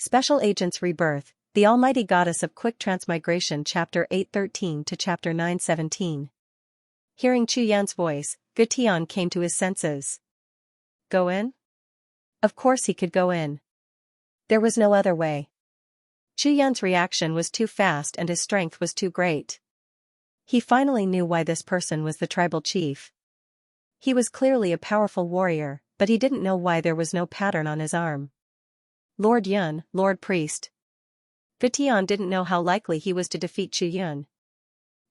Special Agents Rebirth, the Almighty Goddess of Quick Transmigration Chapter 8:13 to Chapter 9:17. Hearing Chu Yan's voice, Gutian came to his senses. Go in? Of course he could go in. There was no other way. Chu Yan's reaction was too fast and his strength was too great. He finally knew why this person was the tribal chief. He was clearly a powerful warrior, but he didn't know why there was no pattern on his arm. Lord Yun, Lord Priest. Gutian didn't know how likely he was to defeat Chu Yun.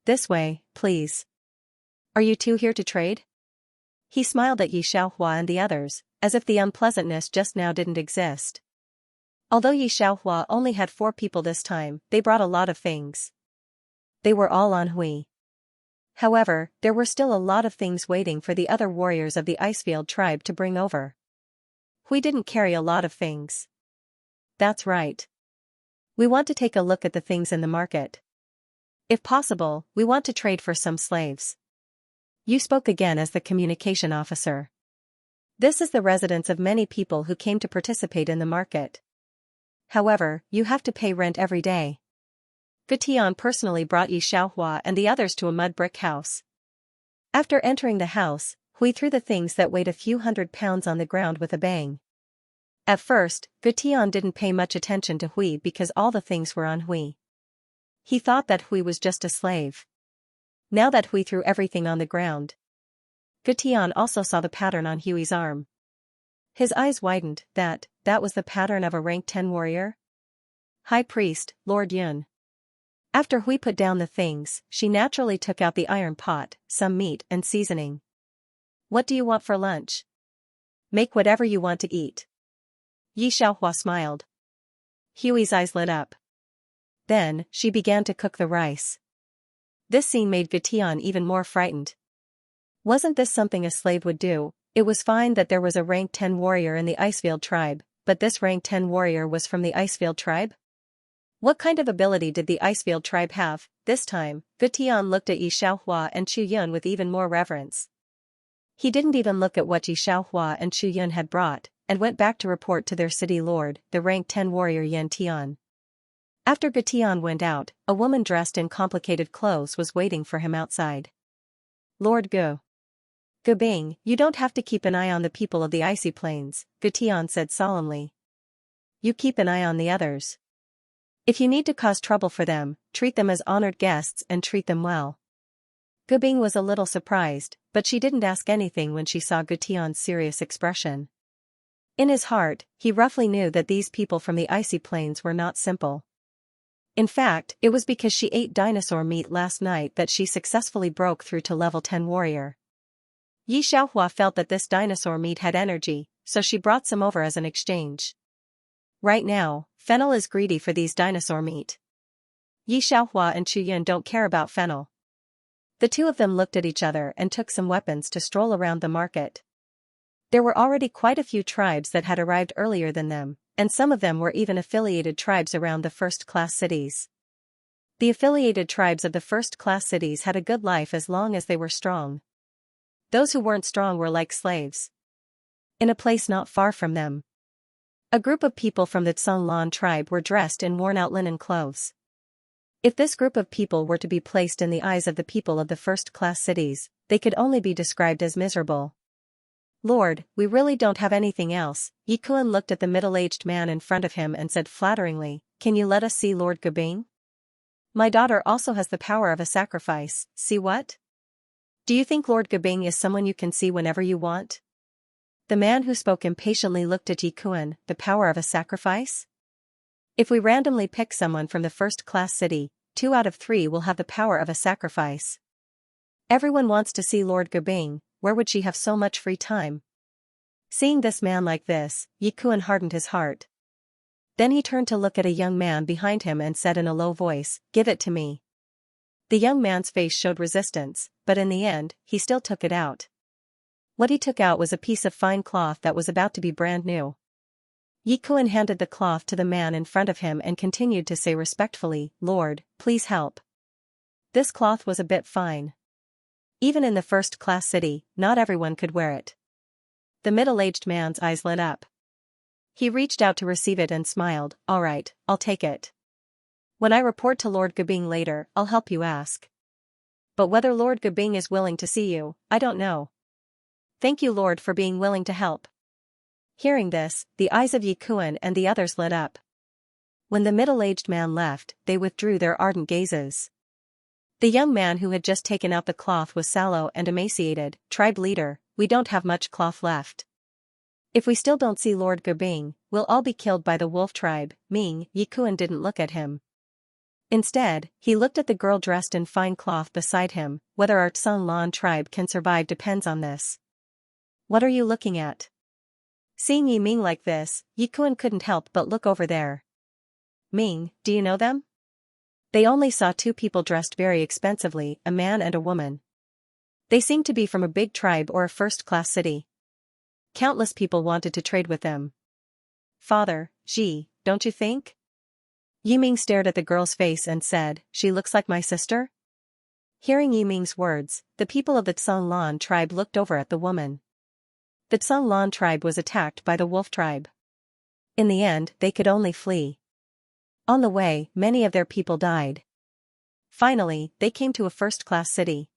This way, please. Are you two here to trade? He smiled at Xianxia and the others, as if the unpleasantness just now didn't exist. Although Xianxia only had 4 people this time, they brought a lot of things. They were all on Hui. However, there were still a lot of things waiting for the other warriors of the Icefield tribe to bring over. Hui didn't carry a lot of things. That's right. We want to take a look at the things in the market. If possible, we want to trade for some slaves. You spoke again as the communication officer. This is the residence of many people who came to participate in the market. However, you have to pay rent every day. Gutian personally brought Xianxia and the others to a mud brick house. After entering the house, Hui threw the things that weighed a few hundred pounds on the ground with a bang. At first, Gutian didn't pay much attention to Hui because all the things were on Hui. He thought that Hui was just a slave. Now that Hui threw everything on the ground, Gutian also saw the pattern on Hui's arm. His eyes widened. That was the pattern of a rank 10 warrior? High Priest, Lord Yun. After Hui put down the things, she naturally took out the iron pot, some meat and seasoning. What do you want for lunch? Make whatever you want to eat. Xianxia smiled. Hui's eyes lit up. Then, she began to cook the rice. This scene made Gutian even more frightened. Wasn't this something a slave would do? It was fine that there was a rank 10 warrior in the Icefield tribe, but this rank 10 warrior was from the Icefield tribe? What kind of ability did the Icefield tribe have? This time, Gutian looked at Xianxia and Chu Yun with even more reverence. He didn't even look at what Xianxia and Chu Yun had brought, and went back to report to their city lord, the rank 10 warrior Yan Tian. After Gutian went out, a woman dressed in complicated clothes was waiting for him outside. Lord Gu. Gubing, you don't have to keep an eye on the people of the icy plains, Gutian said solemnly. You keep an eye on the others. If you need to cause trouble for them, treat them as honored guests and treat them well. Gubing was a little surprised, but she didn't ask anything when she saw Gutian's serious expression. In his heart, he roughly knew that these people from the icy plains were not simple. In fact, it was because she ate dinosaur meat last night that she successfully broke through to level 10 warrior. Xianxia felt that this dinosaur meat had energy, so she brought some over as an exchange. Right now, Fennel is greedy for these dinosaur meat. Xianxia and Chu Yun don't care about Fennel. The two of them looked at each other and took some weapons to stroll around the market. There were already quite a few tribes that had arrived earlier than them, and some of them were even affiliated tribes around the first-class cities. The affiliated tribes of the first-class cities had a good life as long as they were strong. Those who weren't strong were like slaves. In a place not far from them, a group of people from the Tsunglan tribe were dressed in worn-out linen clothes. If this group of people were to be placed in the eyes of the people of the first-class cities, they could only be described as miserable. Lord, we really don't have anything else. Yikuan looked at the middle-aged man in front of him and said flatteringly, Can you let us see Lord Gubing? My daughter also has the power of a sacrifice. See what? Do you think Lord Gubing is someone you can see whenever you want? The man who spoke impatiently looked at Yikuan. The power of a sacrifice? If we randomly pick someone from the first-class city, 2 out of 3 will have the power of a sacrifice. Everyone wants to see Lord Gubing. Where would she have so much free time? Seeing this man like this, Yikuan hardened his heart. Then he turned to look at a young man behind him and said in a low voice, Give it to me. The young man's face showed resistance, but in the end, he still took it out. What he took out was a piece of fine cloth that was about to be brand new. Yikuan handed the cloth to the man in front of him and continued to say respectfully, Lord, please help. This cloth was a bit fine. Even in the first-class city, not everyone could wear it. The middle-aged man's eyes lit up. He reached out to receive it and smiled. All right, I'll take it. When I report to Lord Gabing later, I'll help you ask. But whether Lord Gabing is willing to see you, I don't know. Thank you, Lord, for being willing to help. Hearing this, the eyes of Yi Kuan and the others lit up. When the middle-aged man left, they withdrew their ardent gazes. The young man who had just taken out the cloth was sallow and emaciated. Tribe leader, we don't have much cloth left. If we still don't see Lord Gabing, we'll all be killed by the wolf tribe. Ming. Yi Kuan didn't look at him. Instead, he looked at the girl dressed in fine cloth beside him. Whether our Lan tribe can survive depends on this. What are you looking at? Seeing Yi Ming like this, Yi Kuan couldn't help but look over there. Ming, do you know them? They only saw two people dressed very expensively, a man and a woman. They seemed to be from a big tribe or a first-class city. Countless people wanted to trade with them. Father, Ji, don't you think? Yi Ming stared at the girl's face and said, she looks like my sister? Hearing Yi Ming's words, the people of the Lan tribe looked over at the woman. The Lan tribe was attacked by the wolf tribe. In the end, they could only flee. On the way, many of their people died. Finally, they came to a first-class city.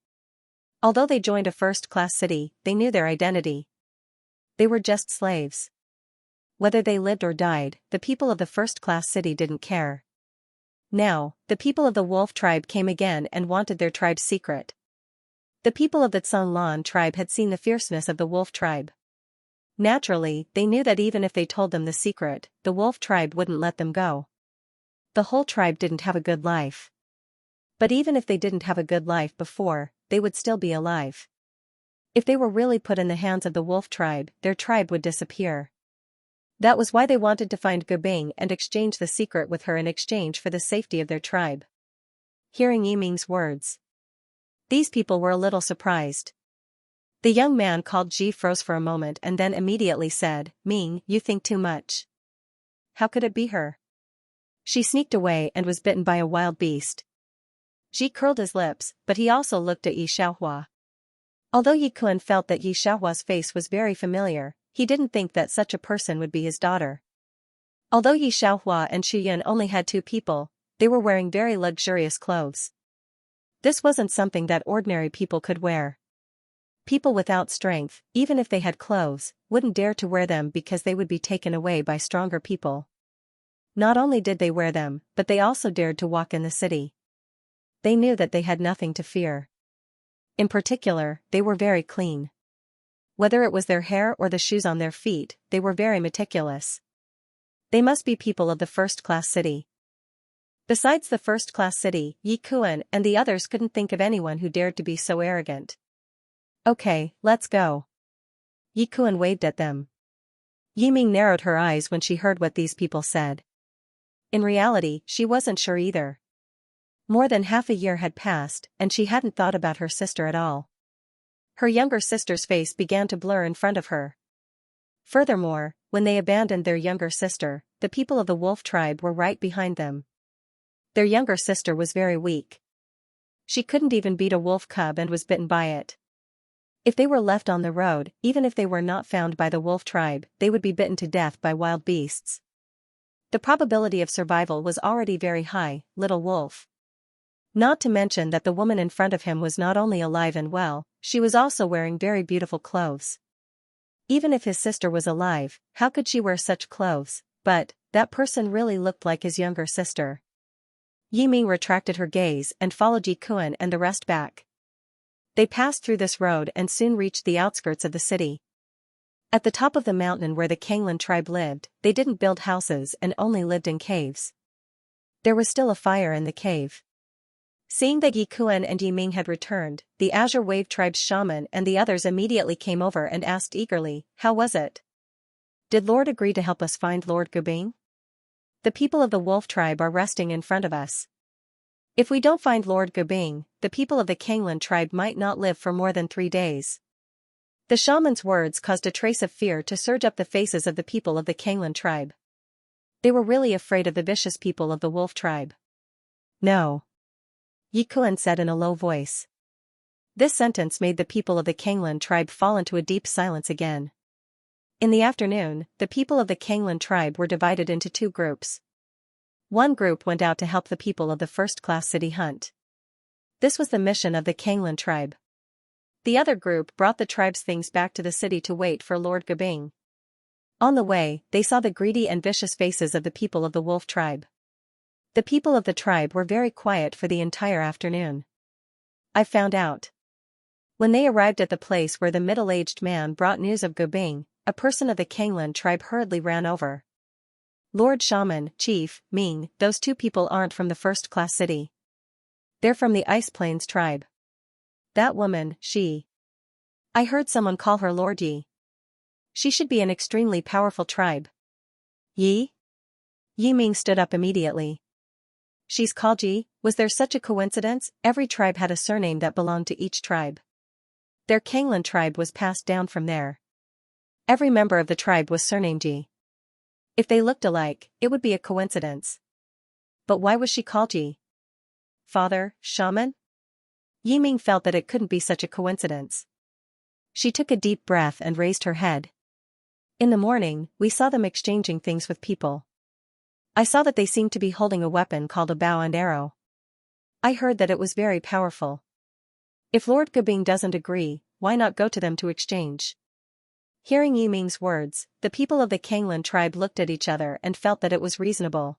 Although they joined a first-class city, they knew their identity. They were just slaves. Whether they lived or died, the people of the first-class city didn't care. Now, the people of the wolf tribe came again and wanted their tribe's secret. The people of the Lan tribe had seen the fierceness of the wolf tribe. Naturally, they knew that even if they told them the secret, the wolf tribe wouldn't let them go. The whole tribe didn't have a good life. But even if they didn't have a good life before, they would still be alive. If they were really put in the hands of the wolf tribe, their tribe would disappear. That was why they wanted to find Gabing and exchange the secret with her in exchange for the safety of their tribe. Hearing Yi Ming's words, these people were a little surprised. The young man called Ji froze for a moment and then immediately said, Ming, you think too much. How could it be her? She sneaked away and was bitten by a wild beast. Ji curled his lips, but he also looked at Yi Xiaohua. Although Yi Kuan felt that Yi Xiaohua's face was very familiar, he didn't think that such a person would be his daughter. Although Yi Xiaohua and Xu Yun only had two people, they were wearing very luxurious clothes. This wasn't something that ordinary people could wear. People without strength, even if they had clothes, wouldn't dare to wear them because they would be taken away by stronger people. Not only did they wear them, but they also dared to walk in the city. They knew that they had nothing to fear. In particular, they were very clean. Whether it was their hair or the shoes on their feet, they were very meticulous. They must be people of the first-class city. Besides the first-class city, Yi Kuan and the others couldn't think of anyone who dared to be so arrogant. Okay, let's go. Yi Kuan waved at them. Yi Ming narrowed her eyes when she heard what these people said. In reality, she wasn't sure either. More than half a year had passed, and she hadn't thought about her sister at all. Her younger sister's face began to blur in front of her. Furthermore, when they abandoned their younger sister, the people of the wolf tribe were right behind them. Their younger sister was very weak. She couldn't even beat a wolf cub and was bitten by it. If they were left on the road, even if they were not found by the wolf tribe, they would be bitten to death by wild beasts. The probability of survival was already very high, little wolf. Not to mention that the woman in front of him was not only alive and well, she was also wearing very beautiful clothes. Even if his sister was alive, how could she wear such clothes? But that person really looked like his younger sister. Yi Ming retracted her gaze and followed Yi Kuan and the rest back. They passed through this road and soon reached the outskirts of the city. At the top of the mountain where the Kanglan tribe lived, they didn't build houses and only lived in caves. There was still a fire in the cave. Seeing that Yi Kuan and Yi Ming had returned, the Azure Wave tribe's shaman and the others immediately came over and asked eagerly, how was it? Did Lord agree to help us find Lord Gabing? The people of the wolf tribe are resting in front of us. If we don't find Lord Gabing, the people of the Kanglan tribe might not live for more than 3 days. The shaman's words caused a trace of fear to surge up the faces of the people of the Kanglan tribe. They were really afraid of the vicious people of the wolf tribe. No. Yi Kuan said in a low voice. This sentence made the people of the Kanglan tribe fall into a deep silence again. In the afternoon, the people of the Kanglan tribe were divided into two groups. One group went out to help the people of the first-class city hunt. This was the mission of the Kanglan tribe. The other group brought the tribe's things back to the city to wait for Lord Gabing. On the way, they saw the greedy and vicious faces of the people of the wolf tribe. The people of the tribe were very quiet for the entire afternoon. I found out. When they arrived at the place where the middle-aged man brought news of Gabing, a person of the Kanglan tribe hurriedly ran over. Lord Shaman, Chief, Ming, those two people aren't from the first-class city. They're from the Ice Plains tribe. That woman, I heard someone call her Lord Yi. She should be an extremely powerful tribe. Yi? Yi Ming stood up immediately. She's called Yi? Was there such a coincidence? Every tribe had a surname that belonged to each tribe. Their Kanglan tribe was passed down from there. Every member of the tribe was surnamed Yi. If they looked alike, it would be a coincidence. But why was she called Yi? Father, Shaman? Yi Ming felt that it couldn't be such a coincidence. She took a deep breath and raised her head. In the morning, we saw them exchanging things with people. I saw that they seemed to be holding a weapon called a bow and arrow. I heard that it was very powerful. If Lord Gabing doesn't agree, why not go to them to exchange? Hearing Yi Ming's words, the people of the Kanglan tribe looked at each other and felt that it was reasonable.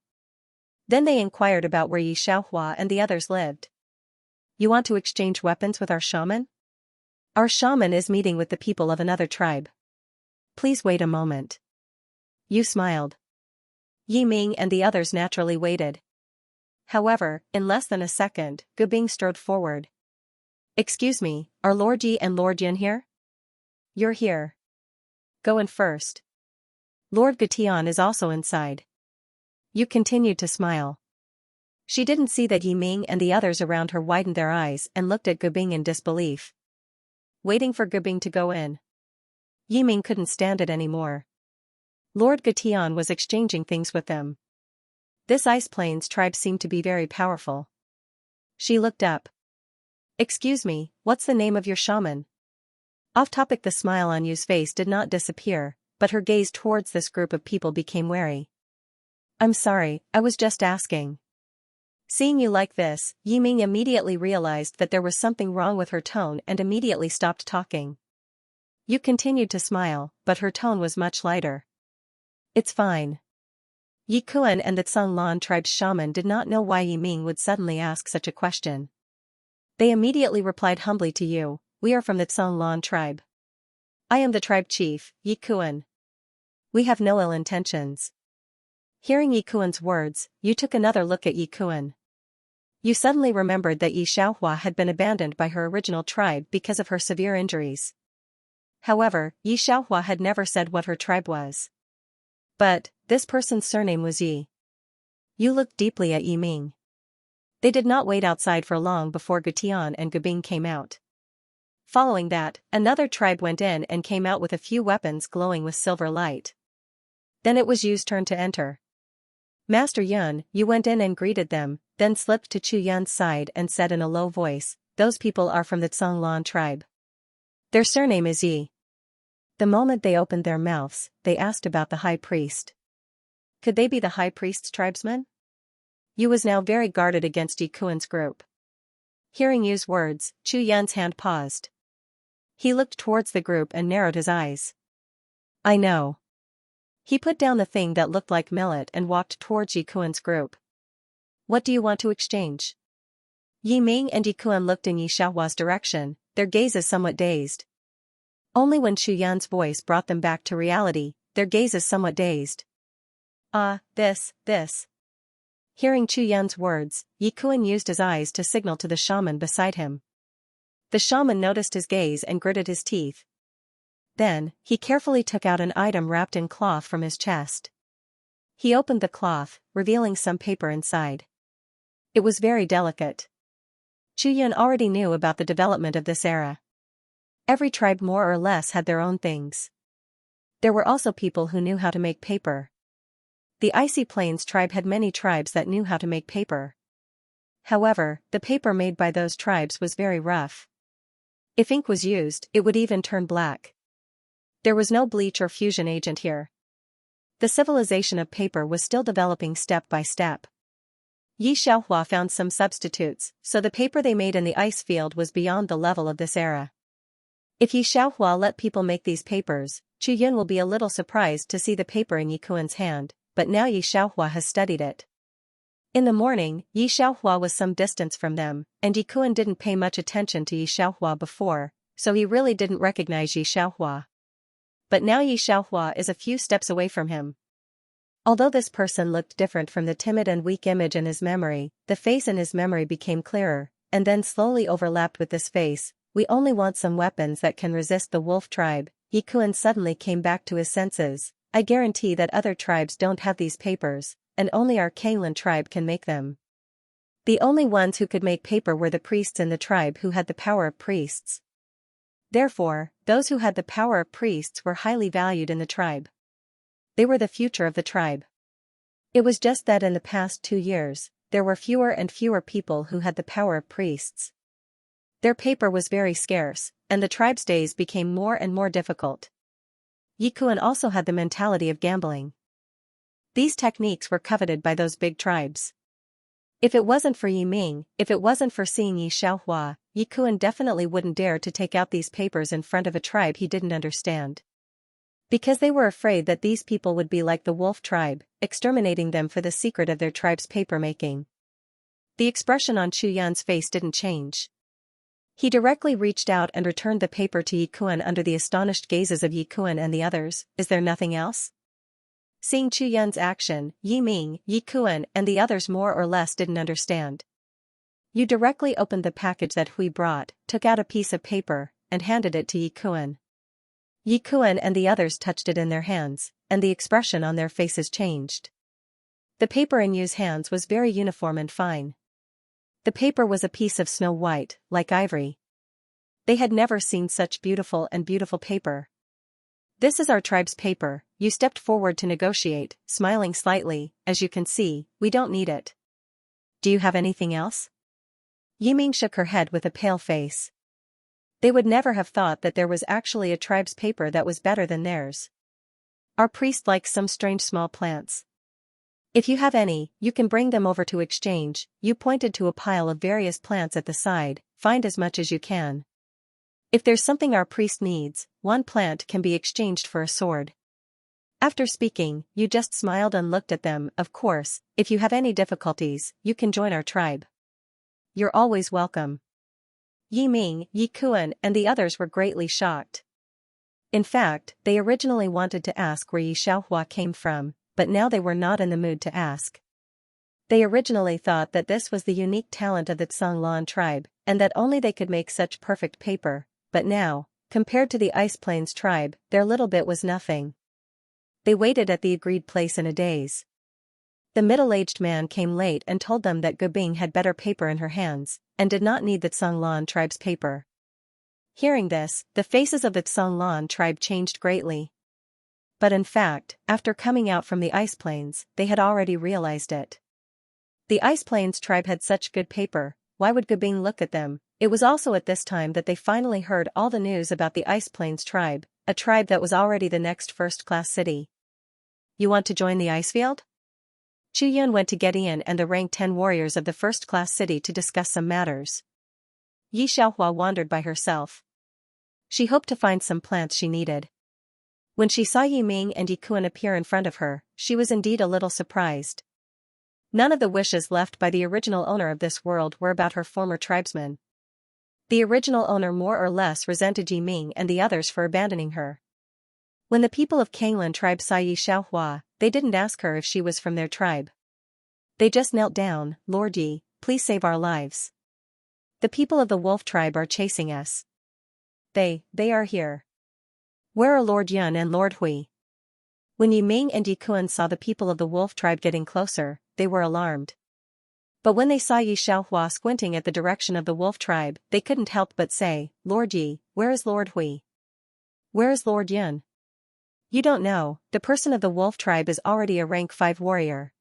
Then they inquired about where Yi Xiaohua and the others lived. You want to exchange weapons with our shaman? Our shaman is meeting with the people of another tribe. Please wait a moment. You smiled. Yi Ming and the others naturally waited. However, in less than a second, Gabing strode forward. Excuse me, are Lord Yi and Lord Yun here? You're here. Go in first. Lord Gatian is also inside. You continued to smile. She didn't see that Yi Ming and the others around her widened their eyes and looked at Gabing in disbelief. Waiting for Gabing to go in. Yi Ming couldn't stand it anymore. Lord Gatian was exchanging things with them. This Ice Plains tribe seemed to be very powerful. She looked up. Excuse me, what's the name of your shaman? Off topic, the smile on Yu's face did not disappear, but her gaze towards this group of people became wary. I'm sorry, I was just asking. Seeing you like this, Yi Ming immediately realized that there was something wrong with her tone and immediately stopped talking. Yu continued to smile, but her tone was much lighter. It's fine. Yi Kuan and the Tsanglan tribe's shaman did not know why Yi Ming would suddenly ask such a question. They immediately replied humbly to Yu, we are from the Tsanglan tribe. I am the tribe chief, Yi Kuan. We have no ill intentions. Hearing Yi Kuan's words, Yu took another look at Yi Kuan. Yu suddenly remembered that Yi Xiaohua had been abandoned by her original tribe because of her severe injuries. However, Yi Xiaohua had never said what her tribe was. But, this person's surname was Yi. Yu looked deeply at Yi Ming. They did not wait outside for long before Gutian and Gabing came out. Following that, another tribe went in and came out with a few weapons glowing with silver light. Then it was Yu's turn to enter. Master Yun, Yu went in and greeted them, then slipped to Chu Yun's side and said in a low voice, those people are from the Tsanglan tribe. Their surname is Yi. The moment they opened their mouths, they asked about the high priest. Could they be the high priest's tribesmen? Yu was now very guarded against Yi Kuan's group. Hearing Yu's words, Chu Yun's hand paused. He looked towards the group and narrowed his eyes. I know. He put down the thing that looked like millet and walked towards Yi Kuan's group. What do you want to exchange? Yi Ming and Yi Kuan looked in Yi Xiaohua's direction, their gazes somewhat dazed. Only when Chu Yun's voice brought them back to reality, their gazes somewhat dazed. This. Hearing Chu Yun's words, Yi Kuan used his eyes to signal to the shaman beside him. The shaman noticed his gaze and gritted his teeth. Then, he carefully took out an item wrapped in cloth from his chest. He opened the cloth, revealing some paper inside. It was very delicate. Chu Yun already knew about the development of this era. Every tribe more or less had their own things. There were also people who knew how to make paper. The Icy Plains tribe had many tribes that knew how to make paper. However, the paper made by those tribes was very rough. If ink was used, it would even turn black. There was no bleach or fusion agent here. The civilization of paper was still developing step by step. Yi Xiaohua found some substitutes, so the paper they made in the ice field was beyond the level of this era. If Yi Xiaohua let people make these papers, Chu Yun will be a little surprised to see the paper in Yi Kuan's hand, but now Yi Xiaohua has studied it. In the morning, Yi Xiaohua was some distance from them, and Yi Kuan didn't pay much attention to Yi Xiaohua before, so he really didn't recognize Yi Xiaohua. But now Yi Xiaohua is a few steps away from him. Although this person looked different from the timid and weak image in his memory, the face in his memory became clearer, and then slowly overlapped with this face. We only want some weapons that can resist the wolf tribe. Yi Kuan suddenly came back to his senses. I guarantee that other tribes don't have these papers, and only our Kanglan tribe can make them. The only ones who could make paper were the priests in the tribe who had the power of priests. Therefore, those who had the power of priests were highly valued in the tribe. They were the future of the tribe. It was just that in the past 2 years, there were fewer and fewer people who had the power of priests. Their paper was very scarce, and the tribe's days became more and more difficult. Yi Kuan also had the mentality of gambling. These techniques were coveted by those big tribes. If it wasn't for Yi Ming, if it wasn't for seeing Yi Xiaohua, Yi Kuan definitely wouldn't dare to take out these papers in front of a tribe he didn't understand. Because they were afraid that these people would be like the wolf tribe, exterminating them for the secret of their tribe's paper-making. The expression on Chu Yun's face didn't change. He directly reached out and returned the paper to Yi Kuan under the astonished gazes of Yi Kuan and the others. Is there nothing else? Seeing Chu Yun's action, Yi Ming, Yi Kuan, and the others more or less didn't understand. Yu directly opened the package that Hui brought, took out a piece of paper, and handed it to Yi Kuan. Yi Kuan and the others touched it in their hands, and the expression on their faces changed. The paper in Yu's hands was very uniform and fine. The paper was a piece of snow white, like ivory. They had never seen such beautiful paper. This is our tribe's paper. Yu stepped forward to negotiate, smiling slightly. As you can see, we don't need it. Do you have anything else? Yi Ming shook her head with a pale face. They would never have thought that there was actually a tribe's paper that was better than theirs. Our priest likes some strange small plants. If you have any, you can bring them over to exchange. Yu pointed to a pile of various plants at the side. Find as much as you can. If there's something our priest needs, one plant can be exchanged for a sword. After speaking, Yu just smiled and looked at them. Of course, if you have any difficulties, you can join our tribe. You're always welcome. Yi Ming, Yi Kuan, and the others were greatly shocked. In fact, they originally wanted to ask where Yi Xiaohua came from, but now they were not in the mood to ask. They originally thought that this was the unique talent of the Tsanglan tribe, and that only they could make such perfect paper, but now, compared to the Ice Plains tribe, their little bit was nothing. They waited at the agreed place in a daze. The middle-aged man came late and told them that Gubing had better paper in her hands, and did not need the Tsanglan tribe's paper. Hearing this, the faces of the Tsanglan tribe changed greatly. But in fact, after coming out from the Ice Plains, they had already realized it. The Ice Plains tribe had such good paper, why would Gubing look at them? It was also at this time that they finally heard all the news about the Ice Plains tribe, a tribe that was already the next first-class city. You want to join the ice field? Chu Yun went to Gideon and the rank 10 warriors of the first-class city to discuss some matters. Yi Xiaohua wandered by herself. She hoped to find some plants she needed. When she saw Yi Ming and Yi Kuan appear in front of her, she was indeed a little surprised. None of the wishes left by the original owner of this world were about her former tribesmen. The original owner more or less resented Yi Ming and the others for abandoning her. When the people of Kanglan tribe saw Yi Xiaohua, they didn't ask her if she was from their tribe. They just knelt down. Lord Yi, please save our lives. The people of the wolf tribe are chasing us. They are here. Where are Lord Yun and Lord Hui? When Yi Ming and Yi Kuan saw the people of the wolf tribe getting closer, they were alarmed. But when they saw Yi Xiaohua squinting at the direction of the wolf tribe, they couldn't help but say, Lord Yi, where is Lord Hui? Where is Lord Yun? You don't know, the person of the wolf tribe is already a rank 5 warrior.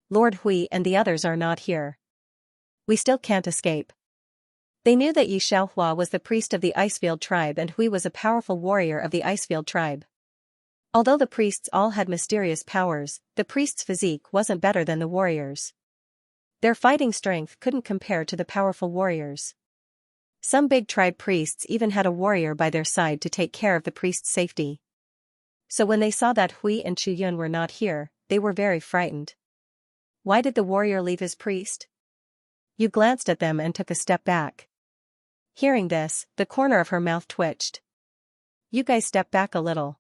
Lord Hui and the others are not here. We still can't escape. They knew that Yi Xiaohua was the priest of the Icefield tribe and Hui was a powerful warrior of the Icefield tribe. Although the priests all had mysterious powers, the priest's physique wasn't better than the warriors. Their fighting strength couldn't compare to the powerful warriors. Some big tribe priests even had a warrior by their side to take care of the priest's safety. So when they saw that Hui and Chu Yun were not here, they were very frightened. Why did the warrior leave his priest? Yu glanced at them and took a step back. Hearing this, the corner of her mouth twitched. You guys step back a little.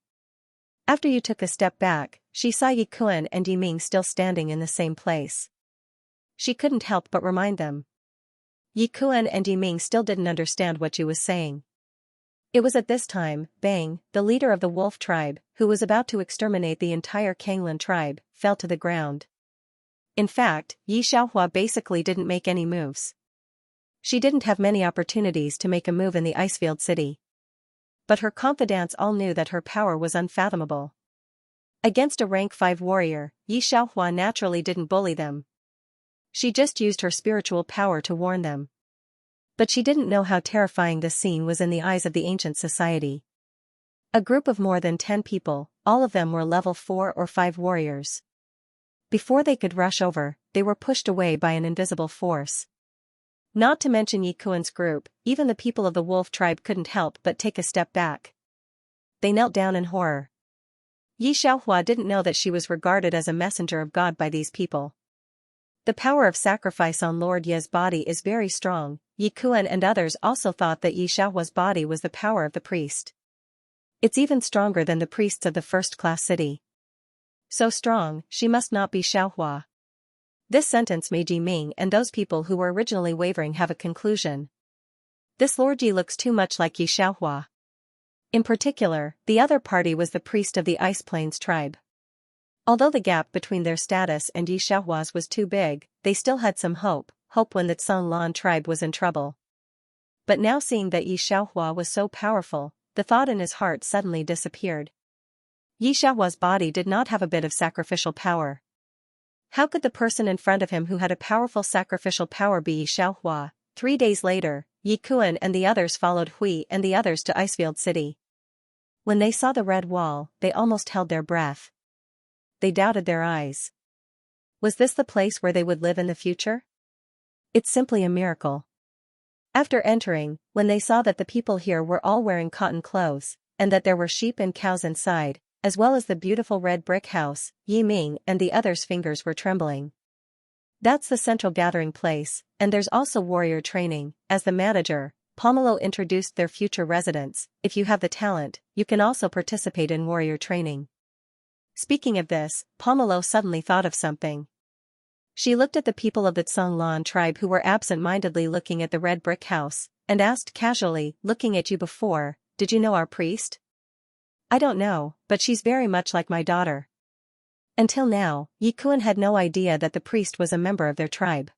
After Yu took a step back, she saw Yi Kuan and Yi Ming still standing in the same place. She couldn't help but remind them. Yi Kuan and Yi Ming still didn't understand what Yu was saying. It was at this time, Bang, the leader of the wolf tribe, who was about to exterminate the entire Kanglan tribe, fell to the ground. In fact, Yi Xiaohua basically didn't make any moves. She didn't have many opportunities to make a move in the Icefield city. But her confidants all knew that her power was unfathomable. Against a rank 5 warrior, Yi Xiaohua naturally didn't bully them. She just used her spiritual power to warn them. But she didn't know how terrifying this scene was in the eyes of the ancient society. A group of more than 10 people, all of them were level 4 or 5 warriors. Before they could rush over, they were pushed away by an invisible force. Not to mention Yi Kuan's group, even the people of the wolf tribe couldn't help but take a step back. They knelt down in horror. Yi Xiaohua didn't know that she was regarded as a messenger of God by these people. The power of sacrifice on Lord Ye's body is very strong. Yi Kuan and others also thought that Yi Xiaohua's body was the power of the priest. It's even stronger than the priests of the first-class city. So strong, she must not be Xiaohua. This sentence made Yi Ming and those people who were originally wavering have a conclusion. This Lord Yi looks too much like Yi Xiaohua. In particular, the other party was the priest of the Ice Plains tribe. Although the gap between their status and Yi Xiaohua's was too big, they still had some hope when the Tsang tribe was in trouble. But now seeing that Yi Xiaohua was so powerful, the thought in his heart suddenly disappeared. Yi Xiaohua's body did not have a bit of sacrificial power. How could the person in front of him who had a powerful sacrificial power be Yi Xiaohua? 3 days later, Yi Kuan and the others followed Hui and the others to Icefield City. When they saw the red wall, they almost held their breath. They doubted their eyes. Was this the place where they would live in the future? It's simply a miracle. After entering, when they saw that the people here were all wearing cotton clothes, and that there were sheep and cows inside, as well as the beautiful red brick house, Yi Ming and the others' fingers were trembling. That's the central gathering place, and there's also warrior training. As the manager, Pomelo introduced their future residents. If you have the talent, you can also participate in warrior training. Speaking of this, Pomelo suddenly thought of something. She looked at the people of the Tsang tribe who were absent-mindedly looking at the red brick house, and asked casually, looking at you before, did you know our priest? I don't know, but she's very much like my daughter. Until now, Yi Kuan had no idea that the priest was a member of their tribe.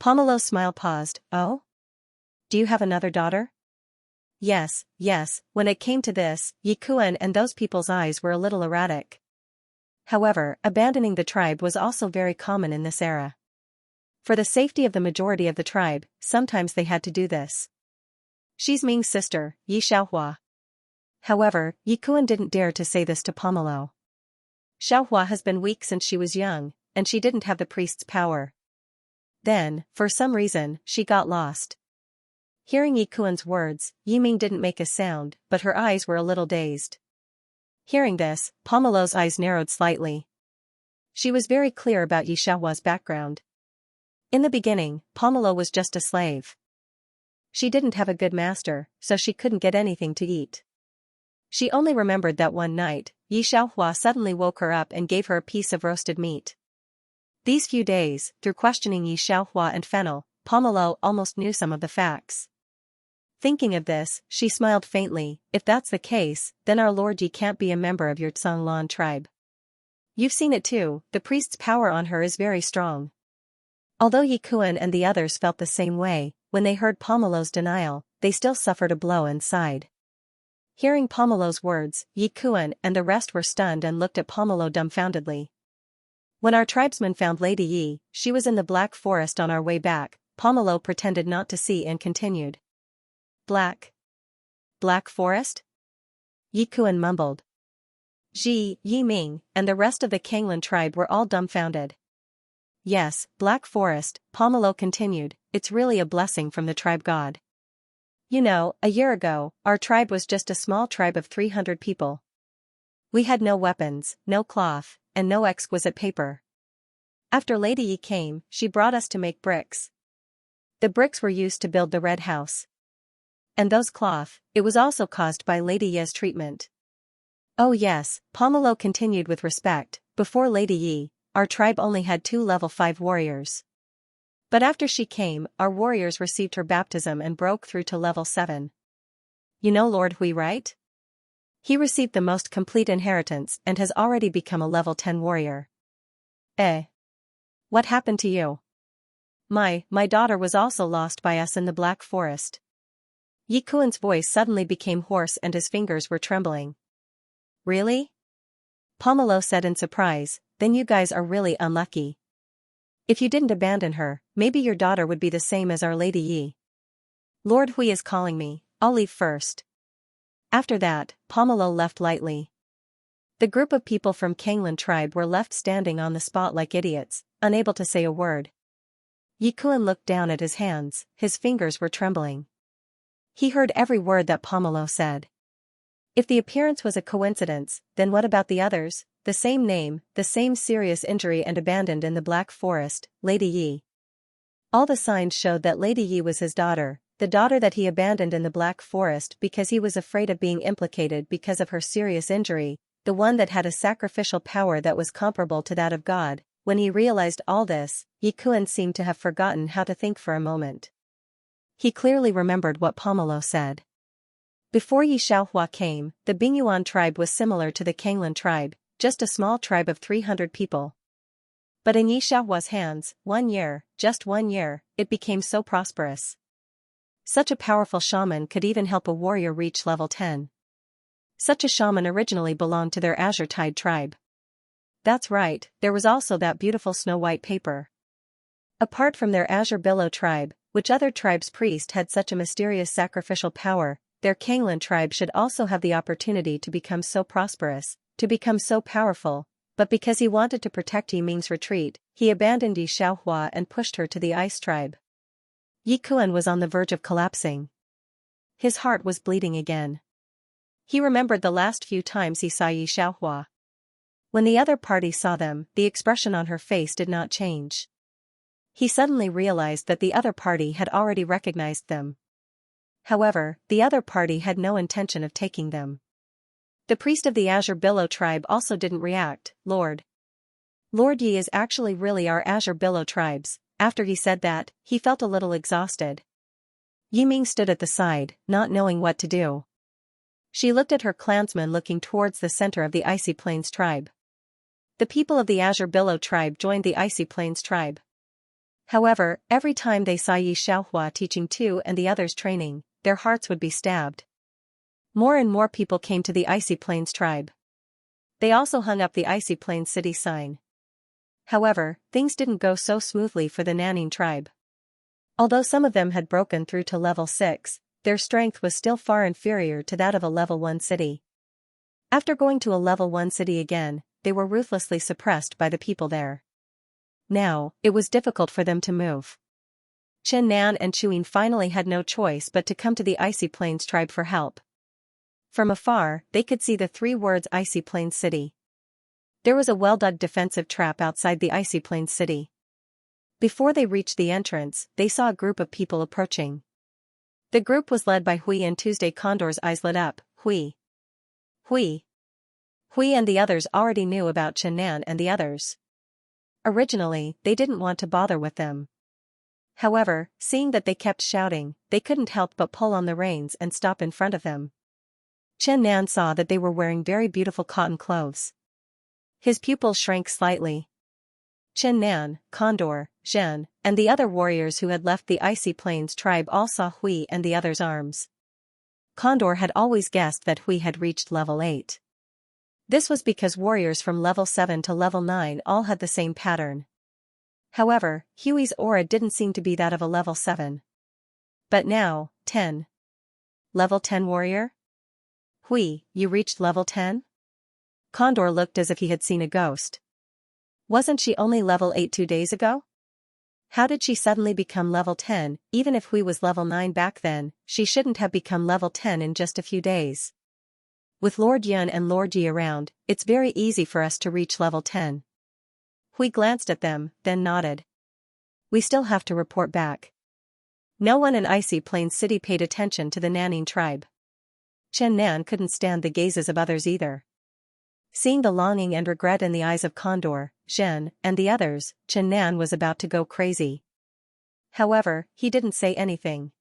Pomelo's smile paused. Oh? Do you have another daughter? Yes. When it came to this, Yi Kuan and those people's eyes were a little erratic. However, abandoning the tribe was also very common in this era. For the safety of the majority of the tribe, sometimes they had to do this. She's Ming's sister, Yi Xiaohua. However, Yi Kuan didn't dare to say this to Pomelo. Xiaohua has been weak since she was young, and she didn't have the priest's power. Then, for some reason, she got lost. Hearing Yi Kuan's words, Yi Ming didn't make a sound, but her eyes were a little dazed. Hearing this, Pomelo's eyes narrowed slightly. She was very clear about Yi Xiaohua's background. In the beginning, Pomelo was just a slave. She didn't have a good master, so she couldn't get anything to eat. She only remembered that one night, Yi Xiaohua suddenly woke her up and gave her a piece of roasted meat. These few days, through questioning Yi Xiaohua and Fennel, Pomelo almost knew some of the facts. Thinking of this, she smiled faintly. If that's the case, then our Lord Yi can't be a member of your Tsang tribe. You've seen it too, the priest's power on her is very strong. Although Yi Kuan and the others felt the same way, when they heard Pomelo's denial, they still suffered a blow and sighed. Hearing Pomelo's words, Yi Kuan and the rest were stunned and looked at Pomelo dumbfoundedly. When our tribesmen found Lady Yi, she was in the Black Forest on our way back. Pomelo pretended not to see and continued. Black Forest? Yi Kuan mumbled. Ji, Yi Ming, and the rest of the Kanglan tribe were all dumbfounded. Yes, Black Forest, Pomelo continued, it's really a blessing from the tribe god. You know, a year ago, our tribe was just a small tribe of 300 people. We had no weapons, no cloth, and no exquisite paper. After Lady Yi came, she brought us to make bricks. The bricks were used to build the red house. And those cloth, it was also caused by Lady Yi's treatment. Oh yes, Pomelo continued with respect, before Lady Yi, our tribe only had 2 level 5 warriors. But after she came, our warriors received her baptism and broke through to level 7. You know Lord Hui, right? He received the most complete inheritance and has already become a level 10 warrior. What happened to you? My daughter was also lost by us in the Black Forest. Yi Kuan's voice suddenly became hoarse and his fingers were trembling. Really? Pomelo said in surprise, then you guys are really unlucky. If you didn't abandon her, maybe your daughter would be the same as our Lady Yi. Lord Hui is calling me, I'll leave first. After that, Pomelo left lightly. The group of people from Kanglan tribe were left standing on the spot like idiots, unable to say a word. Yi Kuan looked down at his hands, his fingers were trembling. He heard every word that Pomelo said. If the appearance was a coincidence, then what about the others? The same name, the same serious injury and abandoned in the Black Forest, Lady Yi. All the signs showed that Lady Yi was his daughter, the daughter that he abandoned in the Black Forest because he was afraid of being implicated because of her serious injury, the one that had a sacrificial power that was comparable to that of God. When he realized all this, Yi Kuan seemed to have forgotten how to think for a moment. He clearly remembered what Pomelo said. Before Yi Xiaohua came, the Bingyuan tribe was similar to the Kanglan tribe, just a small tribe of 300 people. But in Yi Xiaohua's hands, 1 year, just 1 year, it became so prosperous. Such a powerful shaman could even help a warrior reach level 10. Such a shaman originally belonged to their Azure Tide tribe. That's right, there was also that beautiful snow-white paper. Apart from their Azure Billow tribe, which other tribe's priest had such a mysterious sacrificial power, their Kanglan tribe should also have the opportunity to become so prosperous, to become so powerful, but because he wanted to protect Yi Ming's retreat, he abandoned Yi Xiaohua and pushed her to the Ice tribe. Yi Kuan was on the verge of collapsing. His heart was bleeding again. He remembered the last few times he saw Yi Xiaohua. When the other party saw them, the expression on her face did not change. He suddenly realized that the other party had already recognized them. However, the other party had no intention of taking them. The priest of the Azure Billow tribe also didn't react. Lord Yi is actually really our Azure Billow tribes. After he said that, he felt a little exhausted. Yi Ming stood at the side, not knowing what to do. She looked at her clansmen looking towards the center of the Icy Plains tribe. The people of the Azure Billow tribe joined the Icy Plains tribe. However, every time they saw Yi Xiaohua teaching too and the others training, their hearts would be stabbed. More and more people came to the Icy Plains tribe. They also hung up the Icy Plains city sign. However, things didn't go so smoothly for the Nanning tribe. Although some of them had broken through to level 6, their strength was still far inferior to that of a level 1 city. After going to a level 1 city again, they were ruthlessly suppressed by the people there. Now, it was difficult for them to move. Chen Nan and Chuyin finally had no choice but to come to the Icy Plains tribe for help. From afar, they could see the 3 words Icy Plains City. There was a well-dug defensive trap outside the Icy Plains City. Before they reached the entrance, they saw a group of people approaching. The group was led by Hui and Tuesday. Condor's eyes lit up. Hui and the others already knew about Chen Nan and the others. Originally, they didn't want to bother with them. However, seeing that they kept shouting, they couldn't help but pull on the reins and stop in front of them. Chen Nan saw that they were wearing very beautiful cotton clothes. His pupils shrank slightly. Chen Nan, Condor, Zhen, and the other warriors who had left the Icy Plains tribe all saw Hui and the others' arms. Condor had always guessed that Hui had reached level 8. This was because warriors from level 7 to level 9 all had the same pattern. However, Huey's aura didn't seem to be that of a level 7. But now, 10. Level 10 warrior? Hui, you reached level 10? Condor looked as if he had seen a ghost. Wasn't she only level 8 2 days ago? How did she suddenly become level 10? Even if Hui was level 9 back then, she shouldn't have become level 10 in just a few days. With Lord Yun and Lord Yi around, it's very easy for us to reach level 10. Hui glanced at them, then nodded. We still have to report back. No one in Icy Plains City paid attention to the Nanning tribe. Chen Nan couldn't stand the gazes of others either. Seeing the longing and regret in the eyes of Condor, Zhen, and the others, Chen Nan was about to go crazy. However, he didn't say anything.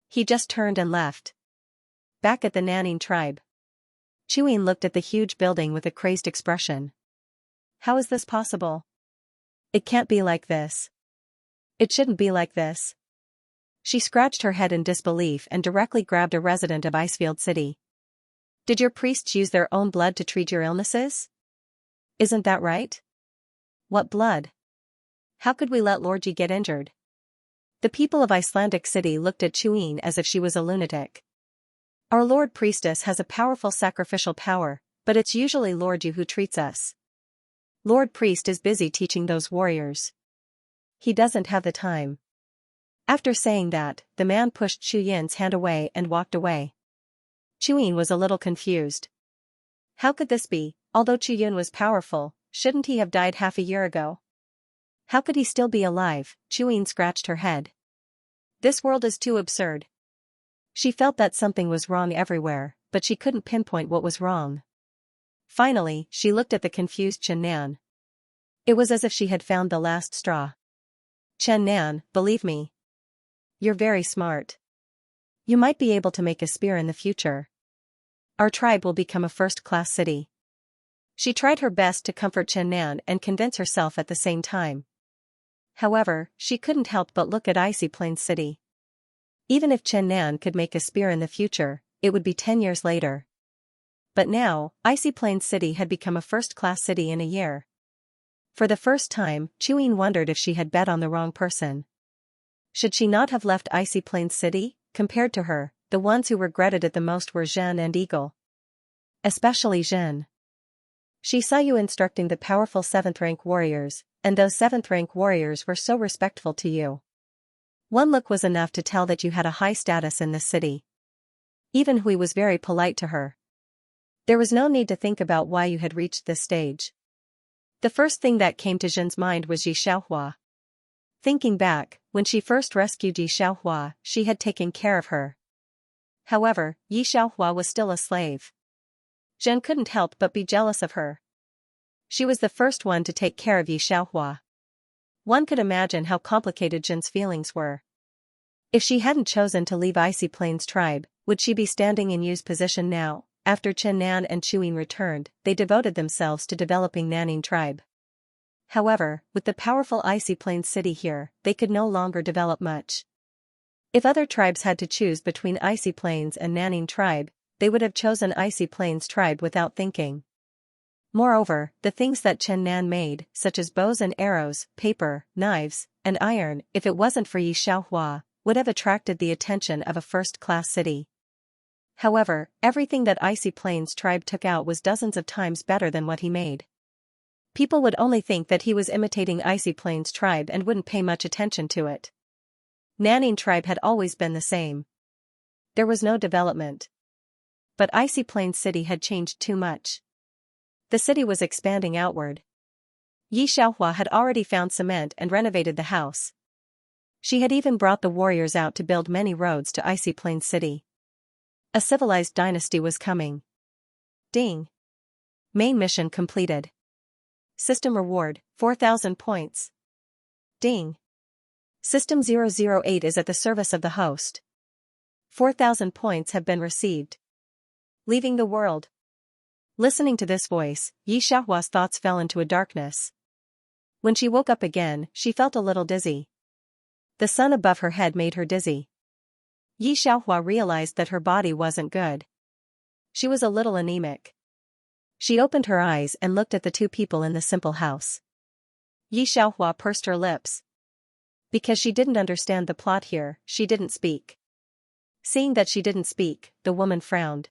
He just turned and left. Back at the Nanning tribe, Chuyin looked at the huge building with a crazed expression. How is this possible? It can't be like this. It shouldn't be like this. She scratched her head in disbelief and directly grabbed a resident of Icefield City. Did your priests use their own blood to treat your illnesses? Isn't that right? What blood? How could we let Lord Yi get injured? The people of Icelandic City looked at Chuyin as if she was a lunatic. Our Lord Priestess has a powerful sacrificial power, but it's usually Lord Yi who treats us. Lord Priest is busy teaching those warriors. He doesn't have the time. After saying that, the man pushed Chuyin's hand away and walked away. Chuyin was a little confused. How could this be? Although Chuyin was powerful, shouldn't he have died half a year ago? How could he still be alive? Chuyin scratched her head. This world is too absurd. She felt that something was wrong everywhere, but she couldn't pinpoint what was wrong. Finally, she looked at the confused Chen Nan. It was as if she had found the last straw. Chen Nan, believe me. You're very smart. You might be able to make a spear in the future. Our tribe will become a first-class city. She tried her best to comfort Chen Nan and convince herself at the same time. However, she couldn't help but look at Icy Plains City. Even if Chen Nan could make a spear in the future, it would be 10 years later. But now, Icy Plains City had become a first-class city in a year. For the first time, Chuyin wondered if she had bet on the wrong person. Should she not have left Icy Plains City? Compared to her, the ones who regretted it the most were Zhen and Eagle. Especially Zhen. She saw you instructing the powerful 7th-rank warriors, and those 7th-rank warriors were so respectful to you. One look was enough to tell that you had a high status in this city. Even Hui was very polite to her. There was no need to think about why you had reached this stage. The first thing that came to Zhen's mind was Yi Xiaohua. Thinking back, when she first rescued Yi Xiaohua, she had taken care of her. However, Yi Xiaohua was still a slave. Zhen couldn't help but be jealous of her. She was the first one to take care of Yi Xiaohua. One could imagine how complicated Zhen's feelings were. If she hadn't chosen to leave Icy Plains tribe, would she be standing in Yu's position now? After Chen Nan and Chuyin returned, they devoted themselves to developing Nanning tribe. However, with the powerful Icy Plains City here, they could no longer develop much. If other tribes had to choose between Icy Plains and Nanning tribe, they would have chosen Icy Plains tribe without thinking. Moreover, the things that Chen Nan made, such as bows and arrows, paper, knives, and iron, if it wasn't for Yi Xiaohua, would have attracted the attention of a first-class city. However, everything that Icy Plains tribe took out was dozens of times better than what he made. People would only think that he was imitating Icy Plains tribe and wouldn't pay much attention to it. Nanning tribe had always been the same. There was no development. But Icy Plains City had changed too much. The city was expanding outward. Yi Xiaohua had already found cement and renovated the house. She had even brought the warriors out to build many roads to Icy Plains City. A civilized dynasty was coming. Ding. Main mission completed. System reward, 4,000 points. Ding. System 008 is at the service of the host. 4,000 points have been received. Leaving the world. Listening to this voice, Yi Xiaohua's thoughts fell into a darkness. When she woke up again, she felt a little dizzy. The sun above her head made her dizzy. Yi Xiaohua realized that her body wasn't good. She was a little anemic. She opened her eyes and looked at the two people in the simple house. Yi Xiaohua pursed her lips. Because she didn't understand the plot here, she didn't speak. Seeing that she didn't speak, the woman frowned.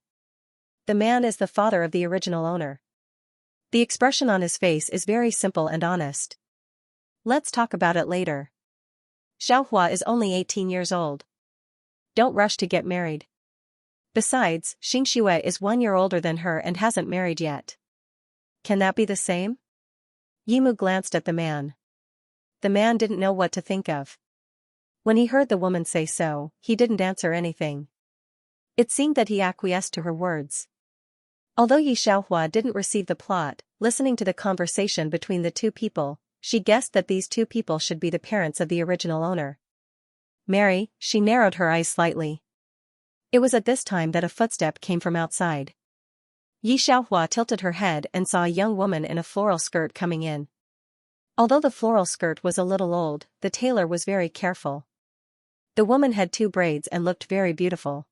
The man is the father of the original owner. The expression on his face is very simple and honest. Let's talk about it later. Xiaohua is only 18 years old. Don't rush to get married. Besides, Xianxia is 1 year older than her and hasn't married yet. Can that be the same? Yimu glanced at the man. The man didn't know what to think of. When he heard the woman say so, he didn't answer anything. It seemed that he acquiesced to her words. Although Yi Xiaohua didn't receive the plot, listening to the conversation between the two people, she guessed that these two people should be the parents of the original owner. Mary, she narrowed her eyes slightly. It was at this time that a footstep came from outside. Yi Xiaohua tilted her head and saw a young woman in a floral skirt coming in. Although the floral skirt was a little old, the tailor was very careful. The woman had 2 braids and looked very beautiful.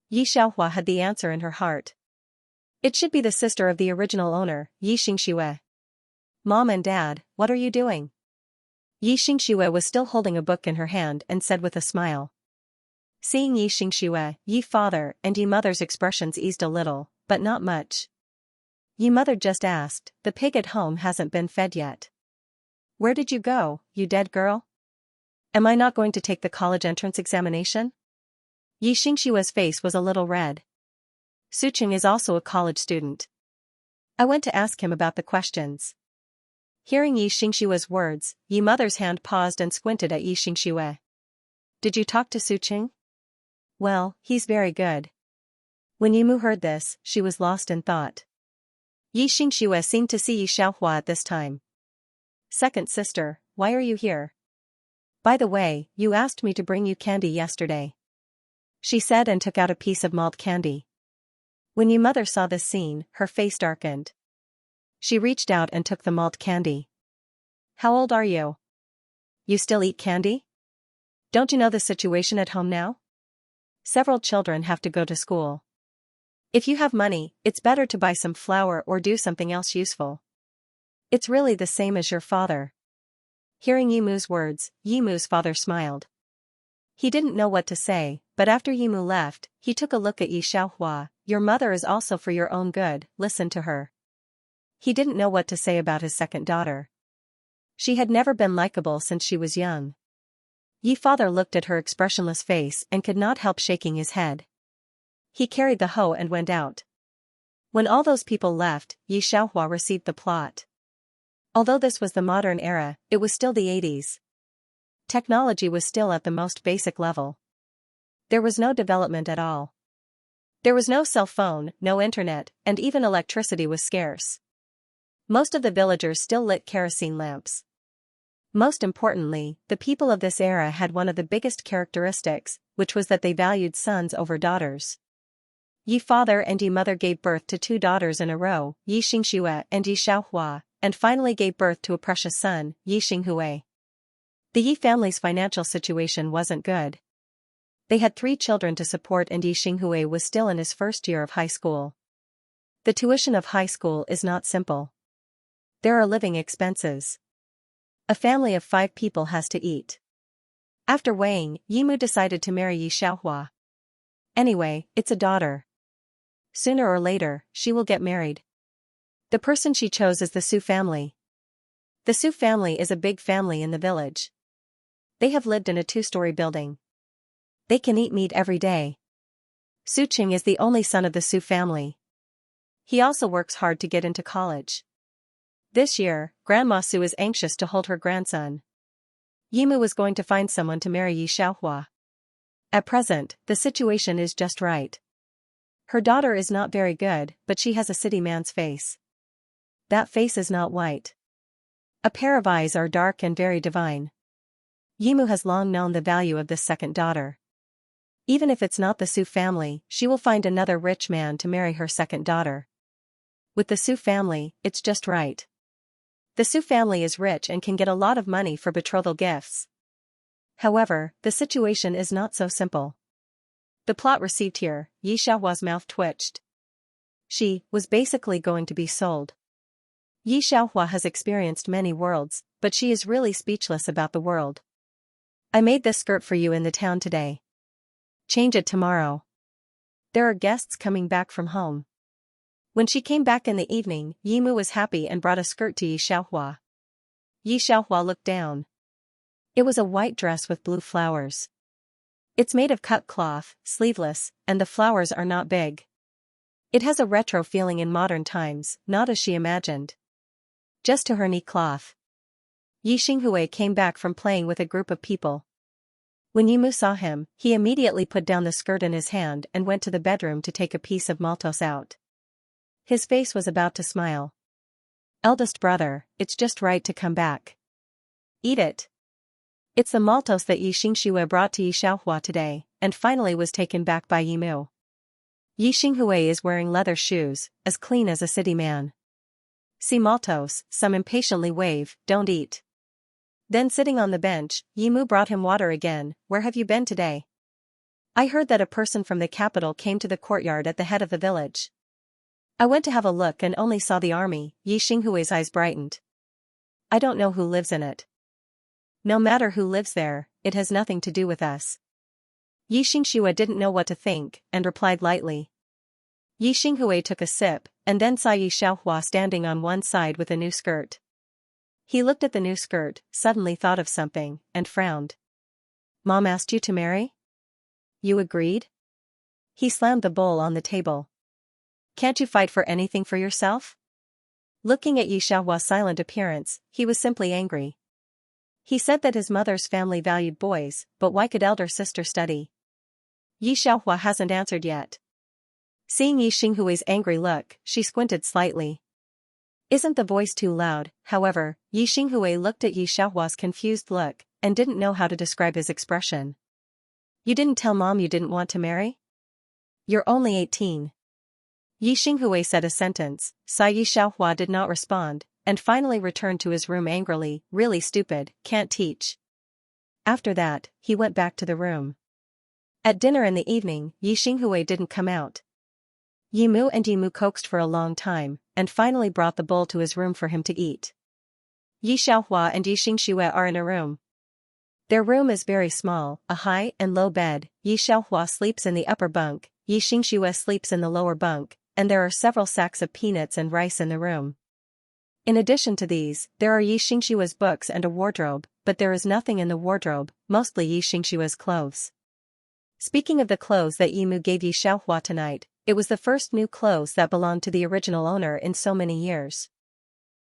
Yi Xiaohua had the answer in her heart. It should be the sister of the original owner, Yi Xingxue. Mom and Dad, what are you doing? Yi Xingxue was still holding a book in her hand and said with a smile. Seeing Yi Xingxue, Yi father and Yi mother's expressions eased a little, but not much. Yi mother just asked, the pig at home hasn't been fed yet. Where did you go, you dead girl? Am I not going to take the college entrance examination? Yi Xingxue's face was a little red. Suqing is also a college student. I went to ask him about the questions. Hearing Yi Xingxue's words, Yi mother's hand paused and squinted at Yi Xingxue. Did you talk to Suqing? Well, he's very good. When Yimu heard this, she was lost in thought. Yi Xingxue seemed to see Yi Xiaohua at this time. Second sister, why are you here? By the way, you asked me to bring you candy yesterday. She said and took out a piece of malt candy. When Yi mother saw this scene, her face darkened. She reached out and took the malt candy. How old are you? You still eat candy? Don't you know the situation at home now? Several children have to go to school. If you have money, it's better to buy some flour or do something else useful. It's really the same as your father. Hearing Yimu's words, Yimu's father smiled. He didn't know what to say, but after Yimu left, he took a look at Yi Xiaohua. Your mother is also for your own good, listen to her. He didn't know what to say about his second daughter. She had never been likable since she was young. Yi father looked at her expressionless face and could not help shaking his head. He carried the hoe and went out. When all those people left, Yi Xiaohua received the plot. Although this was the modern era, it was still the 80s. Technology was still at the most basic level. There was no development at all. There was no cell phone, no internet, and even electricity was scarce. Most of the villagers still lit kerosene lamps. Most importantly, the people of this era had one of the biggest characteristics, which was that they valued sons over daughters. Yi father and Yi mother gave birth to 2 daughters in a row, Yi Xingxue and Yi Xiaohua, and finally gave birth to a precious son, Yi Xinghui. The Yi family's financial situation wasn't good. They had 3 children to support and Yi Xinghui was still in his first year of high school. The tuition of high school is not simple. There are living expenses. A family of 5 people has to eat. After weighing, Yimu decided to marry Yi Xiaohua. Anyway, it's a daughter. Sooner or later, she will get married. The person she chose is the Su family. The Su family is a big family in the village. They have lived in a 2-story building. They can eat meat every day. Suqing is the only son of the Su family. He also works hard to get into college. This year, Grandma Su is anxious to hold her grandson. Yimu was going to find someone to marry Yi Xiaohua. At present, the situation is just right. Her daughter is not very good, but she has a city man's face. That face is not white. A pair of eyes are dark and very divine. Yimu has long known the value of this second daughter. Even if it's not the Su family, she will find another rich man to marry her second daughter. With the Su family, it's just right. The Su family is rich and can get a lot of money for betrothal gifts. However, the situation is not so simple. The plot received here, Yi Xiaohua's mouth twitched. She was basically going to be sold. Yi Xiaohua has experienced many worlds, but she is really speechless about the world. I made this skirt for you in the town today. Change it tomorrow. There are guests coming back from home. When she came back in the evening, Yi Mu was happy and brought a skirt to Yi Xiaohua. Yi Xiaohua looked down. It was a white dress with blue flowers. It's made of cut cloth, sleeveless, and the flowers are not big. It has a retro feeling in modern times, not as she imagined. Just to her knee cloth. Yi Xinghui came back from playing with a group of people. When Yi Mu saw him, he immediately put down the skirt in his hand and went to the bedroom to take a piece of maltose out. His face was about to smile. Eldest brother, it's just right to come back. Eat it. It's the maltose that Yi Xinghui brought to Yi Xiaohua today, and finally was taken back by Yi Mu. Yi Xinghui is wearing leather shoes, as clean as a city man. See maltose, some impatiently wave, don't eat. Then sitting on the bench, Yi Mu brought him water again. Where have you been today? I heard that a person from the capital came to the courtyard at the head of the village. I went to have a look and only saw the army. Yi Xinghui's eyes brightened. I don't know who lives in it. No matter who lives there, it has nothing to do with us. Yi Xinghui didn't know what to think, and replied lightly. Yi Xinghui took a sip, and then saw Yi Xiaohua standing on one side with a new skirt. He looked at the new skirt, suddenly thought of something, and frowned. Mom asked you to marry? You agreed? He slammed the bowl on the table. Can't you fight for anything for yourself? Looking at Yi Xiaohua's silent appearance, he was simply angry. He said that his mother's family valued boys, but why could elder sister study? Yi Xiaohua hasn't answered yet. Seeing Yi Xinghui's angry look, she squinted slightly. Isn't the voice too loud? However, Yi Xinghui looked at Yi Xiaohua's confused look, and didn't know how to describe his expression. You didn't tell Mom you didn't want to marry? You're only 18. Yi Xinghui said a sentence, saw Yi Xiaohua did not respond, and finally returned to his room angrily. Really stupid, can't teach. After that, he went back to the room. At dinner in the evening, Yi Xinghui didn't come out. Yi Mu and Yi Mu coaxed for a long time, and finally brought the bowl to his room for him to eat. Yi Xiaohua and Yi Xinghui are in a room. Their room is very small, a high and low bed. Yi Xiaohua sleeps in the upper bunk, Yi Xinghui sleeps in the lower bunk, and there are several sacks of peanuts and rice in the room. In addition to these, there are Yi Xinghui's books and a wardrobe, but there is nothing in the wardrobe, mostly Yi Xinghui's clothes. Speaking of the clothes that Yi Mu gave Yi Xiaohua tonight, it was the first new clothes that belonged to the original owner in so many years.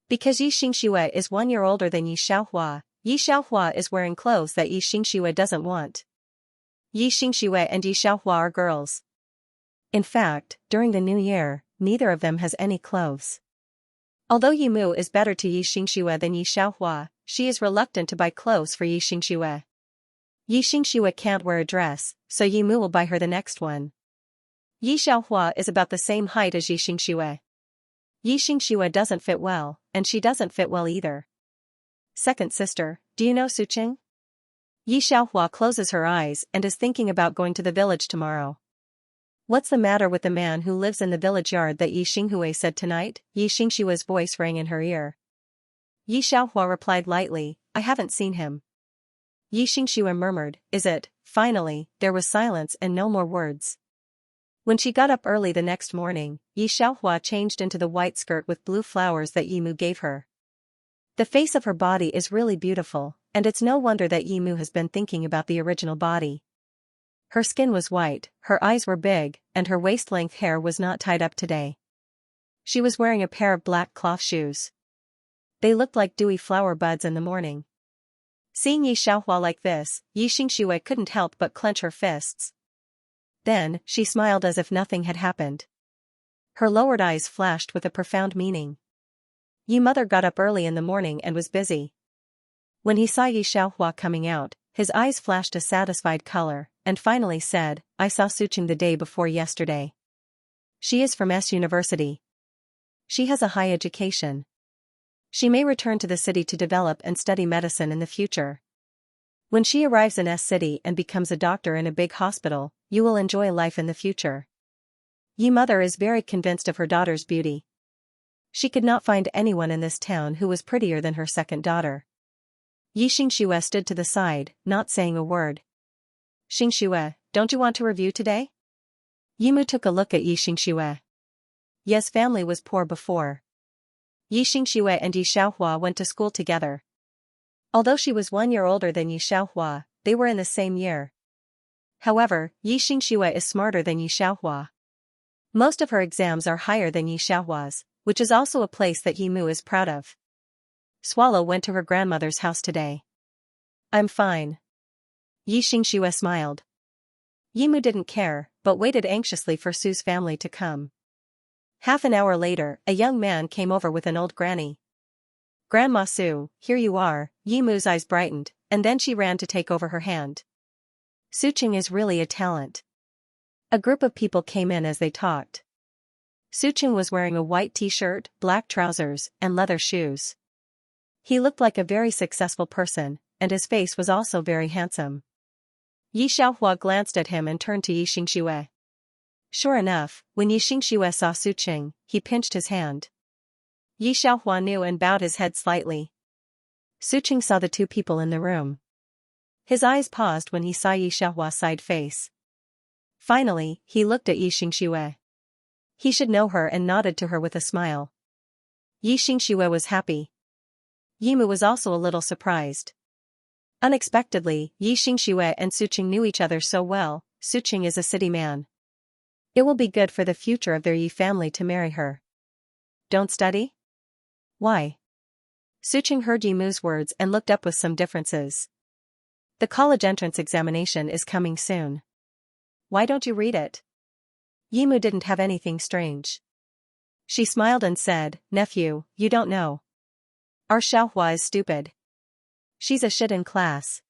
Because Yi Xinghui is 1 year older than Yi Xiaohua is wearing clothes that Yi Xinghui doesn't want. Yi Xinghui and Yi Xiaohua are girls. In fact, during the new year, neither of them has any clothes. Although Yi Mu is better to Yi Xinghui than Yi Xiaohua, she is reluctant to buy clothes for Yi Xinghui. Yi Xinghui can't wear a dress, so Yi Mu will buy her the next one. Yi Xiaohua is about the same height as Yi Xinghui. Yi Xinghui doesn't fit well, and she doesn't fit well either. Second sister, do you know Suqing? Yi Xiaohua closes her eyes and is thinking about going to the village tomorrow. What's the matter with the man who lives in the village yard that Yi Xinghui said tonight? Yi Xinghui's voice rang in her ear. Yi Xiaohua replied lightly, I haven't seen him. Yi Xinghui murmured, is it? Finally, there was silence and no more words. When she got up early the next morning, Yi Xiaohua changed into the white skirt with blue flowers that Yi Mu gave her. The face of her body is really beautiful, and it's no wonder that Yi Mu has been thinking about the original body. Her skin was white, her eyes were big, and her waist-length hair was not tied up today. She was wearing a pair of black cloth shoes. They looked like dewy flower buds in the morning. Seeing Yi Xiaohua like this, Yi Xinghui couldn't help but clench her fists. Then, she smiled as if nothing had happened. Her lowered eyes flashed with a profound meaning. Yi Mother got up early in the morning and was busy. When he saw Yi Xiaohua coming out, his eyes flashed a satisfied color, and finally said, I saw Suqing the day before yesterday. She is from S University. She has a high education. She may return to the city to develop and study medicine in the future. When she arrives in S City and becomes a doctor in a big hospital, you will enjoy life in the future. Yi Mother is very convinced of her daughter's beauty. She could not find anyone in this town who was prettier than her second daughter. Xianxia stood to the side, not saying a word. Xianxia, don't you want to review today? Yimu took a look at Xianxia. Yes, family was poor before. Xianxia and Xiaohua went to school together. Although she was 1 year older than Xiaohua, they were in the same year. However, Xianxia is smarter than Xiaohua. Most of her exams are higher than Xiaohua's, which is also a place that Yimu is proud of. Swallow went to her grandmother's house today. I'm fine. Xianxia smiled. Yimu didn't care, but waited anxiously for Su's family to come. Half an hour later, a young man came over with an old granny. Grandma Su, here you are. Yimu's eyes brightened, and then she ran to take over her hand. Suqing is really a talent. A group of people came in as they talked. Suqing was wearing a white t-shirt, black trousers, and leather shoes. He looked like a very successful person, and his face was also very handsome. Yi Xiaohua glanced at him and turned to Xianxia. Sure enough, when Xianxia saw Suqing, he pinched his hand. Yi Xiaohua knew and bowed his head slightly. Suqing saw the two people in the room. His eyes paused when he saw Yi Xiaohua's side face. Finally, he looked at Xianxia. He should know her and nodded to her with a smile. Xianxia was happy. Yimu was also a little surprised. Unexpectedly, Xianxia and Suqing knew each other so well. Suqing is a city man. It will be good for the future of their Yi family to marry her. Don't study? Why? Suqing heard Yimu's words and looked up with some differences. The college entrance examination is coming soon. Why don't you read it? Yimu didn't have anything strange. She smiled and said, Nephew, you don't know. Our Xiaohua is stupid. She's a shit in class.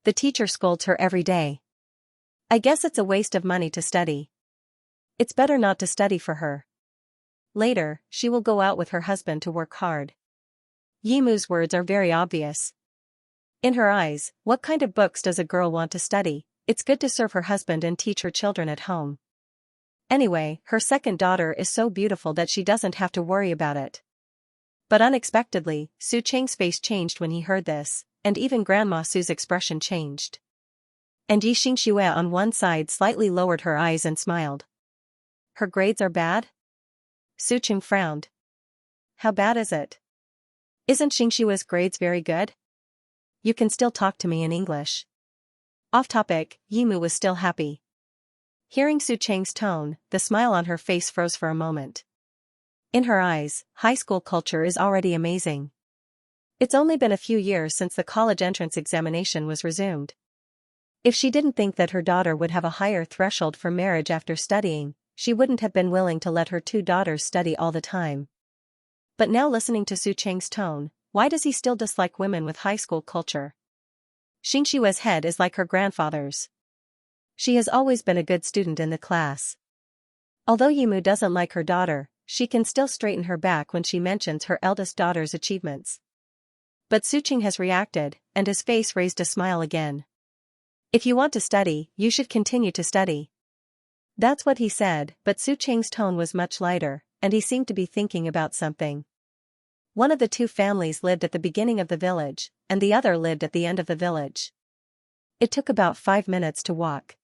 The teacher scolds her every day. I guess it's a waste of money to study. It's better not to study for her. Later, she will go out with her husband to work hard. Yimu's words are very obvious. In her eyes, what kind of books does a girl want to study? It's good to serve her husband and teach her children at home. Anyway, her second daughter is so beautiful that she doesn't have to worry about it. But unexpectedly, Su Cheng's face changed when he heard this, and even Grandma Su's expression changed. And Xianxia on one side slightly lowered her eyes and smiled. Her grades are bad? Su Cheng frowned. How bad is it? Isn't Xianxia's grades very good? You can still talk to me in English. Off topic, Yimu was still happy. Hearing Su Cheng's tone, the smile on her face froze for a moment. In her eyes, high school culture is already amazing. It's only been a few years since the college entrance examination was resumed. If she didn't think that her daughter would have a higher threshold for marriage after studying, she wouldn't have been willing to let her two daughters study all the time. But now listening to Su Cheng's tone, why does he still dislike women with high school culture? Xianxia's head is like her grandfather's. She has always been a good student in the class. Although Yimu doesn't like her daughter, she can still straighten her back when she mentions her eldest daughter's achievements. But Su Cheng has reacted, and his face raised a smile again. If you want to study, you should continue to study. That's what he said, but Su Cheng's tone was much lighter, and he seemed to be thinking about something. One of the two families lived at the beginning of the village, and the other lived at the end of the village. It took about 5 minutes to walk.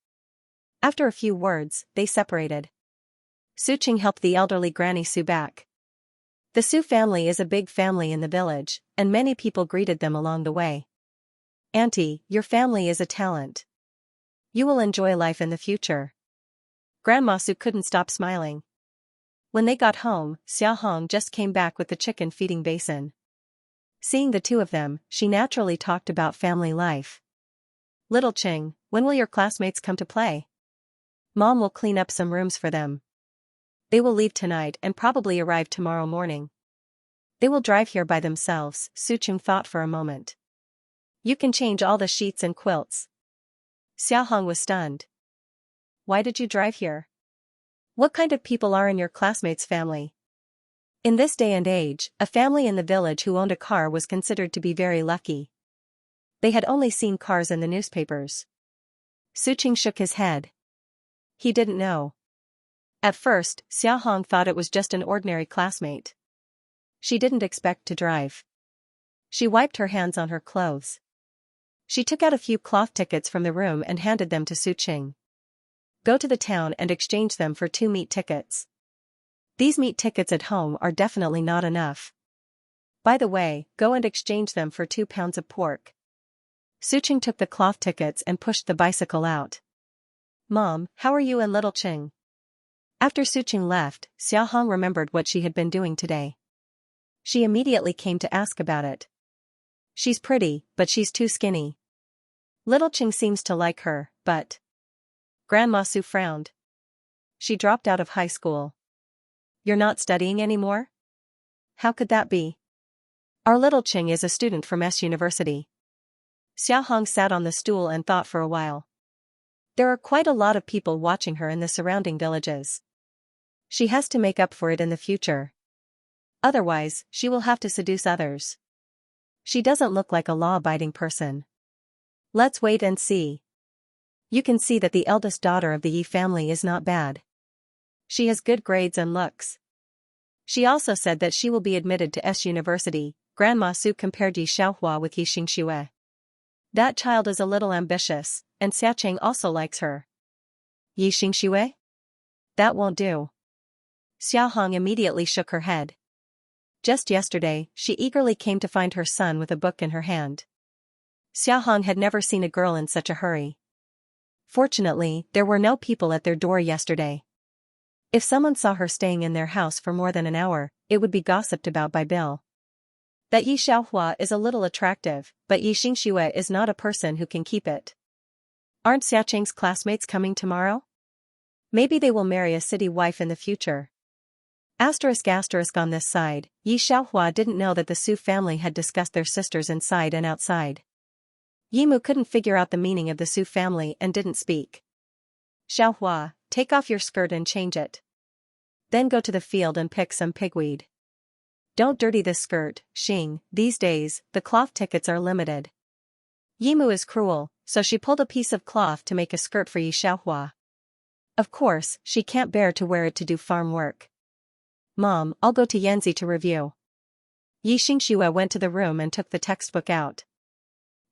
After a few words, they separated. Su Cheng helped the elderly Granny Su back. The Su family is a big family in the village, and many people greeted them along the way. Auntie, your family is a talent. You will enjoy life in the future. Grandma Su couldn't stop smiling. When they got home, Xiaohong just came back with the chicken feeding basin. Seeing the two of them, she naturally talked about family life. Little Ching, when will your classmates come to play? Mom will clean up some rooms for them. They will leave tonight and probably arrive tomorrow morning. They will drive here by themselves, Su Cheng thought for a moment. You can change all the sheets and quilts. Xiaohong was stunned. Why did you drive here? What kind of people are in your classmates' family? In this day and age, a family in the village who owned a car was considered to be very lucky. They had only seen cars in the newspapers. Su Cheng shook his head. He didn't know. At first, Xiaohong thought it was just an ordinary classmate. She didn't expect to drive. She wiped her hands on her clothes. She took out a few cloth tickets from the room and handed them to Suqing. Go to the town and exchange them for 2 meat tickets. These meat tickets at home are definitely not enough. By the way, go and exchange them for 2 pounds of pork. Suqing took the cloth tickets and pushed the bicycle out. Mom, how are you and little Qing? After Suqing left, Xiaohong remembered what she had been doing today. She immediately came to ask about it. She's pretty, but she's too skinny. Little Qing seems to like her, but... Grandma Su frowned. She dropped out of high school. You're not studying anymore? How could that be? Our little Qing is a student from S University. Xiaohong sat on the stool and thought for a while. There are quite a lot of people watching her in the surrounding villages. She has to make up for it in the future. Otherwise, she will have to seduce others. She doesn't look like a law-abiding person. Let's wait and see. You can see that the eldest daughter of the Yi family is not bad. She has good grades and looks. She also said that she will be admitted to S University. Grandma Su compared Yi Xiaohua with Yi Xianxia. That child is a little ambitious, and Xiacheng also likes her. Yi Xianxia? That won't do. Xiaohong immediately shook her head. Just yesterday, she eagerly came to find her son with a book in her hand. Xiaohong had never seen a girl in such a hurry. Fortunately, there were no people at their door yesterday. If someone saw her staying in their house for more than an hour, it would be gossiped about by Bill. That Yi Xiaohua is a little attractive, but Yi Xingxue is not a person who can keep it. Aren't Xiacheng's classmates coming tomorrow? Maybe they will marry a city wife in the future. Asterisk on this side, Yi Xiaohua didn't know that the Su family had discussed their sisters inside and outside. Yimu couldn't figure out the meaning of the Su family and didn't speak. Xiaohua, take off your skirt and change it. Then go to the field and pick some pigweed. Don't dirty this skirt, Xing. These days, the cloth tickets are limited. Yimu is cruel, so she pulled a piece of cloth to make a skirt for Yi Xiaohua. Of course, she can't bear to wear it to do farm work. Mom, I'll go to Yanzi to review. Yi Xingxue went to the room and took the textbook out.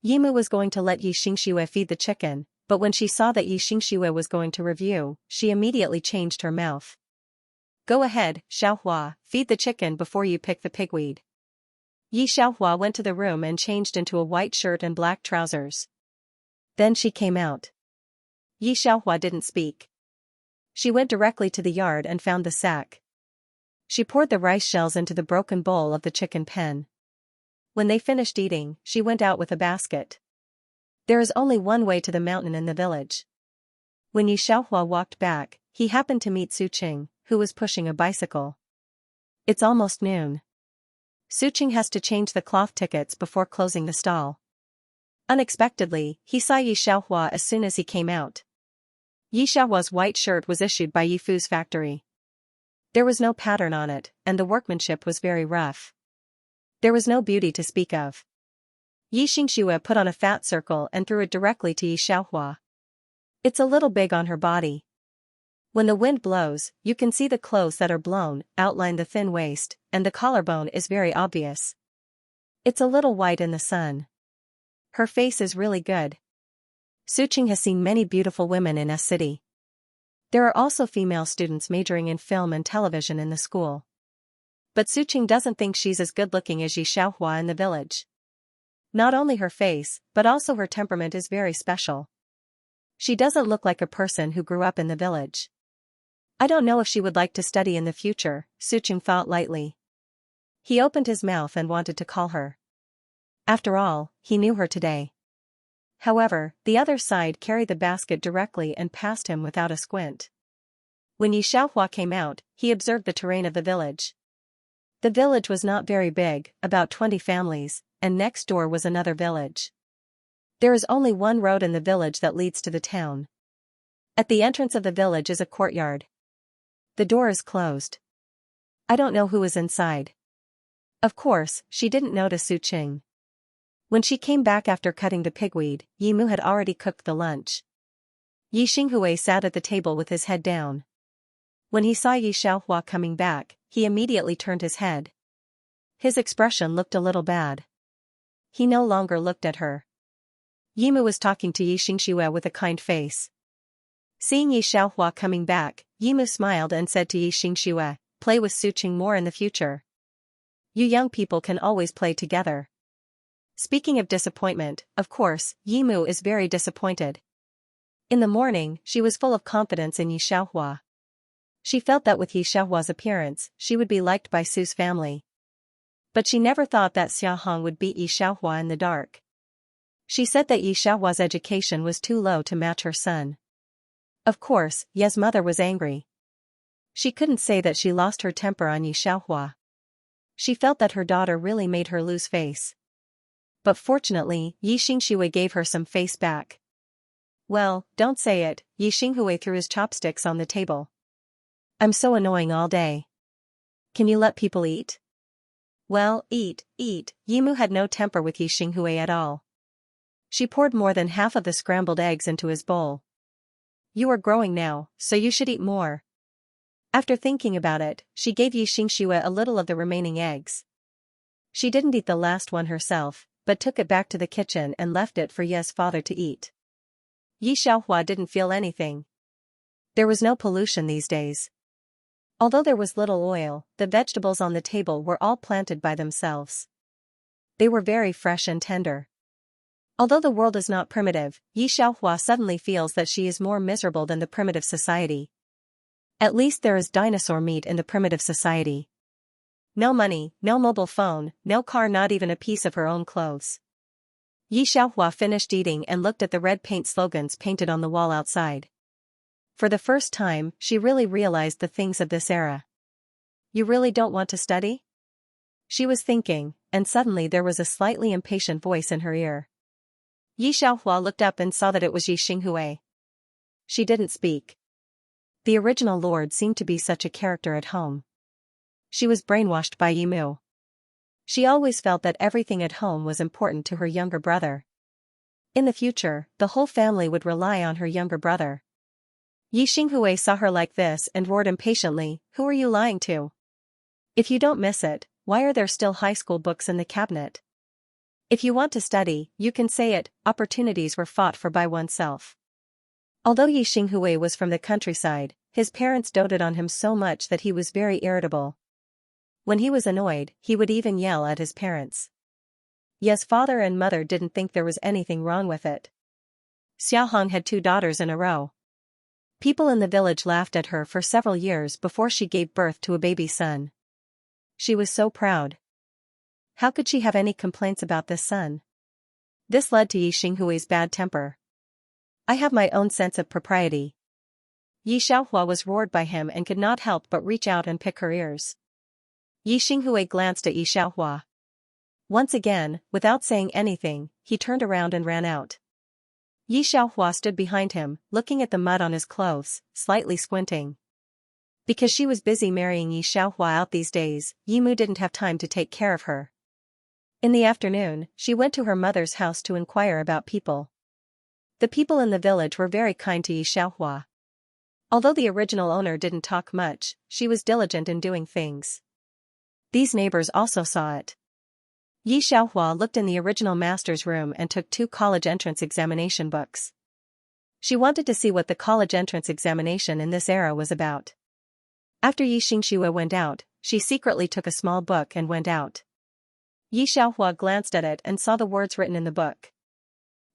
Yimu was going to let Yi Xingxue feed the chicken, but when she saw that Yi Xingxue was going to review, she immediately changed her mouth. Go ahead, Xiaohua, feed the chicken before you pick the pigweed. Yi Xiaohua went to the room and changed into a white shirt and black trousers. Then she came out. Yi Xiaohua didn't speak. She went directly to the yard and found the sack. She poured the rice shells into the broken bowl of the chicken pen. When they finished eating, she went out with a basket. There is only one way to the mountain in the village. When Yi Xiaohua walked back, he happened to meet Suqing, who was pushing a bicycle. It's almost noon. Suqing has to change the cloth tickets before closing the stall. Unexpectedly, he saw Yi Xiaohua as soon as he came out. Yi Xiaohua's white shirt was issued by Yi Fu's factory. There was no pattern on it, and the workmanship was very rough. There was no beauty to speak of. Yi Xingxue put on a fat circle and threw it directly to Yi Xiaohua. It's a little big on her body. When the wind blows, you can see the clothes that are blown, outline the thin waist, and the collarbone is very obvious. It's a little white in the sun. Her face is really good. Suqing has seen many beautiful women in S City. There are also female students majoring in film and television in the school. But Suqing doesn't think she's as good-looking as Yi Xiaohua in the village. Not only her face, but also her temperament is very special. She doesn't look like a person who grew up in the village. I don't know if she would like to study in the future, Suqing thought lightly. He opened his mouth and wanted to call her. After all, he knew her today. However, the other side carried the basket directly and passed him without a squint. When Yi Xiaohua came out, he observed the terrain of the village. The village was not very big, about 20 families, and next door was another village. There is only one road in the village that leads to the town. At the entrance of the village is a courtyard. The door is closed. I don't know who is inside. Of course, she didn't notice Suqing. When she came back after cutting the pigweed, Yimu had already cooked the lunch. Yi Xinghui sat at the table with his head down. When he saw Yi Xiaohua coming back, he immediately turned his head. His expression looked a little bad. He no longer looked at her. Yimu was talking to Xianxia with a kind face. Seeing Xiaohua coming back, Yimu smiled and said to Xianxia, "Play with Suqing more in the future. You young people can always play together." Speaking of disappointment, of course, Yimu is very disappointed. In the morning, she was full of confidence in Xiaohua. She felt that with Xiaohua's appearance, she would be liked by Su's family. But she never thought that Xiahong would beat Xiaohua in the dark. She said that Xiaohua's education was too low to match her son. Of course, Ye's mother was angry. She couldn't say that she lost her temper on Xiaohua. She felt that her daughter really made her lose face. But fortunately, Xianxia gave her some face back. "Well, don't say it," Xianxia threw his chopsticks on the table. "I'm so annoying all day. Can you let people eat?" "Well, eat. Yimu had no temper with Xianxia at all. She poured more than half of the scrambled eggs into his bowl. "You are growing now, so you should eat more." After thinking about it, she gave Xianxia a little of the remaining eggs. She didn't eat the last one herself, but took it back to the kitchen and left it for Ye's father to eat. Xiaohua didn't feel anything. There was no pollution these days. Although there was little oil, the vegetables on the table were all planted by themselves. They were very fresh and tender. Although the world is not primitive, Xiaohua suddenly feels that she is more miserable than the primitive society. At least there is dinosaur meat in the primitive society. No money, no mobile phone, no car, not even a piece of her own clothes. Xiaohua finished eating and looked at the red paint slogans painted on the wall outside. For the first time, she really realized the things of this era. "You really don't want to study?" She was thinking, and suddenly there was a slightly impatient voice in her ear. Xiaohua looked up and saw that it was Xianxia. She didn't speak. The original lord seemed to be such a character at home. She was brainwashed by Yimu. She always felt that everything at home was important to her younger brother. In the future, the whole family would rely on her younger brother. Xianxia saw her like this and roared impatiently, "Who are you lying to? If you don't miss it, why are there still high school books in the cabinet? If you want to study, you can say it." Opportunities were fought for by oneself. Although Xianxia was from the countryside, his parents doted on him so much that he was very irritable. When he was annoyed, he would even yell at his parents. Ye's father and mother didn't think there was anything wrong with it. Xiahong had 2 daughters in a row. People in the village laughed at her for several years before she gave birth to a baby son. She was so proud. How could she have any complaints about this son? This led to Xianxia's bad temper. "I have my own sense of propriety." Xiaohua was roared by him and could not help but reach out and pick her ears. Xianxia glanced at Xiaohua. Once again, without saying anything, he turned around and ran out. Xiaohua stood behind him, looking at the mud on his clothes, slightly squinting. Because she was busy marrying Xiaohua out these days, Yimu didn't have time to take care of her. In the afternoon, she went to her mother's house to inquire about people. The people in the village were very kind to Xiaohua. Although the original owner didn't talk much, she was diligent in doing things. These neighbors also saw it. Xiaohua looked in the original master's room and took 2 college entrance examination books. She wanted to see what the college entrance examination in this era was about. After Xianxia went out, she secretly took a small book and went out. Xiaohua glanced at it and saw the words written in the book.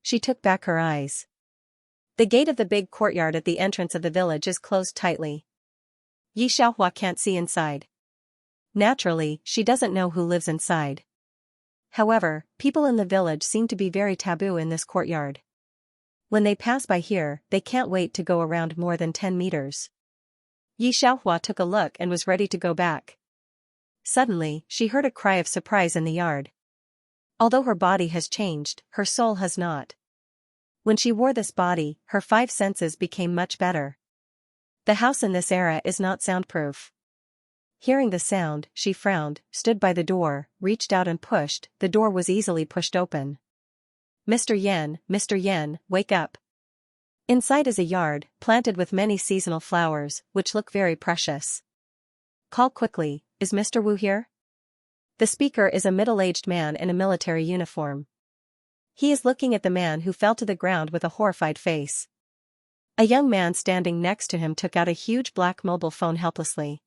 She took back her eyes. The gate of the big courtyard at the entrance of the village is closed tightly. Xiaohua can't see inside. Naturally, she doesn't know who lives inside. However, people in the village seem to be very taboo in this courtyard. When they pass by here, they can't wait to go around more than 10 meters. Xiaohua took a look and was ready to go back. Suddenly, she heard a cry of surprise in the yard. Although her body has changed, her soul has not. When she wore this body, her 5 senses became much better. The house in this era is not soundproof. Hearing the sound, she frowned, stood by the door, reached out and pushed. The door was easily pushed open. Mr. Yen, wake up. Inside is a yard, planted with many seasonal flowers, which look very precious. Call quickly, is Mr. Wu here? The speaker is a middle-aged man in a military uniform. He is looking at the man who fell to the ground with a horrified face. A young man standing next to him took out a huge black mobile phone helplessly.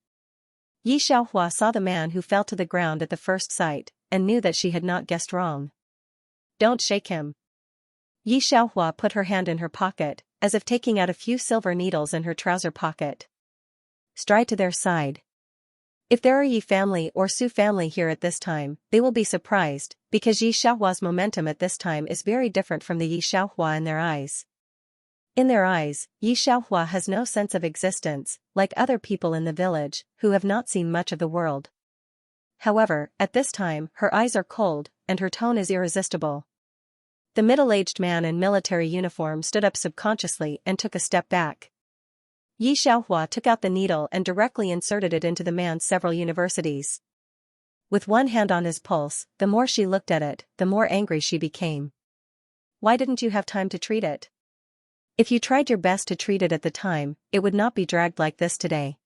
Yi Xiaohua saw the man who fell to the ground at the first sight, and knew that she had not guessed wrong. Don't shake him. Yi Xiaohua put her hand in her pocket, as if taking out a few silver needles in her trouser pocket. Stride to their side. If there are Yi family or Su family here at this time, they will be surprised, because Yi Xiaohua's momentum at this time is very different from the Yi Xiaohua in their eyes. In their eyes, Yi Xiaohua has no sense of existence, like other people in the village, who have not seen much of the world. However, at this time, her eyes are cold, and her tone is irresistible. The middle-aged man in military uniform stood up subconsciously and took a step back. Yi Xiaohua took out the needle and directly inserted it into the man's several universities. With one hand on his pulse, the more she looked at it, the more angry she became. Why didn't you have time to treat it? If you tried your best to treat it at the time, it would not be dragged like this today.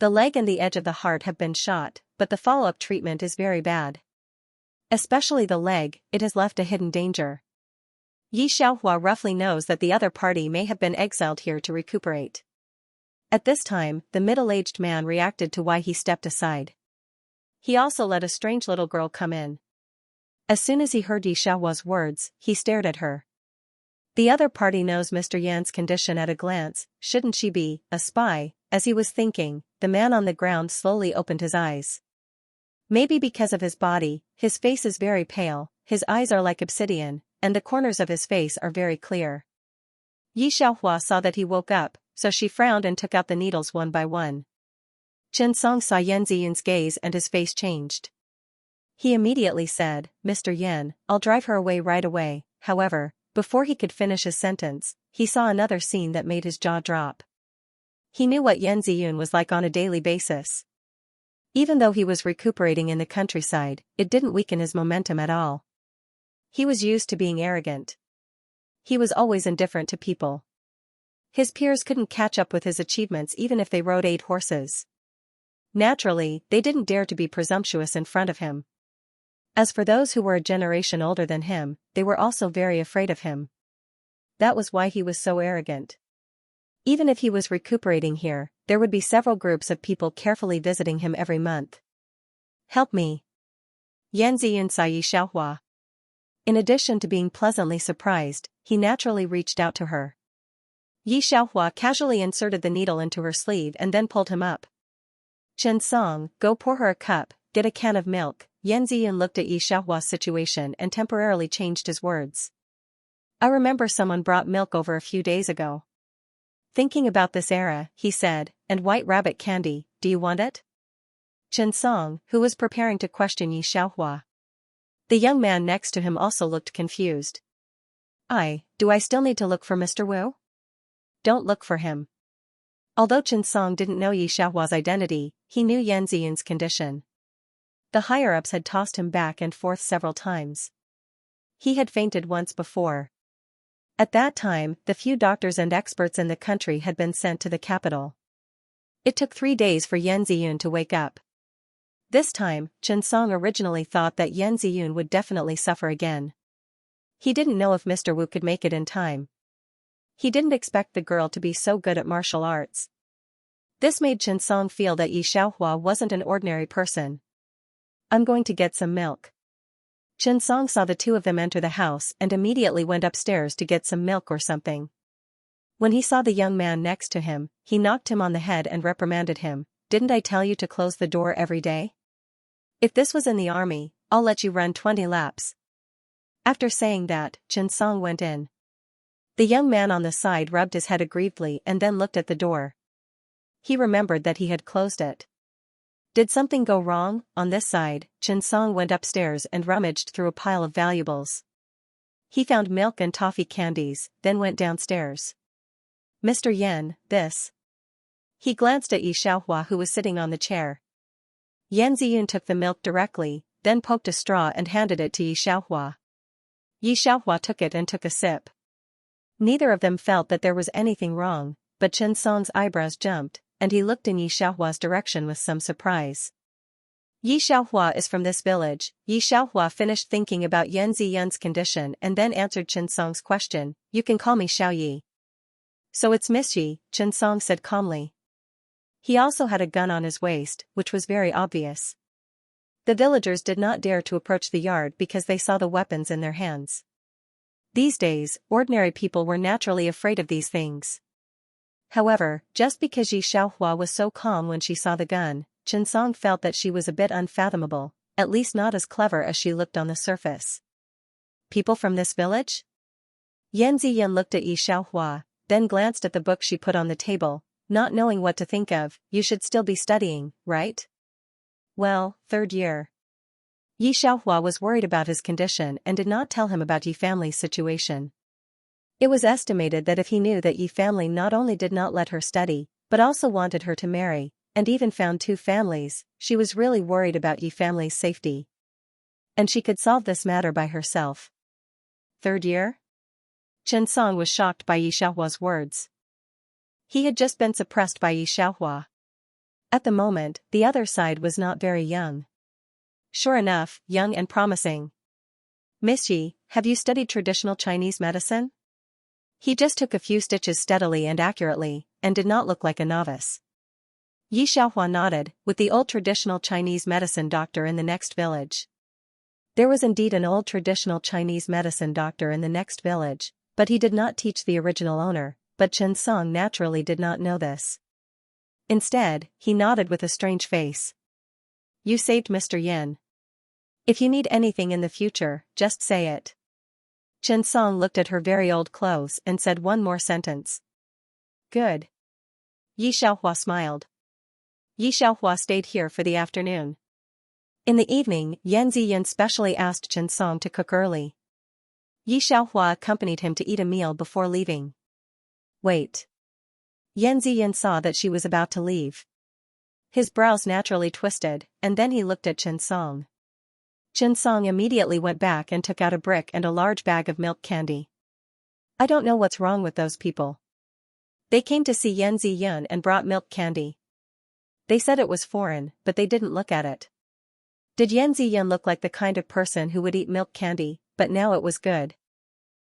The leg and the edge of the heart have been shot, but the follow-up treatment is very bad. Especially the leg, it has left a hidden danger. Yi Xiaohua roughly knows that the other party may have been exiled here to recuperate. At this time, the middle-aged man reacted to why he stepped aside. He also let a strange little girl come in. As soon as he heard Yi Xiaohua's words, he stared at her. The other party knows Mr. Yan's condition at a glance, shouldn't she be a spy? As he was thinking, the man on the ground slowly opened his eyes. Maybe because of his body, his face is very pale, his eyes are like obsidian, and the corners of his face are very clear. Yi Xiaohua saw that he woke up, so she frowned and took out the needles one by one. Chen Song saw Yan Ziyun's gaze and his face changed. He immediately said, Mr. Yan, I'll drive her away right away. However, before he could finish his sentence, he saw another scene that made his jaw drop. He knew what Yan Ziyun was like on a daily basis. Even though he was recuperating in the countryside, it didn't weaken his momentum at all. He was used to being arrogant. He was always indifferent to people. His peers couldn't catch up with his achievements even if they rode 8 horses. Naturally, they didn't dare to be presumptuous in front of him. As for those who were a generation older than him, they were also very afraid of him. That was why he was so arrogant. Even if he was recuperating here, there would be several groups of people carefully visiting him every month. Help me. Yan Ziyun saw Yi Xiaohua. In addition to being pleasantly surprised, he naturally reached out to her. Yi Xiaohua casually inserted the needle into her sleeve and then pulled him up. Chen Song, go pour her a cup, get a can of milk. Yan Ziyun looked at Yi Xiaohua's situation and temporarily changed his words. I remember someone brought milk over a few days ago. Thinking about this era, he said, and white rabbit candy, do you want it? Chen Song, who was preparing to question Yi Xiaohua. The young man next to him also looked confused. Do I still need to look for Mr. Wu? Don't look for him. Although Chen Song didn't know Yi Xiaohua's identity, he knew Yan Ziyun's condition. The higher-ups had tossed him back and forth several times. He had fainted once before. At that time, the few doctors and experts in the country had been sent to the capital. It took 3 days for Yan Ziyun to wake up. This time, Chen Song originally thought that Yan Ziyun would definitely suffer again. He didn't know if Mr. Wu could make it in time. He didn't expect the girl to be so good at martial arts. This made Chen Song feel that Yi Xiaohua wasn't an ordinary person. I'm going to get some milk. Chen Song saw the two of them enter the house and immediately went upstairs to get some milk or something. When he saw the young man next to him, he knocked him on the head and reprimanded him. Didn't I tell you to close the door every day? If this was in the army, I'll let you run 20 laps. After saying that, Chen Song went in. The young man on the side rubbed his head aggrievedly and then looked at the door. He remembered that he had closed it. Did something go wrong? On this side, Chen Song went upstairs and rummaged through a pile of valuables. He found milk and toffee candies, then went downstairs. Mr. Yan, this. He glanced at Yi Xiaohua who was sitting on the chair. Yan Ziyun took the milk directly, then poked a straw and handed it to Yi Xiaohua. Yi Xiaohua took it and took a sip. Neither of them felt that there was anything wrong, but Chen Song's eyebrows jumped, and he looked in Yi Xiaohua's direction with some surprise. Yi Xiaohua is from this village. Yi Xiaohua finished thinking about Yan Ziyun's condition and then answered Chen Song's question, you can call me Xiao Yi. So it's Miss Yi, Chen Song said calmly. He also had a gun on his waist, which was very obvious. The villagers did not dare to approach the yard because they saw the weapons in their hands. These days, ordinary people were naturally afraid of these things. However, just because Yi Xiaohua was so calm when she saw the gun, Chen Song felt that she was a bit unfathomable, at least not as clever as she looked on the surface. People from this village? Yan Ziyun looked at Yi Xiaohua, then glanced at the book she put on the table, not knowing what to think of. You should still be studying, right? Well, third year. Yi Xiaohua was worried about his condition and did not tell him about Yi family's situation. It was estimated that if he knew that Yi family not only did not let her study, but also wanted her to marry, and even found two families, she was really worried about Yi family's safety. And she could solve this matter by herself. Third year? Chen Song was shocked by Yi Xiaohua's words. He had just been suppressed by Yi Xiaohua. At the moment, the other side was not very young. Sure enough, young and promising. Miss Yi, have you studied traditional Chinese medicine? He just took a few stitches steadily and accurately, and did not look like a novice. Yi Xiaohua nodded, with the old traditional Chinese medicine doctor in the next village. There was indeed an old traditional Chinese medicine doctor in the next village, but he did not teach the original owner, but Chen Song naturally did not know this. Instead, he nodded with a strange face. You saved Mr. Yin. If you need anything in the future, just say it. Chen Song looked at her very old clothes and said one more sentence. Good. Yi Xiaohua smiled. Yi Xiaohua stayed here for the afternoon. In the evening, Yan Ziyun specially asked Chen Song to cook early. Yi Xiaohua accompanied him to eat a meal before leaving. Wait. Yan Ziyun saw that she was about to leave. His brows naturally twisted, and then he looked at Chen Song. Chen Song immediately went back and took out a brick and a large bag of milk candy. I don't know what's wrong with those people. They came to see Yan Ziyun and brought milk candy. They said it was foreign, but they didn't look at it. Did Yan Ziyun look like the kind of person who would eat milk candy, but now it was good?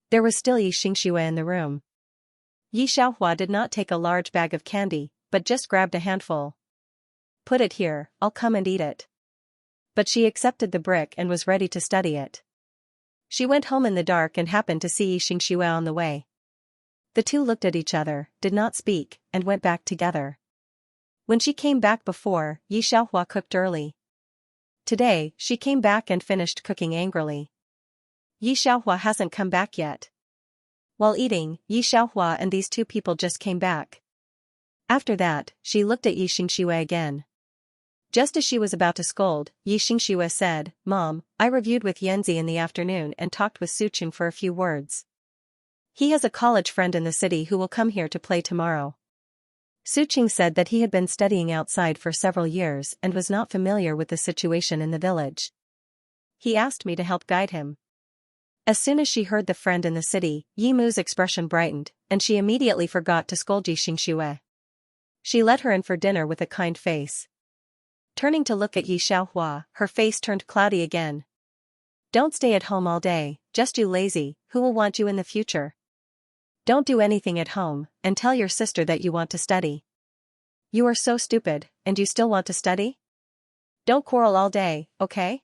There was still Xianxia in the room. Yi Xiaohua did not take a large bag of candy, but just grabbed a handful. Put it here, I'll come and eat it. But she accepted the brick and was ready to study it. She went home in the dark and happened to see Xianxia on the way. The two looked at each other, did not speak, and went back together. When she came back before, Yi Xiaohua cooked early. Today, she came back and finished cooking angrily. Yi Xiaohua hasn't come back yet. While eating, Yi Xiaohua and these two people just came back. After that, she looked at Yi Xianxia again. Just as she was about to scold, Yi Xianxia said, Mom, I reviewed with Yanzi in the afternoon and talked with Suqing for a few words. He has a college friend in the city who will come here to play tomorrow. Suqing said that he had been studying outside for several years and was not familiar with the situation in the village. He asked me to help guide him. As soon as she heard the friend in the city, Yi Mu's expression brightened, and she immediately forgot to scold Yi Xianxia. She let her in for dinner with a kind face. Turning to look at Yi Xiaohua, her face turned cloudy again. Don't stay at home all day, just you lazy, who will want you in the future? Don't do anything at home, and tell your sister that you want to study. You are so stupid, and you still want to study? Don't quarrel all day, okay?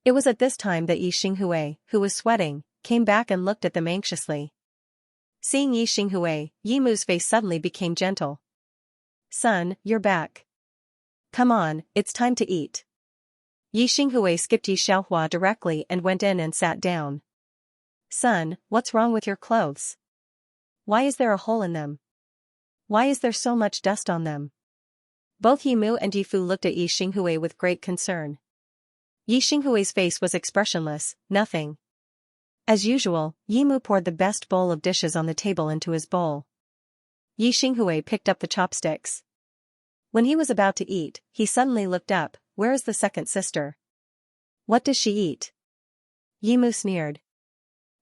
It was at this time that Yi Xinghue, who was sweating, came back and looked at them anxiously. Seeing Yi Xinghue, Yi Mu's face suddenly became gentle. Son, you're back. Come on, it's time to eat. Yi Xinghue skipped Yi Xiaohua directly and went in and sat down. Son, what's wrong with your clothes? Why is there a hole in them? Why is there so much dust on them? Both Yi Mu and Yi Fu looked at Yi Xinghue with great concern. Yi Xinghue's face was expressionless, nothing. As usual, Yi Mu poured the best bowl of dishes on the table into his bowl. Yi Xinghue picked up the chopsticks. When he was about to eat, he suddenly looked up. Where is the second sister? What does she eat? Yi Mu sneered.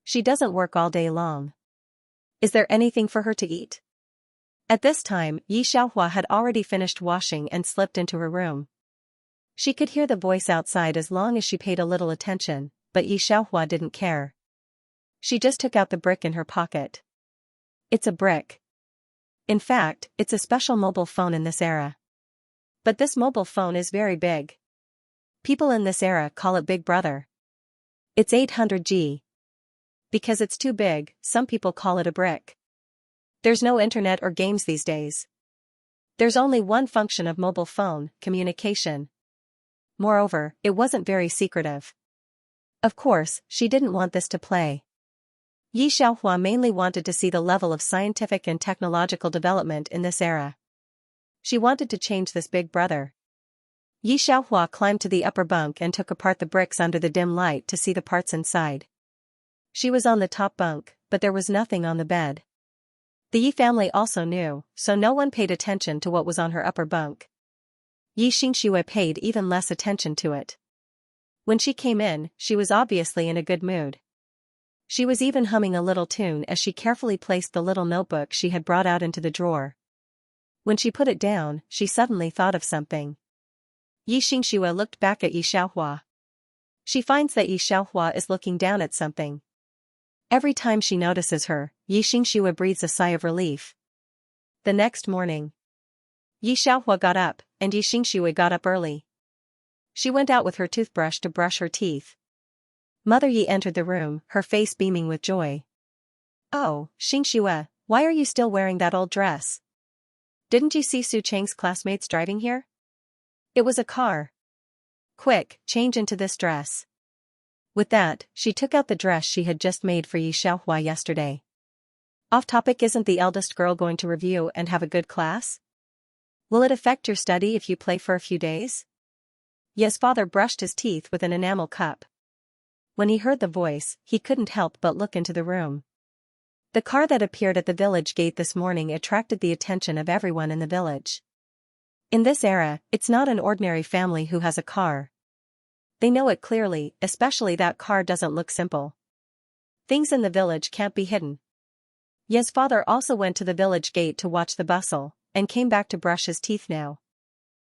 She doesn't work all day long. Is there anything for her to eat? At this time, Yi Xiaohua had already finished washing and slipped into her room. She could hear the voice outside as long as she paid a little attention, but Yi Xiaohua didn't care. She just took out the brick in her pocket. It's a brick. In fact, it's a special mobile phone in this era. But this mobile phone is very big. People in this era call it Big Brother. It's 800G. Because it's too big, some people call it a brick. There's no internet or games these days. There's only one function of mobile phone, communication. Moreover, it wasn't very secretive. Of course, she didn't want this to play. Yi Xiaohua mainly wanted to see the level of scientific and technological development in this era. She wanted to change this Big Brother. Yi Xiaohua climbed to the upper bunk and took apart the bricks under the dim light to see the parts inside. She was on the top bunk, but there was nothing on the bed. The Yi family also knew, so no one paid attention to what was on her upper bunk. Yi Xianxia paid even less attention to it. When she came in, she was obviously in a good mood. She was even humming a little tune as she carefully placed the little notebook she had brought out into the drawer. When she put it down, she suddenly thought of something. Yi Xianxia looked back at Yi Xiaohua. She finds that Yi Xiaohua is looking down at something. Every time she notices her, Yi Xianxia breathes a sigh of relief. The next morning, Yi Xiaohua got up, and Yi Xianxia got up early. She went out with her toothbrush to brush her teeth. Mother Yi entered the room, her face beaming with joy. "Oh, Xianxia, why are you still wearing that old dress? Didn't you see Su Cheng's classmates driving here? It was a car. Quick, change into this dress." With that, she took out the dress she had just made for Yi Xiaohua yesterday. Off topic, isn't the eldest girl going to review and have a good class? Will it affect your study if you play for a few days? Yi's father brushed his teeth with an enamel cup. When he heard the voice, he couldn't help but look into the room. The car that appeared at the village gate this morning attracted the attention of everyone in the village. In this era, it's not an ordinary family who has a car. They know it clearly, especially that car doesn't look simple. Things in the village can't be hidden. Yi's father also went to the village gate to watch the bustle, and came back to brush his teeth now.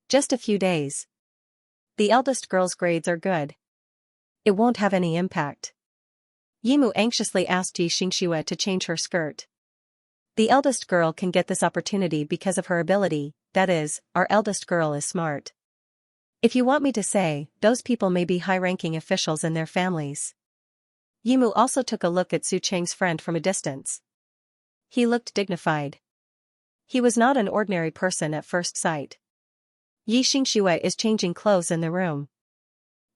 Just a few days. The eldest girl's grades are good. It won't have any impact. Yimu anxiously asked Yi Xianxia to change her skirt. The eldest girl can get this opportunity because of her ability, that is, our eldest girl is smart. If you want me to say, those people may be high-ranking officials in their families. Yimu also took a look at Su Cheng's friend from a distance. He looked dignified. He was not an ordinary person at first sight. Yi Xianxia is changing clothes in the room.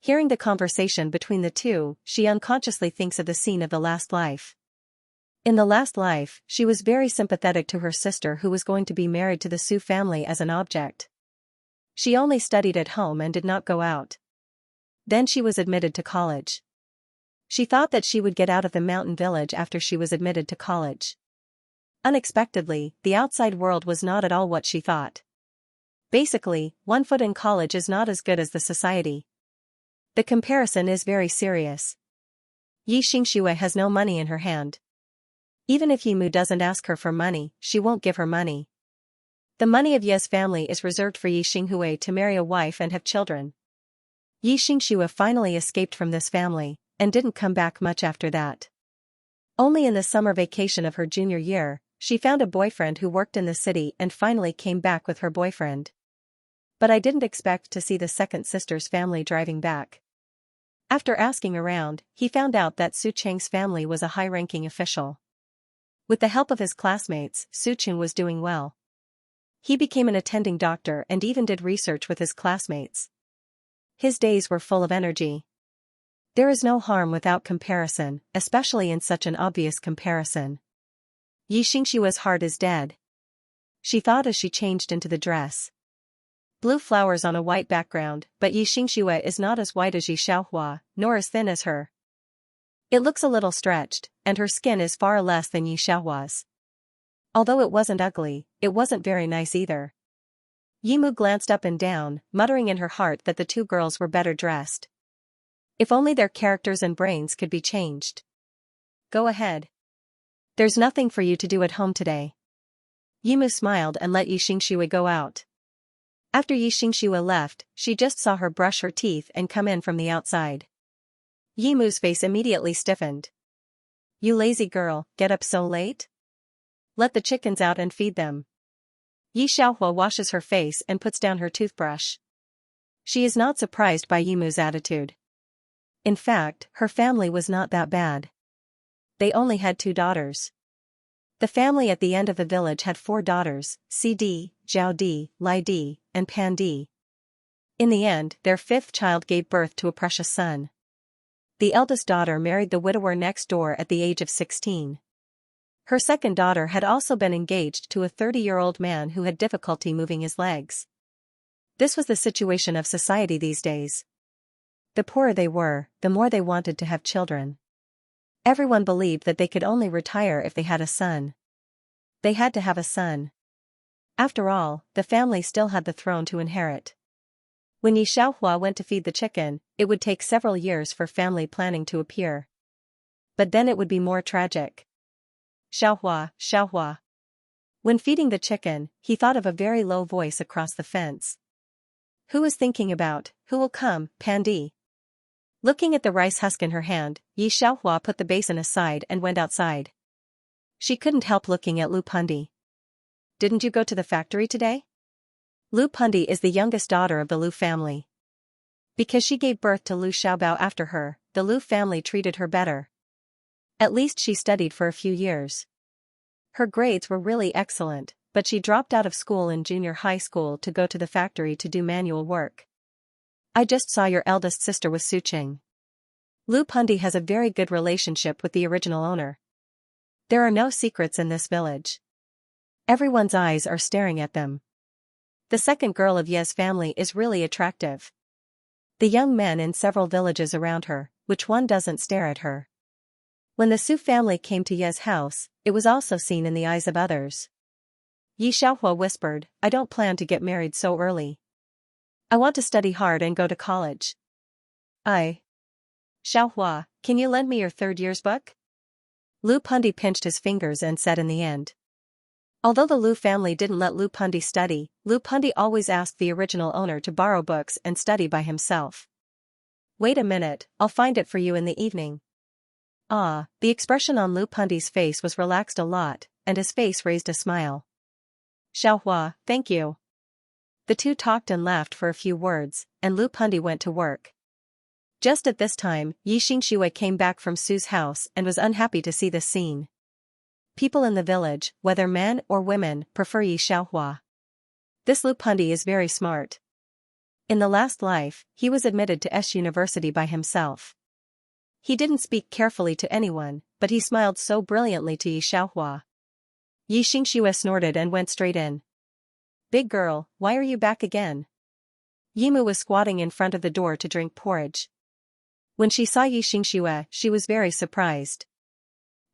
Hearing the conversation between the two, she unconsciously thinks of the scene of the last life. In the last life, she was very sympathetic to her sister who was going to be married to the Su family as an object. She only studied at home and did not go out. Then she was admitted to college. She thought that she would get out of the mountain village after she was admitted to college. Unexpectedly, the outside world was not at all what she thought. Basically, 1 foot in college is not as good as the society. The comparison is very serious. Yi Xianxia has no money in her hand. Even if Yimu doesn't ask her for money, she won't give her money. The money of Yi's family is reserved for Yi Xianxia to marry a wife and have children. Yi Xianxia finally escaped from this family, and didn't come back much after that. Only in the summer vacation of her junior year, she found a boyfriend who worked in the city and finally came back with her boyfriend. But I didn't expect to see the second sister's family driving back. After asking around, he found out that Su Cheng's family was a high-ranking official. With the help of his classmates, Su Cheng was doing well. He became an attending doctor and even did research with his classmates. His days were full of energy. There is no harm without comparison, especially in such an obvious comparison. Yi Xianxia's heart is dead. She thought as she changed into the dress. Blue flowers on a white background, but Yi Xianxia is not as white as Yi Xiaohua, nor as thin as her. It looks a little stretched, and her skin is far less than Yi Xiaohua's. Although it wasn't ugly, it wasn't very nice either. Yimu glanced up and down, muttering in her heart that the two girls were better dressed. If only their characters and brains could be changed. Go ahead. There's nothing for you to do at home today. Yimu smiled and let Yi Xianxia go out. After Yi Xingxue left, she just saw her brush her teeth and come in from the outside. Yi Mu's face immediately stiffened. You lazy girl, get up so late? Let the chickens out and feed them. Yi Xiaohua washes her face and puts down her toothbrush. She is not surprised by Yi Mu's attitude. In fact, her family was not that bad. They only had 2 daughters. The family at the end of the village had 4 daughters, Cd, Zhao Di, Lai Di, and Pan Di. In the end, their 5th child gave birth to a precious son. The eldest daughter married the widower next door at the age of 16. Her second daughter had also been engaged to a 30-year-old man who had difficulty moving his legs. This was the situation of society these days. The poorer they were, the more they wanted to have children. Everyone believed that they could only retire if they had a son. They had to have a son. After all, the family still had the throne to inherit. When Yi Xiaohua went to feed the chicken, it would take several years for family planning to appear. But then it would be more tragic. Xiaohua, Xiaohua. When feeding the chicken, he thought of a very low voice across the fence. Who is thinking about, who will come, Pan Di? Looking at the rice husk in her hand, Yi Xiaohua put the basin aside and went outside. She couldn't help looking at Lu Pundi. Didn't you go to the factory today? Lu Pundi is the youngest daughter of the Lu family. Because she gave birth to Lu Xiaobao after her, the Lu family treated her better. At least she studied for a few years. Her grades were really excellent, but she dropped out of school in junior high school to go to the factory to do manual work. I just saw your eldest sister with Suqing. Lu Pundi has a very good relationship with the original owner. There are no secrets in this village. Everyone's eyes are staring at them. The second girl of Ye's family is really attractive. The young men in several villages around her, which one doesn't stare at her? When the Su family came to Ye's house, it was also seen in the eyes of others. Yi Xiaohua whispered, I don't plan to get married so early. I want to study hard and go to college. Xiaohua, can you lend me your 3rd year's book? Lu Pundi pinched his fingers and said in the end. Although the Lu family didn't let Lu Pundi study, Lu Pundi always asked the original owner to borrow books and study by himself. Wait a minute, I'll find it for you in the evening. The expression on Lu Pundi's face was relaxed a lot, and his face raised a smile. Xiaohua, thank you. The two talked and laughed for a few words, and Lu Pundi went to work. Just at this time, Yi Xingxue came back from Su's house and was unhappy to see this scene. People in the village, whether men or women, prefer Yi Xiaohua. This Lu Pundi is very smart. In the last life, he was admitted to S University by himself. He didn't speak carefully to anyone, but he smiled so brilliantly to Yi Xiaohua. Yi Xingxue snorted and went straight in. Big girl, why are you back again? Yimu was squatting in front of the door to drink porridge. When she saw Yi Xingxue, she was very surprised.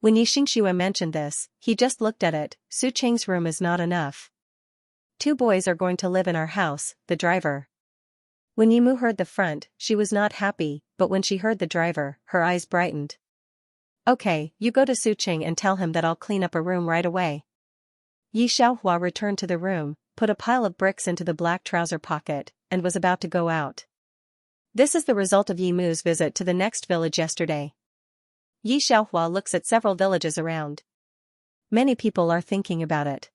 When Yi Xingxue mentioned this, he just looked at it. Su Cheng's room is not enough. 2 boys are going to live in our house, the driver. When Yimu heard the front, she was not happy, but when she heard the driver, her eyes brightened. Okay, you go to Su Cheng and tell him that I'll clean up a room right away. Yi Xiaohua returned to the room, put a pile of bricks into the black trouser pocket, and was about to go out. This is the result of Yimu's visit to the next village yesterday. Yi Xiaohua looks at several villages around. Many people are thinking about it.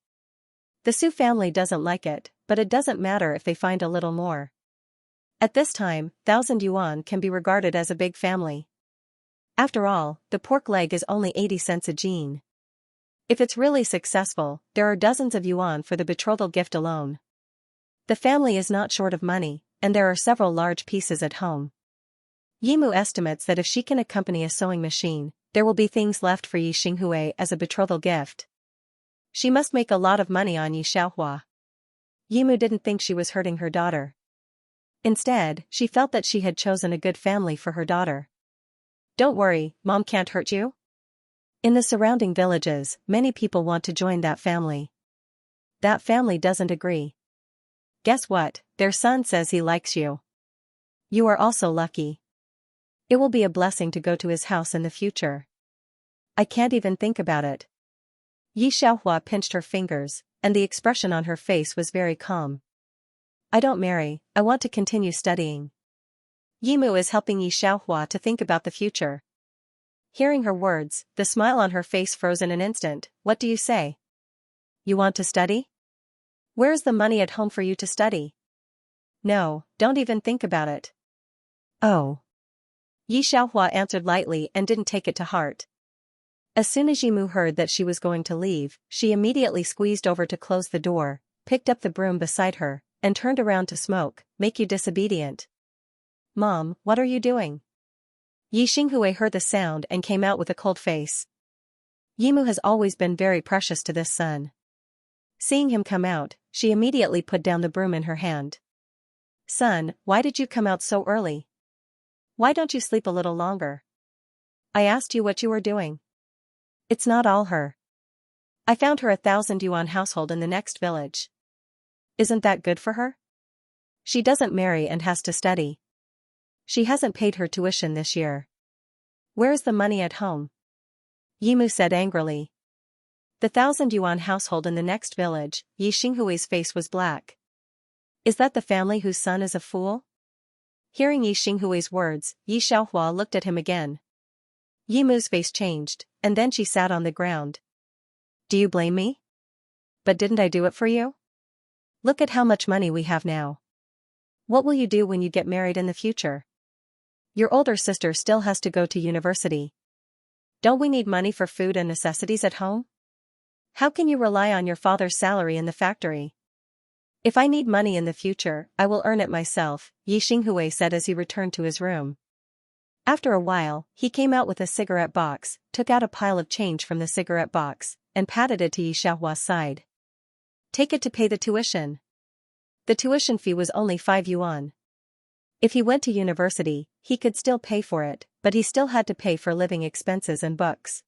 The Su family doesn't like it, but it doesn't matter if they find a little more. At this time, 1,000 yuan can be regarded as a big family. After all, the pork leg is only 80 cents a gene. If it's really successful, there are dozens of yuan for the betrothal gift alone. The family is not short of money, and there are several large pieces at home. Yimu estimates that if she can accompany a sewing machine, there will be things left for Yi Xinghui as a betrothal gift. She must make a lot of money on Yi Xiaohua. Yimu didn't think she was hurting her daughter. Instead, she felt that she had chosen a good family for her daughter. Don't worry, Mom can't hurt you. In the surrounding villages, many people want to join that family. That family doesn't agree. Guess what, their son says he likes you. You are also lucky. It will be a blessing to go to his house in the future. I can't even think about it. Yi Xiaohua pinched her fingers, and the expression on her face was very calm. I don't marry, I want to continue studying. Yimu is helping Yi Xiaohua to think about the future. Hearing her words, the smile on her face froze in an instant. What do you say? You want to study? Where's the money at home for you to study? No, don't even think about it. Oh. Yi Xiaohua answered lightly and didn't take it to heart. As soon as Yimu heard that she was going to leave, she immediately squeezed over to close the door, picked up the broom beside her, and turned around to smoke. Make you disobedient. Mom, what are you doing? Yi Xinghui heard the sound and came out with a cold face. Yimu has always been very precious to this son. Seeing him come out, she immediately put down the broom in her hand. Son, why did you come out so early? Why don't you sleep a little longer? I asked you what you were doing. It's not all her. I found her 1,000 yuan household in the next village. Isn't that good for her? She doesn't marry and has to study. She hasn't paid her tuition this year. Where's the money at home? Yimu said angrily. The 1,000 yuan household in the next village. Yi Xinghui's face was black. Is that the family whose son is a fool? Hearing Yi Xinghui's words, Yi Xiaohua looked at him again. Yimu's face changed, and then she sat on the ground. Do you blame me? But didn't I do it for you? Look at how much money we have now. What will you do when you get married in the future? Your older sister still has to go to university. Don't we need money for food and necessities at home? How can you rely on your father's salary in the factory? If I need money in the future, I will earn it myself, Yi Xinghui said as he returned to his room. After a while, he came out with a cigarette box, took out a pile of change from the cigarette box, and patted it to Yi Xiaohua's side. Take it to pay the tuition. The tuition fee was only 5 yuan. If he went to university, he could still pay for it, but he still had to pay for living expenses and books.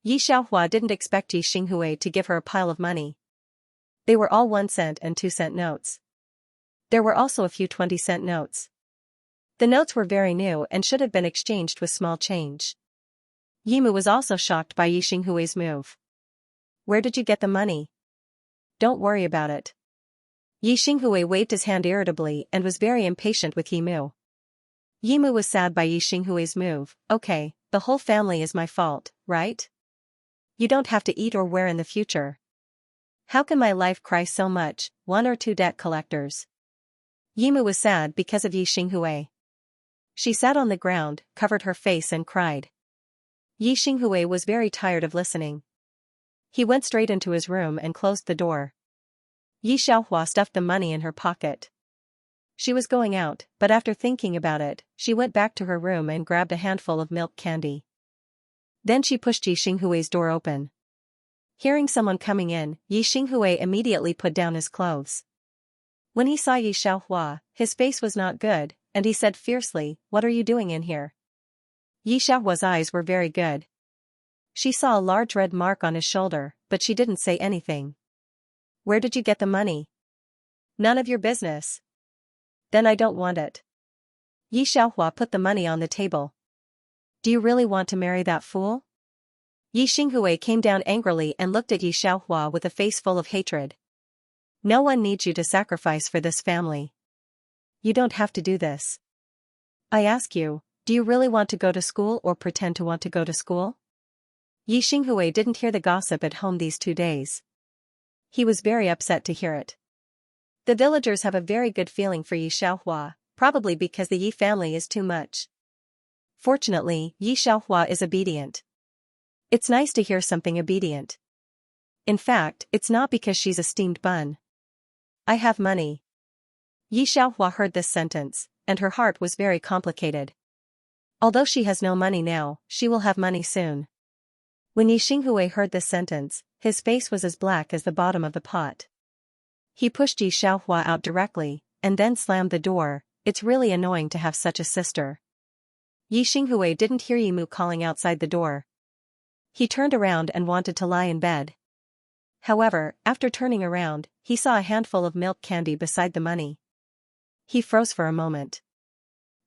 Yi Xiaohua didn't expect Yi Xinghui to give her a pile of money. They were all 1-cent and 2-cent notes. There were also a few 20-cent notes. The notes were very new and should have been exchanged with small change. Yimu was also shocked by Yi Xinghui's move. Where did you get the money? Don't worry about it. Yi Xinghui waved his hand irritably and was very impatient with Yimu. Yimu was sad by Yi Xinghui's move. Okay, the whole family is my fault, right? You don't have to eat or wear in the future. How can my life cry so much, 1 or 2 debt collectors? Yimu was sad because of Yi Xinghui. She sat on the ground, covered her face and cried. Yi Xinghui was very tired of listening. He went straight into his room and closed the door. Yi Xiaohua stuffed the money in her pocket. She was going out, but after thinking about it, she went back to her room and grabbed a handful of milk candy. Then she pushed Yi Xinghui's door open. Hearing someone coming in, Yi Xinghui immediately put down his clothes. When he saw Yi Xiaohua, his face was not good, and he said fiercely, "What are you doing in here?" Yi Xiaohua's eyes were very good. She saw a large red mark on his shoulder, but she didn't say anything. Where did you get the money? None of your business. Then I don't want it. Yi Xiaohua put the money on the table. Do you really want to marry that fool? Yi Xinghui came down angrily and looked at Yi Xiaohua with a face full of hatred. No one needs you to sacrifice for this family. You don't have to do this. I ask you, do you really want to go to school or pretend to want to go to school? Yi Xinghui didn't hear the gossip at home these 2 days. He was very upset to hear it. The villagers have a very good feeling for Yi Xiaohua, probably because the Yi family is too much. Fortunately, Yi Xiaohua is obedient. It's nice to hear something obedient. In fact, it's not because she's a steamed bun. I have money. Yi Xiaohua heard this sentence, and her heart was very complicated. Although she has no money now, she will have money soon. When Yi Xinghui heard this sentence, his face was as black as the bottom of the pot. He pushed Yi Xiaohua out directly, and then slammed the door. It's really annoying to have such a sister. Yi Xinghui didn't hear Yimu calling outside the door. He turned around and wanted to lie in bed. However, after turning around, he saw a handful of milk candy beside the money. He froze for a moment.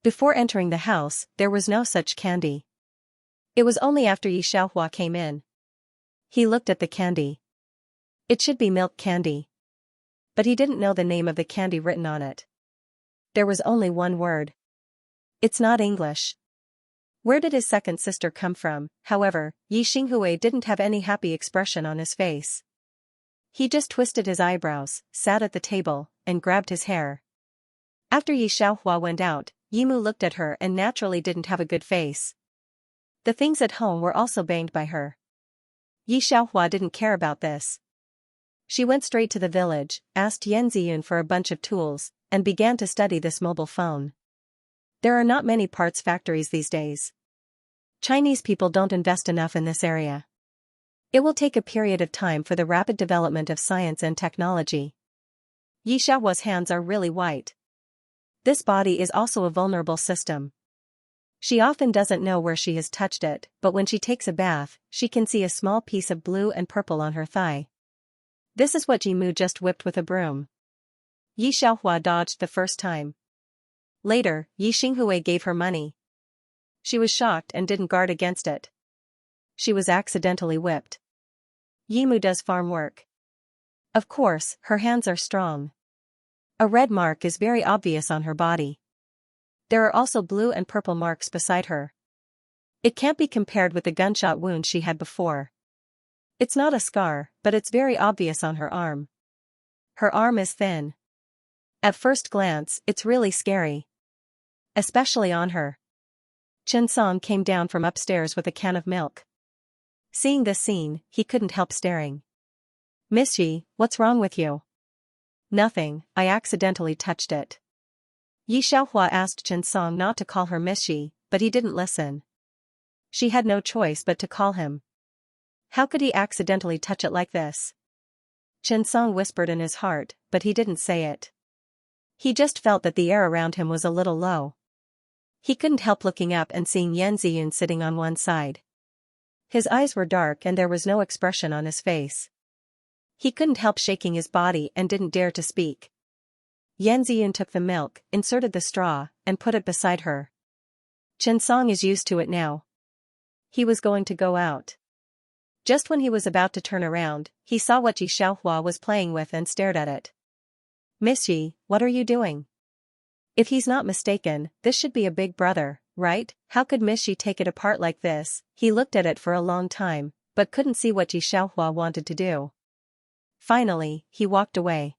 Before entering the house, there was no such candy. It was only after Yi Xiaohua came in. He looked at the candy. It should be milk candy. But he didn't know the name of the candy written on it. There was only one word. It's not English. Where did his second sister come from? However, Yi Xinghui didn't have any happy expression on his face. He just twisted his eyebrows, sat at the table, and grabbed his hair. After Yi Xiaohua went out, Yimu looked at her and naturally didn't have a good face. The things at home were also banged by her. Yi Xiaohua didn't care about this. She went straight to the village, asked Yan Ziyun for a bunch of tools, and began to study this mobile phone. There are not many parts factories these days. Chinese people don't invest enough in this area. It will take a period of time for the rapid development of science and technology. Yi Xiaohua's hands are really white. This body is also a vulnerable system. She often doesn't know where she has touched it, but when she takes a bath, she can see a small piece of blue and purple on her thigh. This is what Jimu just whipped with a broom. Yi Xiaohua dodged the first time. Later, Yi Xinghui gave her money. She was shocked and didn't guard against it. She was accidentally whipped. Yimu does farm work. Of course, her hands are strong. A red mark is very obvious on her body. There are also blue and purple marks beside her. It can't be compared with the gunshot wound she had before. It's not a scar, but it's very obvious on her arm. Her arm is thin. At first glance, it's really scary. Especially on her. Chen Song came down from upstairs with a can of milk. Seeing this scene, he couldn't help staring. Miss Yi, what's wrong with you? Nothing, I accidentally touched it. Yi Xiaohua asked Chen Song not to call her Miss Yi, but he didn't listen. She had no choice but to call him. How could he accidentally touch it like this? Chen Song whispered in his heart, but he didn't say it. He just felt that the air around him was a little low. He couldn't help looking up and seeing Yan Ziyun sitting on one side. His eyes were dark and there was no expression on his face. He couldn't help shaking his body and didn't dare to speak. Yan Ziyun took the milk, inserted the straw, and put it beside her. Chen Song is used to it now. He was going to go out. Just when he was about to turn around, he saw what Yi Xiaohua was playing with and stared at it. Miss Yi, what are you doing? If he's not mistaken, this should be a big brother, right? How could Miss Yi take it apart like this? He looked at it for a long time, but couldn't see what Yi Xiaohua wanted to do. Finally, he walked away.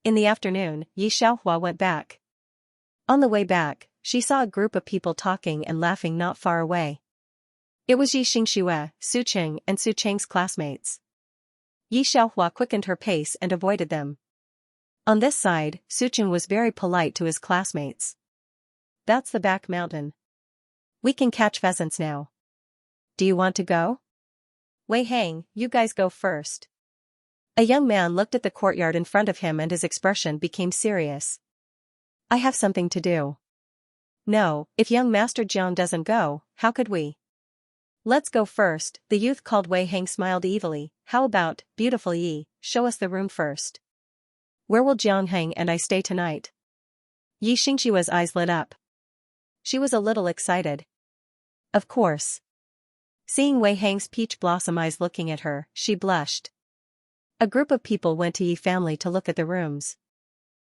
In the afternoon, Yi Xiaohua went back. On the way back, she saw a group of people talking and laughing not far away. It was Yi Xingxue, Su Qing and Su Cheng's classmates. Yi Xiaohua quickened her pace and avoided them. On this side, Su Qing was very polite to his classmates. That's the back mountain. We can catch pheasants now. Do you want to go? Wei Hang, you guys go first. A young man looked at the courtyard in front of him and his expression became serious. I have something to do. No, if young Master Jiang doesn't go, how could we? Let's go first, the youth called. Wei Hang smiled evilly. How about, beautiful Yi, show us the room first. Where will Jiang Heng and I stay tonight? Yi Xingxue's eyes lit up. She was a little excited. Of course. Seeing Wei Hang's peach blossom eyes looking at her, she blushed. A group of people went to Yi family to look at the rooms.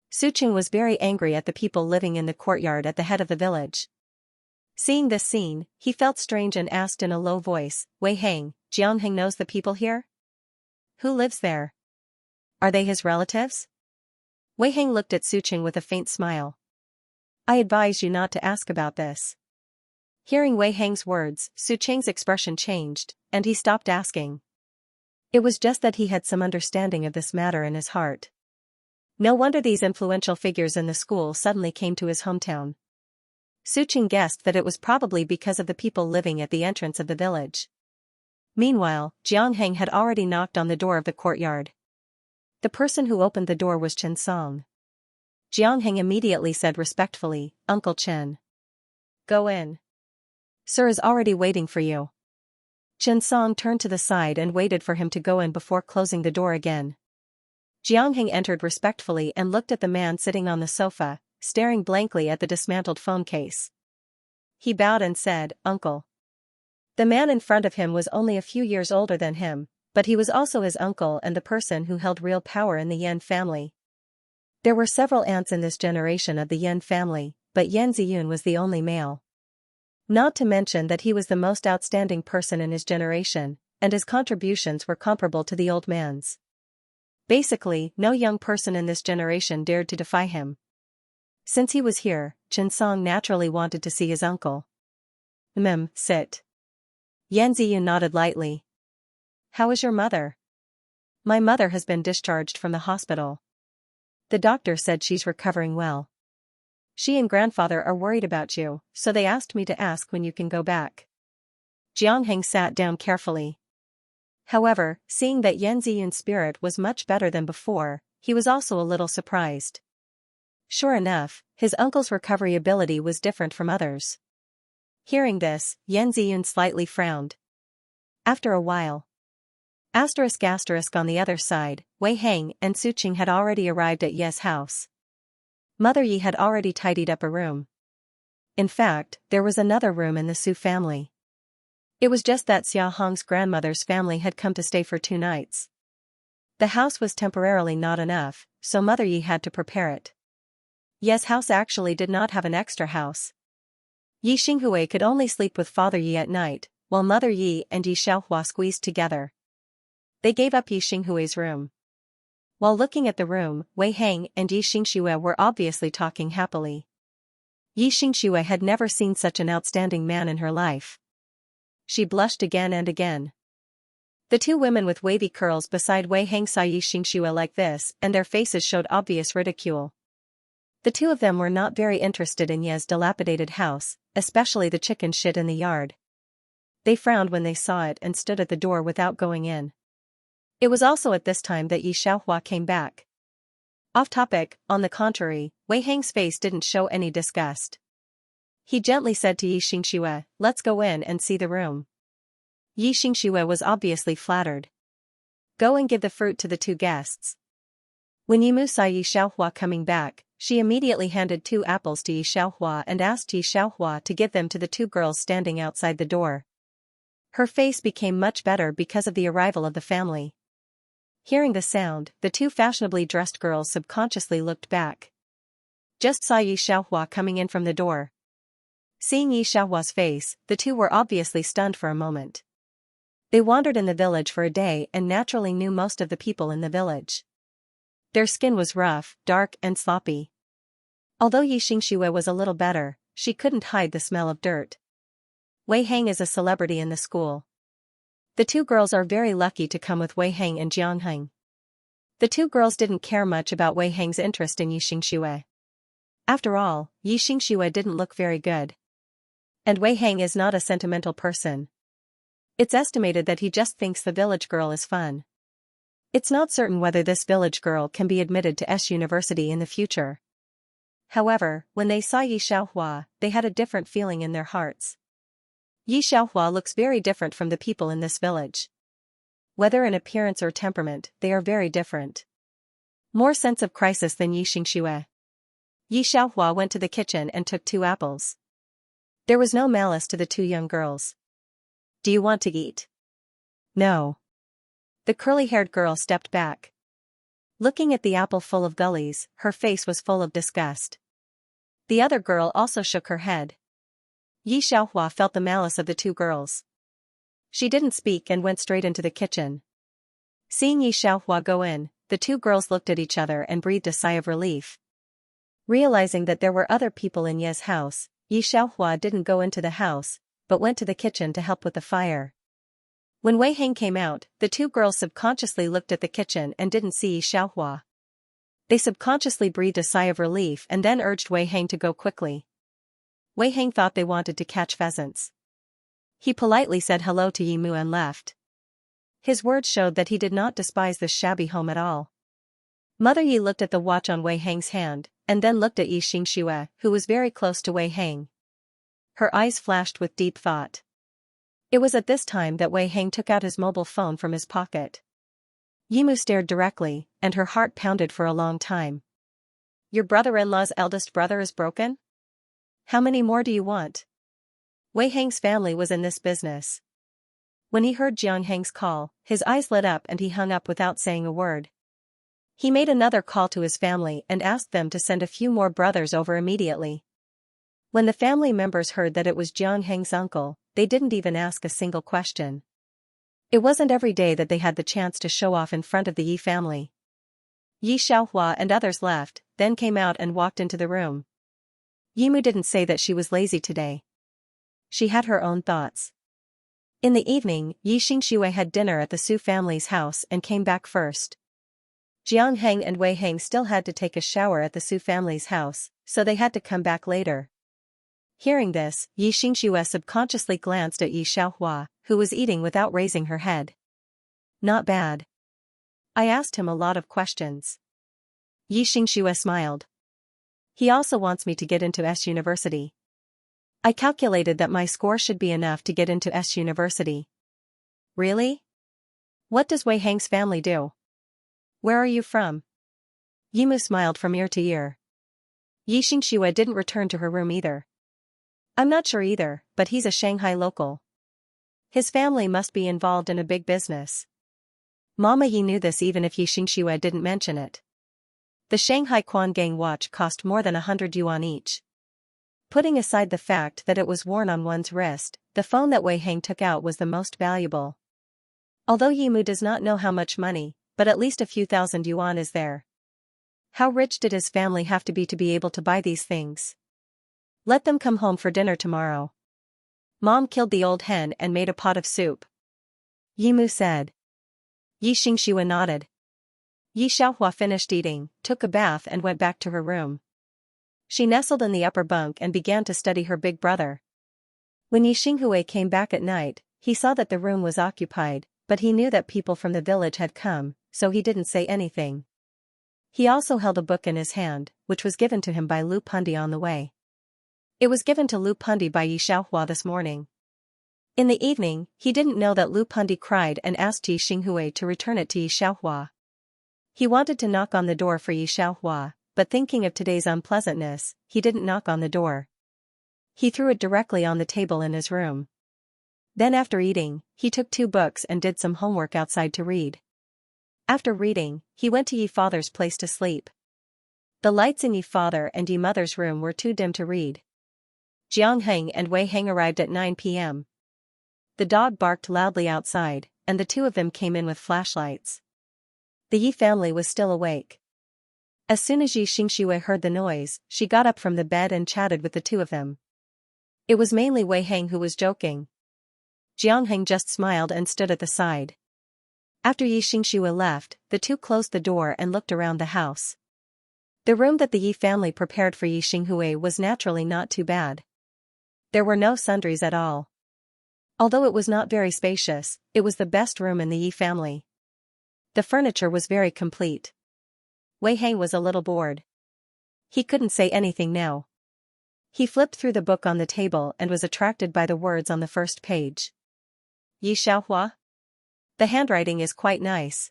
Su Qing was very angry at the people living in the courtyard at the head of the village. Seeing this scene, he felt strange and asked in a low voice, Wei Hang, Jiang Heng knows the people here? Who lives there? Are they his relatives? Wei Hang looked at Su Qing with a faint smile. I advise you not to ask about this. Hearing Wei Hang's words, Su Qing's expression changed, and he stopped asking. It was just that he had some understanding of this matter in his heart. No wonder these influential figures in the school suddenly came to his hometown. Su Qing guessed that it was probably because of the people living at the entrance of the village. Meanwhile, Jiang Heng had already knocked on the door of the courtyard. The person who opened the door was Chen Song. Jiang Heng immediately said respectfully, Uncle Chen. Go in. Sir is already waiting for you. Chen Song turned to the side and waited for him to go in before closing the door again. Jiang Heng entered respectfully and looked at the man sitting on the sofa, staring blankly at the dismantled phone case. He bowed and said, Uncle. The man in front of him was only a few years older than him, but he was also his uncle and the person who held real power in the Yan family. There were several aunts in this generation of the Yan family, but Yan Ziyun was the only male. Not to mention that he was the most outstanding person in his generation, and his contributions were comparable to the old man's. Basically, no young person in this generation dared to defy him. Since he was here, Chen Song naturally wanted to see his uncle. Sit. Yan Ziyun nodded lightly. How is your mother? My mother has been discharged from the hospital. The doctor said she's recovering well. She and grandfather are worried about you, so they asked me to ask when you can go back. Jiang Heng sat down carefully. However, seeing that Yan Ziyun's spirit was much better than before, he was also a little surprised. Sure enough, his uncle's recovery ability was different from others. Hearing this, Yan Ziyun slightly frowned. After a while. On the other side, Wei Heng and Su Qing had already arrived at Ye's house. Mother Yi had already tidied up a room. In fact, there was another room in the Su family. It was just that Xia Hong's grandmother's family had come to stay for 2 nights. The house was temporarily not enough, so Mother Yi had to prepare it. Ye's house actually did not have an extra house. Yi Xinghui could only sleep with Father Yi at night, while Mother Yi and Yi Xiaohua squeezed together. They gave up Yi Xinghui's room. While looking at the room, Wei Heng and Yi Xingxue were obviously talking happily. Yi Xingxue had never seen such an outstanding man in her life. She blushed again and again. The 2 women with wavy curls beside Wei Heng saw Yi Xingxue like this, and their faces showed obvious ridicule. The 2 of them were not very interested in Ye's dilapidated house, especially the chicken shit in the yard. They frowned when they saw it and stood at the door without going in. It was also at this time that Yi Xiaohua came back. Off topic, on the contrary, Wei Heng's face didn't show any disgust. He gently said to Yi Xingxue, let's go in and see the room. Yi Xingxue was obviously flattered. Go and give the fruit to the 2 guests. When Yimu saw Yi Xiaohua coming back, she immediately handed 2 apples to Yi Xiaohua and asked Yi Xiaohua to give them to the 2 girls standing outside the door. Her face became much better because of the arrival of the family. Hearing the sound, the 2 fashionably dressed girls subconsciously looked back. Just saw Yi Xiaohua coming in from the door. Seeing Yi Xiaohua's face, the 2 were obviously stunned for a moment. They wandered in the village for a day and naturally knew most of the people in the village. Their skin was rough, dark and sloppy. Although Yi Xingxue was a little better, she couldn't hide the smell of dirt. Wei Heng is a celebrity in the school. The 2 girls are very lucky to come with Wei Heng and Jiang Heng. The 2 girls didn't care much about Wei Heng's interest in Yi Xingxue. After all, Yi Xingxue didn't look very good. And Wei Heng is not a sentimental person. It's estimated that he just thinks the village girl is fun. It's not certain whether this village girl can be admitted to S University in the future. However, when they saw Yi Xiaohua, they had a different feeling in their hearts. Yi Xiaohua looks very different from the people in this village. Whether in appearance or temperament, they are very different. More sense of crisis than Yi Xingxue. Yi Xiaohua went to the kitchen and took 2 apples. There was no malice to the 2 young girls. Do you want to eat? No. The curly-haired girl stepped back. Looking at the apple full of gullies, her face was full of disgust. The other girl also shook her head. Yi Xiaohua felt the malice of the 2 girls. She didn't speak and went straight into the kitchen. Seeing Yi Xiaohua go in, the 2 girls looked at each other and breathed a sigh of relief. Realizing that there were other people in Ye's house, Yi Xiaohua didn't go into the house, but went to the kitchen to help with the fire. When Wei Heng came out, the 2 girls subconsciously looked at the kitchen and didn't see Yi Xiaohua. They subconsciously breathed a sigh of relief and then urged Wei Heng to go quickly. Wei Heng thought they wanted to catch pheasants. He politely said hello to Yi Mu and left. His words showed that he did not despise this shabby home at all. Mother Yi looked at the watch on Wei Heng's hand, and then looked at Yi Xingxue, who was very close to Wei Heng. Her eyes flashed with deep thought. It was at this time that Wei Heng took out his mobile phone from his pocket. Yi Mu stared directly, and her heart pounded for a long time. Your brother-in-law's eldest brother is broken? How many more do you want? Wei Heng's family was in this business. When he heard Jiang Heng's call, his eyes lit up and he hung up without saying a word. He made another call to his family and asked them to send a few more brothers over immediately. When the family members heard that it was Jiang Heng's uncle, they didn't even ask a single question. It wasn't every day that they had the chance to show off in front of the Yi family. Yi Xiaohua and others left, then came out and walked into the room. Yimu didn't say that she was lazy today. She had her own thoughts. In the evening, Yi Xingxue had dinner at the Su family's house and came back first. Jiang Heng and Wei Heng still had to take a shower at the Su family's house, so they had to come back later. Hearing this, Yi Xingxue subconsciously glanced at Yi Xiaohua, who was eating without raising her head. Not bad. I asked him a lot of questions. Yi Xingxue smiled. He also wants me to get into S University. I calculated that my score should be enough to get into S University. Really? What does Wei Heng's family do? Where are you from? Yimu smiled from ear to ear. Yi Xingxue didn't return to her room either. I'm not sure either, but he's a Shanghai local. His family must be involved in a big business. Mama Yi knew this even if Yi Xingxue didn't mention it. The Shanghai Quangang watch cost more than 100 yuan each. Putting aside the fact that it was worn on one's wrist, the phone that Wei Heng took out was the most valuable. Although Yimu does not know how much money, but at least a few thousand yuan is there. How rich did his family have to be able to buy these things? Let them come home for dinner tomorrow. Mom killed the old hen and made a pot of soup. Yimu said. Yi Xingxue nodded. Yi Xiaohua finished eating, took a bath and went back to her room. She nestled in the upper bunk and began to study her big brother. When Yi Xinghui came back at night, he saw that the room was occupied, but he knew that people from the village had come, so he didn't say anything. He also held a book in his hand, which was given to him by Lu Pundi on the way. It was given to Lu Pundi by Yi Xiaohua this morning. In the evening, he didn't know that Lu Pundi cried and asked Yi Xinghui to return it to Yi Xiaohua. He wanted to knock on the door for Yi Xiaohua, but thinking of today's unpleasantness, he didn't knock on the door. He threw it directly on the table in his room. Then after eating, he took 2 books and did some homework outside to read. After reading, he went to Yi father's place to sleep. The lights in Yi father and Yi mother's room were too dim to read. Jiang Heng and Wei Heng arrived at 9 p.m. The dog barked loudly outside, and the 2 of them came in with flashlights. The Yi family was still awake. As soon as Yi Xingxue heard the noise, she got up from the bed and chatted with the 2 of them. It was mainly Wei Heng who was joking. Jiang Heng just smiled and stood at the side. After Yi Xingxue left, the 2 closed the door and looked around the house. The room that the Yi family prepared for Yi Xinghui was naturally not too bad. There were no sundries at all. Although it was not very spacious, it was the best room in the Yi family. The furniture was very complete. Wei Heng was a little bored. He couldn't say anything now. He flipped through the book on the table and was attracted by the words on the first page. Yi Xiaohua? The handwriting is quite nice.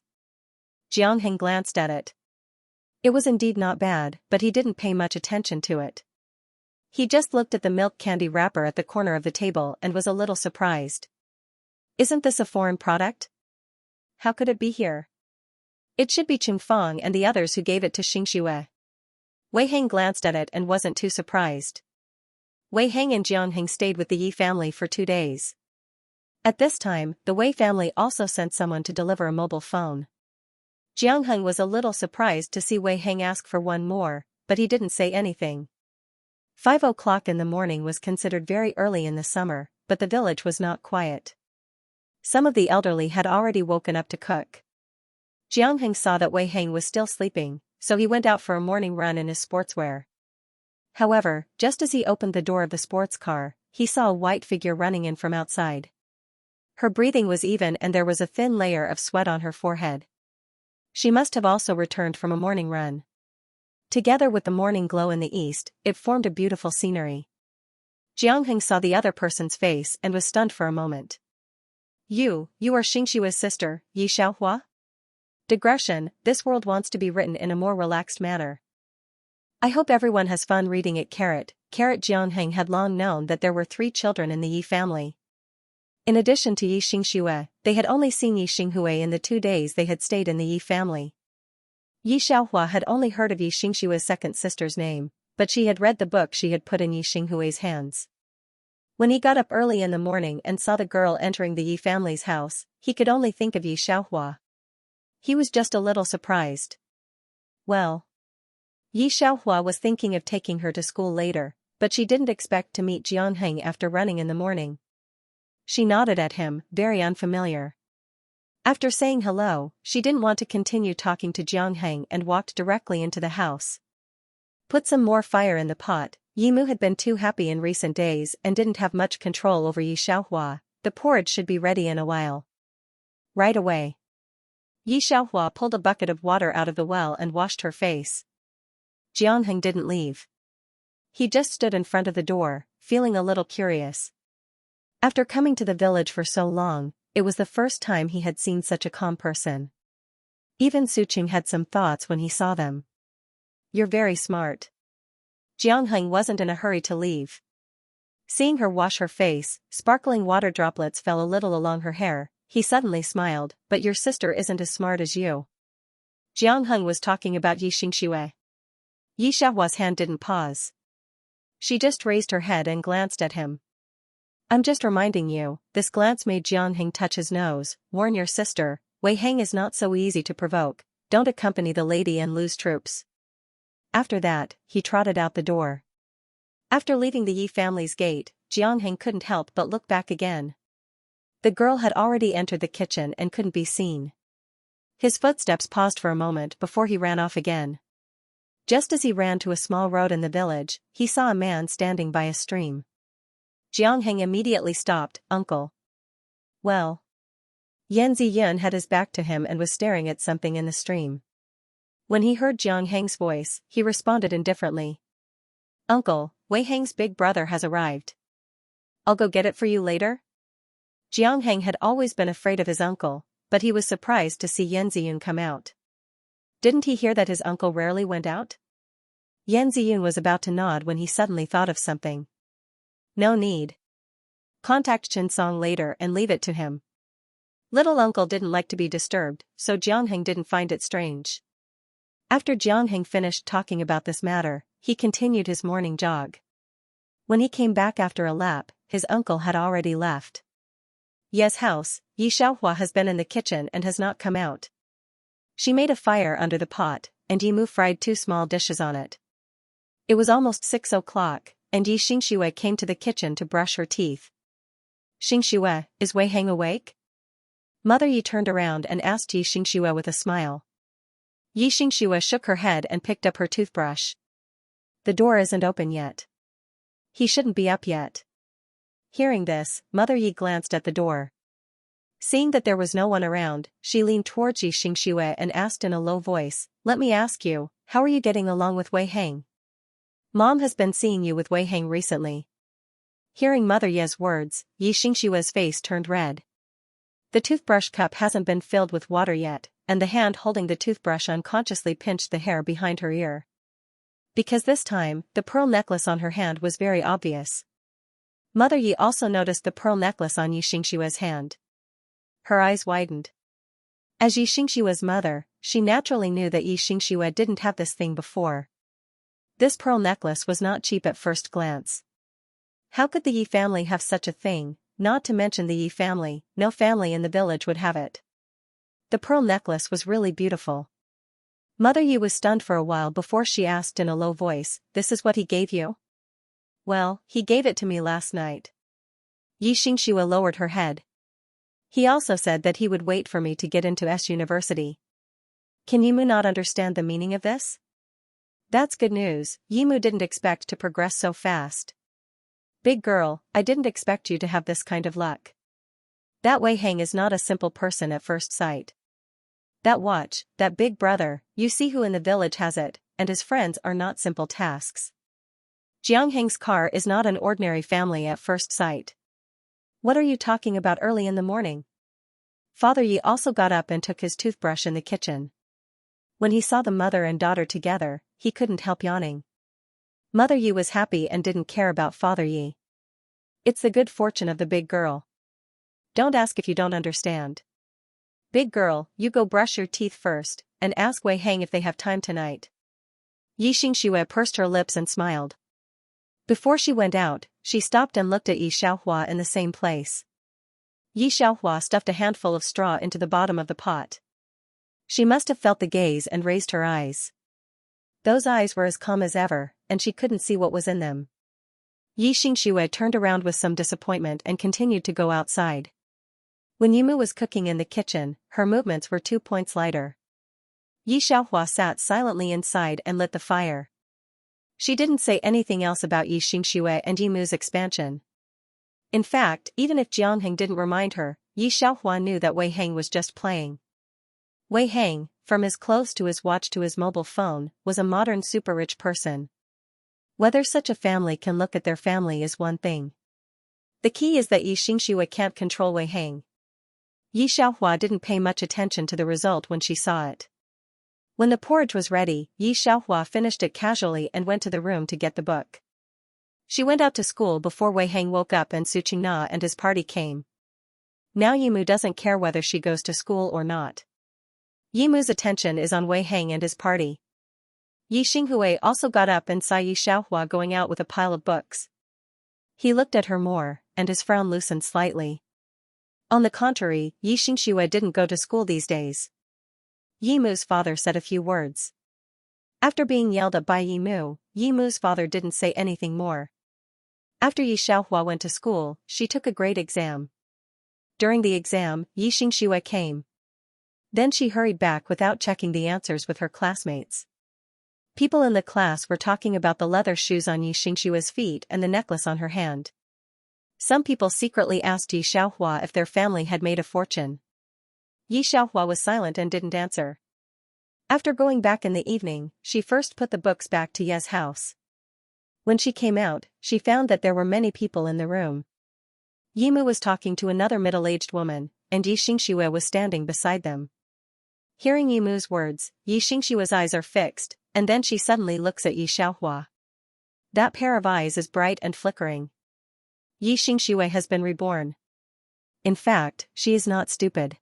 Jiang Heng glanced at it. It was indeed not bad, but he didn't pay much attention to it. He just looked at the milk candy wrapper at the corner of the table and was a little surprised. Isn't this a foreign product? How could it be here? It should be Chingfang and the others who gave it to Xingxue. Wei Heng glanced at it and wasn't too surprised. Wei Heng and Jiang Heng stayed with the Yi family for 2 days. At this time, the Wei family also sent someone to deliver a mobile phone. Jiang Heng was a little surprised to see Wei Heng ask for one more, but he didn't say anything. 5 o'clock in the morning was considered very early in the summer, but the village was not quiet. Some of the elderly had already woken up to cook. Jiang Heng saw that Wei Heng was still sleeping, so he went out for a morning run in his sportswear. However, just as he opened the door of the sports car, he saw a white figure running in from outside. Her breathing was even and there was a thin layer of sweat on her forehead. She must have also returned from a morning run. Together with the morning glow in the east, it formed a beautiful scenery. Jiang Heng saw the other person's face and was stunned for a moment. You are Xingxue's sister, Yi Xiaohua? Digression, this world wants to be written in a more relaxed manner. I hope everyone has fun reading it. Jiang Heng had long known that there were 3 children in the Yi family. In addition to Yi Xingxue, they had only seen Yi Xinghui in the 2 days they had stayed in the Yi family. Yi Xiaohua had only heard of Yi Xingxue's second sister's name, but she had read the book she had put in Yi Xinghui's hands. When he got up early in the morning and saw the girl entering the Yi family's house, he could only think of Yi Xiaohua. He was just a little surprised. Well, Yi Xiaohua was thinking of taking her to school later, but she didn't expect to meet Jiangheng after running in the morning. She nodded at him, very unfamiliar. After saying hello, she didn't want to continue talking to Jiangheng and walked directly into the house. Put some more fire in the pot. Yimu had been too happy in recent days and didn't have much control over Yi Xiaohua. The porridge should be ready in a while. Right away. Yi Xiaohua pulled a bucket of water out of the well and washed her face. Jiangheng didn't leave. He just stood in front of the door, feeling a little curious. After coming to the village for so long, it was the first time he had seen such a calm person. Even Suqing had some thoughts when he saw them. You're very smart. Jiangheng wasn't in a hurry to leave. Seeing her wash her face, sparkling water droplets fell a little along her hair. He suddenly smiled, but your sister isn't as smart as you. Jiangheng was talking about Yi Xingxue. Yi Xiaohua's hand didn't pause. She just raised her head and glanced at him. I'm just reminding you. This glance made Jiangheng touch his nose. Warn your sister, Wei Hang is not so easy to provoke. Don't accompany the lady and lose troops. After that, he trotted out the door. After leaving the Yi family's gate, Jiangheng couldn't help but look back again. The girl had already entered the kitchen and couldn't be seen. His footsteps paused for a moment before he ran off again. Just as he ran to a small road in the village, he saw a man standing by a stream. Jiangheng immediately stopped. Uncle. Well. Yan Ziyun had his back to him and was staring at something in the stream. When he heard Jiangheng's voice, he responded indifferently. Uncle, Wei Hang's big brother has arrived. I'll go get it for you later? Jiangheng had always been afraid of his uncle, but he was surprised to see Yan Ziyun come out. Didn't he hear that his uncle rarely went out? Yan Ziyun was about to nod when he suddenly thought of something. No need. Contact Chen Song later and leave it to him. Little uncle didn't like to be disturbed, so Jiangheng didn't find it strange. After Jiangheng finished talking about this matter, he continued his morning jog. When he came back after a lap, his uncle had already left. Ye's house, Yi Xiaohua has been in the kitchen and has not come out. She made a fire under the pot, and Yimu fried 2 small dishes on it. It was almost 6 o'clock, and Yi Xingxue came to the kitchen to brush her teeth. Xingxue, is Wei Hang awake? Mother Yi turned around and asked Yi Xingxue with a smile. Yi Xingxue shook her head and picked up her toothbrush. The door isn't open yet. He shouldn't be up yet. Hearing this, Mother Yi glanced at the door. Seeing that there was no one around, she leaned towards Yi Xingxue and asked in a low voice, let me ask you, how are you getting along with Wei Hang? Mom has been seeing you with Wei Hang recently. Hearing Mother Yi's words, Yi Xingxue's face turned red. The toothbrush cup hasn't been filled with water yet, and the hand holding the toothbrush unconsciously pinched the hair behind her ear. Because this time, the pearl necklace on her hand was very obvious. Mother Yi also noticed the pearl necklace on Yi Xingxue's hand. Her eyes widened. As Yi Xingxue's mother, she naturally knew that Yi Xingxue didn't have this thing before. This pearl necklace was not cheap at first glance. How could the Yi family have such a thing? Not to mention the Yi family, no family in the village would have it. The pearl necklace was really beautiful. Mother Yi was stunned for a while before she asked in a low voice, this is what he gave you? Well, he gave it to me last night. Yi Xingxue lowered her head. He also said that he would wait for me to get into S University. Can Yimu not understand the meaning of this? That's good news. Yimu didn't expect to progress so fast. Big girl, I didn't expect you to have this kind of luck. That Wei Hang is not a simple person at first sight. That watch, that big brother, you see who in the village has it, and his friends are not simple tasks. Jiangheng's car is not an ordinary family at first sight. What are you talking about early in the morning? Father Yi also got up and took his toothbrush in the kitchen. When he saw the mother and daughter together, he couldn't help yawning. Mother Yi was happy and didn't care about Father Yi. It's the good fortune of the big girl. Don't ask if you don't understand. Big girl, you go brush your teeth first, and ask Wei Hang if they have time tonight. Yi Xingxue pursed her lips and smiled. Before she went out, she stopped and looked at Yi Xiaohua in the same place. Yi Xiaohua stuffed a handful of straw into the bottom of the pot. She must have felt the gaze and raised her eyes. Those eyes were as calm as ever, and she couldn't see what was in them. Yi Xingxue turned around with some disappointment and continued to go outside. When Yimu was cooking in the kitchen, her movements were 2 points lighter. Yi Xiaohua sat silently inside and lit the fire. She didn't say anything else about Yi Xingxue and Yimu's expansion. In fact, even if Jiangheng didn't remind her, Yi Xiaohua knew that Wei Hang was just playing. Wei Hang, from his clothes to his watch to his mobile phone, was a modern super-rich person. Whether such a family can look at their family is one thing. The key is that Yi Xingxue can't control Wei Hang. Yi Xiaohua didn't pay much attention to the result when she saw it. When the porridge was ready, Yi Xiaohua finished it casually and went to the room to get the book. She went out to school before Wei Hang woke up and Su Qingna and his party came. Now Yimu doesn't care whether she goes to school or not. Yimu's attention is on Wei Hang and his party. Yi Xinghui also got up and saw Yi Xiaohua going out with a pile of books. He looked at her more, and his frown loosened slightly. On the contrary, Yi Xingxue didn't go to school these days. Yimu's father said a few words. After being yelled at by Yimu's father didn't say anything more. After Yi Xiaohua went to school, she took a grade exam. During the exam, Yi Xingxue came. Then she hurried back without checking the answers with her classmates. People in the class were talking about the leather shoes on Yi Xingxue's feet and the necklace on her hand. Some people secretly asked Yi Xiaohua if their family had made a fortune. Yi Xiaohua was silent and didn't answer. After going back in the evening, she first put the books back to Ye's house. When she came out, she found that there were many people in the room. Yimu was talking to another middle-aged woman, and Yi Xingxue was standing beside them. Hearing Yimu's words, Yi Xingxue's eyes are fixed, and then she suddenly looks at Yi Xiaohua. That pair of eyes is bright and flickering. Yi Xingxue has been reborn. In fact, she is not stupid.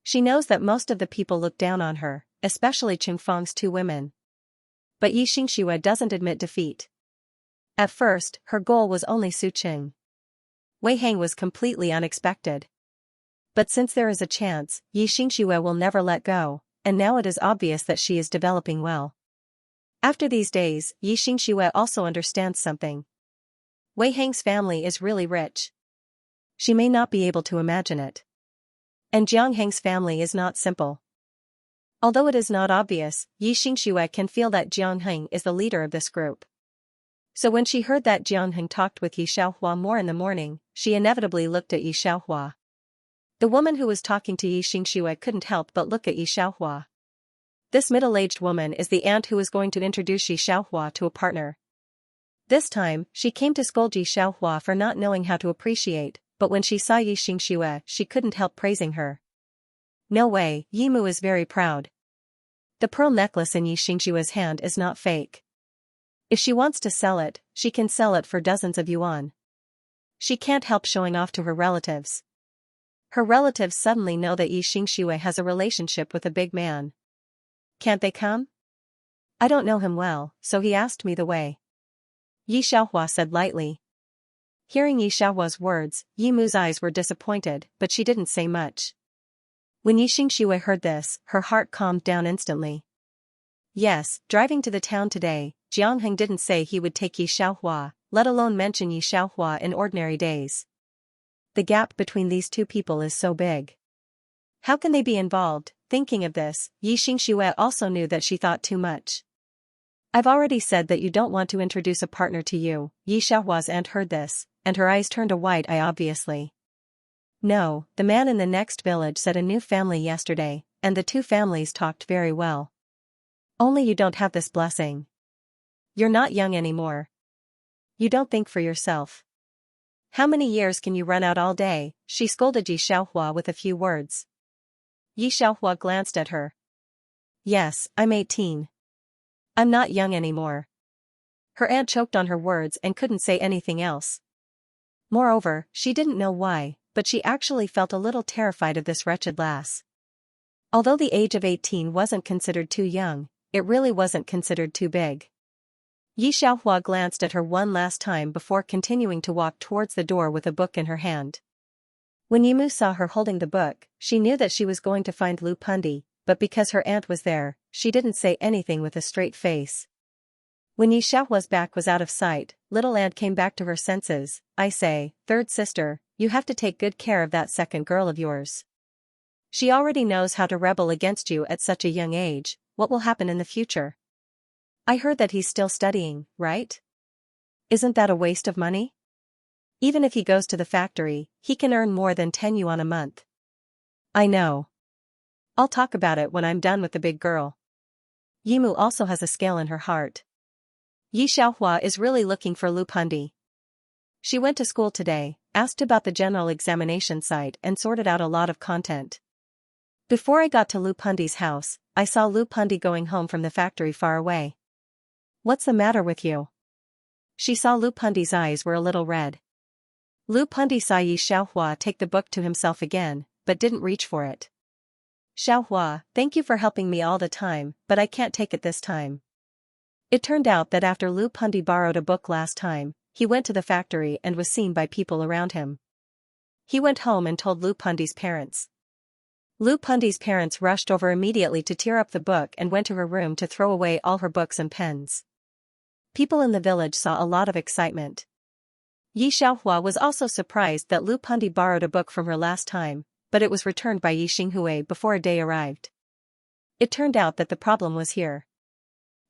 She knows that most of the people look down on her, especially Qingfang's two women. But Yi Xingxue doesn't admit defeat. At first, her goal was only Su Qing. Wei Hang was completely unexpected. But since there is a chance, Yi Xingxue will never let go, and now it is obvious that she is developing well. After these days, Yi Xingxue also understands something. Wei Hang's family is really rich. She may not be able to imagine it. And Jiangheng's family is not simple. Although it is not obvious, Yi Xingxue can feel that Jiangheng is the leader of this group. So when she heard that Jiangheng talked with Yi Xiaohua more in the morning, she inevitably looked at Yi Xiaohua. The woman who was talking to Yi Xingxue couldn't help but look at Yi Xiaohua. This middle-aged woman is the aunt who is going to introduce Yi Xiaohua to a partner. This time, she came to scold Yi Xiaohua for not knowing how to appreciate, but when she saw Yi Xingxue, she couldn't help praising her. No way, Yimu is very proud. The pearl necklace in Yi Xingxue's hand is not fake. If she wants to sell it, she can sell it for dozens of yuan. She can't help showing off to her relatives. Her relatives suddenly know that Yi Xingxue has a relationship with a big man. Can't they come? I don't know him well, so he asked me the way. Yi Xiaohua said lightly. Hearing Yi Xiaohua's words, Yimu's eyes were disappointed, but she didn't say much. When Yi Xingxue heard this, her heart calmed down instantly. Yes, driving to the town today, Jiangheng didn't say he would take Yi Xiaohua, let alone mention Yi Xiaohua in ordinary days. The gap between these two people is so big. How can they be involved? Thinking of this, Yi Xingxue also knew that she thought too much. I've already said that you don't want to introduce a partner to you. Yi Xiaohua's aunt heard this, and her eyes turned a wide eye obviously. No, the man in the next village said a new family yesterday, and the two families talked very well. Only you don't have this blessing. You're not young anymore. You don't think for yourself. How many years can you run out all day? She scolded Yi Xiaohua with a few words. Yi Xiaohua glanced at her. Yes, I'm 18. I'm not young anymore. Her aunt choked on her words and couldn't say anything else. Moreover, she didn't know why, but she actually felt a little terrified of this wretched lass. Although the age of 18 wasn't considered too young, it really wasn't considered too big. Yi Xiaohua glanced at her one last time before continuing to walk towards the door with a book in her hand. When Yimu saw her holding the book, she knew that she was going to find Lu Pundi, but because her aunt was there, she didn't say anything with a straight face. When Yi Xiaohua's back was out of sight, little aunt came back to her senses. I say, third sister, you have to take good care of that second girl of yours. She already knows how to rebel against you at such a young age. What will happen in the future? I heard that he's still studying, right? Isn't that a waste of money? Even if he goes to the factory, he can earn more than 10 yuan a month. I know. I'll talk about it when I'm done with the big girl. Yimu also has a scale in her heart. Yi Xiaohua is really looking for Lu Pundi. She went to school today, asked about the general examination site and sorted out a lot of content. Before I got to Lu Pundi's house, I saw Lu Pundi going home from the factory far away. What's the matter with you? She saw Lu Pundi's eyes were a little red. Lu Pundi saw Yi Xiaohua take the book to himself again, but didn't reach for it. Xiaohua, thank you for helping me all the time, but I can't take it this time. It turned out that after Lu Pundi borrowed a book last time, he went to the factory and was seen by people around him. He went home and told Lu Pundi's parents. Lu Pundi's parents rushed over immediately to tear up the book and went to her room to throw away all her books and pens. People in the village saw a lot of excitement. Yi Xiaohua was also surprised that Lu Pundi borrowed a book from her last time, but it was returned by Yi Xinghui before a day arrived. It turned out that the problem was here.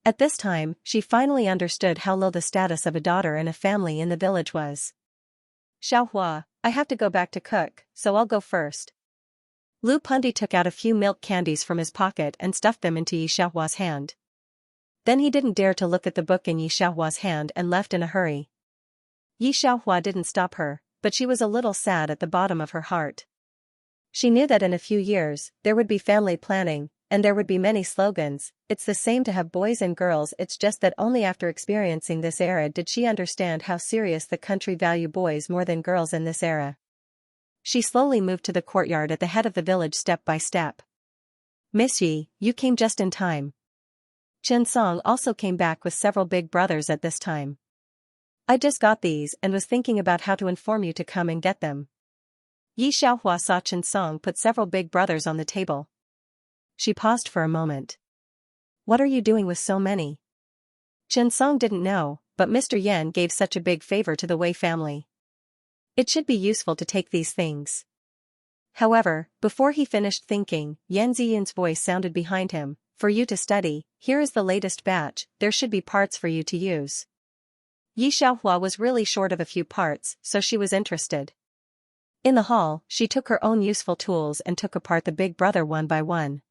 At this time, she finally understood how low the status of a daughter in a family in the village was. Xiaohua, I have to go back to cook, so I'll go first. Lu Pundi took out a few milk candies from his pocket and stuffed them into Yi Xiaohua's hand. Then he didn't dare to look at the book in Yi Xiaohua's hand and left in a hurry. Yi Xiaohua didn't stop her, but she was a little sad at the bottom of her heart. She knew that in a few years, there would be family planning, and there would be many slogans. It's the same to have boys and girls, it's just that only after experiencing this era did she understand how serious the country value boys more than girls in this era. She slowly moved to the courtyard at the head of the village step by step. Miss Yi, you came just in time. Chen Song also came back with several big brothers at this time. I just got these and was thinking about how to inform you to come and get them. Yi Xiaohua saw Chen Song put several big brothers on the table. She paused for a moment. What are you doing with so many? Chen Song didn't know, but Mr. Yan gave such a big favor to the Wei family. It should be useful to take these things. However, before he finished thinking, Yan Ziyun's voice sounded behind him. For you to study, here is the latest batch, there should be parts for you to use. Yi Xiaohua was really short of a few parts, so she was interested. In the hall, she took her own useful tools and took apart the big brother one by one.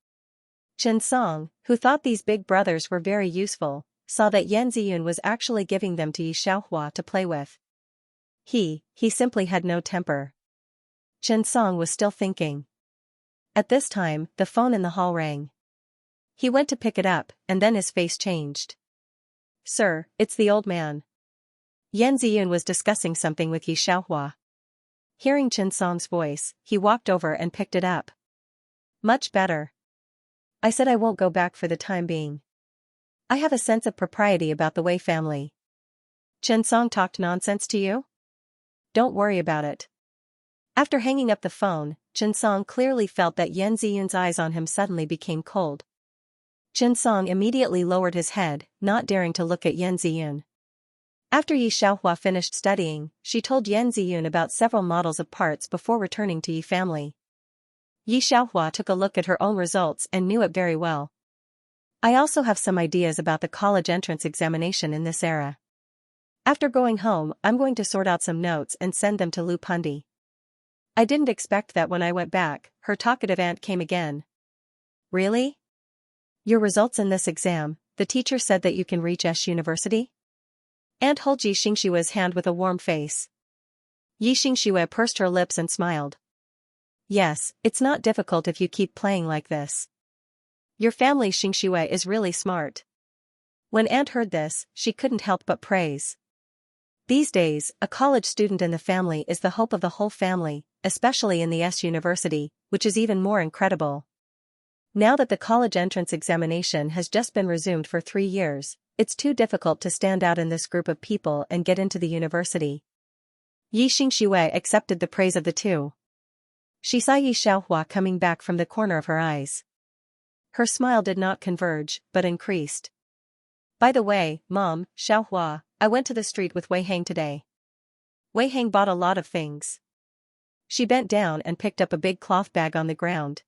Chen Song, who thought these big brothers were very useful, saw that Yan Ziyun was actually giving them to Yi Xiaohua to play with. He simply had no temper. Chen Song was still thinking. At this time, the phone in the hall rang. He went to pick it up, and then his face changed. Sir, it's the old man. Yan Ziyun was discussing something with Yi Xiaohua. Hearing Chen Song's voice, he walked over and picked it up. Much better. I said I won't go back for the time being. I have a sense of propriety about the Wei family. Chen Song talked nonsense to you? Don't worry about it. After hanging up the phone, Chen Song clearly felt that Yan Ziyun's eyes on him suddenly became cold. Chen Song immediately lowered his head, not daring to look at Yan Ziyun. After Yi Xiaohua finished studying, she told Yan Ziyun about several models of parts before returning to Yi family. Yi Xiaohua took a look at her own results and knew it very well. I also have some ideas about the college entrance examination in this era. After going home, I'm going to sort out some notes and send them to Lu Pundi. I didn't expect that when I went back, her talkative aunt came again. Really? Your results in this exam, the teacher said that you can reach S University? Aunt held Yi Xingxue's hand with a warm face. Yi Xingxue pursed her lips and smiled. Yes, it's not difficult if you keep playing like this. Your family Xingxue is really smart. When Aunt heard this, she couldn't help but praise. These days, a college student in the family is the hope of the whole family, especially in the S University, which is even more incredible. Now that the college entrance examination has just been resumed for 3 years, it's too difficult to stand out in this group of people and get into the university. Yi Xingxue accepted the praise of the two. She saw Yi Xiaohua coming back from the corner of her eyes. Her smile did not converge, but increased. By the way, Mom, Xiaohua, I went to the street with Wei Hang today. Wei Hang bought a lot of things. She bent down and picked up a big cloth bag on the ground.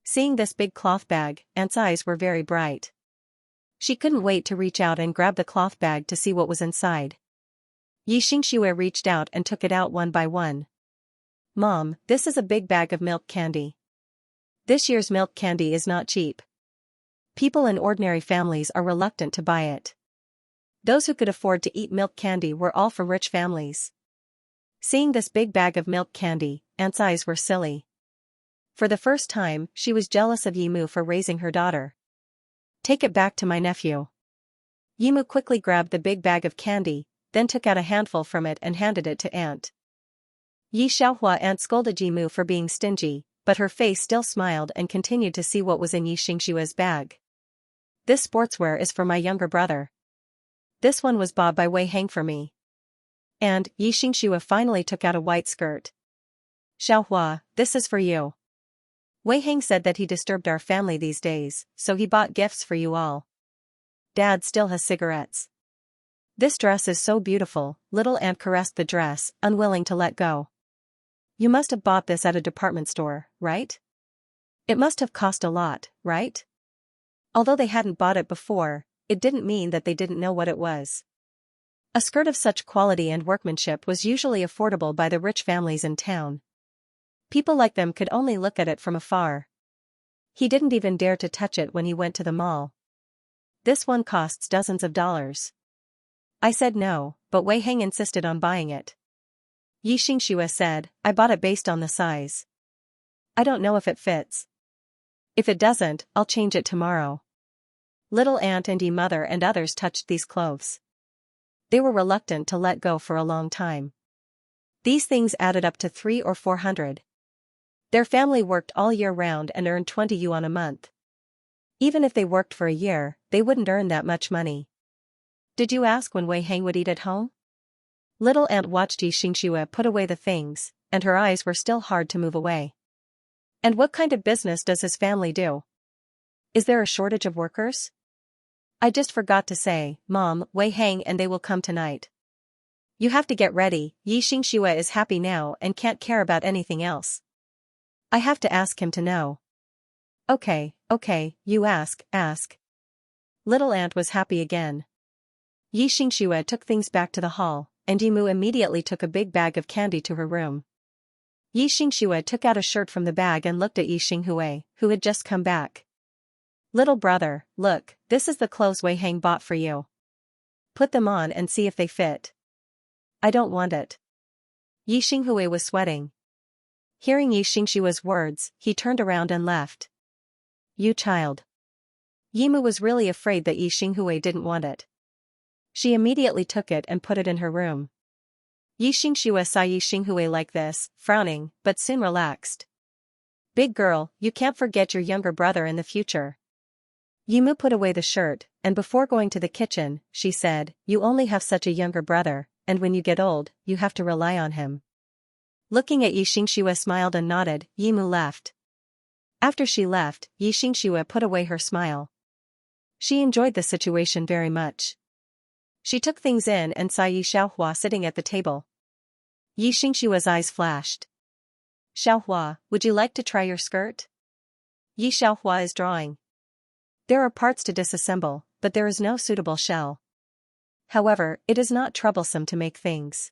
Seeing this big cloth bag, Aunt's eyes were very bright. She couldn't wait to reach out and grab the cloth bag to see what was inside. Yi Xingxue reached out and took it out one by one. Mom, this is a big bag of milk candy. This year's milk candy is not cheap. People in ordinary families are reluctant to buy it. Those who could afford to eat milk candy were all from rich families. Seeing this big bag of milk candy, Aunt's eyes were silly. For the first time, she was jealous of Yimu for raising her daughter. Take it back to my nephew. Yimu quickly grabbed the big bag of candy, then took out a handful from it and handed it to Aunt. Yi Xiaohua Aunt scolded Yimu for being stingy, but her face still smiled and continued to see what was in Yi Xingxue's bag. This sportswear is for my younger brother. This one was bought by Wei Hang for me. And Yi Xingxue finally took out a white skirt. Xiaohua, this is for you. Wei Hang said that he disturbed our family these days, so he bought gifts for you all. Dad still has cigarettes. This dress is so beautiful, little Aunt caressed the dress, unwilling to let go. You must have bought this at a department store, right? It must have cost a lot, right? Although they hadn't bought it before, it didn't mean that they didn't know what it was. A skirt of such quality and workmanship was usually affordable by the rich families in town. People like them could only look at it from afar. He didn't even dare to touch it when he went to the mall. This one costs dozens of dollars. I said no, but Wei Hang insisted on buying it. Yi Xingxue said, I bought it based on the size. I don't know if it fits. If it doesn't, I'll change it tomorrow. Little Aunt and Yi Mother and others touched these clothes. They were reluctant to let go for a long time. These things added up to 300 or 400. Their family worked all year round and earned 20 yuan a month. Even if they worked for a year, they wouldn't earn that much money. Did you ask when Wei Hang would eat at home? Little Aunt watched Yi Xingxue put away the things, and her eyes were still hard to move away. And what kind of business does his family do? Is there a shortage of workers? I just forgot to say, Mom, Wei Hang and they will come tonight. You have to get ready. Yi Xingxue is happy now and can't care about anything else. I have to ask him to know. Okay, you ask. Little Aunt was happy again. Yi Xingxue took things back to the hall, and Yimu immediately took a big bag of candy to her room. Yi Xingxue took out a shirt from the bag and looked at Yi Xinghui, who had just come back. Little brother, look, this is the clothes Wei Hang bought for you. Put them on and see if they fit. I don't want it. Yi Xinghui was sweating. Hearing Yi Xingxue's words, he turned around and left. You child. Yimu was really afraid that Yi Xinghui didn't want it. She immediately took it and put it in her room. Yi Xingxue saw Yi Xinghui like this, frowning, but soon relaxed. Big girl, you can't forget your younger brother in the future. Yimu put away the shirt, and before going to the kitchen, she said, you only have such a younger brother, and when you get old, you have to rely on him. Looking at Yi Xingxue smiled and nodded, Yimu left. After she left, Yi Xingxue put away her smile. She enjoyed the situation very much. She took things in and saw Yi Xiaohua sitting at the table. Yi Xingxue's eyes flashed. Xiaohua, would you like to try your skirt? Yi Xiaohua is drawing. There are parts to disassemble, but there is no suitable shell. However, it is not troublesome to make things.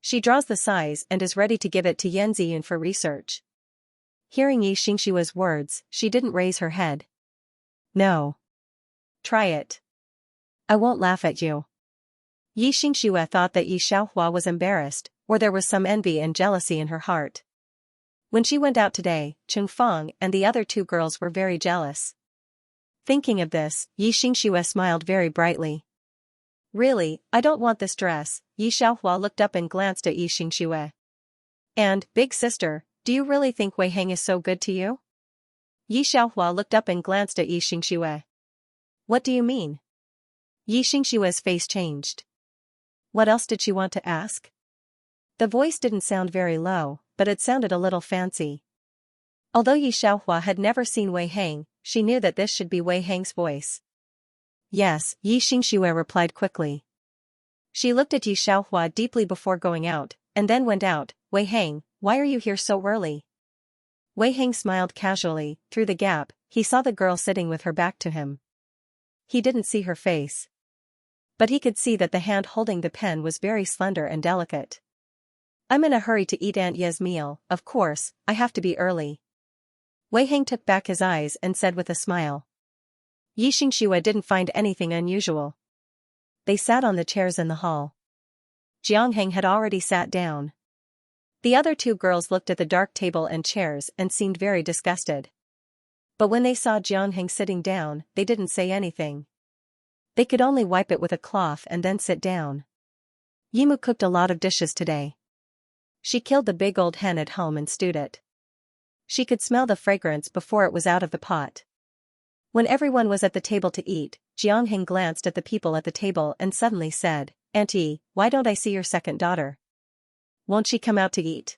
She draws the size and is ready to give it to Yan Ziyun for research. Hearing Yi Xingxue's words, she didn't raise her head. No. Try it. I won't laugh at you. Yi Xingxue thought that Yi Xiaohua was embarrassed, or there was some envy and jealousy in her heart. When she went out today, Cheng Feng and the other two girls were very jealous. Thinking of this, Yi Xingxue smiled very brightly. Really, I don't want this dress. Yi Xiaohua looked up and glanced at Yi Xingxue. And, big sister, do you really think Wei Hang is so good to you? Yi Xiaohua looked up and glanced at Yi Xingxue. What do you mean? Yi Xingxue's face changed. What else did she want to ask? The voice didn't sound very low, but it sounded a little fancy. Although Yi Xiaohua had never seen Wei Hang, she knew that this should be Wei Hang's voice. Yes, Yi Xingxue replied quickly. She looked at Yi Xiaohua deeply before going out, and then went out. Wei Hang, why are you here so early? Wei Hang smiled casually. Through the gap, he saw the girl sitting with her back to him. He didn't see her face, but he could see that the hand holding the pen was very slender and delicate. I'm in a hurry to eat Aunt Ye's meal, of course, I have to be early. Wei Hang took back his eyes and said with a smile. Yi Xingxue didn't find anything unusual. They sat on the chairs in the hall. Jiang Heng had already sat down. The other two girls looked at the dark table and chairs and seemed very disgusted. But when they saw Jiang Heng sitting down, they didn't say anything. They could only wipe it with a cloth and then sit down. Yimu cooked a lot of dishes today. She killed the big old hen at home and stewed it. She could smell the fragrance before it was out of the pot. When everyone was at the table to eat, Jiang Heng glanced at the people at the table and suddenly said, Auntie, why don't I see your second daughter? Won't she come out to eat?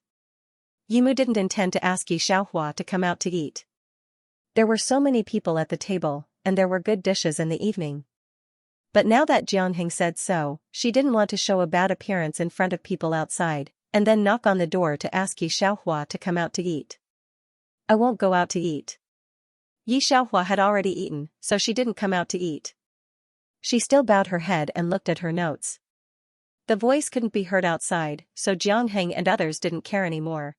Yimu didn't intend to ask Yi Xiaohua to come out to eat. There were so many people at the table, and there were good dishes in the evening. But now that Jiang Heng said so, she didn't want to show a bad appearance in front of people outside, and then knock on the door to ask Yi Xiaohua to come out to eat. I won't go out to eat. Yi Xiaohua had already eaten, so she didn't come out to eat. She still bowed her head and looked at her notes. The voice couldn't be heard outside, so Jiang Heng and others didn't care anymore.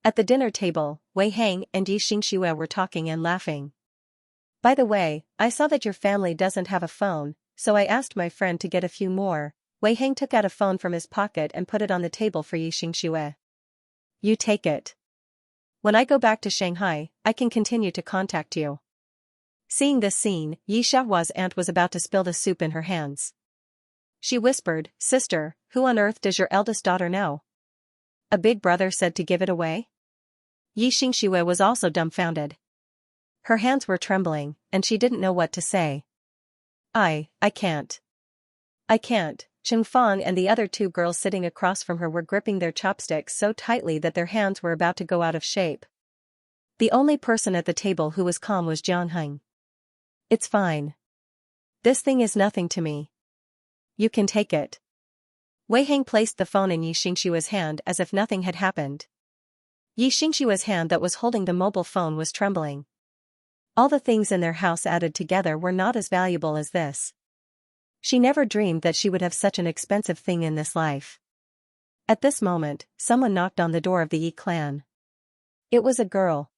At the dinner table, Wei Hang and Yi Xingxue were talking and laughing. By the way, I saw that your family doesn't have a phone, so I asked my friend to get a few more. Wei Hang took out a phone from his pocket and put it on the table for Yi Xingxue. You take it. When I go back to Shanghai, I can continue to contact you. Seeing this scene, Yi Xiaohua's aunt was about to spill the soup in her hands. She whispered, Sister, who on earth does your eldest daughter know? A big brother said to give it away? Yi Xingxue was also dumbfounded. Her hands were trembling, and she didn't know what to say. I can't. I can't. Cheng Fang and the other two girls sitting across from her were gripping their chopsticks so tightly that their hands were about to go out of shape. The only person at the table who was calm was Jiang Heng. It's fine. This thing is nothing to me. You can take it. Wei Hang placed the phone in Yi Xingxue's hand as if nothing had happened. Yi Xingxue's hand that was holding the mobile phone was trembling. All the things in their house added together were not as valuable as this. She never dreamed that she would have such an expensive thing in this life. At this moment, someone knocked on the door of the Yi clan. It was a girl.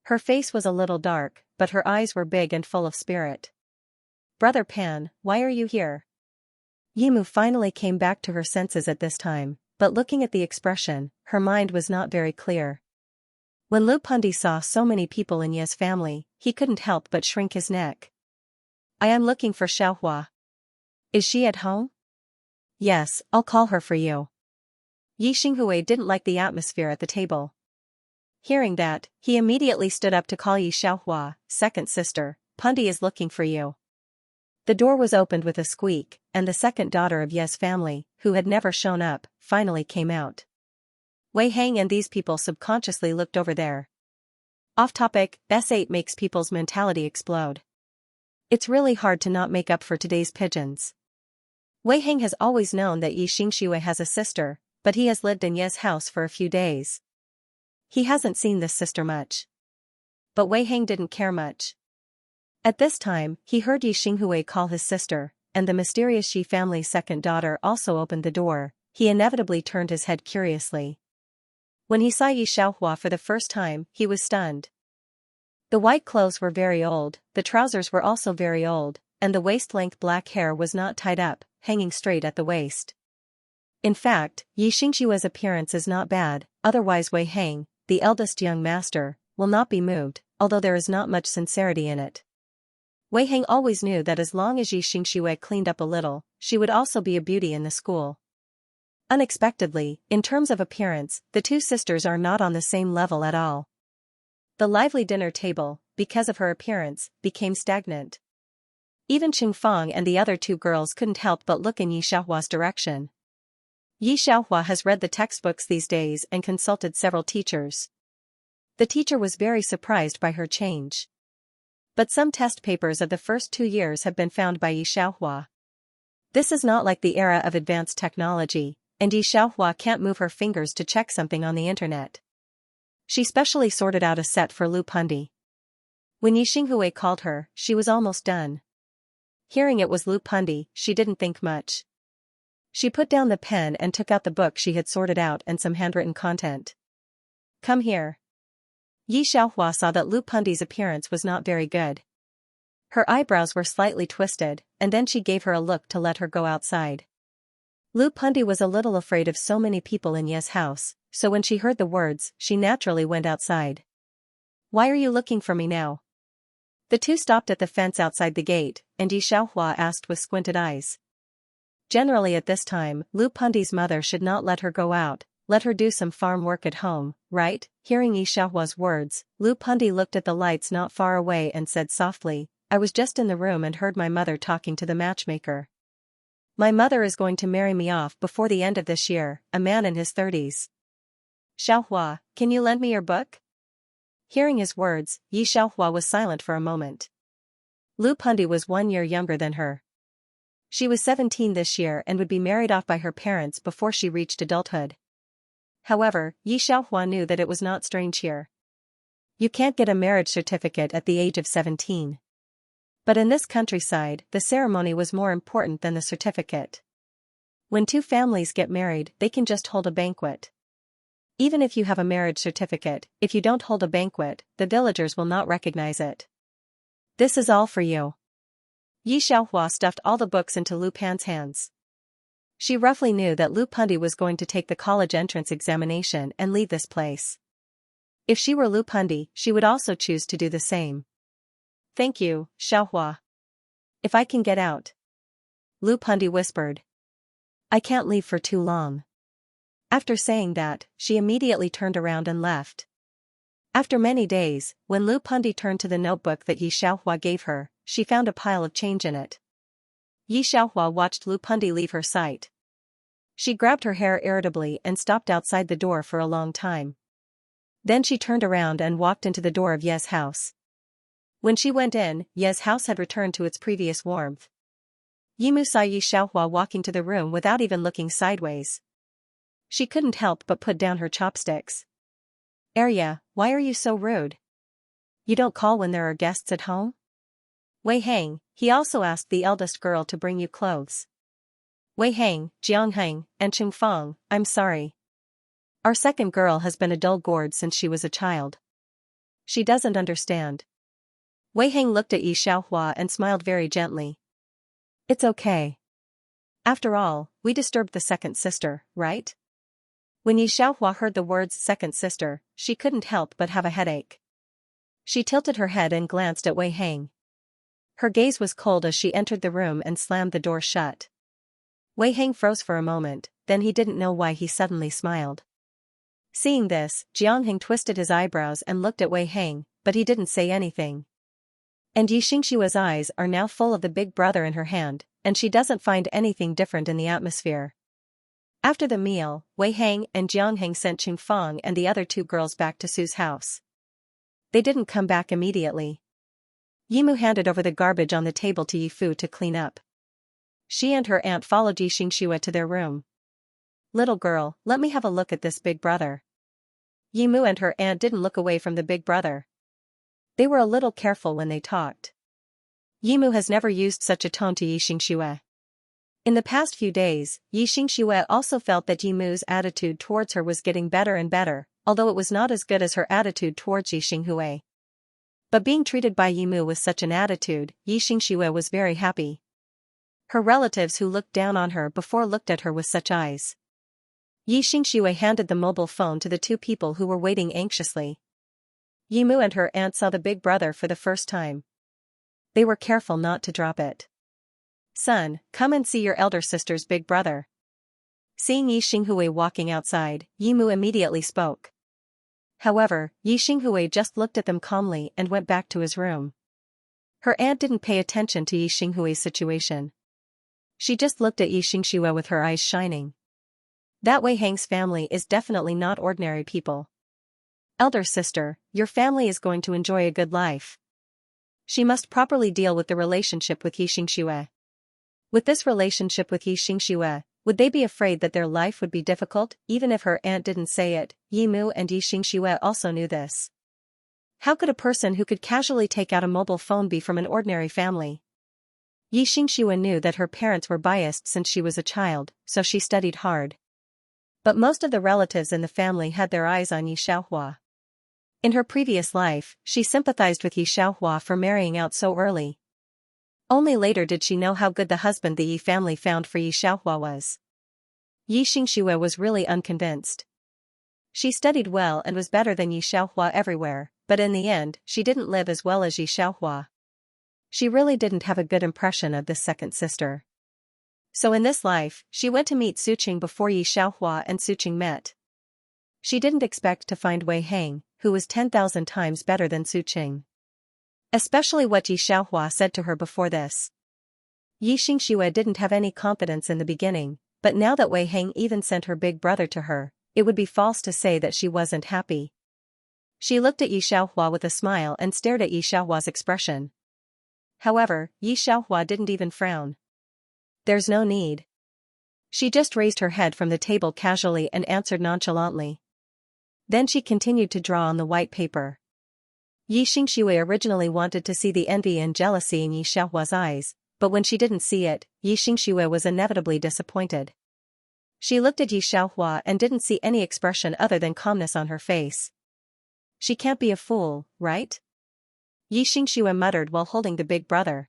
Her face was a little dark, but her eyes were big and full of spirit. Brother Pan, why are you here? Yimu finally came back to her senses at this time, but looking at the expression, her mind was not very clear. When Lu Pundi saw so many people in Ye's family, he couldn't help but shrink his neck. I am looking for Xiaohua. Is she at home? Yes, I'll call her for you. Yi Xinghui didn't like the atmosphere at the table. Hearing that, he immediately stood up to call Yi Xiaohua, second sister, Pundi is looking for you. The door was opened with a squeak, and the second daughter of Ye's family, who had never shown up, finally came out. Wei Hang and these people subconsciously looked over there. Off topic, S8 makes people's mentality explode. It's really hard to not make up for today's pigeons. Wei Hang has always known that Yi Xingxue has a sister, but he has lived in Ye's house for a few days. He hasn't seen this sister much. But Wei Hang didn't care much. At this time, he heard Yi Xinghui call his sister, and the mysterious Yi family's second daughter also opened the door. He inevitably turned his head curiously. When he saw Yi Xiaohua for the first time, he was stunned. The white clothes were very old, the trousers were also very old, and the waist-length black hair was not tied up, hanging straight at the waist. In fact, Yi Xingxue's appearance is not bad, otherwise Wei Hang, the eldest young master, will not be moved, although there is not much sincerity in it. Wei Hang always knew that as long as Yi Xingxue cleaned up a little, she would also be a beauty in the school. Unexpectedly, in terms of appearance, the two sisters are not on the same level at all. The lively dinner table, because of her appearance, became stagnant. Even Qingfang and the other two girls couldn't help but look in Yi Xiaohua's direction. Yi Xiaohua has read the textbooks these days and consulted several teachers. The teacher was very surprised by her change. But some test papers of the first 2 years have been found by Yi Xiaohua. This is not like the era of advanced technology, and Yi Xiaohua can't move her fingers to check something on the internet. She specially sorted out a set for Lu Pundi. When Yi Xinghui called her, she was almost done. Hearing it was Lu Pundi, she didn't think much. She put down the pen and took out the book she had sorted out and some handwritten content. Come here. Yi Xiaohua saw that Lu Pundi's appearance was not very good. Her eyebrows were slightly twisted, and then she gave her a look to let her go outside. Lu Pundi was a little afraid of so many people in Ye's house, so when she heard the words, she naturally went outside. Why are you looking for me now? The two stopped at the fence outside the gate, and Yi Xiaohua asked with squinted eyes. Generally at this time, Lu Pundi's mother should not let her go out, let her do some farm work at home, right? Hearing Yi Xiaohua's words, Lu Pundi looked at the lights not far away and said softly, I was just in the room and heard my mother talking to the matchmaker. My mother is going to marry me off before the end of this year, a man in his 30s. Xiaohua, can you lend me your book? Hearing his words, Yi Xiaohua was silent for a moment. Lu Pundi was 1 year younger than her. She was 17 this year and would be married off by her parents before she reached adulthood. However, Yi Xiaohua knew that it was not strange here. You can't get a marriage certificate at the age of 17. But in this countryside, the ceremony was more important than the certificate. When two families get married, they can just hold a banquet. Even if you have a marriage certificate, if you don't hold a banquet, the villagers will not recognize it. This is all for you. Yi Xiaohua stuffed all the books into Lu Pan's hands. She roughly knew that Lu Pundi was going to take the college entrance examination and leave this place. If she were Lu Pundi, she would also choose to do the same. Thank you, Xiaohua. If I can get out. Lu Pundi whispered. I can't leave for too long. After saying that, she immediately turned around and left. After many days, when Lu Pundi turned to the notebook that Yi Xiaohua gave her, she found a pile of change in it. Yi Xiaohua watched Lu Pundi leave her sight. She grabbed her hair irritably and stopped outside the door for a long time. Then she turned around and walked into the door of Ye's house. When she went in, Ye's house had returned to its previous warmth. Yimu saw Yi Xiaohua walking to the room without even looking sideways. She couldn't help but put down her chopsticks. Arya, why are you so rude? You don't call when there are guests at home? Wei Hang, he also asked the eldest girl to bring you clothes. Wei Hang, Jiangheng, and Qingfang, I'm sorry. Our second girl has been a dull gourd since she was a child. She doesn't understand. Wei Hang looked at Yi Xiaohua and smiled very gently. It's okay. After all, we disturbed the second sister, right? When Yi Xiaohua heard the words second sister, she couldn't help but have a headache. She tilted her head and glanced at Wei Hang. Her gaze was cold as she entered the room and slammed the door shut. Wei Hang froze for a moment, then he didn't know why he suddenly smiled. Seeing this, Jiangheng twisted his eyebrows and looked at Wei Hang, but he didn't say anything. And Yi Xingxiu's eyes are now full of the big brother in her hand, and she doesn't find anything different in the atmosphere. After the meal, Wei Hang and Jiangheng sent Qingfang and the other two girls back to Su's house. They didn't come back immediately. Yimu handed over the garbage on the table to Yifu to clean up. She and her aunt followed Yi Xingxia to their room. Little girl, let me have a look at this big brother. Yimu and her aunt didn't look away from the big brother. They were a little careful when they talked. Yimu has never used such a tone to Yi Xingxia. In the past few days, Yi Xingxia also felt that Yimu's attitude towards her was getting better and better, although it was not as good as her attitude towards Yi Xinghui. But being treated by Yimu with such an attitude, Yi Xingxia was very happy. Her relatives who looked down on her before looked at her with such eyes. Yi Xingxia handed the mobile phone to the two people who were waiting anxiously. Yimu and her aunt saw the big brother for the first time. They were careful not to drop it. Son, come and see your elder sister's big brother. Seeing Yi Xinghui walking outside, Yi Mu immediately spoke. However, Yi Xinghui just looked at them calmly and went back to his room. Her aunt didn't pay attention to Yi Xinghui's situation. She just looked at Yi Xingxue with her eyes shining. That Wei Hang's family is definitely not ordinary people. Elder sister, your family is going to enjoy a good life. She must properly deal with the relationship with Yi Xingxue. With this relationship with Yi Xingxue, would they be afraid that their life would be difficult, even if her aunt didn't say it? Yi Mu and Yi Xingxue also knew this. How could a person who could casually take out a mobile phone be from an ordinary family? Yi Xingxue knew that her parents were biased since she was a child, so she studied hard. But most of the relatives in the family had their eyes on Yi Xiaohua. In her previous life, she sympathized with Yi Xiaohua for marrying out so early. Only later did she know how good the husband the Yi family found for Yi Xiaohua was. Yi Xingxue was really unconvinced. She studied well and was better than Yi Xiaohua everywhere, but in the end, she didn't live as well as Yi Xiaohua. She really didn't have a good impression of this second sister. So in this life, she went to meet Suqing before Yi Xiaohua and Suqing met. She didn't expect to find Wei Hang, who was 10,000 times better than Suqing. Especially what Yi Xiaohua said to her before this. Yi Xingxue didn't have any confidence in the beginning, but now that Wei Hang even sent her big brother to her, it would be false to say that she wasn't happy. She looked at Yi Xiaohua with a smile and stared at Yi Xiaohua's expression. However, Yi Xiaohua didn't even frown. There's no need. She just raised her head from the table casually and answered nonchalantly. Then she continued to draw on the white paper. Yi Xingxue originally wanted to see the envy and jealousy in Yi Xiaohua's eyes, but when she didn't see it, Yi Xingxue was inevitably disappointed. She looked at Yi Xiaohua and didn't see any expression other than calmness on her face. She can't be a fool, right? Yi Xingxue muttered while holding the big brother.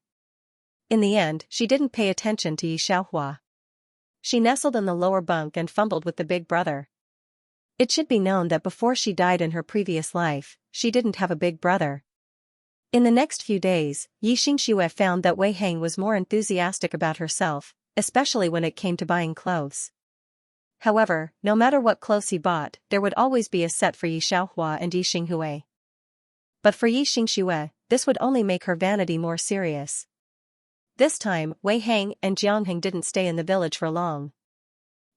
In the end, she didn't pay attention to Yi Xiaohua. She nestled in the lower bunk and fumbled with the big brother. It should be known that before she died in her previous life, she didn't have a big brother. In the next few days, Yi Xingxue found that Wei Hang was more enthusiastic about herself, especially when it came to buying clothes. However, no matter what clothes he bought, there would always be a set for Yi Xiaohua and Yi Xinghui. But for Yi Xingxue, this would only make her vanity more serious. This time, Wei Hang and Jiangheng didn't stay in the village for long.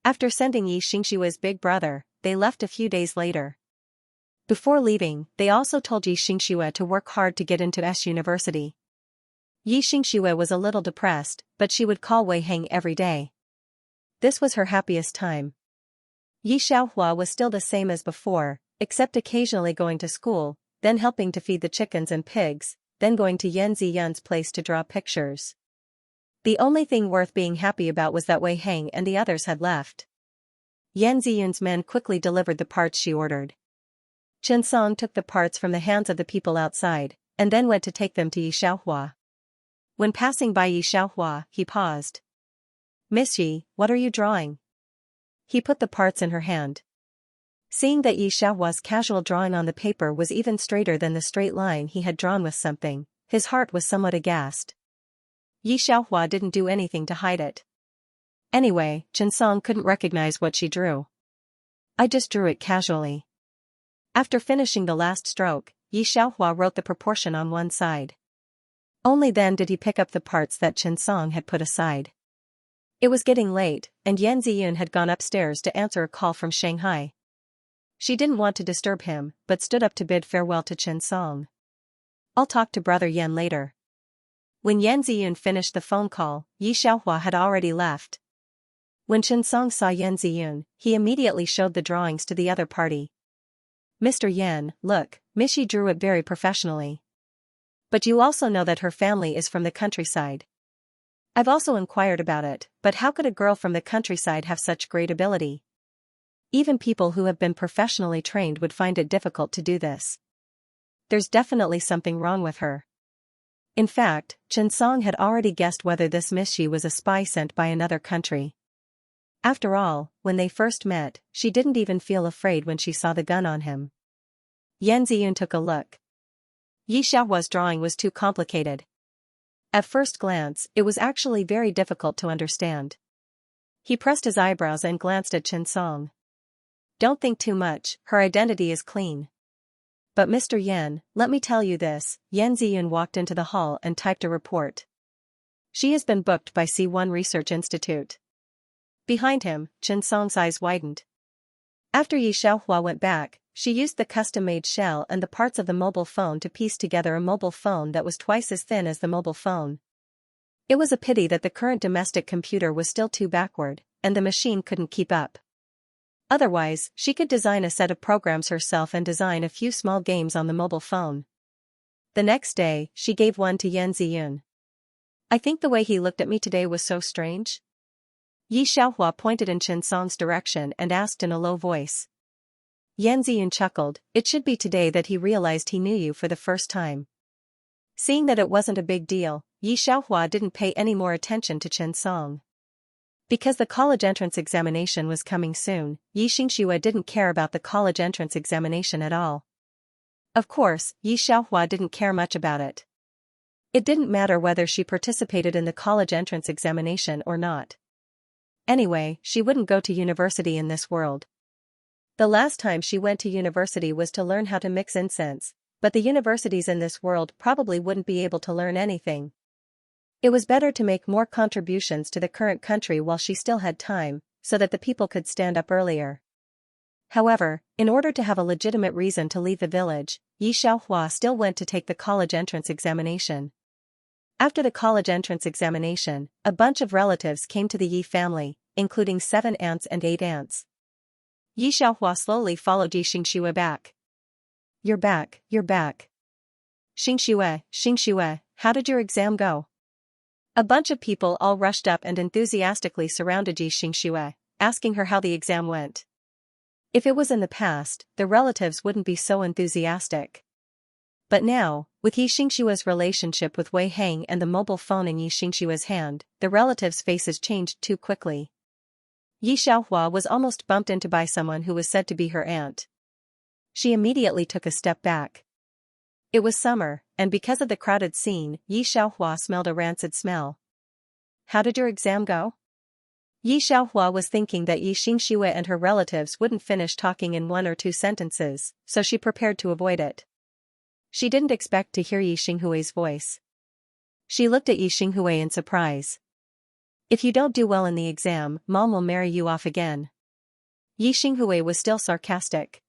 After sending Yi Xingxue's big brother, they left a few days later. Before leaving, they also told Yi Xingxue to work hard to get into S University. Yi Xingxue was a little depressed, but she would call Wei Hang every day. This was her happiest time. Yi Xiaohua was still the same as before, except occasionally going to school, then helping to feed the chickens and pigs, then going to Yan Ziyun's place to draw pictures. The only thing worth being happy about was that Wei Hang and the others had left. Yan Ziyun's men quickly delivered the parts she ordered. Chen Song took the parts from the hands of the people outside, and then went to take them to Yi Xiaohua. When passing by Yi Xiaohua, he paused. "Miss Yi, what are you drawing?" He put the parts in her hand. Seeing that Yi Xiaohua's casual drawing on the paper was even straighter than the straight line he had drawn with something, his heart was somewhat aghast. Yi Xiaohua didn't do anything to hide it. Anyway, Chen Song couldn't recognize what she drew. "I just drew it casually." After finishing the last stroke, Yi Xiaohua wrote the proportion on one side. Only then did he pick up the parts that Chen Song had put aside. It was getting late, and Yan Ziyun had gone upstairs to answer a call from Shanghai. She didn't want to disturb him, but stood up to bid farewell to Chen Song. "I'll talk to Brother Yan later." When Yan Ziyun finished the phone call, Yi Xiaohua had already left. When Chen Song saw Yan Ziyun, he immediately showed the drawings to the other party. "Mr. Yan, look, Miss Yi drew it very professionally. But you also know that her family is from the countryside. I've also inquired about it, but how could a girl from the countryside have such great ability? Even people who have been professionally trained would find it difficult to do this. There's definitely something wrong with her." In fact, Chen Song had already guessed whether this Miss Yi was a spy sent by another country. After all, when they first met, she didn't even feel afraid when she saw the gun on him. Yan Ziyun took a look. Yi Xiaohua's drawing was too complicated. At first glance, it was actually very difficult to understand. He pressed his eyebrows and glanced at Chen Song. Don't think too much, her identity is clean. But Mr. Yan, let me tell you this, Yan Ziyun walked into the hall and typed a report. She has been booked by C1 Research Institute. Behind him, Chen Song's eyes widened. After Yi Xiaohua went back, she used the custom-made shell and the parts of the mobile phone to piece together a mobile phone that was twice as thin as the mobile phone. It was a pity that the current domestic computer was still too backward, and the machine couldn't keep up. Otherwise, she could design a set of programs herself and design a few small games on the mobile phone. The next day, she gave one to Yan Ziyun. I think the way he looked at me today was so strange. Yi Xiaohua pointed in Chen Song's direction and asked in a low voice. Yan Ziyun chuckled, it should be today that he realized he knew you for the first time. Seeing that it wasn't a big deal, Yi Xiaohua didn't pay any more attention to Chen Song. Because the college entrance examination was coming soon, Yi Xianxia didn't care about the college entrance examination at all. Of course, Yi Xiaohua didn't care much about it. It didn't matter whether she participated in the college entrance examination or not. Anyway, she wouldn't go to university in this world. The last time she went to university was to learn how to mix incense, but the universities in this world probably wouldn't be able to learn anything. It was better to make more contributions to the current country while she still had time, so that the people could stand up earlier. However, in order to have a legitimate reason to leave the village, Yi Xiaohua still went to take the college entrance examination. After the college entrance examination, a bunch of relatives came to the Yi family, including 7 aunts and 8 aunts. Yi Xiaohua slowly followed Yi Xianxia back. You're back, you're back. Xianxia, how did your exam go? A bunch of people all rushed up and enthusiastically surrounded Yi Xianxia, asking her how the exam went. If it was in the past, the relatives wouldn't be so enthusiastic. But now, with Yi Xianxia's relationship with Wei Hang and the mobile phone in Yi Xianxia's hand, the relatives' faces changed too quickly. Yi Xiaohua was almost bumped into by someone who was said to be her aunt. She immediately took a step back. It was summer, and because of the crowded scene, Yi Xiaohua smelled a rancid smell. How did your exam go? Yi Xiaohua was thinking that Yi Xianxia and her relatives wouldn't finish talking in 1 or 2 sentences, so she prepared to avoid it. She didn't expect to hear Yi Xinghui's voice. She looked at Yi Xinghui in surprise. If you don't do well in the exam, Mom will marry you off again. Yi Xinghui was still sarcastic.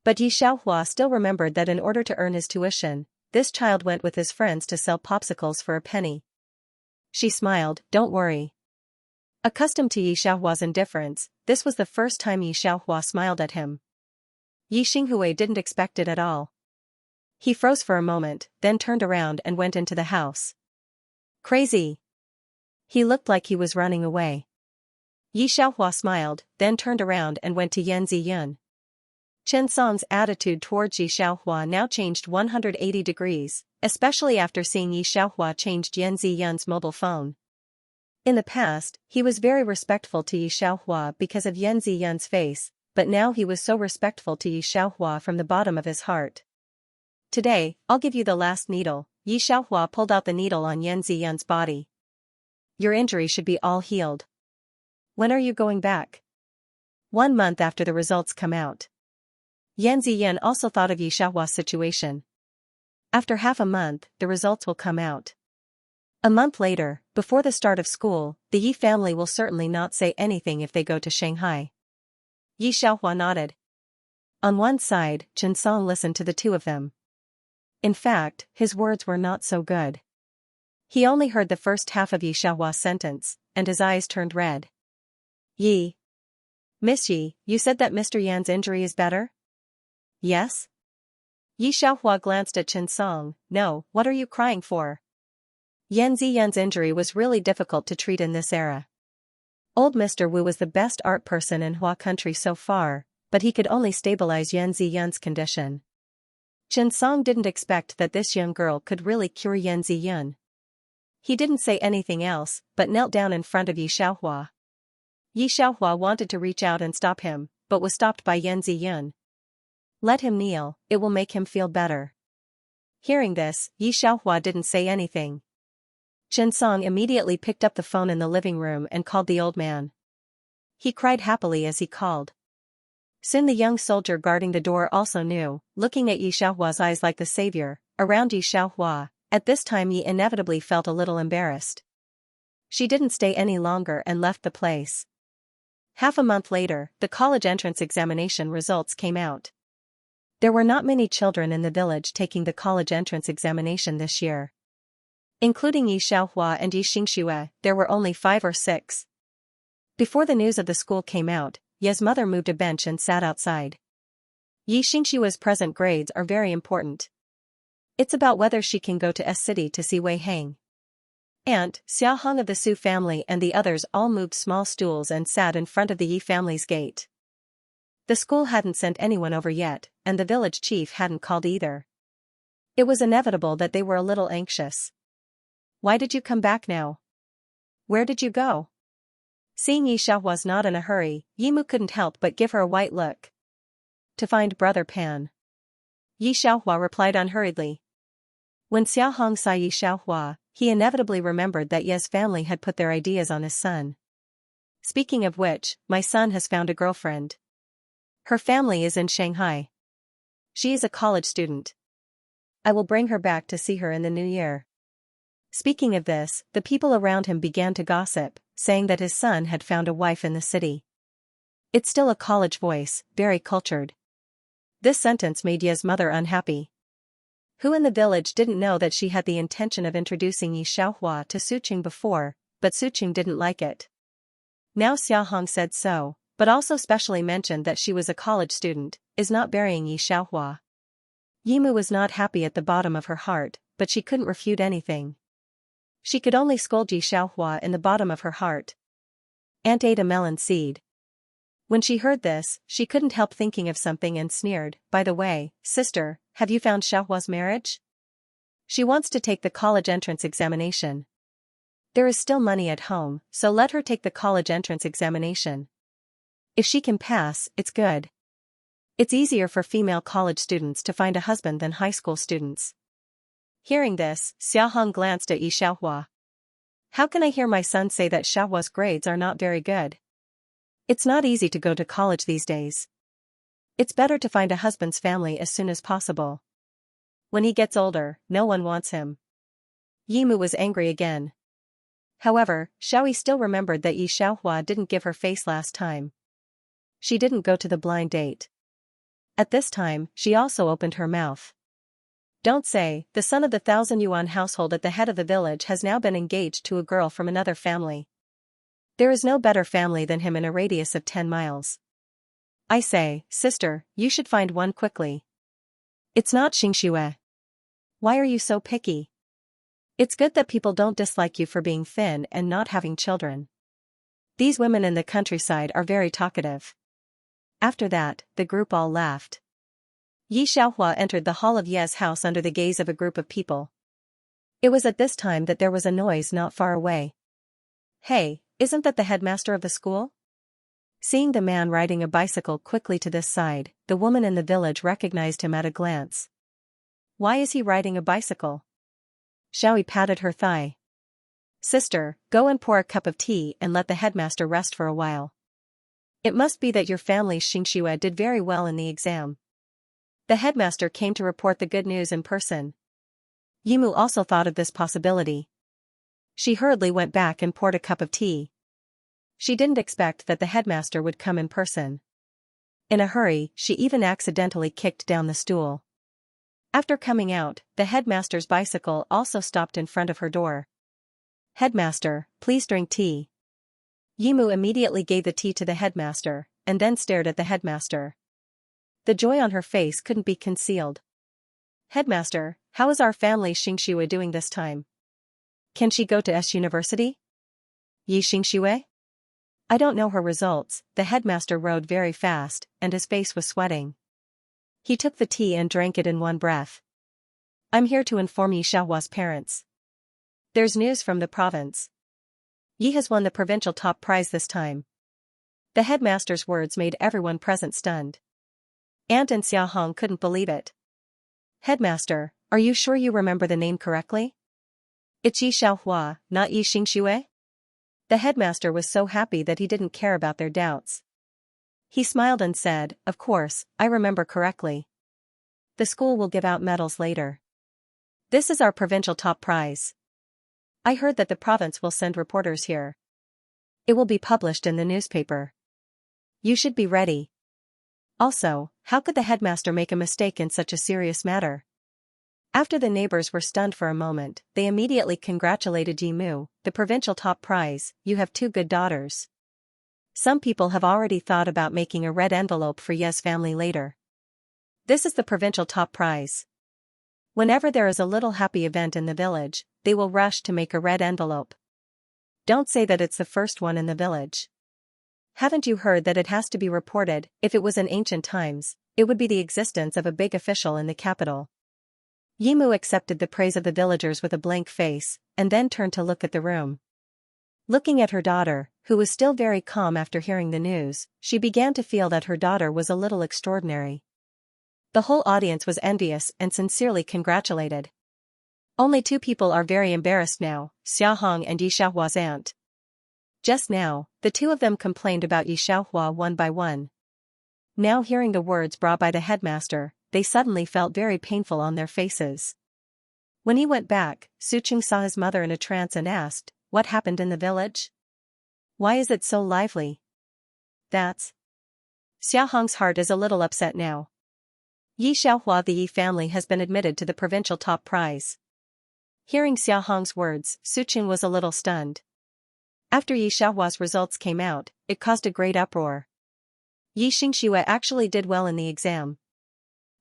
But Yi Xiaohua still remembered that in order to earn his tuition, this child went with his friends to sell popsicles for a penny. She smiled, don't worry. Accustomed to Yi Xiaohua's indifference, this was the first time Yi Xiaohua smiled at him. Yi Xinghui didn't expect it at all. He froze for a moment, then turned around and went into the house. Crazy. He looked like he was running away. Yi Xiaohua smiled, then turned around and went to Yan Ziyun. Chen Song's attitude towards Yi Xiaohua now changed 180 degrees, especially after seeing Yi Xiaohua change Yan Ziyun's mobile phone. In the past, he was very respectful to Yi Xiaohua because of Yan Ziyun's face, but now he was so respectful to Yi Xiaohua from the bottom of his heart. Today, I'll give you the last needle. Yi Xiaohua pulled out the needle on Yan Ziyun's body. Your injury should be all healed. When are you going back? 1 month after the results come out. Yan Ziyun also thought of Yi Xiaohua's situation. After half a month, the results will come out. A month later, before the start of school, the Yi family will certainly not say anything if they go to Shanghai. Yi Xiaohua nodded. On one side, Chen Song listened to the two of them. In fact, his words were not so good. He only heard the first half of Yi Xiaohua's sentence, and his eyes turned red. Yi. Miss Yi, you said that Mr. Yan's injury is better? Yes? Yi Xiaohua glanced at Chen Song. No, what are you crying for? Yan Ziyun's injury was really difficult to treat in this era. Old Mr. Wu was the best art person in Hua country so far, but he could only stabilize Yan Ziyun's condition. Chen Song didn't expect that this young girl could really cure Yan Ziyun. He didn't say anything else, but knelt down in front of Yi Xiaohua. Yi Xiaohua wanted to reach out and stop him, but was stopped by Yan Ziyun. Let him kneel, it will make him feel better. Hearing this, Yi Xiaohua didn't say anything. Chen Song immediately picked up the phone in the living room and called the old man. he cried happily as he called. Soon the young soldier guarding the door also knew, looking at Yi Xiaohua's eyes like the savior, around Yi Xiaohua. At this time Yi inevitably felt a little embarrassed. She didn't stay any longer and left the place. Half a month later, the college entrance examination results came out. There were not many children in the village taking the college entrance examination this year. Including Yi Xiaohua and Yi Xianxia, there were only 5 or 6. Before the news of the school came out, Ye's mother moved a bench and sat outside. Yi Xianxia's present grades are very important. It's about whether she can go to S City to see Wei Hang. Aunt Xiaohong of the Su family and the others all moved small stools and sat in front of the Yi family's gate. The school hadn't sent anyone over yet, and the village chief hadn't called either. It was inevitable that they were a little anxious. Why did you come back now? Where did you go? Seeing Yi Xiao was not in a hurry, Yimu couldn't help but give her a white look. To find Brother Pan. Yi Xiaohua replied unhurriedly. When Xiaohong saw Yi Xiaohua, he inevitably remembered that Ye's family had put their ideas on his son. Speaking of which, my son has found a girlfriend. Her family is in Shanghai. She is a college student. I will bring her back to see her in the new year. Speaking of this, the people around him began to gossip, saying that his son had found a wife in the city. It's still a college voice, very cultured. This sentence made Ye's mother unhappy. Who in the village didn't know that she had the intention of introducing Yi Xiaohua to Suqing before, but Suqing didn't like it. Now Xiaohong said so, but also specially mentioned that she was a college student, is not burying Yi Xiaohua. Yimu was not happy at the bottom of her heart, but she couldn't refute anything. She could only scold Yi Xiaohua in the bottom of her heart. Aunt ate a melon seed. When she heard this, she couldn't help thinking of something and sneered, by the way, sister, have you found Xiaohua's marriage? She wants to take the college entrance examination. There is still money at home, so let her take the college entrance examination. If she can pass, it's good. It's easier for female college students to find a husband than high school students. Hearing this, Xiaohong glanced at Yi Xiaohua. How can I hear my son say that Xiaohua's grades are not very good? It's not easy to go to college these days. It's better to find a husband's family as soon as possible. When he gets older, no one wants him. Yimu was angry again. However, Xiaoyi still remembered that Yi Xiaohua didn't give her face last time. She didn't go to the blind date. At this time, she also opened her mouth. Don't say, the son of the 1,000 yuan household at the head of the village has now been engaged to a girl from another family. There is no better family than him in a radius of 10 miles. I say, sister, you should find one quickly. It's not Xingxue. Why are you so picky? It's good that people don't dislike you for being thin and not having children. These women in the countryside are very talkative. After that, the group all laughed. Yi Xiaohua entered the hall of Ye's house under the gaze of a group of people. It was at this time that there was a noise not far away. Hey, isn't that the headmaster of the school? Seeing the man riding a bicycle quickly to this side, the woman in the village recognized him at a glance. Why is he riding a bicycle? Xiaoyi patted her thigh. Sister, go and pour a cup of tea and let the headmaster rest for a while. It must be that your family's Xingxue did very well in the exam. The headmaster came to report the good news in person. Yimu also thought of this possibility. She hurriedly went back and poured a cup of tea. She didn't expect that the headmaster would come in person. In a hurry, she even accidentally kicked down the stool. After coming out, the headmaster's bicycle also stopped in front of her door. Headmaster, please drink tea. Yimu immediately gave the tea to the headmaster, and then stared at the headmaster. The joy on her face couldn't be concealed. Headmaster, how is our family Xingxue doing this time? Can she go to S University? Yi Xingxue? I don't know her results. The headmaster rode very fast, and his face was sweating. He took the tea and drank it in one breath. I'm here to inform Yi Xiaohua's parents. There's news from the province. Yi has won the provincial top prize this time. The headmaster's words made everyone present stunned. Aunt and Xiaohong couldn't believe it. Headmaster, are you sure you remember the name correctly? It's Yi Xiaohua, not Yi Xingxue? The headmaster was so happy that he didn't care about their doubts. He smiled and said, "Of course, I remember correctly. The school will give out medals later. This is our provincial top prize. I heard that the province will send reporters here. It will be published in the newspaper. You should be ready." Also, how could the headmaster make a mistake in such a serious matter? After the neighbors were stunned for a moment, they immediately congratulated Yimu, "The provincial top prize, you have two good daughters." Some people have already thought about making a red envelope for Ye's family later. This is the provincial top prize. Whenever there is a little happy event in the village, they will rush to make a red envelope. Don't say that it's the first one in the village. Haven't you heard that it has to be reported? If it was in ancient times, it would be the existence of a big official in the capital. Yimu accepted the praise of the villagers with a blank face, and then turned to look at the room. Looking at her daughter, who was still very calm after hearing the news, she began to feel that her daughter was a little extraordinary. The whole audience was envious and sincerely congratulated. Only two people are very embarrassed now, Xiahong and Yi Xiaohua's aunt. Just now, the two of them complained about Yi Xiaohua one by one. Now hearing the words brought by the headmaster, they suddenly felt very painful on their faces. When he went back, Suqing saw his mother in a trance and asked, "What happened in the village? Why is it so lively?" That's. Xiahong's heart is a little upset now. Yi Xiaohua, the Yi family has been admitted to the provincial top prize. Hearing Xiahong's words, Suqing was a little stunned. After Yi Xiaohua's results came out, it caused a great uproar. Yi Xianxia actually did well in the exam.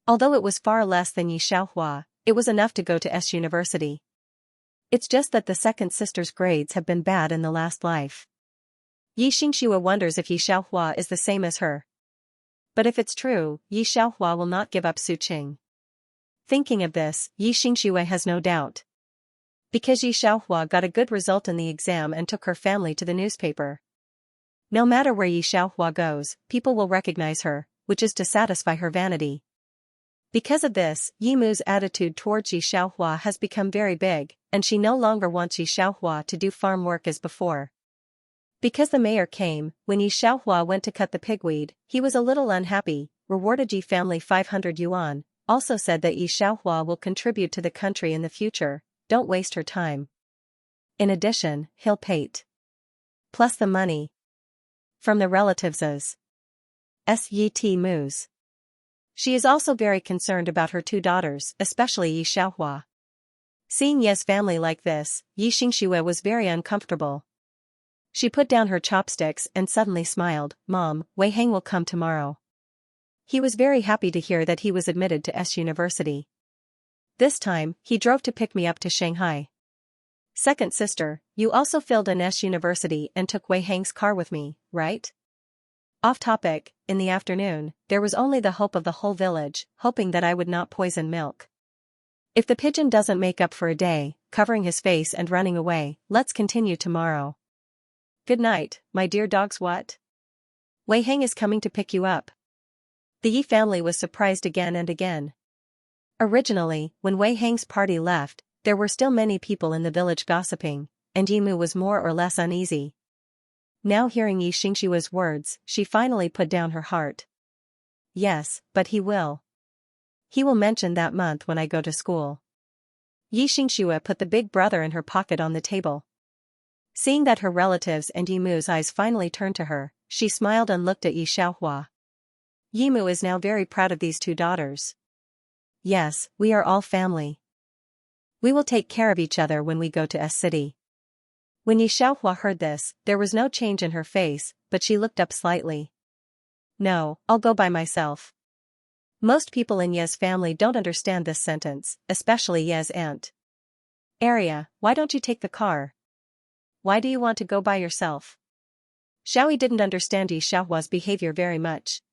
Although it was far less than Yi Xiaohua, it was enough to go to S University. It's just that the second sister's grades have been bad in the last life. Yi Xianxia wonders if Yi Xiaohua is the same as her. But if it's true, Yi Xiaohua will not give up Suqing. Thinking of this, Yi Xianxia has no doubt. Because Yi Xiaohua got a good result in the exam and took her family to the newspaper. No matter where Yi Xiaohua goes, people will recognize her, which is to satisfy her vanity. Because of this, Yimu's attitude towards Yi Xiaohua has become very big, and she no longer wants Yi Xiaohua to do farm work as before. Because the mayor came, when Yi Xiaohua went to cut the pigweed, he was a little unhappy, rewarded Yi family 500 yuan, also said that Yi Xiaohua will contribute to the country in the future, don't waste her time. In addition, he'll pay it. Plus the money from the relatives is Syt Mu's. She is also very concerned about her two daughters, especially Yi Xiaohua. Seeing Ye's family like this, Yi Xianxia was very uncomfortable. She put down her chopsticks and suddenly smiled, "Mom, Wei Hang will come tomorrow." He was very happy to hear that he was admitted to S University. This time, he drove to pick me up to Shanghai. Second sister, you also filled in S University and took Wei Hang's car with me, right? Off topic, in the afternoon, there was only the hope of the whole village, hoping that I would not poison milk. If the pigeon doesn't make up for a day, covering his face and running away, let's continue tomorrow. Good night, my dear dogs. What? Wei Hang is coming to pick you up. The Yi family was surprised again and again. Originally, when Wei Hang's party left, there were still many people in the village gossiping, and Yimu was more or less uneasy. Now hearing Yi Xianxia's words, she finally put down her heart. Yes, but he will. He will mention that month when I go to school. Yi Xianxia put the big brother in her pocket on the table. Seeing that her relatives and Yimu's eyes finally turned to her, she smiled and looked at Yi Xiaohua. Yimu is now very proud of these two daughters. Yes, we are all family. We will take care of each other when we go to S City. When Yi Xiaohua heard this, there was no change in her face, but she looked up slightly. No, I'll go by myself. Most people in Ye's family don't understand this sentence, especially Ye's aunt. Arya, why don't you take the car? Why do you want to go by yourself? Xiaoyi didn't understand Yi Xiaohua's behavior very much.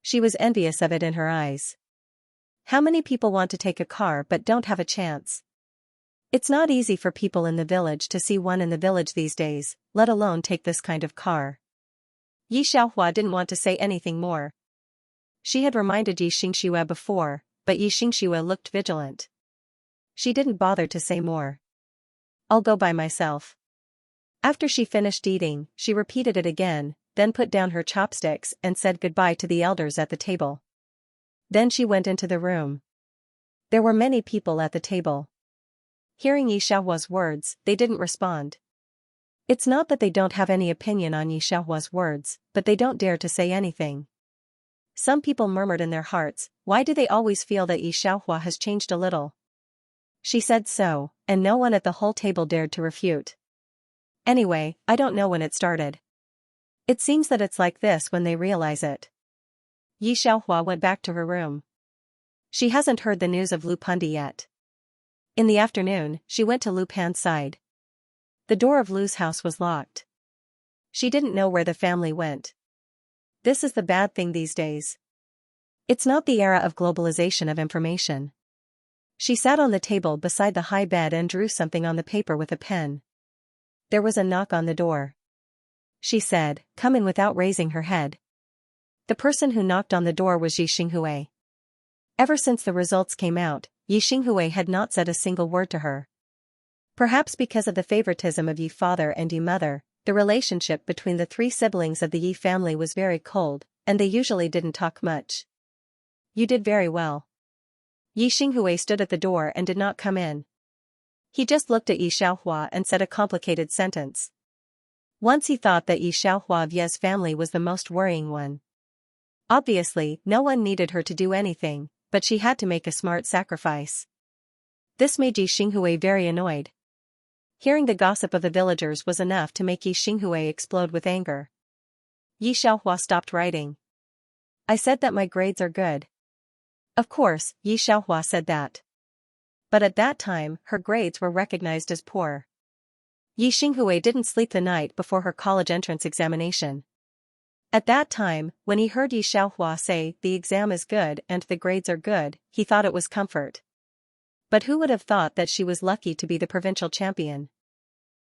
She was envious of it in her eyes. How many people want to take a car but don't have a chance? It's not easy for people in the village to see one in the village these days, let alone take this kind of car. Yi Xiaohua didn't want to say anything more. She had reminded Yi Xianxia before, but Yi Xianxia looked vigilant. She didn't bother to say more. I'll go by myself. After she finished eating, she repeated it again, then put down her chopsticks and said goodbye to the elders at the table. Then she went into the room. There were many people at the table. Hearing Yi Xiaohua's words, they didn't respond. It's not that they don't have any opinion on Yi Xiaohua's words, but they don't dare to say anything. Some people murmured in their hearts, why do they always feel that Yi Xiaohua has changed a little? She said so, and no one at the whole table dared to refute. Anyway, I don't know when it started. It seems that it's like this when they realize it. Yi Xiaohua went back to her room. She hasn't heard the news of Lu Pundi yet. In the afternoon, she went to Lu Pan's side. The door of Lu's house was locked. She didn't know where the family went. This is the bad thing these days. It's not the era of globalization of information. She sat on the table beside the high bed and drew something on the paper with a pen. There was a knock on the door. She said, "Come in," without raising her head. The person who knocked on the door was Yi Xinghui. Ever since the results came out, Yi Xinghui had not said a single word to her. Perhaps because of the favoritism of Yi father and Yi mother, the relationship between the three siblings of the Yi family was very cold, and they usually didn't talk much. You did very well. Yi Xinghui stood at the door and did not come in. He just looked at Yi Xiaohua and said a complicated sentence. Once he thought that Yi Xiaohua of Ye's family was the most worrying one. Obviously, no one needed her to do anything, but she had to make a smart sacrifice. This made Yi Xinghui very annoyed. Hearing the gossip of the villagers was enough to make Yi Xinghui explode with anger. Yi Xiaohua stopped writing. I said that my grades are good. Of course, Yi Xiaohua said that. But at that time, her grades were recognized as poor. Yi Xinghui didn't sleep the night before her college entrance examination. At that time, when he heard Yi Xiaohua say, the exam is good and the grades are good, he thought it was comfort. But who would have thought that she was lucky to be the provincial champion?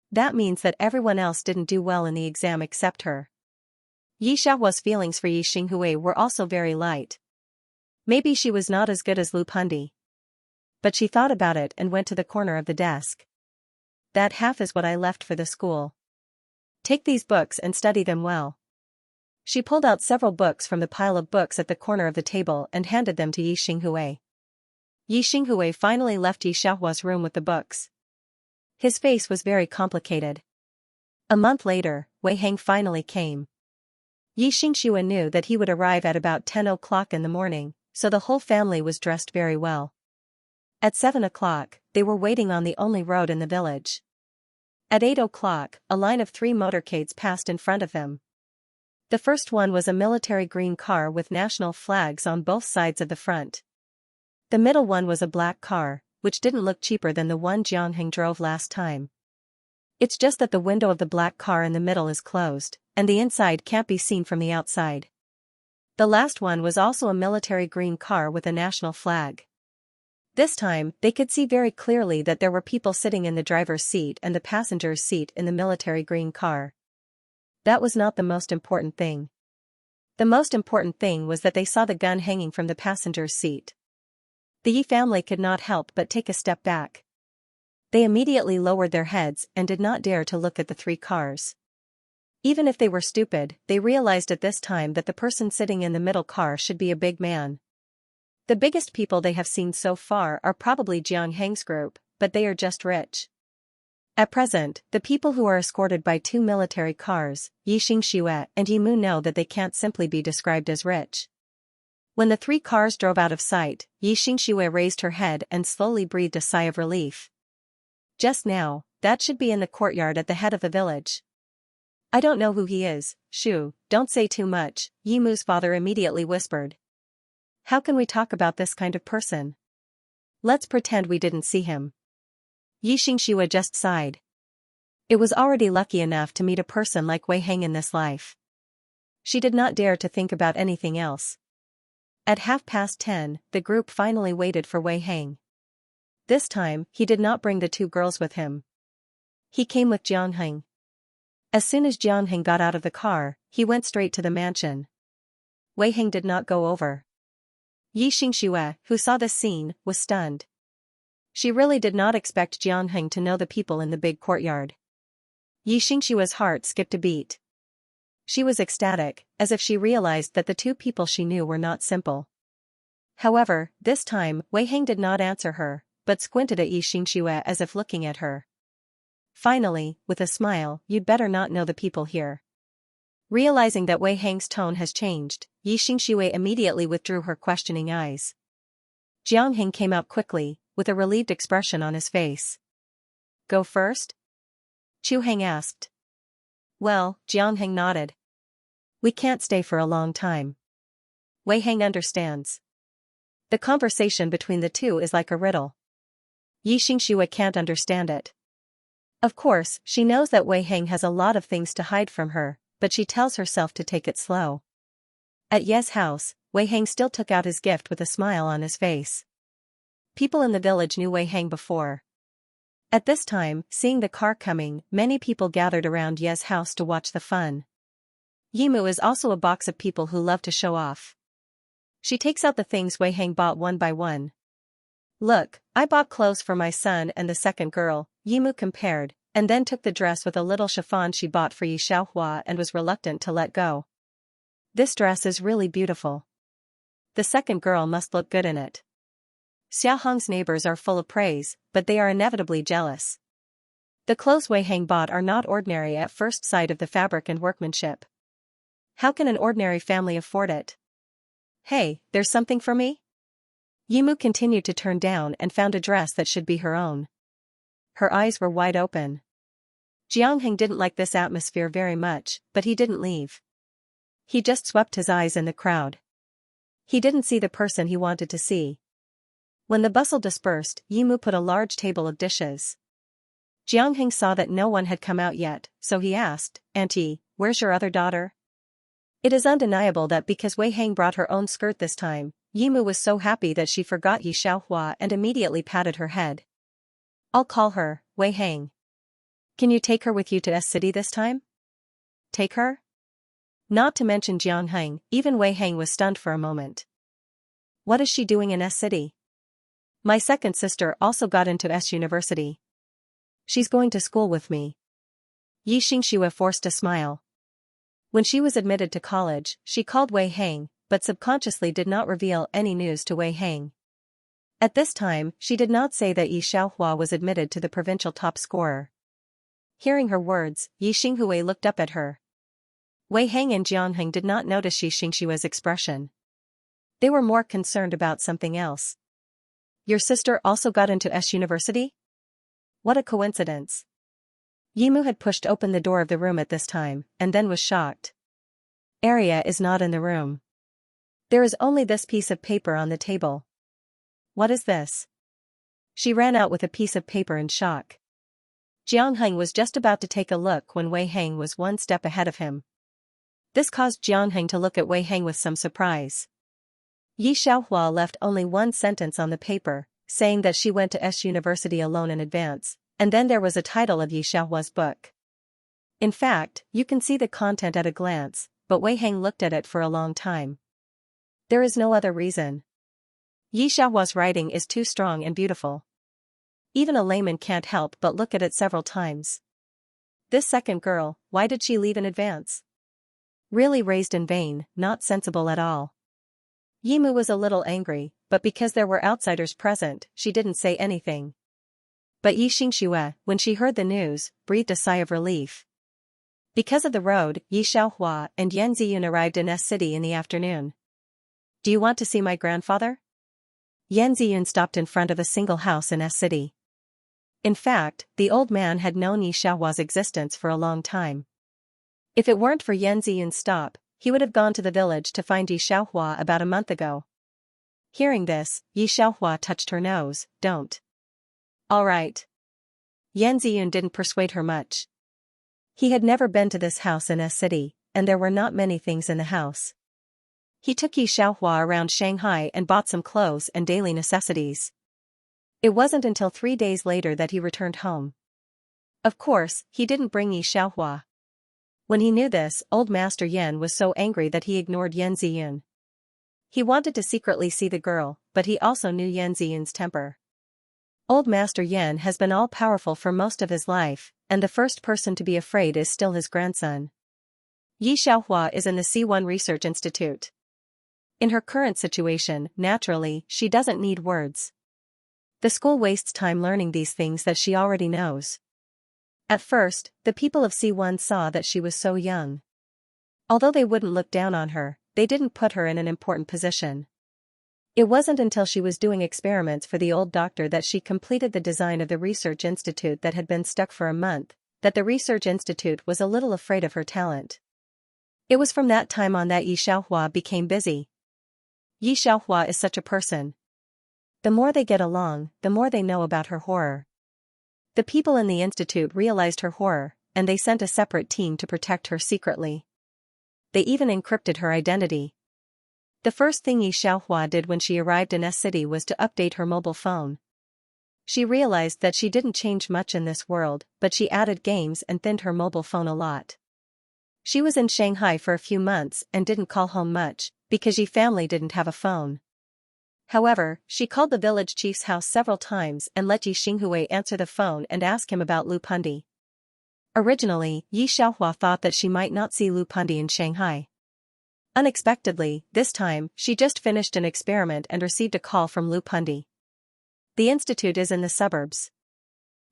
That means that everyone else didn't do well in the exam except her. Yi Xiaohua's feelings for Yi Xinghui were also very light. Maybe she was not as good as Lu Pundi. But she thought about it and went to the corner of the desk. That half is what I left for the school. Take these books and study them well. She pulled out several books from the pile of books at the corner of the table and handed them to Yi Xinghui. Yi Xinghui finally left Yi Xiaohua's room with the books. His face was very complicated. A month later, Wei Hang finally came. Yi Xinghui knew that he would arrive at about 10 o'clock in the morning, so the whole family was dressed very well. At 7 o'clock, they were waiting on the only road in the village. At 8 o'clock, a line of 3 motorcades passed in front of them. The first one was a military green car with national flags on both sides of the front. The middle one was a black car, which didn't look cheaper than the one Jianheng drove last time. It's just that the window of the black car in the middle is closed, and the inside can't be seen from the outside. The last one was also a military green car with a national flag. This time, they could see very clearly that there were people sitting in the driver's seat and the passenger's seat in the military green car. That was not the most important thing. The most important thing was that they saw the gun hanging from the passenger's seat. The Yi family could not help but take a step back. They immediately lowered their heads and did not dare to look at the 3 cars. Even if they were stupid, they realized at this time that the person sitting in the middle car should be a big man. The biggest people they have seen so far are probably Jiang Heng's group, but they are just rich. At present, the people who are escorted by 2 military cars, Yi Xingxue and Yi Mu, know that they can't simply be described as rich. When the 3 cars drove out of sight, Yi Xingxue raised her head and slowly breathed a sigh of relief. Just now, that should be in the courtyard at the head of the village. I don't know who he is, Shu, don't say too much, Yi Mu's father immediately whispered. How can we talk about this kind of person? Let's pretend we didn't see him. Yi Xingxue just sighed. It was already lucky enough to meet a person like Wei Hang in this life. She did not dare to think about anything else. At 10:30, the group finally waited for Wei Hang. This time, he did not bring the 2 girls with him. He came with Jianheng. As soon as Jianheng got out of the car, he went straight to the mansion. Wei Hang did not go over. Yi Xingxue, who saw this scene, was stunned. She really did not expect Jianheng to know the people in the big courtyard. Yi Xingshua's heart skipped a beat. She was ecstatic, as if she realized that the two people she knew were not simple. However, this time, Wei Hang did not answer her, but squinted at Yi Xingxue as if looking at her. Finally, with a smile, "You'd better not know the people here." Realizing that Wei Hang's tone has changed, Yi Xingxue immediately withdrew her questioning eyes. Jiang Heng came out quickly, with a relieved expression on his face. "Go first?" Chu Heng asked. "Well," Jiang Heng nodded. "We can't stay for a long time." Wei Hang understands. The conversation between the two is like a riddle. Yi Xingxue can't understand it. Of course, she knows that Wei Hang has a lot of things to hide from her, but she tells herself to take it slow. At Ye's house, Wei Hang still took out his gift with a smile on his face. People in the village knew Wei Hang before. At this time, seeing the car coming, many people gathered around Ye's house to watch the fun. Yimu is also a box of people who love to show off. She takes out the things Wei Hang bought one by one. "Look, I bought clothes for my son and the second girl," Yimu compared, and then took the dress with a little chiffon she bought for Yi Xiaohua and was reluctant to let go. "This dress is really beautiful. The second girl must look good in it." Xia Hong's neighbors are full of praise, but they are inevitably jealous. The clothes Wei Hang bought are not ordinary at first sight of the fabric and workmanship. How can an ordinary family afford it? "Hey, there's something for me?" Yimu continued to turn down and found a dress that should be her own. Her eyes were wide open. Jiang Heng didn't like this atmosphere very much, but he didn't leave. He just swept his eyes in the crowd. He didn't see the person he wanted to see. When the bustle dispersed, Yimu put a large table of dishes. Jiang Heng saw that no one had come out yet, so he asked, "Auntie, where's your other daughter?" It is undeniable that because Wei Hang brought her own skirt this time, Yimu was so happy that she forgot Yi Xiaohua and immediately patted her head. "I'll call her, Wei Hang. Can you take her with you to S City this time?" "Take her?" Not to mention Jiang Heng, even Wei Hang was stunned for a moment. "What is she doing in S City?" "My second sister also got into S University. She's going to school with me." Yi Xingxue forced a smile. When she was admitted to college, she called Wei Hang, but subconsciously did not reveal any news to Wei Hang. At this time, she did not say that Yi Xiaohua was admitted to the provincial top scorer. Hearing her words, Yi Xinghue looked up at her. Wei Hang and Jiang Heng did not notice Yi Xingshue's expression. They were more concerned about something else. "Your sister also got into S University? What a coincidence." Yimu had pushed open the door of the room at this time, and then was shocked. Arya is not in the room. There is only this piece of paper on the table. "What is this?" She ran out with a piece of paper in shock. Jiang Heng was just about to take a look when Wei Hang was one step ahead of him. This caused Jiang Heng to look at Wei Hang with some surprise. Yi Xiaohua left only one sentence on the paper, saying that she went to S University alone in advance, and then there was a title of Yi Xiaohua's book. In fact, you can see the content at a glance, but Wei Hang looked at it for a long time. There is no other reason. Yi Xiaohua's writing is too strong and beautiful. Even a layman can't help but look at it several times. This second girl, why did she leave in advance? Really raised in vain, not sensible at all. Yimu was a little angry, but because there were outsiders present, she didn't say anything. But Yi Xingxue, when she heard the news, breathed a sigh of relief. Because of the road, Yi Xiaohua and Yan Ziyun arrived in S City in the afternoon. "Do you want to see my grandfather?" Yan Ziyun stopped in front of a single house in S City. In fact, the old man had known Yi Xiaohua's existence for a long time. If it weren't for Yan Ziyun's stop, he would have gone to the village to find Yi Xiaohua about a month ago. Hearing this, Yi Xiaohua touched her nose. "Don't." "All right." Yan Ziyun didn't persuade her much. He had never been to this house in S City, and there were not many things in the house. He took Yi Xiaohua around Shanghai and bought some clothes and daily necessities. It wasn't until 3 days later that he returned home. Of course, he didn't bring Yi Xiaohua. When he knew this, old Master Yan was so angry that he ignored Yan Ziyun. He wanted to secretly see the girl, but he also knew Yan Ziyun's temper. Old Master Yan has been all-powerful for most of his life, and the first person to be afraid is still his grandson. Yi Xiaohua is in the C1 Research Institute. In her current situation, naturally, she doesn't need words. The school wastes time learning these things that she already knows. At first, the people of C1 saw that she was so young. Although they wouldn't look down on her, they didn't put her in an important position. It wasn't until she was doing experiments for the old doctor that she completed the design of the research institute that had been stuck for a month, that the research institute was a little afraid of her talent. It was from that time on that Yi Xiaohua became busy. Yi Xiaohua is such a person. The more they get along, the more they know about her horror. The people in the institute realized her horror, and they sent a separate team to protect her secretly. They even encrypted her identity. The first thing Yi Xiaohua did when she arrived in S-City was to update her mobile phone. She realized that she didn't change much in this world, but she added games and thinned her mobile phone a lot. She was in Shanghai for a few months and didn't call home much, because Yi family didn't have a phone. However, she called the village chief's house several times and let Yi Xinghui answer the phone and ask him about Lu Pundi. Originally, Yi Xiaohua thought that she might not see Lu Pundi in Shanghai. Unexpectedly, this time, she just finished an experiment and received a call from Lu Pundi. The institute is in the suburbs.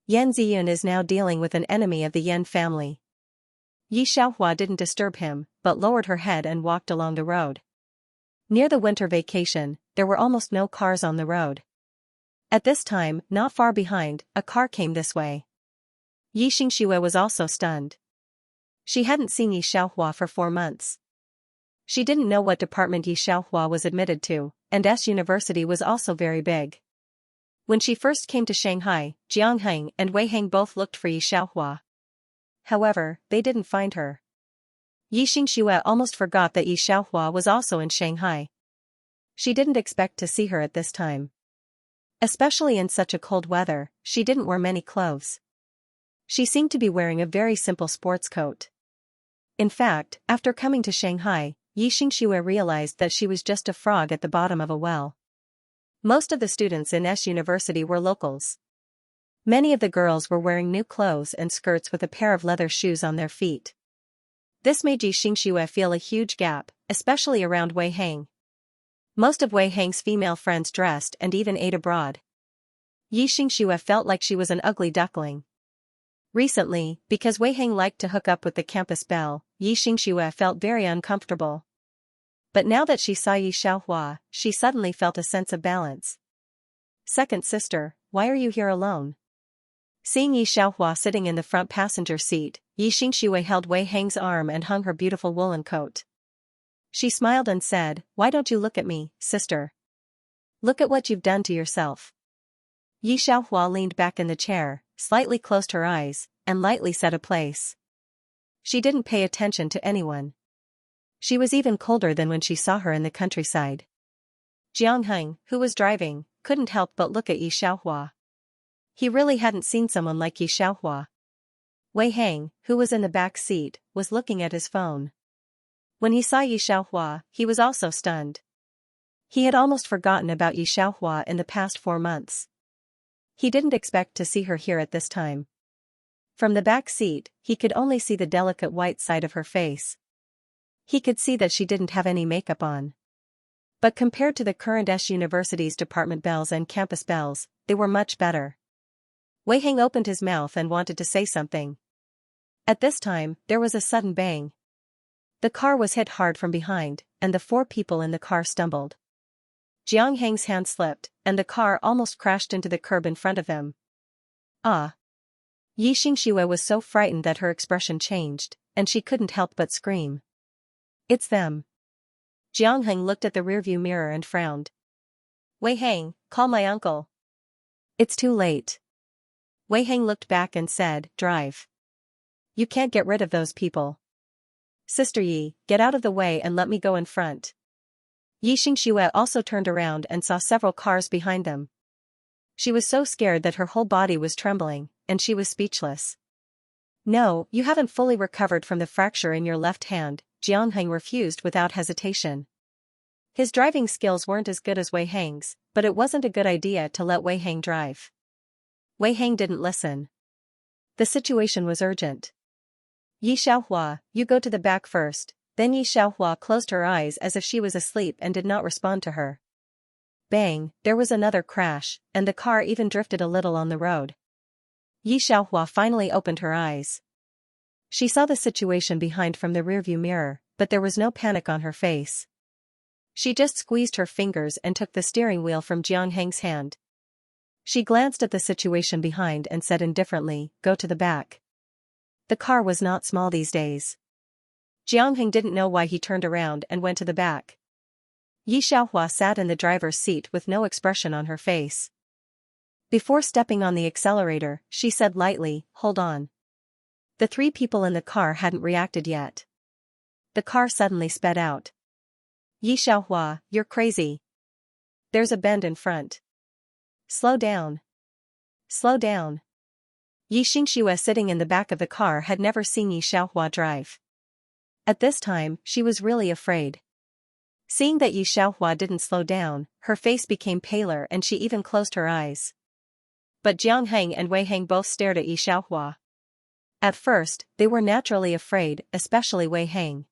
Yan Ziyun is now dealing with an enemy of the Yan family. Yi Xiaohua didn't disturb him, but lowered her head and walked along the road. Near the winter vacation, there were almost no cars on the road. At this time, not far behind, a car came this way. Yi Xingxue was also stunned. She hadn't seen Yi Xiaohua for 4 months. She didn't know what department Yi Xiaohua was admitted to, and S University was also very big. When she first came to Shanghai, Jiangheng and Wei Heng both looked for Yi Xiaohua. However, they didn't find her. Yi Xingxue almost forgot that Yi Xiaohua was also in Shanghai. She didn't expect to see her at this time. Especially in such a cold weather, she didn't wear many clothes. She seemed to be wearing a very simple sports coat. In fact, after coming to Shanghai, Yi Xingxue realized that she was just a frog at the bottom of a well. Most of the students in S University were locals. Many of the girls were wearing new clothes and skirts with a pair of leather shoes on their feet. This made Yi Xingxue feel a huge gap, especially around Wei Heng. Most of Wei Heng's female friends dressed and even ate abroad. Yi Xingxue felt like she was an ugly duckling. Recently, because Wei Heng liked to hook up with the campus belle, Yi Xingxue felt very uncomfortable. But now that she saw Yi Xiaohua, she suddenly felt a sense of balance. "Second sister, why are you here alone?" Seeing Yi Xiaohua sitting in the front passenger seat, Yi Xingxue held Wei Heng's arm and hung her beautiful woolen coat. She smiled and said, "Why don't you look at me, sister? Look at what you've done to yourself." Yi Xiaohua leaned back in the chair, slightly closed her eyes, and lightly set a place. She didn't pay attention to anyone. She was even colder than when she saw her in the countryside. Jiangheng, who was driving, couldn't help but look at Yi Xiaohua. He really hadn't seen someone like Yi Xiaohua. Wei Heng, who was in the back seat, was looking at his phone. When he saw Yi Xiaohua, he was also stunned. He had almost forgotten about Yi Xiaohua in the past 4 months. He didn't expect to see her here at this time. From the back seat, he could only see the delicate white side of her face. He could see that she didn't have any makeup on. But compared to the current S University's department belles and campus belles, they were much better. Wei Heng opened his mouth and wanted to say something. At this time, there was a sudden bang. The car was hit hard from behind, and the 4 people in the car stumbled. Jiangheng's hand slipped, and the car almost crashed into the curb in front of him. Ah! Yi Xingxue was so frightened that her expression changed, and she couldn't help but scream. "It's them." Jiangheng looked at the rearview mirror and frowned. "Wei Heng, call my uncle." "It's too late." Wei Heng looked back and said, "Drive. You can't get rid of those people. Sister Yi, get out of the way and let me go in front." Yi Xingxue also turned around and saw several cars behind them. She was so scared that her whole body was trembling, and she was speechless. "No, you haven't fully recovered from the fracture in your left hand," Jiangheng refused without hesitation. His driving skills weren't as good as Wei Heng's, but it wasn't a good idea to let Wei Heng drive. Wei Heng didn't listen. The situation was urgent. Yi Xiaohua, you go to the back first. Then Yi Xiaohua closed her eyes as if she was asleep and did not respond to her. Bang, there was another crash, and the car even drifted a little on the road. Yi Xiaohua finally opened her eyes. She saw the situation behind from the rearview mirror, but there was no panic on her face. She just squeezed her fingers and took the steering wheel from Jiang Heng's hand. She glanced at the situation behind and said indifferently, "Go to the back." The car was not small these days. Jiang Heng didn't know why he turned around and went to the back. Yi Xiaohua sat in the driver's seat with no expression on her face. Before stepping on the accelerator, she said lightly, "Hold on." The three people in the car hadn't reacted yet. The car suddenly sped out. "Yi Xiaohua, you're crazy. There's a bend in front. Slow down. Slow down." Yi Xianxia sitting in the back of the car had never seen Yi Xiaohua drive. At this time, she was really afraid. Seeing that Yi Xiaohua didn't slow down, her face became paler and she even closed her eyes. But Jiang Heng and Wei Heng both stared at Yi Xiaohua. At first, they were naturally afraid, especially Wei Heng.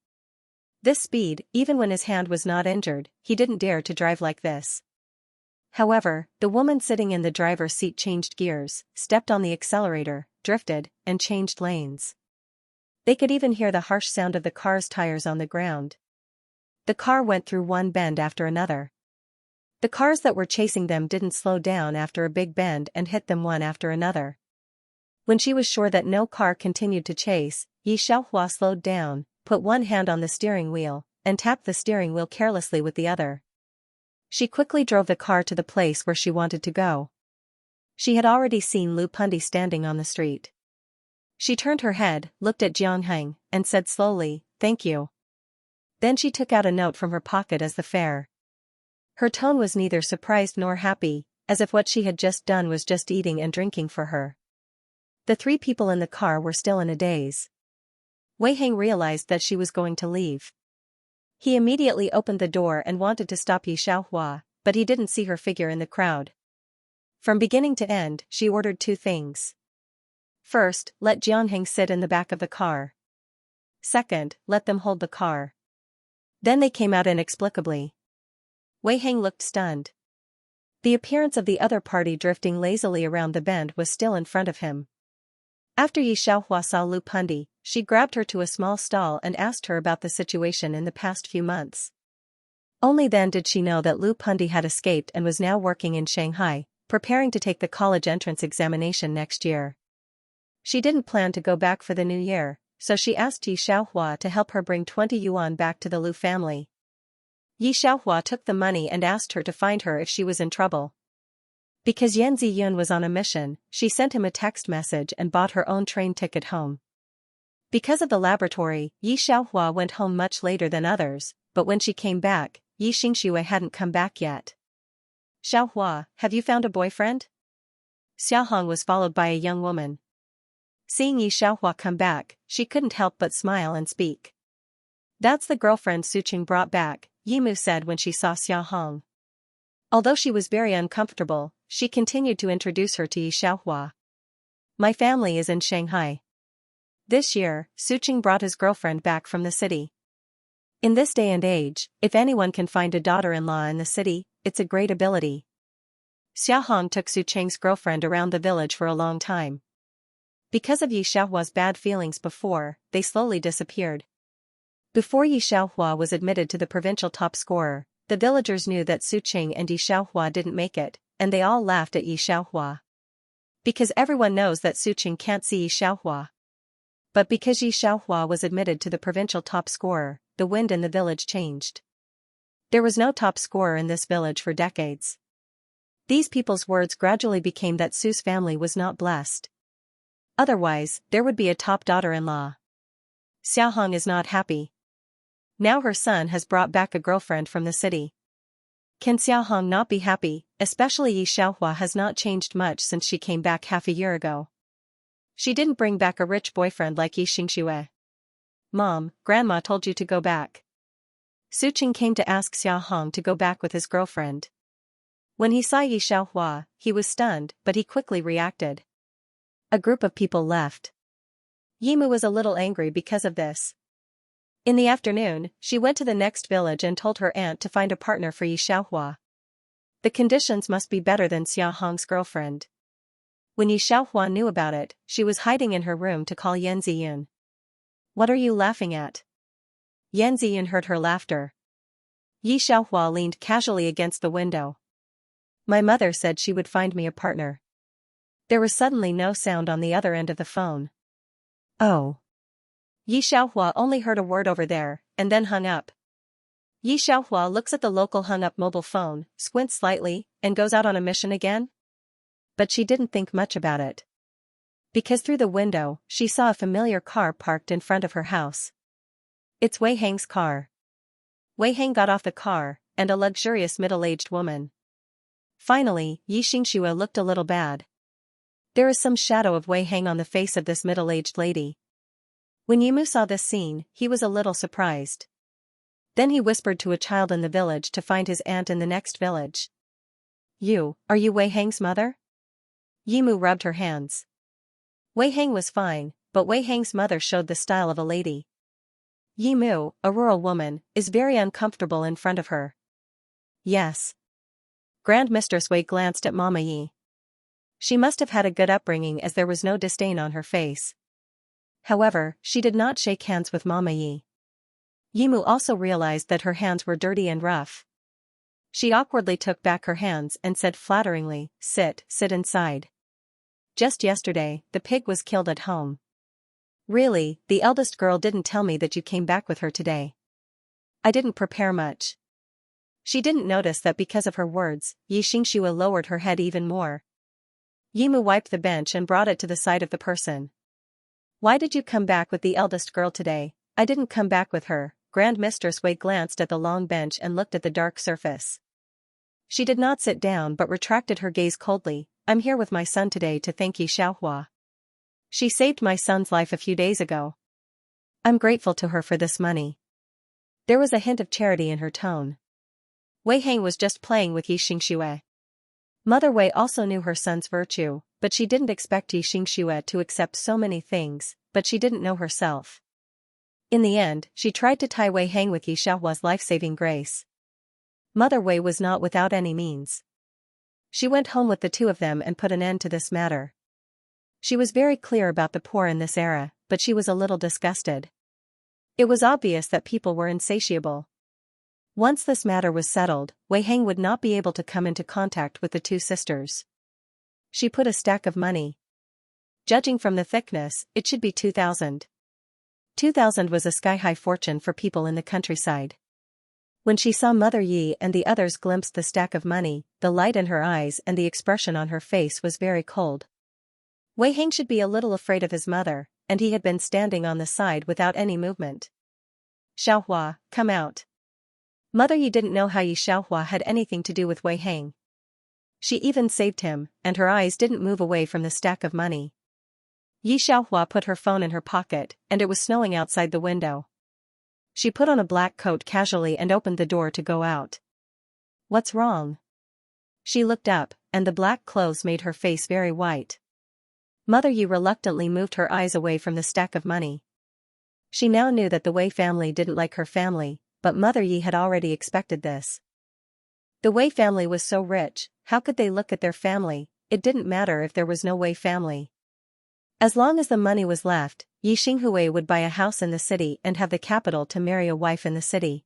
This speed, even when his hand was not injured, he didn't dare to drive like this. However, the woman sitting in the driver's seat changed gears, stepped on the accelerator, drifted, and changed lanes. They could even hear the harsh sound of the car's tires on the ground. The car went through one bend after another. The cars that were chasing them didn't slow down after a big bend and hit them one after another. When she was sure that no car continued to chase, Yi Xiaohua slowed down, put one hand on the steering wheel, and tapped the steering wheel carelessly with the other. She quickly drove the car to the place where she wanted to go. She had already seen Lu Pundi standing on the street. She turned her head, looked at Jiang Heng, and said slowly, "Thank you." Then she took out a note from her pocket as the fare. Her tone was neither surprised nor happy, as if what she had just done was just eating and drinking for her. The three people in the car were still in a daze. Wei Heng realized that she was going to leave. He immediately opened the door and wanted to stop Yi Xiaohua, but he didn't see her figure in the crowd. From beginning to end, she ordered two things. First, let Jiang Heng sit in the back of the car. Second, let them hold the car. Then they came out inexplicably. Wei Heng looked stunned. The appearance of the other party drifting lazily around the bend was still in front of him. After Yi Xiaohua saw Lu Pundi, she grabbed her to a small stall and asked her about the situation in the past few months. Only then did she know that Lu Pundi had escaped and was now working in Shanghai, preparing to take the college entrance examination next year. She didn't plan to go back for the new year, so she asked Yi Xiaohua to help her bring 20 yuan back to the Lu family. Yi Xiaohua took the money and asked her to find her if she was in trouble. Because Yan Ziyun was on a mission, she sent him a text message and bought her own train ticket home. Because of the laboratory, Yi Xiaohua went home much later than others, but when she came back, Yi Xianxia hadn't come back yet. "Xiaohua, have you found a boyfriend?" Xiaohong was followed by a young woman. Seeing Yi Xiaohua come back, she couldn't help but smile and speak. "That's the girlfriend Suqing brought back," Yimu said when she saw Xiaohong. Although she was very uncomfortable, she continued to introduce her to Yi Xiaohua. "My family is in Shanghai. This year, Suqing brought his girlfriend back from the city. In this day and age, if anyone can find a daughter-in-law in the city, it's a great ability." Xiaohong took Suqing's girlfriend around the village for a long time. Because of Yi Xiaohua's bad feelings before, they slowly disappeared. Before Yi Xiaohua was admitted to the provincial top scorer, the villagers knew that Suqing and Yi Xiaohua didn't make it, and they all laughed at Yi Xiaohua. Because everyone knows that Suqing can't see Yi Xiaohua. But because Yi Xiaohua was admitted to the provincial top scorer, the wind in the village changed. There was no top scorer in this village for decades. These people's words gradually became that Su's family was not blessed. Otherwise, there would be a top daughter-in-law. Xiaohong is not happy. Now her son has brought back a girlfriend from the city. Can Xiaohong not be happy, especially Yi Xiaohua has not changed much since she came back half a year ago. She didn't bring back a rich boyfriend like Yi Xianxia. "Mom, Grandma told you to go back." Suqing came to ask Xiaohong to go back with his girlfriend. When he saw Yi Xiaohua, he was stunned, but he quickly reacted. A group of people left. Yimu was a little angry because of this. In the afternoon, she went to the next village and told her aunt to find a partner for Yi Xiaohua. The conditions must be better than Xia Hong's girlfriend. When Yi Xiaohua knew about it, she was hiding in her room to call Yan Ziyun. What are you laughing at? Yan Ziyun heard her laughter. Yi Xiaohua leaned casually against the window. My mother said she would find me a partner. There was suddenly no sound on the other end of the phone. Oh. Yi Xiaohua only heard a word over there, and then hung up. Yi Xiaohua looks at the local hung-up mobile phone, squints slightly, and goes out on a mission again? But she didn't think much about it. Because through the window, she saw a familiar car parked in front of her house. It's Wei Hang's car. Wei Hang got off the car, and a luxurious middle-aged woman. Finally, Yi Xianxia looked a little bad. There is some shadow of Wei Hang on the face of this middle-aged lady. When Yimu saw this scene, he was a little surprised. Then he whispered to a child in the village to find his aunt in the next village. Are you Wei Hang's mother? Yimu rubbed her hands. Wei Hang was fine, but Wei Hang's mother showed the style of a lady. Yimu, a rural woman, is very uncomfortable in front of her. Yes. Grand Mistress Wei glanced at Mama Yi. She must have had a good upbringing as there was no disdain on her face. However, she did not shake hands with Mama Yi. Yimu also realized that her hands were dirty and rough. She awkwardly took back her hands and said flatteringly, sit inside. Just yesterday, the pig was killed at home. Really, the eldest girl didn't tell me that you came back with her today. I didn't prepare much. She didn't notice that because of her words, Yi Xianxia lowered her head even more. Yimu wiped the bench and brought it to the side of the person. Why did you come back with the eldest girl today? I didn't come back with her. Grand Mistress Wei glanced at the long bench and looked at the dark surface. She did not sit down but retracted her gaze coldly. I'm here with my son today to thank Yi Xiaohua. She saved my son's life a few days ago. I'm grateful to her for this money. There was a hint of charity in her tone. Wei Hang was just playing with Yi Xianxia. Mother Wei also knew her son's virtue, but she didn't expect Yi Xianxia to accept so many things, but she didn't know herself. In the end, she tried to tie Wei Hang with Yi Xiaohua's life-saving grace. Mother Wei was not without any means. She went home with the two of them and put an end to this matter. She was very clear about the poor in this era, but she was a little disgusted. It was obvious that people were insatiable. Once this matter was settled, Wei Hang would not be able to come into contact with the two sisters. She put a stack of money. Judging from the thickness, it should be 2,000. 2,000 was a sky-high fortune for people in the countryside. When she saw Mother Yi and the others glimpsed the stack of money, the light in her eyes and the expression on her face was very cold. Wei Hang should be a little afraid of his mother, and he had been standing on the side without any movement. Xiaohua, come out. Mother Yi didn't know how Yi Xiaohua had anything to do with Wei Hang. She even saved him, and her eyes didn't move away from the stack of money. Yi Xiaohua put her phone in her pocket, and it was snowing outside the window. She put on a black coat casually and opened the door to go out. What's wrong? She looked up, and the black clothes made her face very white. Mother Yi reluctantly moved her eyes away from the stack of money. She now knew that the Wei family didn't like her family, but Mother Yi had already expected this. The Wei family was so rich, how could they look at their family? It didn't matter if there was no Wei family. As long as the money was left, Yi Xinhui would buy a house in the city and have the capital to marry a wife in the city.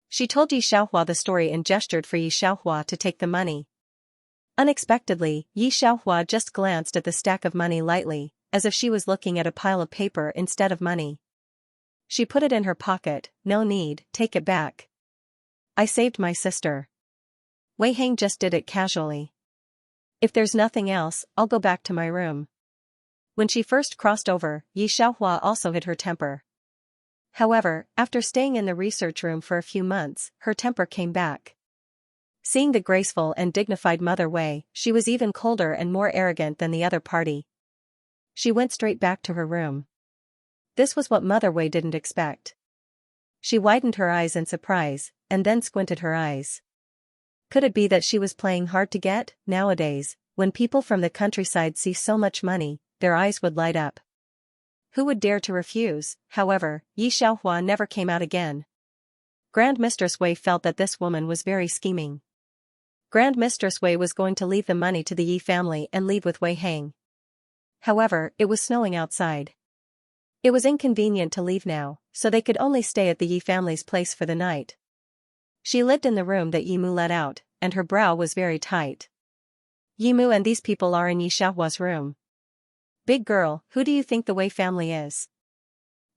She told Yi Xiaohua the story and gestured for Yi Xiaohua to take the money. Unexpectedly, Yi Xiaohua just glanced at the stack of money lightly, as if she was looking at a pile of paper instead of money. She put it in her pocket. No need, take it back. I saved my sister. Wei Hang just did it casually. If there's nothing else, I'll go back to my room. When she first crossed over, Yi Xiaohua also hid her temper. However, after staying in the research room for a few months, her temper came back. Seeing the graceful and dignified Mother Wei, she was even colder and more arrogant than the other party. She went straight back to her room. This was what Mother Wei didn't expect. She widened her eyes in surprise, and then squinted her eyes. Could it be that she was playing hard to get? Nowadays, when people from the countryside see so much money, their eyes would light up. Who would dare to refuse? However, Yi Xiaohua never came out again. Grand Mistress Wei felt that this woman was very scheming. Grand Mistress Wei was going to leave the money to the Yi family and leave with Wei Hang. However, it was snowing outside. It was inconvenient to leave now, so they could only stay at the Yi family's place for the night. She lived in the room that Yi Mu let out, and her brow was very tight. Yi Mu and these people are in Yi Xiaohua's room. Big girl, who do you think the Wei family is?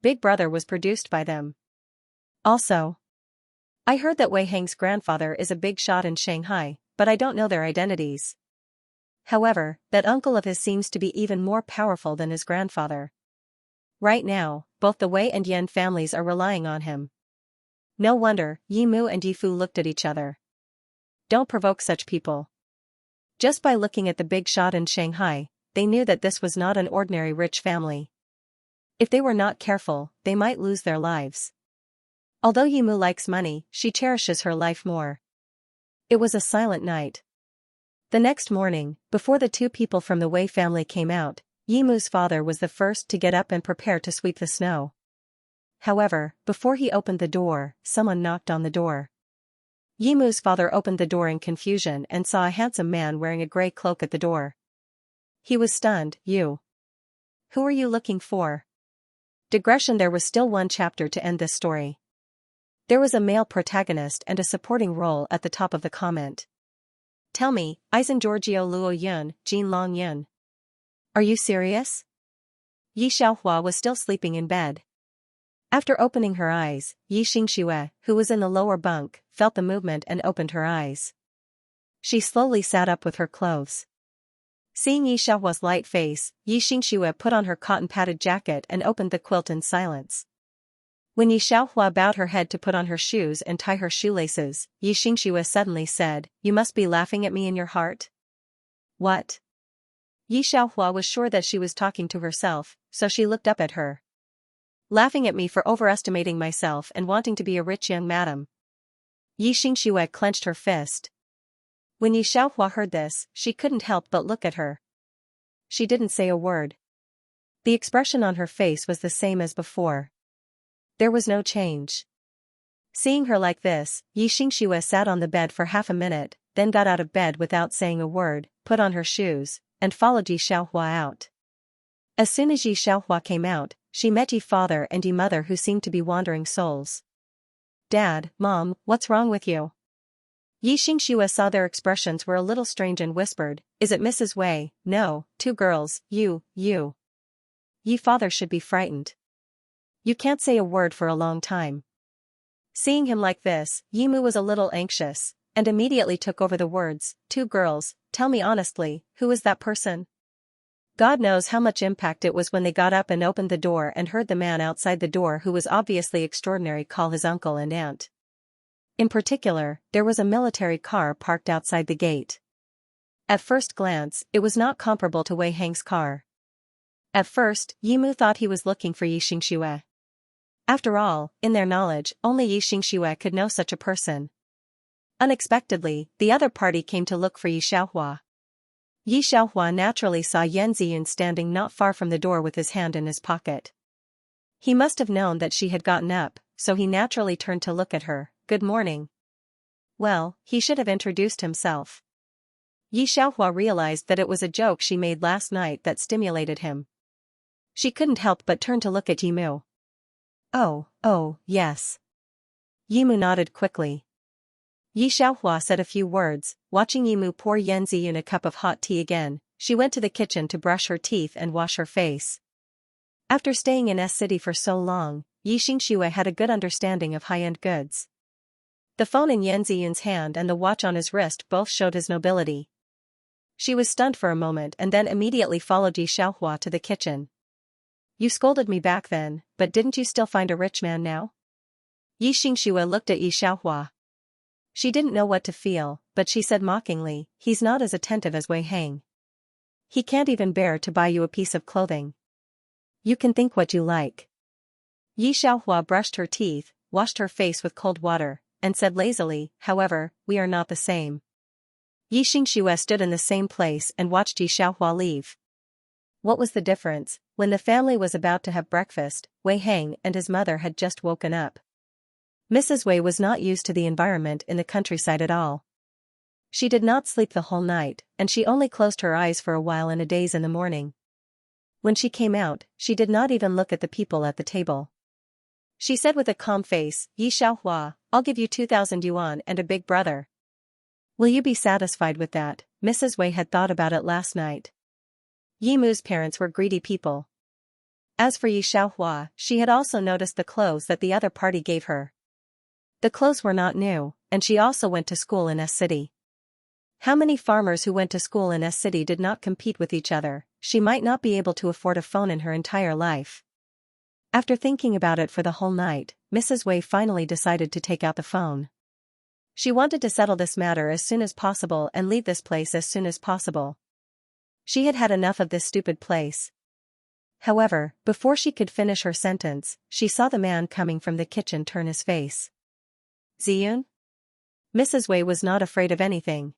Big Brother was produced by them. Also, I heard that Wei Hang's grandfather is a big shot in Shanghai, but I don't know their identities. However, that uncle of his seems to be even more powerful than his grandfather. Right now, both the Wei and Yan families are relying on him. No wonder, Yi Mu and Yi Fu looked at each other. Don't provoke such people. Just by looking at the big shot in Shanghai, they knew that this was not an ordinary rich family. If they were not careful, they might lose their lives. Although Yi Mu likes money, she cherishes her life more. It was a silent night. The next morning, before the two people from the Wei family came out, Yi Mu's father was the first to get up and prepare to sweep the snow. However, before he opened the door, someone knocked on the door. Yi Mu's father opened the door in confusion and saw a handsome man wearing a gray cloak at the door. He was stunned. You. Who are you looking for? Digression. There was still one chapter to end this story. There was a male protagonist and a supporting role at the top of the comment. Tell me, Eisen Giorgio Luo Yun, Jin Long Yun. Are you serious? Yi Xiaohua was still sleeping in bed. After opening her eyes, Yi Xianxia, who was in the lower bunk, felt the movement and opened her eyes. She slowly sat up with her clothes. Seeing Yi Xiaohua's light face, Yi Xianxia put on her cotton-padded jacket and opened the quilt in silence. When Yi Xiaohua bowed her head to put on her shoes and tie her shoelaces, Yi Xianxia suddenly said, "You must be laughing at me in your heart." What? Yi Xiaohua was sure that she was talking to herself, so she looked up at her. Laughing at me for overestimating myself and wanting to be a rich young madam. Yi Xianxia clenched her fist. When Yi Xiaohua heard this, she couldn't help but look at her. She didn't say a word. The expression on her face was the same as before. There was no change. Seeing her like this, Yi Xianxia sat on the bed for half a minute, then got out of bed without saying a word, put on her shoes, and followed Yi Xiaohua out. As soon as Yi Xiaohua came out, she met Yi father and Yi mother, who seemed to be wandering souls. Dad, Mom, what's wrong with you? Yi Xianxia saw their expressions were a little strange and whispered, "Is it Mrs. Wei?" "No, two girls, you. Yi father should be frightened. You can't say a word for a long time." Seeing him like this, Yi Mu was a little anxious, and immediately took over the words, "Two girls, tell me honestly, who is that person?" God knows how much impact it was when they got up and opened the door and heard the man outside the door, who was obviously extraordinary, call his uncle and aunt. In particular, there was a military car parked outside the gate. At first glance, it was not comparable to Wei Hang's car. At first, Yi Mu thought he was looking for Yi Xianxia. After all, in their knowledge, only Yi Xianxia could know such a person. Unexpectedly, the other party came to look for Yi Xiaohua. Yi Xiaohua naturally saw Yan Ziyun standing not far from the door with his hand in his pocket. He must have known that she had gotten up, so he naturally turned to look at her. "Good morning." Well, he should have introduced himself. Yi Xiaohua realized that it was a joke she made last night that stimulated him. She couldn't help but turn to look at Yi Mu. Oh, yes. Yi Mu nodded quickly. Yi Xiaohua said a few words, watching Yi Mu pour Yan Ziyun a cup of hot tea again. She went to the kitchen to brush her teeth and wash her face. After staying in S-City for so long, Yi Xianxia had a good understanding of high-end goods. The phone in Yan Ziyun's hand and the watch on his wrist both showed his nobility. She was stunned for a moment and then immediately followed Yi Xiaohua to the kitchen. "You scolded me back then, but didn't you still find a rich man now?" Yi Xianxia looked at Yi Xiaohua. She didn't know what to feel, but she said mockingly, "He's not as attentive as Wei Hang. He can't even bear to buy you a piece of clothing. You can think what you like." Yi Xiaohua brushed her teeth, washed her face with cold water, and said lazily, "However, we are not the same." Yi Xianxia stood in the same place and watched Yi Xiaohua leave. What was the difference? When the family was about to have breakfast, Wei Hang and his mother had just woken up. Mrs. Wei was not used to the environment in the countryside at all. She did not sleep the whole night, and she only closed her eyes for a while in a daze in the morning. When she came out, she did not even look at the people at the table. She said with a calm face, "Yi Xiaohua, I'll give you 2,000 yuan and a big brother. Will you be satisfied with that?" Mrs. Wei had thought about it last night. Yi Mu's parents were greedy people. As for Yi Xiaohua, she had also noticed the clothes that the other party gave her. The clothes were not new, and she also went to school in S City. How many farmers who went to school in S City did not compete with each other? She might not be able to afford a phone in her entire life. After thinking about it for the whole night, Mrs. Wei finally decided to take out the phone. She wanted to settle this matter as soon as possible and leave this place as soon as possible. She had had enough of this stupid place. However, before she could finish her sentence, she saw the man coming from the kitchen turn his face. Ziyun? Mrs. Wei was not afraid of anything.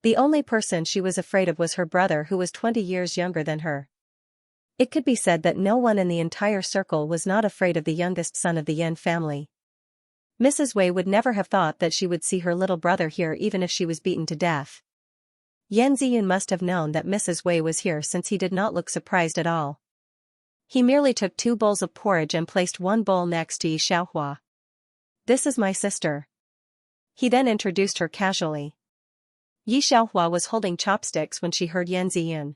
The only person she was afraid of was her brother, who was 20 years younger than her. It could be said that no one in the entire circle was not afraid of the youngest son of the Yan family. Mrs. Wei would never have thought that she would see her little brother here even if she was beaten to death. Yan Ziyun must have known that Mrs. Wei was here, since he did not look surprised at all. He merely took 2 bowls of porridge and placed one bowl next to Yi Xiaohua. "This is my sister." He then introduced her casually. Yi Xiaohua was holding chopsticks when she heard Yan Ziyun.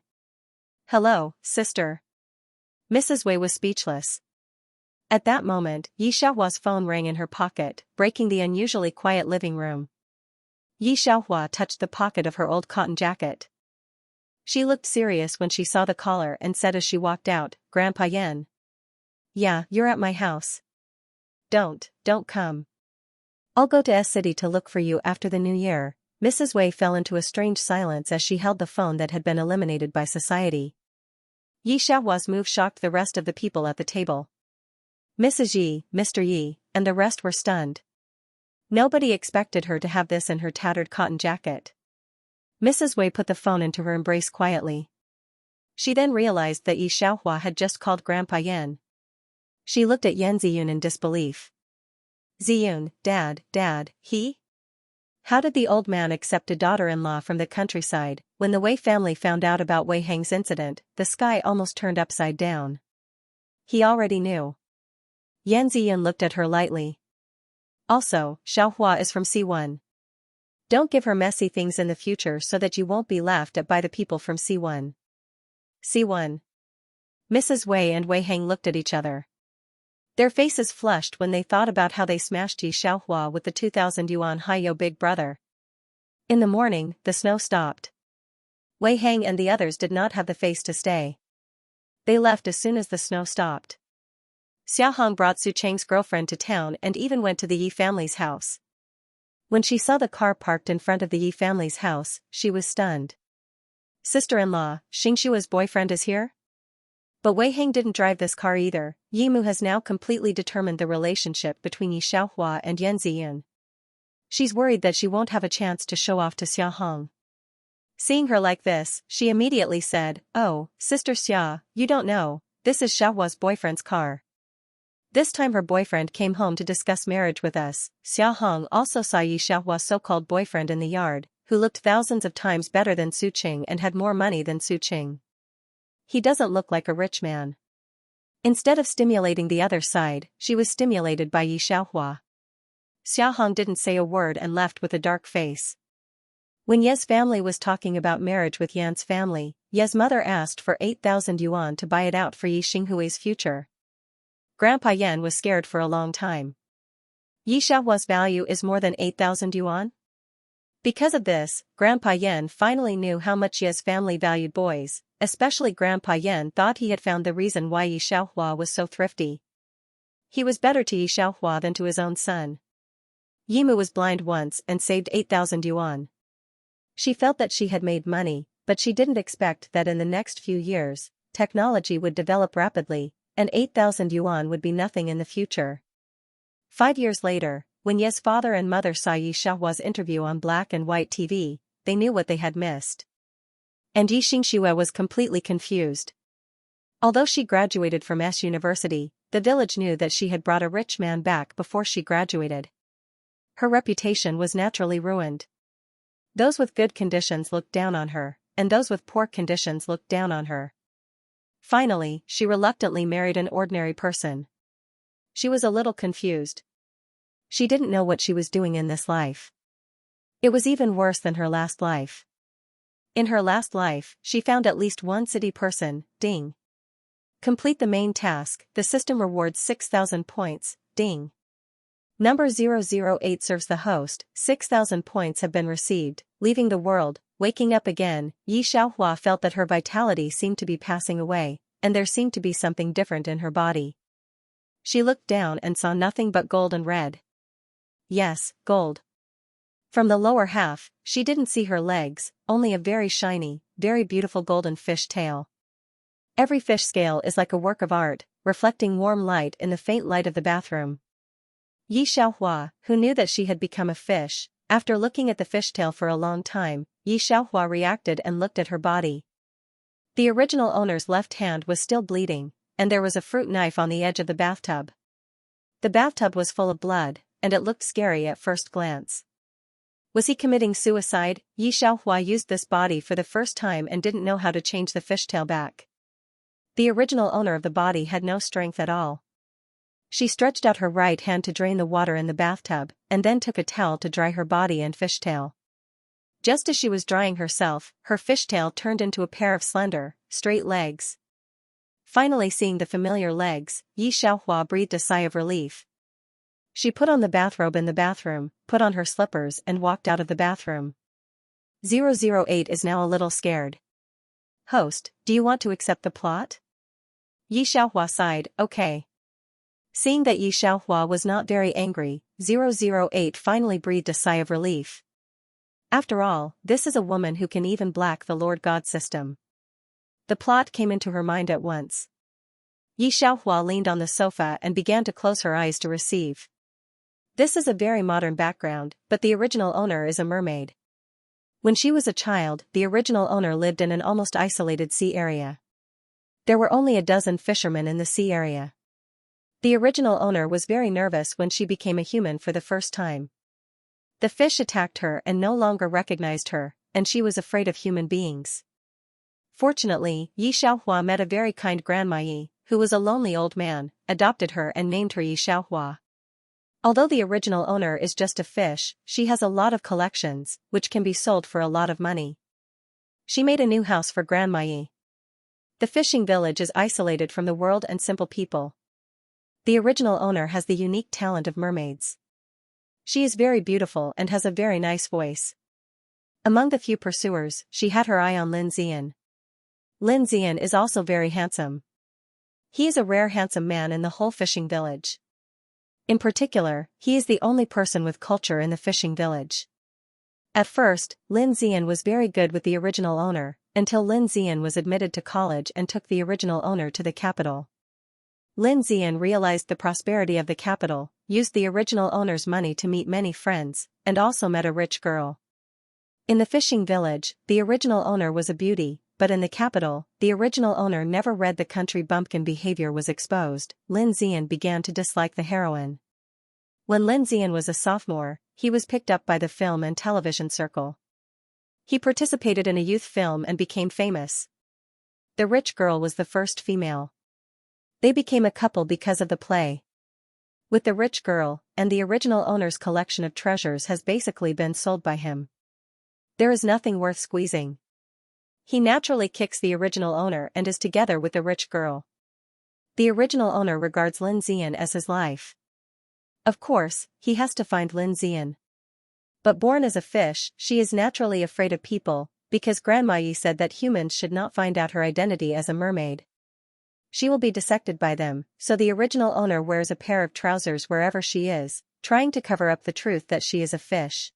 "Hello, sister." Mrs. Wei was speechless. At that moment, Yi Xiaohua's phone rang in her pocket, breaking the unusually quiet living room. Yi Xiaohua touched the pocket of her old cotton jacket. She looked serious when she saw the caller and said as she walked out, "Grandpa Yan." "Yeah, you're at my house." Don't come. I'll go to S City to look for you after the new year." Mrs. Wei fell into a strange silence as she held the phone that had been eliminated by society. Yi Xiaohua's move shocked the rest of the people at the table. Mrs. Yi, Mr. Yi, and the rest were stunned. Nobody expected her to have this in her tattered cotton jacket. Mrs. Wei put the phone into her embrace quietly. She then realized that Yi Xiaohua had just called Grandpa Yan. She looked at Yan Ziyun in disbelief. "Ziyun, Dad, he? How did the old man accept a daughter-in-law from the countryside?" When the Wei family found out about Wei Hang's incident, the sky almost turned upside down. He already knew. Yan Ziyun looked at her lightly. "Also, Xiaohua is from C1. Don't give her messy things in the future so that you won't be laughed at by the people from C1. C1. Mrs. Wei and Wei Hang looked at each other. Their faces flushed when they thought about how they smashed Yi Xiaohua with the 2,000 yuan Haiyo big brother. In the morning, the snow stopped. Wei Hang and the others did not have the face to stay. They left as soon as the snow stopped. Xiaohong brought Su Cheng's girlfriend to town and even went to the Yi family's house. When she saw the car parked in front of the Yi family's house, she was stunned. "Sister-in-law, Xianxia's boyfriend is here?" But Wei Hang didn't drive this car either. Yi Mu has now completely determined the relationship between Yi Xiaohua and Yan Ziyun. She's worried that she won't have a chance to show off to Xiaohong. Seeing her like this, she immediately said, "Oh, Sister Xia, you don't know, this is Xiaohua's boyfriend's car." This time her boyfriend came home to discuss marriage with us. Xiaohong also saw Yi Xiaohua's so-called boyfriend in the yard, who looked thousands of times better than Su Qing and had more money than Su Qing. He doesn't look like a rich man. Instead of stimulating the other side, she was stimulated by Yi Xiaohua. Xiaohong didn't say a word and left with a dark face. When Ye's family was talking about marriage with Yan's family, Ye's mother asked for 8,000 yuan to buy it out for Yi Xinghui's future. Grandpa Yan was scared for a long time. Yi Xiaohua's value is more than 8,000 yuan? Because of this, Grandpa Yan finally knew how much Ye's family valued boys. Especially Grandpa Yan thought he had found the reason why Yi Xiaohua was so thrifty. He was better to Yi Xiaohua than to his own son. Yi Mu was blind once and saved 8,000 yuan. She felt that she had made money, but she didn't expect that in the next few years, technology would develop rapidly, and 8,000 yuan would be nothing in the future. 5 years later, when Ye's father and mother saw Yi Xiaohua's interview on black and white TV, they knew what they had missed. And Xianxia was completely confused. Although she graduated from S University, the village knew that she had brought a rich man back before she graduated. Her reputation was naturally ruined. Those with good conditions looked down on her, and those with poor conditions looked down on her. Finally, she reluctantly married an ordinary person. She was a little confused. She didn't know what she was doing in this life. It was even worse than her last life. In her last life, she found at least one city person, ding. Complete the main task, the system rewards 6,000 points, ding. Number 008 serves the host, 6,000 points have been received, leaving the world, waking up again. Xianxia felt that her vitality seemed to be passing away, and there seemed to be something different in her body. She looked down and saw nothing but gold and red. Yes, gold. From the lower half, she didn't see her legs, only a very shiny, very beautiful golden fish tail. Every fish scale is like a work of art, reflecting warm light in the faint light of the bathroom. Xianxia, who knew that she had become a fish, after looking at the fishtail for a long time, Xianxia reacted and looked at her body. The original owner's left hand was still bleeding, and there was a fruit knife on the edge of the bathtub. The bathtub was full of blood, and it looked scary at first glance. Was he committing suicide? Xianxia used this body for the first time and didn't know how to change the fishtail back. The original owner of the body had no strength at all. She stretched out her right hand to drain the water in the bathtub, and then took a towel to dry her body and fishtail. Just as she was drying herself, her fishtail turned into a pair of slender, straight legs. Finally seeing the familiar legs, Xianxia breathed a sigh of relief. She put on the bathrobe in the bathroom, put on her slippers and walked out of the bathroom. 008 is now a little scared. Host, do you want to accept the plot? Xianxia sighed, okay. Seeing that Xianxia was not very angry, 008 finally breathed a sigh of relief. After all, this is a woman who can even black the Lord God system. The plot came into her mind at once. Xianxia leaned on the sofa and began to close her eyes to receive. This is a very modern background, but the original owner is a mermaid. When she was a child, the original owner lived in an almost isolated sea area. There were only a dozen fishermen in the sea area. The original owner was very nervous when she became a human for the first time. The fish attacked her and no longer recognized her, and she was afraid of human beings. Fortunately, Xianxia met a very kind grandma Yi, who was a lonely old man, adopted her and named her Xianxia. Although the original owner is just a fish, she has a lot of collections, which can be sold for a lot of money. She made a new house for grandma Yi. The fishing village is isolated from the world and simple people. The original owner has the unique talent of mermaids. She is very beautiful and has a very nice voice. Among the few pursuers, she had her eye on Lin Xian. Lin Xian is also very handsome. He is a rare handsome man in the whole fishing village. In particular, he is the only person with culture in the fishing village. At first, Lin Xian was very good with the original owner, until Lin Xian was admitted to college and took the original owner to the capital. Lin Xian realized the prosperity of the capital, used the original owner's money to meet many friends, and also met a rich girl. In the fishing village, the original owner was a beauty, but in the capital, the original owner never read the country bumpkin behavior was exposed. Lin Xian began to dislike the heroine. When Lin Xian was a sophomore, he was picked up by the film and television circle. He participated in a youth film and became famous. The rich girl was the first female. They became a couple because of the play. With the rich girl, and the original owner's collection of treasures has basically been sold by him. There is nothing worth squeezing. He naturally kicks the original owner and is together with the rich girl. The original owner regards Lin Xian as his life. Of course, he has to find Lin Xian. But born as a fish, she is naturally afraid of people, because Grandma Yi said that humans should not find out her identity as a mermaid. She will be dissected by them, so the original owner wears a pair of trousers wherever she is, trying to cover up the truth that she is a fish.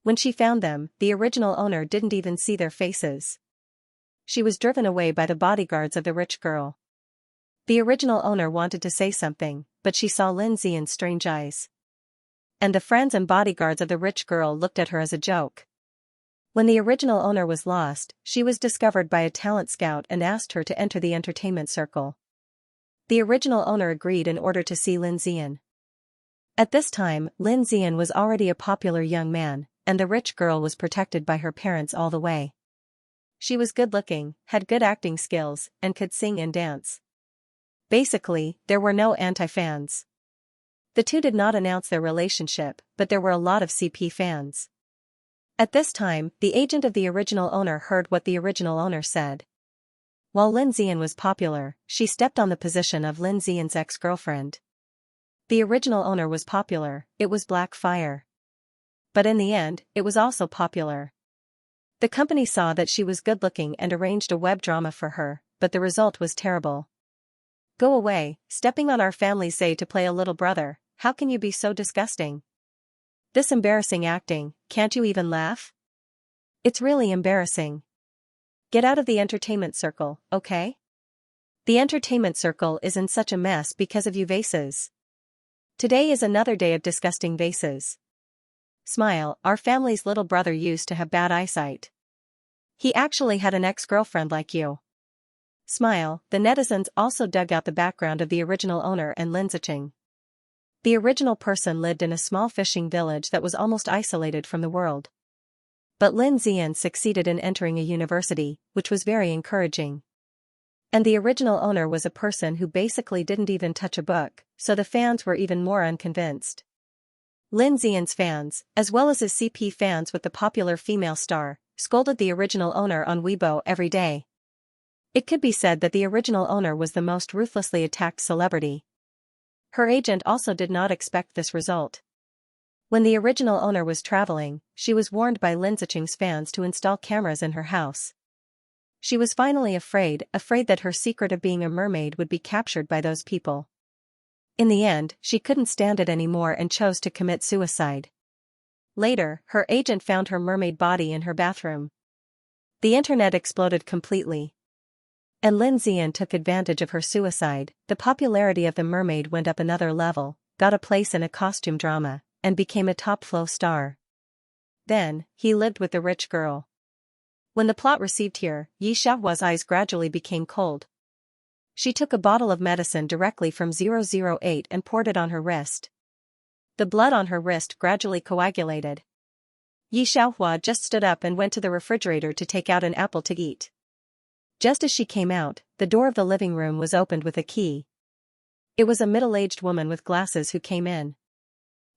When she found them, the original owner didn't even see their faces. She was driven away by the bodyguards of the rich girl. The original owner wanted to say something, but she saw Lin Xian's strange eyes. And the friends and bodyguards of the rich girl looked at her as a joke. When the original owner was lost, she was discovered by a talent scout and asked her to enter the entertainment circle. The original owner agreed in order to see Lin Xian. At this time, Lin Xian was already a popular young man, and the rich girl was protected by her parents all the way. She was good-looking, had good acting skills, and could sing and dance. Basically, there were no anti-fans. The two did not announce their relationship, but there were a lot of CP fans. At this time, the agent of the original owner heard what the original owner said. While Lin Xian was popular, she stepped on the position of Lin Xian's ex-girlfriend. The original owner was popular, it was Black Fire. But in the end, it was also popular. The company saw that she was good-looking and arranged a web drama for her, but the result was terrible. Go away, stepping on our family's say to play a little brother, how can you be so disgusting? This embarrassing acting, can't you even laugh? It's really embarrassing. Get out of the entertainment circle, okay? The entertainment circle is in such a mess because of you vases. Today is another day of disgusting vases. Smile, our family's little brother used to have bad eyesight. He actually had an ex-girlfriend like you. Smile, the netizens also dug out the background of the original owner and Lin Ziqing. The original person lived in a small fishing village that was almost isolated from the world. But Lin Xian succeeded in entering a university, which was very encouraging. And the original owner was a person who basically didn't even touch a book, so the fans were even more unconvinced. Lin Xian's fans, as well as his CP fans with the popular female star, scolded the original owner on Weibo every day. It could be said that the original owner was the most ruthlessly attacked celebrity. Her agent also did not expect this result. When the original owner was traveling, she was warned by Lin Ziqing's fans to install cameras in her house. She was finally afraid that her secret of being a mermaid would be captured by those people. In the end, she couldn't stand it anymore and chose to commit suicide. Later, her agent found her mermaid body in her bathroom. The internet exploded completely. And Lin Xian took advantage of her suicide. The popularity of the mermaid went up another level, got a place in a costume drama, and became a top-flow star. Then, he lived with the rich girl. When the plot received here, Yi Xiaohua's eyes gradually became cold. She took a bottle of medicine directly from 008 and poured it on her wrist. The blood on her wrist gradually coagulated. Yi Xiaohua just stood up and went to the refrigerator to take out an apple to eat. Just as she came out, the door of the living room was opened with a key. It was a middle-aged woman with glasses who came in.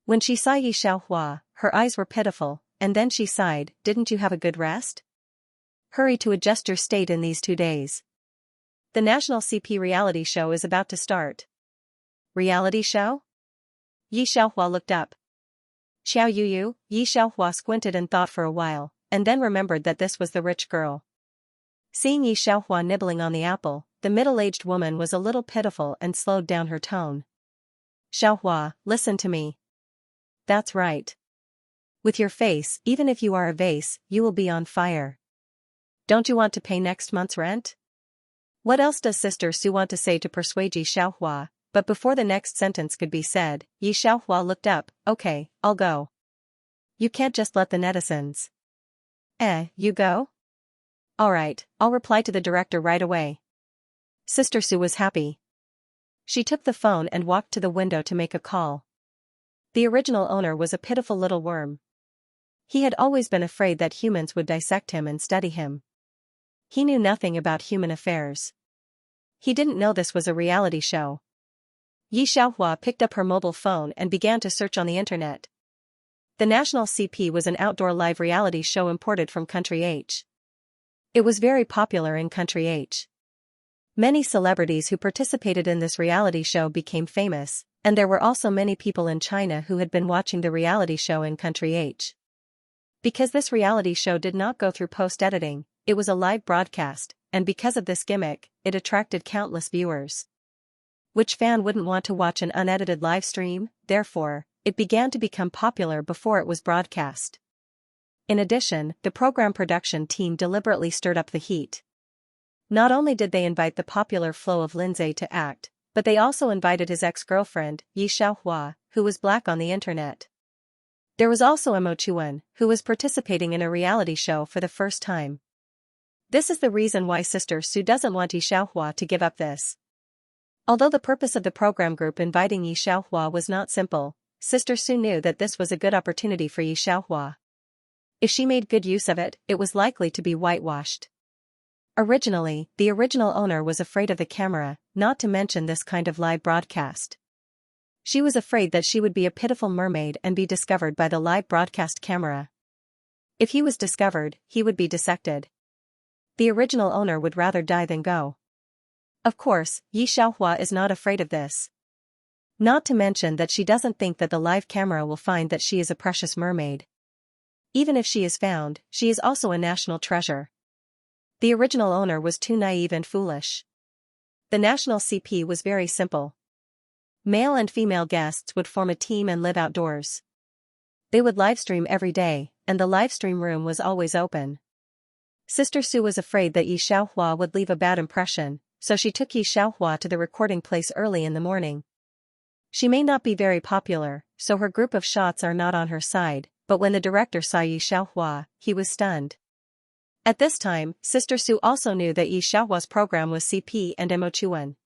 When she saw Yi Xiaohua, her eyes were pitiful, and then she sighed, "Didn't you have a good rest? Hurry to adjust your state in these 2 days. The national CP reality show is about to start." Reality show? Yi Xiaohua looked up. Xiao Yuyu, Yi Xiaohua squinted and thought for a while, and then remembered that this was the rich girl. Seeing Yi Xiaohua nibbling on the apple, the middle-aged woman was a little pitiful and slowed down her tone. "Xiaohua, listen to me. That's right. With your face, even if you are a vase, you will be on fire. Don't you want to pay next month's rent?" What else does Sister Su want to say to persuade Yi Xiaohua? But before the next sentence could be said, Yi Xiaohua looked up. "Okay, I'll go. You can't just let the netizens." You go? Alright, I'll reply to the director right away." Sister Su was happy. She took the phone and walked to the window to make a call. The original owner was a pitiful little worm. He had always been afraid that humans would dissect him and study him. He knew nothing about human affairs. He didn't know this was a reality show. Yi Xiaohua picked up her mobile phone and began to search on the internet. The National CP was an outdoor live reality show imported from Country H. It was very popular in Country H. Many celebrities who participated in this reality show became famous, and there were also many people in China who had been watching the reality show in Country H. Because this reality show did not go through post-editing, it was a live broadcast, and because of this gimmick, it attracted countless viewers. Which fan wouldn't want to watch an unedited live stream? Therefore, it began to become popular before it was broadcast. In addition, the program production team deliberately stirred up the heat. Not only did they invite the popular Flow of Lindsay to act, but they also invited his ex-girlfriend, Yi Xiaohua, who was black on the internet. There was also Mo Chuan, who was participating in a reality show for the first time. This is the reason why Sister Su doesn't want Yi Xiaohua to give up this. Although the purpose of the program group inviting Yi Xiaohua was not simple, Sister Su knew that this was a good opportunity for Yi Xiaohua. If she made good use of it, it was likely to be whitewashed. Originally, the original owner was afraid of the camera, not to mention this kind of live broadcast. She was afraid that she would be a pitiful mermaid and be discovered by the live broadcast camera. If he was discovered, he would be dissected. The original owner would rather die than go. Of course, Yi Xiaohua is not afraid of this. Not to mention that she doesn't think that the live camera will find that she is a precious mermaid. Even if she is found, she is also a national treasure. The original owner was too naive and foolish. The national CP was very simple. Male and female guests would form a team and live outdoors. They would livestream every day, and the livestream room was always open. Sister Su was afraid that Yi Xiaohua would leave a bad impression, so she took Yi Xiaohua to the recording place early in the morning. She may not be very popular, so her group of shots are not on her side, but when the director saw Yi Xiaohua, he was stunned. At this time, Sister Su also knew that Yi Xiaohua's program was CP and Mo Chuan.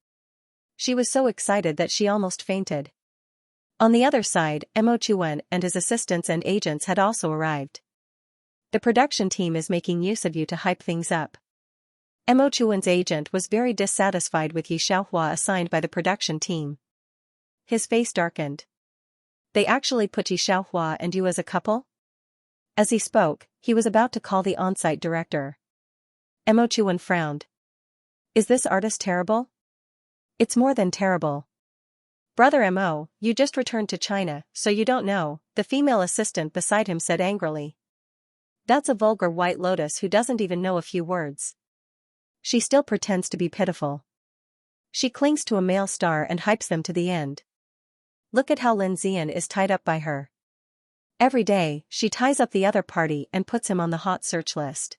She was so excited that she almost fainted. On the other side, Mo Chuan and his assistants and agents had also arrived. The production team is making use of you to hype things up. Mo Chuan's agent was very dissatisfied with Yi Xiaohua assigned by the production team. His face darkened. They actually put Yi Xiaohua and you as a couple? As he spoke, he was about to call the on-site director. Mo Chuan frowned. Is this artist terrible? It's more than terrible. Brother Mo, you just returned to China, so you don't know, the female assistant beside him said angrily. That's a vulgar white lotus who doesn't even know a few words. She still pretends to be pitiful. She clings to a male star and hypes them to the end. Look at how Lin Zian is tied up by her. Every day, she ties up the other party and puts him on the hot search list.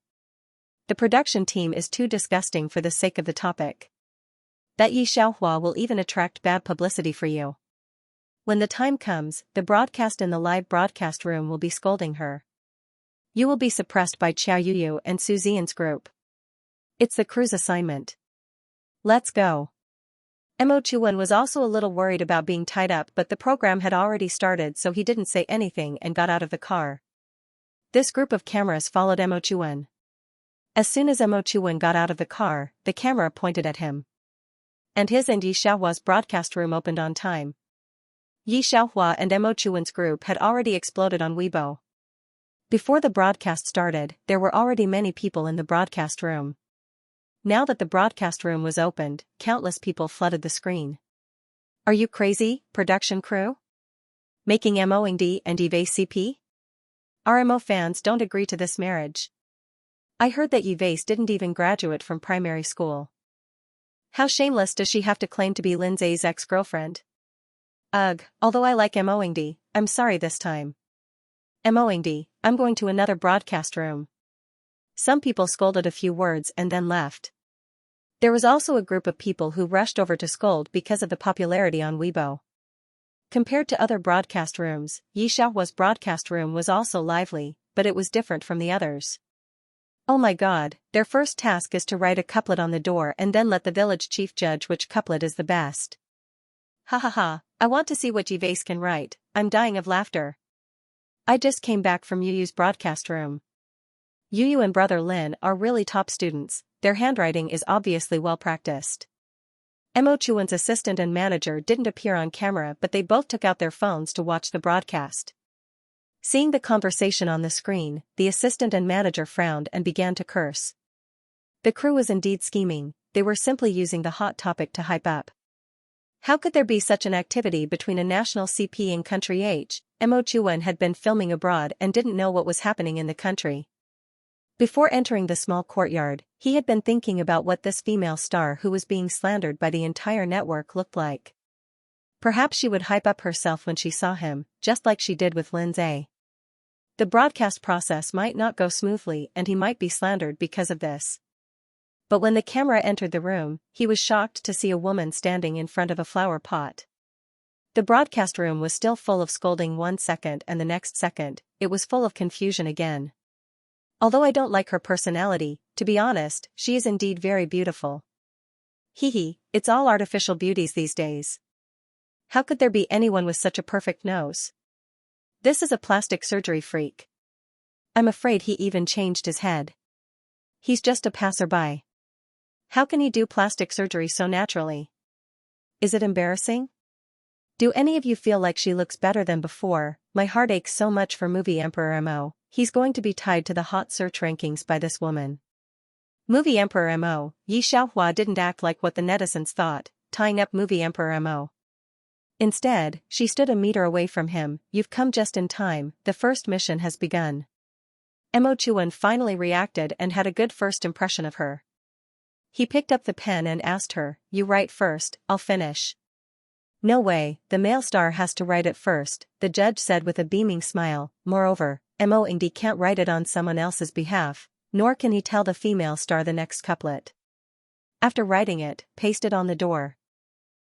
The production team is too disgusting for the sake of the topic. That Yi Xiaohua will even attract bad publicity for you. When the time comes, the broadcast in the live broadcast room will be scolding her. You will be suppressed by Qiao Yuyu and Su Zian's group. It's the crew's assignment. Let's go. Mo Chuan was also a little worried about being tied up, but the program had already started, so he didn't say anything and got out of the car. This group of cameras followed Mo Chuan. As soon as Mo Chuan got out of the car, the camera pointed at him. And his and Yi Xiaohua's broadcast room opened on time. Yi Xiaohua and Mo Chuan's group had already exploded on Weibo. Before the broadcast started, there were already many people in the broadcast room. Now that the broadcast room was opened, countless people flooded the screen. Are you crazy, production crew? Making MOND and Yves CP? RMO fans don't agree to this marriage. I heard that Yves didn't even graduate from primary school. How shameless does she have to claim to be Lindsay's ex-girlfriend? Ugh, although I like MOND, I'm sorry this time. MOND, I'm going to another broadcast room. Some people scolded a few words and then left. There was also a group of people who rushed over to scold because of the popularity on Weibo. Compared to other broadcast rooms, Yi Xiaohua's broadcast room was also lively, but it was different from the others. Oh my god, their first task is to write a couplet on the door and then let the village chief judge which couplet is the best. Ha ha ha, I want to see what Yves can write, I'm dying of laughter. I just came back from Yuyu's broadcast room. Yuyu and brother Lin are really top students, their handwriting is obviously well practiced. Mo Chuan's assistant and manager didn't appear on camera, but they both took out their phones to watch the broadcast. Seeing the conversation on the screen, the assistant and manager frowned and began to curse. The crew was indeed scheming, they were simply using the hot topic to hype up. How could there be such an activity between a national CP and country H? Mo Chuan had been filming abroad and didn't know what was happening in the country. Before entering the small courtyard, he had been thinking about what this female star who was being slandered by the entire network looked like. Perhaps she would hype up herself when she saw him, just like she did with Lindsay. The broadcast process might not go smoothly and he might be slandered because of this. But when the camera entered the room, he was shocked to see a woman standing in front of a flower pot. The broadcast room was still full of scolding 1 second, and the next second, it was full of confusion again. Although I don't like her personality, to be honest, she is indeed very beautiful. Hee, it's all artificial beauties these days. How could there be anyone with such a perfect nose? This is a plastic surgery freak. I'm afraid he even changed his head. He's just a passerby. How can he do plastic surgery so naturally? Is it embarrassing? Do any of you feel like she looks better than before? My heart aches so much for movie Emperor Mo. He's going to be tied to the hot search rankings by this woman. Movie Emperor Mo. Yi Xiaohua didn't act like what the netizens thought, tying up movie Emperor Mo. Instead, she stood a meter away from him. You've come just in time, the first mission has begun. Mo Chuan finally reacted and had a good first impression of her. He picked up the pen and asked her, "You write first, I'll finish." "No way, the male star has to write it first," the judge said with a beaming smile. Moreover, Mo Ingdi can't write it on someone else's behalf, nor can he tell the female star the next couplet. After writing it, paste it on the door.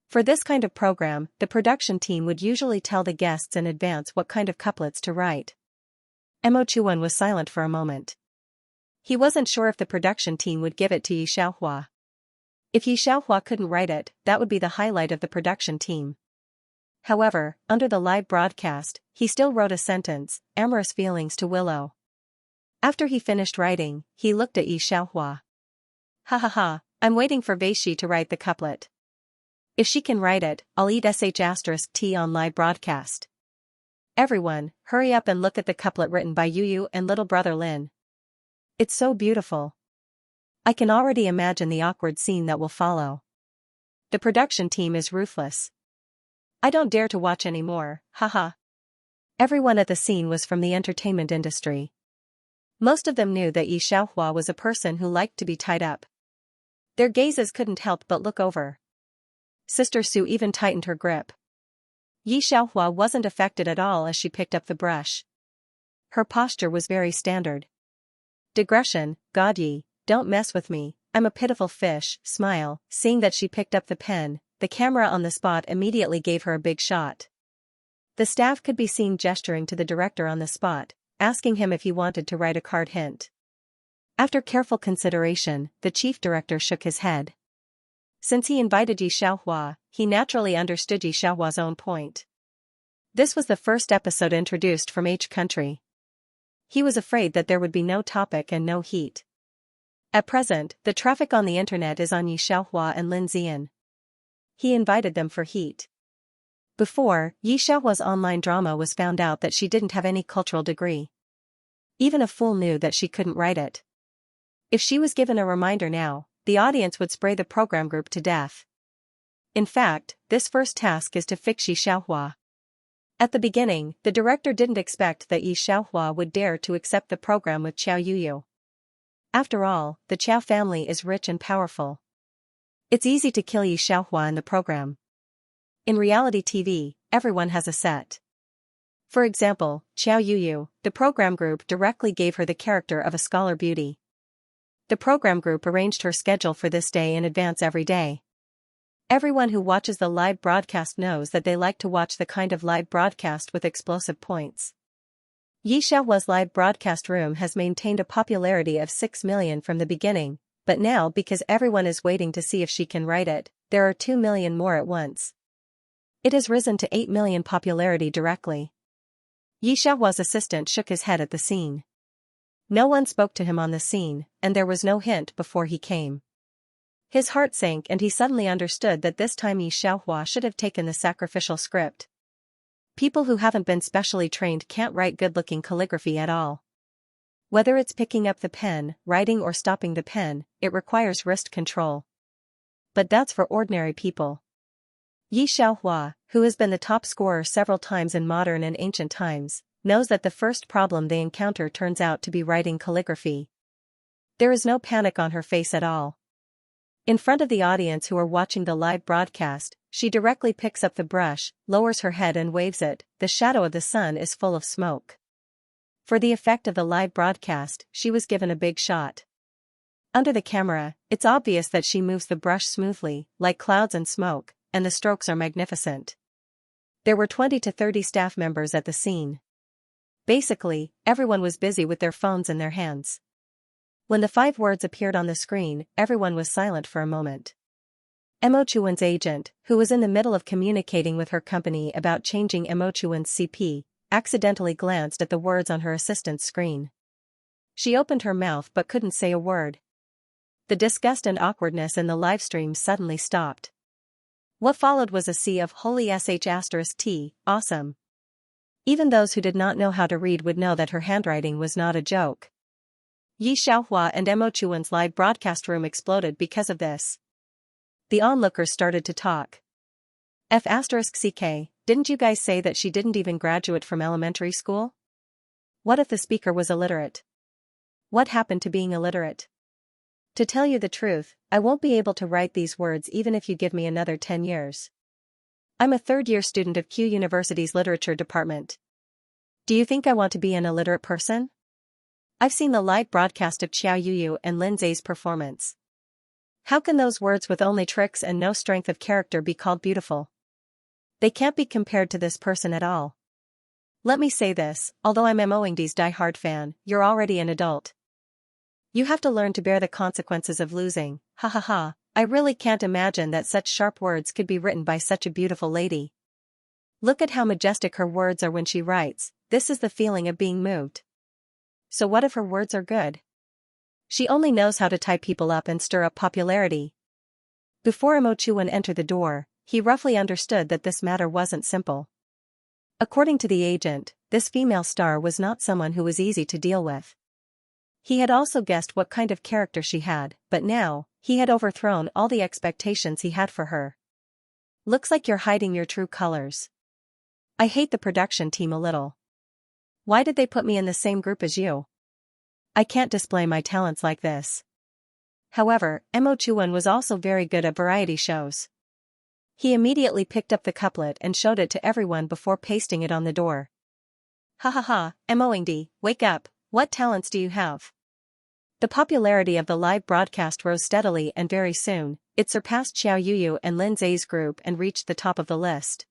For this kind of program, the production team would usually tell the guests in advance what kind of couplets to write. Mo Chuan was silent for a moment. He wasn't sure if the production team would give it to Yi Xiaohua. If Yi Xiaohua couldn't write it, that would be the highlight of the production team. However, under the live broadcast, he still wrote a sentence, "Amorous feelings to Willow." After he finished writing, he looked at Yi Xiaohua. "Ha ha ha, I'm waiting for Weishi to write the couplet. If she can write it, I'll eat sh*t on live broadcast. Everyone, hurry up and look at the couplet written by Yu and little brother Lin. It's so beautiful. I can already imagine the awkward scene that will follow. The production team is ruthless. I don't dare to watch anymore, haha." Everyone at the scene was from the entertainment industry. Most of them knew that Yi Xiaohua was a person who liked to be tied up. Their gazes couldn't help but look over. Sister Su even tightened her grip. Yi Xiaohua wasn't affected at all as she picked up the brush. Her posture was very standard. Digression, God Yi, don't mess with me, I'm a pitiful fish, smile. Seeing that she picked up the pen, the camera on the spot immediately gave her a big shot. The staff could be seen gesturing to the director on the spot, asking him if he wanted to write a card hint. After careful consideration, the chief director shook his head. Since he invited Yi Xiaohua, he naturally understood Yi Xiaohua's own point. This was the first episode introduced from H country. He was afraid that there would be no topic and no heat. At present, the traffic on the internet is on Yi Xiaohua and Lin Zian. He invited them for heat. Before, Yi Xiaohua's online drama was found out that she didn't have any cultural degree. Even a fool knew that she couldn't write it. If she was given a reminder now, the audience would spray the program group to death. In fact, this first task is to fix Yi Xiaohua. At the beginning, the director didn't expect that Yi Xiaohua would dare to accept the program with Qiao Yuyu. After all, the Qiao family is rich and powerful. It's easy to kill Yi Xiaohua in the program. In reality TV, everyone has a set. For example, Qiao Yuyu, the program group directly gave her the character of a scholar beauty. The program group arranged her schedule for this day in advance every day. Everyone who watches the live broadcast knows that they like to watch the kind of live broadcast with explosive points. Yi Xiaohua's live broadcast room has maintained a popularity of 6 million from the beginning, but now because everyone is waiting to see if she can write it, there are 2 million more at once. It has risen to 8 million popularity directly. Yi Xiaohua's assistant shook his head at the scene. No one spoke to him on the scene, and there was no hint before he came. His heart sank and he suddenly understood that this time Yi Xiaohua should have taken the sacrificial script. People who haven't been specially trained can't write good-looking calligraphy at all. Whether it's picking up the pen, writing or stopping the pen, it requires wrist control. But that's for ordinary people. Yi Xiaohua, who has been the top scorer several times in modern and ancient times, knows that the first problem they encounter turns out to be writing calligraphy. There is no panic on her face at all. In front of the audience who are watching the live broadcast, she directly picks up the brush, lowers her head and waves it. The shadow of the sun is full of smoke. For the effect of the live broadcast, she was given a big shot. Under the camera, it's obvious that she moves the brush smoothly, like clouds and smoke, and the strokes are magnificent. There were 20 to 30 staff members at the scene. Basically, everyone was busy with their phones in their hands. When the 5 words appeared on the screen, everyone was silent for a moment. Mo Chuan's agent, who was in the middle of communicating with her company about changing Mo Chuan's CP, accidentally glanced at the words on her assistant's screen. She opened her mouth but couldn't say a word. The disgust and awkwardness in the livestream suddenly stopped. What followed was a sea of holy sh*t, awesome. Even those who did not know how to read would know that her handwriting was not a joke. Yi Xiaohua and Mo Chuan's live broadcast room exploded because of this. The onlookers started to talk. F***ck, didn't you guys say that she didn't even graduate from elementary school? What if the speaker was illiterate? What happened to being illiterate? To tell you the truth, I won't be able to write these words even if you give me another 10 years. I'm a third-year student of Q University's literature department. Do you think I want to be an illiterate person? I've seen the live broadcast of Xiao Yuyu and Lin Zai's performance. How can those words with only tricks and no strength of character be called beautiful? They can't be compared to this person at all. Let me say this, although I'm Moingdi's die-hard fan, you're already an adult. You have to learn to bear the consequences of losing, ha ha ha. I really can't imagine that such sharp words could be written by such a beautiful lady. Look at how majestic her words are when she writes, this is the feeling of being moved. So what if her words are good? She only knows how to tie people up and stir up popularity. Before Mo Chuan entered the door, he roughly understood that this matter wasn't simple. According to the agent, this female star was not someone who was easy to deal with. He had also guessed what kind of character she had, but now, he had overthrown all the expectations he had for her. Looks like you're hiding your true colors. I hate the production team a little. Why did they put me in the same group as you? I can't display my talents like this. However, Mo Chuan was also very good at variety shows. He immediately picked up the couplet and showed it to everyone before pasting it on the door. Ha ha ha, Moingdi, wake up, what talents do you have? The popularity of the live broadcast rose steadily and very soon, it surpassed Xiao Yuyu and Lin Zai's group and reached the top of the list.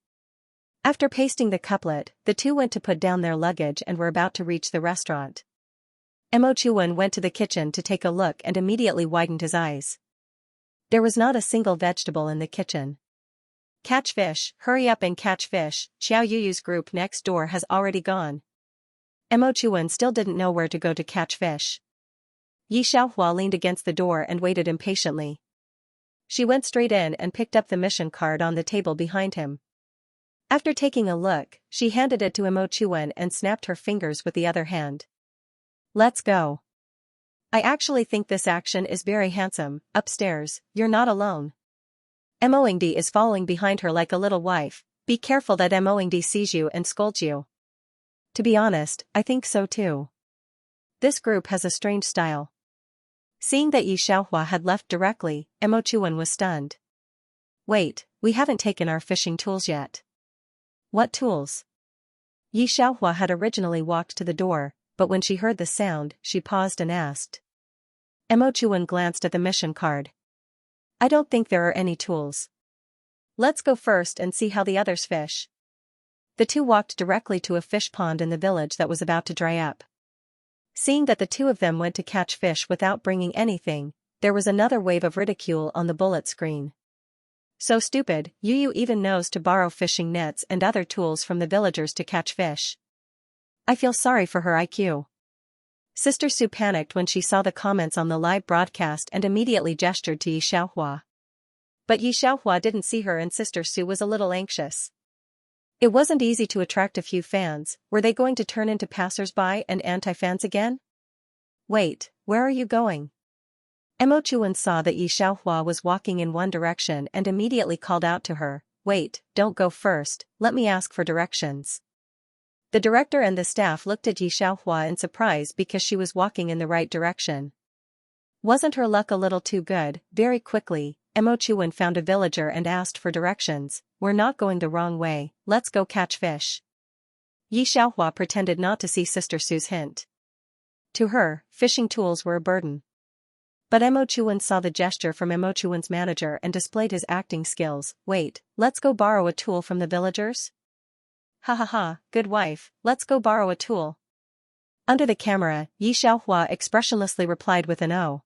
After pasting the couplet, the two went to put down their luggage and were about to reach the restaurant. Mo Chuan went to the kitchen to take a look and immediately widened his eyes. There was not a single vegetable in the kitchen. Catch fish, hurry up and catch fish, Xiao Yuyu's group next door has already gone. Mo Chuan still didn't know where to go to catch fish. Yi Xiaohua leaned against the door and waited impatiently. She went straight in and picked up the mission card on the table behind him. After taking a look, she handed it to Mo Chuan and snapped her fingers with the other hand. Let's go. I actually think this action is very handsome. Upstairs, you're not alone. Moingdi is following behind her like a little wife. Be careful that Moingdi sees you and scolds you. To be honest, I think so too. This group has a strange style. Seeing that Yi Xiaohua had left directly, Mo Chuan was stunned. Wait, we haven't taken our fishing tools yet. What tools? Yi Xiaohua had originally walked to the door, but when she heard the sound, she paused and asked. Mo Chuan glanced at the mission card. I don't think there are any tools. Let's go first and see how the others fish. The two walked directly to a fish pond in the village that was about to dry up. Seeing that the two of them went to catch fish without bringing anything, there was another wave of ridicule on the bullet screen. So stupid, Yuyu even knows to borrow fishing nets and other tools from the villagers to catch fish. I feel sorry for her IQ. Sister Su panicked when she saw the comments on the live broadcast and immediately gestured to Yi Xiaohua. But Yi Xiaohua didn't see her and Sister Su was a little anxious. It wasn't easy to attract a few fans. Were they going to turn into passers-by and anti-fans again? Wait, where are you going? Mo Chuan saw that Yi Xiaohua was walking in one direction and immediately called out to her, wait, don't go first, let me ask for directions. The director and the staff looked at Yi Xiaohua in surprise because she was walking in the right direction. Wasn't her luck a little too good? Very quickly, Mo Chuan found a villager and asked for directions. We're not going the wrong way, let's go catch fish. Yi Xiaohua pretended not to see Sister Su's hint. To her, fishing tools were a burden. But Mo Chuan saw the gesture from Mo Chuan's manager and displayed his acting skills. Wait, let's go borrow a tool from the villagers? Ha ha ha, good wife, let's go borrow a tool. Under the camera, Yi Xiaohua expressionlessly replied with an "oh."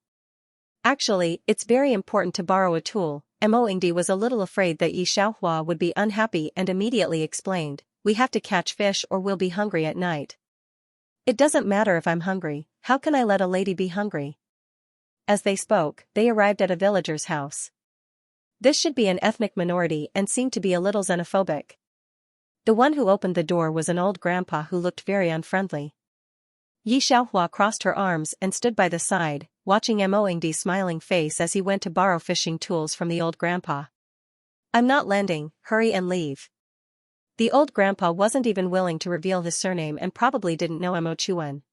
Actually, it's very important to borrow a tool. Mo Yingdi was a little afraid that Yi Xiaohua would be unhappy and immediately explained, we have to catch fish or we'll be hungry at night. It doesn't matter if I'm hungry, how can I let a lady be hungry? As they spoke, they arrived at a villager's house. This should be an ethnic minority and seemed to be a little xenophobic. The one who opened the door was an old grandpa who looked very unfriendly. Yi Xiaohua crossed her arms and stood by the side, watching Mo Yingdi's smiling face as he went to borrow fishing tools from the old grandpa. I'm not lending, hurry and leave. The old grandpa wasn't even willing to reveal his surname and probably didn't know Mo Chuan.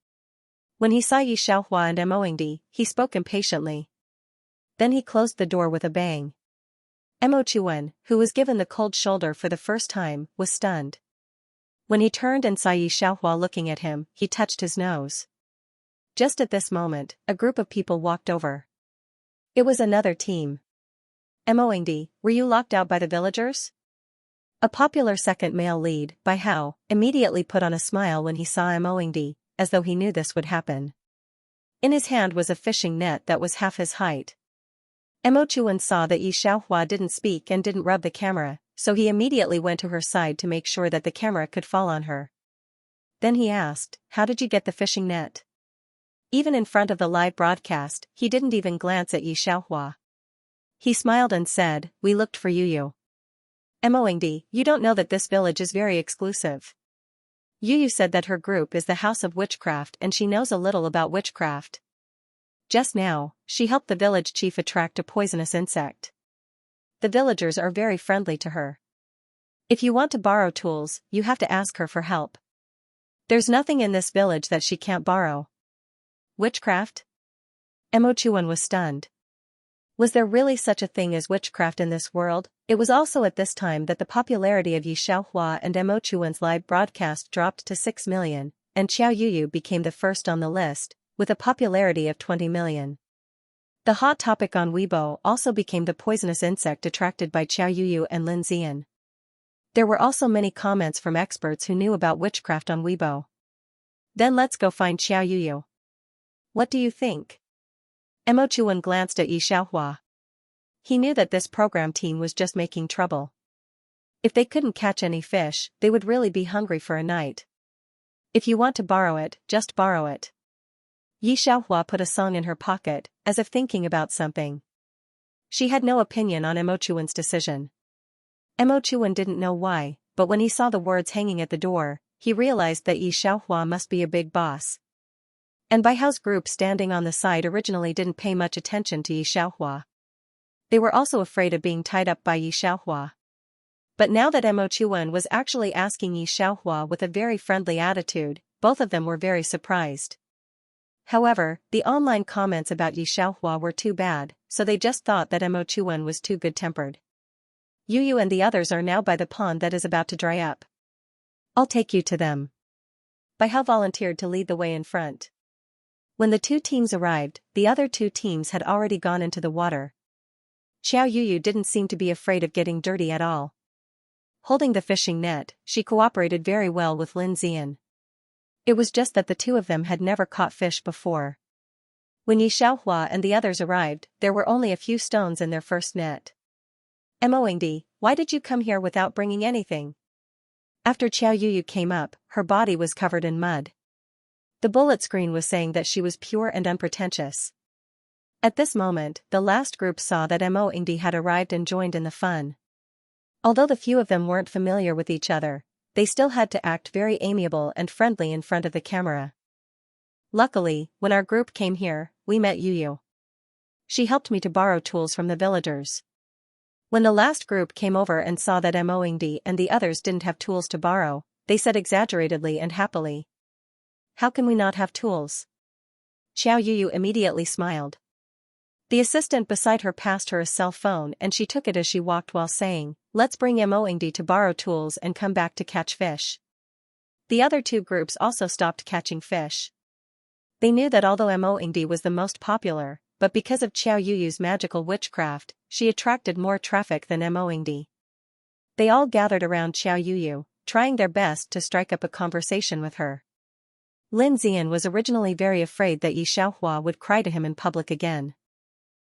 When he saw Yi Xiaohua and Mo Yingdi, he spoke impatiently. Then he closed the door with a bang. Mo Chuan, who was given the cold shoulder for the first time, was stunned. When he turned and saw Yi Xiaohua looking at him, he touched his nose. Just at this moment, a group of people walked over. It was another team. Mo Yingdi, were you locked out by the villagers? A popular second male lead, Bai Hao, immediately put on a smile when he saw Mo Yingdi, as though he knew this would happen. In his hand was a fishing net that was half his height. Mo Chuan saw that Yi Xiaohua didn't speak and didn't rub the camera, so he immediately went to her side to make sure that the camera could fall on her. Then he asked, how did you get the fishing net? Even in front of the live broadcast, he didn't even glance at Yi Xiaohua. He smiled and said, we looked for Yu. Mo Yingdi, you don't know that this village is very exclusive. Yu said that her group is the House of Witchcraft and she knows a little about witchcraft. Just now, she helped the village chief attract a poisonous insect. The villagers are very friendly to her. If you want to borrow tools, you have to ask her for help. There's nothing in this village that she can't borrow. Witchcraft? Mo Chuan was stunned. Was there really such a thing as witchcraft in this world? It was also at this time that the popularity of Yi Xiaohua and Mo Chuan's live broadcast dropped to 6 million, and Xiao Yu became the first on the list, with a popularity of 20 million. The hot topic on Weibo also became the poisonous insect attracted by Xiao Yu and Lin Zian. There were also many comments from experts who knew about witchcraft on Weibo. Then let's go find Xiao Yu. What do you think? Mo Chuan glanced at Yi Xiaohua. He knew that this program team was just making trouble. If they couldn't catch any fish, they would really be hungry for a night. If you want to borrow it, just borrow it. Yi Xiaohua put a song in her pocket, as if thinking about something. She had no opinion on Mo Chuan's decision. Mo Chuan didn't know why, but when he saw the words hanging at the door, he realized that Yi Xiaohua must be a big boss. And Bai Hao's group standing on the side originally didn't pay much attention to Yi Xiaohua. They were also afraid of being tied up by Yi Xiaohua. But now that Mo Chuan was actually asking Yi Xiaohua with a very friendly attitude, both of them were very surprised. However, the online comments about Yi Xiaohua were too bad, so they just thought that Mo Chuan was too good-tempered. Yu and the others are now by the pond that is about to dry up. I'll take you to them. Bai Hao volunteered to lead the way in front. When the two teams arrived, the other two teams had already gone into the water. Xiao Yu didn't seem to be afraid of getting dirty at all. Holding the fishing net, she cooperated very well with Lin Zian. It was just that the two of them had never caught fish before. When Yi Xiaohua and the others arrived, there were only a few stones in their first net. Mo Yingdi, why did you come here without bringing anything? After Xiao Yu came up, her body was covered in mud. The bullet screen was saying that she was pure and unpretentious. At this moment, the last group saw that Mo Yingdi had arrived and joined in the fun. Although the few of them weren't familiar with each other, they still had to act very amiable and friendly in front of the camera. Luckily, when our group came here, we met Yu. She helped me to borrow tools from the villagers. When the last group came over and saw that Mo Yingdi and the others didn't have tools to borrow, they said exaggeratedly and happily, how can we not have tools? Xiao Yu immediately smiled. The assistant beside her passed her a cell phone and she took it as she walked while saying, let's bring Mo Yingdi to borrow tools and come back to catch fish. The other two groups also stopped catching fish. They knew that although Mo Yingdi was the most popular, but because of Xiao Yu's magical witchcraft, she attracted more traffic than Mo Yingdi. They all gathered around Xiao Yu, trying their best to strike up a conversation with her. Lin Zian was originally very afraid that Yi Xiaohua would cry to him in public again.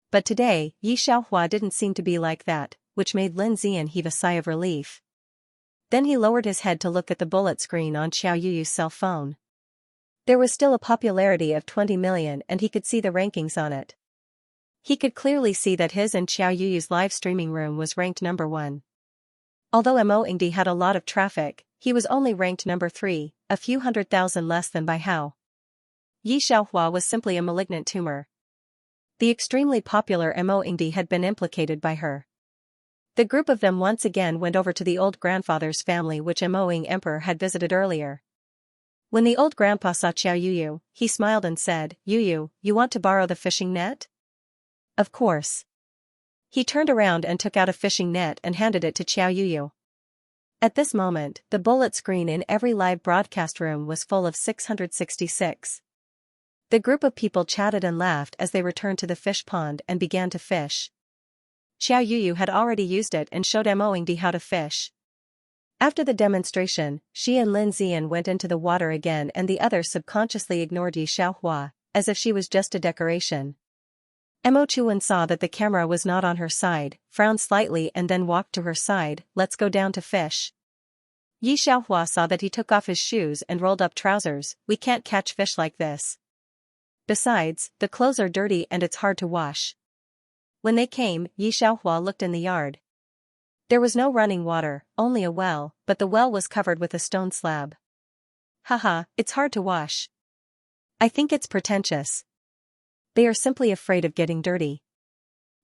But today, Yi Xiaohua didn't seem to be like that, which made Lin Zian heave a sigh of relief. Then he lowered his head to look at the bullet screen on Xiao Yuyu's cell phone. There was still a popularity of 20 million and he could see the rankings on it. He could clearly see that his and Xiao Yuyu's live streaming room was ranked number 1. Although Mo Yingdi had a lot of traffic, he was only ranked number 3, a few 100,000 less than Bai Hao. Yi Xiaohua was simply a malignant tumor. The extremely popular Mo Yingdi had been implicated by her. The group of them once again went over to the old grandfather's family which Mo Ying Emperor had visited earlier. When the old grandpa saw Xiao Yuyu, he smiled and said, "Yuyu, you want to borrow the fishing net?" "Of course." He turned around and took out a fishing net and handed it to Xiao Yuyu. At this moment, the bullet screen in every live broadcast room was full of 666. The group of people chatted and laughed as they returned to the fish pond and began to fish. Xiao Yuyu had already used it and showed Mo Yingdi how to fish. After the demonstration, she and Lin Zian went into the water again and the others subconsciously ignored Yi Xiaohua, as if she was just a decoration. Mo Chuan saw that the camera was not on her side, frowned slightly and then walked to her side. "Let's go down to fish." Yi Xiaohua saw that he took off his shoes and rolled up trousers. "We can't catch fish like this. Besides, the clothes are dirty and it's hard to wash." When they came, Yi Xiaohua looked in the yard. There was no running water, only a well, but the well was covered with a stone slab. "Haha, it's hard to wash. I think it's pretentious. They are simply afraid of getting dirty.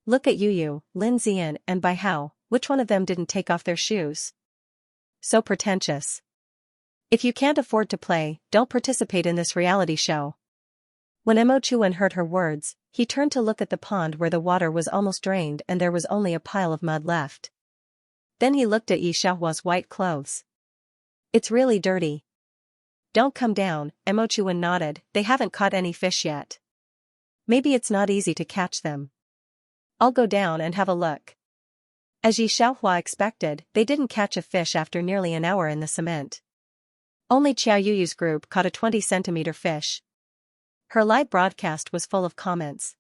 Look at Yuyu, Lin Zian and Bai Hao, which one of them didn't take off their shoes? So pretentious. If you can't afford to play, don't participate in this reality show." When Mo Chuan heard her words, he turned to look at the pond where the water was almost drained and there was only a pile of mud left. Then he looked at Yi Xiaohua's white clothes. "It's really dirty." "Don't come down," Mo Chuan nodded. "They haven't caught any fish yet. Maybe it's not easy to catch them. I'll go down and have a look." As Yi Xiaohua expected, they didn't catch a fish after nearly an hour in the cement. Only Xiao Yuyu's group caught a 20-centimeter fish. Her live broadcast was full of comments.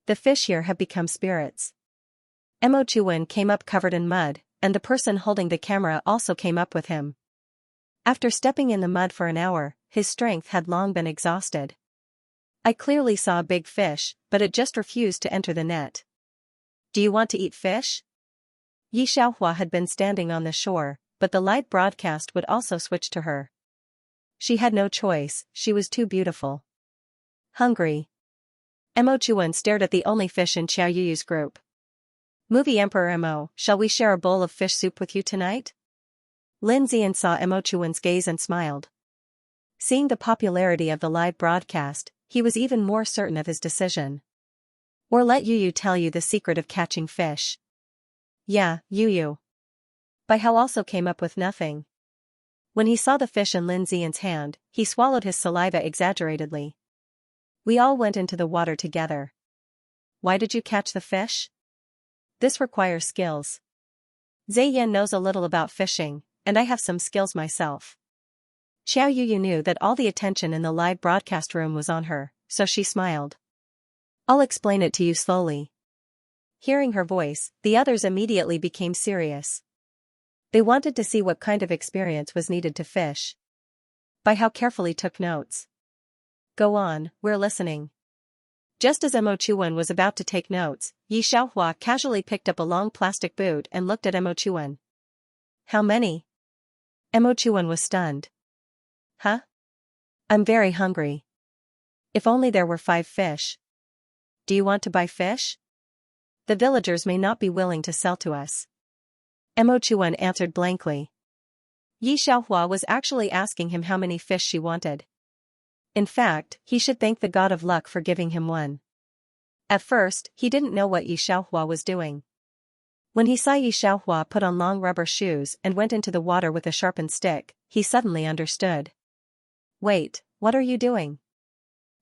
"The fish here have become spirits." Mo Chuan came up covered in mud, and the person holding the camera also came up with him. After stepping in the mud for an hour, his strength had long been exhausted. "I clearly saw a big fish, but it just refused to enter the net. Do you want to eat fish?" Yi Xiaohua had been standing on the shore, but the live broadcast would also switch to her. She had no choice, she was too beautiful. "Hungry." Mo Chuan stared at the only fish in Xiao Yuyu's group. "Movie Emperor Mo, shall we share a bowl of fish soup with you tonight?" Lin Zian saw Mo Chuan's gaze and smiled. Seeing the popularity of the live broadcast, he was even more certain of his decision. "Or let Yuyu tell you the secret of catching fish." "Yeah, Yuyu." Bai Hao also came up with nothing. When he saw the fish in Lin Zian's hand, he swallowed his saliva exaggeratedly. "We all went into the water together." "Why did you catch the fish?" "This requires skills. Zhe Yan knows a little about fishing, and I have some skills myself." Xiao Yuyu knew that all the attention in the live broadcast room was on her, so she smiled. "I'll explain it to you slowly." Hearing her voice, the others immediately became serious. They wanted to see what kind of experience was needed to fish. Bai Hao carefully took notes. "Go on, we're listening." Just as Mo Chuan was about to take notes, Yi Xiaohua casually picked up a long plastic boot and looked at Mo Chuan. "How many?" Mo Chuan was stunned. "Huh? I'm very hungry. If only there were 5 fish. Do you want to buy fish? The villagers may not be willing to sell to us." Mo Chuan answered blankly. Yi Xiaohua was actually asking him how many fish she wanted. In fact, he should thank the god of luck for giving him one. At first, he didn't know what Yi Xiaohua was doing. When he saw Yi Xiaohua put on long rubber shoes and went into the water with a sharpened stick, he suddenly understood. "Wait, what are you doing?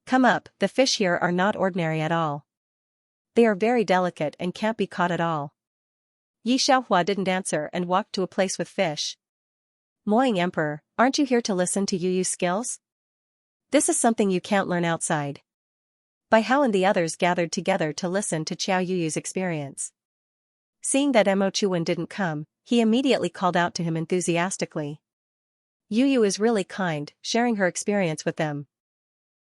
Come up, the fish here are not ordinary at all. They are very delicate and can't be caught at all." Yi Xiaohua didn't answer and walked to a place with fish. Moing Emperor, aren't you here to listen to Yu Yu's skills? This is something you can't learn outside. Bai Hao and the others gathered together to listen to Xiao Yu's experience. Seeing that Mo Chuan didn't come, he immediately called out to him enthusiastically. Yu is really kind, sharing her experience with them.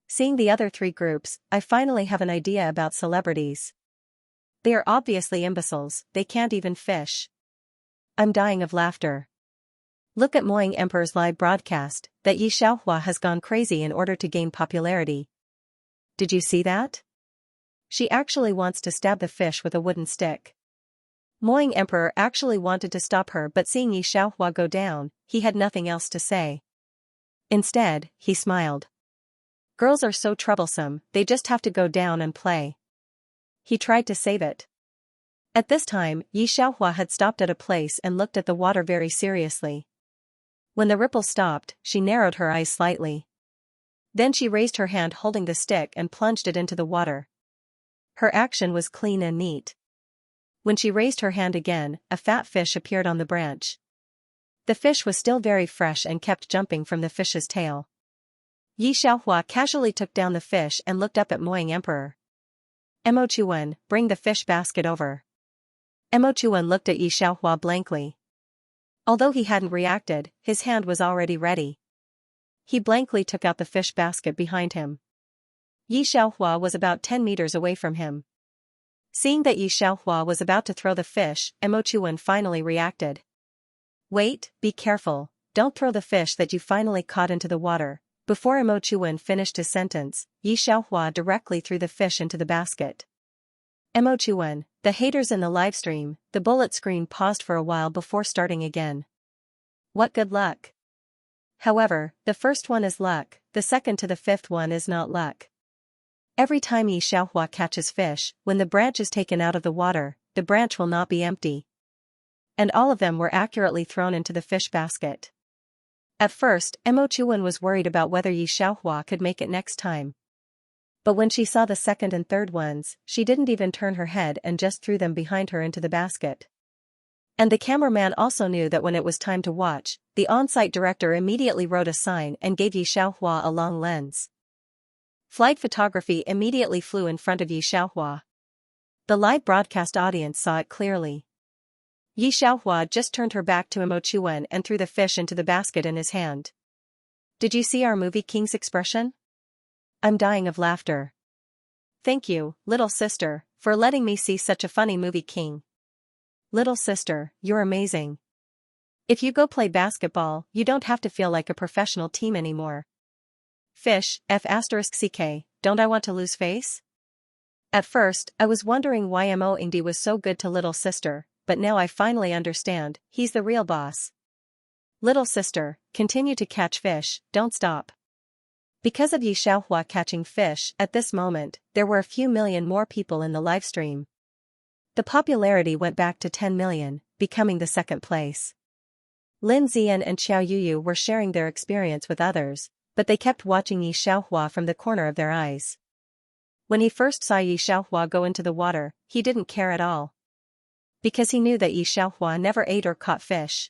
Seeing the other three groups, I finally have an idea about celebrities. They are obviously imbeciles, they can't even fish. I'm dying of laughter. Look at Moing Emperor's live broadcast, that Yi Xiaohua has gone crazy in order to gain popularity. Did you see that? She actually wants to stab the fish with a wooden stick. Moing Emperor actually wanted to stop her, but seeing Yi Xiaohua go down, he had nothing else to say. Instead, he smiled. Girls are so troublesome, they just have to go down and play. He tried to save it. At this time, Yi Xiaohua had stopped at a place and looked at the water very seriously. When the ripple stopped, she narrowed her eyes slightly. Then she raised her hand holding the stick and plunged it into the water. Her action was clean and neat. When she raised her hand again, a fat fish appeared on the branch. The fish was still very fresh and kept jumping from the fish's tail. Yi Xiaohua casually took down the fish and looked up at Moing Emperor. Mo Chuan, bring the fish basket over. Mo Chuan looked at Yi Xiaohua blankly. Although he hadn't reacted, his hand was already ready. He blankly took out the fish basket behind him. Yi Xiaohua was about 10 meters away from him. Seeing that Yi Xiaohua was about to throw the fish, Mo Chuan finally reacted. Wait, be careful, don't throw the fish that you finally caught into the water. Before Mo Chuan finished his sentence, Yi Xiaohua directly threw the fish into the basket. Mo Chuan, the haters in the livestream, the bullet screen paused for a while before starting again. What good luck. However, the first one is luck, the second to the fifth one is not luck. Every time Yi Xiaohua catches fish, when the branch is taken out of the water, the branch will not be empty. And all of them were accurately thrown into the fish basket. At first, Mo Chuan was worried about whether Yi Xiaohua could make it next time. But when she saw the second and third ones, she didn't even turn her head and just threw them behind her into the basket. And the cameraman also knew that when it was time to watch, the on-site director immediately wrote a sign and gave Yi Xiaohua a long lens. Flight photography immediately flew in front of Yi Xiaohua. The live broadcast audience saw it clearly. Yi Xiaohua just turned her back to Mo Chuan and threw the fish into the basket in his hand. Did you see our movie King's expression? I'm dying of laughter. Thank you, little sister, for letting me see such a funny movie King. Little sister, you're amazing. If you go play basketball, you don't have to feel like a professional team anymore. Fish, F*ck, don't I want to lose face? At first, I was wondering why Mo Ingdi was so good to little sister, but now I finally understand, he's the real boss. Little sister, continue to catch fish, don't stop. Because of Yi Xiaohua catching fish, at this moment, there were a few million more people in the livestream. The popularity went back to 10 million, becoming the second place. Lin Zian and Xiao Yuyu were sharing their experience with others, but they kept watching Yi Xiaohua from the corner of their eyes. When he first saw Yi Xiaohua go into the water, he didn't care at all. Because he knew that Yi Xiaohua never ate or caught fish.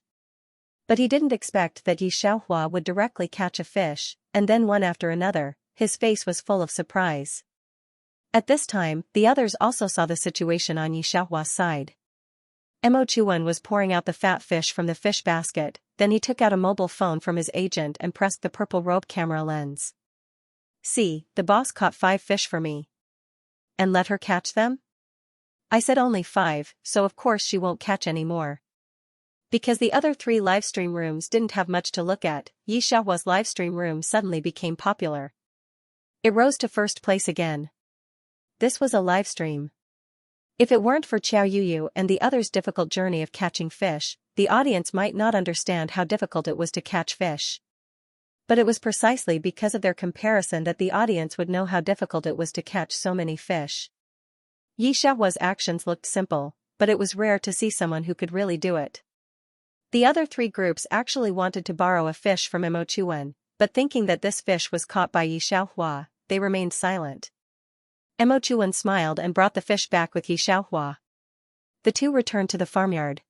But he didn't expect that Yi Xiaohua would directly catch a fish, and then one after another. His face was full of surprise. At this time, the others also saw the situation on Yi Xiaohua's side. Mo Chuan was pouring out the fat fish from the fish basket, then he took out a mobile phone from his agent and pressed the purple robe camera lens. See, the boss caught 5 fish for me. And let her catch them? I said only 5, so of course she won't catch any more. Because the other 3 livestream rooms didn't have much to look at, Yi Xiaohua's livestream room suddenly became popular. It rose to first place again. This was a livestream. If it weren't for Xiao Yuyu and the others' difficult journey of catching fish, the audience might not understand how difficult it was to catch fish. But it was precisely because of their comparison that the audience would know how difficult it was to catch so many fish. Yi Xiaohua's actions looked simple, but it was rare to see someone who could really do it. The other 3 groups actually wanted to borrow a fish from Mo Chuan, but thinking that this fish was caught by Yi Xiaohua, they remained silent. Mo Chuan smiled and brought the fish back with Yi Xiaohua. The two returned to the farmyard.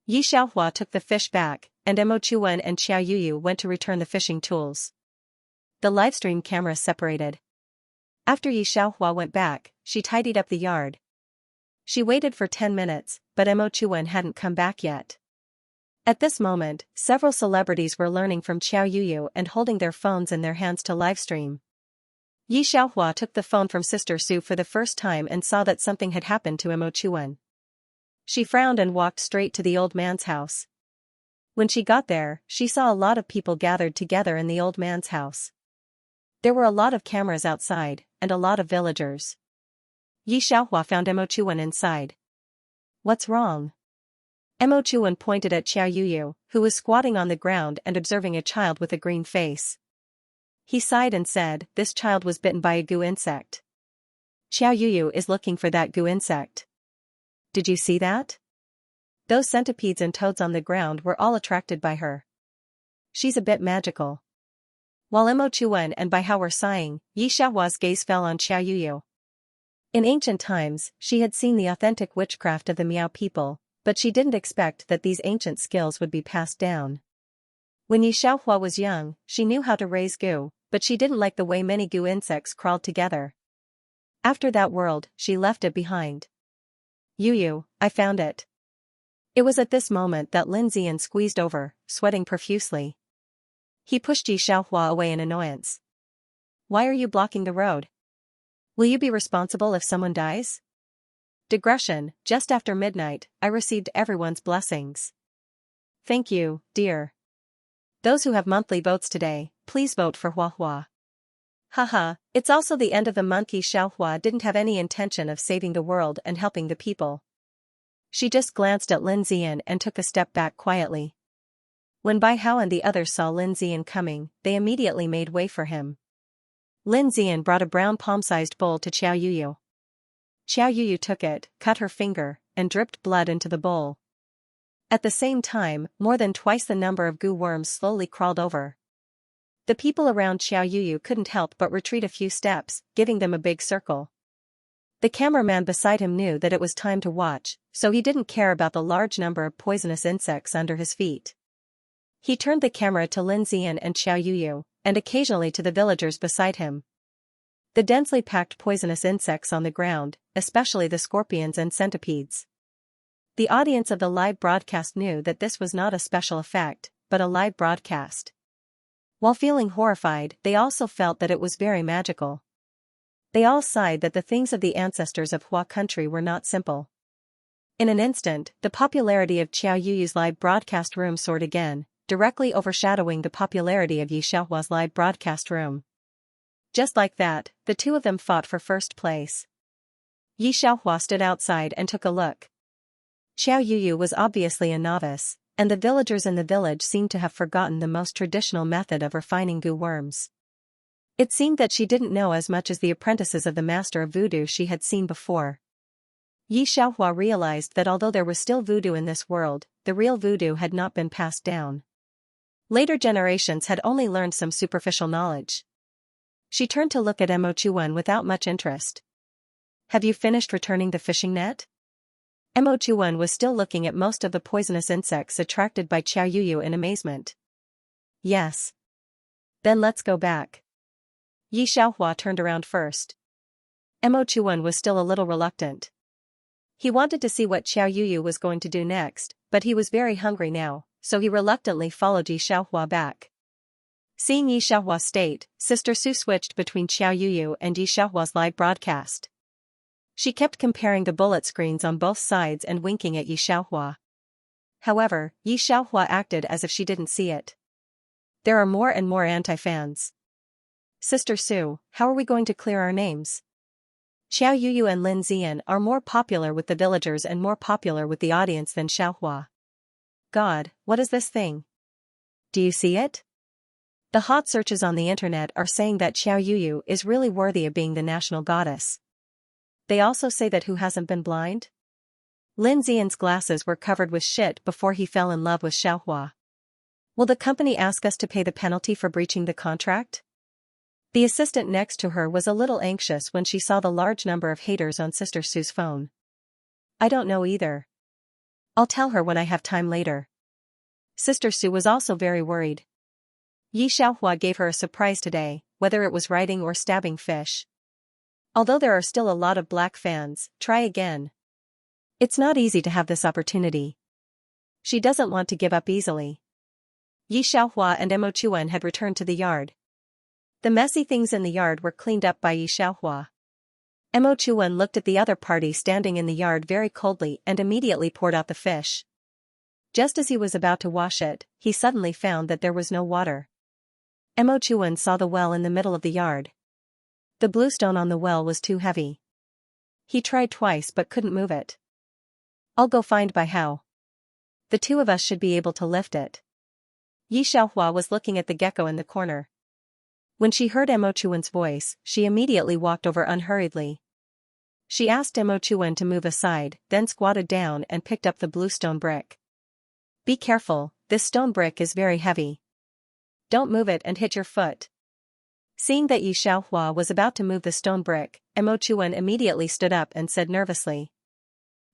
Yi Xiaohua took the fish back, and Mo Chuan and Xiao Yuyu went to return the fishing tools. The livestream cameras separated. After Yi Xiaohua went back, she tidied up the yard. She waited for 10 minutes, but Mo Chuan hadn't come back yet. At this moment, several celebrities were learning from Xiao Yuyu and holding their phones in their hands to livestream. Yi Xiaohua took the phone from Sister Su for the first time and saw that something had happened to Mo Chuan. She frowned and walked straight to the old man's house. When she got there, she saw a lot of people gathered together in the old man's house. There were a lot of cameras outside, and a lot of villagers. Yi Xiaohua found Mo Chuan inside. "What's wrong?" Mo Chuan pointed at Xiao Yuyu, who was squatting on the ground and observing a child with a green face. He sighed and said, "This child was bitten by a goo insect. Xiao Yuyu is looking for that goo insect. Did you see that? Those centipedes and toads on the ground were all attracted by her. She's a bit magical." While Mo Chuan and Bai Hao were sighing, Yi Xiaohua's gaze fell on Xiao Yuyu. In ancient times, she had seen the authentic witchcraft of the Miao people, but she didn't expect that these ancient skills would be passed down. When Yi Xiaohua was young, she knew how to raise goo, but she didn't like the way many goo insects crawled together. After that world, she left it behind. "Yuyu, I found it." It was at this moment that Lin Zian squeezed over, sweating profusely. He pushed Yi Xiaohua away in annoyance. "Why are you blocking the road? Will you be responsible if someone dies?" Digression, just after midnight, I received everyone's blessings. Thank you, dear. Those who have monthly votes today, please vote for Huahua. Haha, it's also the end of the month. Yi Xiaohua didn't have any intention of saving the world and helping the people. She just glanced at Lin Zian and took a step back quietly. When Bai Hao and the others saw Lin Zian coming, they immediately made way for him. Lin Zian brought a brown palm-sized bowl to Xiao Yuyu. Xiao Yuyu took it, cut her finger, and dripped blood into the bowl. At the same time, more than twice the number of goo worms slowly crawled over. The people around Xiao Yuyu couldn't help but retreat a few steps, giving them a big circle. The cameraman beside him knew that it was time to watch, so he didn't care about the large number of poisonous insects under his feet. He turned the camera to Lin Zian and Xiao Yuyu, and occasionally to the villagers beside him. The densely packed poisonous insects on the ground, especially the scorpions and centipedes. The audience of the live broadcast knew that this was not a special effect, but a live broadcast. While feeling horrified, they also felt that it was very magical. They all sighed that the things of the ancestors of Hua country were not simple. In an instant, the popularity of Xiao Yuyu's live broadcast room soared again, directly overshadowing the popularity of Yi Xiaohua's live broadcast room. Just like that, the two of them fought for first place. Yi Xiaohua stood outside and took a look. Xiao Yuyu was obviously a novice, and the villagers in the village seemed to have forgotten the most traditional method of refining goo worms. It seemed that she didn't know as much as the apprentices of the master of voodoo she had seen before. Yi Xiaohua realized that although there was still voodoo in this world, the real voodoo had not been passed down. Later generations had only learned some superficial knowledge. She turned to look at Mo Chuan without much interest. "Have you finished returning the fishing net?" Mo Chuan was still looking at most of the poisonous insects attracted by Xiao Yuyu in amazement. "Yes." "Then let's go back." Yi Xiaohua turned around first. Mo Chuan was still a little reluctant. He wanted to see what Xiao Yuyu was going to do next, but he was very hungry now, so he reluctantly followed Yi Xiaohua back. Seeing Yi Xiaohua's state, Sister Su switched between Xiao Yuyu and Yi Xiaohua's live broadcast. She kept comparing the bullet screens on both sides and winking at Yi Xiaohua. However, Yi Xiaohua acted as if she didn't see it. There are more and more anti-fans. "Sister Su, how are we going to clear our names? Xiao Yuyu and Lin Zian are more popular with the villagers and more popular with the audience than Xiaohua. God, what is this thing? Do you see it? The hot searches on the internet are saying that Xiao Yuyu is really worthy of being the national goddess. They also say that who hasn't been blind? Lin Zian's glasses were covered with shit before he fell in love with Xiaohua. Will the company ask us to pay the penalty for breaching the contract?" The assistant next to her was a little anxious when she saw the large number of haters on Sister Su's phone. "I don't know either. I'll tell her when I have time later. Sister Sue was also very worried. Yi Xiaohua gave her a surprise today, whether it was writing or stabbing fish. Although there are still a lot of black fans, try again. It's not easy to have this opportunity. She doesn't want to give up easily. Yi Xiaohua and Mo Chuan had returned to the yard. The messy things in the yard were cleaned up by Yi Xiaohua. Mo Chuan looked at the other party standing in the yard very coldly and immediately poured out the fish. Just as he was about to wash it, he suddenly found that there was no water. Mo Chuan saw the well in the middle of the yard. The blue stone on the well was too heavy. He tried twice but couldn't move it. I'll go find by how. The two of us should be able to lift it. Yi Xiaohua was looking at the gecko in the corner. When she heard Mo Chuan's voice, she immediately walked over unhurriedly. She asked Mo Chuan to move aside, then squatted down and picked up the blue stone brick. Be careful, this stone brick is very heavy. Don't move it and hit your foot. Seeing that Yi Xiaohua was about to move the stone brick, Mo Chuan immediately stood up and said nervously.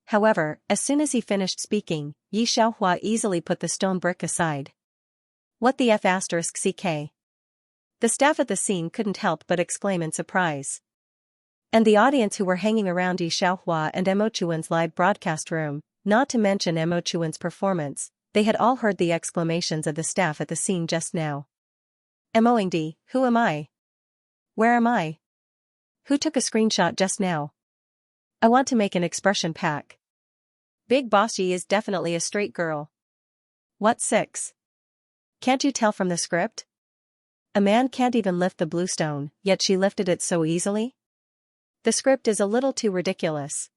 However, as soon as he finished speaking, Yi Xiaohua easily put the stone brick aside. What the f***ck? The staff at the scene couldn't help but exclaim in surprise. And the audience who were hanging around Yi Xiaohua and Mo Chuan's live broadcast room, not to mention Mo Chuan's performance, they had all heard the exclamations of the staff at the scene just now. Moingdi, who am I? Where am I? Who took a screenshot just now? I want to make an expression pack. Big Boss Yi is definitely a straight girl. What 6? Can't you tell from the script? A man can't even lift the blue stone, yet she lifted it so easily? The script is a little too ridiculous.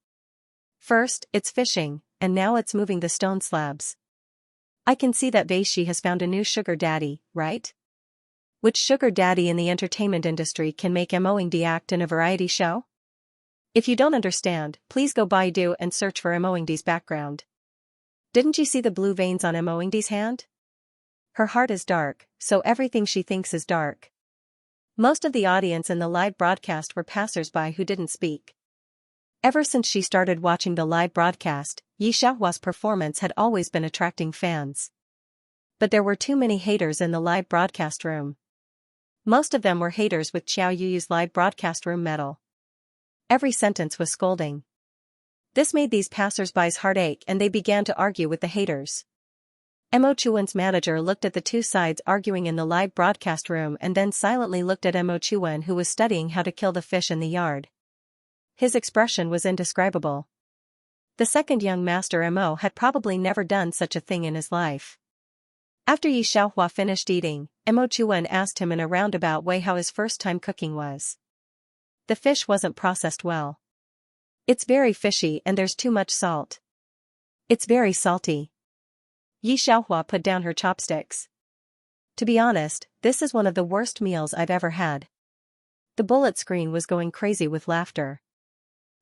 First, it's fishing, and now it's moving the stone slabs. I can see that Vaishi has found a new sugar daddy, right? Which sugar daddy in the entertainment industry can make Moingdi act in a variety show? If you don't understand, please go Baidu and search for Moingdi's background. Didn't you see the blue veins on Moingdi's hand? Her heart is dark, so everything she thinks is dark. Most of the audience in the live broadcast were passers-by who didn't speak. Ever since she started watching the live broadcast, Yi Xiaohua's performance had always been attracting fans. But there were too many haters in the live broadcast room. Most of them were haters with Xiao Yuyu's live broadcast room medal. Every sentence was scolding. This made these passers-by's heart ache and they began to argue with the haters. Mo Chuan's manager looked at the two sides arguing in the live broadcast room and then silently looked at Mo Chuan, who was studying how to kill the fish in the yard. His expression was indescribable. The second young master Mo had probably never done such a thing in his life. After Yi Xiaohua finished eating, Mo Chuan asked him in a roundabout way how his first time cooking was. The fish wasn't processed well. It's very fishy and there's too much salt. It's very salty. Yi Xiaohua put down her chopsticks. To be honest, this is one of the worst meals I've ever had. The bullet screen was going crazy with laughter.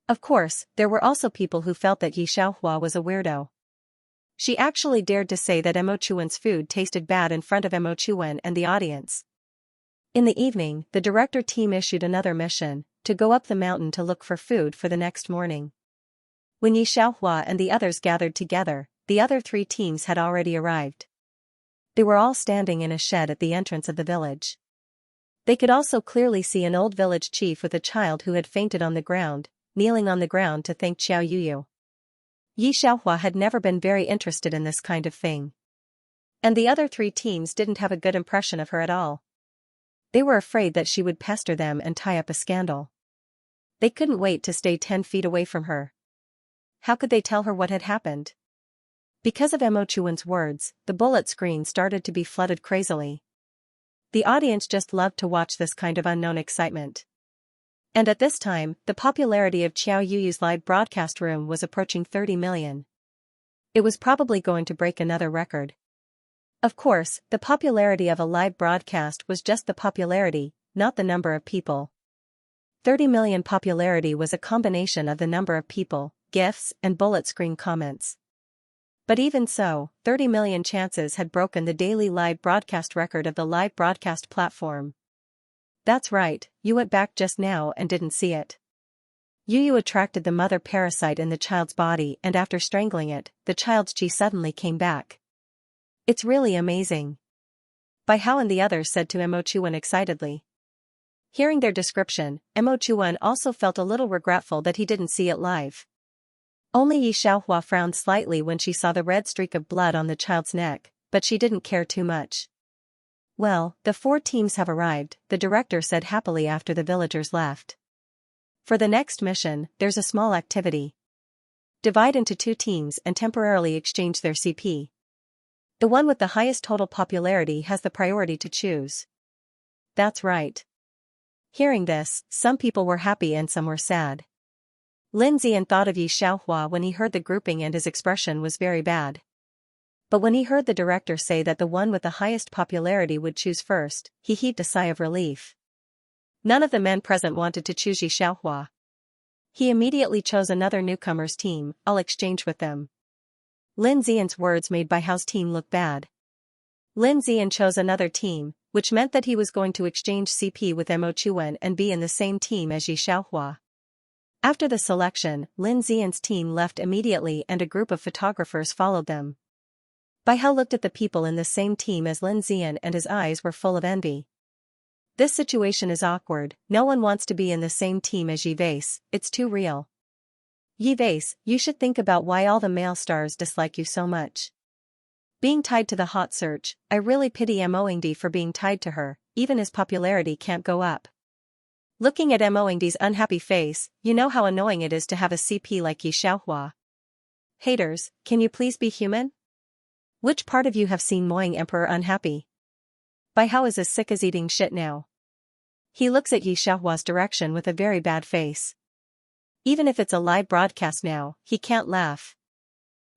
Of course, there were also people who felt that Yi Xiaohua was a weirdo. She actually dared to say that Mo Chuan's food tasted bad in front of Mo Chuan and the audience. In the evening, the director team issued another mission, to go up the mountain to look for food for the next morning. When Yi Xiaohua and the others gathered together, the other 3 teams had already arrived. They were all standing in a shed at the entrance of the village. They could also clearly see an old village chief with a child who had fainted on the ground, kneeling on the ground to thank Xiao Yuyu. Yi Xiaohua had never been very interested in this kind of thing. And the other 3 teams didn't have a good impression of her at all. They were afraid that she would pester them and tie up a scandal. They couldn't wait to stay 10 feet away from her. How could they tell her what had happened? Because of Mo Chuan's words, the bullet screen started to be flooded crazily. The audience just loved to watch this kind of unknown excitement. And at this time, the popularity of Xiao Yuyu's live broadcast room was approaching 30 million. It was probably going to break another record. Of course, the popularity of a live broadcast was just the popularity, not the number of people. 30 million popularity was a combination of the number of people, gifs, and bullet screen comments. But even so, 30 million chances had broken the daily live broadcast record of the live broadcast platform. That's right, you went back just now and didn't see it. Yu attracted the mother parasite in the child's body, and after strangling it, the child's chi suddenly came back. It's really amazing. Bai Hao and the others said to Mo Chuan excitedly. Hearing their description, Mo Chuan also felt a little regretful that he didn't see it live. Only Yi Xiaohua frowned slightly when she saw the red streak of blood on the child's neck, but she didn't care too much. Well, the 4 teams have arrived, the director said happily after the villagers left. For the next mission, there's a small activity. Divide into 2 teams and temporarily exchange their CP. The one with the highest total popularity has the priority to choose. That's right. Hearing this, some people were happy and some were sad. Lin Zian thought of Yi Xiaohua when he heard the grouping, and his expression was very bad. But when he heard the director say that the one with the highest popularity would choose first, he heaved a sigh of relief. None of the men present wanted to choose Yi Xiaohua. He immediately chose another newcomer's team. I'll exchange with them. Lin Zian's words made Bai Hao's team look bad. Lin Zian chose another team, which meant that he was going to exchange CP with Mo Chuan and be in the same team as Yi Xiaohua. After the selection, Lin Zian's team left immediately and a group of photographers followed them. Bai Hao looked at the people in the same team as Lin Zian and his eyes were full of envy. This situation is awkward, no one wants to be in the same team as Yi Vase, it's too real. Yi Vase, you should think about why all the male stars dislike you so much. Being tied to the hot search, I really pity Mo Ingdi for being tied to her, even his popularity can't go up. Looking at Mo Ingdi's unhappy face, you know how annoying it is to have a CP like Yi Xiaohua. Haters, can you please be human? Which part of you have seen Moing Emperor unhappy? Bai Hao is as sick as eating shit now. He looks at Yi Xiaohua's direction with a very bad face. Even if it's a live broadcast now, he can't laugh.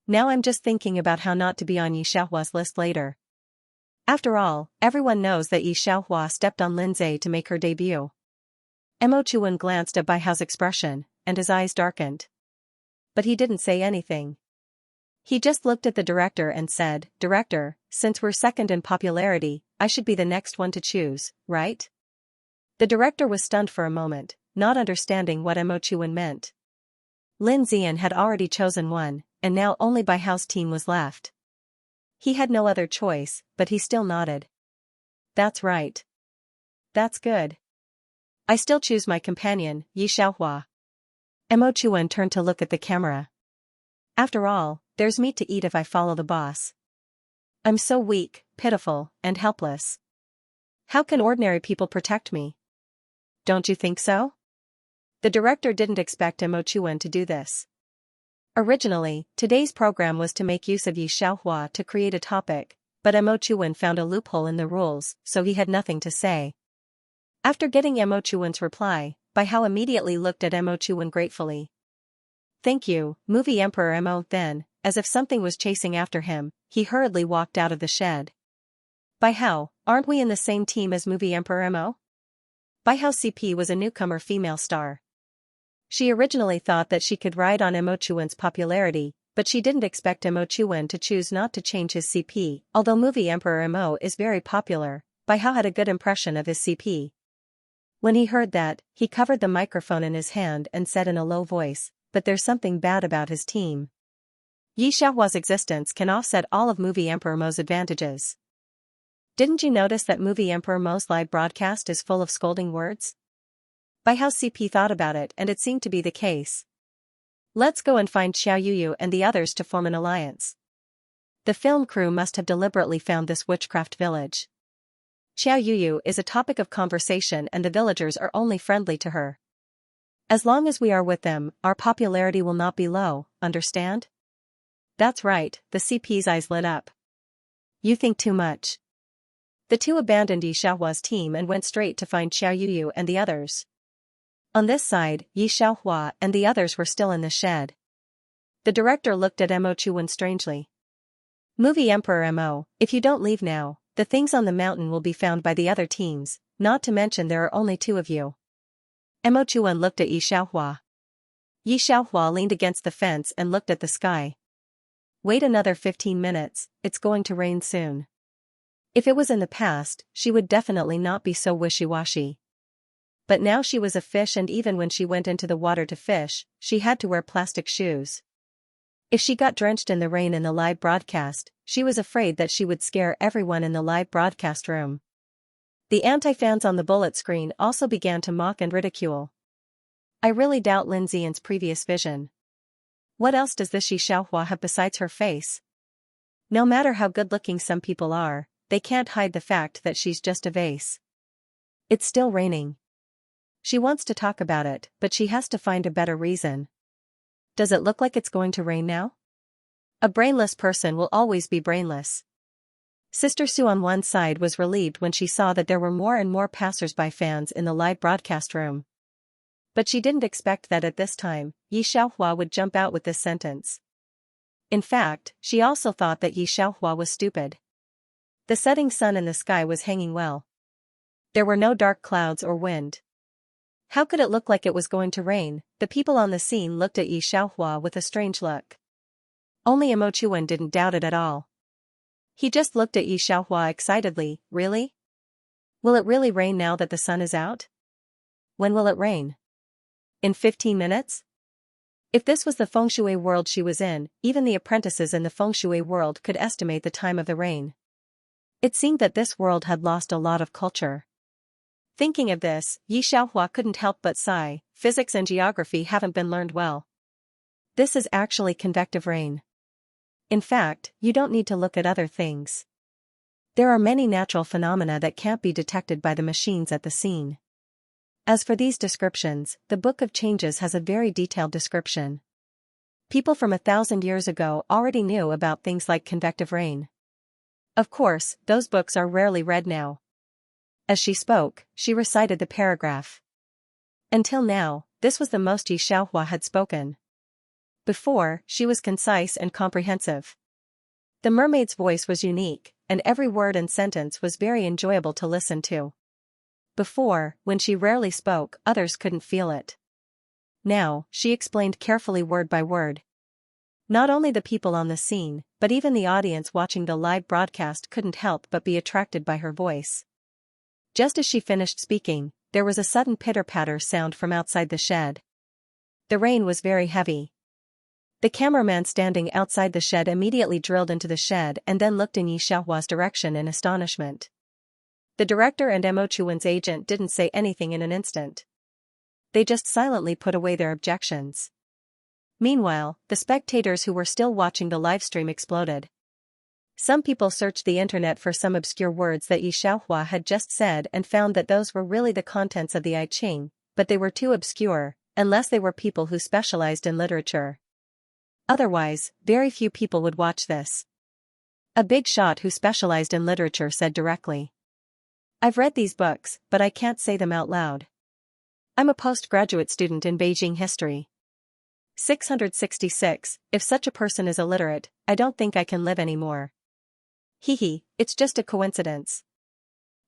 Now I'm just thinking about how not to be on Yi Xiaohua's list later. After all, everyone knows that Yi Xiaohua stepped on Lin Zai to make her debut. Mo Chuan glanced at Bai Hao's expression, and his eyes darkened. But he didn't say anything. He just looked at the director and said, "Director, since we're second in popularity, I should be the next one to choose, right?" The director was stunned for a moment, not understanding what Mo Chuan meant. Lin Zian had already chosen one, and now only Bai Hao's team was left. He had no other choice, but he still nodded. That's right. That's good. I still choose my companion, Yi Xiaohua. Mo Chuan turned to look at the camera. After all, there's meat to eat if I follow the boss. I'm so weak, pitiful, and helpless. How can ordinary people protect me? Don't you think so? The director didn't expect Mo Chuan to do this. Originally, today's program was to make use of Yi Xiaohua to create a topic, but Mo Chuan found a loophole in the rules, so he had nothing to say. After getting Mo Chuan's reply, Bai Hao immediately looked at Mo Chuan gratefully. Thank you, Movie Emperor Mo. Then, as if something was chasing after him, he hurriedly walked out of the shed. Bai Hao, aren't we in the same team as Movie Emperor Mo? Bai Hao CP was a newcomer female star. She originally thought that she could ride on Mo Chuan's popularity, but she didn't expect Mo Chuan to choose not to change his CP. Although Movie Emperor Mo is very popular, Bai Hao had a good impression of his CP. When he heard that, he covered the microphone in his hand and said in a low voice, "But there's something bad about his team. Yi Xiaohua's existence can offset all of Movie Emperor Mo's advantages. Didn't you notice that Movie Emperor Mo's live broadcast is full of scolding words?" Bai Hao CP thought about it, and it seemed to be the case. Let's go and find Xiao Yuyu and the others to form an alliance. The film crew must have deliberately found this witchcraft village. Xiao Yuyu is a topic of conversation and the villagers are only friendly to her. As long as we are with them, our popularity will not be low, understand? That's right, the CP's eyes lit up. You think too much. The two abandoned Yi Xiaohua's team and went straight to find Xiao Yuyu and the others. On this side, Yi Xiaohua and the others were still in the shed. The director looked at Mo Chuan strangely. Movie Emperor Mo, if you don't leave now, the things on the mountain will be found by the other teams, not to mention there are only 2 of you. Mo Chuan looked at Yi Xiaohua. Yi Xiaohua leaned against the fence and looked at the sky. Wait another 15 minutes, it's going to rain soon. If it was in the past, she would definitely not be so wishy-washy. But now she was a fish, and even when she went into the water to fish, she had to wear plastic shoes. If she got drenched in the rain in the live broadcast, she was afraid that she would scare everyone in the live broadcast room. The anti-fans on the bullet screen also began to mock and ridicule. I really doubt Lin Xian's previous vision. What else does this Xianxia have besides her face? No matter how good-looking some people are, they can't hide the fact that she's just a vase. It's still raining. She wants to talk about it, but she has to find a better reason. Does it look like it's going to rain now? A brainless person will always be brainless. Sister Su on one side was relieved when she saw that there were more and more passers-by fans in the live broadcast room. But she didn't expect that at this time, Xianxia would jump out with this sentence. In fact, she also thought that Xianxia was stupid. The setting sun in the sky was hanging well. There were no dark clouds or wind. How could it look like it was going to rain? The people on the scene looked at Xianxia with a strange look. Only Imochuan didn't doubt it at all. He just looked at Xianxia excitedly. Really? Will it really rain now that the sun is out? When will it rain? In 15 minutes? If this was the feng shui world she was in, even the apprentices in the feng shui world could estimate the time of the rain. It seemed that this world had lost a lot of culture. Thinking of this, Xianxia couldn't help but sigh. Physics and geography haven't been learned well. This is actually convective rain. In fact, you don't need to look at other things. There are many natural phenomena that can't be detected by the machines at the scene. As for these descriptions, the Book of Changes has a very detailed description. People from 1,000 years ago already knew about things like convective rain. Of course, those books are rarely read now. As she spoke, she recited the paragraph. Until now, this was the most Xianxia had spoken. Before, she was concise and comprehensive. The mermaid's voice was unique, and every word and sentence was very enjoyable to listen to. Before, when she rarely spoke, others couldn't feel it. Now, she explained carefully word by word. Not only the people on the scene, but even the audience watching the live broadcast couldn't help but be attracted by her voice. Just as she finished speaking, there was a sudden pitter-patter sound from outside the shed. The rain was very heavy. The cameraman standing outside the shed immediately drilled into the shed and then looked in Xianxia's direction in astonishment. The director and Imochuan's agent didn't say anything in an instant. They just silently put away their objections. Meanwhile, the spectators who were still watching the livestream exploded. Some people searched the internet for some obscure words that Xianxia had just said and found that those were really the contents of the I Ching, but they were too obscure, unless they were people who specialized in literature. Otherwise, very few people would watch this. A big shot who specialized in literature said directly. I've read these books, but I can't say them out loud. I'm a postgraduate student in Beijing history. 666, if such a person is illiterate, I don't think I can live anymore. Hehe, it's just a coincidence.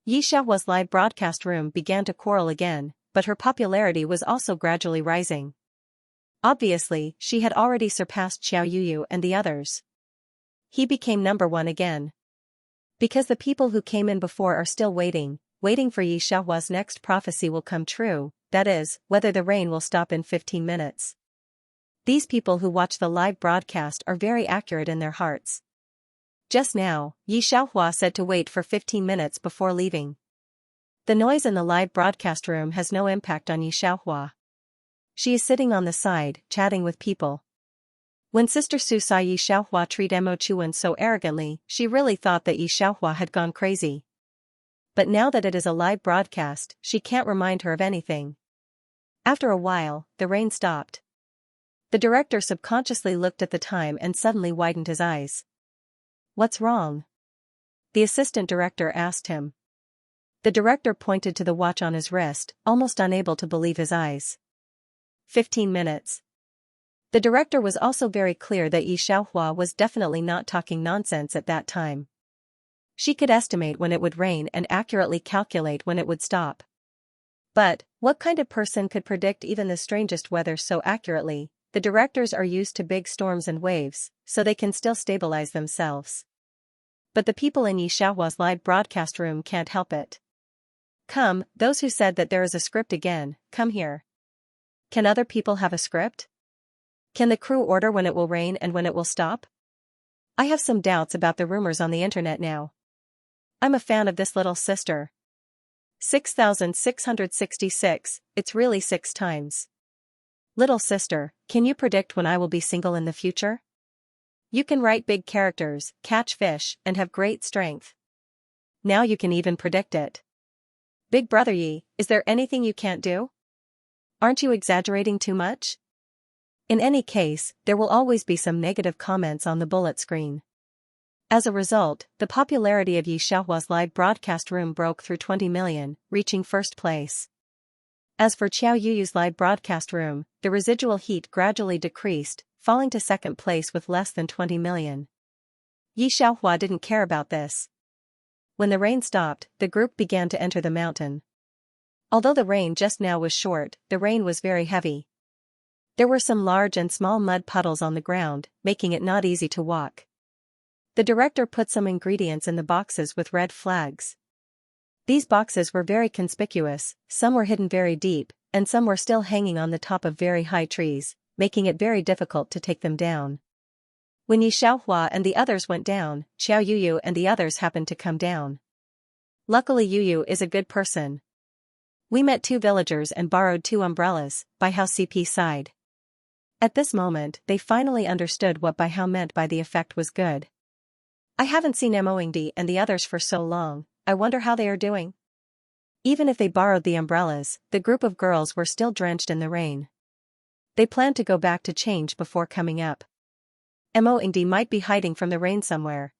Xianxia's live broadcast room began to quarrel again, but her popularity was also gradually rising. Obviously, she had already surpassed Xiao Yuyu and the others. He became number one again. Because the people who came in before are still waiting for Xianxia's next prophecy will come true, that is, whether the rain will stop in 15 minutes. These people who watch the live broadcast are very accurate in their hearts. Just now, Xianxia said to wait for 15 minutes before leaving. The noise in the live broadcast room has no impact on Xianxia. She is sitting on the side, chatting with people. When Sister Su saw Xianxia treat Imochuan so arrogantly, she really thought that Xianxia had gone crazy. But now that it is a live broadcast, she can't remind her of anything. After a while, the rain stopped. The director subconsciously looked at the time and suddenly widened his eyes. What's wrong? The assistant director asked him. The director pointed to the watch on his wrist, almost unable to believe his eyes. 15 minutes. The director was also very clear that Xianxia was definitely not talking nonsense at that time. She could estimate when it would rain and accurately calculate when it would stop. But, what kind of person could predict even the strangest weather so accurately? The directors are used to big storms and waves, so they can still stabilize themselves. But the people in Xianxia's live broadcast room can't help it. Come, those who said that there is a script again, come here. Can other people have a script? Can the crew order when it will rain and when it will stop? I have some doubts about the rumors on the internet now. I'm a fan of this little sister. 6666, it's really 6 times. Little sister, can you predict when I will be single in the future? You can write big characters, catch fish, and have great strength. Now you can even predict it. Big brother Yi, is there anything you can't do? Aren't you exaggerating too much? In any case, there will always be some negative comments on the bullet screen. As a result, the popularity of Yi Xiaohua's live broadcast room broke through 20 million, reaching first place. As for Qiao Yuyu's live broadcast room, the residual heat gradually decreased, falling to second place with less than 20 million. Yi Xiaohua didn't care about this. When the rain stopped, the group began to enter the mountain. Although the rain just now was short, the rain was very heavy. There were some large and small mud puddles on the ground, making it not easy to walk. The director put some ingredients in the boxes with red flags. These boxes were very conspicuous, some were hidden very deep, and some were still hanging on the top of very high trees, making it very difficult to take them down. When Yi Xiaohua and the others went down, Xiao Yuyu and the others happened to come down. Luckily Yuyu is a good person. We met 2 villagers and borrowed 2 umbrellas, Bai Hao CP sighed. At this moment, they finally understood what Bai Hao meant by the effect was good. I haven't seen Moingdi and the others for so long, I wonder how they are doing. Even if they borrowed the umbrellas, the group of girls were still drenched in the rain. They planned to go back to change before coming up. Moingdi might be hiding from the rain somewhere.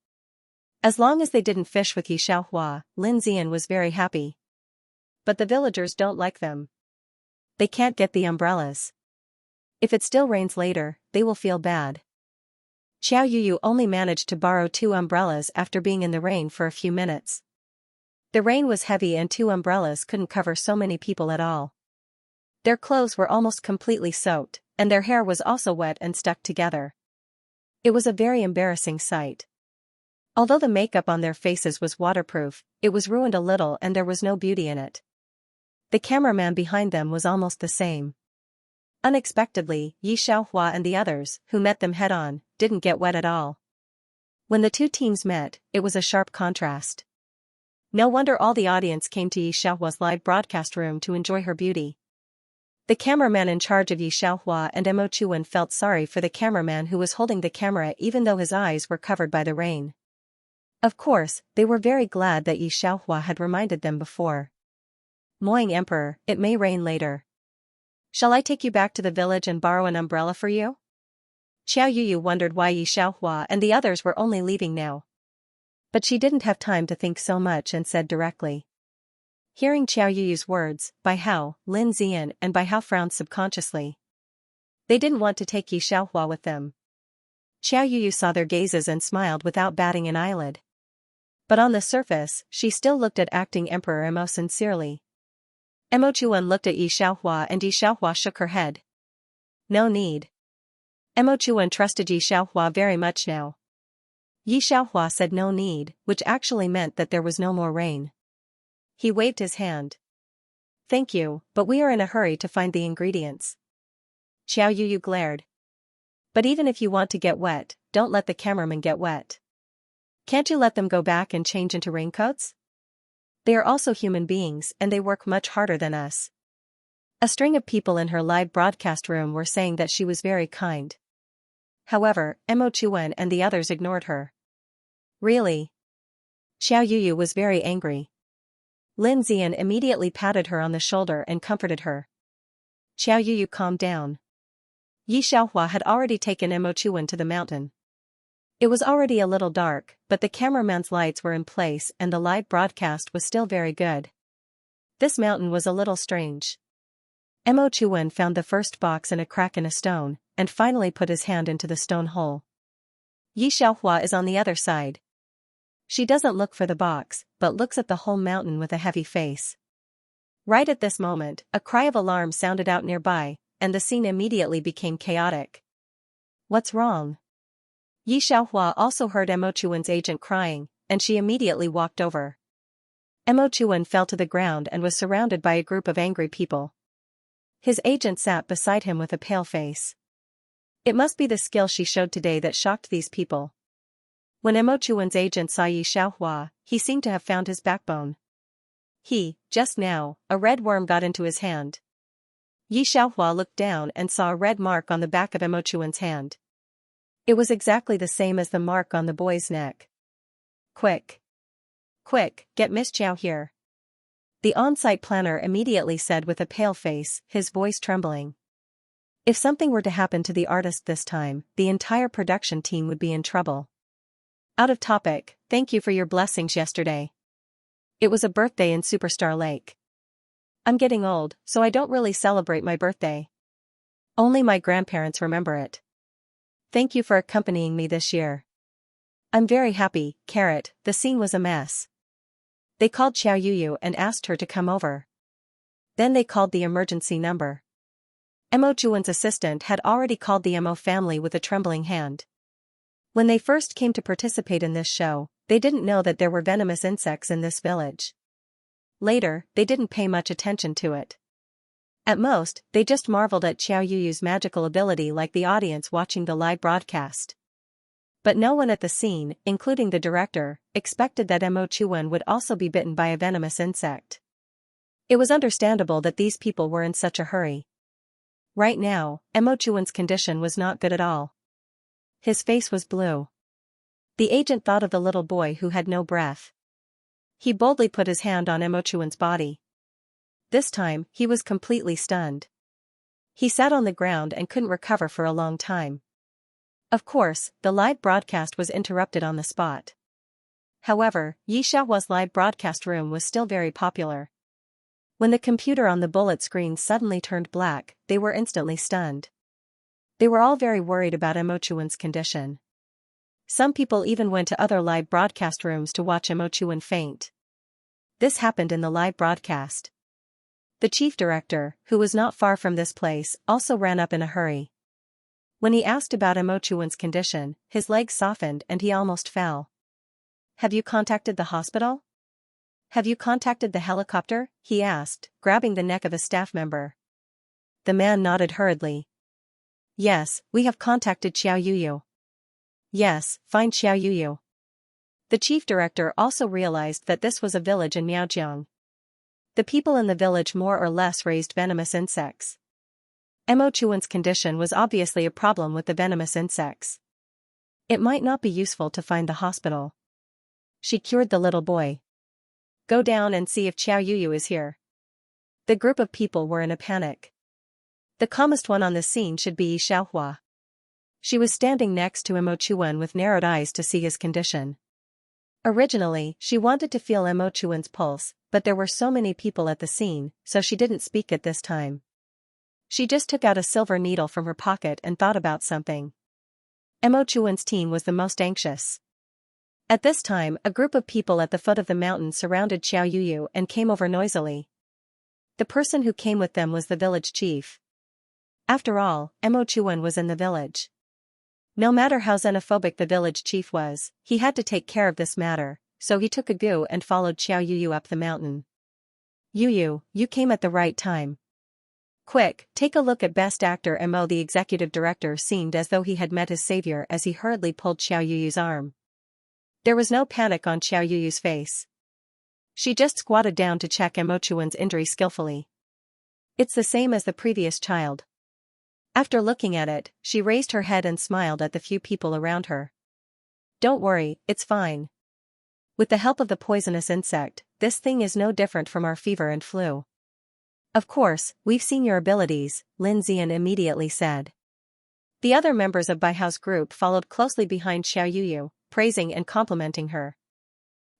As long as they didn't fish with Yi Xiaohua, Lin Zian was very happy. But the villagers don't like them. They can't get the umbrellas. If it still rains later, they will feel bad. Xiao Yuyu only managed to borrow 2 umbrellas after being in the rain for a few minutes. The rain was heavy and 2 umbrellas couldn't cover so many people at all. Their clothes were almost completely soaked, and their hair was also wet and stuck together. It was a very embarrassing sight. Although the makeup on their faces was waterproof, it was ruined a little and there was no beauty in it. The cameraman behind them was almost the same. Unexpectedly, Yi Xiaohua and the others, who met them head-on, didn't get wet at all. When the 2 teams met, it was a sharp contrast. No wonder all the audience came to Yi Xiaohua's live broadcast room to enjoy her beauty. The cameraman in charge of Yi Xiaohua and Mo Chuan felt sorry for the cameraman who was holding the camera even though his eyes were covered by the rain. Of course, they were very glad that Yi Xiaohua had reminded them before. Moing Emperor, it may rain later. Shall I take you back to the village and borrow an umbrella for you? Xiao Yuyu wondered why Yi Xiaohua and the others were only leaving now. But she didn't have time to think so much and said directly. Hearing Xiao Yuyu's words, Bai Hao, Lin Zian and Bai Hao frowned subconsciously. They didn't want to take Yi Xiaohua with them. Xiao Yuyu saw their gazes and smiled without batting an eyelid. But on the surface, she still looked at acting Emperor Mo sincerely. Mo Chuan looked at Yi Xiaohua and Yi Xiaohua shook her head. No need. Mo Chuan trusted Yi Xiaohua very much now. Yi Xiaohua said no need, which actually meant that there was no more rain. He waved his hand. Thank you, but we are in a hurry to find the ingredients. Xiao Yuyu glared. But even if you want to get wet, don't let the cameraman get wet. Can't you let them go back and change into raincoats? They are also human beings and they work much harder than us. A string of people in her live broadcast room were saying that she was very kind. However, Mo Chuan and the others ignored her. Really? Xiao Yuyu was very angry. Lin Zian immediately patted her on the shoulder and comforted her. Xiao Yuyu calmed down. Yi Xiaohua had already taken Mo Chuan to the mountain. It was already a little dark, but the cameraman's lights were in place and the live broadcast was still very good. This mountain was a little strange. Mo Chuan found the first box in a crack in a stone, and finally put his hand into the stone hole. Yi Xiaohua is on the other side. She doesn't look for the box, but looks at the whole mountain with a heavy face. Right at this moment, a cry of alarm sounded out nearby, and the scene immediately became chaotic. What's wrong? Yi Xiaohua also heard Mo Chuan's agent crying, and she immediately walked over. Mo Chuan fell to the ground and was surrounded by a group of angry people. His agent sat beside him with a pale face. It must be the skill she showed today that shocked these people. When Mo Chuan's agent saw Yi Xiaohua, he seemed to have found his backbone. Just now, a red worm got into his hand. Yi Xiaohua looked down and saw a red mark on the back of Mo Chuan's hand. It was exactly the same as the mark on the boy's neck. Quick! Quick, get Miss Chow here. The on-site planner immediately said with a pale face, his voice trembling. If something were to happen to the artist this time, the entire production team would be in trouble. Out of topic, thank you for your blessings yesterday. It was a birthday in Superstar Lake. I'm getting old, so I don't really celebrate my birthday. Only my grandparents remember it. Thank you for accompanying me this year. I'm very happy, Carrot. The scene was a mess. They called Xiao Yuyu and asked her to come over. Then they called the emergency number. Mo Chuan's assistant had already called the Mo family with a trembling hand. When they first came to participate in this show, they didn't know that there were venomous insects in this village. Later, they didn't pay much attention to it. At most, they just marveled at Xiao Yuyu's magical ability like the audience watching the live broadcast. But no one at the scene, including the director, expected that Mo Chuan would also be bitten by a venomous insect. It was understandable that these people were in such a hurry. Right now, Mo Chuan's condition was not good at all. His face was blue. The agent thought of the little boy who had no breath. He boldly put his hand on Mo Chuan's body. This time, he was completely stunned. He sat on the ground and couldn't recover for a long time. Of course, the live broadcast was interrupted on the spot. However, Yi Xiaohua's live broadcast room was still very popular. When the computer on the bullet screen suddenly turned black, they were instantly stunned. They were all very worried about Mo Chuan's condition. Some people even went to other live broadcast rooms to watch Mo Chuan faint. This happened in the live broadcast. The chief director, who was not far from this place, also ran up in a hurry. When he asked about Mo Chuan's condition, his legs softened and he almost fell. Have you contacted the hospital? Have you contacted the helicopter? He asked, grabbing the neck of a staff member. The man nodded hurriedly. Yes, we have contacted Xiao Yuyu. Yes, find Xiao Yuyu. The chief director also realized that this was a village in Miaojiang. The people in the village more or less raised venomous insects. Mo Chuan's condition was obviously a problem with the venomous insects. It might not be useful to find the hospital. She cured the little boy. Go down and see if Xiao Yuyu is here. The group of people were in a panic. The calmest one on the scene should be Yi Xiaohua. She was standing next to Mo Chuan with narrowed eyes to see his condition. Originally, she wanted to feel Mo Chuan's pulse, but there were so many people at the scene, so she didn't speak at this time. She just took out a silver needle from her pocket and thought about something. Mo Chuan's team was the most anxious. At this time, a group of people at the foot of the mountain surrounded Xiao Yuyu and came over noisily. The person who came with them was the village chief. After all, Mo Chuan was in the village. No matter how xenophobic the village chief was, he had to take care of this matter, so he took a gu and followed Xiao Yuyu up the mountain. Yuyu, you came at the right time. Quick, take a look at Best Actor Mo. The executive director seemed as though he had met his savior as he hurriedly pulled Xiao Yuyu's arm. There was no panic on Xiao Yuyu's face. She just squatted down to check Mo Chuan's injury skillfully. It's the same as the previous child. After looking at it, she raised her head and smiled at the few people around her. Don't worry, it's fine. With the help of the poisonous insect, this thing is no different from our fever and flu. Of course, we've seen your abilities, Lin Zian immediately said. The other members of Baihao's group followed closely behind Xiao Yuyu, praising and complimenting her.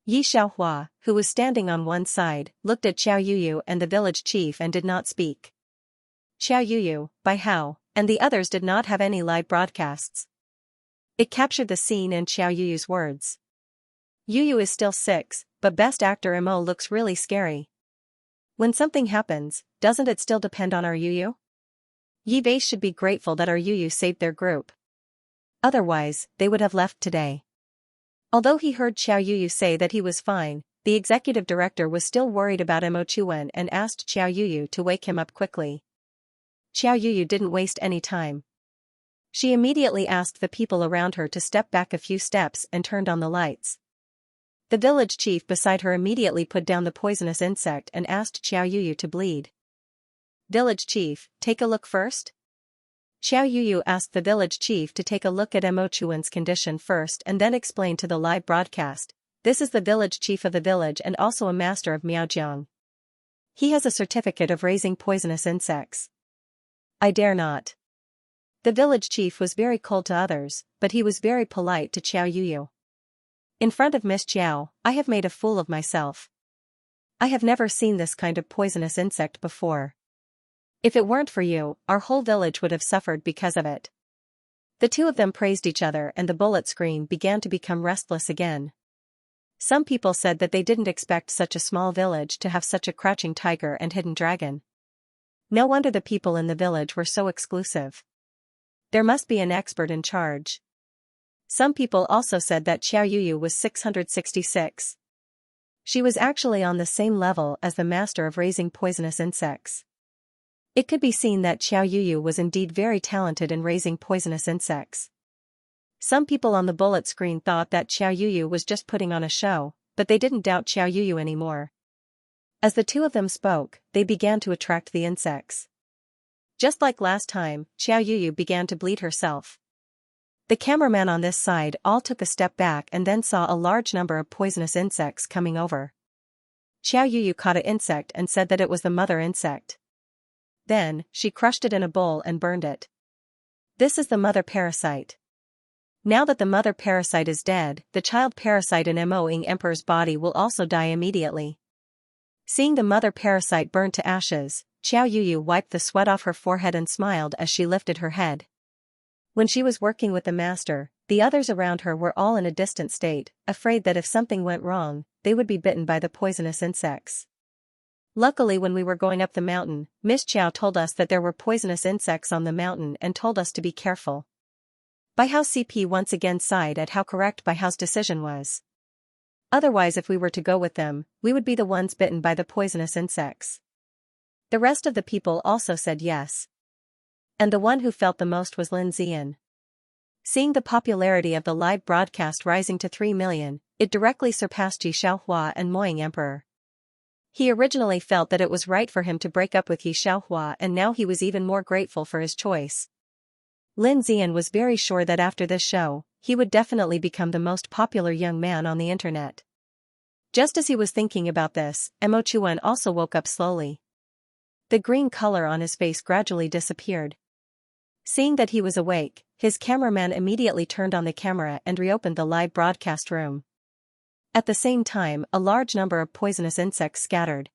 Yi Xiaohua, who was standing on one side, looked at Xiao Yuyu and the village chief and did not speak. Xiao Yuyu, Baihao, and the others did not have any live broadcasts. It captured the scene and Xiao Yuyu's words. Yuyu is still 6, but Best Actor Mo looks really scary. When something happens, doesn't it still depend on our Yuyu? Yi Bei should be grateful that our Yuyu saved their group. Otherwise, they would have left today. Although he heard Xiao Yuyu say that he was fine, the executive director was still worried about Mo Chuan and asked Xiao Yuyu to wake him up quickly. Xiao Yuyu didn't waste any time. She immediately asked the people around her to step back a few steps and turned on the lights. The village chief beside her immediately put down the poisonous insect and asked Xiao Yuyu to bleed. Village chief, take a look first? Xiao Yuyu asked the village chief to take a look at Mo Chuan's condition first and then explain to the live broadcast, this is the village chief of the village and also a master of Miaojiang. He has a certificate of raising poisonous insects. I dare not. The village chief was very cold to others, but he was very polite to Xiao Yuyu. In front of Miss Xiao, I have made a fool of myself. I have never seen this kind of poisonous insect before. If it weren't for you, our whole village would have suffered because of it. The two of them praised each other and the bullet screen began to become restless again. Some people said that they didn't expect such a small village to have such a crouching tiger and hidden dragon. No wonder the people in the village were so exclusive. There must be an expert in charge. Some people also said that Xiao Yuyu was 666. She was actually on the same level as the master of raising poisonous insects. It could be seen that Xiao Yuyu was indeed very talented in raising poisonous insects. Some people on the bullet screen thought that Xiao Yuyu was just putting on a show, but they didn't doubt Xiao Yuyu anymore. As the two of them spoke, they began to attract the insects. Just like last time, Xiao Yuyu began to bleed herself. The cameraman on this side all took a step back and then saw a large number of poisonous insects coming over. Xiao Yuyu caught an insect and said that it was the mother insect. Then, she crushed it in a bowl and burned it. This is the mother parasite. Now that the mother parasite is dead, the child parasite in Moing Emperor's body will also die immediately. Seeing the mother parasite burned to ashes, Xiao Yuyu wiped the sweat off her forehead and smiled as she lifted her head. When she was working with the master, the others around her were all in a distant state, afraid that if something went wrong, they would be bitten by the poisonous insects. Luckily, when we were going up the mountain, Miss Xiao told us that there were poisonous insects on the mountain and told us to be careful. Bai Hao's CP once again sighed at how correct Bai Hao's decision was. Otherwise, if we were to go with them, we would be the ones bitten by the poisonous insects. The rest of the people also said yes. And the one who felt the most was Lin Zian. Seeing the popularity of the live broadcast rising to 3 million, it directly surpassed Yi Xiaohua and Moing Emperor. He originally felt that it was right for him to break up with Yi Xiaohua, and now he was even more grateful for his choice. Lin Zian was very sure that after this show, he would definitely become the most popular young man on the internet. Just as he was thinking about this, Mo Chuan also woke up slowly. The green color on his face gradually disappeared. Seeing that he was awake, his cameraman immediately turned on the camera and reopened the live broadcast room. At the same time, a large number of poisonous insects scattered.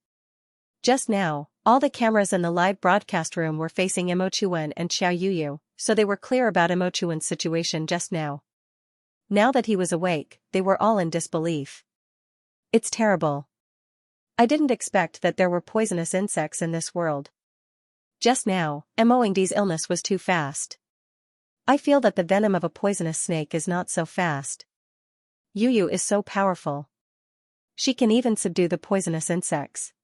Just now, all the cameras in the live broadcast room were facing Mo Chuan and Xiao Yuyu, so they were clear about Mo Chuan's situation just now. Now that he was awake, they were all in disbelief. It's terrible. I didn't expect that there were poisonous insects in this world. Just now, Moingdi's illness was too fast. I feel that the venom of a poisonous snake is not so fast. Yuyu is so powerful. She can even subdue the poisonous insects.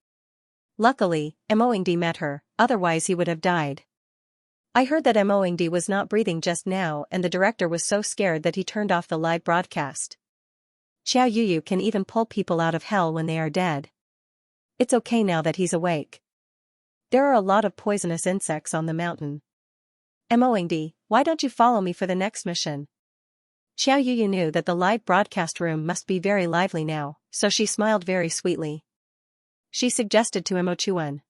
Luckily, Moingdi met her, otherwise he would have died. I heard that Moingdi was not breathing just now and the director was so scared that he turned off the live broadcast. Xiao Yuyu can even pull people out of hell when they are dead. It's okay now that he's awake. There are a lot of poisonous insects on the mountain. Moingdi, why don't you follow me for the next mission? Xiao Yuyu knew that the live broadcast room must be very lively now, so she smiled very sweetly. She suggested to Mo Chuan.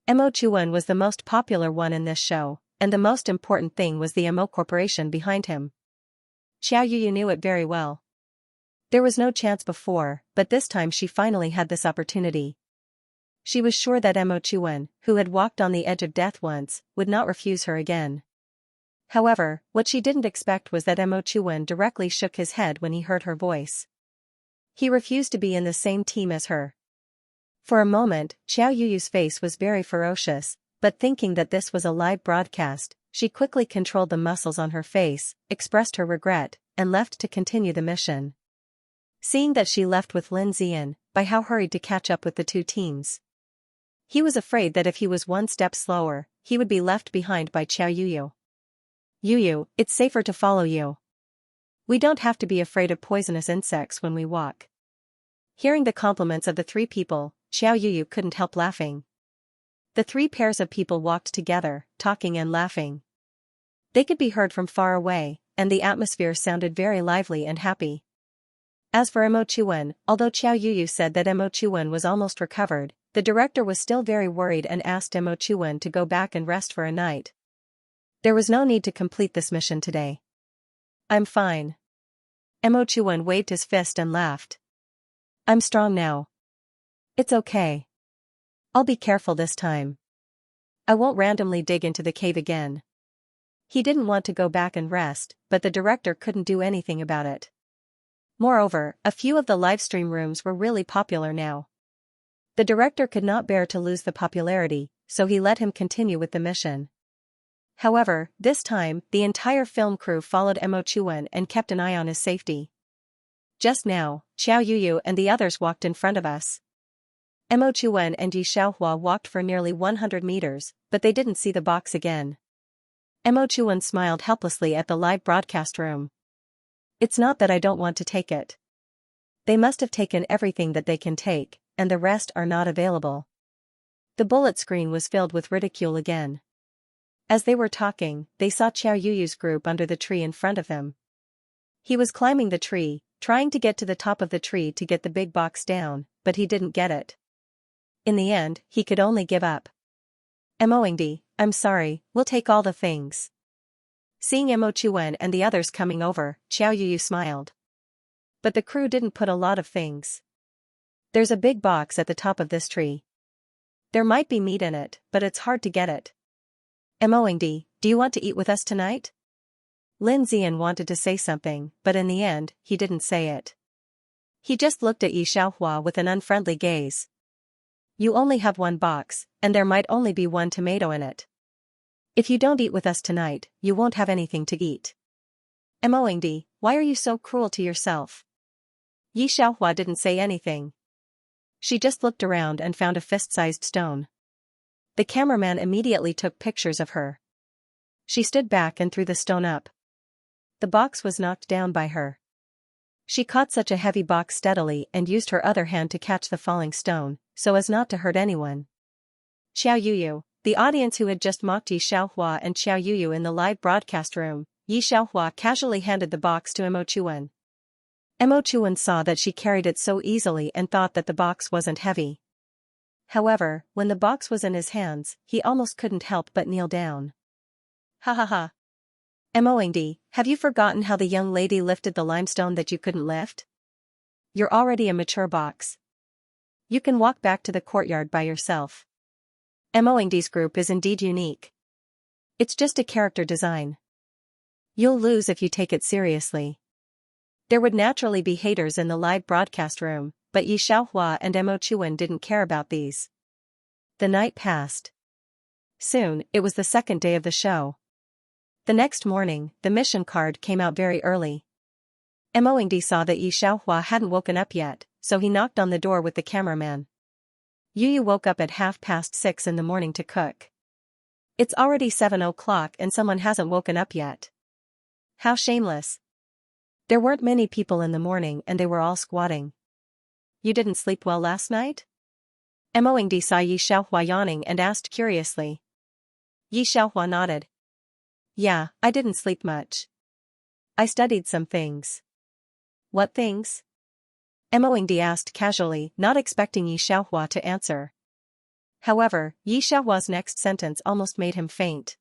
Mo Chuan was the most popular one in this show, and the most important thing was the Mo Corporation behind him. Xiao Yuyu knew it very well. There was no chance before, but this time she finally had this opportunity. She was sure that Mo Chuan, who had walked on the edge of death once, would not refuse her again. However, what she didn't expect was that Mo Chuan directly shook his head when he heard her voice. He refused to be in the same team as her. For a moment, Xiao Yuyu's face was very ferocious, but thinking that this was a live broadcast, she quickly controlled the muscles on her face, expressed her regret, and left to continue the mission. Seeing that she left with Lin Zian, by how hurried to catch up with the two teams. He was afraid that if he was one step slower, he would be left behind by Xiaoyu. Yuyu, it's safer to follow you. We don't have to be afraid of poisonous insects when we walk. Hearing the compliments of the three people, Xiaoyu couldn't help laughing. The three pairs of people walked together, talking and laughing. They could be heard from far away, and the atmosphere sounded very lively and happy. As for Mo Chuan, although Xiaoyu said that Mo Chuan was almost recovered, the director was still very worried and asked Mo Chuan to go back and rest for a night. There was no need to complete this mission today. I'm fine. Mo Chuan waved his fist and laughed. I'm strong now. It's okay. I'll be careful this time. I won't randomly dig into the cave again. He didn't want to go back and rest, but the director couldn't do anything about it. Moreover, a few of the livestream rooms were really popular now. The director could not bear to lose the popularity, so he let him continue with the mission. However, this time, the entire film crew followed Mo Chuan and kept an eye on his safety. Just now, Xiaoyu and the others walked in front of us. Mo Chuan and Yi Xiaohua walked for nearly 100 meters, but they didn't see the box again. Mo Chuan smiled helplessly at the live broadcast room. It's not that I don't want to take it. They must have taken everything that they can take, and the rest are not available. The bullet screen was filled with ridicule again. As they were talking, they saw Xiaoyu's group under the tree in front of them. He was climbing the tree, trying to get to the top of the tree to get the big box down, but he didn't get it. In the end, he could only give up. Moingdi, I'm sorry, we'll take all the things. Seeing Mo Chuan and the others coming over, Xiaoyu smiled. But the crew didn't put a lot of things. There's a big box at the top of this tree. There might be meat in it, but it's hard to get it. Moingdi, do you want to eat with us tonight? Lin Zian wanted to say something, but in the end, he didn't say it. He just looked at Yi Xiaohua with an unfriendly gaze. You only have one box, and there might only be one tomato in it. If you don't eat with us tonight, you won't have anything to eat. Moingdi, why are you so cruel to yourself? Yi Xiaohua didn't say anything. She just looked around and found a fist-sized stone. The cameraman immediately took pictures of her. She stood back and threw the stone up. The box was knocked down by her. She caught such a heavy box steadily and used her other hand to catch the falling stone, so as not to hurt anyone. Xiaoyu, the audience who had just mocked Yi Xiaohua and Xiaoyu in the live broadcast room, Yi Xiaohua casually handed the box to Mo Chuan. Mo Chuan saw that she carried it so easily and thought that the box wasn't heavy. However, when the box was in his hands, he almost couldn't help but kneel down. Ha ha ha. Moingdi, have you forgotten how the young lady lifted the limestone that you couldn't lift? You're already a mature box. You can walk back to the courtyard by yourself. Moingdi's group is indeed unique. It's just a character design. You'll lose if you take it seriously. There would naturally be haters in the live broadcast room, but Yi Xiaohua and Mo Chuan didn't care about these. The night passed. Soon, it was the second day of the show. The next morning, the mission card came out very early. Moingdi saw that Yi Xiaohua hadn't woken up yet, so he knocked on the door with the cameraman. Yu woke up at 6:30 in the morning to cook. It's already 7 o'clock and someone hasn't woken up yet. How shameless. There weren't many people in the morning and they were all squatting. You didn't sleep well last night? Moingdi saw Yi Xiaohua yawning and asked curiously. Yi Xiaohua nodded. Yeah, I didn't sleep much. I studied some things. What things? Moingdi asked casually, not expecting Yi Xiaohua to answer. However, Yi Xiaohua's next sentence almost made him faint.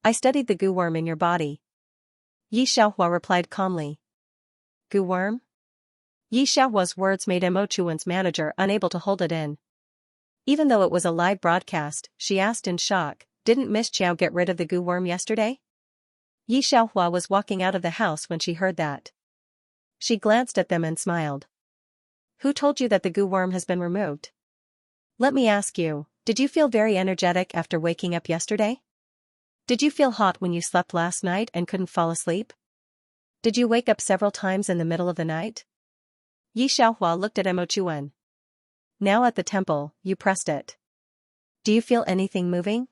I studied the goo worm in your body. Yi Xiaohua replied calmly. Goo worm? Yi Xiaohua's words made Mo Chuan's manager unable to hold it in. Even though it was a live broadcast, she asked in shock, didn't Miss Chiao get rid of the goo worm yesterday? Yi Xiaohua was walking out of the house when she heard that. She glanced at them and smiled. Who told you that the goo worm has been removed? Let me ask you, did you feel very energetic after waking up yesterday? Did you feel hot when you slept last night and couldn't fall asleep? Did you wake up several times in the middle of the night? Yi Xiaohua looked at Mo Chuan. Now at the temple, you pressed it. Do you feel anything moving?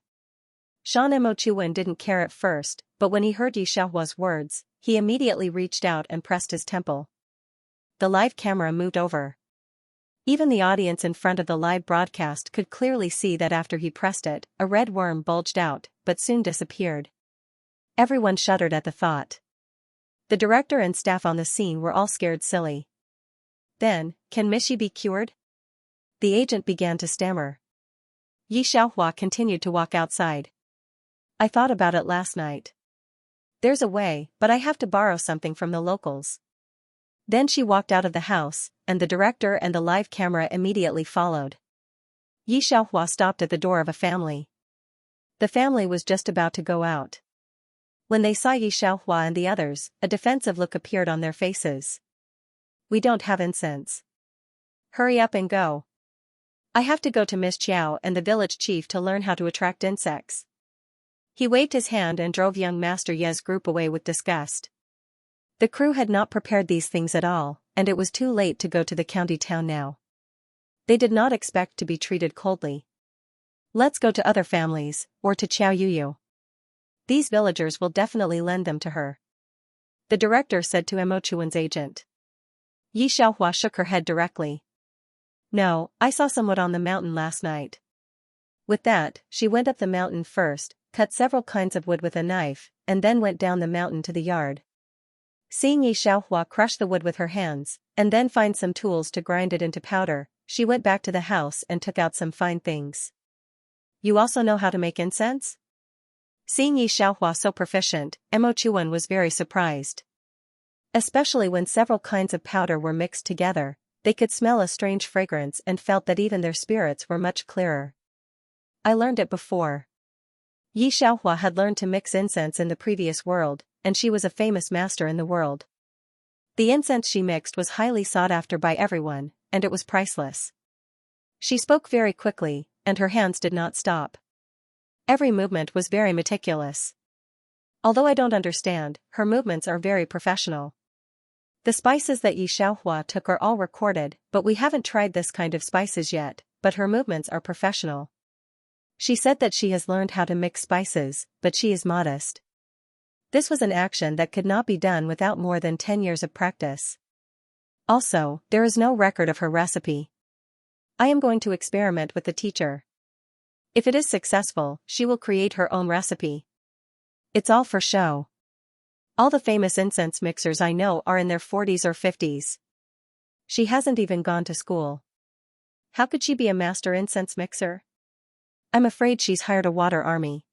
Shan Mochuan didn't care at first, but when he heard Yi Xiaohua's words, he immediately reached out and pressed his temple. The live camera moved over. Even the audience in front of the live broadcast could clearly see that after he pressed it, a red worm bulged out, but soon disappeared. Everyone shuddered at the thought. The director and staff on the scene were all scared silly. Then, can Mishi be cured? The agent began to stammer. Yi Xiaohua continued to walk outside. I thought about it last night. There's a way, but I have to borrow something from the locals. Then she walked out of the house, and the director and the live camera immediately followed. Yi Xiaohua stopped at the door of a family. The family was just about to go out. When they saw Yi Xiaohua and the others, a defensive look appeared on their faces. We don't have incense. Hurry up and go. I have to go to Miss Chiao and the village chief to learn how to attract insects. He waved his hand and drove young Master Ye's group away with disgust. The crew had not prepared these things at all, and it was too late to go to the county town now. They did not expect to be treated coldly. Let's go to other families, or to Xiao Yuyu. These villagers will definitely lend them to her. The director said to Mochuan's agent. Yi Xiaohua shook her head directly. No, I saw someone on the mountain last night. With that, she went up the mountain first, cut several kinds of wood with a knife, and then went down the mountain to the yard. Seeing Yi Xiaohua crush the wood with her hands, and then find some tools to grind it into powder, she went back to the house and took out some fine things. You also know how to make incense? Seeing Yi Xiaohua so proficient, Mochuan was very surprised. Especially when several kinds of powder were mixed together, they could smell a strange fragrance and felt that even their spirits were much clearer. I learned it before. Yi Xiaohua had learned to mix incense in the previous world, and she was a famous master in the world. The incense she mixed was highly sought after by everyone, and it was priceless. She spoke very quickly, and her hands did not stop. Every movement was very meticulous. Although I don't understand, her movements are very professional. The spices that Yi Xiaohua took are all recorded, but we haven't tried this kind of spices yet, but her movements are professional. She said that she has learned how to mix spices, but she is modest. This was an action that could not be done without more than 10 years of practice. Also, there is no record of her recipe. I am going to experiment with the teacher. If it is successful, she will create her own recipe. It's all for show. All the famous incense mixers I know are in their 40s or 50s. She hasn't even gone to school. How could she be a master incense mixer? I'm afraid she's hired a water army.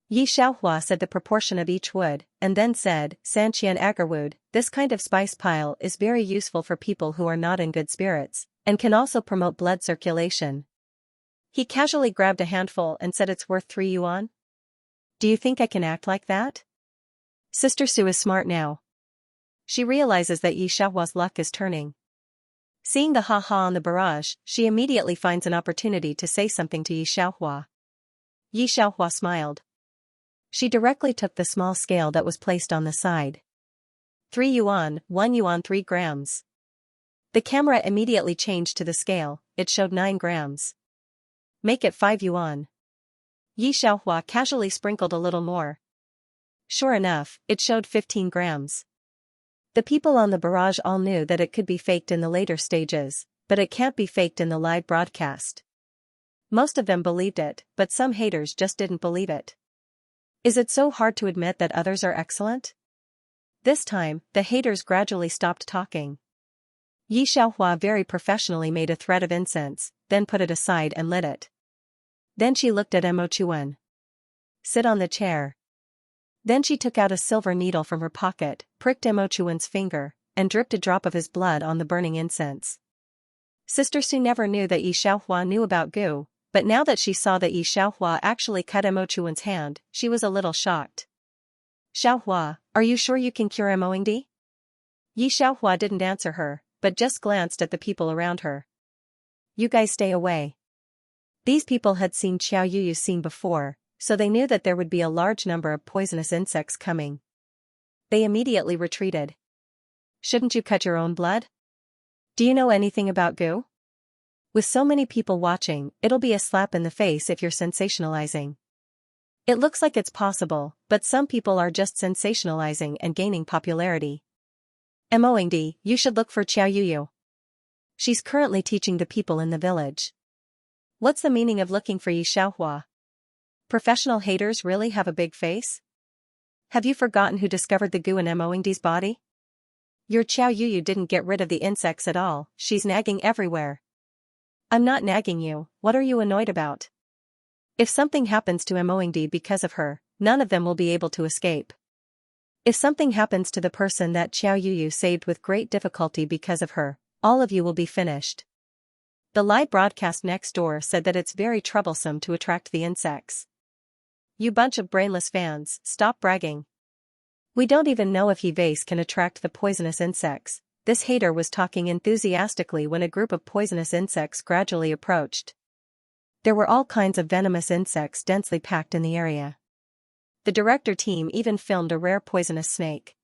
Yi Xiaohua said the proportion of each wood, and then said, Sanqian agarwood, this kind of spice pile is very useful for people who are not in good spirits, and can also promote blood circulation. He casually grabbed a handful and said it's worth 3 yuan. Do you think I can act like that? Sister Su is smart now. She realizes that Yi Xiaohua's luck is turning. Seeing the ha-ha on the barrage, she immediately finds an opportunity to say something to Yi Xiaohua. Yi Xiaohua smiled. She directly took the small scale that was placed on the side. 3 yuan, 1 yuan 3 grams. The camera immediately changed to the scale, it showed 9 grams. Make it 5 yuan. Yi Xiaohua casually sprinkled a little more. Sure enough, it showed 15 grams. The people on the barrage all knew that it could be faked in the later stages, but it can't be faked in the live broadcast. Most of them believed it, but some haters just didn't believe it. Is it so hard to admit that others are excellent? This time, the haters gradually stopped talking. Yi Xiaohua very professionally made a thread of incense, then put it aside and lit it. Then she looked at Mochuan. Sit on the chair. Then she took out a silver needle from her pocket, pricked Mochuan's finger, and dripped a drop of his blood on the burning incense. Sister Su never knew that Yi Xiaohua knew about goo, but now that she saw that Yi Xiaohua actually cut Mochuan's hand, she was a little shocked. Xiaohua, are you sure you can cure Moingdi? Yi Xiaohua didn't answer her, but just glanced at the people around her. You guys stay away. These people had seen Xiao Yuyu's scene before, so they knew that there would be a large number of poisonous insects coming. They immediately retreated. Shouldn't you cut your own blood? Do you know anything about goo? With so many people watching, it'll be a slap in the face if you're sensationalizing. It looks like it's possible, but some people are just sensationalizing and gaining popularity. Moingdi, you should look for Xiao Yuyu. She's currently teaching the people in the village. What's the meaning of looking for Yi Xiaohua? Professional haters really have a big face? Have you forgotten who discovered the goo in Moingdi's body? Your Xiao Yuyu didn't get rid of the insects at all, she's nagging everywhere. I'm not nagging you, what are you annoyed about? If something happens to Moingdi because of her, none of them will be able to escape. If something happens to the person that Xiao Yuyu saved with great difficulty because of her, all of you will be finished. The live broadcast next door said that it's very troublesome to attract the insects. You bunch of brainless fans, stop bragging. We don't even know if Yi vase can attract the poisonous insects. This hater was talking enthusiastically when a group of poisonous insects gradually approached. There were all kinds of venomous insects densely packed in the area. The director team even filmed a rare poisonous snake.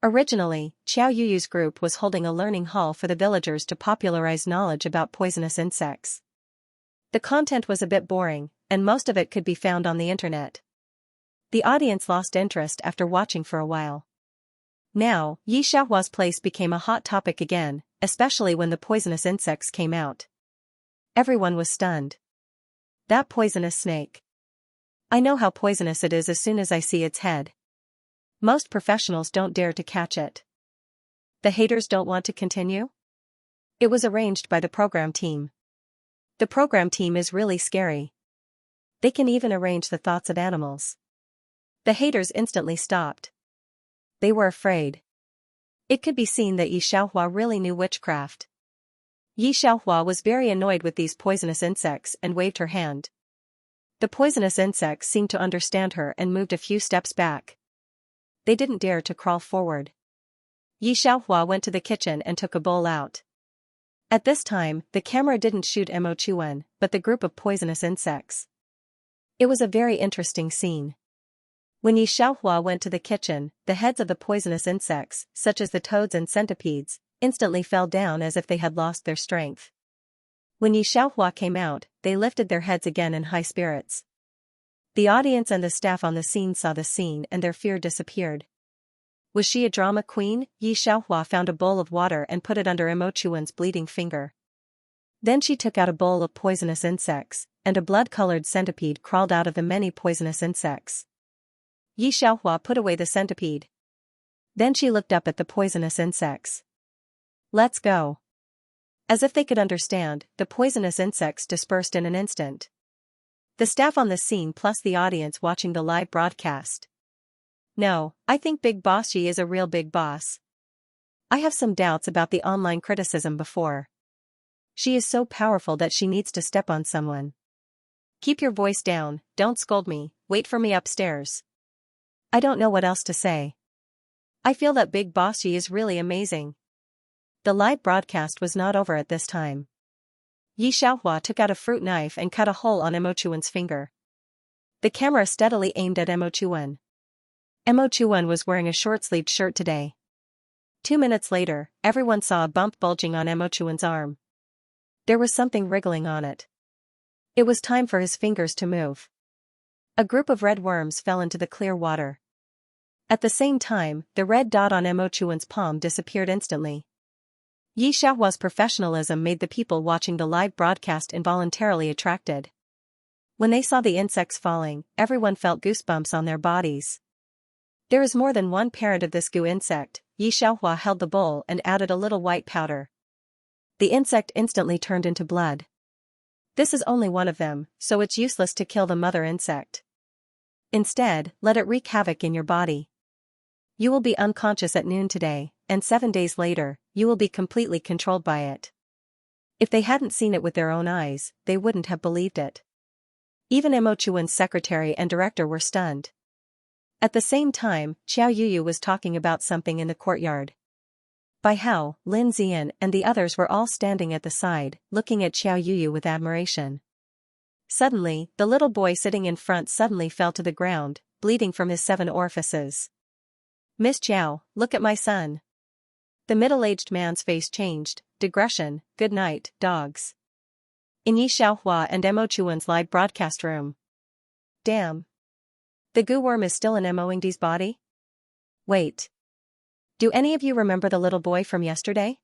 Originally, Xiao Yuyu's group was holding a learning hall for the villagers to popularize knowledge about poisonous insects. The content was a bit boring, and most of it could be found on the internet. The audience lost interest after watching for a while. Now, Yi Xiaohua's place became a hot topic again, especially when the poisonous insects came out. Everyone was stunned. That poisonous snake. I know how poisonous it is as soon as I see its head. Most professionals don't dare to catch it. The haters don't want to continue? It was arranged by the program team. The program team is really scary. They can even arrange the thoughts of animals. The haters instantly stopped. They were afraid. It could be seen that Yi Xiaohua really knew witchcraft. Yi Xiaohua was very annoyed with these poisonous insects and waved her hand. The poisonous insects seemed to understand her and moved a few steps back. They didn't dare to crawl forward. Yi Xiaohua went to the kitchen and took a bowl out. At this time, the camera didn't shoot Mo Chuan, but the group of poisonous insects. It was a very interesting scene. When Yi Xiaohua went to the kitchen, the heads of the poisonous insects, such as the toads and centipedes, instantly fell down as if they had lost their strength. When Yi Xiaohua came out, they lifted their heads again in high spirits. The audience and the staff on the scene saw the scene and their fear disappeared. Was she a drama queen? Yi Xiaohua found a bowl of water and put it under Mo Chuan's bleeding finger. Then she took out a bowl of poisonous insects, and a blood-colored centipede crawled out of the many poisonous insects. Yi Xiaohua put away the centipede. Then she looked up at the poisonous insects. Let's go. As if they could understand, the poisonous insects dispersed in an instant. The staff on the scene plus the audience watching the live broadcast. No, I think Big Boss Yi is a real big boss. I have some doubts about the online criticism before. She is so powerful that she needs to step on someone. Keep your voice down, don't scold me, wait for me upstairs. I don't know what else to say. I feel that Big Boss Yi is really amazing. The live broadcast was not over at this time. Yi Xiaohua took out a fruit knife and cut a hole on Mo Chuan's finger. The camera steadily aimed at Mo Chuan. Mo Chuan was wearing a short-sleeved shirt today. 2 minutes later, everyone saw a bump bulging on Mo Chuan's arm. There was something wriggling on it. It was time for his fingers to move. A group of red worms fell into the clear water. At the same time, the red dot on Mo Chuan's palm disappeared instantly. Yi Xiaohua's professionalism made the people watching the live broadcast involuntarily attracted. When they saw the insects falling, everyone felt goosebumps on their bodies. There is more than one parent of this goo insect. Yi Xiaohua held the bowl and added a little white powder. The insect instantly turned into blood. This is only one of them, so it's useless to kill the mother insect. Instead, let it wreak havoc in your body. You will be unconscious at noon today, and 7 days later, you will be completely controlled by it. If they hadn't seen it with their own eyes, they wouldn't have believed it. Even Mo Chuan's secretary and director were stunned. At the same time, Xiao Yuyu was talking about something in the courtyard. Bai Hao, Lin Zian and the others were all standing at the side, looking at Xiao Yuyu with admiration. Suddenly, the little boy sitting in front suddenly fell to the ground, bleeding from his 7 orifices. Miss Zhao, look at my son. The middle-aged man's face changed. Digression, good night, dogs. In Yi Xiaohua and Mo Chuan's live broadcast room. Damn. The goo worm is still in Mo Yingdi's body? Wait. Do any of you remember the little boy from yesterday?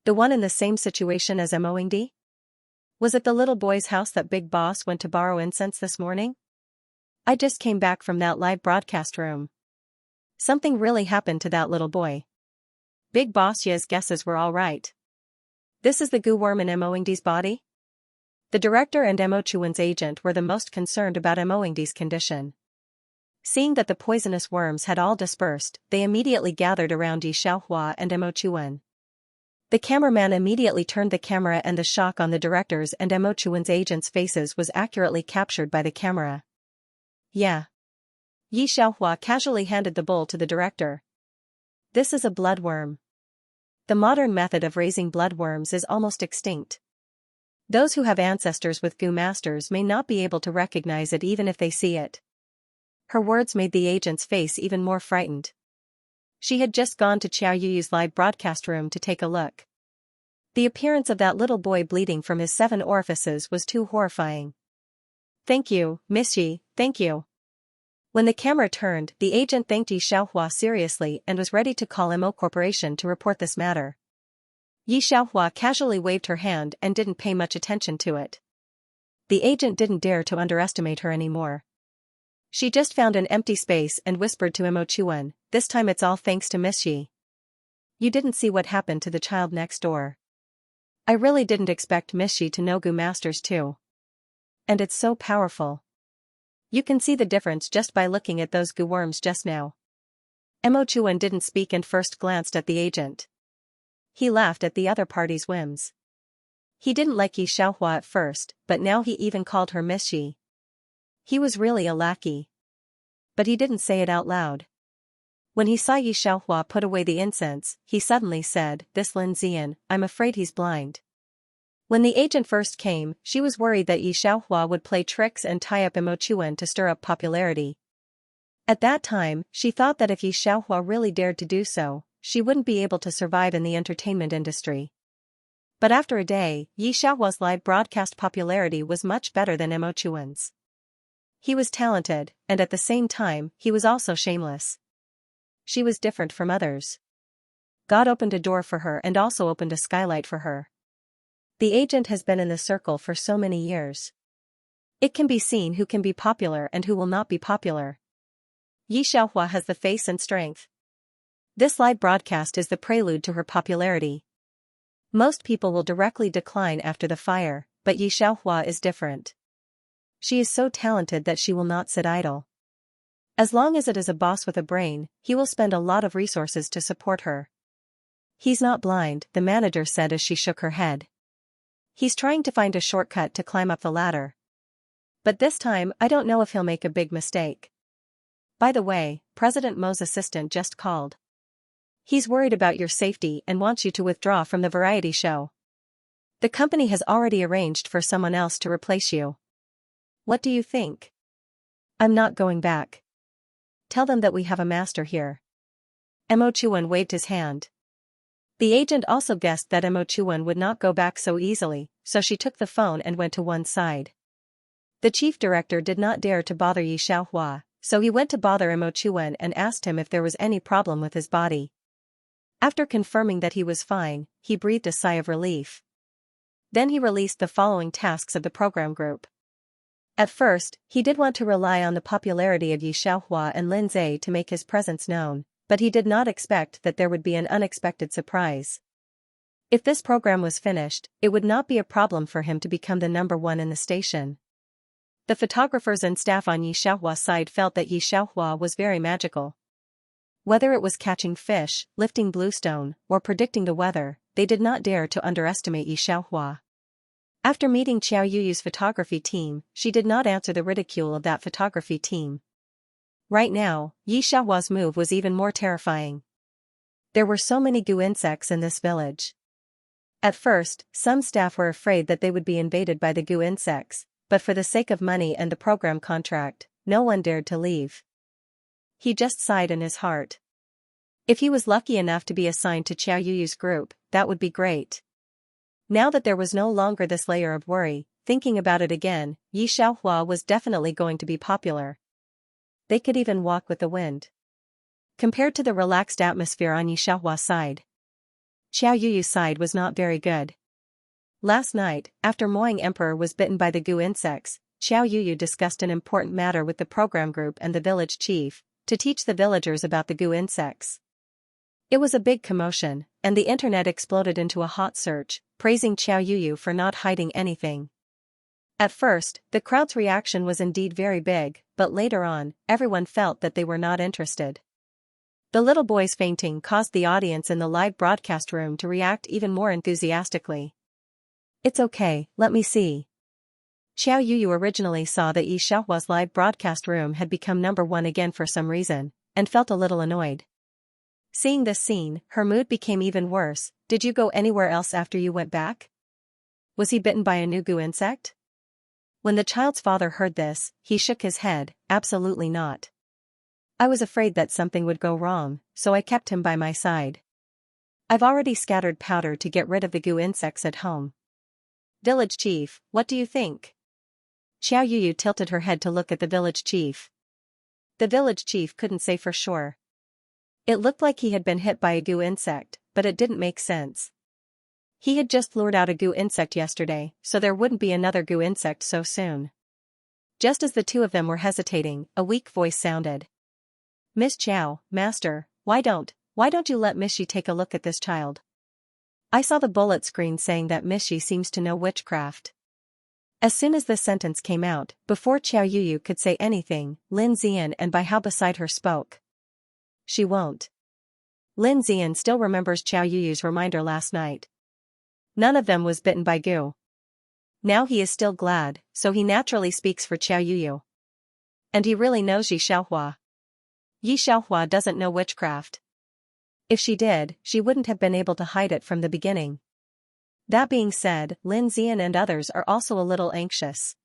The one in the same situation as Mo Yingdi? Was it the little boy's house that Big Boss went to borrow incense this morning? I just came back from that live broadcast room. Something really happened to that little boy. Big Boss's guesses were all right. This is the goo worm in Mo Yingdi's body? The director and Mo Chuan's agent were the most concerned about Mo Yingdi's condition. Seeing that the poisonous worms had all dispersed, they immediately gathered around Yi Xiaohua and Mo Chuan. The cameraman immediately turned the camera, and the shock on the director's and Mo Chuan's agents' faces was accurately captured by the camera. Yeah. Yi Xiaohua casually handed the bowl to the director. This is a bloodworm. The modern method of raising bloodworms is almost extinct. Those who have ancestors with goo masters may not be able to recognize it even if they see it. Her words made the agent's face even more frightened. She had just gone to Xiao Yu's live broadcast room to take a look. The appearance of that little boy bleeding from his 7 orifices was too horrifying. Thank you, Miss Yi, thank you. When the camera turned, the agent thanked Yi Xiaohua seriously and was ready to call Mo Corporation to report this matter. Yi Xiaohua casually waved her hand and didn't pay much attention to it. The agent didn't dare to underestimate her anymore. She just found an empty space and whispered to Mo Chuan, "This time it's all thanks to Miss Yi. You didn't see what happened to the child next door. I really didn't expect Miss Yi to know goo masters too. And it's so powerful. You can see the difference just by looking at those goo worms just now." Mo Chuan didn't speak and first glanced at the agent. He laughed at the other party's whims. He didn't like Yi Xiaohua at first, but now he even called her Miss Yi. He was really a lackey. But he didn't say it out loud. When he saw Yi Xiaohua put away the incense, he suddenly said, "This Lin Zian, I'm afraid he's blind." When the agent first came, she was worried that Yi Xiaohua would play tricks and tie up Mo Chuan to stir up popularity. At that time, she thought that if Yi Xiaohua really dared to do so, she wouldn't be able to survive in the entertainment industry. But after a day, Yi Xiaohua's live broadcast popularity was much better than Mo Chuan's. He was talented, and at the same time, he was also shameless. She was different from others. God opened a door for her and also opened a skylight for her. The agent has been in the circle for so many years. It can be seen who can be popular and who will not be popular. Yi Xiaohua has the face and strength. This live broadcast is the prelude to her popularity. Most people will directly decline after the fire, but Yi Xiaohua is different. She is so talented that she will not sit idle. As long as it is a boss with a brain, he will spend a lot of resources to support her. He's not blind, the manager said as she shook her head. He's trying to find a shortcut to climb up the ladder. But this time, I don't know if he'll make a big mistake. By the way, President Mo's assistant just called. He's worried about your safety and wants you to withdraw from the variety show. The company has already arranged for someone else to replace you. What do you think? I'm not going back. Tell them that we have a master here. Mo Chuan waved his hand. The agent also guessed that Mo Chuan would not go back so easily, so she took the phone and went to one side. The chief director did not dare to bother Yi Xiaohua, so he went to bother Mo Chuan and asked him if there was any problem with his body. After confirming that he was fine, he breathed a sigh of relief. Then he released the following tasks of the program group. At first, he did want to rely on the popularity of Yi Xiaohua and Lin Zai to make his presence known, but he did not expect that there would be an unexpected surprise. If this program was finished, it would not be a problem for him to become the #1 in the station. The photographers and staff on Yi Xiaohua's side felt that Yi Xiaohua was very magical. Whether it was catching fish, lifting bluestone, or predicting the weather, they did not dare to underestimate Yi Xiaohua. After meeting Xiao Yu's photography team, she did not answer the ridicule of that photography team. Right now, Yi Xiaohua's move was even more terrifying. There were so many goo insects in this village. At first, some staff were afraid that they would be invaded by the goo insects, but for the sake of money and the program contract, no one dared to leave. He just sighed in his heart. If he was lucky enough to be assigned to Xiao Yu's group, that would be great. Now that there was no longer this layer of worry, thinking about it again, Xianxia was definitely going to be popular. They could even walk with the wind. Compared to the relaxed atmosphere on Xianxia's side, Xiao Yuyu's side was not very good. Last night, after Moing Emperor was bitten by the goo insects, Xiao Yuyu discussed an important matter with the program group and the village chief, to teach the villagers about the goo insects. It was a big commotion, and the internet exploded into a hot search, praising Xiao Yuyu for not hiding anything. At first, the crowd's reaction was indeed very big, but later on, everyone felt that they were not interested. The little boy's fainting caused the audience in the live broadcast room to react even more enthusiastically. "It's okay, let me see." Xiao Yuyu originally saw that Xiaohua's live broadcast room had become number one again for some reason, and felt a little annoyed. Seeing this scene, her mood became even worse. "Did you go anywhere else after you went back? Was he bitten by a new goo insect?" When the child's father heard this, he shook his head. "Absolutely not. I was afraid that something would go wrong, so I kept him by my side. I've already scattered powder to get rid of the goo insects at home." "Village chief, what do you think?" Xiao Yuyu tilted her head to look at the village chief. The village chief couldn't say for sure. It looked like he had been hit by a goo insect, but it didn't make sense. He had just lured out a goo insect yesterday, so there wouldn't be another goo insect so soon. Just as the two of them were hesitating, a weak voice sounded. "Miss Chow, master, why don't you let Miss Shi take a look at this child? I saw the bullet screen saying that Miss Shi seems to know witchcraft." As soon as the sentence came out, before Xiao Yuyu could say anything, Lin Xian and Bai Hao beside her spoke. "She won't." Lin Xian still remembers Xiao Yuyu's reminder last night. None of them was bitten by goo. Now he is still glad, so he naturally speaks for Xiao Yuyu. And he really knows Yi Xiaohua. Yi Xiaohua doesn't know witchcraft. If she did, she wouldn't have been able to hide it from the beginning. That being said, Lin Xian and others are also a little anxious.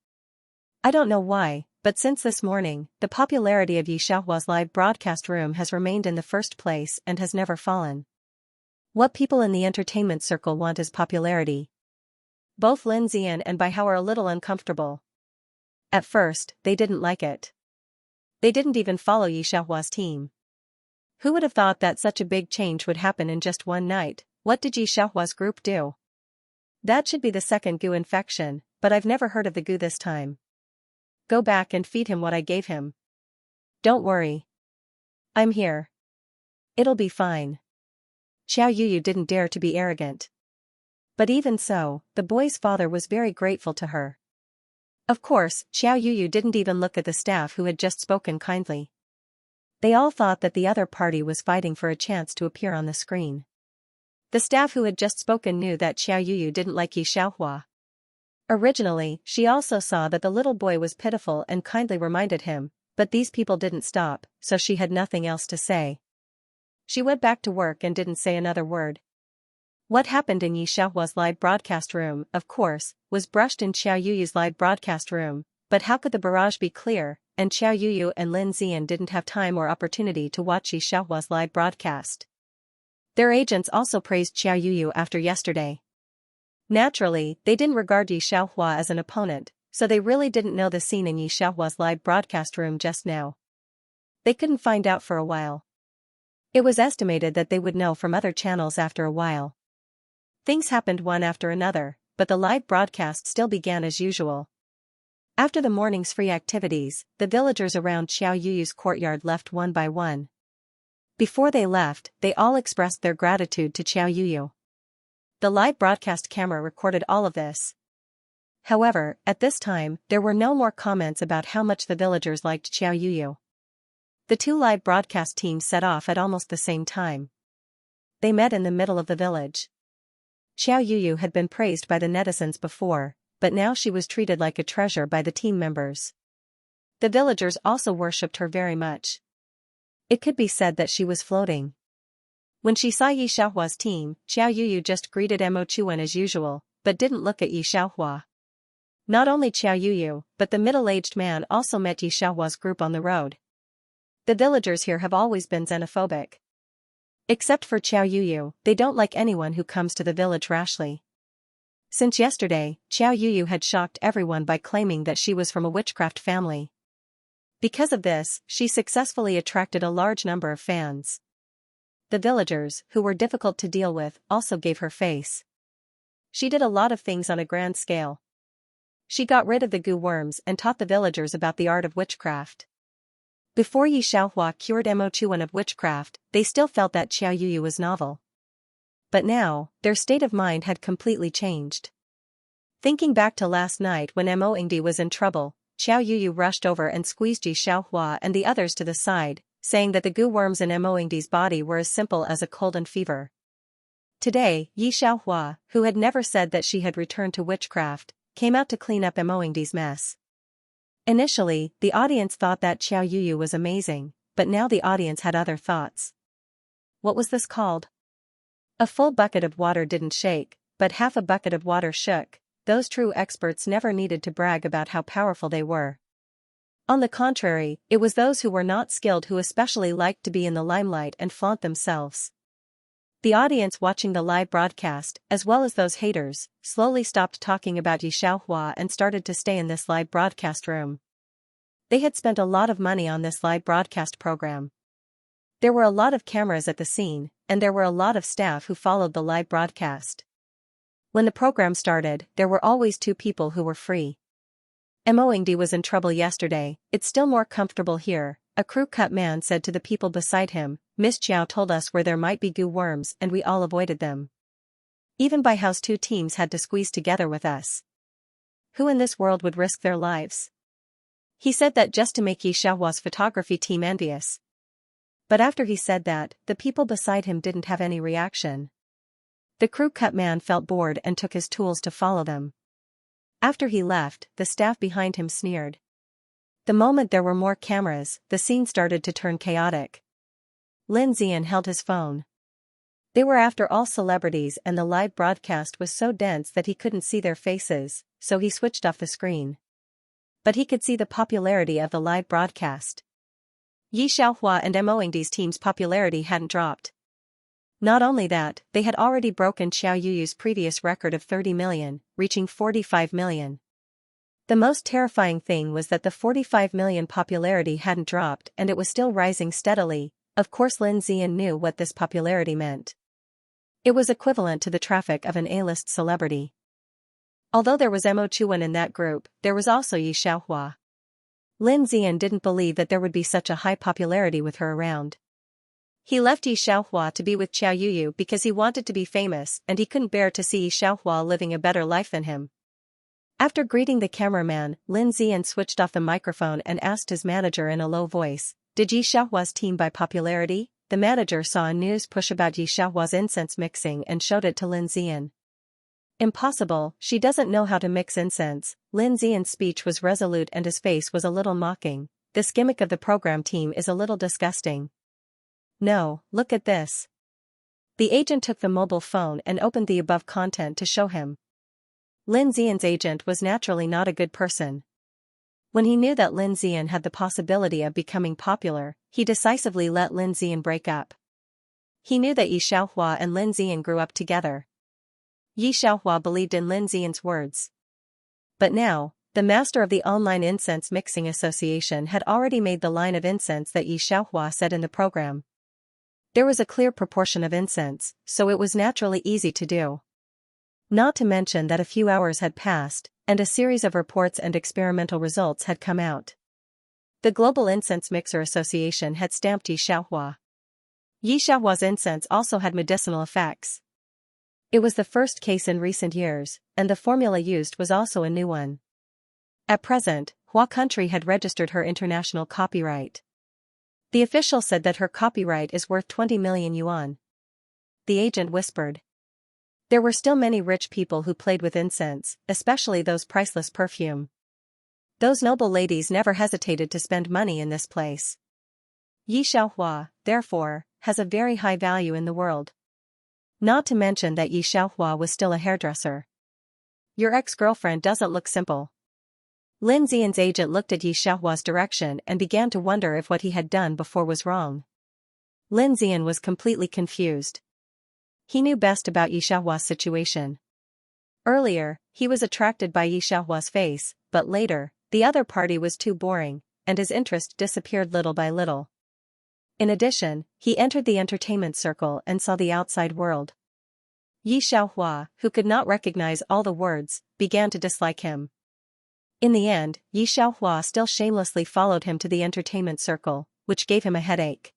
I don't know why, but since this morning, the popularity of Yi Xiaohua's live broadcast room has remained in the first place and has never fallen. What people in the entertainment circle want is popularity. Both Lin Xian and Bai Hao are a little uncomfortable. At first, they didn't like it. They didn't even follow Yi Xiaohua's team. Who would have thought that such a big change would happen in just one night? What did Yi Xiaohua's group do? That should be the second goo infection, but I've never heard of the goo this time. Go back and feed him what I gave him. Don't worry. I'm here. It'll be fine. Xiao Yuyu didn't dare to be arrogant. But even so, the boy's father was very grateful to her. Of course, Xiao Yuyu didn't even look at the staff who had just spoken kindly. They all thought that the other party was fighting for a chance to appear on the screen. The staff who had just spoken knew that Xiao Yuyu didn't like Yi Xiaohua. Originally, she also saw that the little boy was pitiful and kindly reminded him, but these people didn't stop, so she had nothing else to say. She went back to work and didn't say another word. What happened in Yi Xiaohua's live broadcast room, of course, was brushed in Xiao Yuyu's live broadcast room, but how could the barrage be clear, and Xiao Yuyu and Lin Xian didn't have time or opportunity to watch Yi Xiaohua's live broadcast. Their agents also praised Xiao Yuyu after yesterday. Naturally, they didn't regard Yi Xiaohua as an opponent, so they really didn't know the scene in Yi Xiaohua's live broadcast room just now. They couldn't find out for a while. It was estimated that they would know from other channels after a while. Things happened one after another, but the live broadcast still began as usual. After the morning's free activities, the villagers around Xiao Yuyu's courtyard left one by one. Before they left, they all expressed their gratitude to Xiao Yuyu. The live broadcast camera recorded all of this. However, at this time, there were no more comments about how much the villagers liked Xiao Yuyu. The two live broadcast teams set off at almost the same time. They met in the middle of the village. Xiao Yuyu had been praised by the netizens before, but now she was treated like a treasure by the team members. The villagers also worshipped her very much. It could be said that she was floating. When she saw Yi Xiaohua's team, Xiao Yuyu just greeted Mo Chuan as usual, but didn't look at Yi Xiaohua. Not only Xiao Yuyu, but the middle-aged man also met Yi Xiaohua's group on the road. The villagers here have always been xenophobic. Except for Xiao Yuyu, they don't like anyone who comes to the village rashly. Since yesterday, Xiao Yuyu had shocked everyone by claiming that she was from a witchcraft family. Because of this, she successfully attracted a large number of fans. The villagers, who were difficult to deal with, also gave her face. She did a lot of things on a grand scale. She got rid of the goo worms and taught the villagers about the art of witchcraft. Before Yi Xiaohua cured Mo Chuan of witchcraft, they still felt that Xiao Yuyu was novel. But now, their state of mind had completely changed. Thinking back to last night when Mo Yingdi was in trouble, Xiao Yuyu rushed over and squeezed Yi Xiaohua and the others to the side, saying that the goo worms in Mo Yingdi's body were as simple as a cold and fever. Today, Yi Xiaohua, who had never said that she had returned to witchcraft, came out to clean up Mo Yingdi's mess. Initially, the audience thought that Xiao Yuyu was amazing, but now the audience had other thoughts. What was this called? A full bucket of water didn't shake, but half a bucket of water shook. Those true experts never needed to brag about how powerful they were. On the contrary, it was those who were not skilled who especially liked to be in the limelight and flaunt themselves. The audience watching the live broadcast, as well as those haters, slowly stopped talking about Yi Xiaohua and started to stay in this live broadcast room. They had spent a lot of money on this live broadcast program. There were a lot of cameras at the scene, and there were a lot of staff who followed the live broadcast. When the program started, there were always two people who were free. Mo Yingdi was in trouble yesterday. It's still more comfortable here, a crew-cut man said to the people beside him. Miss Chiao told us where there might be goo worms and we all avoided them. Even by house 2 teams had to squeeze together with us. Who in this world would risk their lives? He said that just to make Yi Xiaohua's photography team envious. But after he said that, the people beside him didn't have any reaction. The crew-cut man felt bored and took his tools to follow them. After he left, the staff behind him sneered. The moment there were more cameras, the scene started to turn chaotic. Lin Zian held his phone. They were after all celebrities and the live broadcast was so dense that he couldn't see their faces, so he switched off the screen. But he could see the popularity of the live broadcast. Yi Xiaohua and Mo Yingdi's team's popularity hadn't dropped. Not only that, they had already broken Xiao Yuyu's previous record of 30 million, reaching 45 million. The most terrifying thing was that the 45 million popularity hadn't dropped and it was still rising steadily. Of course Lin Zian knew what this popularity meant. It was equivalent to the traffic of an A-list celebrity. Although there was Mo Chuan in that group, there was also Yi Xiaohua. Lin Zian didn't believe that there would be such a high popularity with her around. He left Yi Xiaohua to be with Xiao Yuyu because he wanted to be famous and he couldn't bear to see Yi Xiaohua living a better life than him. After greeting the cameraman, Lin Zian switched off the microphone and asked his manager in a low voice, "Did Yi Xiaohua's team buy popularity?" The manager saw a news push about Yi Xiaohua's incense mixing and showed it to Lin Zian. "Impossible, she doesn't know how to mix incense." Lin Zian's speech was resolute and his face was a little mocking. "This gimmick of the program team is a little disgusting." "No, look at this." The agent took the mobile phone and opened the above content to show him. Lin Zian's agent was naturally not a good person. When he knew that Lin Zian had the possibility of becoming popular, he decisively let Lin Zian break up. He knew that Yi Xiaohua and Lin Zian grew up together. Yi Xiaohua believed in Lin Zian's words. But now, the master of the Online Incense Mixing Association had already made the line of incense that Yi Xiaohua said in the program. There was a clear proportion of incense, so it was naturally easy to do. Not to mention that a few hours had passed, and a series of reports and experimental results had come out. The Global Incense Mixer Association had stamped Yi Xiaohua. Yi Xiaohua's incense also had medicinal effects. It was the first case in recent years, and the formula used was also a new one. At present, Hua Country had registered her international copyright. The official said that her copyright is worth 20 million yuan. The agent whispered. There were still many rich people who played with incense, especially those priceless perfume. Those noble ladies never hesitated to spend money in this place. Yi Xiaohua, therefore, has a very high value in the world. Not to mention that Yi Xiaohua was still a hairdresser. Your ex-girlfriend doesn't look simple. Lin Zian's agent looked at Yi Xiaohua's direction and began to wonder if what he had done before was wrong. Lin Zian was completely confused. He knew best about Yi Xiaohua's situation. Earlier, he was attracted by Yi Xiaohua's face, but later, the other party was too boring, and his interest disappeared little by little. In addition, he entered the entertainment circle and saw the outside world. Yi Xiaohua, who could not recognize all the words, began to dislike him. In the end, Yi Xiaohua still shamelessly followed him to the entertainment circle, which gave him a headache.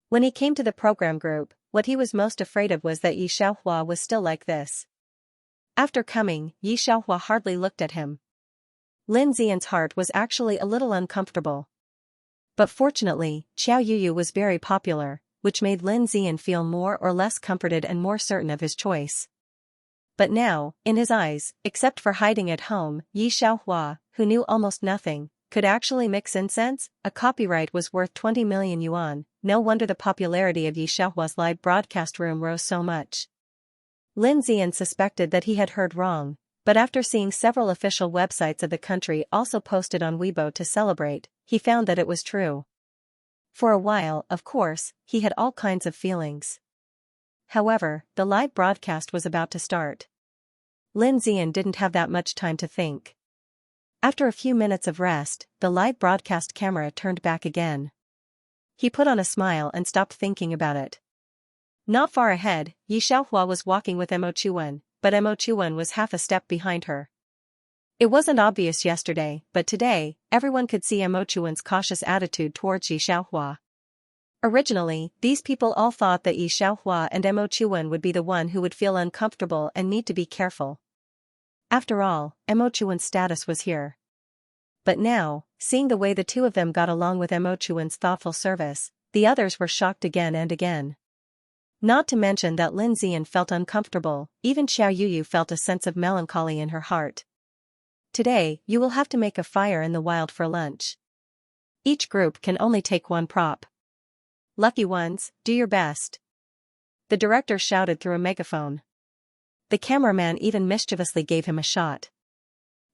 When he came to the program group, what he was most afraid of was that Yi Xiaohua was still like this. After coming, Yi Xiaohua hardly looked at him. Lin Xian's heart was actually a little uncomfortable. But fortunately, Qiao Yuyu was very popular, which made Lin Xian feel more or less comforted and more certain of his choice. But now, in his eyes, except for hiding at home, Yi Xiaohua, who knew almost nothing, could actually mix incense. A copyright was worth 20 million yuan, no wonder the popularity of Yi Xiaohua's live broadcast room rose so much. Lin Xian suspected that he had heard wrong, but after seeing several official websites of the country also posted on Weibo to celebrate, he found that it was true. For a while, of course, he had all kinds of feelings. However, the live broadcast was about to start. Lin Xian didn't have that much time to think. After a few minutes of rest, the live broadcast camera turned back again. He put on a smile and stopped thinking about it. Not far ahead, Yi Xiaohua was walking with Mo Chuan, but Mo Chuan was half a step behind her. It wasn't obvious yesterday, but today, everyone could see Mo Chuan's cautious attitude towards Yi Xiaohua. Originally, these people all thought that Yi Xiaohua and Mo Chuan would be the one who would feel uncomfortable and need to be careful. After all, Mo Chuan's status was here. But now, seeing the way the two of them got along with Mo Chuan's thoughtful service, the others were shocked again and again. Not to mention that Lin Xian felt uncomfortable, even Xiao Yuyu felt a sense of melancholy in her heart. Today, you will have to make a fire in the wild for lunch. Each group can only take one prop. Lucky ones, do your best. The director shouted through a megaphone. The cameraman even mischievously gave him a shot.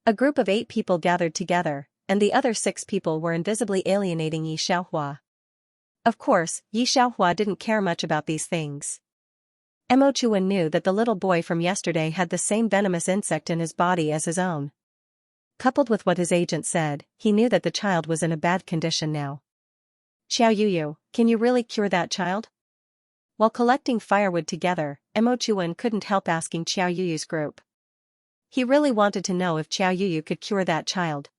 A group of 8 people gathered together, and the other 6 people were invisibly alienating Yi Xiaohua. Of course, Yi Xiaohua didn't care much about these things. Mo Chuan knew that the little boy from yesterday had the same venomous insect in his body as his own. Coupled with what his agent said, he knew that the child was in a bad condition now. Xiao Yuyu, can you really cure that child? While collecting firewood together, Mo Chuan couldn't help asking Xiao Yuyu's group. He really wanted to know if Xiao Yuyu could cure that child.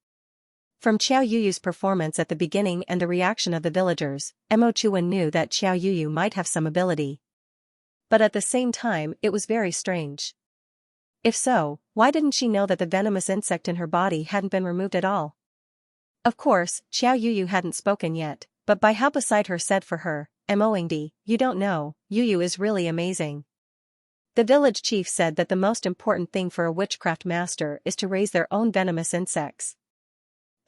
From Xiao Yuyu's performance at the beginning and the reaction of the villagers, Mo Chuan knew that Xiao Yuyu might have some ability. But at the same time, it was very strange. If so, why didn't she know that the venomous insect in her body hadn't been removed at all? Of course, Xiao Yuyu hadn't spoken yet, but by how beside her said for her, Moingdi, you don't know, Yuyu is really amazing. The village chief said that the most important thing for a witchcraft master is to raise their own venomous insects.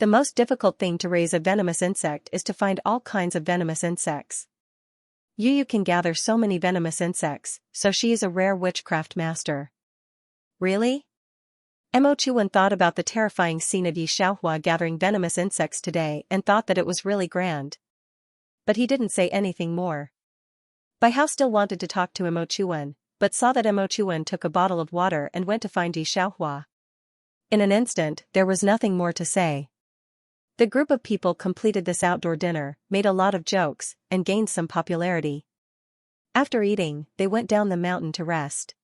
The most difficult thing to raise a venomous insect is to find all kinds of venomous insects. Yuyu can gather so many venomous insects, so she is a rare witchcraft master. Really? Mo Chuan thought about the terrifying scene of Yi Xiaohua gathering venomous insects today and thought that it was really grand. But he didn't say anything more. Bai Hao still wanted to talk to Mo Chuan, but saw that Mo Chuan took a bottle of water and went to find Yi Xiaohua. In an instant, there was nothing more to say. The group of people completed this outdoor dinner, made a lot of jokes, and gained some popularity. After eating, they went down the mountain to rest.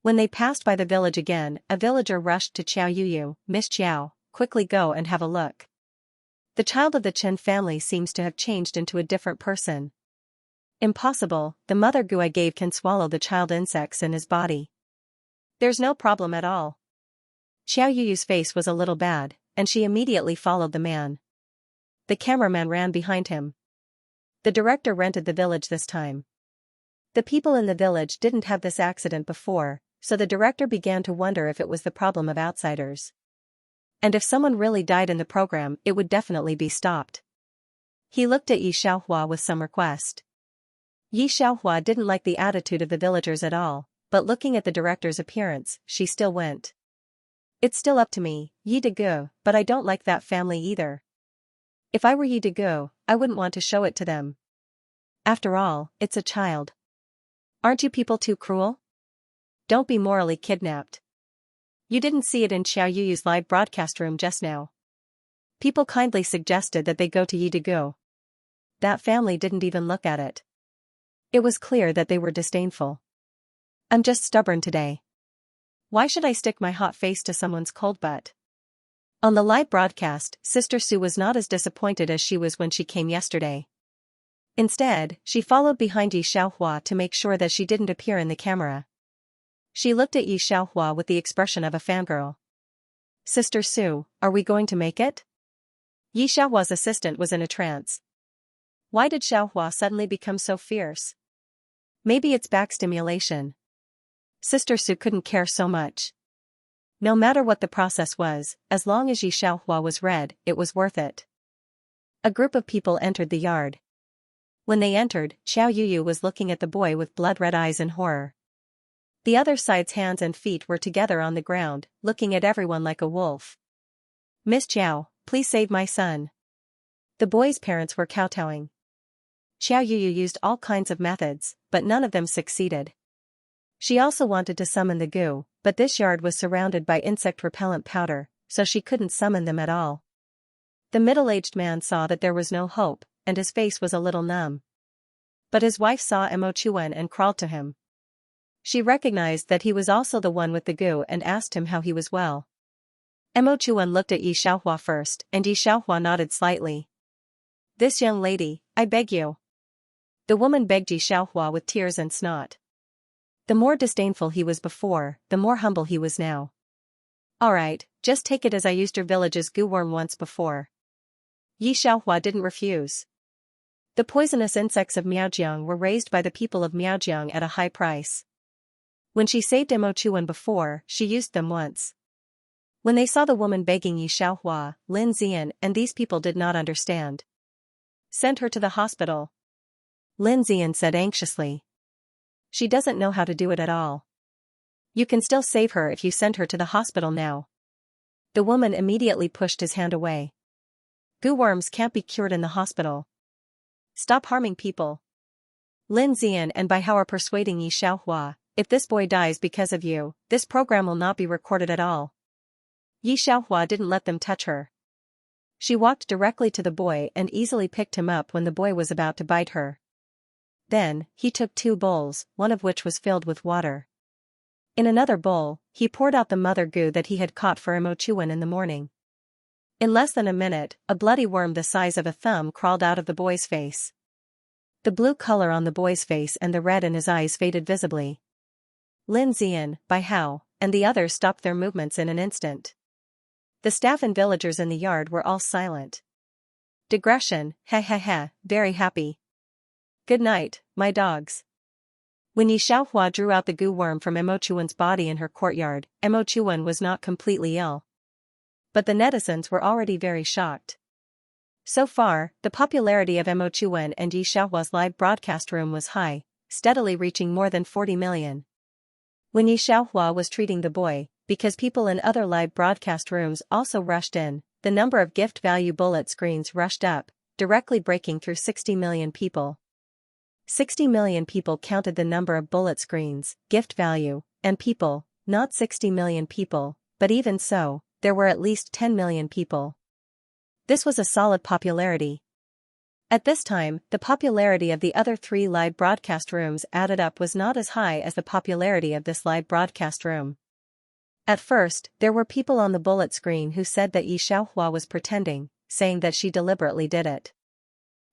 When they passed by the village again, a villager rushed to Qiao Yuyu. Miss Qiao, quickly go and have a look. The child of the Chen family seems to have changed into a different person. Impossible, the mother gu I gave can swallow the child insects in his body. There's no problem at all. Xiao Yuyu's face was a little bad, and she immediately followed the man. The cameraman ran behind him. The director rented the village this time. The people in the village didn't have this accident before, so the director began to wonder if it was the problem of outsiders. And if someone really died in the program, it would definitely be stopped. He looked at Yi Xiaohua with some request. Yi Xiaohua didn't like the attitude of the villagers at all, but looking at the director's appearance, she still went. It's still up to me, Yi Degu, but I don't like that family either. If I were Yi Degu, I wouldn't want to show it to them. After all, it's a child. Aren't you people too cruel? Don't be morally kidnapped. You didn't see it in Xiao Yuyu's live broadcast room just now. People kindly suggested that they go to Yidigu. That family didn't even look at it. It was clear that they were disdainful. I'm just stubborn today. Why should I stick my hot face to someone's cold butt? On the live broadcast, Sister Sue was not as disappointed as she was when she came yesterday. Instead, she followed behind Yi Xiaohua to make sure that she didn't appear in the camera. She looked at Yi Xiaohua with the expression of a fangirl. Sister Sue, are we going to make it? Yi Xiaohua's assistant was in a trance. Why did Xiaohua suddenly become so fierce? Maybe it's back stimulation. Sister Sue couldn't care so much. No matter what the process was, as long as Yi Xiaohua was red, it was worth it. A group of people entered the yard. When they entered, Xiao Yuyu was looking at the boy with blood-red eyes in horror. The other side's hands and feet were together on the ground, looking at everyone like a wolf. Miss Jiao, please save my son. The boy's parents were kowtowing. Xiao Yuyu used all kinds of methods, but none of them succeeded. She also wanted to summon the goo, but this yard was surrounded by insect-repellent powder, so she couldn't summon them at all. The middle-aged man saw that there was no hope, and his face was a little numb. But his wife saw Mo Chuan and crawled to him. She recognized that he was also the one with the goo and asked him how he was well. Mo Chuan looked at Yi Xiaohua first, and Yi Xiaohua nodded slightly. This young lady, I beg you. The woman begged Yi Xiaohua with tears and snot. The more disdainful he was before, the more humble he was now. Alright, just take it as I used your village's goo worm once before. Yi Xiaohua didn't refuse. The poisonous insects of Miaojiang were raised by the people of Miaojiang at a high price. When she saved Mo Chuan before, she used them once. When they saw the woman begging Yi Xiaohua, Lin Zian and these people did not understand. Send her to the hospital. Lin Zian said anxiously. She doesn't know how to do it at all. You can still save her if you send her to the hospital now. The woman immediately pushed his hand away. Goo worms can't be cured in the hospital. Stop harming people. Lin Zian and Bai Hao are persuading Yi Xiaohua, if this boy dies because of you, this program will not be recorded at all. Yi Xiaohua didn't let them touch her. She walked directly to the boy and easily picked him up when the boy was about to bite her. Then, he took 2 bowls, one of which was filled with water. In another bowl, he poured out the mother goo that he had caught for Mo Chuan in the morning. In less than a minute, a bloody worm the size of a thumb crawled out of the boy's face. The blue color on the boy's face and the red in his eyes faded visibly. Lin Zian, Bai Hao, and the others stopped their movements in an instant. The staff and villagers in the yard were all silent. Digression, very happy. Good night, my dogs. When Yi Xiaohua drew out the goo worm from Mo Chuan's body in her courtyard, Mo Chuan was not completely ill. But the netizens were already very shocked. So far, the popularity of Mo Chuan and Yi Xiaohua's live broadcast room was high, steadily reaching more than 40 million. When Yi Xiaohua was treating the boy, because people in other live broadcast rooms also rushed in, the number of gift value bullet screens rushed up, directly breaking through 60 million people. 60 million people counted the number of bullet screens, gift value, and people, not 60 million people, but even so, there were at least 10 million people. This was a solid popularity. At this time, the popularity of the other 3 live broadcast rooms added up was not as high as the popularity of this live broadcast room. At first, there were people on the bullet screen who said that Yi Xiaohua was pretending, saying that she deliberately did it.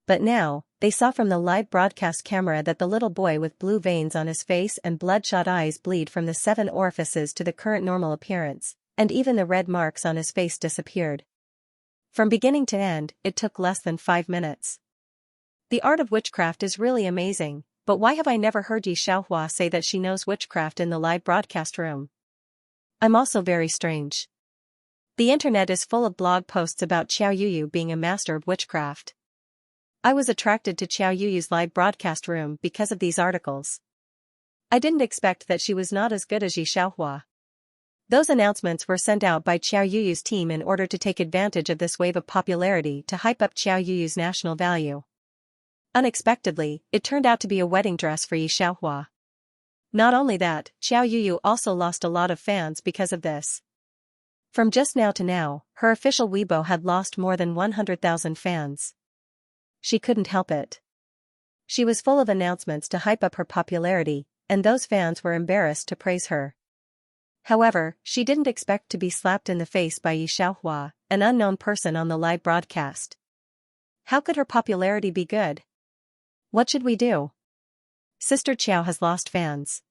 But now, they saw from the live broadcast camera that the little boy with blue veins on his face and bloodshot eyes bleed from the 7 orifices to the current normal appearance, and even the red marks on his face disappeared. From beginning to end, it took less than 5 minutes. The art of witchcraft is really amazing, but why have I never heard Yi Xiaohua say that she knows witchcraft in the live broadcast room? I'm also very strange. The internet is full of blog posts about Xiao Yuyu being a master of witchcraft. I was attracted to Xiao Yuyu's live broadcast room because of these articles. I didn't expect that she was not as good as Yi Xiaohua. Those announcements were sent out by Xiao Yuyu's team in order to take advantage of this wave of popularity to hype up Xiao Yuyu's national value. Unexpectedly, it turned out to be a wedding dress for Yi Xiaohua. Not only that, Xiao Yuyu also lost a lot of fans because of this. From just now to now, her official Weibo had lost more than 100,000 fans. She couldn't help it. She was full of announcements to hype up her popularity, and those fans were embarrassed to praise her. However, she didn't expect to be slapped in the face by Xianxia, an unknown person on the live broadcast. How could her popularity be good? What should we do? Sister Qiao has lost fans.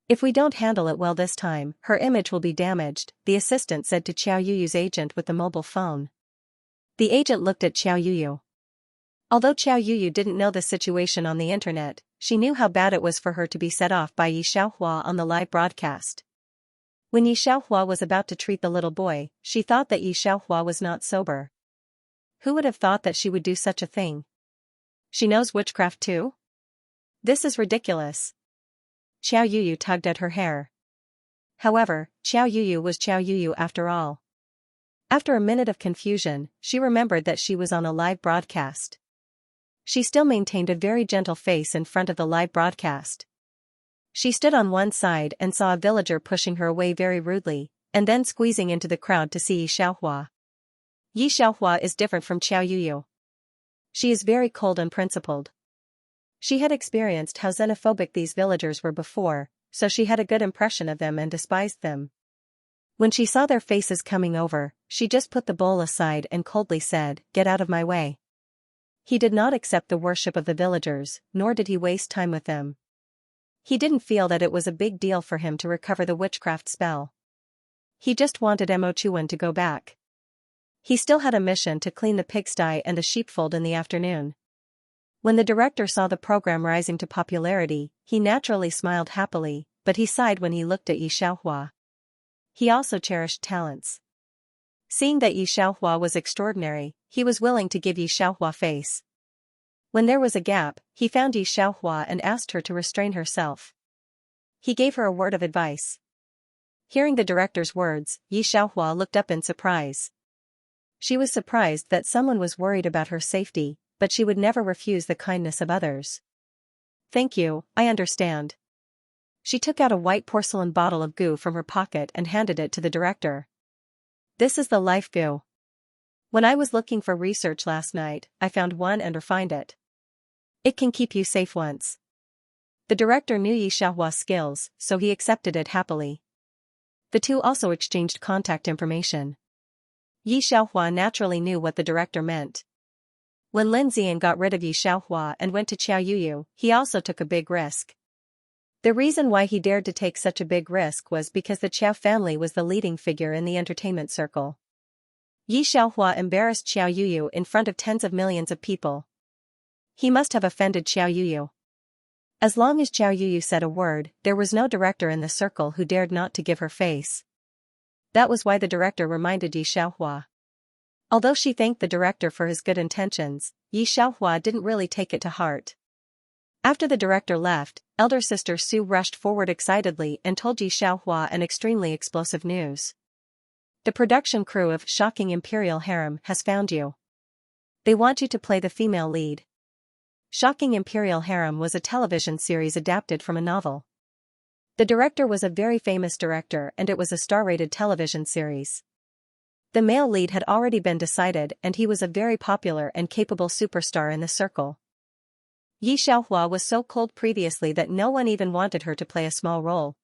If we don't handle it well this time, her image will be damaged, the assistant said to Qiao Yuyu's agent with the mobile phone. The agent looked at Qiao Yuyu. Although Qiao Yuyu didn't know the situation on the internet, she knew how bad it was for her to be set off by Xianxia on the live broadcast. When Xianxia was about to treat the little boy, she thought that Xianxia was not sober. Who would have thought that she would do such a thing? She knows witchcraft too? This is ridiculous. Qiao Yuyu tugged at her hair. However, Qiao Yuyu was Qiao Yuyu after all. After a minute of confusion, she remembered that she was on a live broadcast. She still maintained a very gentle face in front of the live broadcast. She stood on one side and saw a villager pushing her away very rudely, and then squeezing into the crowd to see Xianxia. Xianxia is different from Qiao Yuyu. She is very cold and principled. She had experienced how xenophobic these villagers were before, so she had a good impression of them and despised them. When she saw their faces coming over, she just put the bowl aside and coldly said, "Get out of my way." He did not accept the worship of the villagers, nor did he waste time with them. He didn't feel that it was a big deal for him to recover the witchcraft spell. He just wanted Mo Chuan to go back. He still had a mission to clean the pigsty and the sheepfold in the afternoon. When the director saw the program rising to popularity, he naturally smiled happily, but he sighed when he looked at Xianxia. He also cherished talents. Seeing that Xianxia was extraordinary, he was willing to give Xianxia face. When there was a gap, he found Xianxia and asked her to restrain herself. He gave her a word of advice. Hearing the director's words, Xianxia looked up in surprise. She was surprised that someone was worried about her safety, but she would never refuse the kindness of others. "Thank you, I understand." She took out a white porcelain bottle of goo from her pocket and handed it to the director. "This is the life goo. When I was looking for research last night, I found one and refined it. It can keep you safe once." The director knew Xianxia's skills, so he accepted it happily. The two also exchanged contact information. Xianxia naturally knew what the director meant. When Lin Zian got rid of Xianxia and went to Qiao Yuyu, he also took a big risk. The reason why he dared to take such a big risk was because the Qiao family was the leading figure in the entertainment circle. Xianxia embarrassed Qiao Yuyu in front of tens of millions of people. He must have offended Qiao Yuyu. As long as Qiao Yuyu said a word, there was no director in the circle who dared not to give her face. That was why the director reminded Xianxia. Although she thanked the director for his good intentions, Xianxia didn't really take it to heart. After the director left, elder sister Su rushed forward excitedly and told Xianxia an extremely explosive news. "The production crew of Shocking Imperial Harem has found you. They want you to play the female lead." Shocking Imperial Harem was a television series adapted from a novel. The director was a very famous director and it was a star-rated television series. The male lead had already been decided and he was a very popular and capable superstar in the circle. Xianxia was so cold previously that no one even wanted her to play a small role.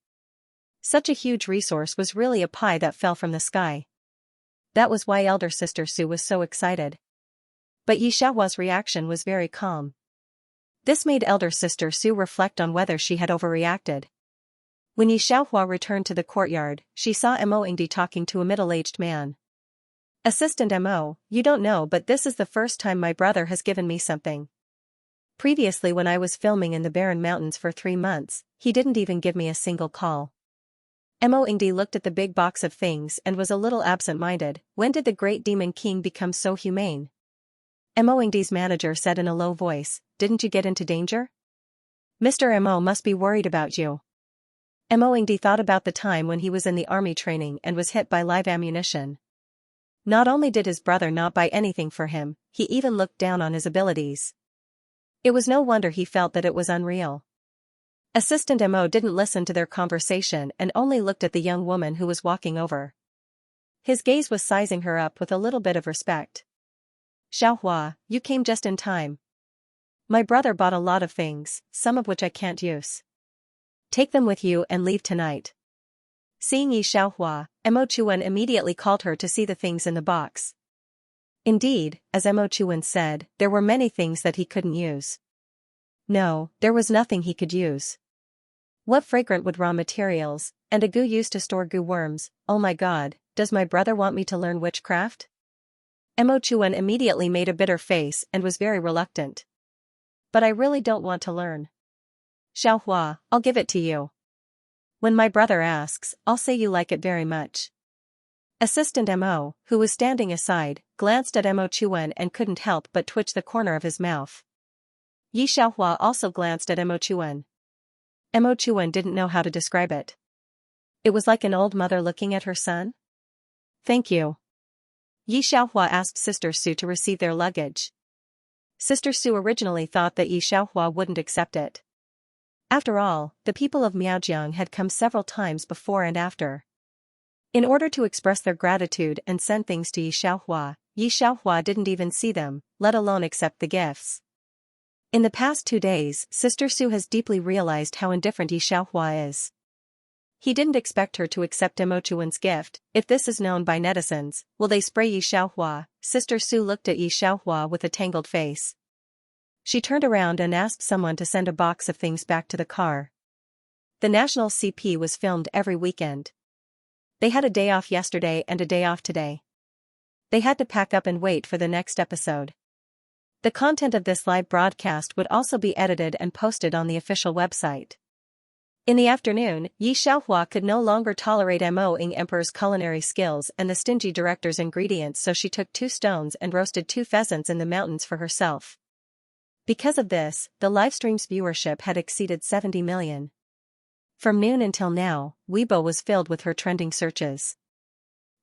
Such a huge resource was really a pie that fell from the sky. That was why elder sister Su was so excited. But Xianxia's reaction was very calm. This made elder sister Su reflect on whether she had overreacted. When Xianxia returned to the courtyard, she saw Mo Ingdi talking to a middle-aged man. "Assistant Mo, you don't know but this is the first time my brother has given me something. Previously when I was filming in the Barren Mountains for 3 months, he didn't even give me a single call." Mo Ingdi looked at the big box of things and was a little absent-minded. When did the great demon king become so humane? Mo Ingdi's manager said in a low voice, "Didn't you get into danger? Mr. Mo must be worried about you." Mo Ingdi thought about the time when he was in the army training and was hit by live ammunition. Not only did his brother not buy anything for him, he even looked down on his abilities. It was no wonder he felt that it was unreal. Assistant Mo didn't listen to their conversation and only looked at the young woman who was walking over. His gaze was sizing her up with a little bit of respect. Xiaohua, you came just in time. My brother bought a lot of things, some of which I can't use. Take them with you and leave tonight. Seeing Yi Xiaohua, Mo Chuan immediately called her to see the things in the box. Indeed, as Mo Chuan said, there were many things that he couldn't use. No, there was nothing he could use. What fragrant wood raw materials, and a goo used to store goo worms. Oh my god, does my brother want me to learn witchcraft? Mo Chuan immediately made a bitter face and was very reluctant. But I really don't want to learn. Xiaohua, I'll give it to you. When my brother asks, I'll say you like it very much. Assistant Mo, who was standing aside, glanced at Mo Chuan and couldn't help but twitch the corner of his mouth. Yi Xiaohua also glanced at Mo Chuan. Mo Chuan didn't know how to describe it. It was like an old mother looking at her son. Thank you. Yi Xiaohua asked Sister Su to receive their luggage. Sister Su originally thought that Yi Xiaohua wouldn't accept it. After all, the people of Miaojiang had come several times before and after. In order to express their gratitude and send things to Yi Xiaohua didn't even see them, let alone accept the gifts. In the past 2 days, Sister Su has deeply realized how indifferent Yi Xiaohua is. He didn't expect her to accept Mo Chuan's gift. If this is known by netizens, will they spray Yi Xiaohua? Sister Su looked at Yi Xiaohua with a tangled face. She turned around and asked someone to send a box of things back to the car. The national CP was filmed every weekend. They had a day off yesterday and a day off today. They had to pack up and wait for the next episode. The content of this live broadcast would also be edited and posted on the official website. In the afternoon, Yi Xiaohua could no longer tolerate Mo Ing Emperor's culinary skills and the stingy director's ingredients, so she took 2 stones and roasted 2 pheasants in the mountains for herself. Because of this, the livestream's viewership had exceeded 70 million. From noon until now, Weibo was filled with her trending searches.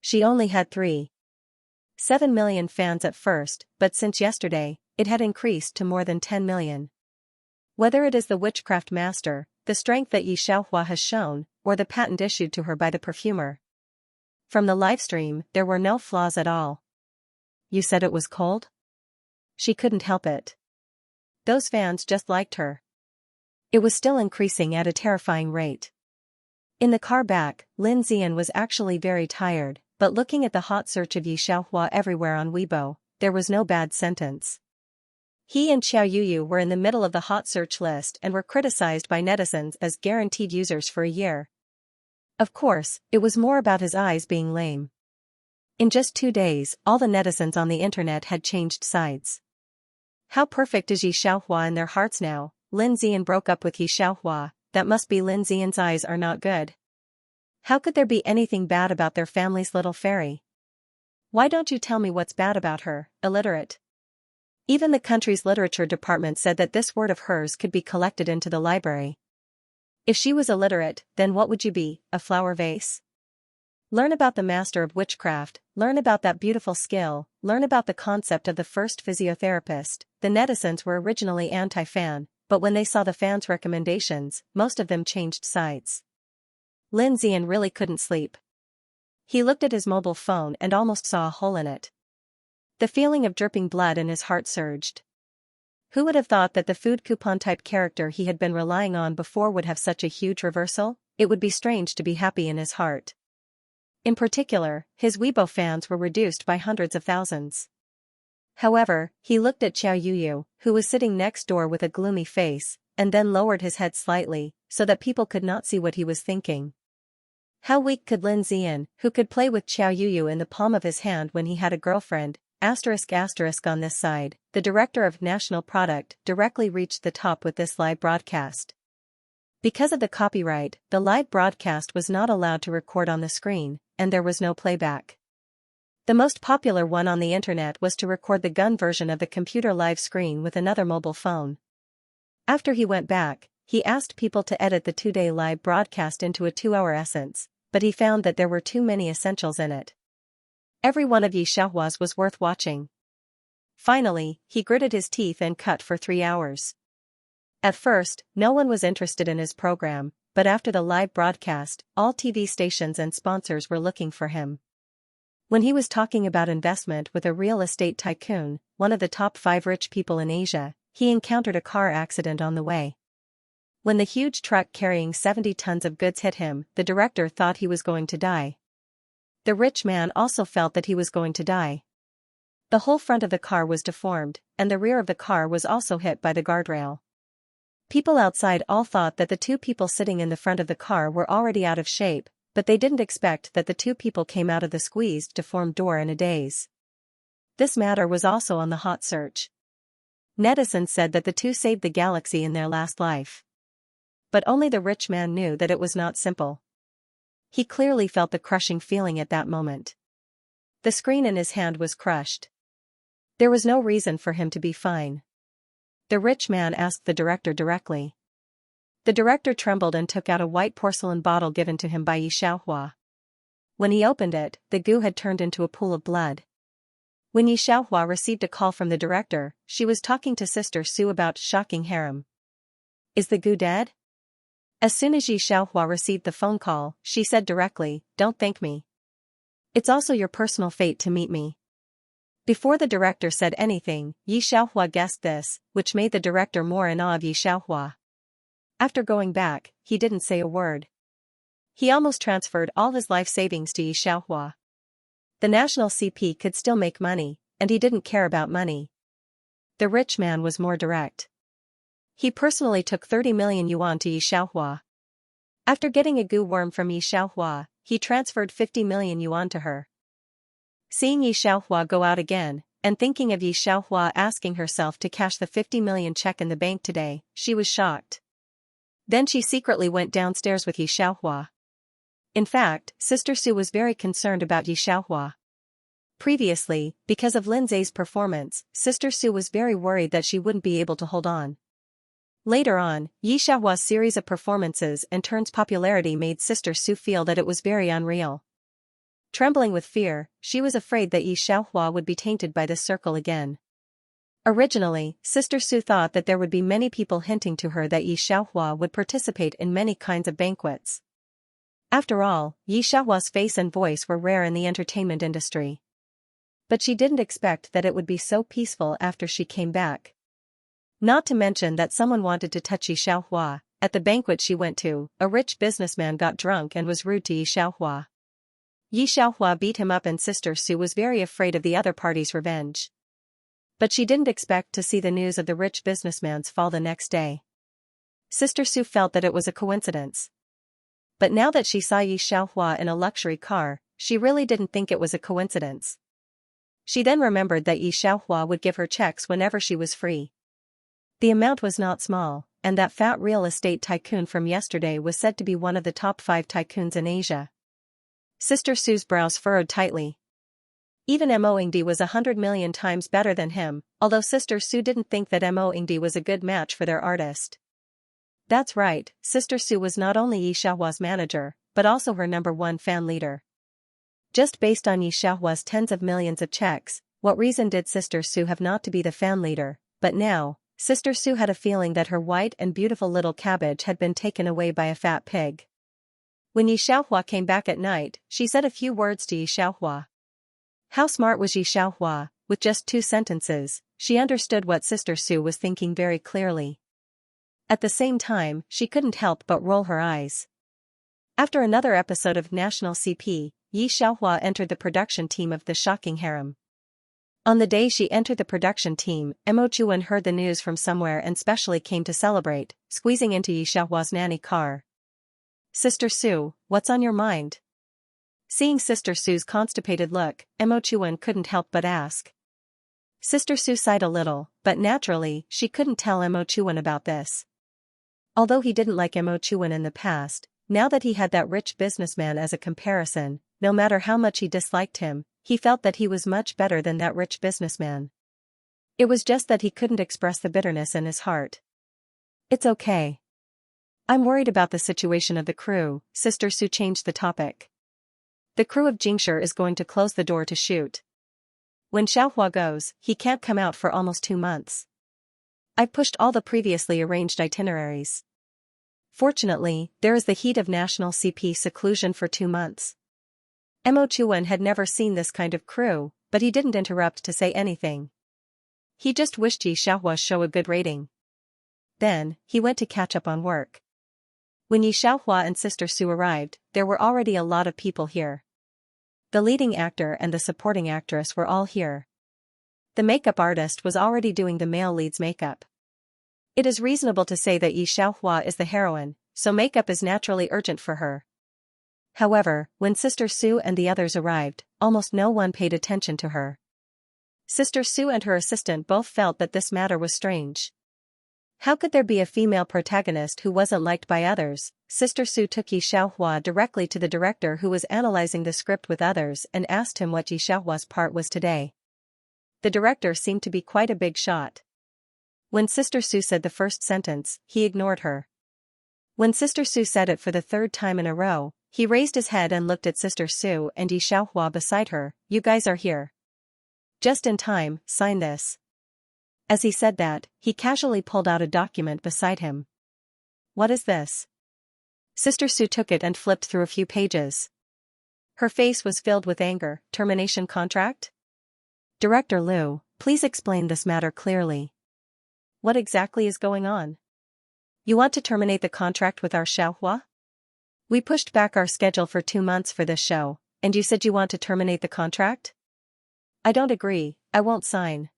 She only had 3.7 million fans at first, but since yesterday, it had increased to more than 10 million. Whether it is the witchcraft master, the strength that Yi Xiaohua has shown, or the patent issued to her by the perfumer. From the livestream, there were no flaws at all. You said it was cold? She couldn't help it. Those fans just liked her. It was still increasing at a terrifying rate. In the car back, Lin Zian was actually very tired, but looking at the hot search of Yi Xiaohua everywhere on Weibo, there was no bad sentence. He and Xiao Yuyu were in the middle of the hot search list and were criticized by netizens as guaranteed users for a year. Of course, it was more about his eyes being lame. In just 2 days, all the netizens on the internet had changed sides. How perfect is Yi Xiaohua in their hearts now? Lin Zian broke up with Yi Xiaohua. That must be Lin Zian's eyes are not good. How could there be anything bad about their family's little fairy? Why don't you tell me what's bad about her, illiterate? Even the country's literature department said that this word of hers could be collected into the library. If she was illiterate, then what would you be, a flower vase? Learn about the master of witchcraft, learn about that beautiful skill, learn about the concept of the first physiotherapist. The netizens were originally anti-fan, but when they saw the fans' recommendations, most of them changed sides. Lin Zian really couldn't sleep. He looked at his mobile phone and almost saw a hole in it. The feeling of dripping blood in his heart surged. Who would have thought that the food coupon-type character he had been relying on before would have such a huge reversal? It would be strange to be happy in his heart. In particular, his Weibo fans were reduced by hundreds of thousands. However, he looked at Xiao Yuyu, who was sitting next door with a gloomy face, and then lowered his head slightly, so that people could not see what he was thinking. How weak could Lin Zian, who could play with Xiao Yuyu in the palm of his hand when he had a girlfriend, on this side, the director of National Product directly reached the top with this live broadcast. Because of the copyright, the live broadcast was not allowed to record on the screen, and there was no playback. The most popular one on the internet was to record the gun version of the computer live screen with another mobile phone. After he went back, he asked people to edit the 2-day live broadcast into a 2-hour essence, but he found that there were too many essentials in it. Every one of Yi Xiaohua's was worth watching. Finally, he gritted his teeth and cut for 3 hours. At first, no one was interested in his program, but after the live broadcast, all TV stations and sponsors were looking for him. When he was talking about investment with a real estate tycoon, one of the top 5 rich people in Asia, he encountered a car accident on the way. When the huge truck carrying 70 tons of goods hit him, the director thought he was going to die. The rich man also felt that he was going to die. The whole front of the car was deformed, and the rear of the car was also hit by the guardrail. People outside all thought that the 2 people sitting in the front of the car were already out of shape, but they didn't expect that the 2 people came out of the squeezed, deformed door in a daze. This matter was also on the hot search. Netizens said that the 2 saved the galaxy in their last life. But only the rich man knew that it was not simple. He clearly felt the crushing feeling at that moment. The screen in his hand was crushed. There was no reason for him to be fine. The rich man asked the director directly. The director trembled and took out a white porcelain bottle given to him by Xianxia. When he opened it, the goo had turned into a pool of blood. When Xianxia received a call from the director, she was talking to Sister Su about shocking harem. Is the goo dead? As soon as Xianxia received the phone call, she said directly, "Don't thank me. It's also your personal fate to meet me." Before the director said anything, Xianxia guessed this, which made the director more in awe of Xianxia. After going back, he didn't say a word. He almost transferred all his life savings to Xianxia. The national CP could still make money, and he didn't care about money. The rich man was more direct. He personally took 30 million yuan to Xianxia. After getting a goo worm from Xianxia, he transferred 50 million yuan to her. Seeing Xianxia go out again, and thinking of Xianxia asking herself to cash the 50 million check in the bank today, she was shocked. Then she secretly went downstairs with Xianxia. In fact, Sister Su was very concerned about Xianxia. Previously, because of Lin Zhe's performance, Sister Su was very worried that she wouldn't be able to hold on. Later on, Xianxia's series of performances and Turn's popularity made Sister Su feel that it was very unreal. Trembling with fear, she was afraid that Xianxia would be tainted by this circle again. Originally, Sister Su thought that there would be many people hinting to her that Xianxia would participate in many kinds of banquets. After all, Xianxia's face and voice were rare in the entertainment industry. But she didn't expect that it would be so peaceful after she came back. Not to mention that someone wanted to touch Xianxia. At the banquet she went to, a rich businessman got drunk and was rude to Xianxia. Xianxia beat him up and Sister Su was very afraid of the other party's revenge. But she didn't expect to see the news of the rich businessman's fall the next day. Sister Su felt that it was a coincidence. But now that she saw Xianxia in a luxury car, she really didn't think it was a coincidence. She then remembered that Xianxia would give her checks whenever she was free. The amount was not small, and that fat real estate tycoon from yesterday was said to be one of the top 5 tycoons in Asia. Sister Su's brows furrowed tightly. Even Mo Ingdi was 100 million times better than him, although Sister Su didn't think that Mo Ingdi was a good match for their artist. That's right, Sister Su was not only Xianxia's manager, but also her #1 fan leader. Just based on Xianxia's tens of millions of checks, what reason did Sister Su have not to be the fan leader? But now, Sister Su had a feeling that her white and beautiful little cabbage had been taken away by a fat pig. When Xianxia came back at night, she said a few words to Xianxia. How smart was Xianxia? With just 2 sentences, she understood what Sister Su was thinking very clearly. At the same time, she couldn't help but roll her eyes. After another episode of National CP, Xianxia entered the production team of The Shocking Harem. On the day she entered the production team, Mo Chuan heard the news from somewhere and specially came to celebrate, squeezing into Xianxia's nanny car. Sister Su, what's on your mind? Seeing Sister Su's constipated look, Mo Chuan couldn't help but ask. Sister Su sighed a little, but naturally, she couldn't tell Mo Chuan about this. Although he didn't like Mo Chuan in the past, now that he had that rich businessman as a comparison, no matter how much he disliked him, he felt that he was much better than that rich businessman. It was just that he couldn't express the bitterness in his heart. It's okay. I'm worried about the situation of the crew. Sister Su changed the topic. The crew of Xianxia is going to close the door to shoot. When Xianxia goes, he can't come out for almost 2 months. I've pushed all the previously arranged itineraries. Fortunately, there is the heat of national CP seclusion for 2 months. Mo Chuan had never seen this kind of crew, but he didn't interrupt to say anything. He just wished Yi Xiaohua's show a good rating. Then, he went to catch up on work. When Yi Xiaohua and Sister Su arrived, there were already a lot of people here. The leading actor and the supporting actress were all here. The makeup artist was already doing the male lead's makeup. It is reasonable to say that Yi Xiaohua is the heroine, so makeup is naturally urgent for her. However, when Sister Su and the others arrived, almost no one paid attention to her. Sister Su and her assistant both felt that this matter was strange. How could there be a female protagonist who wasn't liked by others? Sister Su took Yi Xiaohua directly to the director who was analyzing the script with others and asked him what Yi Xiaohua's part was today. The director seemed to be quite a big shot. When Sister Su said the first sentence, he ignored her. When Sister Su said it for the third time in a row, he raised his head and looked at Sister Su and Yi Xiaohua beside her. You guys are here. Just in time, sign this. As he said that, he casually pulled out a document beside him. What is this? Sister Su took it and flipped through a few pages. Her face was filled with anger. Termination contract? Director Liu, please explain this matter clearly. What exactly is going on? You want to terminate the contract with our Xiaohua? We pushed back our schedule for 2 months for this show, and you said you want to terminate the contract? I don't agree, I won't sign.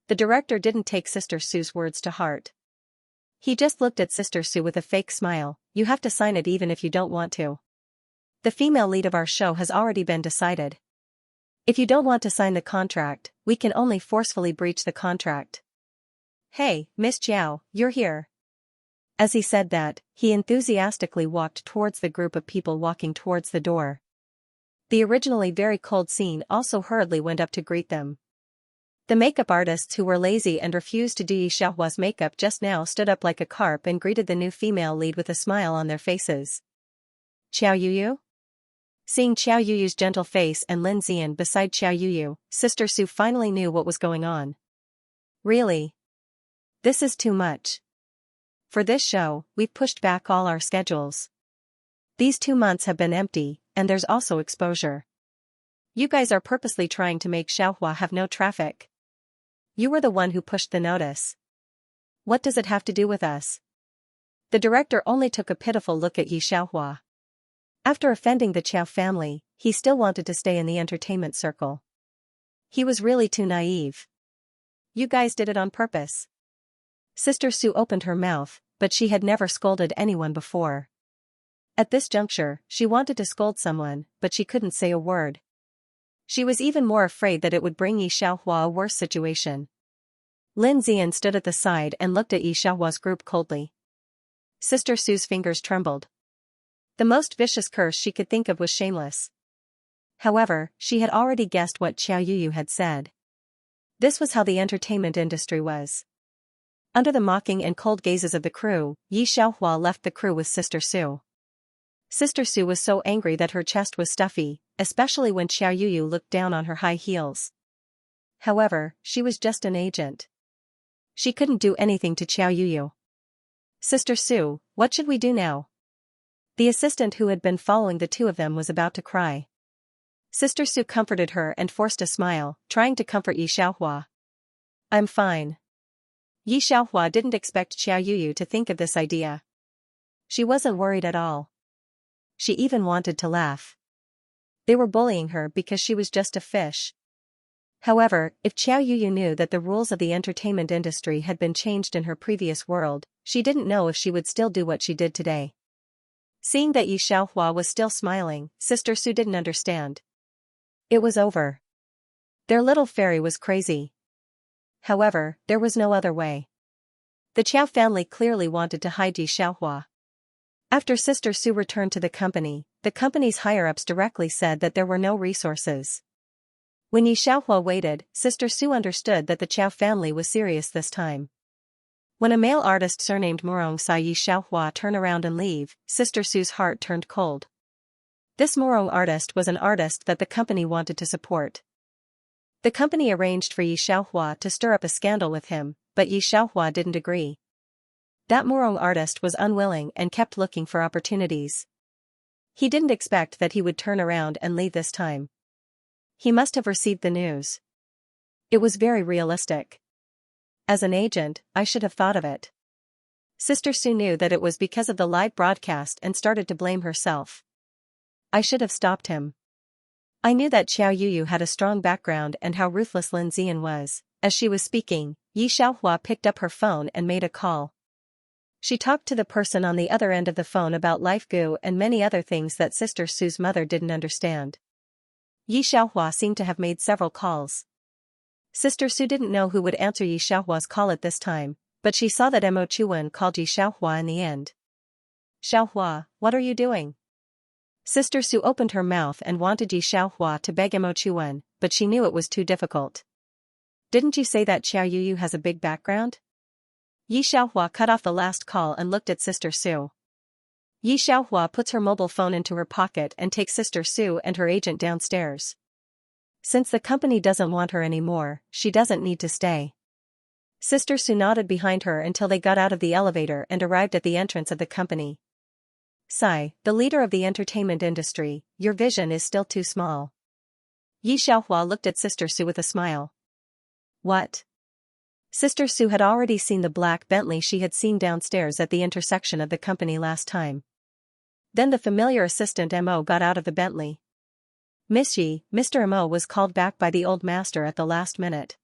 The director didn't take Sister Su's words to heart. He just looked at Sister Su with a fake smile. You have to sign it even if you don't want to. The female lead of our show has already been decided. If you don't want to sign the contract, we can only forcefully breach the contract. Hey, Miss Jiao, you're here. As he said that, he enthusiastically walked towards the group of people walking towards the door. The originally very cold scene also hurriedly went up to greet them. The makeup artists who were lazy and refused to do Yi Xiaohua's makeup just now stood up like a carp and greeted the new female lead with a smile on their faces. Xiao Yuyu? Seeing Xiao Yuyu's gentle face and Lin Zian beside Xiao Yuyu, Sister Su finally knew what was going on. Really? This is too much. For this show, we've pushed back all our schedules. These 2 months have been empty, and there's also exposure. You guys are purposely trying to make Xiaohua have no traffic. You were the one who pushed the notice. What does it have to do with us? The director only took a pitiful look at Yi Xiaohua. After offending the Qiao family, he still wanted to stay in the entertainment circle. He was really too naive. You guys did it on purpose. Sister Su opened her mouth, but she had never scolded anyone before. At this juncture, she wanted to scold someone, but she couldn't say a word. She was even more afraid that it would bring Yi Xiaohua a worse situation. Lin Zian stood at the side and looked at Yi Xiaohua's group coldly. Sister Su's fingers trembled. The most vicious curse she could think of was shameless. However, she had already guessed what Xiao Yuyu had said. This was how the entertainment industry was. Under the mocking and cold gazes of the crew, Yi Xiaohua left the crew with Sister Su. Sister Su was so angry that her chest was stuffy, especially when Xiao Yuyu looked down on her high heels. However, she was just an agent. She couldn't do anything to Xiao Yuyu. Sister Su, what should we do now? The assistant who had been following the two of them was about to cry. Sister Su comforted her and forced a smile, trying to comfort Yi Xiaohua. I'm fine. Yi Xiaohua didn't expect Xiao Yuyu to think of this idea. She wasn't worried at all. She even wanted to laugh. They were bullying her because she was just a fish. However, if Xiao Yuyu knew that the rules of the entertainment industry had been changed in her previous world, she didn't know if she would still do what she did today. Seeing that Yi Xiaohua was still smiling, Sister Su didn't understand. It was over. Their little fairy was crazy. However, there was no other way. The Qiao family clearly wanted to hide Yi Xiaohua. After Sister Su returned to the company's higher-ups directly said that there were no resources. When Yi Xiaohua waited, Sister Su understood that the Qiao family was serious this time. When a male artist surnamed Murong saw Yi Xiaohua turn around and leave, Sister Su's heart turned cold. This Murong artist was an artist that the company wanted to support. The company arranged for Yi Xiaohua to stir up a scandal with him, but Yi Xiaohua didn't agree. That Murong artist was unwilling and kept looking for opportunities. He didn't expect that he would turn around and leave this time. He must have received the news. It was very realistic. As an agent, I should have thought of it. Sister Sue knew that it was because of the live broadcast and started to blame herself. I should have stopped him. I knew that Xiao Yuyu had a strong background and how ruthless Lin Zian was. As she was speaking, Yi Xiaohua picked up her phone and made a call. She talked to the person on the other end of the phone about life goo and many other things that Sister Sue's mother didn't understand. Yi Xiaohua seemed to have made several calls. Sister Sue didn't know who would answer Yi Xiaohua's call at this time, but she saw that Mo Chuan called Yi Xiaohua in the end. Xiaohua, what are you doing? Sister Sue opened her mouth and wanted Yi Xiaohua to beg Mo Chuan, but she knew it was too difficult. Didn't you say that Xiao Yuyu has a big background? Yi Xiaohua cut off the last call and looked at Sister Sue. Yi Xiaohua puts her mobile phone into her pocket and takes Sister Sue and her agent downstairs. Since the company doesn't want her anymore, she doesn't need to stay. Sister Sue nodded behind her until they got out of the elevator and arrived at the entrance of the company. Sai, the leader of the entertainment industry, your vision is still too small. Yi Xiaohua looked at Sister Sue with a smile. What? Sister Sue had already seen the black Bentley she had seen downstairs at the intersection of the company last time. Then the familiar assistant Mo got out of the Bentley. Miss Yi, Mr. Mo was called back by the old master at the last minute.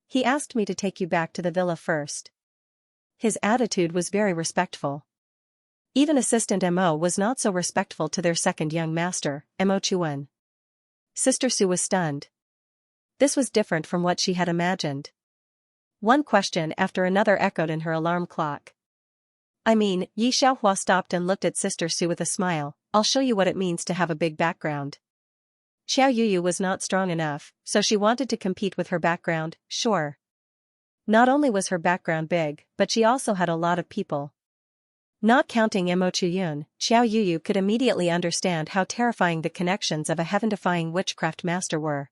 He asked me to take you back to the villa first. His attitude was very respectful. Even assistant Mo was not so respectful to their second young master, Mo Chuan. Sister Sue was stunned. This was different from what she had imagined. One question after another echoed in her alarm clock. I mean, Yi Xiaohua stopped and looked at Sister Sue with a smile. I'll show you what it means to have a big background. Xiao Yuyu was not strong enough, so she wanted to compete with her background, sure. Not only was her background big, but she also had a lot of people. Not counting Mo Chuyun, Xiao Yuyu could immediately understand how terrifying the connections of a heaven-defying witchcraft master were.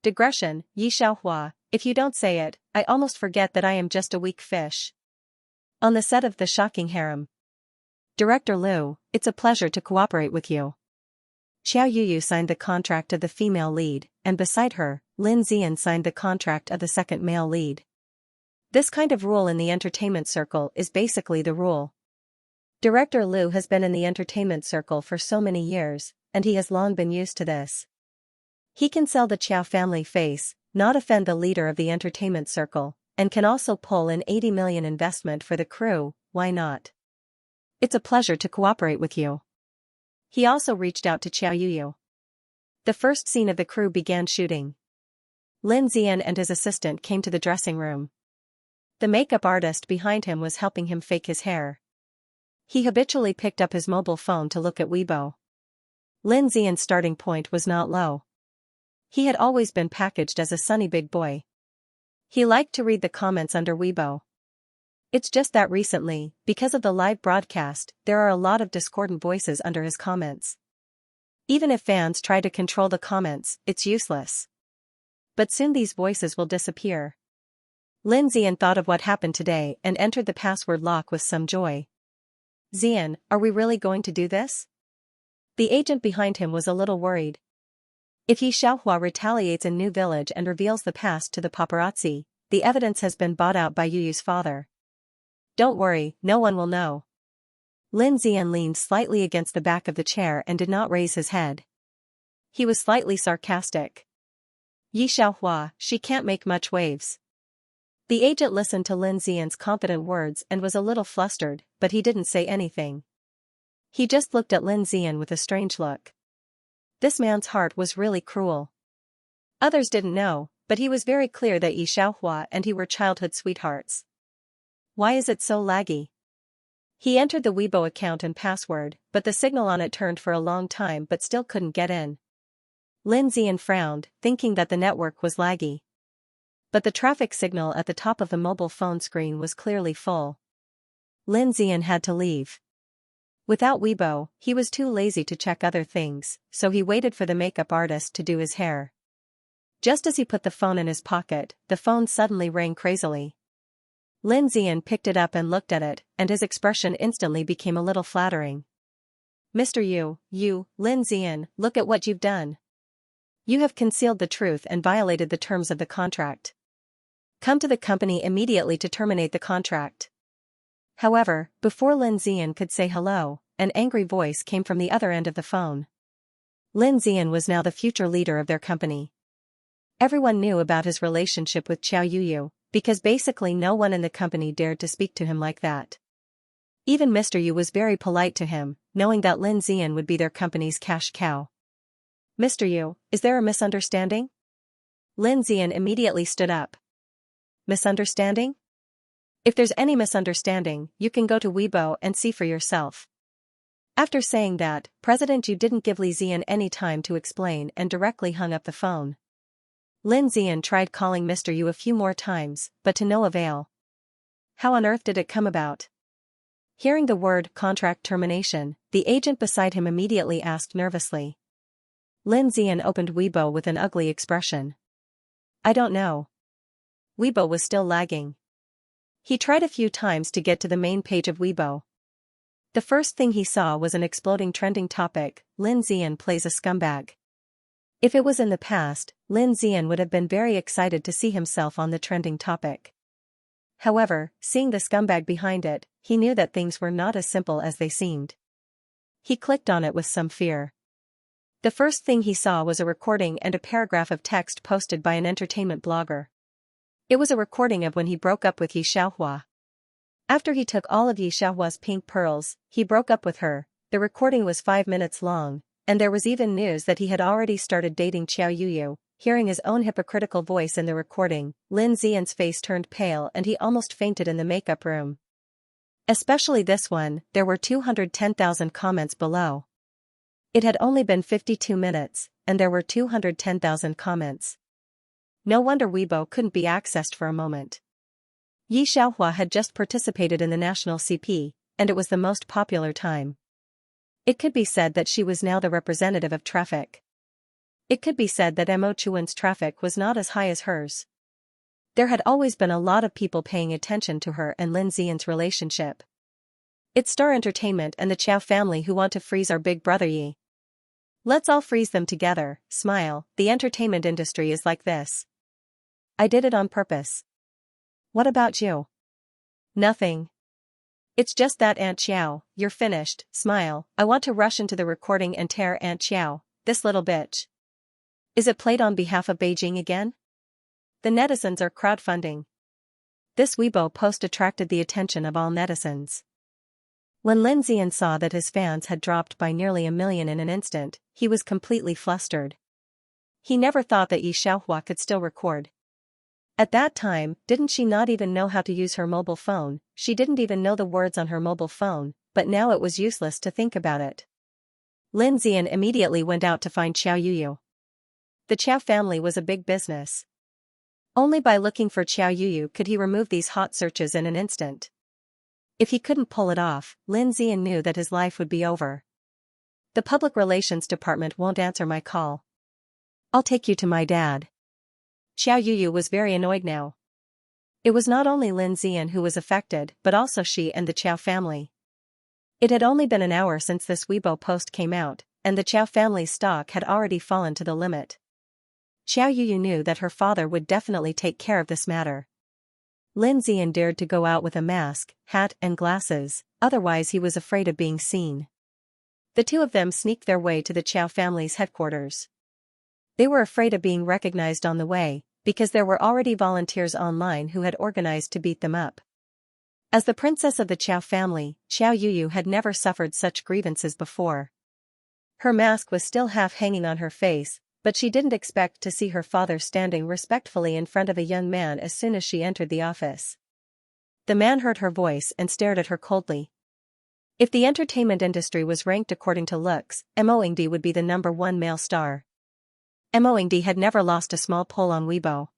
Digression, Yi Xiaohua, if you don't say it, I almost forget that I am just a weak fish. On the set of The Shocking Harem. Director Liu, it's a pleasure to cooperate with you. Xiao Yuyu signed the contract of the female lead, and beside her, Lin Zian signed the contract of the second male lead. This kind of rule in the entertainment circle is basically the rule. Director Liu has been in the entertainment circle for so many years, and he has long been used to this. He can sell the Qiao family face, not offend the leader of the entertainment circle, and can also pull in 80 million investment for the crew, why not? It's a pleasure to cooperate with you. He also reached out to Xiao Yuyu. The first scene of the crew began shooting. Lin Zian and his assistant came to the dressing room. The makeup artist behind him was helping him fake his hair. He habitually picked up his mobile phone to look at Weibo. Lin Zian's starting point was not low. He had always been packaged as a sunny big boy. He liked to read the comments under Weibo. It's just that recently, because of the live broadcast, there are a lot of discordant voices under his comments. Even if fans try to control the comments, it's useless. But soon these voices will disappear. Lin Zian thought of what happened today and entered the password lock with some joy. Zian, are we really going to do this? The agent behind him was a little worried. If Yi Xiaohua retaliates in New Village and reveals the past to the paparazzi, the evidence has been bought out by Yuyu's father. Don't worry, no one will know. Lin Zian leaned slightly against the back of the chair and did not raise his head. He was slightly sarcastic. Yi Xiaohua, she can't make much waves. The agent listened to Lin Zian's confident words and was a little flustered, but he didn't say anything. He just looked at Lin Zian with a strange look. This man's heart was really cruel. Others didn't know, but he was very clear that Yi Xiaohua and he were childhood sweethearts. Why is it so laggy? He entered the Weibo account and password, but the signal on it turned for a long time but still couldn't get in. Lin Zian frowned, thinking that the network was laggy. But the traffic signal at the top of the mobile phone screen was clearly full. Lin Zian had to leave. Without Weibo, he was too lazy to check other things, so he waited for the makeup artist to do his hair. Just as he put the phone in his pocket, the phone suddenly rang crazily. Lin Zian picked it up and looked at it, and his expression instantly became a little flattering. Mr. You, Lin Xian, look at what you've done. You have concealed the truth and violated the terms of the contract. Come to the company immediately to terminate the contract. However, before Lin Xian could say hello, an angry voice came from the other end of the phone. Lin Xian was now the future leader of their company. Everyone knew about his relationship with Xiao Yuyu, because basically no one in the company dared to speak to him like that. Even Mr. Yu was very polite to him, knowing that Lin Xian would be their company's cash cow. Mr. Yu, is there a misunderstanding? Lin Xian immediately stood up. Misunderstanding? If there's any misunderstanding, you can go to Weibo and see for yourself. After saying that, President Yu didn't give Li Xian any time to explain and directly hung up the phone. Lin Xian tried calling Mr. Yu a few more times, but to no avail. How on earth did it come about? Hearing the word contract termination, the agent beside him immediately asked nervously. Lin Xian opened Weibo with an ugly expression. I don't know. Weibo was still lagging. He tried a few times to get to the main page of Weibo. The first thing he saw was an exploding trending topic, Lin Xian plays a scumbag. If it was in the past, Lin Xian would have been very excited to see himself on the trending topic. However, seeing the scumbag behind it, he knew that things were not as simple as they seemed. He clicked on it with some fear. The first thing he saw was a recording and a paragraph of text posted by an entertainment blogger. It was a recording of when he broke up with Yi Xiaohua. After he took all of Yi Xiaohua's pink pearls, he broke up with her. The recording was 5 minutes long, and there was even news that he had already started dating Xiao Yuyu. Hearing his own hypocritical voice in the recording, Lin Xian's face turned pale and he almost fainted in the makeup room. Especially this one, there were 210,000 comments below. It had only been 52 minutes, and there were 210,000 comments. No wonder Weibo couldn't be accessed for a moment. Yi Xiaohua had just participated in the national CP, and it was the most popular time. It could be said that she was now the representative of traffic. It could be said that Mo Chuan's traffic was not as high as hers. There had always been a lot of people paying attention to her and Lin Xian's relationship. It's Star Entertainment and the Chow family who want to freeze our big brother Yi. Let's all freeze them together, smile, the entertainment industry is like this. I did it on purpose. What about you? Nothing. It's just that Aunt Xiao, you're finished, smile, I want to rush into the recording and tear Aunt Xiao, this little bitch. Is it played on behalf of Beijing again? The netizens are crowdfunding. This Weibo post attracted the attention of all netizens. When Lin Xian saw that his fans had dropped by nearly 1 million in an instant, he was completely flustered. He never thought that Yi Xiaohua could still record. At that time, didn't she not even know how to use her mobile phone? She didn't even know the words on her mobile phone, but now it was useless to think about it. Lin Xian immediately went out to find Xiao Yuyu. The Chow family was a big business. Only by looking for Xiao Yuyu could he remove these hot searches in an instant. If he couldn't pull it off, Lin Xian knew that his life would be over. The public relations department won't answer my call. I'll take you to my dad. Xiao Yuyu was very annoyed now. It was not only Lin Xian who was affected but also she and the Chow family. It had only been an hour since this Weibo post came out, and the Chow family's stock had already fallen to the limit. Xiao Yuyu knew that her father would definitely take care of this matter. Lin Xian dared to go out with a mask, hat and glasses, otherwise he was afraid of being seen. The two of them sneaked their way to the Chow family's headquarters. They were afraid of being recognized on the way, because there were already volunteers online who had organized to beat them up. As the princess of the Chow family, Xiao Yuyu had never suffered such grievances before. Her mask was still half hanging on her face, but she didn't expect to see her father standing respectfully in front of a young man as soon as she entered the office. The man heard her voice and stared at her coldly. If the entertainment industry was ranked according to looks, Mo Yingdi would be the #1 male star. Mo Yingdi had never lost a small poll on Weibo.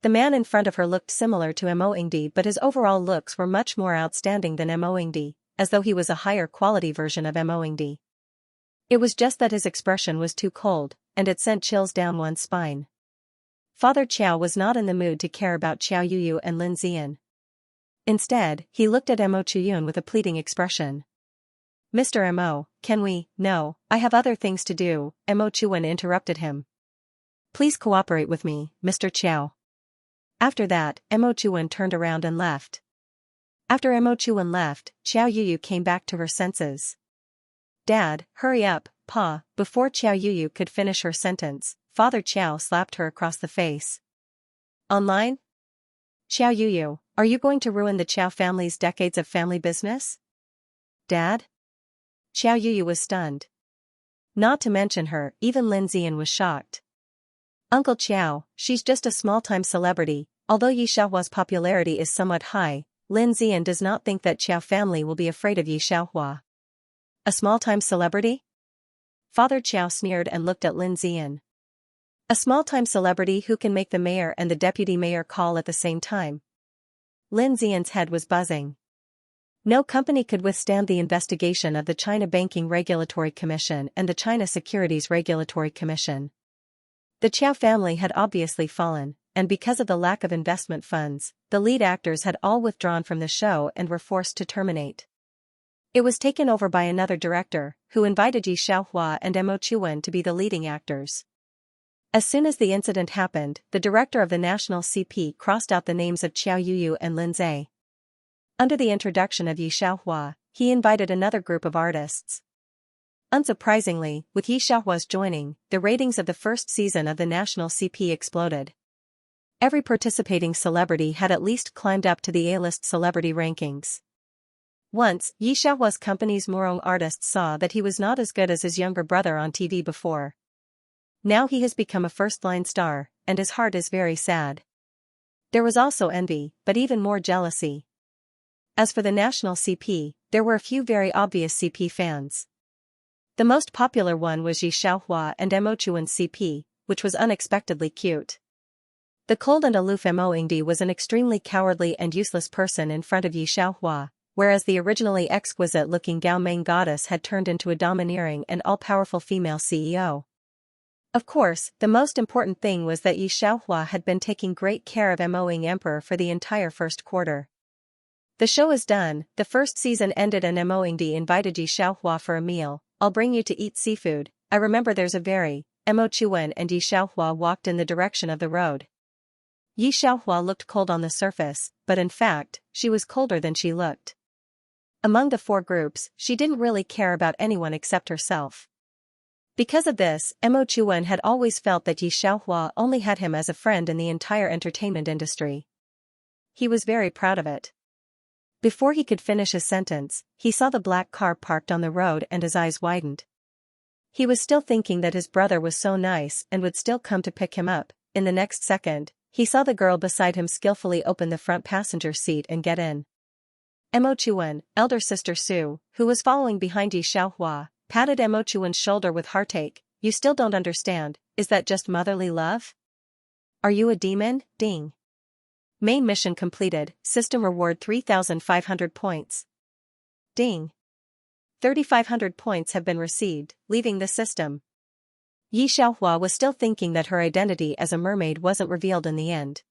The man in front of her looked similar to Mo Yingdi, but his overall looks were much more outstanding than Mo Yingdi, as though he was a higher quality version of Mo Yingdi. It was just that his expression was too cold, and it sent chills down one's spine. Father Qiao was not in the mood to care about Xiao Yuyu and Lin Xian. Instead, he looked at Mo Chuyun with a pleading expression. Mr. Mo, can we? No, I have other things to do, Mo Chuan interrupted him. Please cooperate with me, Mr. Chiao. After that, Mo Chuan turned around and left. After Mo Chuan left, Xiao Yuyu came back to her senses. Dad, hurry up, Pa, before Xiao Yuyu could finish her sentence, Father Xiao slapped her across the face. Online? Xiao Yuyu, are you going to ruin the Xiao family's decades of family business? Dad? Xiao Yuyu was stunned. Not to mention her, even Lin Zian was shocked. Uncle Xiao, she's just a small-time celebrity, although Yi Xiaohua's popularity is somewhat high, Lin Zian does not think that Xiao family will be afraid of Yi Xiaohua. A small-time celebrity? Father Xiao sneered and looked at Lin Zian. A small-time celebrity who can make the mayor and the deputy mayor call at the same time. Lin Zian's head was buzzing. No company could withstand the investigation of the China Banking Regulatory Commission and the China Securities Regulatory Commission. The Qiao family had obviously fallen, and because of the lack of investment funds, the lead actors had all withdrawn from the show and were forced to terminate. It was taken over by another director, who invited Yi Xiaohua and Mo Chuan to be the leading actors. As soon as the incident happened, the director of the national CP crossed out the names of Xiao Yuyu and Lin Zai. Under the introduction of Yi Xiaohua, he invited another group of artists. Unsurprisingly, with Yi Xiaohua's joining, the ratings of the first season of the national CP exploded. Every participating celebrity had at least climbed up to the A-list celebrity rankings. Once, Yi Xiaohua's company's Morong artists saw that he was not as good as his younger brother on TV before. Now he has become a first-line star, and his heart is very sad. There was also envy, but even more jealousy. As for the national CP, there were a few very obvious CP fans. The most popular one was Yi Xiaohua and Mo Chuan's CP, which was unexpectedly cute. The cold and aloof Mo Yingdi was an extremely cowardly and useless person in front of Yi Xiaohua, whereas the originally exquisite-looking Gao Meng goddess had turned into a domineering and all-powerful female CEO. Of course, the most important thing was that Yi Xiaohua had been taking great care of Mo Ying Emperor for the entire first quarter. The show is done, the first season ended and Mo Yingdi invited Yi Xiaohua for a meal. I'll bring you to eat seafood. I remember there's a very. Mo Chuan and Yi Xiaohua walked in the direction of the road. Yi Xiaohua looked cold on the surface, but in fact, she was colder than she looked. Among the four groups, she didn't really care about anyone except herself. Because of this, Mo Chuan had always felt that Yi Xiaohua only had him as a friend in the entire entertainment industry. He was very proud of it. Before he could finish his sentence, he saw the black car parked on the road and his eyes widened. He was still thinking that his brother was so nice and would still come to pick him up. In the next second, he saw the girl beside him skillfully open the front passenger seat and get in. Mo Chuan, elder sister Su, who was following behind Yi Xiaohua, patted Mo Chuan's shoulder with heartache. You still don't understand, is that just motherly love? Are you a demon? Ding. Main mission completed, system reward 3,500 points. Ding. 3,500 points have been received, leaving the system. Yi Xiaohua was still thinking that her identity as a mermaid wasn't revealed in the end.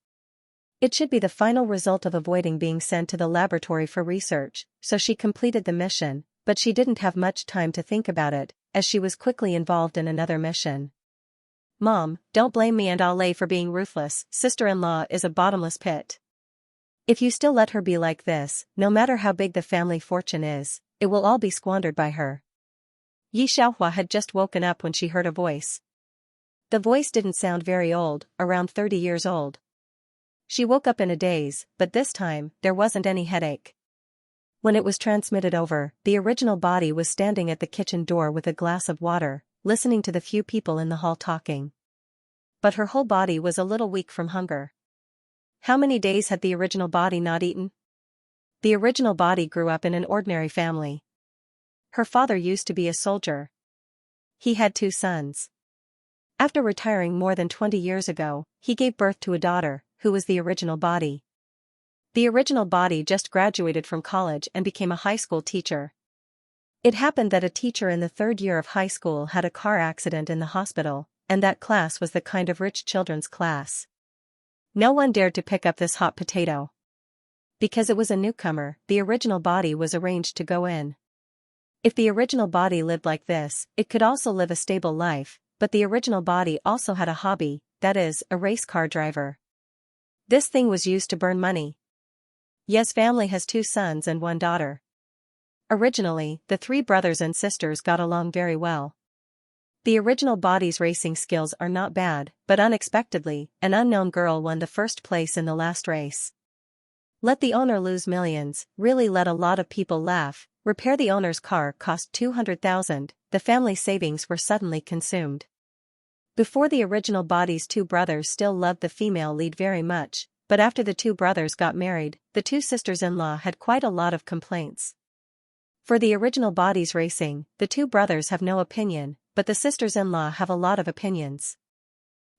It should be the final result of avoiding being sent to the laboratory for research, so she completed the mission, but she didn't have much time to think about it, as she was quickly involved in another mission. Mom, don't blame me and Ale for being ruthless. Sister-in-law is a bottomless pit. If you still let her be like this, no matter how big the family fortune is, it will all be squandered by her. Yi Xiaohua had just woken up when she heard a voice. The voice didn't sound very old, around 30 years old. She woke up in a daze, but this time, there wasn't any headache. When it was transmitted over, the original body was standing at the kitchen door with a glass of water, listening to the few people in the hall talking. But her whole body was a little weak from hunger. How many days had the original body not eaten? The original body grew up in an ordinary family. Her father used to be a soldier. He had 2 sons. After retiring more than 20 years ago, he gave birth to a daughter, who was the original body. The original body just graduated from college and became a high school teacher. It happened that a teacher in the 3rd year of high school had a car accident in the hospital, and that class was the kind of rich children's class. No one dared to pick up this hot potato. Because it was a newcomer, the original body was arranged to go in. If the original body lived like this, it could also live a stable life, but the original body also had a hobby, that is, a race car driver. This thing was used to burn money. Ye's family has 2 sons and 1 daughter. Originally, the 3 brothers and sisters got along very well. The original body's racing skills are not bad, but unexpectedly, an unknown girl won the first place in the last race. Let the owner lose millions, really let a lot of people laugh. Repair the owner's car cost 200,000, the family savings were suddenly consumed. Before, the original body's 2 brothers still loved the female lead very much, but after the 2 brothers got married, the 2 sisters-in-law had quite a lot of complaints. For the original body's racing, the 2 brothers have no opinion, but the sisters-in-law have a lot of opinions.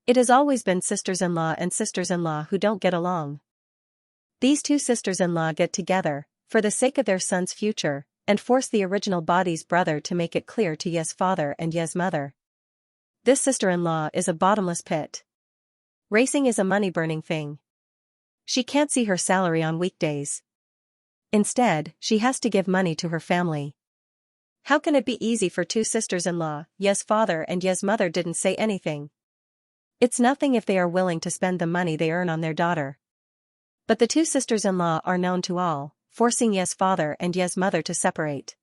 It has always been sisters-in-law and sisters-in-law who don't get along. These 2 sisters-in-law get together, for the sake of their son's future, and force the original body's brother to make it clear to Ye's father and Ye's mother. This sister-in-law is a bottomless pit. Racing is a money-burning thing. She can't see her salary on weekdays. Instead, she has to give money to her family. How can it be easy for 2 sisters-in-law? Ye's father and Ye's mother didn't say anything. It's nothing if they are willing to spend the money they earn on their daughter. But the 2 sisters-in-law are known to all, forcing Ye's father and Ye's mother to separate.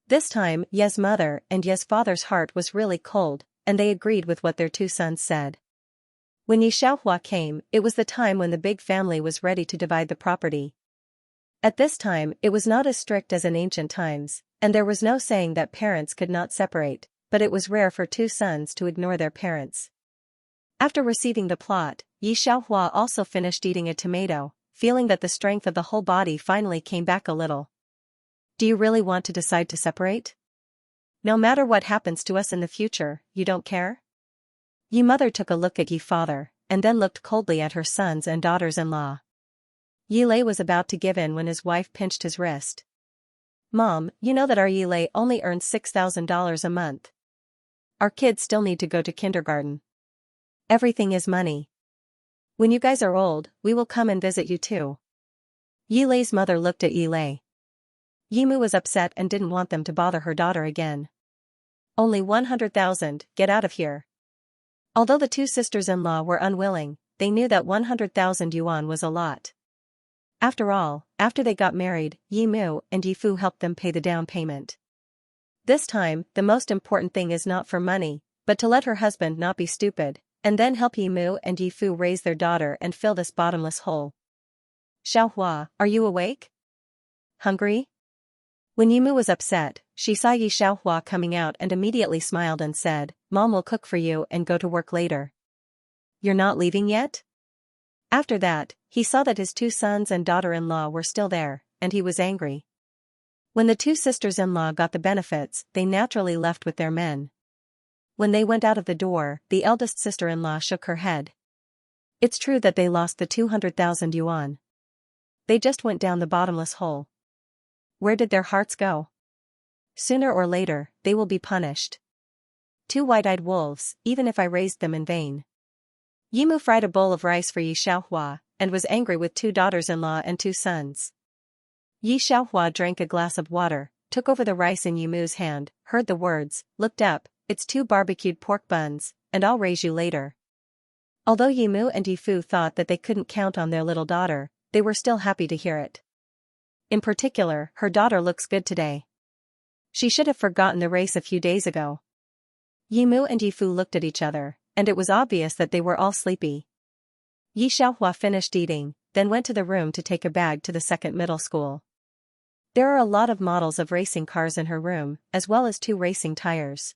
This time, Ye's mother and Ye's father's heart was really cold, and they agreed with what their 2 sons said. When Xianxia came, it was the time when the big family was ready to divide the property. At this time, it was not as strict as in ancient times, and there was no saying that parents could not separate, but it was rare for 2 sons to ignore their parents. After receiving the plot, Xianxia also finished eating a tomato, feeling that the strength of the whole body finally came back a little. Do you really want to decide to separate? No matter what happens to us in the future, you don't care? Yi mother took a look at Yi father, and then looked coldly at her sons and daughters-in-law. Yi Lei was about to give in when his wife pinched his wrist. Mom, you know that our Yi Lei only earns $6,000 a month. Our kids still need to go to kindergarten. Everything is money. When you guys are old, we will come and visit you too. Yi Lei's mother looked at Yi Lei. Yi Mu was upset and didn't want them to bother her daughter again. Only 100,000, get out of here. Although the 2 sisters-in-law were unwilling, they knew that 100,000 yuan was a lot. After all, after they got married, Yi Mu and Yi Fu helped them pay the down payment. This time, the most important thing is not for money, but to let her husband not be stupid, and then help Yi Mu and Yi Fu raise their daughter and fill this bottomless hole. Xiaohua, are you awake? Hungry? When Yi Mu was upset, she saw Yi Xiaohua coming out and immediately smiled and said, Mom will cook for you and go to work later. You're not leaving yet? After that, he saw that his 2 sons and daughter-in-law were still there, and he was angry. When the 2 sisters-in-law got the benefits, they naturally left with their men. When they went out of the door, the eldest sister-in-law shook her head. It's true that they lost the 200,000 yuan. They just went down the bottomless hole. Where did their hearts go? Sooner or later, they will be punished. 2 white-eyed wolves, even if I raised them in vain. Yi Mu fried a bowl of rice for Yi Xiaohua, and was angry with 2 daughters-in-law and 2 sons. Yi Xiaohua drank a glass of water, took over the rice in Yi Mu's hand, heard the words, looked up, it's 2 barbecued pork buns, and I'll raise you later. Although Yi Mu and Yi Fu thought that they couldn't count on their little daughter, they were still happy to hear it. In particular, her daughter looks good today. She should have forgotten the race a few days ago. Yi Mu and Yi Fu looked at each other, and it was obvious that they were all sleepy. Yi Xiaohua finished eating, then went to the room to take a bag to the second middle school. There are a lot of models of racing cars in her room, as well as 2 racing tires.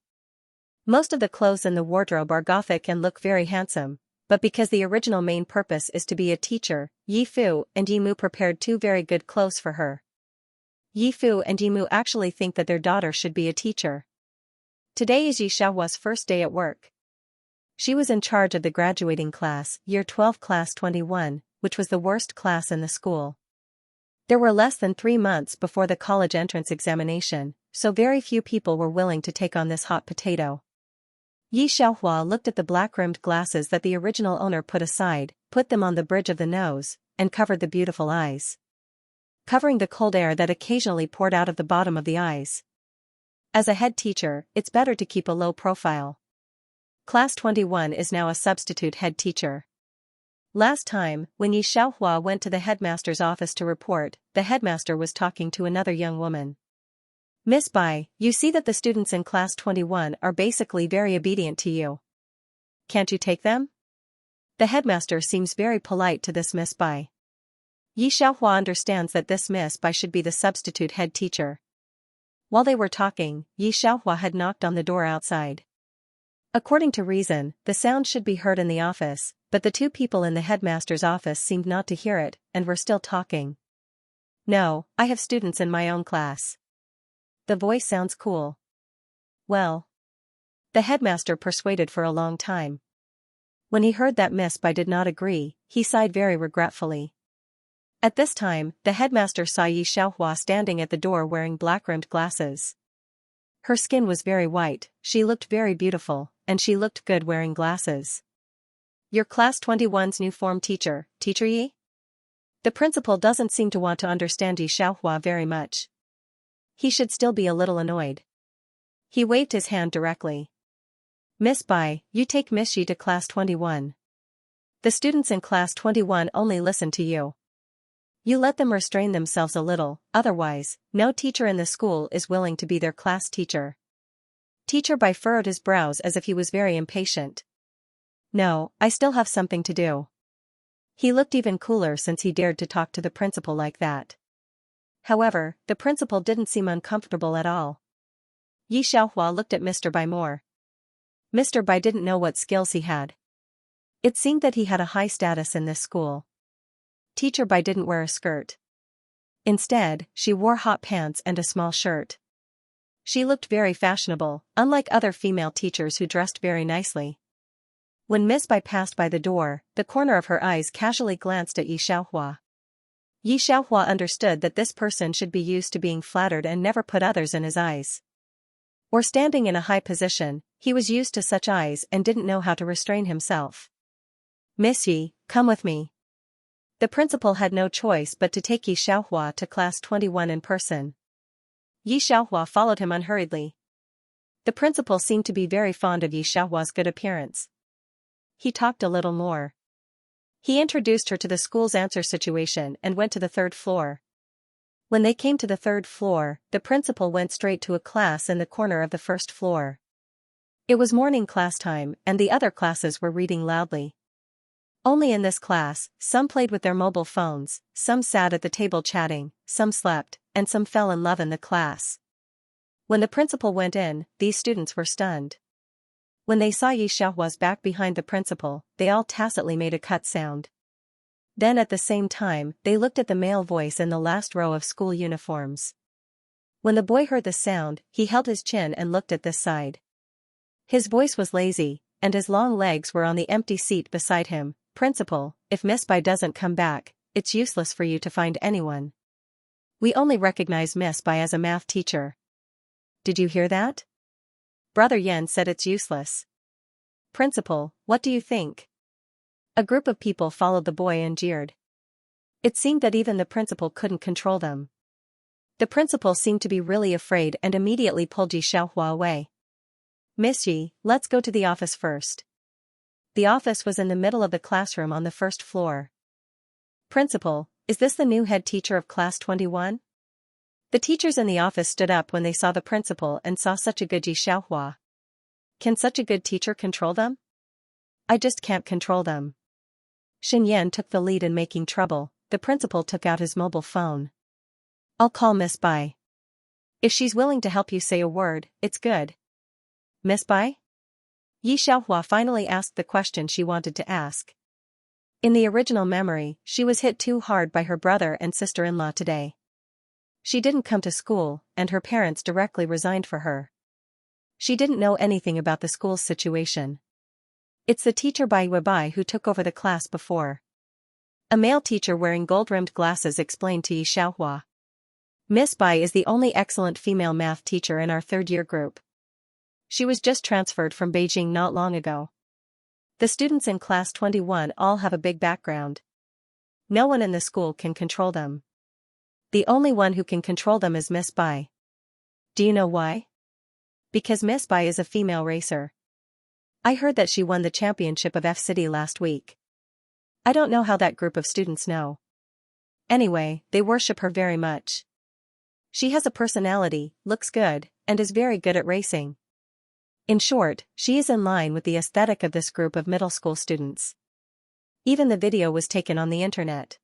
Most of the clothes in the wardrobe are gothic and look very handsome, but because the original main purpose is to be a teacher, Yi Fu and Yi Mu prepared 2 very good clothes for her. Yi Fu and Yi Mu actually think that their daughter should be a teacher. Today is Yi Xiaohua's first day at work. She was in charge of the graduating class, Year 12 Class 21, which was the worst class in the school. There were less than 3 months before the college entrance examination, so very few people were willing to take on this hot potato. Yi Xiaohua looked at the black-rimmed glasses that the original owner put aside, put them on the bridge of the nose, and covered the beautiful eyes. Covering the cold air that occasionally poured out of the bottom of the eyes. As a head teacher, it's better to keep a low profile. Class 21 is now a substitute head teacher. Last time, when Yi Xiaohua went to the headmaster's office to report, the headmaster was talking to another young woman. Miss Bai, you see that the students in class 21 are basically very obedient to you. Can't you take them? The headmaster seems very polite to this Miss Bai. Yi Xiaohua understands that this Miss Bai should be the substitute head teacher. While they were talking, Yi Xiaohua had knocked on the door outside. According to reason, the sound should be heard in the office, but the two people in the headmaster's office seemed not to hear it, and were still talking. No, I have students in my own class. The voice sounds cool. Well. The headmaster persuaded for a long time. When he heard that Miss Bai did not agree, he sighed very regretfully. At this time, the headmaster saw Yi Xiaohua standing at the door wearing black-rimmed glasses. Her skin was very white, she looked very beautiful, and she looked good wearing glasses. You're class 21's new form teacher, Teacher Yi? The principal doesn't seem to want to understand Yi Xiaohua very much. He should still be a little annoyed. He waved his hand directly. Miss Bai, you take Miss Yi to class 21. The students in class 21 only listen to you. You let them restrain themselves a little, otherwise, no teacher in the school is willing to be their class teacher. Teacher Bai furrowed his brows as if he was very impatient. No, I still have something to do. He looked even cooler since he dared to talk to the principal like that. However, the principal didn't seem uncomfortable at all. Yi Xiaohua looked at Mr. Bai more. Mr. Bai didn't know what skills he had. It seemed that he had a high status in this school. Teacher Bai didn't wear a skirt. Instead, she wore hot pants and a small shirt. She looked very fashionable, unlike other female teachers who dressed very nicely. When Miss Bai passed by the door, the corner of her eyes casually glanced at Yi Xiaohua. Yi Xiaohua understood that this person should be used to being flattered and never put others in his eyes. Or standing in a high position, he was used to such eyes and didn't know how to restrain himself. Miss Yi, come with me. The principal had no choice but to take Yi Xiaohua to class 21 in person. Yi Xiaohua followed him unhurriedly. The principal seemed to be very fond of Yi Xiaohua's good appearance. He talked a little more. He introduced her to the school's answer situation and went to the third floor. When they came to the third floor, the principal went straight to a class in the corner of the first floor. It was morning class time and the other classes were reading loudly. Only in this class, some played with their mobile phones, some sat at the table chatting, some slept, and some fell in love in the class. When the principal went in, these students were stunned. When they saw Yi Xiaohua's back behind the principal, they all tacitly made a cut sound. Then at the same time, they looked at the male voice in the last row of school uniforms. When the boy heard the sound, he held his chin and looked at this side. His voice was lazy, and his long legs were on the empty seat beside him. Principal, if Miss Bai doesn't come back, it's useless for you to find anyone. We only recognize Miss Bai as a math teacher. Did you hear that? Brother Yan said it's useless. Principal, what do you think? A group of people followed the boy and jeered. It seemed that even the principal couldn't control them. The principal seemed to be really afraid and immediately pulled Yi Xiaohua away. Miss Yi, let's go to the office first. The office was in the middle of the classroom on the first floor. Principal, is this the new head teacher of class 21? The teachers in the office stood up when they saw the principal and saw such a good Yi Xiaohua. Can such a good teacher control them? I just can't control them. Xianxia took the lead in making trouble. The principal took out his mobile phone. I'll call Miss Bai. If she's willing to help you say a word, it's good. Miss Bai? Yi Xiaohua finally asked the question she wanted to ask. In the original memory, she was hit too hard by her brother and sister-in-law today. She didn't come to school, and her parents directly resigned for her. She didn't know anything about the school's situation. It's the teacher Bai Weibai who took over the class before. A male teacher wearing gold-rimmed glasses explained to Yi Xiaohua. Miss Bai is the only excellent female math teacher in our third-year group. She was just transferred from Beijing not long ago. The students in class 21 all have a big background. No one in the school can control them. The only one who can control them is Miss Bai. Do you know why? Because Miss Bai is a female racer. I heard that she won the championship of F-City last week. I don't know how that group of students know. Anyway, they worship her very much. She has a personality, looks good, and is very good at racing. In short, she is in line with the aesthetic of this group of middle school students. Even the video was taken on the internet.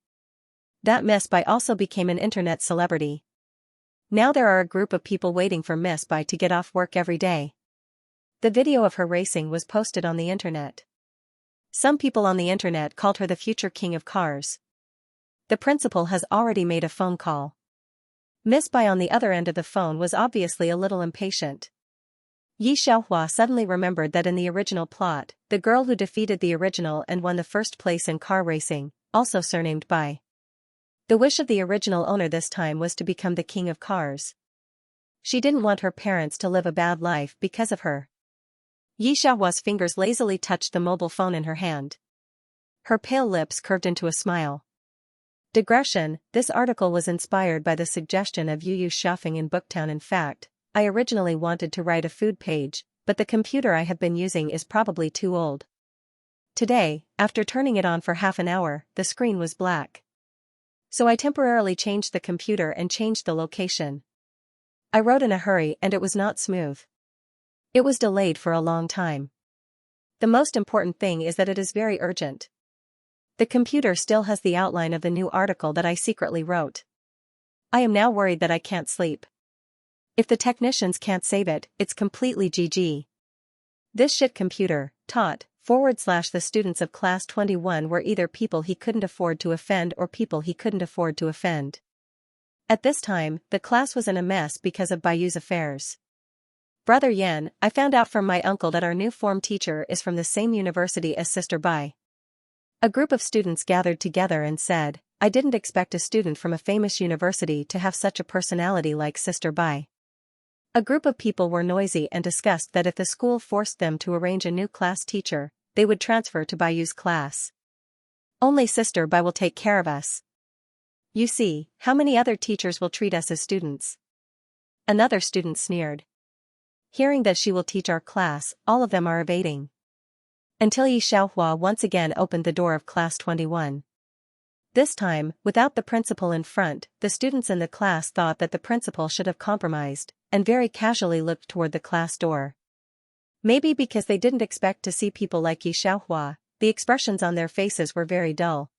That Miss Bai also became an internet celebrity. Now there are a group of people waiting for Miss Bai to get off work every day. The video of her racing was posted on the internet. Some people on the internet called her the future king of cars. The principal has already made a phone call. Miss Bai on the other end of the phone was obviously a little impatient. Xianxia suddenly remembered that in the original plot, the girl who defeated the original and won the first place in car racing, also surnamed Bai. The wish of the original owner this time was to become the king of cars. She didn't want her parents to live a bad life because of her. Xiaohua's fingers lazily touched the mobile phone in her hand. Her pale lips curved into a smile. Digression: this article was inspired by the suggestion of Yu shopping in Booktown. In fact, I originally wanted to write a food page, but the computer I have been using is probably too old. Today, after turning it on for half an hour, the screen was black. So I temporarily changed the computer and changed the location. I wrote in a hurry and it was not smooth. It was delayed for a long time. The most important thing is that it is very urgent. The computer still has the outline of the new article that I secretly wrote. I am now worried that I can't sleep. If the technicians can't save it, it's completely GG. This shit computer, the students of class 21 were either people he couldn't afford to offend or people he couldn't afford to offend. At this time, the class was in a mess because of Bayu's affairs. Brother Yan, I found out from my uncle that our new form teacher is from the same university as Sister Bai. A group of students gathered together and said, I didn't expect a student from a famous university to have such a personality like Sister Bai. A group of people were noisy and discussed that if the school forced them to arrange a new class teacher, they would transfer to Bayu's class. Only Sister Bai will take care of us. You see, how many other teachers will treat us as students? Another student sneered. Hearing that she will teach our class, all of them are evading. Until Xianxia once again opened the door of class 21. This time, without the principal in front, the students in the class thought that the principal should have compromised, and very casually looked toward the class door. Maybe because they didn't expect to see people like Xianxia, the expressions on their faces were very dull.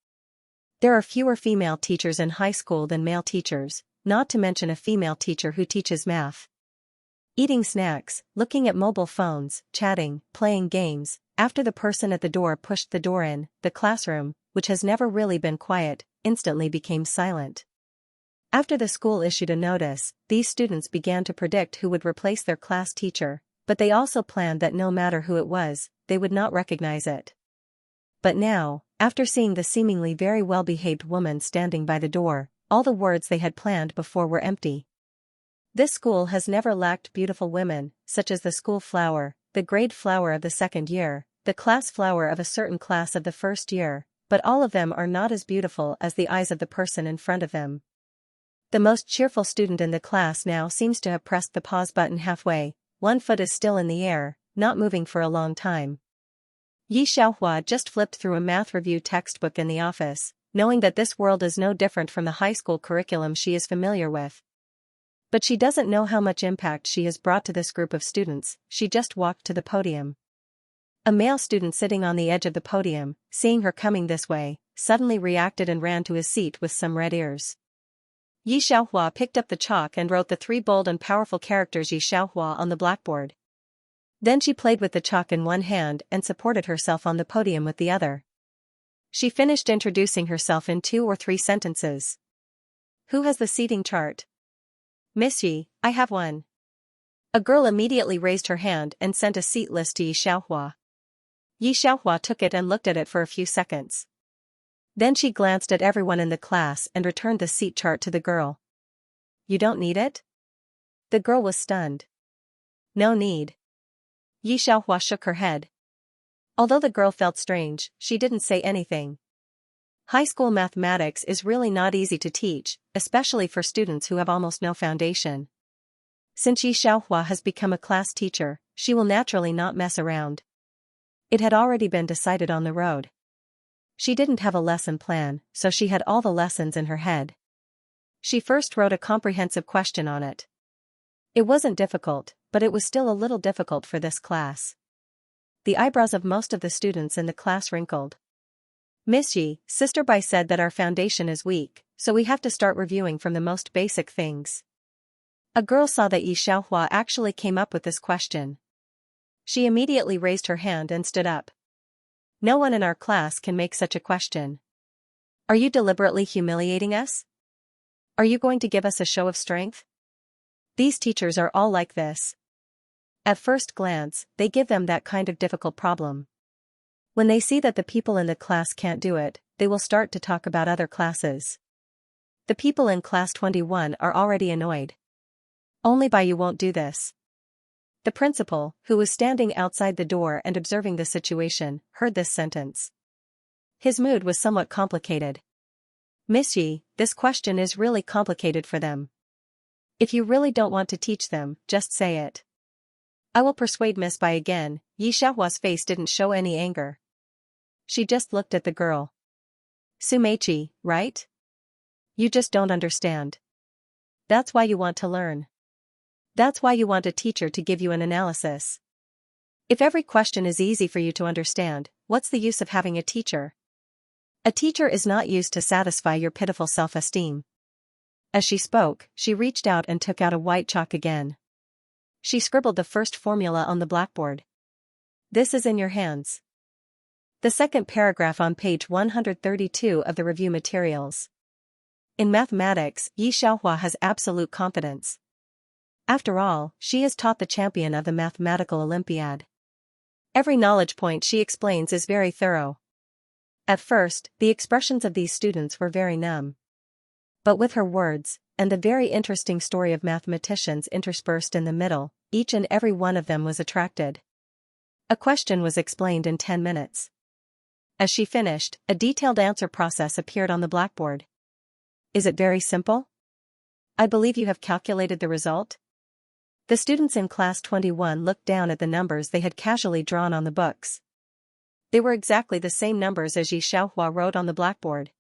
There are fewer female teachers in high school than male teachers, not to mention a female teacher who teaches math. Eating snacks, looking at mobile phones, chatting, playing games, after the person at the door pushed the door in, the classroom, which has never really been quiet, instantly became silent. After the school issued a notice, these students began to predict who would replace their class teacher, but they also planned that no matter who it was, they would not recognize it. But now, after seeing the seemingly very well-behaved woman standing by the door, all the words they had planned before were empty. This school has never lacked beautiful women, such as the school flower, the grade flower of the second year, the class flower of a certain class of the first year, but all of them are not as beautiful as the eyes of the person in front of them. The most cheerful student in the class now seems to have pressed the pause button halfway, one foot is still in the air, not moving for a long time. Xianxia just flipped through a math review textbook in the office, knowing that this world is no different from the high school curriculum she is familiar with. But she doesn't know how much impact she has brought to this group of students. She just walked to the podium. A male student sitting on the edge of the podium, seeing her coming this way, suddenly reacted and ran to his seat with some red ears. Xianxia picked up the chalk and wrote the 3 bold and powerful characters Xianxia on the blackboard. Then she played with the chalk in one hand and supported herself on the podium with the other. She finished introducing herself in 2 or 3 sentences. Who has the seating chart? Miss Yi, I have one. A girl immediately raised her hand and sent a seat list to Xianxia. Xianxia took it and looked at it for a few seconds. Then she glanced at everyone in the class and returned the seat chart to the girl. You don't need it? The girl was stunned. No need. Xianxia shook her head. Although the girl felt strange, she didn't say anything. High school mathematics is really not easy to teach, especially for students who have almost no foundation. Since Yi Xiaohua has become a class teacher, she will naturally not mess around. It had already been decided on the road. She didn't have a lesson plan, so she had all the lessons in her head. She first wrote a comprehensive question on it. It wasn't difficult, but it was still a little difficult for this class. The eyebrows of most of the students in the class wrinkled. Miss Yi, Sister Bai said that our foundation is weak, so we have to start reviewing from the most basic things. A girl saw that Yi Xiaohua actually came up with this question. She immediately raised her hand and stood up. No one in our class can make such a question. Are you deliberately humiliating us? Are you going to give us a show of strength? These teachers are all like this. At first glance, they give them that kind of difficult problem. When they see that the people in the class can't do it, they will start to talk about other classes. The people in class 21 are already annoyed. Only Bai Yu won't do this. The principal, who was standing outside the door and observing the situation, heard this sentence. His mood was somewhat complicated. Miss Yi, this question is really complicated for them. If you really don't want to teach them, just say it. I will persuade Miss Bai again. Yi Xiaohua's face didn't show any anger. She just looked at the girl. Sumeichi, right? You just don't understand. That's why you want to learn. That's why you want a teacher to give you an analysis. If every question is easy for you to understand, what's the use of having a teacher? A teacher is not used to satisfy your pitiful self-esteem. As she spoke, she reached out and took out a white chalk again. She scribbled the first formula on the blackboard. This is in your hands. The second paragraph on page 132 of the review materials. In mathematics, Yi Xiaohua has absolute competence. After all, she is taught the champion of the mathematical Olympiad. Every knowledge point she explains is very thorough. At first, the expressions of these students were very numb. But with her words, and the very interesting story of mathematicians interspersed in the middle, each and every one of them was attracted. A question was explained in 10 minutes. As she finished, a detailed answer process appeared on the blackboard. Is it very simple? I believe you have calculated the result? The students in class 21 looked down at the numbers they had casually drawn on the books. They were exactly the same numbers as Yi Xiaohua wrote on the blackboard.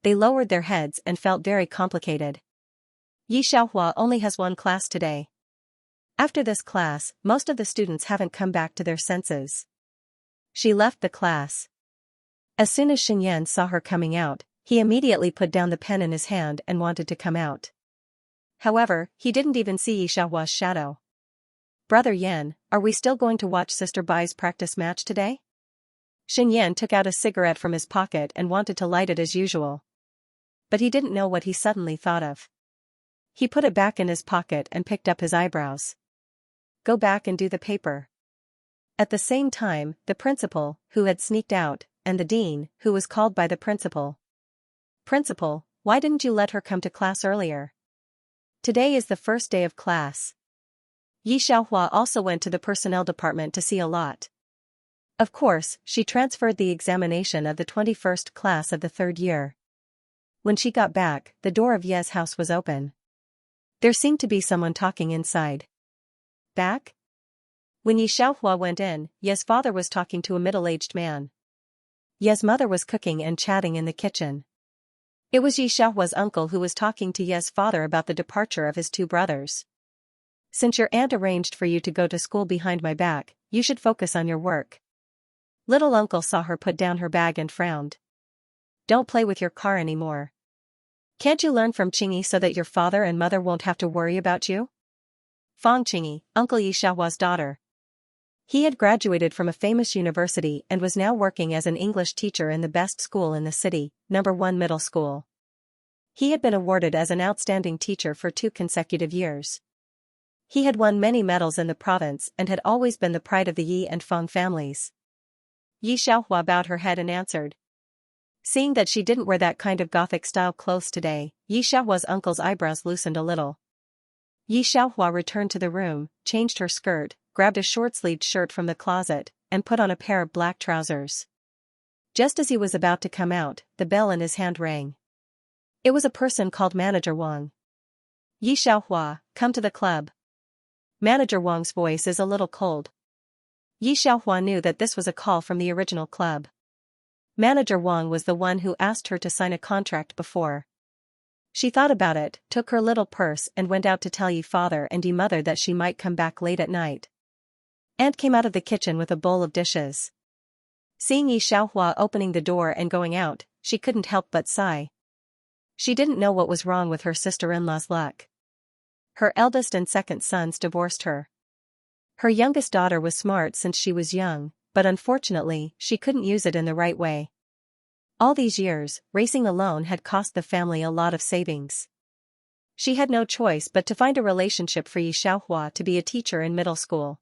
They lowered their heads and felt very complicated. Yi Xiaohua only has one class today. After this class, most of the students haven't come back to their senses. She left the class. As soon as Xinyan saw her coming out, he immediately put down the pen in his hand and wanted to come out. However, he didn't even see Yi Xiaohua's shadow. Brother Yan, are we still going to watch Sister Bai's practice match today? Xinyan took out a cigarette from his pocket and wanted to light it as usual. But he didn't know what he suddenly thought of. He put it back in his pocket and picked up his eyebrows. Go back and do the paper. At the same time, the principal, who had sneaked out, and the dean, who was called by the principal. Principal, why didn't you let her come to class earlier? Today is the first day of class. Yi Xiaohua also went to the personnel department to see a lot. Of course, she transferred the examination of the 21st class of the third year. When she got back, the door of Ye's house was open. There seemed to be someone talking inside. Back? When Yi Xiaohua went in, Ye's father was talking to a middle-aged man. Ye's mother was cooking and chatting in the kitchen. It was Yi Xiaohua's uncle who was talking to Ye's father about the departure of his two brothers. Since your aunt arranged for you to go to school behind my back, you should focus on your work. Little uncle saw her put down her bag and frowned. Don't play with your car anymore. Can't you learn from Qingyi so that your father and mother won't have to worry about you? Fang Qingyi, Uncle Yi Xiaohua's daughter. He had graduated from a famous university and was now working as an English teacher in the best school in the city, number 1 middle school. He had been awarded as an outstanding teacher for 2 consecutive years. He had won many medals in the province and had always been the pride of the Yi and Fang families. Yi Xiaohua bowed her head and answered. Seeing that she didn't wear that kind of Gothic-style clothes today, Yi Xiaohua's uncle's eyebrows loosened a little. Yi Xiaohua returned to the room, changed her skirt, grabbed a short-sleeved shirt from the closet, and put on a pair of black trousers. Just as he was about to come out, the bell in his hand rang. It was a person called Manager Wang. Yi Xiaohua, come to the club. Manager Wang's voice is a little cold. Yi Xiaohua knew that this was a call from the original club. Manager Wang was the one who asked her to sign a contract before. She thought about it, took her little purse and went out to tell Yi father and Yi mother that she might come back late at night. Aunt came out of the kitchen with a bowl of dishes. Seeing Yi Xiaohua opening the door and going out, she couldn't help but sigh. She didn't know what was wrong with her sister-in-law's luck. Her eldest and second sons divorced her. Her youngest daughter was smart since she was young, but unfortunately, she couldn't use it in the right way. All these years, racing alone had cost the family a lot of savings. She had no choice but to find a relationship for Yi Xiaohua to be a teacher in middle school.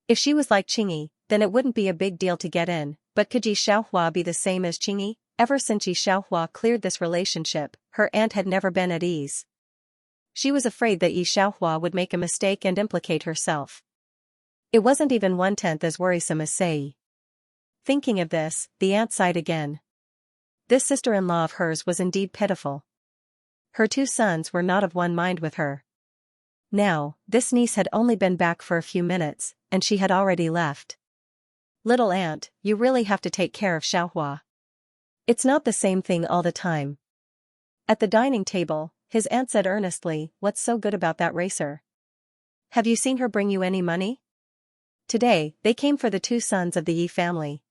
If she was like Qingyi, then it wouldn't be a big deal to get in, but could Yi Xiaohua be the same as Qingyi? Ever since Yi Xiaohua cleared this relationship, her aunt had never been at ease. She was afraid that Yi Xiaohua would make a mistake and implicate herself. It wasn't even 1/10 as worrisome as Sei. Thinking of this, the aunt sighed again. This sister-in-law of hers was indeed pitiful. Her two sons were not of one mind with her. Now, this niece had only been back for a few minutes, and she had already left. Little aunt, you really have to take care of Xiaohua. It's not the same thing all the time. At the dining table, his aunt said earnestly, what's so good about that racer? Have you seen her bring you any money? Today, they came for the two sons of the Yi family.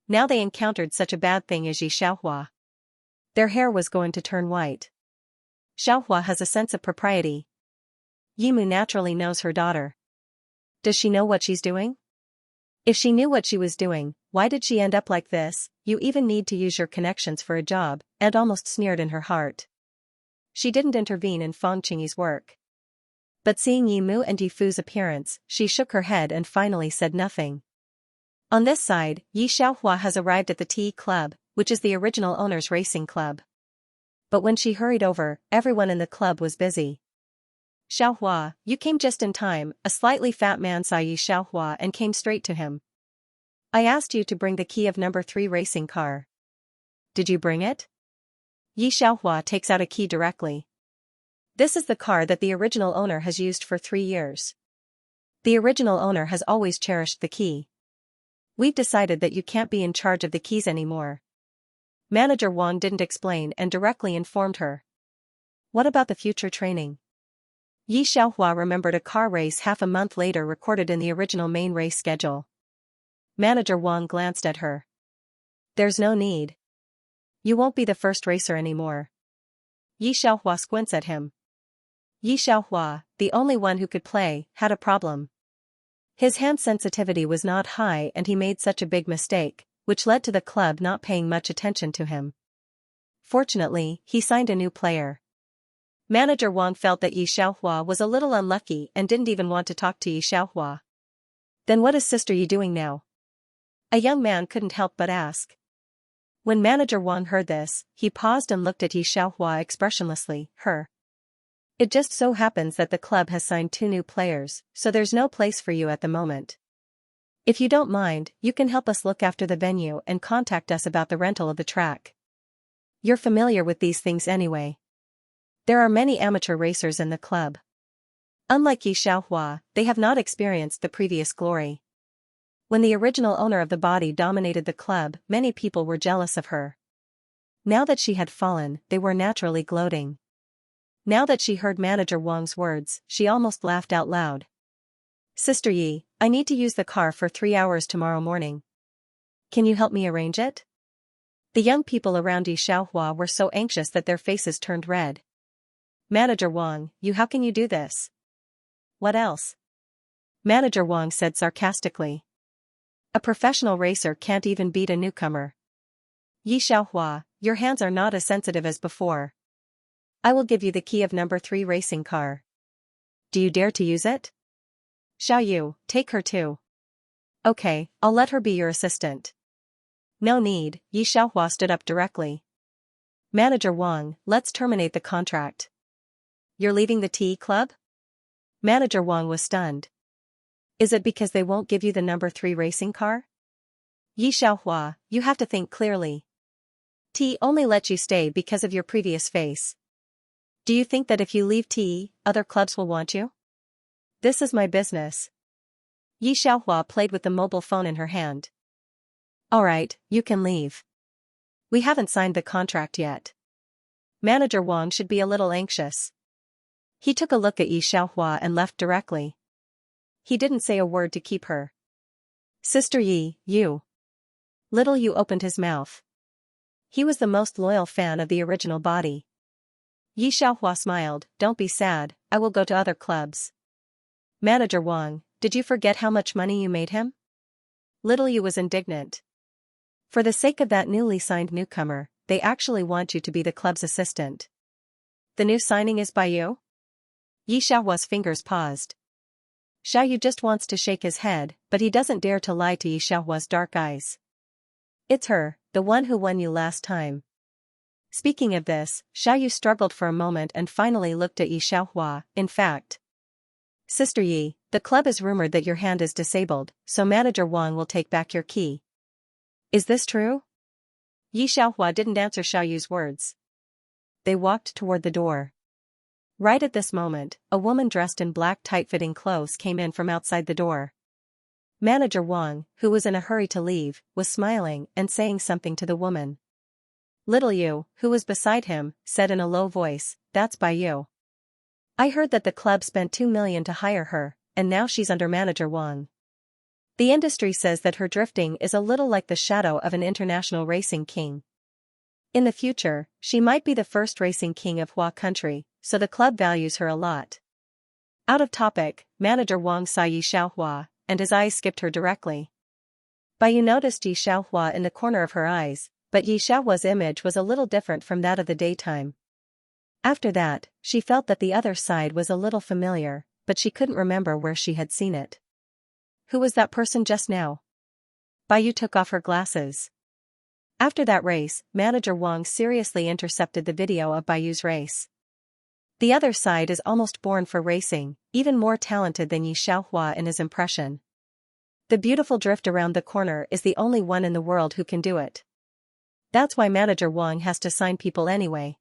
Now they encountered such a bad thing as Yi Xiaohua. Their hair was going to turn white. Xiaohua has a sense of propriety. Yimu naturally knows her daughter. Does she know what she's doing? If she knew what she was doing, why did she end up like this? You even need to use your connections for a job, and almost sneered in her heart. She didn't intervene in Feng Qingyi's work. But seeing Yimu and Yifu's appearance, she shook her head and finally said nothing. On this side, Yi Xiaohua has arrived at the tea club, which is the original owner's racing club. But when she hurried over, everyone in the club was busy. Xiaohua, you came just in time. A slightly fat man saw Yi Xiaohua and came straight to him. I asked you to bring the key of number 3 racing car. Did you bring it? Yi Xiaohua takes out a key directly. This is the car that the original owner has used for 3 years. The original owner has always cherished the key. We've decided that you can't be in charge of the keys anymore. Manager Wang didn't explain and directly informed her. What about the future training? Yi Xiaohua remembered a car race half a month later recorded in the original main race schedule. Manager Wang glanced at her. There's no need. You won't be the first racer anymore. Yi Xiaohua squints at him. Yi Xiaohua, the only one who could play, had a problem. His hand sensitivity was not high and he made such a big mistake, which led to the club not paying much attention to him. Fortunately, he signed a new player. Manager Wang felt that Yi Xiaohua was a little unlucky and didn't even want to talk to Yi Xiaohua. Then what is Sister Yi doing now? A young man couldn't help but ask. When Manager Wang heard this, he paused and looked at Yi Xiaohua expressionlessly. Her. It just so happens that the club has signed 2 new players, so there's no place for you at the moment. If you don't mind, you can help us look after the venue and contact us about the rental of the track. You're familiar with these things anyway. There are many amateur racers in the club. Unlike Yi Xiaohua, they have not experienced the previous glory. When the original owner of the body dominated the club, many people were jealous of her. Now that she had fallen, they were naturally gloating. Now that she heard Manager Wang's words, she almost laughed out loud. Sister Yi, I need to use the car for 3 hours tomorrow morning. Can you help me arrange it? The young people around Yi Xiaohua were so anxious that their faces turned red. Manager Wang, how can you do this? What else? Manager Wang said sarcastically. A professional racer can't even beat a newcomer. Yi Xiaohua, your hands are not as sensitive as before. I will give you the key of number 3 racing car. Do you dare to use it? Xiaoyu, take her too. Okay, I'll let her be your assistant. No need, Yi Xiaohua stood up directly. Manager Wang, let's terminate the contract. You're leaving the tea club? Manager Wang was stunned. Is it because they won't give you the number 3 racing car? Yi Xiaohua, you have to think clearly. T only let you stay because of your previous face. Do you think that if you leave T, other clubs will want you? This is my business. Yi Xiaohua played with the mobile phone in her hand. Alright, you can leave. We haven't signed the contract yet. Manager Wang should be a little anxious. He took a look at Yi Xiaohua and left directly. He didn't say a word to keep her. Sister Yi, you. Little Yu opened his mouth. He was the most loyal fan of the original body. Yi Xiaohua smiled, don't be sad, I will go to other clubs. Manager Wang, did you forget how much money you made him? Little Yu was indignant. For the sake of that newly signed newcomer, they actually want you to be the club's assistant. The new signing is by you? Yi Xiaohua's fingers paused. Xiaoyu just wants to shake his head, but he doesn't dare to lie to Yi Xiaohua's dark eyes. It's her, the one who won you last time. Speaking of this, Xiaoyu struggled for a moment and finally looked at Yi Xiaohua. In fact, Sister Yi, the club is rumored that your hand is disabled, so Manager Wang will take back your key. Is this true? Yi Xiaohua didn't answer Xiaoyu's words. They walked toward the door. Right at this moment, a woman dressed in black tight-fitting clothes came in from outside the door. Manager Wang, who was in a hurry to leave, was smiling and saying something to the woman. Little Yu, who was beside him, said in a low voice, that's by you. I heard that the club spent 2 million to hire her, and now she's under Manager Wang. The industry says that her drifting is a little like the shadow of an international racing king. In the future, she might be the first racing king of Hua country, so the club values her a lot. Out of topic, Manager Wang saw Yi Xiaohua, and his eyes skipped her directly. Baiyu noticed Yi Xiaohua in the corner of her eyes, but Yi Xiaohua's image was a little different from that of the daytime. After that, she felt that the other side was a little familiar, but she couldn't remember where she had seen it. Who was that person just now? Baiyu took off her glasses. After that race, Manager Wang seriously intercepted the video of Baiyu's race. The other side is almost born for racing, even more talented than Yi Xiaohua in his impression. The beautiful drift around the corner is the only one in the world who can do it. That's why Manager Wang has to sign people anyway.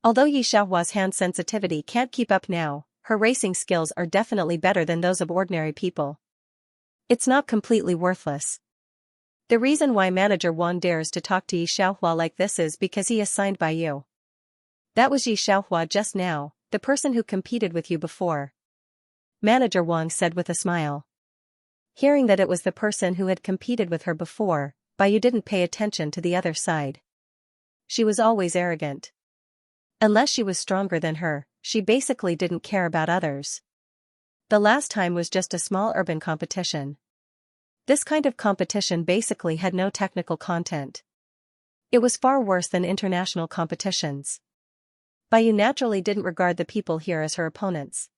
Although Yi Xiaohua's hand sensitivity can't keep up now, her racing skills are definitely better than those of ordinary people. It's not completely worthless. The reason why Manager Wang dares to talk to Yi Xiaohua like this is because he is signed by you. That was Yi Xiaohua just now, the person who competed with you before. Manager Wang said with a smile. Hearing that it was the person who had competed with her before, Baiyu didn't pay attention to the other side. She was always arrogant. Unless she was stronger than her, she basically didn't care about others. The last time was just a small urban competition. This kind of competition basically had no technical content. It was far worse than international competitions. Baiyu naturally didn't regard the people here as her opponents.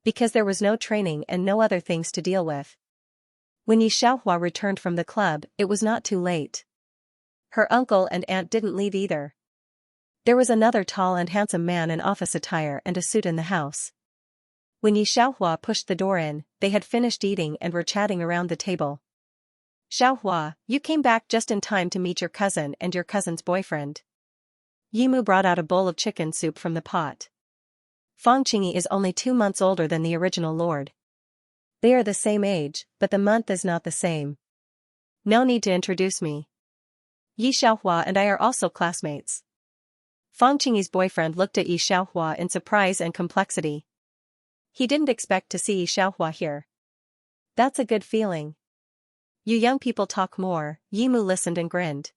Because there was no training and no other things to deal with. When Yi Xiaohua returned from the club, it was not too late. Her uncle and aunt didn't leave either. There was another tall and handsome man in office attire and a suit in the house. When Yi Xiaohua pushed the door in, they had finished eating and were chatting around the table. Xiaohua, you came back just in time to meet your cousin and your cousin's boyfriend. Yimu brought out a bowl of chicken soup from the pot. Fang Qingyi is only 2 months older than the original lord. They are the same age, but the month is not the same. No need to introduce me. Yi Xiaohua and I are also classmates. Fang Qingyi's boyfriend looked at Yi Xiaohua in surprise and complexity. He didn't expect to see Yi Xiaohua here. That's a good feeling. You young people talk more, Yimu listened and grinned.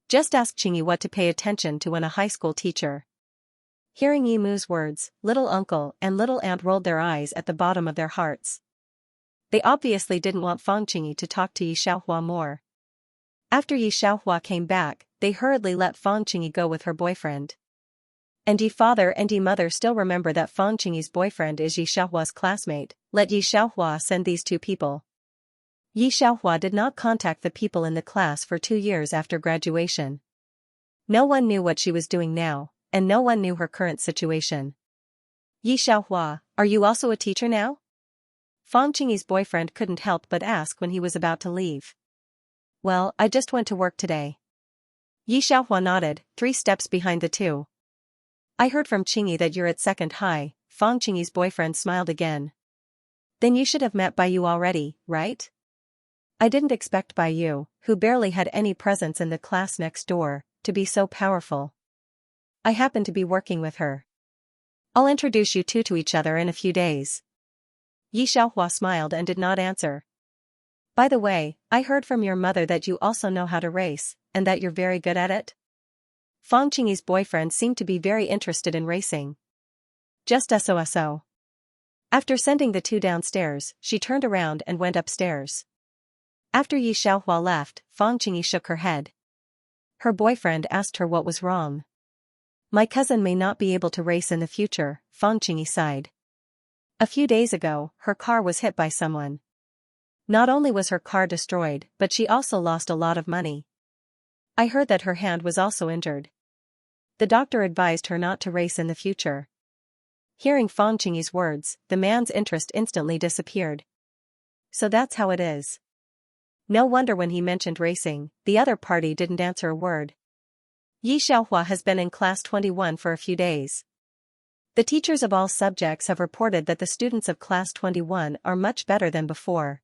Just ask Qingyi what to pay attention to when a high school teacher. Hearing Yimu's words, little uncle and little aunt rolled their eyes at the bottom of their hearts. They obviously didn't want Fang Qingyi to talk to Yi Xiaohua more. After Yi Xiaohua came back, they hurriedly let Fang Qingyi go with her boyfriend. And Yi father and Yi mother still remember that Fang Qingyi's boyfriend is Yi Xiaohua's classmate. Let Yi Xiaohua send these 2 people. Yi Xiaohua did not contact the people in the class for 2 years after graduation. No one knew what she was doing now, and no one knew her current situation. Yi Xiaohua, are you also a teacher now? Fang Qingyi's boyfriend couldn't help but ask when he was about to leave. Well, I just went to work today. Yi Xiaohua nodded, 3 steps behind the 2. I heard from Qingyi that you're at second high. Fang Qingyi's boyfriend smiled again. Then you should have met Baiyu already, right? I didn't expect Baiyu, who barely had any presence in the class next door, to be so powerful. I happen to be working with her. I'll introduce you two to each other in a few days. Yi Xiaohua smiled and did not answer. By the way, I heard from your mother that you also know how to race, and that you're very good at it? Fang Qingyi's boyfriend seemed to be very interested in racing. Just so. After sending the two downstairs, she turned around and went upstairs. After Yi Xiaohua left, Fang Qingyi shook her head. Her boyfriend asked her what was wrong. My cousin may not be able to race in the future, Fang Qingyi sighed. A few days ago, her car was hit by someone. Not only was her car destroyed, but she also lost a lot of money. I heard that her hand was also injured. The doctor advised her not to race in the future. Hearing Fang Qingyi's words, the man's interest instantly disappeared. So that's how it is. No wonder when he mentioned racing, the other party didn't answer a word. Yi Xiaohua has been in class 21 for a few days. The teachers of all subjects have reported that the students of class 21 are much better than before.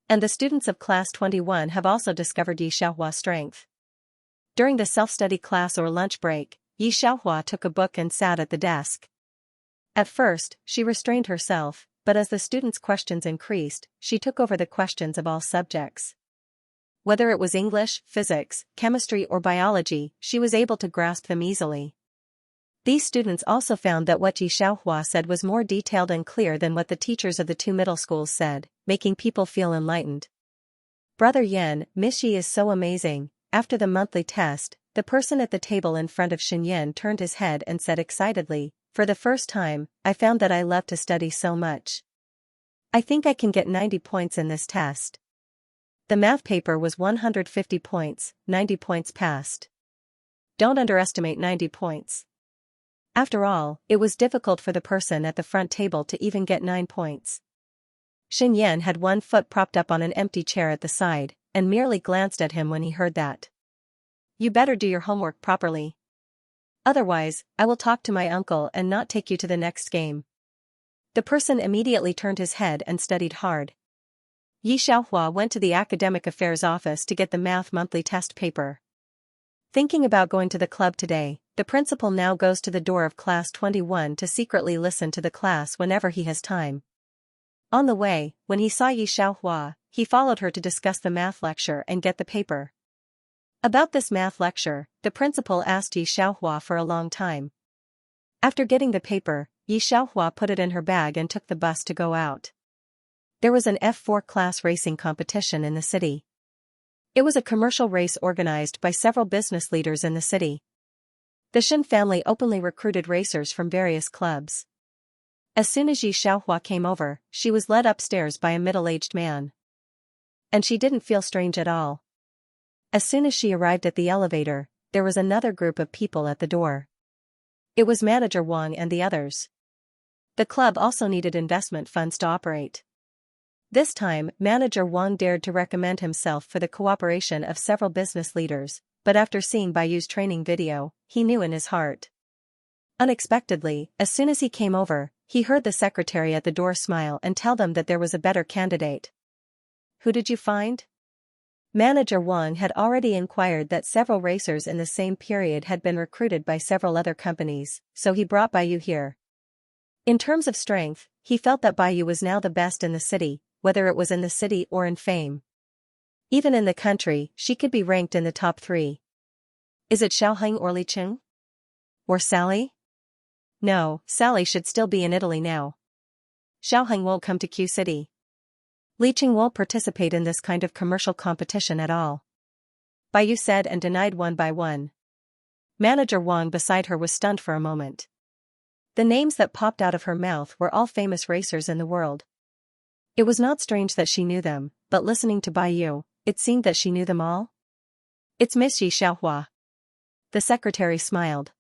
And the students of class 21 have also discovered Yi Xiaohua's strength. During the self-study class or lunch break, Yi Xiaohua took a book and sat at the desk. At first, she restrained herself, but as the students' questions increased, she took over the questions of all subjects. Whether it was English, physics, chemistry or biology, she was able to grasp them easily. These students also found that what Yi Xiaohua said was more detailed and clear than what the teachers of the two middle schools said, making people feel enlightened. Brother Yan, Miss Yi is so amazing. After the monthly test, the person at the table in front of Xinyan turned his head and said excitedly, "For the first time, I found that I love to study so much. I think I can get 90 points in this test." The math paper was 150 points, 90 points passed. Don't underestimate 90 points. After all, it was difficult for the person at the front table to even get 9 points. Xinyan had one foot propped up on an empty chair at the side, and merely glanced at him when he heard that. You better do your homework properly. Otherwise, I will talk to my uncle and not take you to the next game. The person immediately turned his head and studied hard. Yi Xiaohua went to the academic affairs office to get the math monthly test paper. Thinking about going to the club today, the principal now goes to the door of class 21 to secretly listen to the class whenever he has time. On the way, when he saw Yi Xiaohua, he followed her to discuss the math lecture and get the paper. About this math lecture, the principal asked Yi Xiaohua for a long time. After getting the paper, Yi Xiaohua put it in her bag and took the bus to go out. There was an F4 class racing competition in the city. It was a commercial race organized by several business leaders in the city. The Shen family openly recruited racers from various clubs. As soon as Yi Xiaohua came over, she was led upstairs by a middle-aged man. And she didn't feel strange at all. As soon as she arrived at the elevator, there was another group of people at the door. It was Manager Wang and the others. The club also needed investment funds to operate. This time, Manager Wang dared to recommend himself for the cooperation of several business leaders, but after seeing Baiyu's training video, he knew in his heart. Unexpectedly, as soon as he came over, he heard the secretary at the door smile and tell them that there was a better candidate. Who did you find? Manager Wang had already inquired that several racers in the same period had been recruited by several other companies, so he brought Baiyu here. In terms of strength, he felt that Baiyu was now the best in the city, whether it was in the city or in fame. Even in the country, she could be ranked in the top 3. Is it Xiaoheng or Li Qing? Or Sally? No, Sally should still be in Italy now. Xiaoheng won't come to Q City. Li Qing won't participate in this kind of commercial competition at all. Baiyu said and denied one by one. Manager Wang beside her was stunned for a moment. The names that popped out of her mouth were all famous racers in the world. It was not strange that she knew them, but listening to Baiyu, it seemed that she knew them all. It's Miss Yi Xiaohua. The secretary smiled.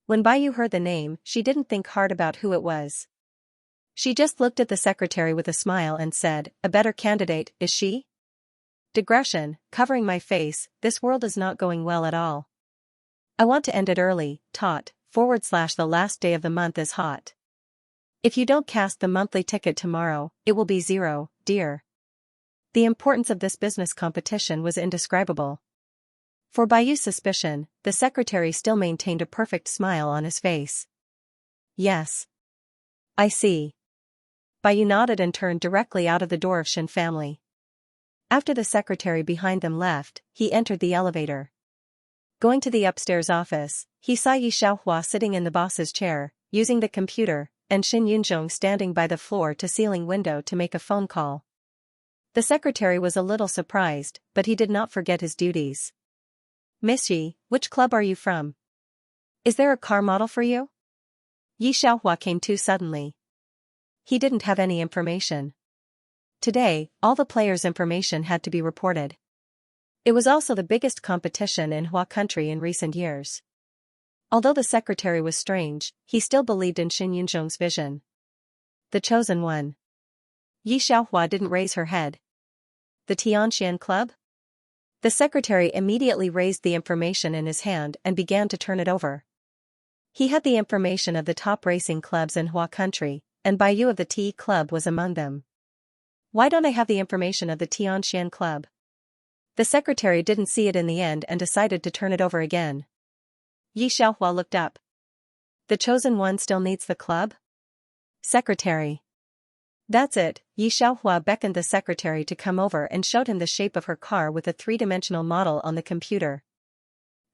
When Baiyu heard the name, she didn't think hard about who it was. She just looked at the secretary with a smile and said, "A better candidate, is she?" Digression, covering my face, this world is not going well at all. I want to end it early, the last day of the month is hot. If you don't cast the monthly ticket tomorrow, it will be zero, dear. The importance of this business competition was indescribable. For Bayu's suspicion, the secretary still maintained a perfect smile on his face. Yes. I see. Bayu nodded and turned directly out of the door of Shin family. After the secretary behind them left, he entered the elevator. Going to the upstairs office, he saw Yi Xiaohua sitting in the boss's chair, using the computer, and Shin Yunzhong standing by the floor-to-ceiling window to make a phone call. The secretary was a little surprised, but he did not forget his duties. Miss Yi, which club are you from? Is there a car model for you? Yi Xiaohua came to suddenly. He didn't have any information. Today, all the players' information had to be reported. It was also the biggest competition in Hua country in recent years. Although the secretary was strange, he still believed in Shin Yunzhong's vision. The chosen one. Yi Xiaohua didn't raise her head. The Tianxian Club? The secretary immediately raised the information in his hand and began to turn it over. He had the information of the top racing clubs in Hua country, and Bayu of the T Club was among them. Why don't I have the information of the Tianxian Club? The secretary didn't see it in the end and decided to turn it over again. Yi Xiaohua looked up. The chosen one still needs the club? Secretary. That's it. Yi Xiaohua beckoned the secretary to come over and showed him the shape of her car with a three-dimensional model on the computer.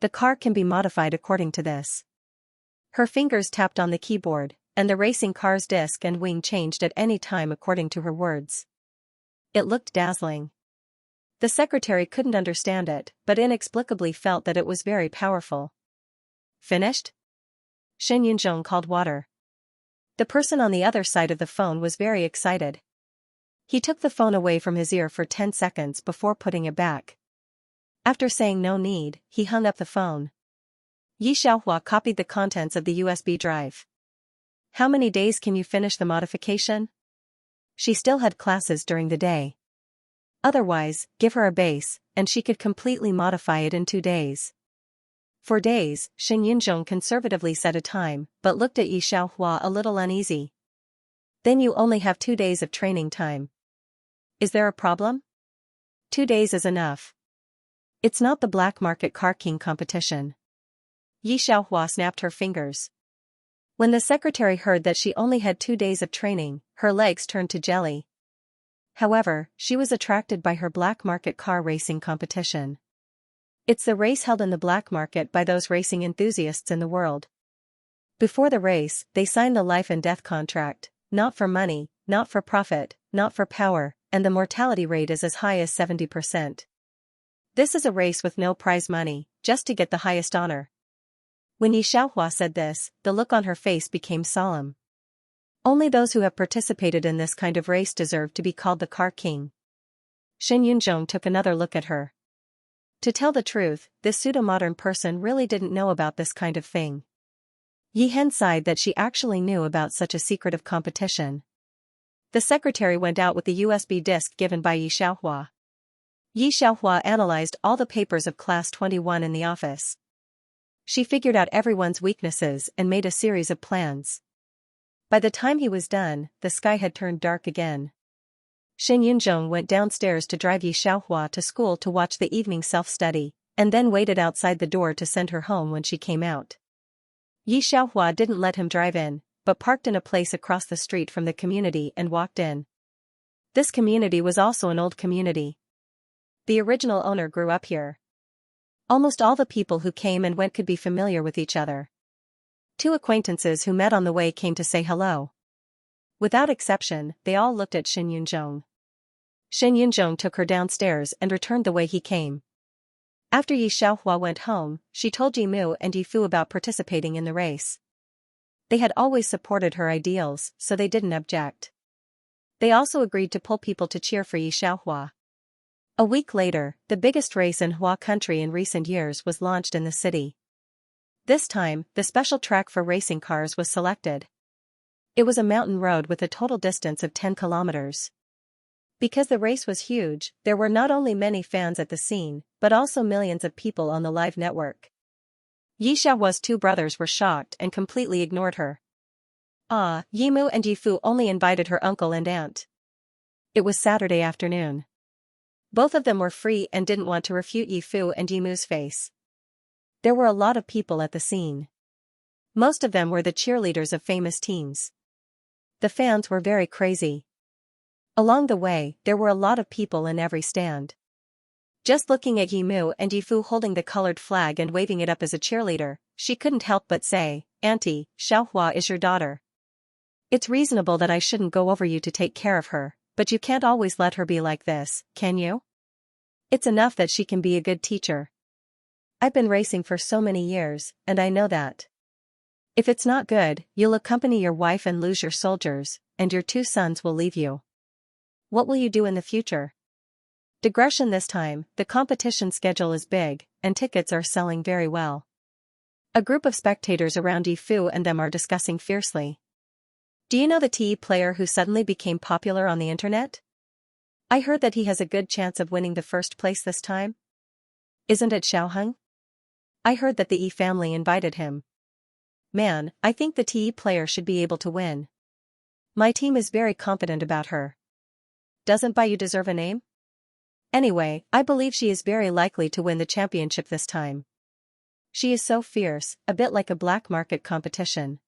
The car can be modified according to this. Her fingers tapped on the keyboard, and the racing car's disc and wing changed at any time according to her words. It looked dazzling. The secretary couldn't understand it, but inexplicably felt that it was very powerful. Finished? Shin Yunzhong called water. The person on the other side of the phone was very excited. He took the phone away from his ear for 10 seconds before putting it back. After saying no need, he hung up the phone. Yi Xiaohua copied the contents of the USB drive. How many days can you finish the modification? She still had classes during the day. Otherwise, give her a base, and she could completely modify it in 2 days. For days, Shin Yunzhong conservatively set a time, but looked at Yi Xiaohua a little uneasy. Then you only have 2 days of training time. Is there a problem? 2 days is enough. It's not the black market car king competition. Yi Xiaohua snapped her fingers. When the secretary heard that she only had 2 days of training, her legs turned to jelly. However, she was attracted by her black market car racing competition. It's the race held in the black market by those racing enthusiasts in the world. Before the race, they sign the life and death contract, not for money, not for profit, not for power, and the mortality rate is as high as 70%. This is a race with no prize money, just to get the highest honor. When Yi Xiaohua said this, the look on her face became solemn. Only those who have participated in this kind of race deserve to be called the car king. Shin Yunzhong took another look at her. To tell the truth, this pseudo-modern person really didn't know about this kind of thing. Yi Hen sighed that she actually knew about such a secretive competition. The secretary went out with the USB disk given by Yi Xiaohua. Yi Xiaohua analyzed all the papers of Class 21 in the office. She figured out everyone's weaknesses and made a series of plans. By the time he was done, the sky had turned dark again. Shin Yunzhong went downstairs to drive Yi Xiaohua to school to watch the evening self-study, and then waited outside the door to send her home when she came out. Yi Xiaohua didn't let him drive in, but parked in a place across the street from the community and walked in. This community was also an old community. The original owner grew up here. Almost all the people who came and went could be familiar with each other. 2 acquaintances who met on the way came to say hello. Without exception, they all looked at Shin Yunzhong. Shin Yunzhong took her downstairs and returned the way he came. After Yi Xiaohua went home, she told Yi Mu and Yi Fu about participating in the race. They had always supported her ideals, so they didn't object. They also agreed to pull people to cheer for Yi Xiaohua. A week later, the biggest race in Hua country in recent years was launched in the city. This time, the special track for racing cars was selected. It was a mountain road with a total distance of 10 kilometers. Because the race was huge, there were not only many fans at the scene, but also millions of people on the live network. Yi Xiaohua's 2 brothers were shocked and completely ignored her. Yimu and Yifu only invited her uncle and aunt. It was Saturday afternoon. Both of them were free and didn't want to refute Yifu and Yimu's face. There were a lot of people at the scene. Most of them were the cheerleaders of famous teams. The fans were very crazy. Along the way, there were a lot of people in every stand. Just looking at Yimu and Yifu holding the colored flag and waving it up as a cheerleader, she couldn't help but say, "Auntie, Xiaohua is your daughter. It's reasonable that I shouldn't go over you to take care of her, but you can't always let her be like this, can you? It's enough that she can be a good teacher. I've been racing for so many years, and I know that. If it's not good, you'll accompany your wife and lose your soldiers, and your 2 sons will leave you. What will you do in the future?" Digression this time, the competition schedule is big, and tickets are selling very well. A group of spectators around Yifu and them are discussing fiercely. "Do you know the TE player who suddenly became popular on the internet? I heard that he has a good chance of winning the first place this time. Isn't it Xiaoheng? I heard that the E family invited him. Man, I think the TE player should be able to win. My team is very confident about her. Doesn't Baiyu deserve a name? Anyway, I believe she is very likely to win the championship this time. She is so fierce, a bit like a black market competition.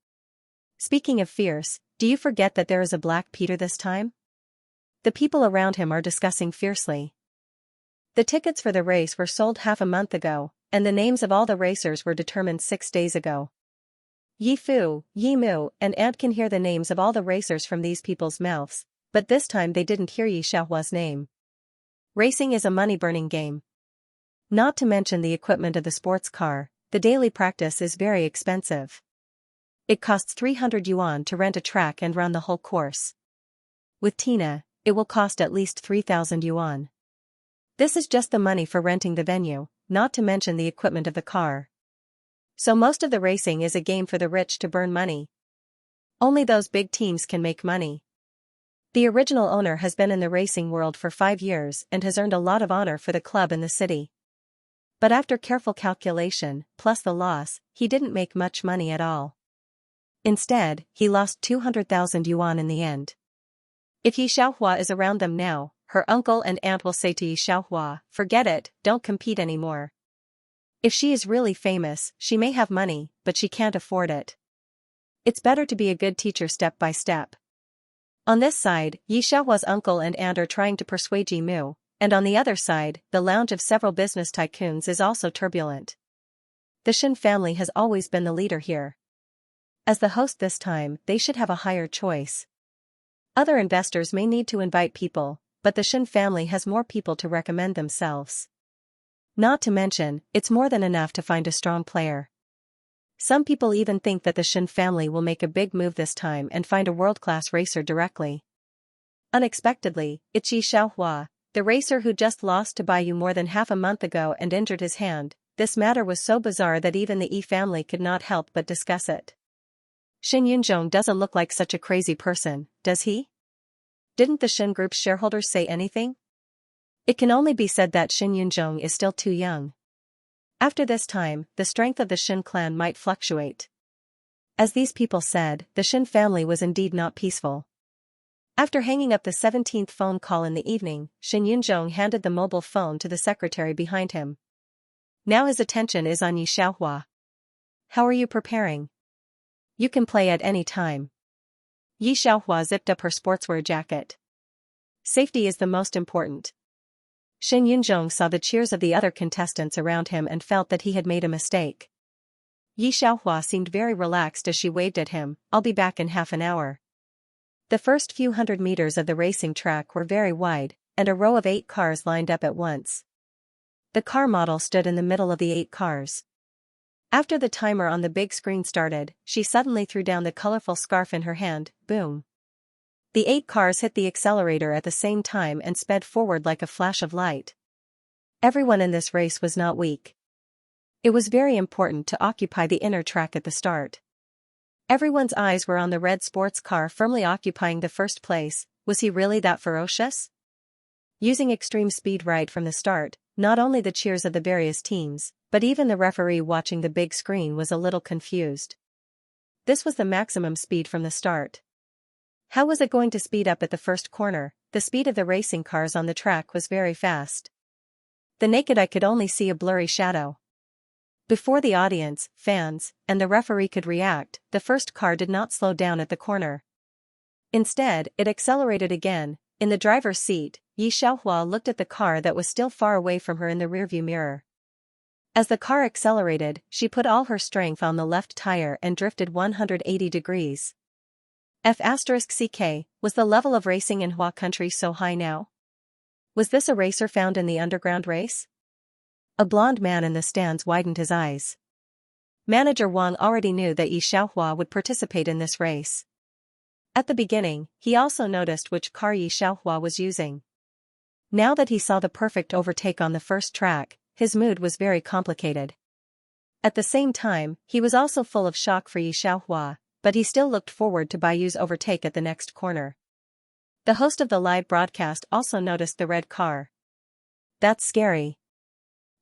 Speaking of fierce, do you forget that there is a Black Peter this time?" The people around him are discussing fiercely. The tickets for the race were sold half a month ago, and the names of all the racers were determined 6 days ago. Yifu, Yimu, and Aunt can hear the names of all the racers from these people's mouths, but this time they didn't hear Yi Xiaohua's name. Racing is a money-burning game. Not to mention the equipment of the sports car, the daily practice is very expensive. It costs 300 yuan to rent a track and run the whole course. With Tina, it will cost at least 3,000 yuan. This is just the money for renting the venue, not to mention the equipment of the car. So most of the racing is a game for the rich to burn money. Only those big teams can make money. The original owner has been in the racing world for 5 years and has earned a lot of honor for the club and the city. But after careful calculation, plus the loss, he didn't make much money at all. Instead, he lost 200,000 yuan in the end. If Yi Xiaohua is around them now, her uncle and aunt will say to Yi Xiaohua, "Forget it, don't compete anymore." If she is really famous, she may have money, but she can't afford it. It's better to be a good teacher step by step. On this side, Yi Xiaohua's uncle and aunt are trying to persuade Yimu, and on the other side, the lounge of several business tycoons is also turbulent. The Shin family has always been the leader here. As the host this time, they should have a higher choice. Other investors may need to invite people, but the Shin family has more people to recommend themselves. Not to mention, it's more than enough to find a strong player. Some people even think that the Shin family will make a big move this time and find a world-class racer directly. Unexpectedly, it's Yi Xiaohua, the racer who just lost to Baiyu more than half a month ago and injured his hand. This matter was so bizarre that even the Yi family could not help but discuss it. Shin Yunzhong doesn't look like such a crazy person, does he? Didn't the Shin Group's shareholders say anything? It can only be said that Shin Yunzhong is still too young. After this time, the strength of the Shin clan might fluctuate. As these people said, the Shin family was indeed not peaceful. After hanging up the 17th phone call in the evening, Shin Yunzhong handed the mobile phone to the secretary behind him. Now his attention is on Yi Xiaohua. "How are you preparing? You can play at any time." Yi Xiaohua zipped up her sportswear jacket. "Safety is the most important." Shin Yunzhong saw the cheers of the other contestants around him and felt that he had made a mistake. Yi Xiaohua seemed very relaxed as she waved at him, "I'll be back in half an hour." The first few hundred meters of the racing track were very wide, and a row of 8 cars lined up at once. The car model stood in the middle of the 8 cars. After the timer on the big screen started, she suddenly threw down the colorful scarf in her hand, boom. The 8 cars hit the accelerator at the same time and sped forward like a flash of light. Everyone in this race was not weak. It was very important to occupy the inner track at the start. Everyone's eyes were on the red sports car firmly occupying the first place. Was he really that ferocious? Using extreme speed right from the start, not only the cheers of the various teams, but even the referee watching the big screen was a little confused. This was the maximum speed from the start. How was it going to speed up at the first corner? The speed of the racing cars on the track was very fast. The naked eye could only see a blurry shadow. Before the audience, fans, and the referee could react, the first car did not slow down at the corner. Instead, it accelerated again. In the driver's seat, Xianxia looked at the car that was still far away from her in the rearview mirror. As the car accelerated, she put all her strength on the left tire and drifted 180 degrees. F***ck, was the level of racing in Hua country so high now? Was this a racer found in the underground race? A blond man in the stands widened his eyes. Manager Wang already knew that Xianxia would participate in this race. At the beginning, he also noticed which car Xianxia was using. Now that he saw the perfect overtake on the first track, his mood was very complicated. At the same time, he was also full of shock for Xianxia, but he still looked forward to Baiyu's overtake at the next corner. The host of the live broadcast also noticed the red car. That's scary.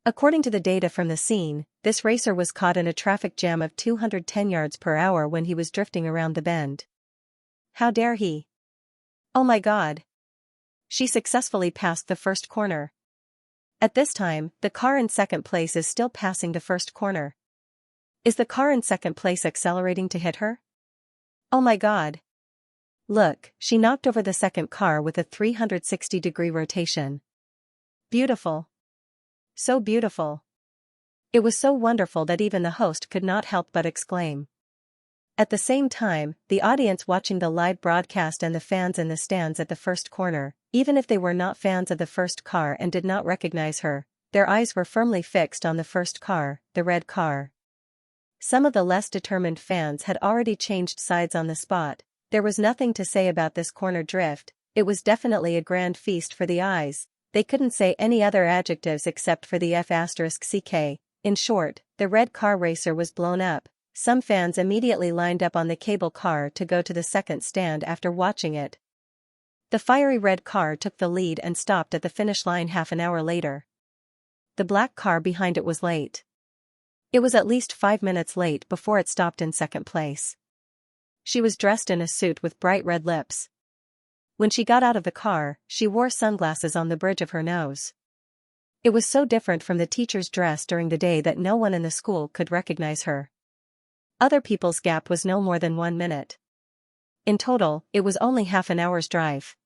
According to the data from the scene, this racer was caught in a traffic jam of 210 yards per hour when he was drifting around the bend. How dare he? Oh my god. She successfully passed the first corner. At this time, the car in second place is still passing the first corner. Is the car in second place accelerating to hit her? Oh my god. Look, she knocked over the second car with a 360-degree rotation. Beautiful. So beautiful. It was so wonderful that even the host could not help but exclaim. At the same time, the audience watching the live broadcast and the fans in the stands at the first corner, even if they were not fans of the first car and did not recognize her, their eyes were firmly fixed on the first car, the red car. Some of the less determined fans had already changed sides on the spot. There was nothing to say about this corner drift. It was definitely a grand feast for the eyes. They couldn't say any other adjectives except for the F***ck. In short, the red car racer was blown up. Some fans immediately lined up on the cable car to go to the second stand after watching it. The fiery red car took the lead and stopped at the finish line half an hour later. The black car behind it was late. It was at least 5 minutes late before it stopped in second place. She was dressed in a suit with bright red lips. When she got out of the car, she wore sunglasses on the bridge of her nose. It was so different from the teacher's dress during the day that no one in the school could recognize her. Other people's gap was no more than 1 minute. In total, it was only half an hour's drive.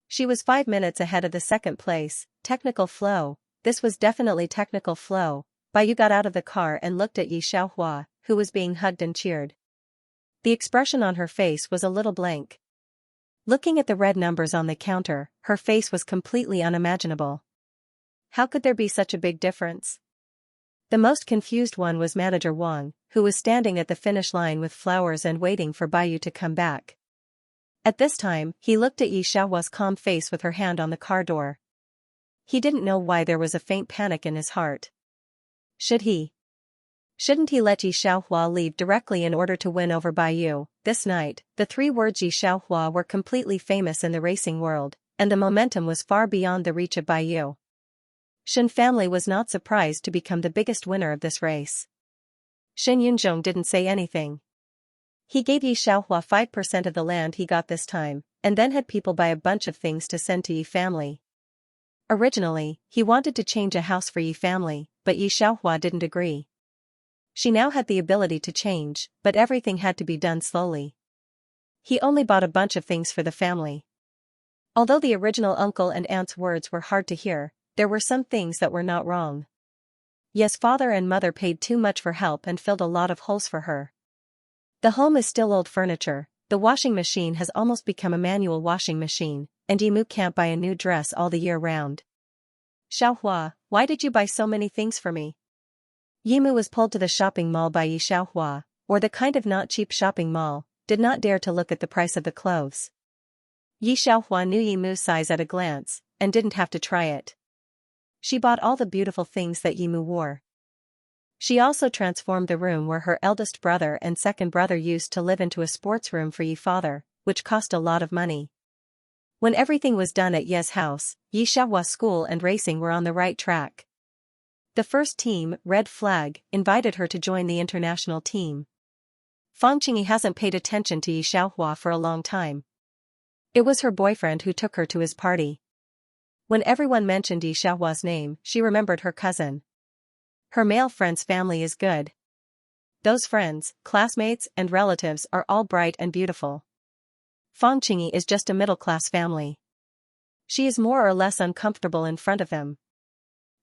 She was 5 minutes ahead of the second place. Technical flow. This was definitely technical flow. Baiyu got out of the car and looked at Xianxia, who was being hugged and cheered. The expression on her face was a little blank. Looking at the red numbers on the counter, her face was completely unimaginable. How could there be such a big difference? The most confused one was Manager Wang, who was standing at the finish line with flowers and waiting for Baiyu to come back. At this time, he looked at Xiaohua's calm face with her hand on the car door. He didn't know why there was a faint panic in his heart. Shouldn't he let Xiaohua leave directly in order to win over Baiyu? This night, the 3 words Xiaohua were completely famous in the racing world, and the momentum was far beyond the reach of Baiyu. Shen family was not surprised to become the biggest winner of this race. Shen Yunzhong didn't say anything. He gave Xiaohua 5% of the land he got this time, and then had people buy a bunch of things to send to Yi family. Originally, he wanted to change a house for Yi family, but Xiaohua didn't agree. She now had the ability to change, but everything had to be done slowly. He only bought a bunch of things for the family. Although the original uncle and aunt's words were hard to hear, there were some things that were not wrong. Yes, father and mother paid too much for help and filled a lot of holes for her. The home is still old furniture. The washing machine has almost become a manual washing machine, and Yimu can't buy a new dress all the year round. Xiaohua, why did you buy so many things for me? Yimu was pulled to the shopping mall by Xiaohua, or the kind of not cheap shopping mall, did not dare to look at the price of the clothes. Xiaohua knew Yimu's size at a glance, and didn't have to try it. She bought all the beautiful things that Yimu wore. She also transformed the room where her eldest brother and second brother used to live into a sports room for Yi father, which cost a lot of money. When everything was done at Ye's house, Xiaohua's school and racing were on the right track. The first team, Red Flag, invited her to join the international team. Fang Qingyi hasn't paid attention to Yi Xiaohua for a long time. It was her boyfriend who took her to his party. When everyone mentioned Yi Xiaohua's name, she remembered her cousin. Her male friend's family is good. Those friends, classmates, and relatives are all bright and beautiful. Fang Qingyi is just a middle-class family. She is more or less uncomfortable in front of him.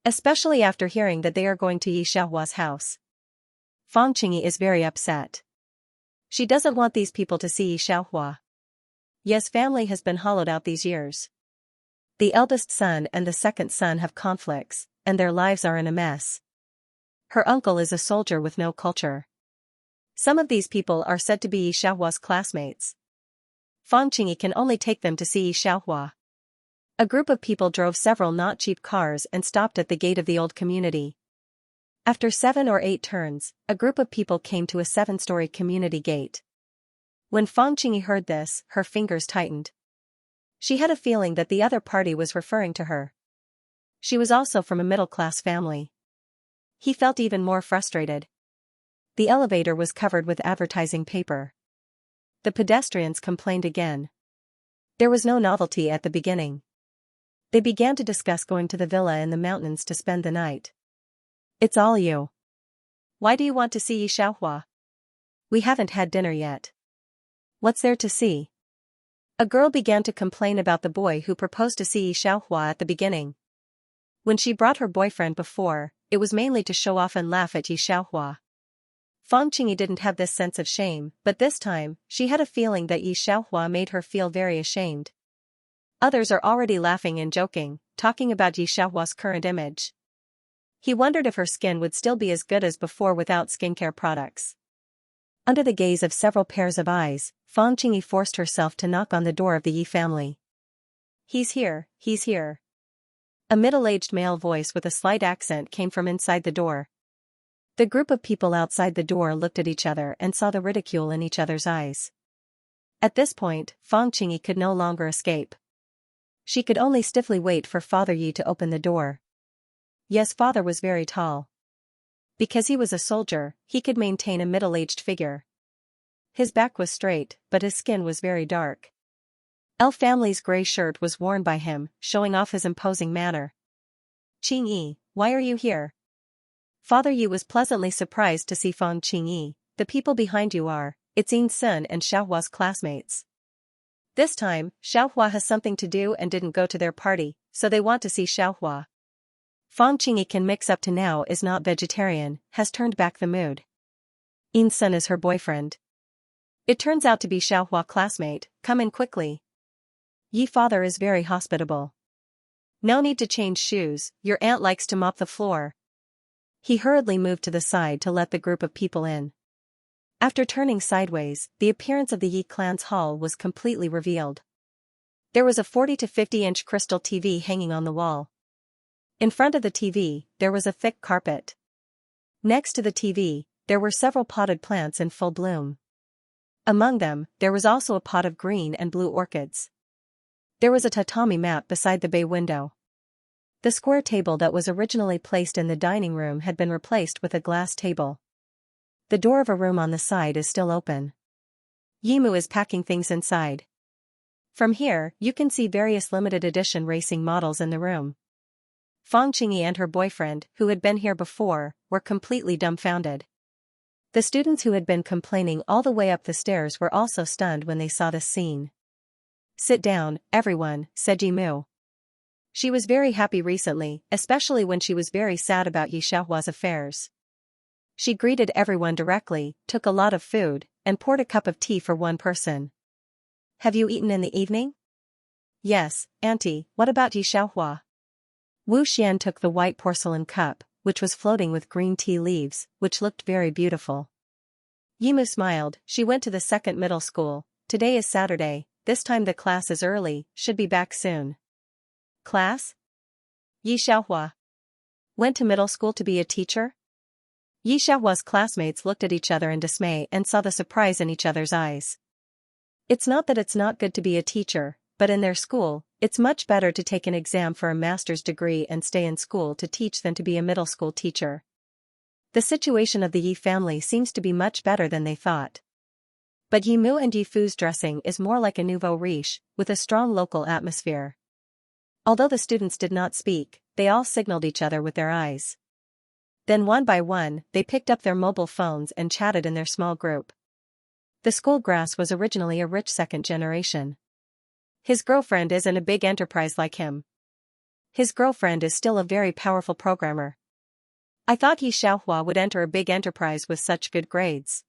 Especially after hearing that they are going to Yi Xiaohua's house. Fang Qingyi is very upset. She doesn't want these people to see Yi Xiaohua. Yi's family has been hollowed out these years. The eldest son and the second son have conflicts, and their lives are in a mess. Her uncle is a soldier with no culture. Some of these people are said to be Yi Xiaohua's classmates. Fang Qingyi can only take them to see Yi Xiaohua. A group of people drove several not cheap cars and stopped at the gate of the old community. After 7 or 8 turns, a group of people came to a 7-story community gate. When Fang Qingyi heard this, her fingers tightened. She had a feeling that the other party was referring to her. She was also from a middle-class family. He felt even more frustrated. The elevator was covered with advertising paper. The pedestrians complained again. There was no novelty at the beginning. They began to discuss going to the villa in the mountains to spend the night. It's all you. Why do you want to see Yi Xiaohua? We haven't had dinner yet. What's there to see? A girl began to complain about the boy who proposed to see Yi Xiaohua at the beginning. When she brought her boyfriend before, it was mainly to show off and laugh at Yi Xiaohua. Fang Qingyi didn't have this sense of shame, but this time, she had a feeling that Yi Xiaohua made her feel very ashamed. Others are already laughing and joking, talking about Yi Xiaohua's current image. He wondered if her skin would still be as good as before without skincare products. Under the gaze of several pairs of eyes, Fang Qingyi forced herself to knock on the door of the Yi family. He's here, he's here. A middle-aged male voice with a slight accent came from inside the door. The group of people outside the door looked at each other and saw the ridicule in each other's eyes. At this point, Fang Qingyi could no longer escape. She could only stiffly wait for Father Yi to open the door. Yi's father was very tall. Because he was a soldier, he could maintain a middle-aged figure. His back was straight, but his skin was very dark. L family's gray shirt was worn by him, showing off his imposing manner. Qingyi, why are you here? Father Yi was pleasantly surprised to see Fang Qingyi. The people behind you are, it's Yin Sun and Xiaohua's classmates. This time, Xiaohua has something to do and didn't go to their party, so they want to see Xiaohua. Fang Qingyi can mix up to now is not vegetarian, has turned back the mood. Yin Sun is her boyfriend. It turns out to be Xiaohua classmate, come in quickly. Yi father is very hospitable. No need to change shoes, your aunt likes to mop the floor. He hurriedly moved to the side to let the group of people in. After turning sideways, the appearance of the Yi clan's hall was completely revealed. There was a 40 to 50-inch crystal TV hanging on the wall. In front of the TV, there was a thick carpet. Next to the TV, there were several potted plants in full bloom. Among them, there was also a pot of green and blue orchids. There was a tatami mat beside the bay window. The square table that was originally placed in the dining room had been replaced with a glass table. The door of a room on the side is still open. Yimu is packing things inside. From here, you can see various limited edition racing models in the room. Fang Qingyi and her boyfriend, who had been here before, were completely dumbfounded. The students who had been complaining all the way up the stairs were also stunned when they saw this scene. Sit down, everyone, said Yimu. She was very happy recently, especially when she was very sad about Yi Xiaohua's affairs. She greeted everyone directly, took a lot of food, and poured a cup of tea for one person. Have you eaten in the evening? Yes, Auntie, what about Yi Xiaohua? Wu Xian took the white porcelain cup, which was floating with green tea leaves, which looked very beautiful. Yimu smiled, she went to the second middle school. Today is Saturday, this time the class is early, should be back soon. Class? Yi Xiaohua went to middle school to be a teacher? Yi Xiaohua's classmates looked at each other in dismay and saw the surprise in each other's eyes. It's not that it's not good to be a teacher, but in their school, it's much better to take an exam for a master's degree and stay in school to teach than to be a middle school teacher. The situation of the Yi family seems to be much better than they thought. But Yimu and Yifu's dressing is more like a nouveau riche, with a strong local atmosphere. Although the students did not speak, they all signaled each other with their eyes. Then one by one, they picked up their mobile phones and chatted in their small group. The school grass was originally a rich second generation. His girlfriend is in a big enterprise like him. His girlfriend is still a very powerful programmer. I thought Yi Xiaohua would enter a big enterprise with such good grades.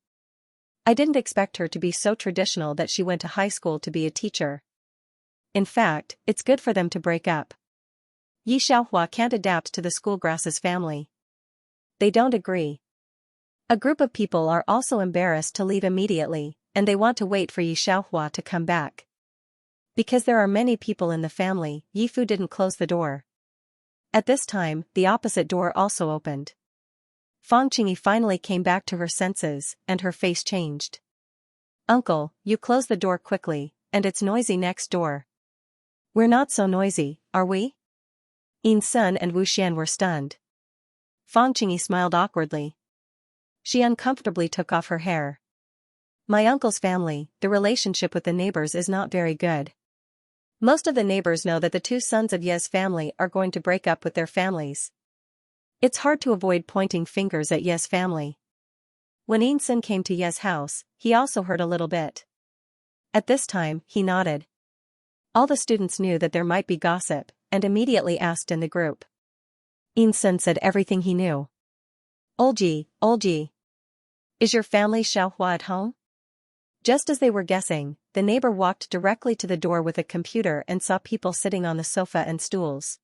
I didn't expect her to be so traditional that she went to high school to be a teacher. In fact, it's good for them to break up. Yi Xiaohua can't adapt to the schoolgrass's family. They don't agree. A group of people are also embarrassed to leave immediately, and they want to wait for Yi Xiaohua to come back. Because there are many people in the family, Yifu didn't close the door. At this time, the opposite door also opened. Fang Qingyi finally came back to her senses, and her face changed. Uncle, you close the door quickly, and it's noisy next door. We're not so noisy, are we? Yin Sun and Wu Xian were stunned. Fang Qingyi smiled awkwardly. She uncomfortably took off her hair. My uncle's family, the relationship with the neighbors is not very good. Most of the neighbors know that the two sons of Ye's family are going to break up with their families. It's hard to avoid pointing fingers at Ye's family. When Yin Sun came to Ye's house, he also heard a little bit. At this time, he nodded. All the students knew that there might be gossip, and immediately asked in the group. Yin Sun said everything he knew. Olji. Is your family Xiaohua at home? Just as they were guessing, the neighbor walked directly to the door with a computer and saw people sitting on the sofa and stools.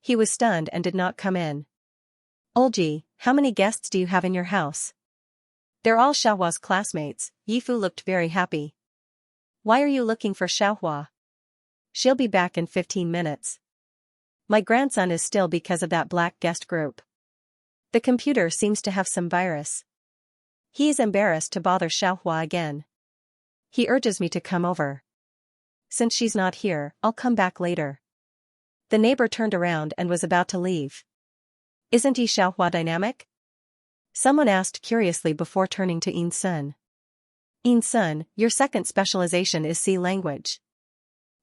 He was stunned and did not come in. Olji, how many guests do you have in your house? They're all Xiaohua's classmates. Yifu looked very happy. Why are you looking for Xiaohua? She'll be back in 15 minutes. My grandson is still because of that black guest group. The computer seems to have some virus. He is embarrassed to bother Xiaohua again. He urges me to come over. Since she's not here, I'll come back later. The neighbor turned around and was about to leave. Isn't Yi Xiaohua dynamic? Someone asked curiously before turning to Yin Sun. Yin Sun, your second specialization is C language.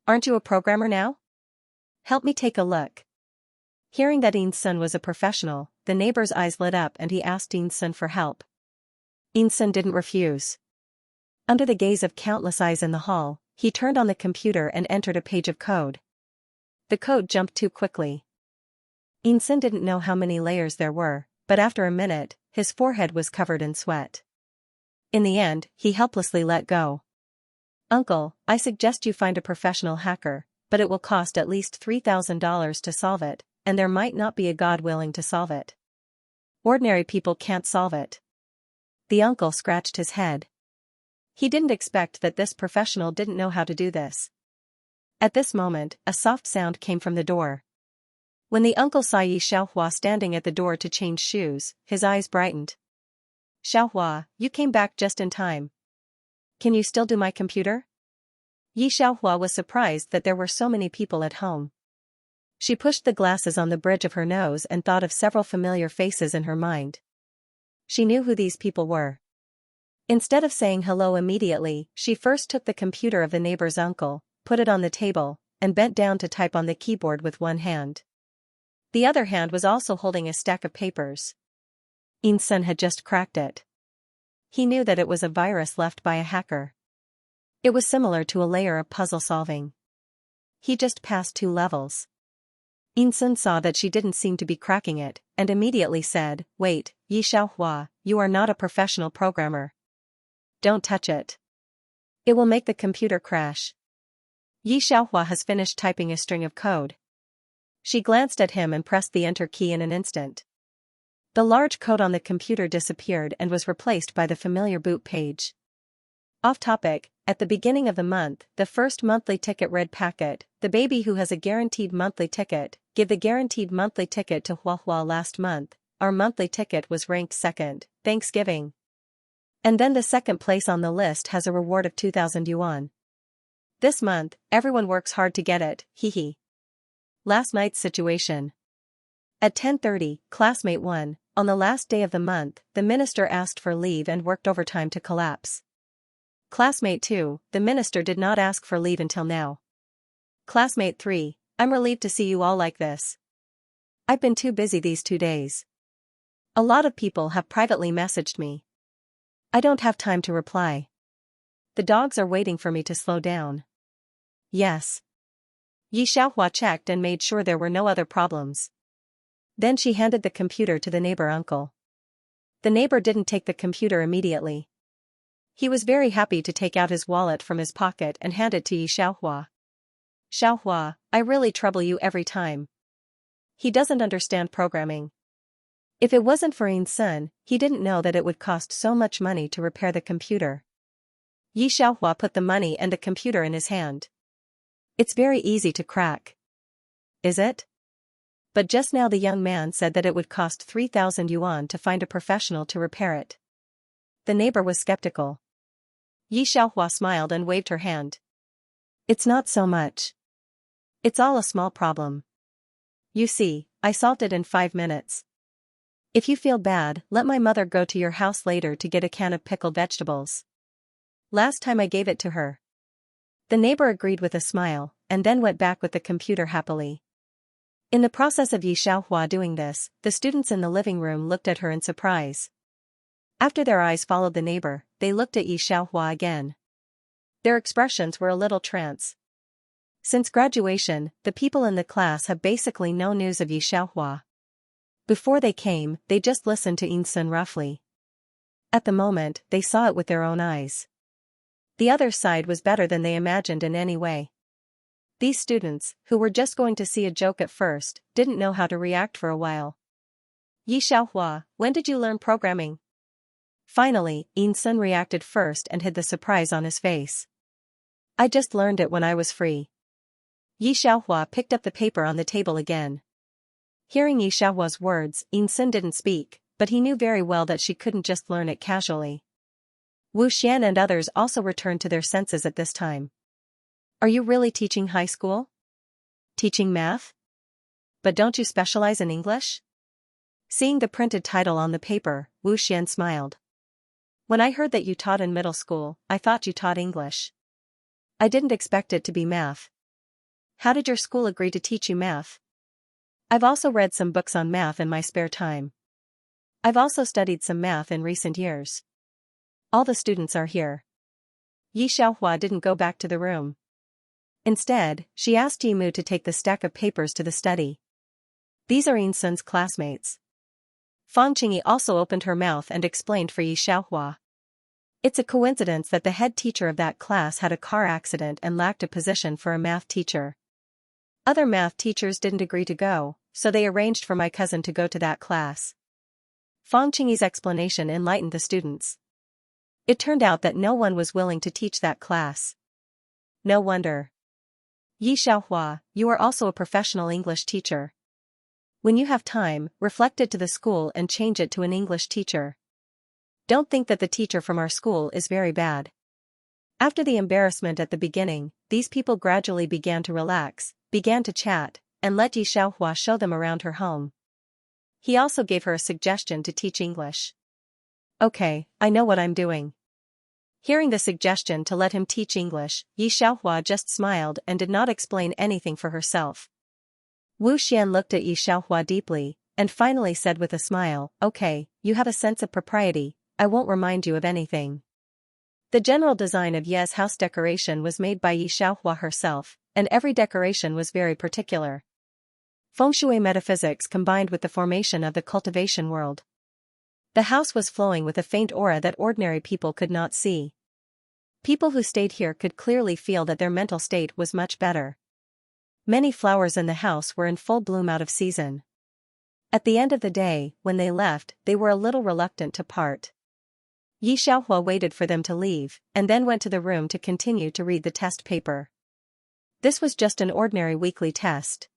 Aren't you a programmer now? Help me take a look. Hearing that Yin Sun was a professional, the neighbor's eyes lit up and he asked Yin Sun for help. Yin Sun didn't refuse. Under the gaze of countless eyes in the hall, he turned on the computer and entered a page of code. The code jumped too quickly. Yin Sun didn't know how many layers there were, but after a minute, his forehead was covered in sweat. In the end, he helplessly let go. Uncle, I suggest you find a professional hacker, but it will cost at least $3,000 to solve it, and there might not be a god willing to solve it. Ordinary people can't solve it. The uncle scratched his head. He didn't expect that this professional didn't know how to do this. At this moment, a soft sound came from the door. When the uncle saw Yi Xiaohua standing at the door to change shoes, his eyes brightened. Xiaohua, you came back just in time. Can you still do my computer? Yi Xiaohua was surprised that there were so many people at home. She pushed the glasses on the bridge of her nose and thought of several familiar faces in her mind. She knew who these people were. Instead of saying hello immediately, she first took the computer of the neighbor's uncle, put it on the table, and bent down to type on the keyboard with one hand. The other hand was also holding a stack of papers. Yin Sun had just cracked it. He knew that it was a virus left by a hacker. It was similar to a layer of puzzle solving. He just passed 2 levels. Yin Sun saw that she didn't seem to be cracking it, and immediately said, Wait, Yi Xiaohua, you are not a professional programmer. Don't touch it. It will make the computer crash. Yi Xiaohua has finished typing a string of code. She glanced at him and pressed the enter key in an instant. The large code on the computer disappeared and was replaced by the familiar boot page. Off topic, at the beginning of the month, the first monthly ticket read packet, the baby who has a guaranteed monthly ticket, give the guaranteed monthly ticket to Huahua last month, our monthly ticket was ranked second, Thanksgiving. And then the second place on the list has a reward of 2,000 yuan. This month, everyone works hard to get it, hee. Last night's situation. At 10:30, classmate 1, on the last day of the month, the minister asked for leave and worked overtime to collapse. Classmate 2, the minister did not ask for leave until now. Classmate 3, I'm relieved to see you all like this. I've been too busy these 2 days. A lot of people have privately messaged me. I don't have time to reply. The dogs are waiting for me to slow down. Yes. Yi Xiaohua checked and made sure there were no other problems. Then she handed the computer to the neighbor uncle. The neighbor didn't take the computer immediately. He was very happy to take out his wallet from his pocket and hand it to Yi Xiaohua. Xiaohua, I really trouble you every time. He doesn't understand programming. If it wasn't for Sun, he didn't know that it would cost so much money to repair the computer. Yi Xiaohua put the money and the computer in his hand. It's very easy to crack. Is it? But just now the young man said that it would cost 3,000 yuan to find a professional to repair it. The neighbor was skeptical. Yi Xiaohua smiled and waved her hand. It's not so much. It's all a small problem. You see, I solved it in 5 minutes. If you feel bad, let my mother go to your house later to get a can of pickled vegetables. Last time I gave it to her. The neighbor agreed with a smile, and then went back with the computer happily. In the process of Yi Xiaohua doing this, the students in the living room looked at her in surprise. After their eyes followed the neighbor, they looked at Yi Xiaohua again. Their expressions were a little trance. Since graduation, the people in the class have basically no news of Yi Xiaohua. Before they came, they just listened to Sun roughly. At the moment, they saw it with their own eyes. The other side was better than they imagined in any way. These students, who were just going to see a joke at first, didn't know how to react for a while. Yi Xiaohua, when did you learn programming? Finally, Sun reacted first and hid the surprise on his face. I just learned it when I was free. Yi Xiaohua picked up the paper on the table again. Hearing Yi Xiaohua's words, Sun didn't speak, but he knew very well that she couldn't just learn it casually. Wu Xian and others also returned to their senses at this time. Are you really teaching high school? Teaching math? But don't you specialize in English? Seeing the printed title on the paper, Wu Xian smiled. When I heard that you taught in middle school, I thought you taught English. I didn't expect it to be math. How did your school agree to teach you math? I've also read some books on math in my spare time. I've also studied some math in recent years. All the students are here. Yi Xiaohua didn't go back to the room. Instead, she asked Yi Mu to take the stack of papers to the study. These are Sun's classmates. Fang Qingyi also opened her mouth and explained for Yi Xiaohua. It's a coincidence that the head teacher of that class had a car accident and lacked a position for a math teacher. Other math teachers didn't agree to go, so they arranged for my cousin to go to that class. Fang Qingyi's explanation enlightened the students. It turned out that no one was willing to teach that class. No wonder. Yi Xiaohua, you are also a professional English teacher. When you have time, reflect it to the school and change it to an English teacher. Don't think that the teacher from our school is very bad. After the embarrassment at the beginning, these people gradually began to relax, began to chat, and let Yi Xiaohua show them around her home. He also gave her a suggestion to teach English. Okay, I know what I'm doing. Hearing the suggestion to let him teach English, Yi Xiaohua just smiled and did not explain anything for herself. Wu Xian looked at Yi Xiaohua deeply, and finally said with a smile, okay, you have a sense of propriety, I won't remind you of anything. The general design of Ye's house decoration was made by Yi Xiaohua herself, and every decoration was very particular. Feng Shui metaphysics combined with the formation of the cultivation world. The house was flowing with a faint aura that ordinary people could not see. People who stayed here could clearly feel that their mental state was much better. Many flowers in the house were in full bloom out of season. At the end of the day, when they left, they were a little reluctant to part. Yi Xiaohua waited for them to leave, and then went to the room to continue to read the test paper. This was just an ordinary weekly test.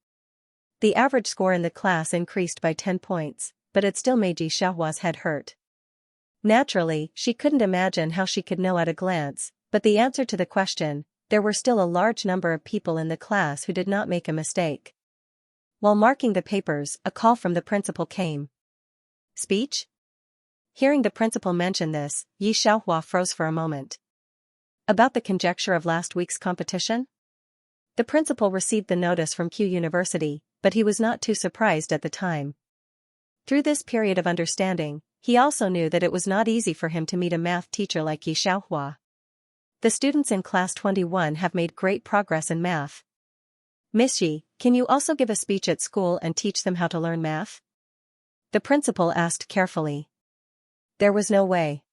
The average score in the class increased by 10 points, but it still made Yi Xiaohua's head hurt. Naturally, she couldn't imagine how she could know at a glance, but the answer to the question, there were still a large number of people in the class who did not make a mistake. While marking the papers, a call from the principal came. Speech? Hearing the principal mention this, Yi Xiaohua froze for a moment. About the conjecture of last week's competition? The principal received the notice from Q University, but he was not too surprised at the time. Through this period of understanding, he also knew that it was not easy for him to meet a math teacher like Xianxia. The students in Class 21 have made great progress in math. Miss Yi, can you also give a speech at school and teach them how to learn math? The principal asked carefully. There was no way.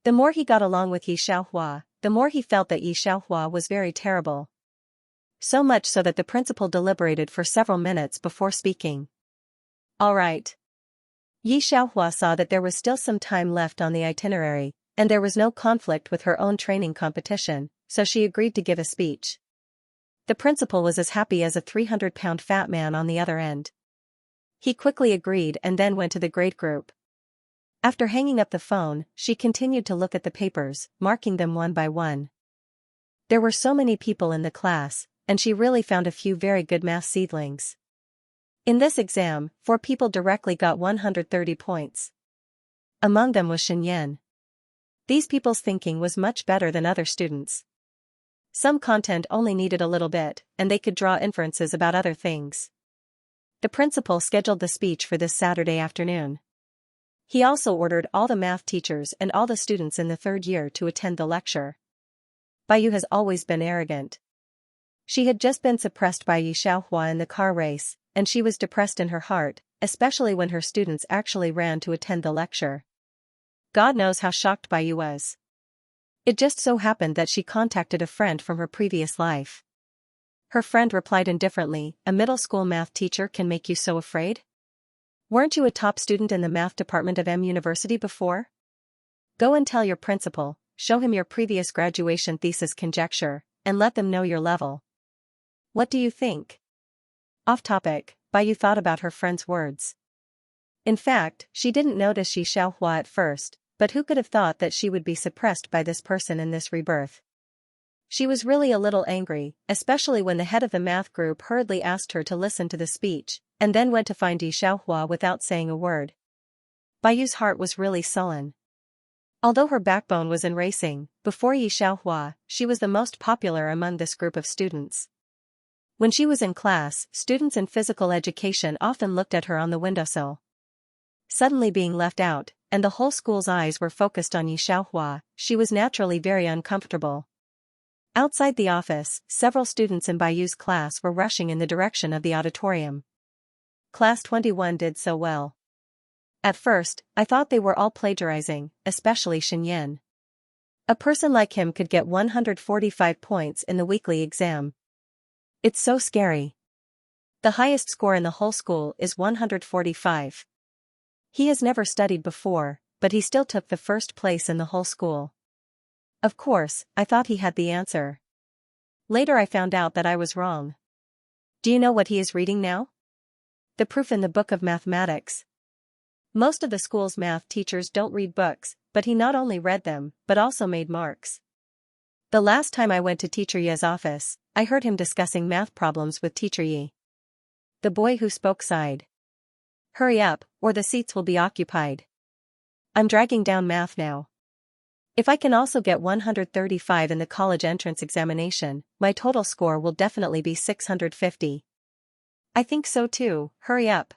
The more he got along with Xianxia, the more he felt that Xianxia was very terrible. So much so that the principal deliberated for several minutes before speaking. All right. Xianxia saw that there was still some time left on the itinerary, and there was no conflict with her own training competition, so she agreed to give a speech. The principal was as happy as a 300-pound fat man on the other end. He quickly agreed and then went to the grade group. After hanging up the phone, she continued to look at the papers, marking them one by one. There were so many people in the class, and she really found a few very good math seedlings. In this exam, 4 people directly got 130 points. Among them was Xianxia. These people's thinking was much better than other students. Some content only needed a little bit, and they could draw inferences about other things. The principal scheduled the speech for this Saturday afternoon. He also ordered all the math teachers and all the students in the 3rd year to attend the lecture. Baiyu has always been arrogant. She had just been suppressed by Xianxia in the car race, and she was depressed in her heart, especially when her students actually ran to attend the lecture. God knows how shocked Baiyu was. It just so happened that she contacted a friend from her previous life. Her friend replied indifferently, "A middle school math teacher can make you so afraid? Weren't you a top student in the math department of M University before? Go and tell your principal, show him your previous graduation thesis conjecture, and let them know your level." What do you think? Off topic, Baiyu thought about her friend's words. In fact, she didn't notice Xianxia at first, but who could have thought that she would be suppressed by this person in this rebirth? She was really a little angry, especially when the head of the math group hurriedly asked her to listen to the speech, and then went to find Xianxia without saying a word. Baiyu's heart was really sullen. Although her backbone was in racing, before Xianxia, she was the most popular among this group of students. When she was in class, students in physical education often looked at her on the windowsill. Suddenly being left out, and the whole school's eyes were focused on Xianxia, she was naturally very uncomfortable. Outside the office, several students in Baiyu's class were rushing in the direction of the auditorium. Class 21 did so well. At first, I thought they were all plagiarizing, especially Xianxia. A person like him could get 145 points in the weekly exam. It's so scary. The highest score in the whole school is 145. He has never studied before, but he still took the first place in the whole school. Of course, I thought he had the answer. Later I found out that I was wrong. Do you know what he is reading now? The proof in the book of mathematics. Most of the school's math teachers don't read books, but he not only read them, but also made marks. The last time I went to Teacher Ye's office, I heard him discussing math problems with Teacher Ye. The boy who spoke sighed. Hurry up, or the seats will be occupied. I'm dragging down math now. If I can also get 135 in the college entrance examination, my total score will definitely be 650. I think so too, hurry up.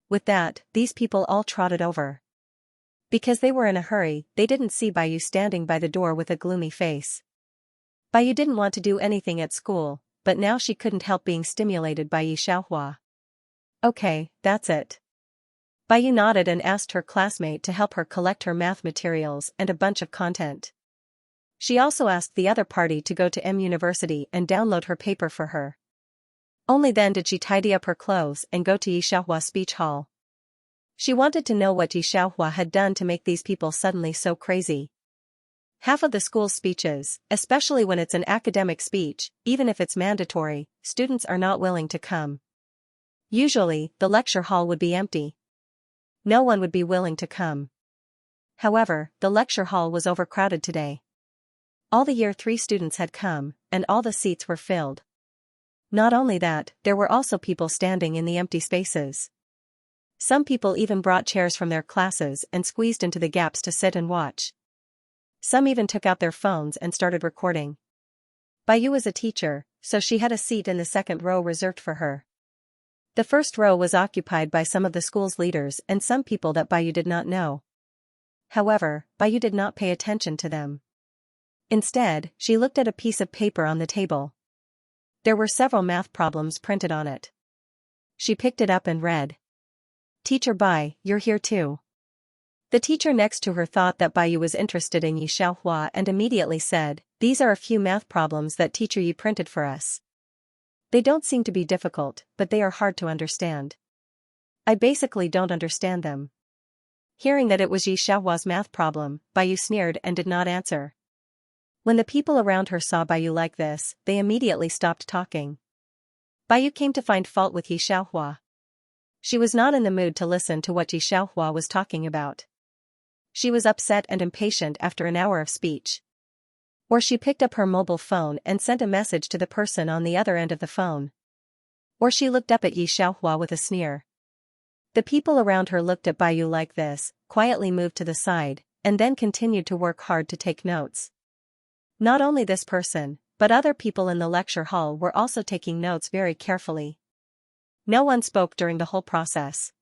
With that, these people all trotted over. Because they were in a hurry, they didn't see Baiyu standing by the door with a gloomy face. Baiyu didn't want to do anything at school, but now she couldn't help being stimulated by Xianxia. Okay, that's it. Baiyu nodded and asked her classmate to help her collect her math materials and a bunch of content. She also asked the other party to go to M University and download her paper for her. Only then did she tidy up her clothes and go to Xianxia's speech hall. She wanted to know what Xianxia had done to make these people suddenly so crazy. Half of the school's speeches, especially when it's an academic speech, even if it's mandatory, students are not willing to come. Usually, the lecture hall would be empty. No one would be willing to come. However, the lecture hall was overcrowded today. All the Year 3 students had come, and all the seats were filled. Not only that, there were also people standing in the empty spaces. Some people even brought chairs from their classes and squeezed into the gaps to sit and watch. Some even took out their phones and started recording. Baiyu was a teacher, so she had a seat in the second row reserved for her. The first row was occupied by some of the school's leaders and some people that Baiyu did not know. However, Baiyu did not pay attention to them. Instead, she looked at a piece of paper on the table. There were several math problems printed on it. She picked it up and read. "Teacher Bai, you're here too." The teacher next to her thought that Baiyu was interested in Xianxia and immediately said, "These are a few math problems that teacher Yi printed for us. They don't seem to be difficult, but they are hard to understand. I basically don't understand them." Hearing that it was Xiaohua's math problem, Baiyu sneered and did not answer. When the people around her saw Baiyu like this, they immediately stopped talking. Baiyu came to find fault with Xiaohua. She was not in the mood to listen to what Xiaohua was talking about. She was upset and impatient after an hour of speech. Or she picked up her mobile phone and sent a message to the person on the other end of the phone. Or she looked up at Xiaohua with a sneer. The people around her looked at Baiyu like this, quietly moved to the side, and then continued to work hard to take notes. Not only this person, but other people in the lecture hall were also taking notes very carefully. No one spoke during the whole process.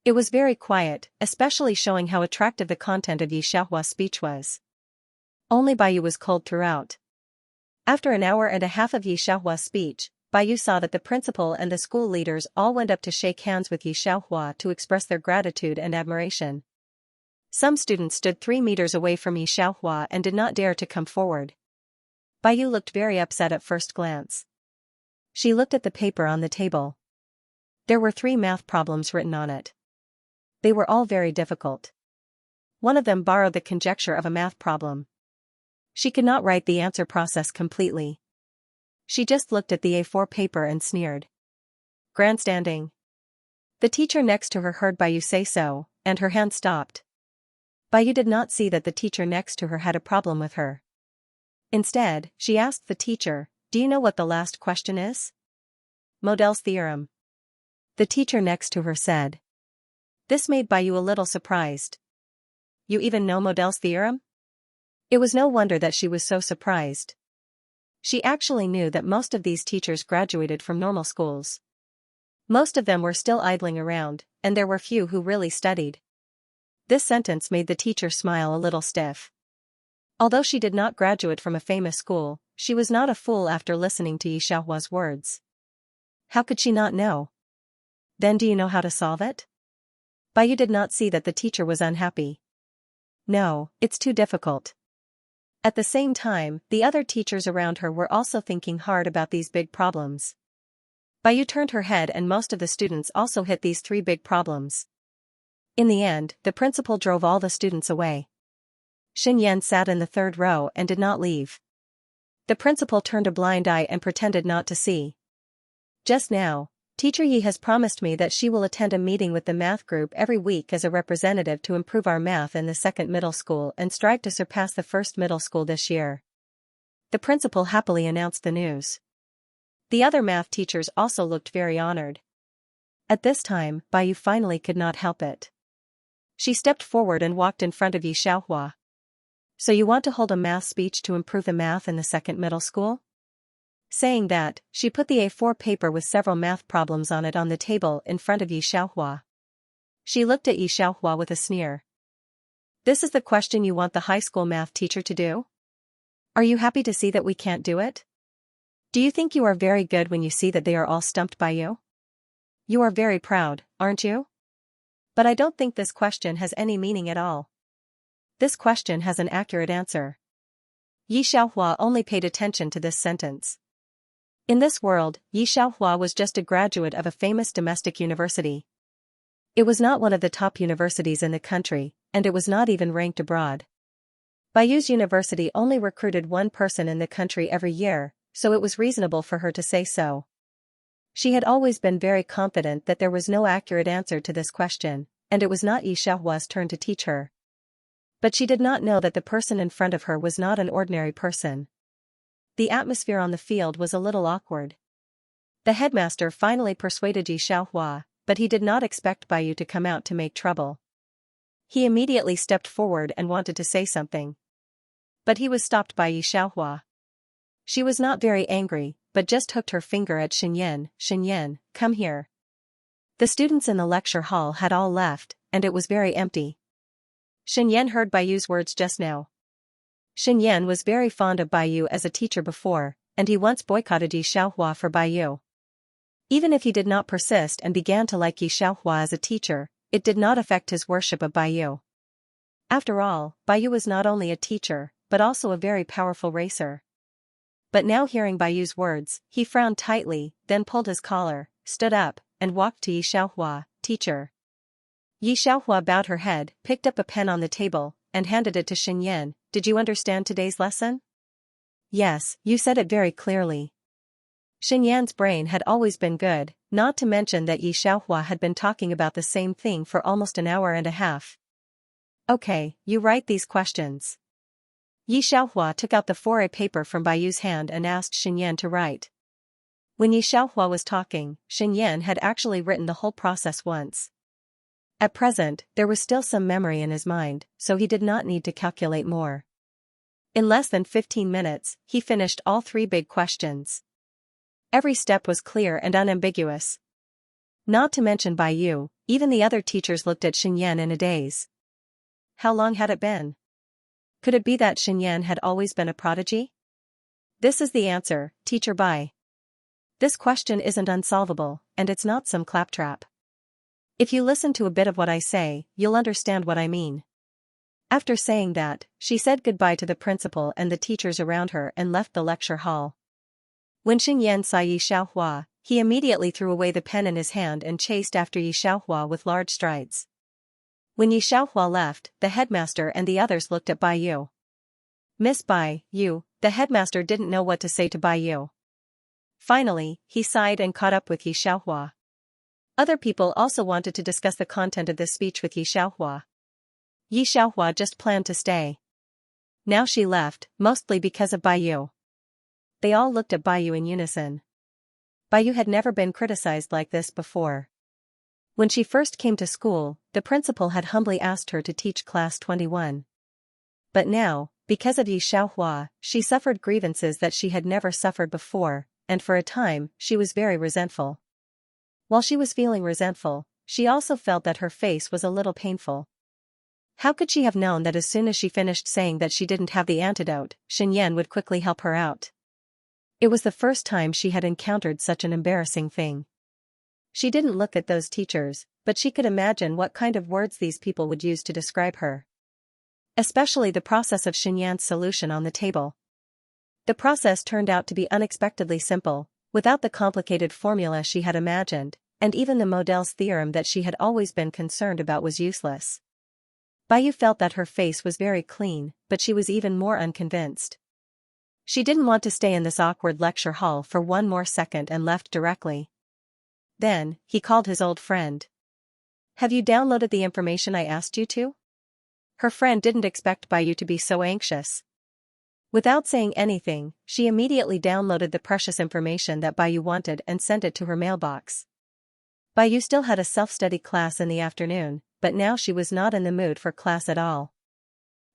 It was very quiet, especially showing how attractive the content of Xiaohua's speech was. Only Baiyu was cold throughout. After an hour and a half of Xiaohua's speech, Baiyu saw that the principal and the school leaders all went up to shake hands with Xiaohua to express their gratitude and admiration. Some students stood 3 meters away from Xiaohua and did not dare to come forward. Baiyu looked very upset at first glance. She looked at the paper on the table. There were 3 math problems written on it. They were all very difficult. One of them borrowed the conjecture of a math problem. She could not write the answer process completely. She just looked at the A4 paper and sneered. Grandstanding. The teacher next to her heard Baiyu say so, and her hand stopped. Baiyu did not see that the teacher next to her had a problem with her. Instead, she asked the teacher, "Do you know what the last question is?" "Model's theorem." The teacher next to her said. This made Baiyu a little surprised. "You even know Model's theorem?" It was no wonder that she was so surprised. She actually knew that most of these teachers graduated from normal schools. Most of them were still idling around, and there were few who really studied. This sentence made the teacher smile a little stiff. Although she did not graduate from a famous school, she was not a fool after listening to Xiaohua's words. How could she not know? Then do you know how to solve it? Baiyu did not see that the teacher was unhappy. No, it's too difficult. At the same time, the other teachers around her were also thinking hard about these big problems. Baiyu turned her head and most of the students also hit these 3 big problems. In the end, the principal drove all the students away. Xinyan sat in the 3rd row and did not leave. The principal turned a blind eye and pretended not to see. Just now, Teacher Yi has promised me that she will attend a meeting with the math group every week as a representative to improve our math in the 2nd middle school and strive to surpass the 1st middle school this year. The principal happily announced the news. The other math teachers also looked very honored. At this time, Baiyu finally could not help it. She stepped forward and walked in front of Xiaohua. "So you want to hold a math speech to improve the math in the 2nd middle school?" Saying that, she put the A4 paper with several math problems on it on the table in front of Xiaohua. She looked at Xiaohua with a sneer. "This is the question you want the high school math teacher to do? Are you happy to see that we can't do it? Do you think you are very good when you see that they are all stumped by you? You are very proud, aren't you? But I don't think this question has any meaning at all. This question has an accurate answer." Xiaohua only paid attention to this sentence. In this world, Xiaohua was just a graduate of a famous domestic university. It was not one of the top universities in the country, and it was not even ranked abroad. Baiyu's university only recruited 1 person in the country every year, so it was reasonable for her to say so. She had always been very confident that there was no accurate answer to this question, and it was not Xiaohua's turn to teach her. But she did not know that the person in front of her was not an ordinary person. The atmosphere on the field was a little awkward. The headmaster finally persuaded Xiaohua, but he did not expect Baiyu to come out to make trouble. He immediately stepped forward and wanted to say something. But he was stopped by Xianxia. She was not very angry, but just hooked her finger at Xinyan. Xinyan, come here. The students in the lecture hall had all left, and it was very empty. Xinyan heard Baiyu's words just now. Xinyan was very fond of Baiyu as a teacher before, and he once boycotted Xianxia for Baiyu. Even if he did not persist and began to like Xianxia as a teacher, it did not affect his worship of Baiyu. After all, Baiyu was not only a teacher, but also a very powerful racer. But now hearing Baiyu's words, he frowned tightly, then pulled his collar, stood up, and walked to Xianxia. Teacher. Xianxia bowed her head, picked up a pen on the table, and handed it to Xinyan. Did you understand today's lesson? Yes, you said it very clearly. Xinyan's brain had always been good, not to mention that Xianxia had been talking about the same thing for almost an hour and a half. Okay, you write these questions. Xianxia took out the 4A paper from Baiyu's hand and asked Xinyan to write. When Xianxia was talking, Xinyan had actually written the whole process once. At present, there was still some memory in his mind, so he did not need to calculate more. In less than 15 minutes, he finished all 3 big questions. Every step was clear and unambiguous. Not to mention Baiyu, even the other teachers looked at Xinyan in a daze. How long had it been? Could it be that Xinyan had always been a prodigy? This is the answer, Teacher Bai. This question isn't unsolvable, and it's not some claptrap. If you listen to a bit of what I say, you'll understand what I mean. After saying that, she said goodbye to the principal and the teachers around her and left the lecture hall. When Xinyan saw Xianxia, he immediately threw away the pen in his hand and chased after Xianxia with large strides. When Xianxia left, the headmaster and the others looked at Baiyu. Miss Baiyu, the headmaster didn't know what to say to Baiyu. Finally, he sighed and caught up with Xianxia. Other people also wanted to discuss the content of this speech with Xianxia. Xianxia just planned to stay. Now she left, mostly because of Baiyu. They all looked at Baiyu in unison. Baiyu had never been criticized like this before. When she first came to school, the principal had humbly asked her to teach class 21. But now, because of Xianxia, she suffered grievances that she had never suffered before, and for a time, she was very resentful. While she was feeling resentful, she also felt that her face was a little painful. How could she have known that as soon as she finished saying that she didn't have the antidote, Xinyan would quickly help her out? It was the first time she had encountered such an embarrassing thing. She didn't look at those teachers, but she could imagine what kind of words these people would use to describe her. Especially the process of Xinyan's solution on the table. The process turned out to be unexpectedly simple, without the complicated formula she had imagined, and even the Model's theorem that she had always been concerned about was useless. Baiyu felt that her face was very clean, but she was even more unconvinced. She didn't want to stay in this awkward lecture hall for one more second and left directly. Then, he called his old friend. Have you downloaded the information I asked you to? Her friend didn't expect Baiyu to be so anxious. Without saying anything, she immediately downloaded the precious information that Baiyu wanted and sent it to her mailbox. Baiyu still had a self-study class in the afternoon, but now she was not in the mood for class at all.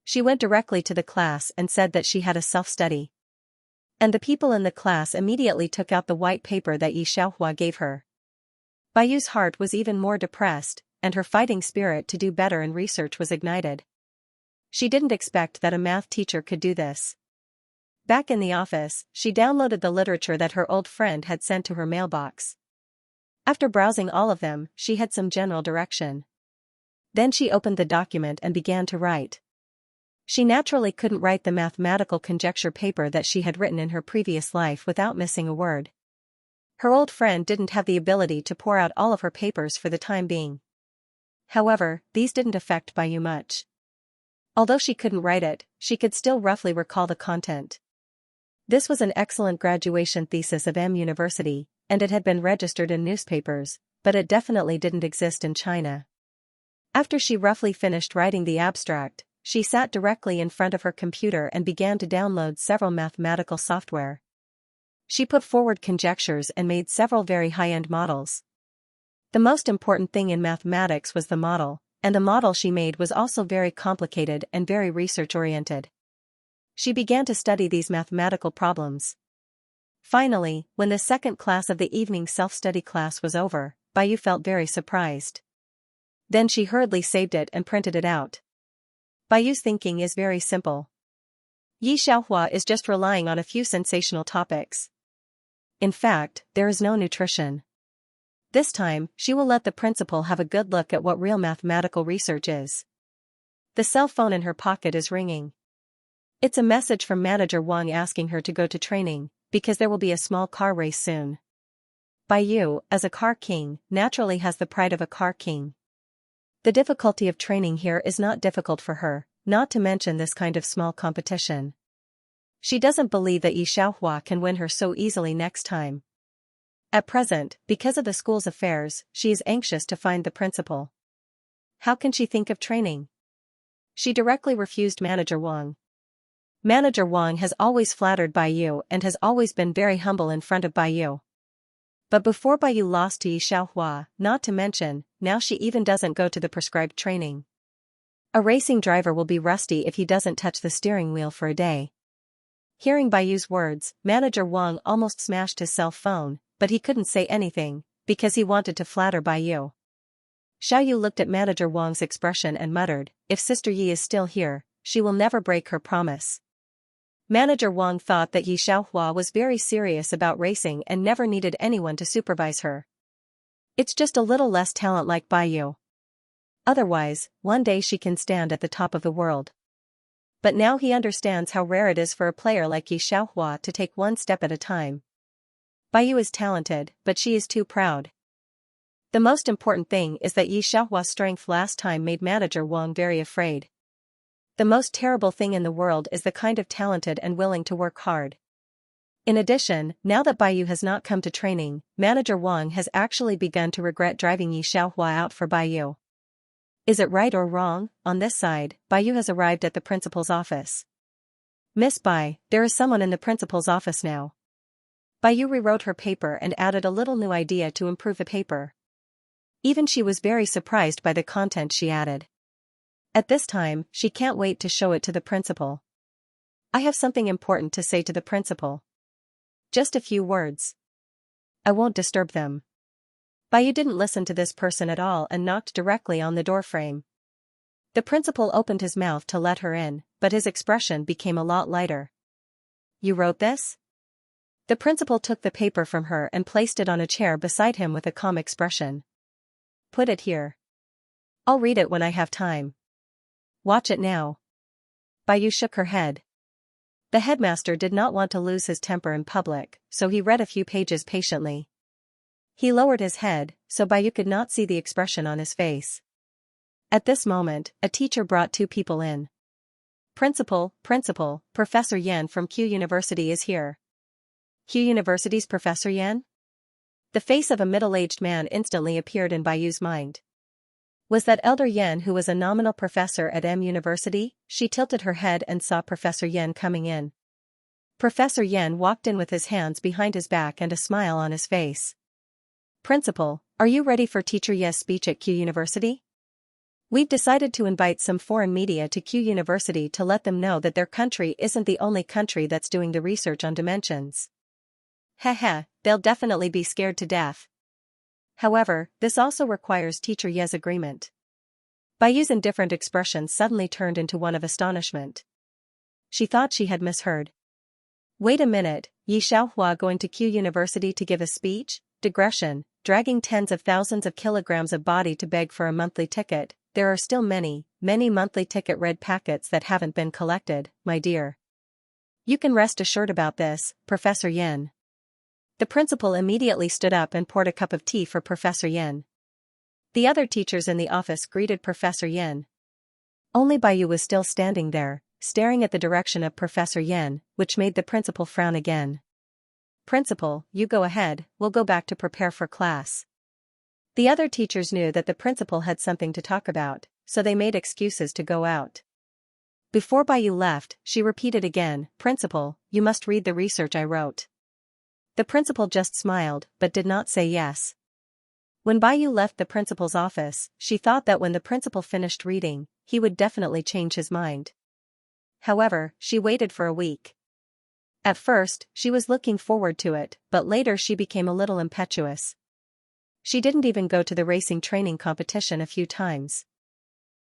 She went directly to the class and said that she had a self-study. And the people in the class immediately took out the white paper that Xianxia gave her. Baiyu's heart was even more depressed, and her fighting spirit to do better in research was ignited. She didn't expect that a math teacher could do this. Back in the office, she downloaded the literature that her old friend had sent to her mailbox. After browsing all of them, she had some general direction. Then she opened the document and began to write. She naturally couldn't write the mathematical conjecture paper that she had written in her previous life without missing a word. Her old friend didn't have the ability to pour out all of her papers for the time being. However, these didn't affect Baiyu much. Although she couldn't write it, she could still roughly recall the content. This was an excellent graduation thesis of M University, and it had been registered in newspapers, but it definitely didn't exist in China. After she roughly finished writing the abstract, she sat directly in front of her computer and began to download several mathematical software. She put forward conjectures and made several very high-end models. The most important thing in mathematics was the model, and the model she made was also very complicated and very research-oriented. She began to study these mathematical problems. Finally, when the second class of the evening self-study class was over, Baiyu felt very surprised. Then she hurriedly saved it and printed it out. Baiyu's thinking is very simple. Yi Xiaohua is just relying on a few sensational topics. In fact, there is no nutrition. This time, she will let the principal have a good look at what real mathematical research is. The cell phone in her pocket is ringing. It's a message from Manager Wang asking her to go to training, because there will be a small car race soon. Baiyu, as a car king, naturally has the pride of a car king. The difficulty of training here is not difficult for her, not to mention this kind of small competition. She doesn't believe that Yi Xiaohua can win her so easily next time. At present, because of the school's affairs, she is anxious to find the principal. How can she think of training? She directly refused Manager Wang. Manager Wang has always flattered Baiyu and has always been very humble in front of Baiyu. But before Baiyu lost to Yi Xiaohua, not to mention, now she even doesn't go to the prescribed training. A racing driver will be rusty if he doesn't touch the steering wheel for a day. Hearing Baiyu's words, Manager Wang almost smashed his cell phone, but he couldn't say anything, because he wanted to flatter Baiyu. Xiaoyu looked at Manager Wang's expression and muttered, if Sister Yi is still here, she will never break her promise. Manager Wang thought that Yi Xiaohua was very serious about racing and never needed anyone to supervise her. It's just a little less talent like Baiyu. Otherwise, one day she can stand at the top of the world. But now he understands how rare it is for a player like Yi Xiaohua to take one step at a time. Baiyu is talented, but she is too proud. The most important thing is that Yi Xiaohua's strength last time made Manager Wang very afraid. The most terrible thing in the world is the kind of talented and willing to work hard. In addition, now that Baiyu has not come to training, Manager Wang has actually begun to regret driving Yi Xiaohua out for Baiyu. Is it right or wrong? On this side, Baiyu has arrived at the principal's office. Miss Bai, there is someone in the principal's office now. Baiyu rewrote her paper and added a little new idea to improve the paper. Even she was very surprised by the content she added. At this time, she can't wait to show it to the principal. I have something important to say to the principal. Just a few words. I won't disturb them. Baiyu didn't listen to this person at all and knocked directly on the doorframe. The principal opened his mouth to let her in, but his expression became a lot lighter. You wrote this? The principal took the paper from her and placed it on a chair beside him with a calm expression. Put it here. I'll read it when I have time. Watch it now. Baiyu shook her head. The headmaster did not want to lose his temper in public, so he read a few pages patiently. He lowered his head, so Baiyu could not see the expression on his face. At this moment, a teacher brought two people in. Principal, Professor Yan from Q University is here. Q University's Professor Yan? The face of a middle-aged man instantly appeared in Baiyu's mind. Was that elder Yan who was a nominal professor at M University? She tilted her head and saw Professor Yan coming in. Professor Yan walked in with his hands behind his back and a smile on his face. Principal, are you ready for Teacher Ye's speech at Q University? We've decided to invite some foreign media to Q University to let them know that their country isn't the only country that's doing the research on dimensions. Heh, they'll definitely be scared to death. However, this also requires Teacher Ye's agreement. Baiyu's indifferent expression suddenly turned into one of astonishment. She thought she had misheard. Wait a minute, Yi Xiaohua going to Q University to give a speech? Digression, dragging tens of thousands of kilograms of body to beg for a monthly ticket. There are still many monthly ticket red packets that haven't been collected, my dear. You can rest assured about this, Professor Yan. The principal immediately stood up and poured a cup of tea for Professor Yan. The other teachers in the office greeted Professor Yan. Only Baiyu was still standing there, staring at the direction of Professor Yan, which made the principal frown again. Principal, you go ahead, we'll go back to prepare for class. The other teachers knew that the principal had something to talk about, so they made excuses to go out. Before Baiyu left, she repeated again, Principal, you must read the research I wrote. The principal just smiled, but did not say yes. When Baiyu left the principal's office, she thought that when the principal finished reading, he would definitely change his mind. However, she waited for a week. At first, she was looking forward to it, but later she became a little impetuous. She didn't even go to the racing training competition a few times.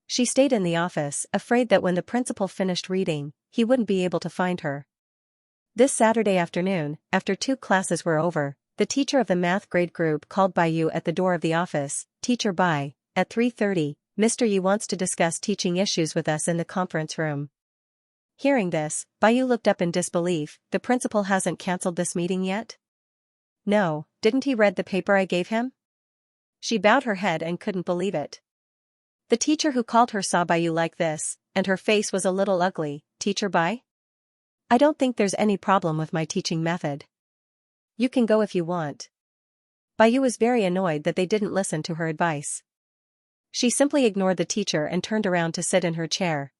She stayed in the office, afraid that when the principal finished reading, he wouldn't be able to find her. This Saturday afternoon, after 2 classes were over, the teacher of the math grade group called Bai at the door of the office. "Teacher Bai, at 3:30, Mr. Yi wants to discuss teaching issues with us in the conference room." Hearing this, Bai looked up in disbelief. "The principal hasn't cancelled this meeting yet?" "No, didn't he read the paper I gave him?" She bowed her head and couldn't believe it. The teacher who called her saw Bai like this, and her face was a little ugly. "Teacher Bai? I don't think there's any problem with my teaching method. You can go if you want." Bai was very annoyed that they didn't listen to her advice. She simply ignored the teacher and turned around to sit in her chair.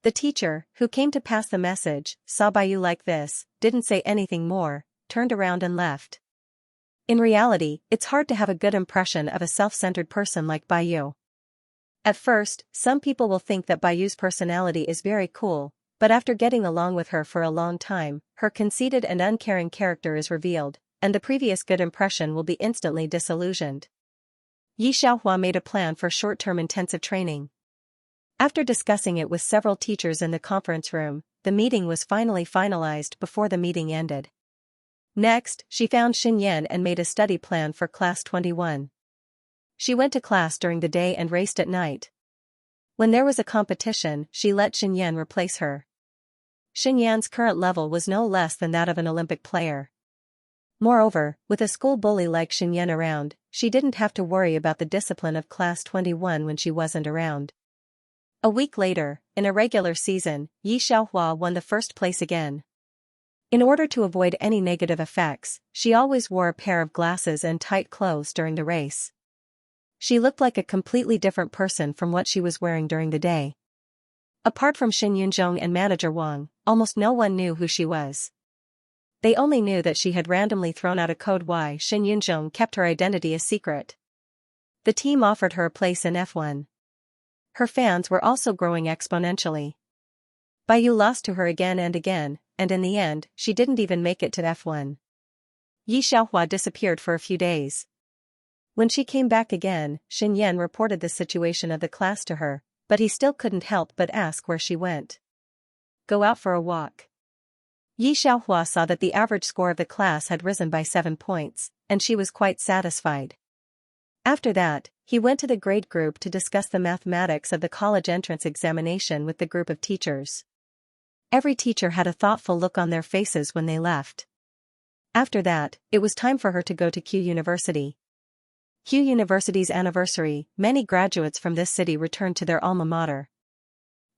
The teacher, who came to pass the message, saw Bai like this, didn't say anything more, turned around and left. In reality, it's hard to have a good impression of a self-centered person like Bai. At first, some people will think that Bai's personality is very cool, but after getting along with her for a long time, her conceited and uncaring character is revealed, and the previous good impression will be instantly disillusioned. Xianxia made a plan for short-term intensive training. After discussing it with several teachers in the conference room, the meeting was finally finalized before the meeting ended. Next, she found Xianxia and made a study plan for class 21. She went to class during the day and raced at night. When there was a competition, she let Xianxia replace her. Xianxia's current level was no less than that of an Olympic player. Moreover, with a school bully like Xianxia around, she didn't have to worry about the discipline of class 21 when she wasn't around. A week later, in a regular season, Xianxia won the first place again. In order to avoid any negative effects, she always wore a pair of glasses and tight clothes during the race. She looked like a completely different person from what she was wearing during the day. Apart from Xin Yunzhong and manager Wang, almost no one knew who she was. They only knew that she had randomly thrown out a code. Why Xin Yunzhong kept her identity a secret. The team offered her a place in F1. Her fans were also growing exponentially. Bai lost to her again, and in the end, she didn't even make it to F1. Xianxia disappeared for a few days. When she came back again, Xianxia reported the situation of the class to her, but he still couldn't help but ask where she went. "Go out for a walk." Xianxia saw that the average score of the class had risen by 7 points, and she was quite satisfied. After that, he went to the grade group to discuss the mathematics of the college entrance examination with the group of teachers. Every teacher had a thoughtful look on their faces when they left. After that, it was time for her to go to Q University. Q University's anniversary, many graduates from this city returned to their alma mater.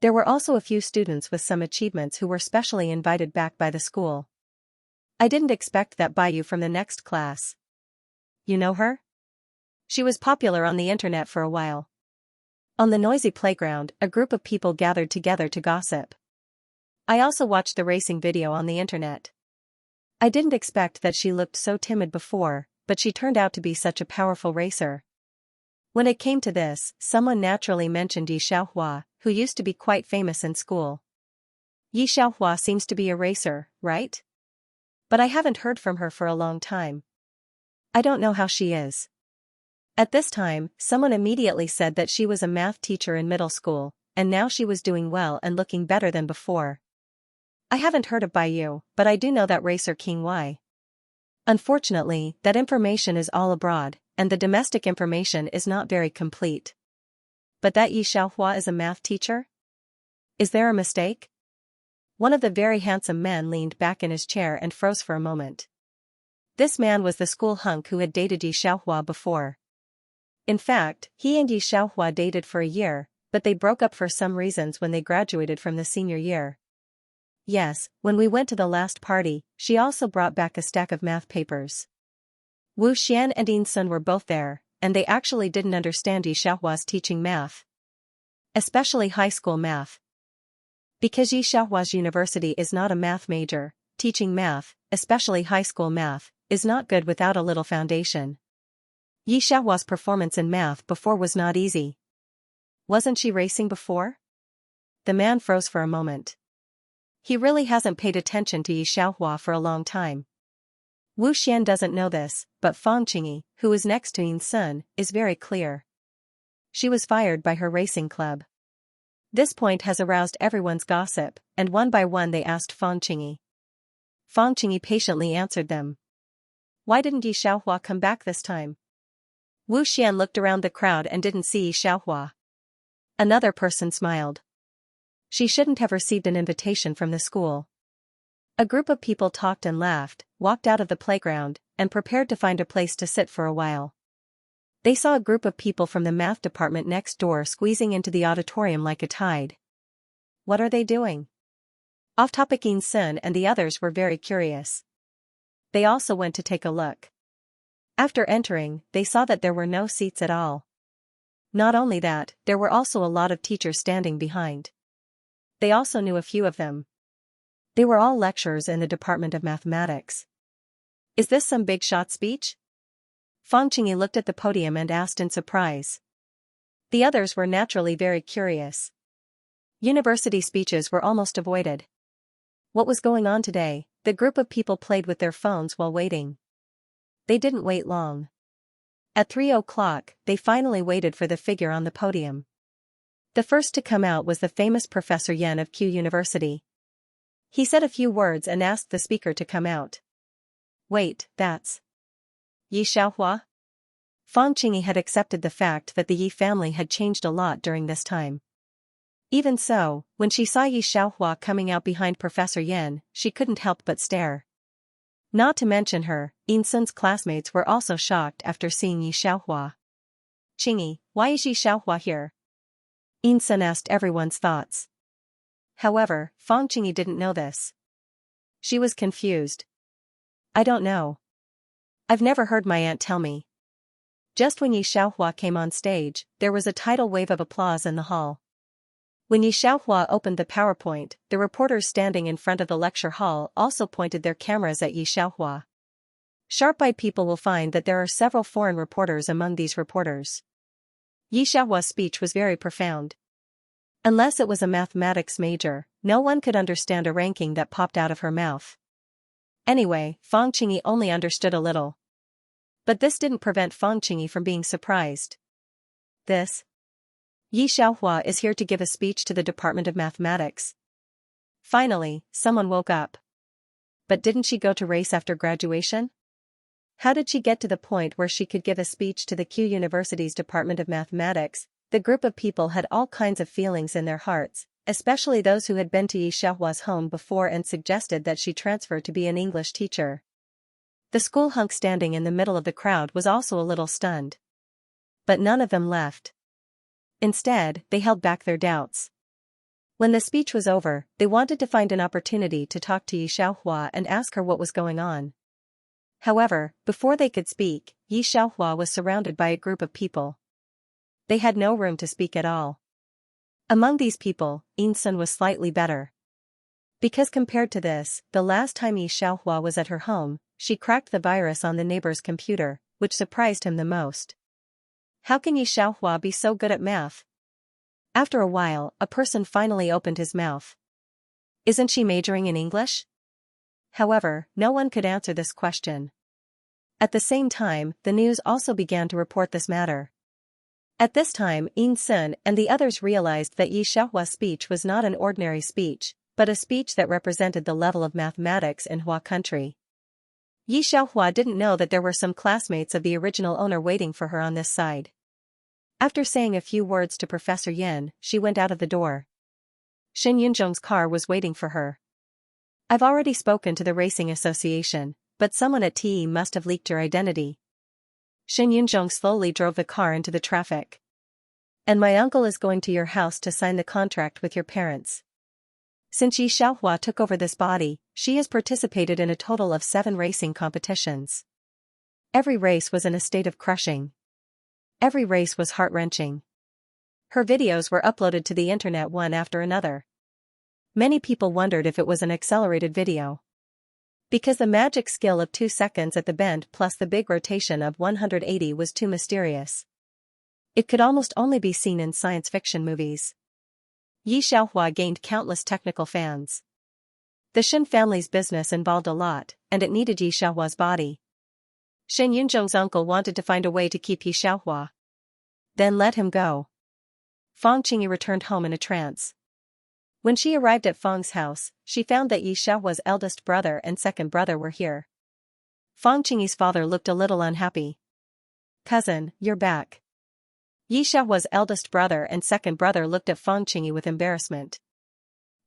There were also a few students with some achievements who were specially invited back by the school. "I didn't expect that Bai from the next class. You know her? She was popular on the internet for a while." On the noisy playground, a group of people gathered together to gossip. "I also watched the racing video on the internet. I didn't expect that she looked so timid before, but she turned out to be such a powerful racer." When it came to this, someone naturally mentioned Xianxia, who used to be quite famous in school. "Xianxia seems to be a racer, right? But I haven't heard from her for a long time. I don't know how she is." At this time, someone immediately said that she was a math teacher in middle school, and now she was doing well and looking better than before. "I haven't heard of Bai, but I do know that racer King Y. Unfortunately, that information is all abroad, and the domestic information is not very complete." "But that Xianxia is a math teacher? Is there a mistake?" One of the very handsome men leaned back in his chair and froze for a moment. This man was the school hunk who had dated Xianxia before. In fact, he and Xianxia dated for a year, but they broke up for some reasons when they graduated from the senior year. "Yes, when we went to the last party, she also brought back a stack of math papers. Wu Xian and Yin Sun were both there, and they actually didn't understand Xianxia's teaching math. Especially high school math. Because Xianxia's university is not a math major, teaching math, especially high school math, is not good without a little foundation. Xianxia's performance in math before was not easy. Wasn't she racing before?" The man froze for a moment. He really hasn't paid attention to Xianxia for a long time. Wu Xian doesn't know this, but Fang Qingyi, who is next to Yin Sun, is very clear. She was fired by her racing club. This point has aroused everyone's gossip, and one by one they asked Fang Qingyi. Fang Qingyi patiently answered them. Why didn't Xianxia come back this time? Wu Xian looked around the crowd and didn't see Xianxia. Another person smiled. She shouldn't have received an invitation from the school. A group of people talked and laughed, walked out of the playground, and prepared to find a place to sit for a while. They saw a group of people from the math department next door squeezing into the auditorium like a tide. What are they doing? Off-topic Yin Sun and the others were very curious. They also went to take a look. After entering, they saw that there were no seats at all. Not only that, there were also a lot of teachers standing behind. They also knew a few of them. They were all lecturers in the Department of Mathematics. Is this some big shot speech? Fang Qingyi looked at the podium and asked in surprise. The others were naturally very curious. University speeches were almost avoided. What was going on today? The group of people played with their phones while waiting. They didn't wait long. At 3 o'clock, they finally waited for the figure on the podium. The first to come out was the famous Professor Yan of Q University. He said a few words and asked the speaker to come out. Wait, that's Xianxia? Fang Qingyi had accepted the fact that the Yi family had changed a lot during this time. Even so, when she saw Xianxia coming out behind Professor Yan, she couldn't help but stare. Not to mention her, Yin Sun's classmates were also shocked after seeing Xianxia. Qingyi, why is Xianxia here? Yin Sun asked everyone's thoughts. However, Fang Qingyi didn't know this. She was confused. I don't know. I've never heard my aunt tell me. Just when Xianxia came on stage, there was a tidal wave of applause in the hall. When Xianxia opened the PowerPoint, the reporters standing in front of the lecture hall also pointed their cameras at Xianxia. Sharp-eyed people will find that there are several foreign reporters among these reporters. Xianxia's speech was very profound. Unless it was a mathematics major, no one could understand a ranking that popped out of her mouth. Anyway, Fang Qingyi only understood a little. But this didn't prevent Fang Qingyi from being surprised. Xianxia is here to give a speech to the Department of Mathematics. Finally, someone woke up. But didn't she go to race after graduation? How did she get to the point where she could give a speech to the Q University's Department of Mathematics? The group of people had all kinds of feelings in their hearts, especially those who had been to Xianxia's home before and suggested that she transfer to be an English teacher. The school hunk standing in the middle of the crowd was also a little stunned. But none of them left. Instead, they held back their doubts. When the speech was over, they wanted to find an opportunity to talk to Xianxia and ask her what was going on. However, before they could speak, Xianxia was surrounded by a group of people. They had no room to speak at all. Among these people, Yin Sun was slightly better. Because compared to this, the last time Xianxia was at her home, she cracked the virus on the neighbor's computer, which surprised him the most. How can Xianxia be so good at math? After a while, a person finally opened his mouth. Isn't she majoring in English? However, no one could answer this question. At the same time, the news also began to report this matter. At this time, Yin Sun and the others realized that Xianxia's speech was not an ordinary speech, but a speech that represented the level of mathematics in Hua country. Xianxia didn't know that there were some classmates of the original owner waiting for her on this side. After saying a few words to Professor Yin, she went out of the door. Shen Yunzhong's car was waiting for her. I've already spoken to the Racing Association, but someone at TE must have leaked your identity. Shen Yunzhong slowly drove the car into the traffic. And my uncle is going to your house to sign the contract with your parents. Since Xianxia took over this body, she has participated in a total of 7 racing competitions. Every race was in a state of crushing. Every race was heart-wrenching. Her videos were uploaded to the internet one after another. Many people wondered if it was an accelerated video. Because the magic skill of 2 seconds at the bend plus the big rotation of 180 was too mysterious. It could almost only be seen in science fiction movies. Xianxia gained countless technical fans. The Shen family's business involved a lot, and it needed Yi Xiaohua's body. Shen Yunzhong's uncle wanted to find a way to keep Yi Xiaohua. Then let him go. Fang Qingyi returned home in a trance. When she arrived at Fang's house, she found that Yi Xiaohua's eldest brother and second brother were here. Fang Qingyi's father looked a little unhappy. "Cousin, you're back." Yi Xiaohua's eldest brother and second brother looked at Fang Qingyi with embarrassment.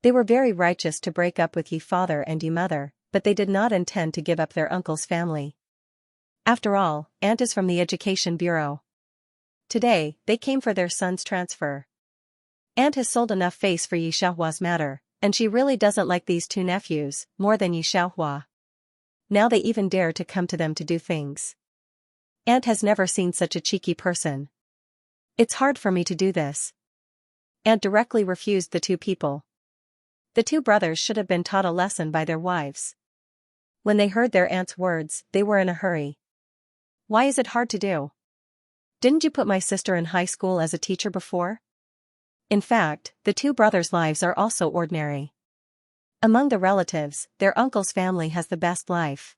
They were very righteous to break up with Yi father and Yi mother, but they did not intend to give up their uncle's family. After all, Aunt is from the Education Bureau. Today, they came for their son's transfer. Aunt has sold enough face for Yi Xiaohua's matter, and she really doesn't like these two nephews, more than Yi Xiaohua. Now they even dare to come to them to do things. Aunt has never seen such a cheeky person. It's hard for me to do this. Aunt directly refused the two people. The two brothers should have been taught a lesson by their wives. When they heard their aunt's words, they were in a hurry. "Why is it hard to do? Didn't you put my sister in high school as a teacher before?" In fact, the two brothers' lives are also ordinary. Among the relatives, their uncle's family has the best life.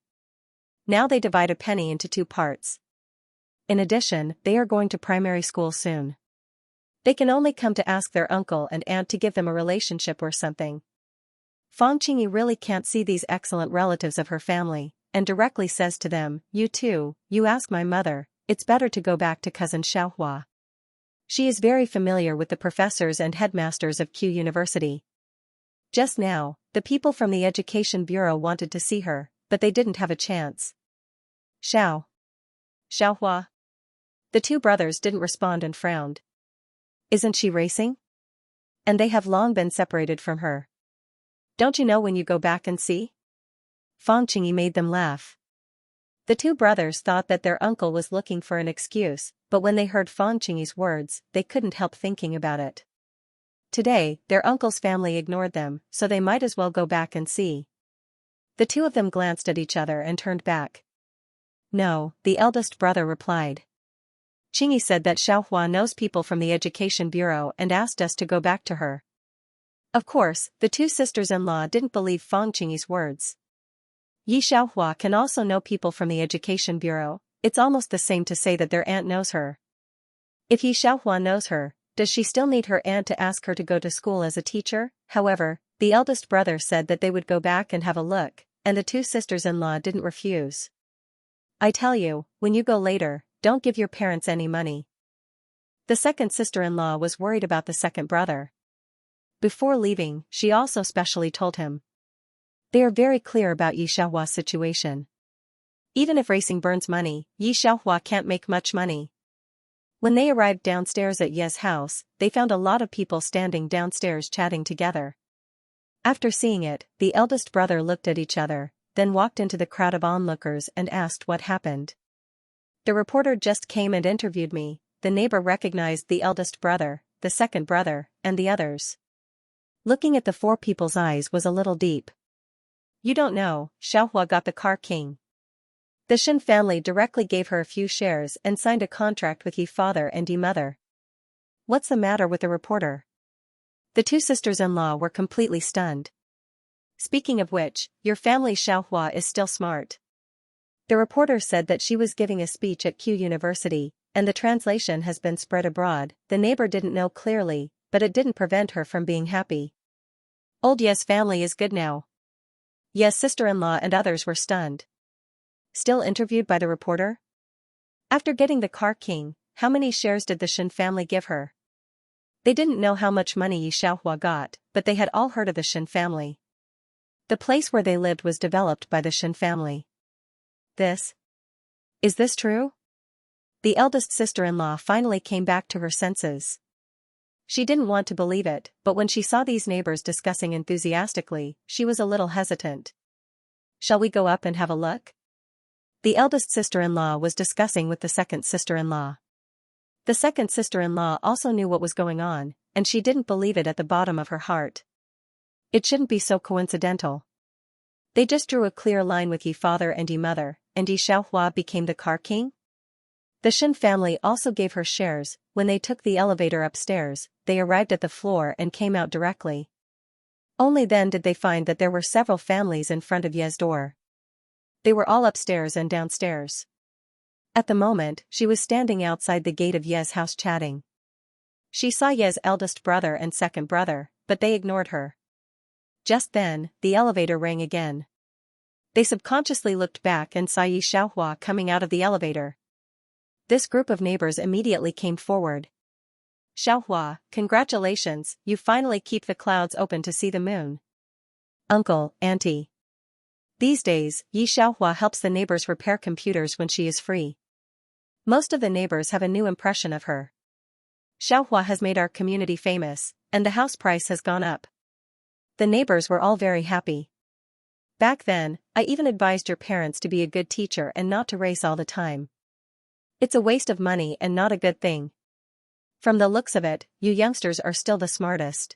Now they divide a penny into two parts. In addition, they are going to primary school soon. They can only come to ask their uncle and aunt to give them a relationship or something. Fang Qingyi really can't see these excellent relatives of her family, and directly says to them, "You two, you ask my mother, it's better to go back to cousin Xiaohua. She is very familiar with the professors and headmasters of Q University. Just now, the people from the Education Bureau wanted to see her, but they didn't have a chance." Xiaohua. The two brothers didn't respond and frowned. "Isn't she racing? And they have long been separated from her. Don't you know when you go back and see?" Fang Qingyi made them laugh. The two brothers thought that their uncle was looking for an excuse, but when they heard Fang Qingyi's words, they couldn't help thinking about it. Today, their uncle's family ignored them, so they might as well go back and see. The two of them glanced at each other and turned back. "No," the eldest brother replied. "Qingyi said that Xiaohua knows people from the Education Bureau and asked us to go back to her." Of course, the two sisters-in-law didn't believe Fang Qingyi's words. Yi Xiaohua can also know people from the Education Bureau. It's almost the same to say that their aunt knows her. If Yi Xiaohua knows her, does she still need her aunt to ask her to go to school as a teacher? However, the eldest brother said that they would go back and have a look, and the two sisters-in-law didn't refuse. "I tell you, when you go later, don't give your parents any money." The second sister-in-law was worried about the second brother. Before leaving, she also specially told him. They are very clear about Yi Xiaohua's situation. Even if racing burns money, Yi Xiaohua can't make much money. When they arrived downstairs at Ye's house, they found a lot of people standing downstairs chatting together. After seeing it, the eldest brother looked at each other, then walked into the crowd of onlookers and asked what happened. "The reporter just came and interviewed me." The neighbor recognized the eldest brother, the second brother, and the others. Looking at the four people's eyes was a little deep. "You don't know, Xiaohua got the car king." The Shen family directly gave her a few shares and signed a contract with Yi father and Yi mother. "What's the matter with the reporter?" The two sisters-in-law were completely stunned. "Speaking of which, your family Xiaohua is still smart." The reporter said that she was giving a speech at Q University, and the translation has been spread abroad. The neighbor didn't know clearly, but it didn't prevent her from being happy. Old Ye's family is good now. Ye's sister-in-law and others were stunned. Still interviewed by the reporter? After getting the car king, how many shares did the Shen family give her? They didn't know how much money Yi Xiaohua got, but they had all heard of the Shen family. The place where they lived was developed by the Shen family. Is this true? The eldest sister-in-law finally came back to her senses. She didn't want to believe it, but when she saw these neighbors discussing enthusiastically, she was a little hesitant. "Shall we go up and have a look?" The eldest sister-in-law was discussing with the second sister-in-law. The second sister-in-law also knew what was going on, and she didn't believe it at the bottom of her heart. It shouldn't be so coincidental. They just drew a clear line with Yi father and Yi mother, and Yi Xiaohua became the car king? The Shen family also gave her shares. When they took the elevator upstairs, they arrived at the floor and came out directly. Only then did they find that there were several families in front of Ye's door. They were all upstairs and downstairs. At the moment, she was standing outside the gate of Ye's house chatting. She saw Ye's eldest brother and second brother, but they ignored her. Just then, the elevator rang again. They subconsciously looked back and saw Yi Xiaohua coming out of the elevator. This group of neighbors immediately came forward. Xiaohua, congratulations, you finally keep the clouds open to see the moon. Uncle, auntie. These days, Yi Xiaohua helps the neighbors repair computers when she is free. Most of the neighbors have a new impression of her. Xiaohua has made our community famous, and the house price has gone up. The neighbors were all very happy. Back then, I even advised your parents to be a good teacher and not to race all the time. It's a waste of money and not a good thing. From the looks of it, you youngsters are still the smartest.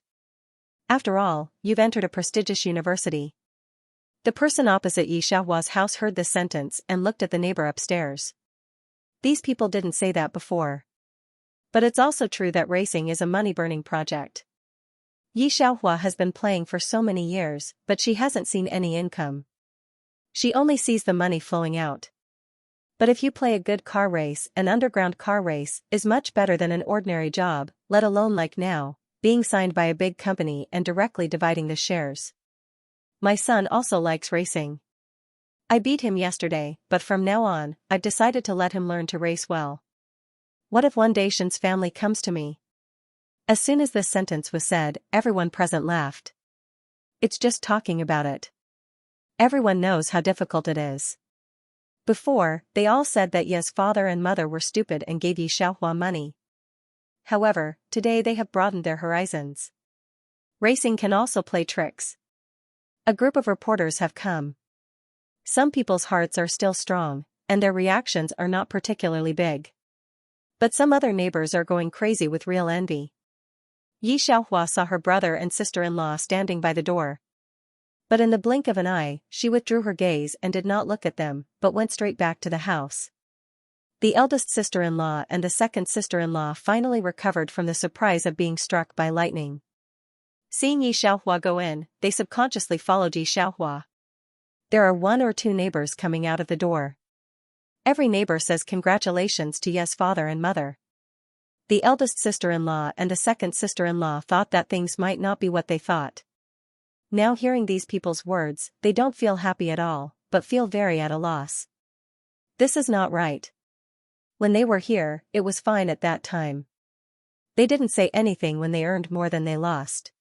After all, you've entered a prestigious university. The person opposite Yi Xiaohua's house heard this sentence and looked at the neighbor upstairs. These people didn't say that before. But it's also true that racing is a money-burning project. Yi Xiaohua has been playing for so many years, but she hasn't seen any income. She only sees the money flowing out. But if you play a good car race, an underground car race is much better than an ordinary job, let alone like now, being signed by a big company and directly dividing the shares. My son also likes racing. I beat him yesterday, but from now on, I've decided to let him learn to race well. What if one day Shen's family comes to me? As soon as this sentence was said, everyone present laughed. It's just talking about it. Everyone knows how difficult it is. Before, they all said that Ye's father and mother were stupid and gave Yi Xiaohua money. However, today they have broadened their horizons. Racing can also play tricks. A group of reporters have come. Some people's hearts are still strong, and their reactions are not particularly big. But some other neighbors are going crazy with real envy. Yi Xiaohua saw her brother and sister-in-law standing by the door. But in the blink of an eye, she withdrew her gaze and did not look at them, but went straight back to the house. The eldest sister-in-law and the second sister-in-law finally recovered from the surprise of being struck by lightning. Seeing Yi Xiaohua go in, they subconsciously followed Yi Xiaohua. There are 1 or 2 neighbors coming out of the door. Every neighbor says congratulations to Ye's father and mother. The eldest sister-in-law and the second sister-in-law thought that things might not be what they thought. Now hearing these people's words, they don't feel happy at all, but feel very at a loss. This is not right. When they were here, it was fine at that time. They didn't say anything when they earned more than they lost.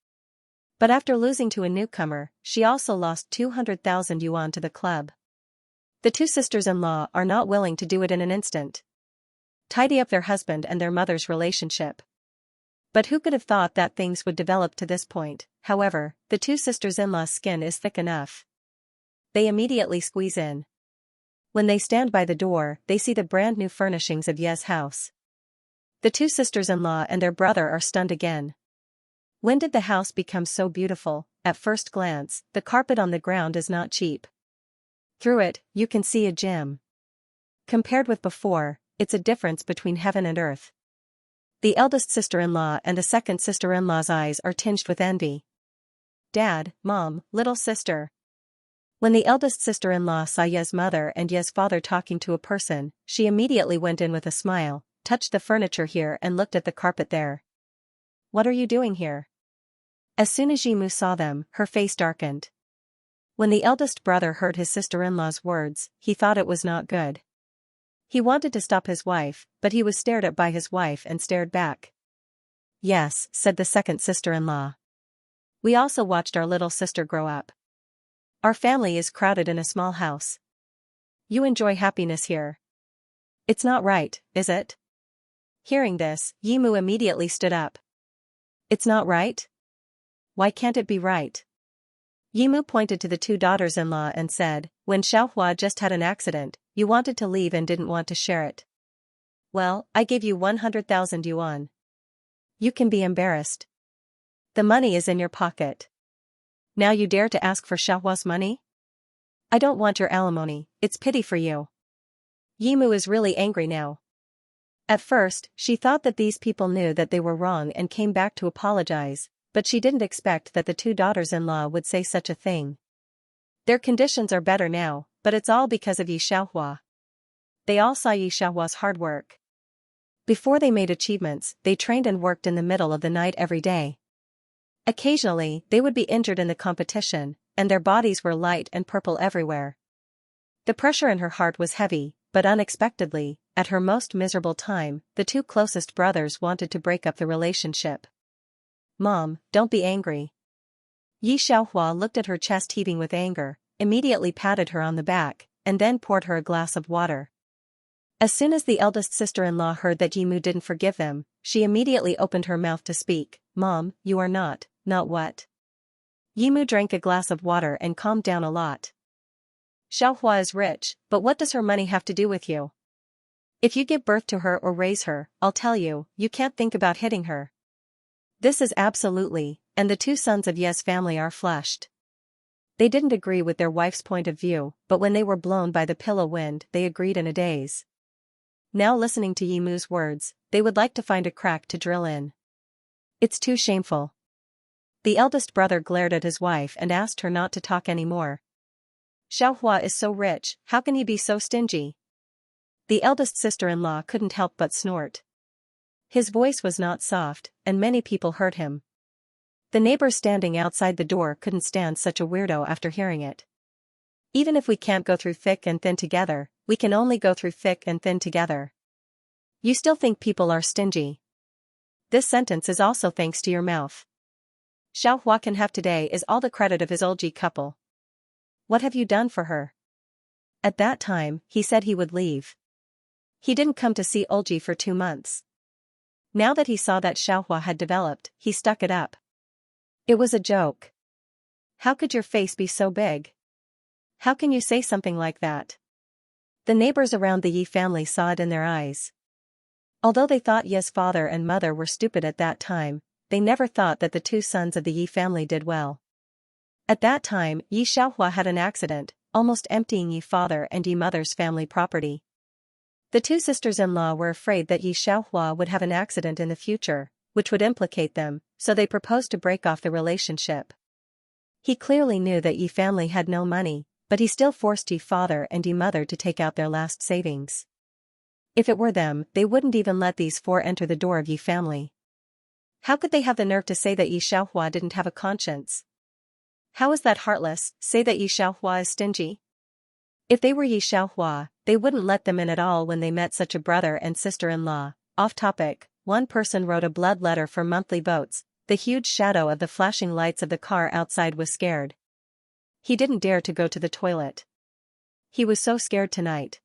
But after losing to a newcomer, she also lost 200,000 yuan to the club. The 2 sisters-in-law are not willing to do it in an instant. Tidy up their husband and their mother's relationship. But who could have thought that things would develop to this point? However, the 2 sisters-in-law's skin is thick enough. They immediately squeeze in. When they stand by the door, they see the brand new furnishings of Ye's house. The 2 sisters-in-law and their brother are stunned again. When did the house become so beautiful? At first glance, the carpet on the ground is not cheap. Through it, you can see a gem. Compared with before, it's a difference between heaven and earth. The eldest sister-in-law and the second sister-in-law's eyes are tinged with envy. Dad, Mom, little sister. When the eldest sister-in-law saw Ye's mother and Ye's father talking to a person, she immediately went in with a smile, touched the furniture here and looked at the carpet there. What are you doing here? As soon as Yimu saw them, her face darkened. When the eldest brother heard his sister-in-law's words, he thought it was not good. He wanted to stop his wife, but he was stared at by his wife and stared back. Yes, said the second sister-in-law. We also watched our little sister grow up. Our family is crowded in a small house. You enjoy happiness here. It's not right, is it? Hearing this, Yimu immediately stood up. It's not right? Why can't it be right? Yimu pointed to the 2 daughters-in-law and said, when Xiaohua just had an accident, you wanted to leave and didn't want to share it. Well, I gave you 100,000 yuan. You can be embarrassed. The money is in your pocket. Now you dare to ask for Xiaohua's money? I don't want your alimony, it's pity for you. Yimu is really angry now. At first, she thought that these people knew that they were wrong and came back to apologize, but she didn't expect that the two daughters-in-law would say such a thing. Their conditions are better now, but it's all because of Xianxia. They all saw Xianxia's hard work. Before they made achievements, they trained and worked in the middle of the night every day. Occasionally, they would be injured in the competition, and their bodies were light and purple everywhere. The pressure in her heart was heavy, but unexpectedly, at her most miserable time, the two closest brothers wanted to break up the relationship. "Mom, don't be angry." Xianxia looked at her chest heaving with anger, immediately patted her on the back, and then poured her a glass of water. As soon as the eldest sister-in-law heard that Yimu didn't forgive them, she immediately opened her mouth to speak. "Mom, you are not what?" Yimu drank a glass of water and calmed down a lot. "Xianxia is rich, but what does her money have to do with you? If you give birth to her or raise her, I'll tell you, you can't think about hitting her." This is absolutely, and the two sons of Ye's family are flushed. They didn't agree with their wife's point of view, but when they were blown by the pillow wind, they agreed in a daze. Now listening to Yimu's words, they would like to find a crack to drill in. It's too shameful. The eldest brother glared at his wife and asked her not to talk anymore. "Xianxia is so rich, how can he be so stingy?" The eldest sister-in-law couldn't help but snort. His voice was not soft, and many people heard him. The neighbors standing outside the door couldn't stand such a weirdo after hearing it. "Even if we can't go through thick and thin together, we can only go through thick and thin together. You still think people are stingy? This sentence is also thanks to your mouth. Xianxia can have today is all the credit of his Olji couple. What have you done for her?" At that time, he said he would leave. He didn't come to see Olji for 2 months. Now that he saw that Xianxia had developed, he stuck it up. "It was a joke. How could your face be so big? How can you say something like that?" The neighbors around the Yi family saw it in their eyes. Although they thought Ye's father and mother were stupid at that time, they never thought that the two sons of the Yi family did well. At that time, Xianxia had an accident, almost emptying Yi father and Yi mother's family property. The two sisters-in-law were afraid that Xianxia would have an accident in the future, which would implicate them, so they proposed to break off the relationship. He clearly knew that Yi family had no money, but he still forced Yi father and Yi mother to take out their last savings. If it were them, they wouldn't even let these four enter the door of Yi family. How could they have the nerve to say that Xianxia didn't have a conscience? How is that heartless, say that Xianxia is stingy? If they were Xianxia, they wouldn't let them in at all when they met such a brother and sister-in-law. Off topic, one person wrote a blood letter for monthly votes. The huge shadow of the flashing lights of the car outside was scared. He didn't dare to go to the toilet. He was so scared tonight.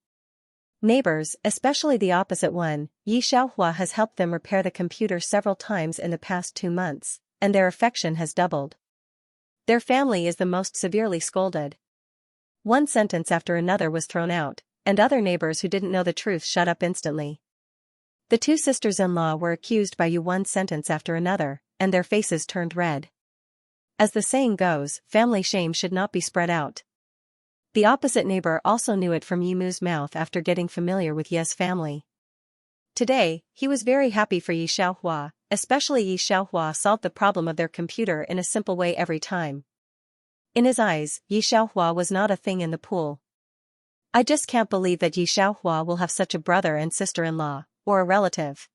Neighbors, especially the opposite one, Xianxia has helped them repair the computer several times in the past 2 months, and their affection has doubled. Their family is the most severely scolded. One sentence after another was thrown out, and other neighbors who didn't know the truth shut up instantly. The two sisters-in-law were accused by Yi one sentence after another, and their faces turned red. As the saying goes, family shame should not be spread out. The opposite neighbor also knew it from Yimu's mouth after getting familiar with Ye's family. Today, he was very happy for Xianxia, especially Xianxia solved the problem of their computer in a simple way every time. In his eyes, Xianxia was not a thing in the pool. "I just can't believe that Xianxia will have such a brother and sister-in-law, or a relative."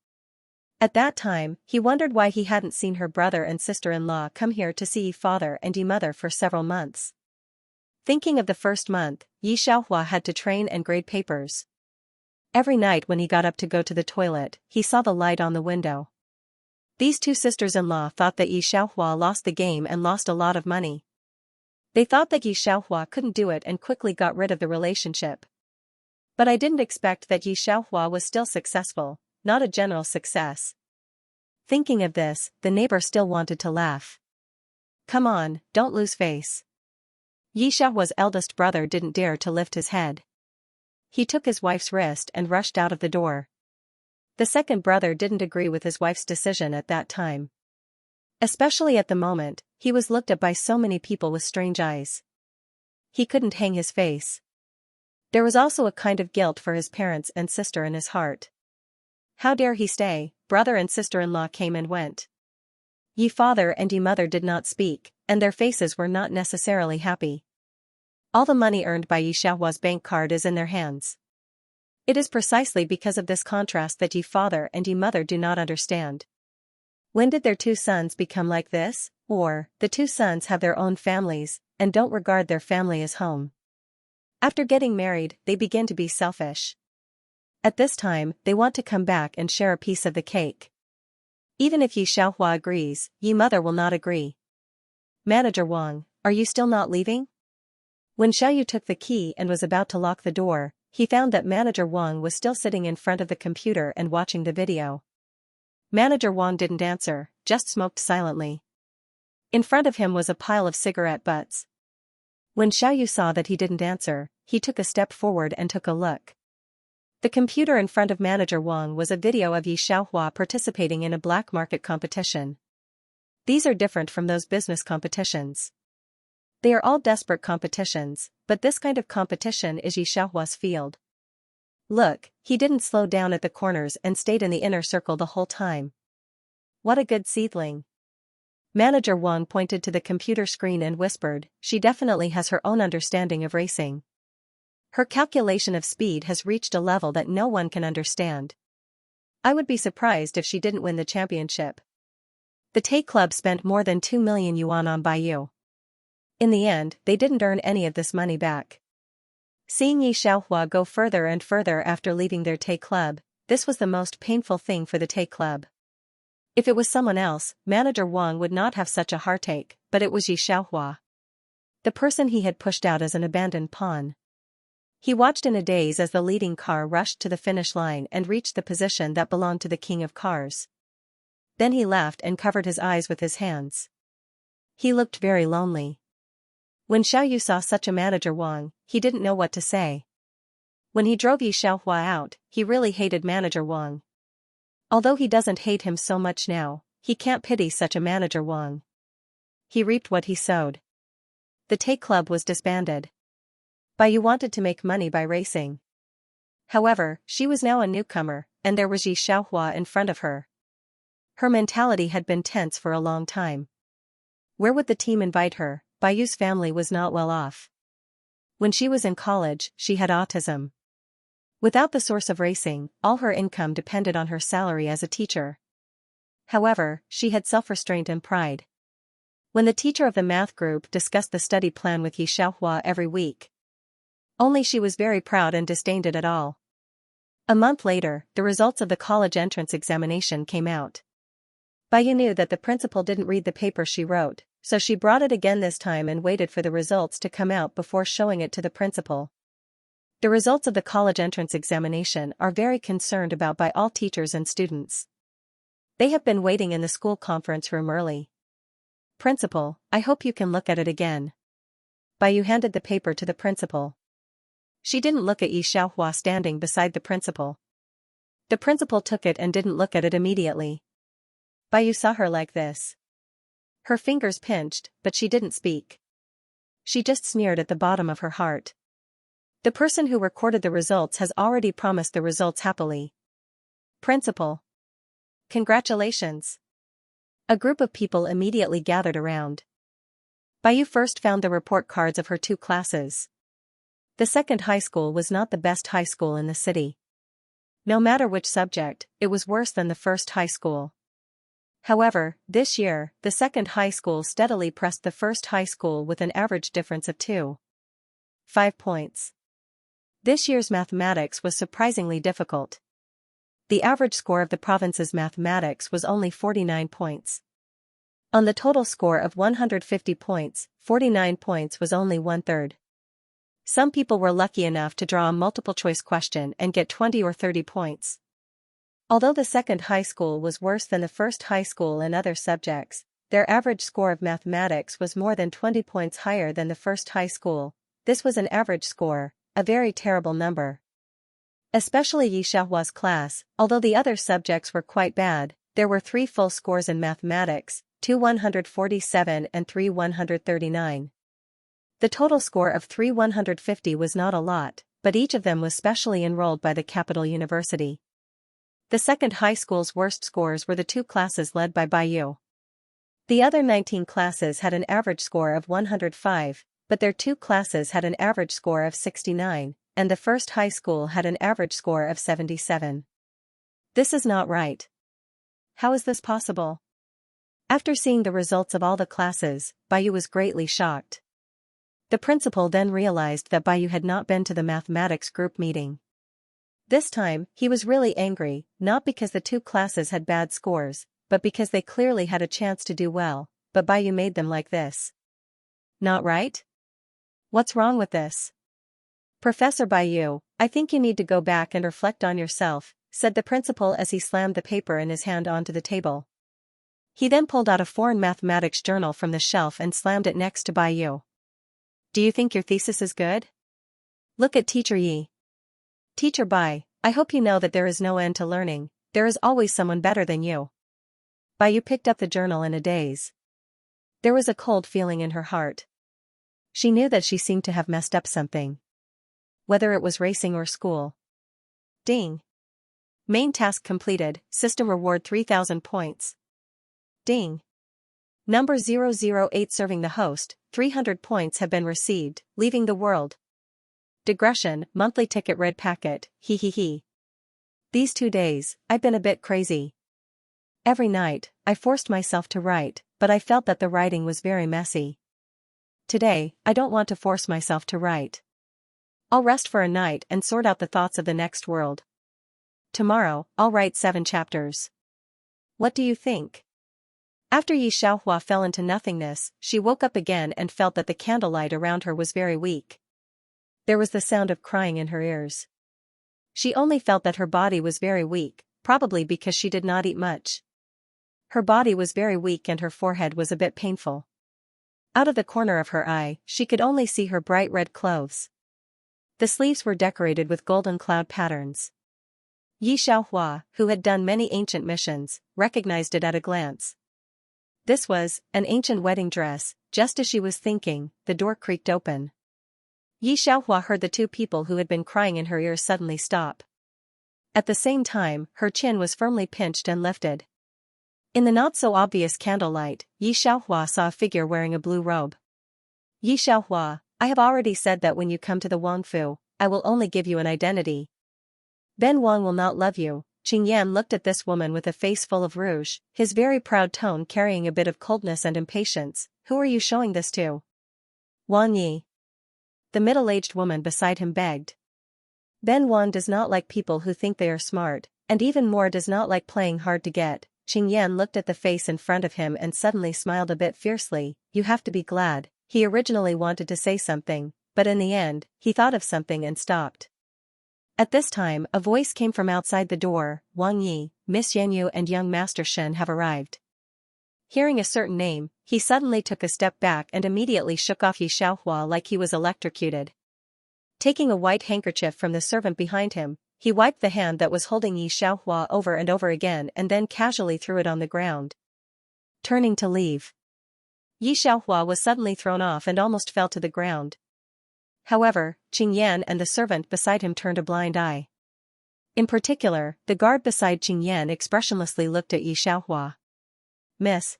At that time, he wondered why he hadn't seen her brother and sister-in-law come here to see Yi father and Yi mother for several months. Thinking of the first month, Xianxia had to train and grade papers. Every night when he got up to go to the toilet, he saw the light on the window. These two sisters-in-law thought that Xianxia lost the game and lost a lot of money. They thought that Xianxia couldn't do it and quickly got rid of the relationship. But I didn't expect that Xianxia was still successful, not a general success. Thinking of this, the neighbor still wanted to laugh. "Come on, don't lose face." Xianxia's eldest brother didn't dare to lift his head. He took his wife's wrist and rushed out of the door. The second brother didn't agree with his wife's decision at that time. Especially at the moment, he was looked at by so many people with strange eyes. He couldn't hang his face. There was also a kind of guilt for his parents and sister in his heart. How dare he stay? Brother and sister-in-law came and went. Ye father and ye mother did not speak, and their faces were not necessarily happy. All the money earned by Yi Xiaohua's bank card is in their hands. It is precisely because of this contrast that ye father and ye mother do not understand. When did their two sons become like this? Or, the two sons have their own families, and don't regard their family as home. After getting married, they begin to be selfish. At this time, they want to come back and share a piece of the cake. Even if Yi Xiaohua agrees, Yi mother will not agree. Manager Wang, are you still not leaving? When Xiaoyu took the key and was about to lock the door, he found that Manager Wang was still sitting in front of the computer and watching the video. Manager Wang didn't answer, just smoked silently. In front of him was a pile of cigarette butts. When Xiaoyu saw that he didn't answer, he took a step forward and took a look. The computer in front of Manager Wang was a video of Yi Xiaohua participating in a black market competition. These are different from those business competitions. They are all desperate competitions, but this kind of competition is Yi Xiaohua's field. Look, he didn't slow down at the corners and stayed in the inner circle the whole time. What a good seedling. Manager Wang pointed to the computer screen and whispered, she definitely has her own understanding of racing. Her calculation of speed has reached a level that no one can understand. I would be surprised if she didn't win the championship. The Tay Club spent more than 2 million yuan on Baiyu. In the end, they didn't earn any of this money back. Seeing Yi Xiaohua go further and further after leaving their Tay Club, this was the most painful thing for the Tay Club. If it was someone else, Manager Wang would not have such a heartache, but it was Yi Xiaohua. The person he had pushed out as an abandoned pawn. He watched in a daze as the leading car rushed to the finish line and reached the position that belonged to the king of cars. Then he laughed and covered his eyes with his hands. He looked very lonely. When Xiaoyu saw such a Manager Wang, he didn't know what to say. When he drove Yi Xiaohua out, he really hated Manager Wang. Although he doesn't hate him so much now, he can't pity such a Manager Wang. He reaped what he sowed. The Tay Club was disbanded. Baiyu wanted to make money by racing. However, she was now a newcomer, and there was Yi Xiaohua in front of her. Her mentality had been tense for a long time. Where would the team invite her? Baiyu's family was not well off. When she was in college, she had autism. Without the source of racing, all her income depended on her salary as a teacher. However, she had self-restraint and pride. When the teacher of the math group discussed the study plan with Yi Xiaohua every week, only she was very proud and disdained it at all. A month later, the results of the college entrance examination came out. Baiyu knew that the principal didn't read the paper she wrote, so she brought it again this time and waited for the results to come out before showing it to the principal. The results of the college entrance examination are very concerned about by all teachers and students. They have been waiting in the school conference room early. Principal, I hope you can look at it again. Baiyu handed the paper to the principal. She didn't look at Yi Xiaohua standing beside the principal. The principal took it and didn't look at it immediately. Baiyu saw her like this. Her fingers pinched, but she didn't speak. She just sneered at the bottom of her heart. The person who recorded the results has already promised the results happily. Principal. Congratulations. A group of people immediately gathered around. Baiyu first found the report cards of her two classes. The second high school was not the best high school in the city. No matter which subject, it was worse than the first high school. However, this year, the second high school steadily pressed the first high school with an average difference of 2.5 points. This year's mathematics was surprisingly difficult. The average score of the province's mathematics was only 49 points. On the total score of 150 points, 49 points was only 1/3. Some people were lucky enough to draw a multiple-choice question and get 20 or 30 points. Although the second high school was worse than the first high school in other subjects, their average score of mathematics was more than 20 points higher than the first high school. This was an average score, a very terrible number. Especially Yi Xiaohua's class, although the other subjects were quite bad, there were 3 full scores in mathematics, 2 147 and 3 139. The total score of 3 150 was not a lot, but each of them was specially enrolled by the capital university. The second high school's worst scores were the two classes led by Baiyu. The other 19 classes had an average score of 105, but their 2 classes had an average score of 69, and the first high school had an average score of 77. This is not right. How is this possible? After seeing the results of all the classes, Bayu was greatly shocked. The principal then realized that Bayu had not been to the mathematics group meeting. This time, he was really angry, not because the 2 classes had bad scores, but because they clearly had a chance to do well, but Bayu made them like this. Not right? What's wrong with this? Professor Bayu, I think you need to go back and reflect on yourself, said the principal as he slammed the paper in his hand onto the table. He then pulled out a foreign mathematics journal from the shelf and slammed it next to Bayu. Do you think your thesis is good? Look at Teacher Yi. Teacher Bai, I hope you know that there is no end to learning, there is always someone better than you. Bayu picked up the journal in a daze. There was a cold feeling in her heart. She knew that she seemed to have messed up something. Whether it was racing or school. Ding. Main task completed, system reward 3,000 points. Ding. Number 008 serving the host, 300 points have been received, leaving the world. Digression, monthly ticket red packet, hee hee hee. These 2 days, I've been a bit crazy. Every night, I forced myself to write, but I felt that the writing was very messy. Today, I don't want to force myself to write. I'll rest for a night and sort out the thoughts of the next world. Tomorrow, I'll write 7 chapters. What do you think? After Yi Xiaohua fell into nothingness, she woke up again and felt that the candlelight around her was very weak. There was the sound of crying in her ears. She only felt that her body was very weak, probably because she did not eat much. Her body was very weak and her forehead was a bit painful. Out of the corner of her eye, she could only see her bright red clothes. The sleeves were decorated with golden cloud patterns. Yi Xiaohua, who had done many ancient missions, recognized it at a glance. This was an ancient wedding dress. Just as she was thinking, the door creaked open. Yi Xiaohua heard the 2 people who had been crying in her ears suddenly stop. At the same time, her chin was firmly pinched and lifted. In the not-so-obvious candlelight, Yi Xiaohua saw a figure wearing a blue robe. Yi Xiaohua, I have already said that when you come to the Wangfu, I will only give you an identity. Ben Wang will not love you. Qing Yan looked at this woman with a face full of rouge, his very proud tone carrying a bit of coldness and impatience. Who are you showing this to? Wang Yi. The middle-aged woman beside him begged. Ben Wang does not like people who think they are smart, and even more does not like playing hard to get. Qing Yan looked at the face in front of him and suddenly smiled a bit fiercely. You have to be glad. He originally wanted to say something, but in the end, he thought of something and stopped. At this time, a voice came from outside the door. Wang Yi, Miss Yanyu and young Master Shen have arrived. Hearing a certain name, he suddenly took a step back and immediately shook off Yi Xiaohua like he was electrocuted. Taking a white handkerchief from the servant behind him, he wiped the hand that was holding Yi Xiaohua over and over again and then casually threw it on the ground. Turning to leave. Yi Xiaohua was suddenly thrown off and almost fell to the ground. However, Qing Yan and the servant beside him turned a blind eye. In particular, the guard beside Qing Yan expressionlessly looked at Yi Xiaohua. Miss.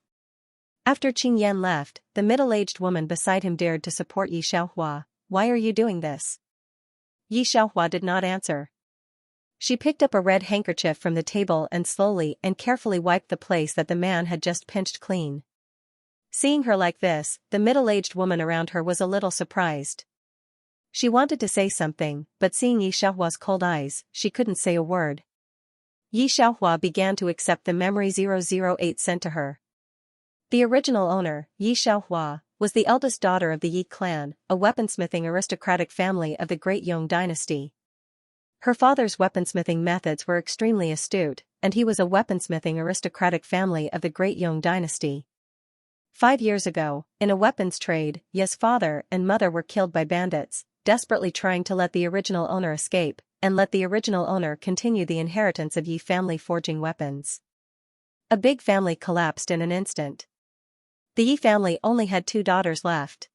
After Qing Yan left, the middle-aged woman beside him dared to support Yi Xiaohua. Why are you doing this? Yi Xiaohua did not answer. She picked up a red handkerchief from the table and slowly and carefully wiped the place that the man had just pinched clean. Seeing her like this, the middle-aged woman around her was a little surprised. She wanted to say something, but seeing Yi Xiaohua's cold eyes, she couldn't say a word. Yi Xiaohua began to accept the memory 008 sent to her. The original owner, Yi Xiaohua, was the eldest daughter of the Yi clan, a weaponsmithing aristocratic family of the Great Yong dynasty. Her father's weaponsmithing methods were extremely astute, and he was a weaponsmithing aristocratic family of the Great Yong dynasty. 5 years ago, in a weapons trade, Yi's father and mother were killed by bandits, desperately trying to let the original owner escape, and let the original owner continue the inheritance of Yi family forging weapons. A big family collapsed in an instant. The Yi family only had 2 daughters left.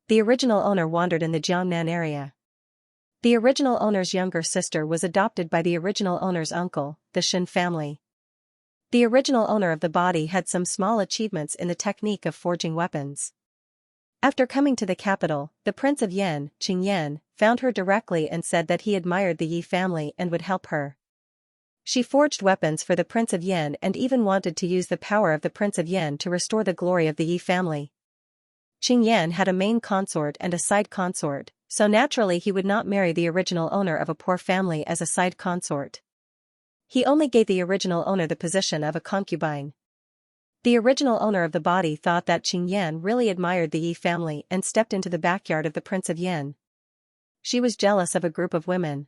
The original owner wandered in the Jiangnan area. The original owner's younger sister was adopted by the original owner's uncle, the Shen family. The original owner of the body had some small achievements in the technique of forging weapons. After coming to the capital, the Prince of Yan, Qingyan, found her directly and said that he admired the Yi family and would help her. She forged weapons for the Prince of Yan and even wanted to use the power of the Prince of Yan to restore the glory of the Yi family. Qingyan had a main consort and a side consort, so naturally he would not marry the original owner of a poor family as a side consort. He only gave the original owner the position of a concubine. The original owner of the body thought that Qingyan really admired the Yi family and stepped into the backyard of the Prince of Yan. She was jealous of a group of women.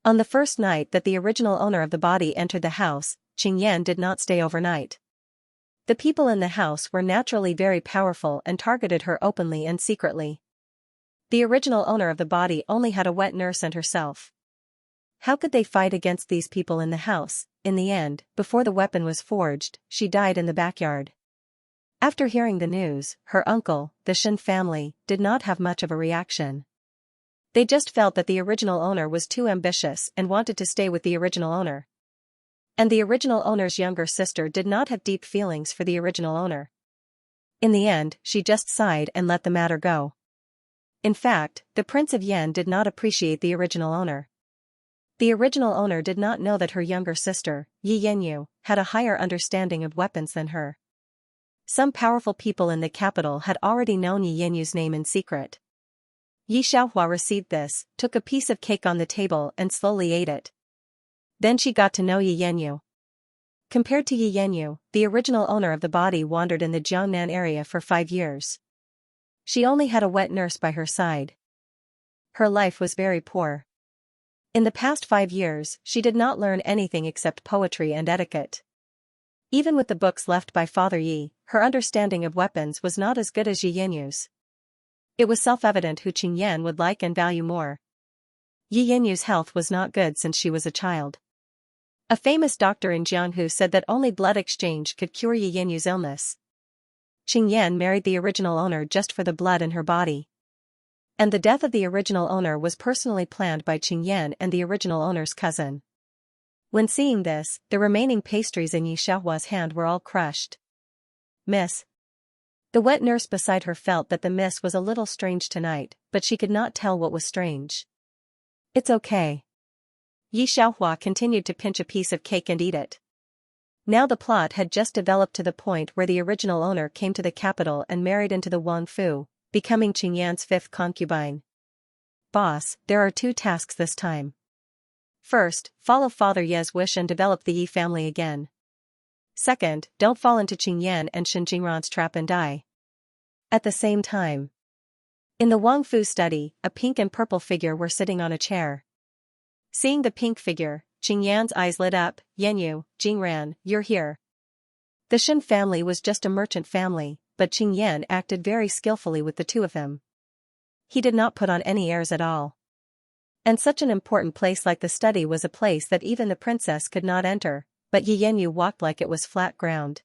On the first night that the original owner of the body entered the house, Qingyan did not stay overnight. The people in the house were naturally very powerful and targeted her openly and secretly. The original owner of the body only had a wet nurse and herself. How could they fight against these people in the house? In the end, before the weapon was forged, she died in the backyard. After hearing the news, her uncle, the Shen family, did not have much of a reaction. They just felt that the original owner was too ambitious and wanted to stay with the original owner. And the original owner's younger sister did not have deep feelings for the original owner. In the end, she just sighed and let the matter go. In fact, the Prince of Yan did not appreciate the original owner. The original owner did not know that her younger sister, Yi Yanyu, had a higher understanding of weapons than her. Some powerful people in the capital had already known Yi Yanyu's name in secret. Yi Xiaohua received this, took a piece of cake on the table and slowly ate it. Then she got to know Yi Yanyu. Compared to Yi Yanyu, the original owner of the body wandered in the Jiangnan area for 5 years. She only had a wet nurse by her side. Her life was very poor. In the past 5 years, she did not learn anything except poetry and etiquette. Even with the books left by Father Yi, her understanding of weapons was not as good as Yi Yanyu's. It was self-evident who Qingyan would like and value more. Yi Yanyu's health was not good since she was a child. A famous doctor in Jianghu said that only blood exchange could cure Yi Yanyu's illness. Qingyan married the original owner just for the blood in her body. And the death of the original owner was personally planned by Qingyan and the original owner's cousin. When seeing this, the remaining pastries in Yi Xiaohua's hand were all crushed. "Miss." The wet nurse beside her felt that the miss was a little strange tonight, but she could not tell what was strange. "It's okay." Yi Xiaohua continued to pinch a piece of cake and eat it. Now the plot had just developed to the point where the original owner came to the capital and married into the Wang Fu, becoming Qingyan's 5th concubine. "Boss, there are 2 tasks this time. First, follow Father Ye's wish and develop the Yi family again. Second, don't fall into Qingyan and Shen Jingran's trap and die." At the same time, in the Wang Fu study, a pink and purple figure were sitting on a chair. Seeing the pink figure, Qingyan's eyes lit up. "Yanyu, Jingran, you're here." The Shen family was just a merchant family, but Qingyan acted very skillfully with the 2 of them. He did not put on any airs at all. And such an important place like the study was a place that even the princess could not enter, but Yi Yanyu walked like it was flat ground.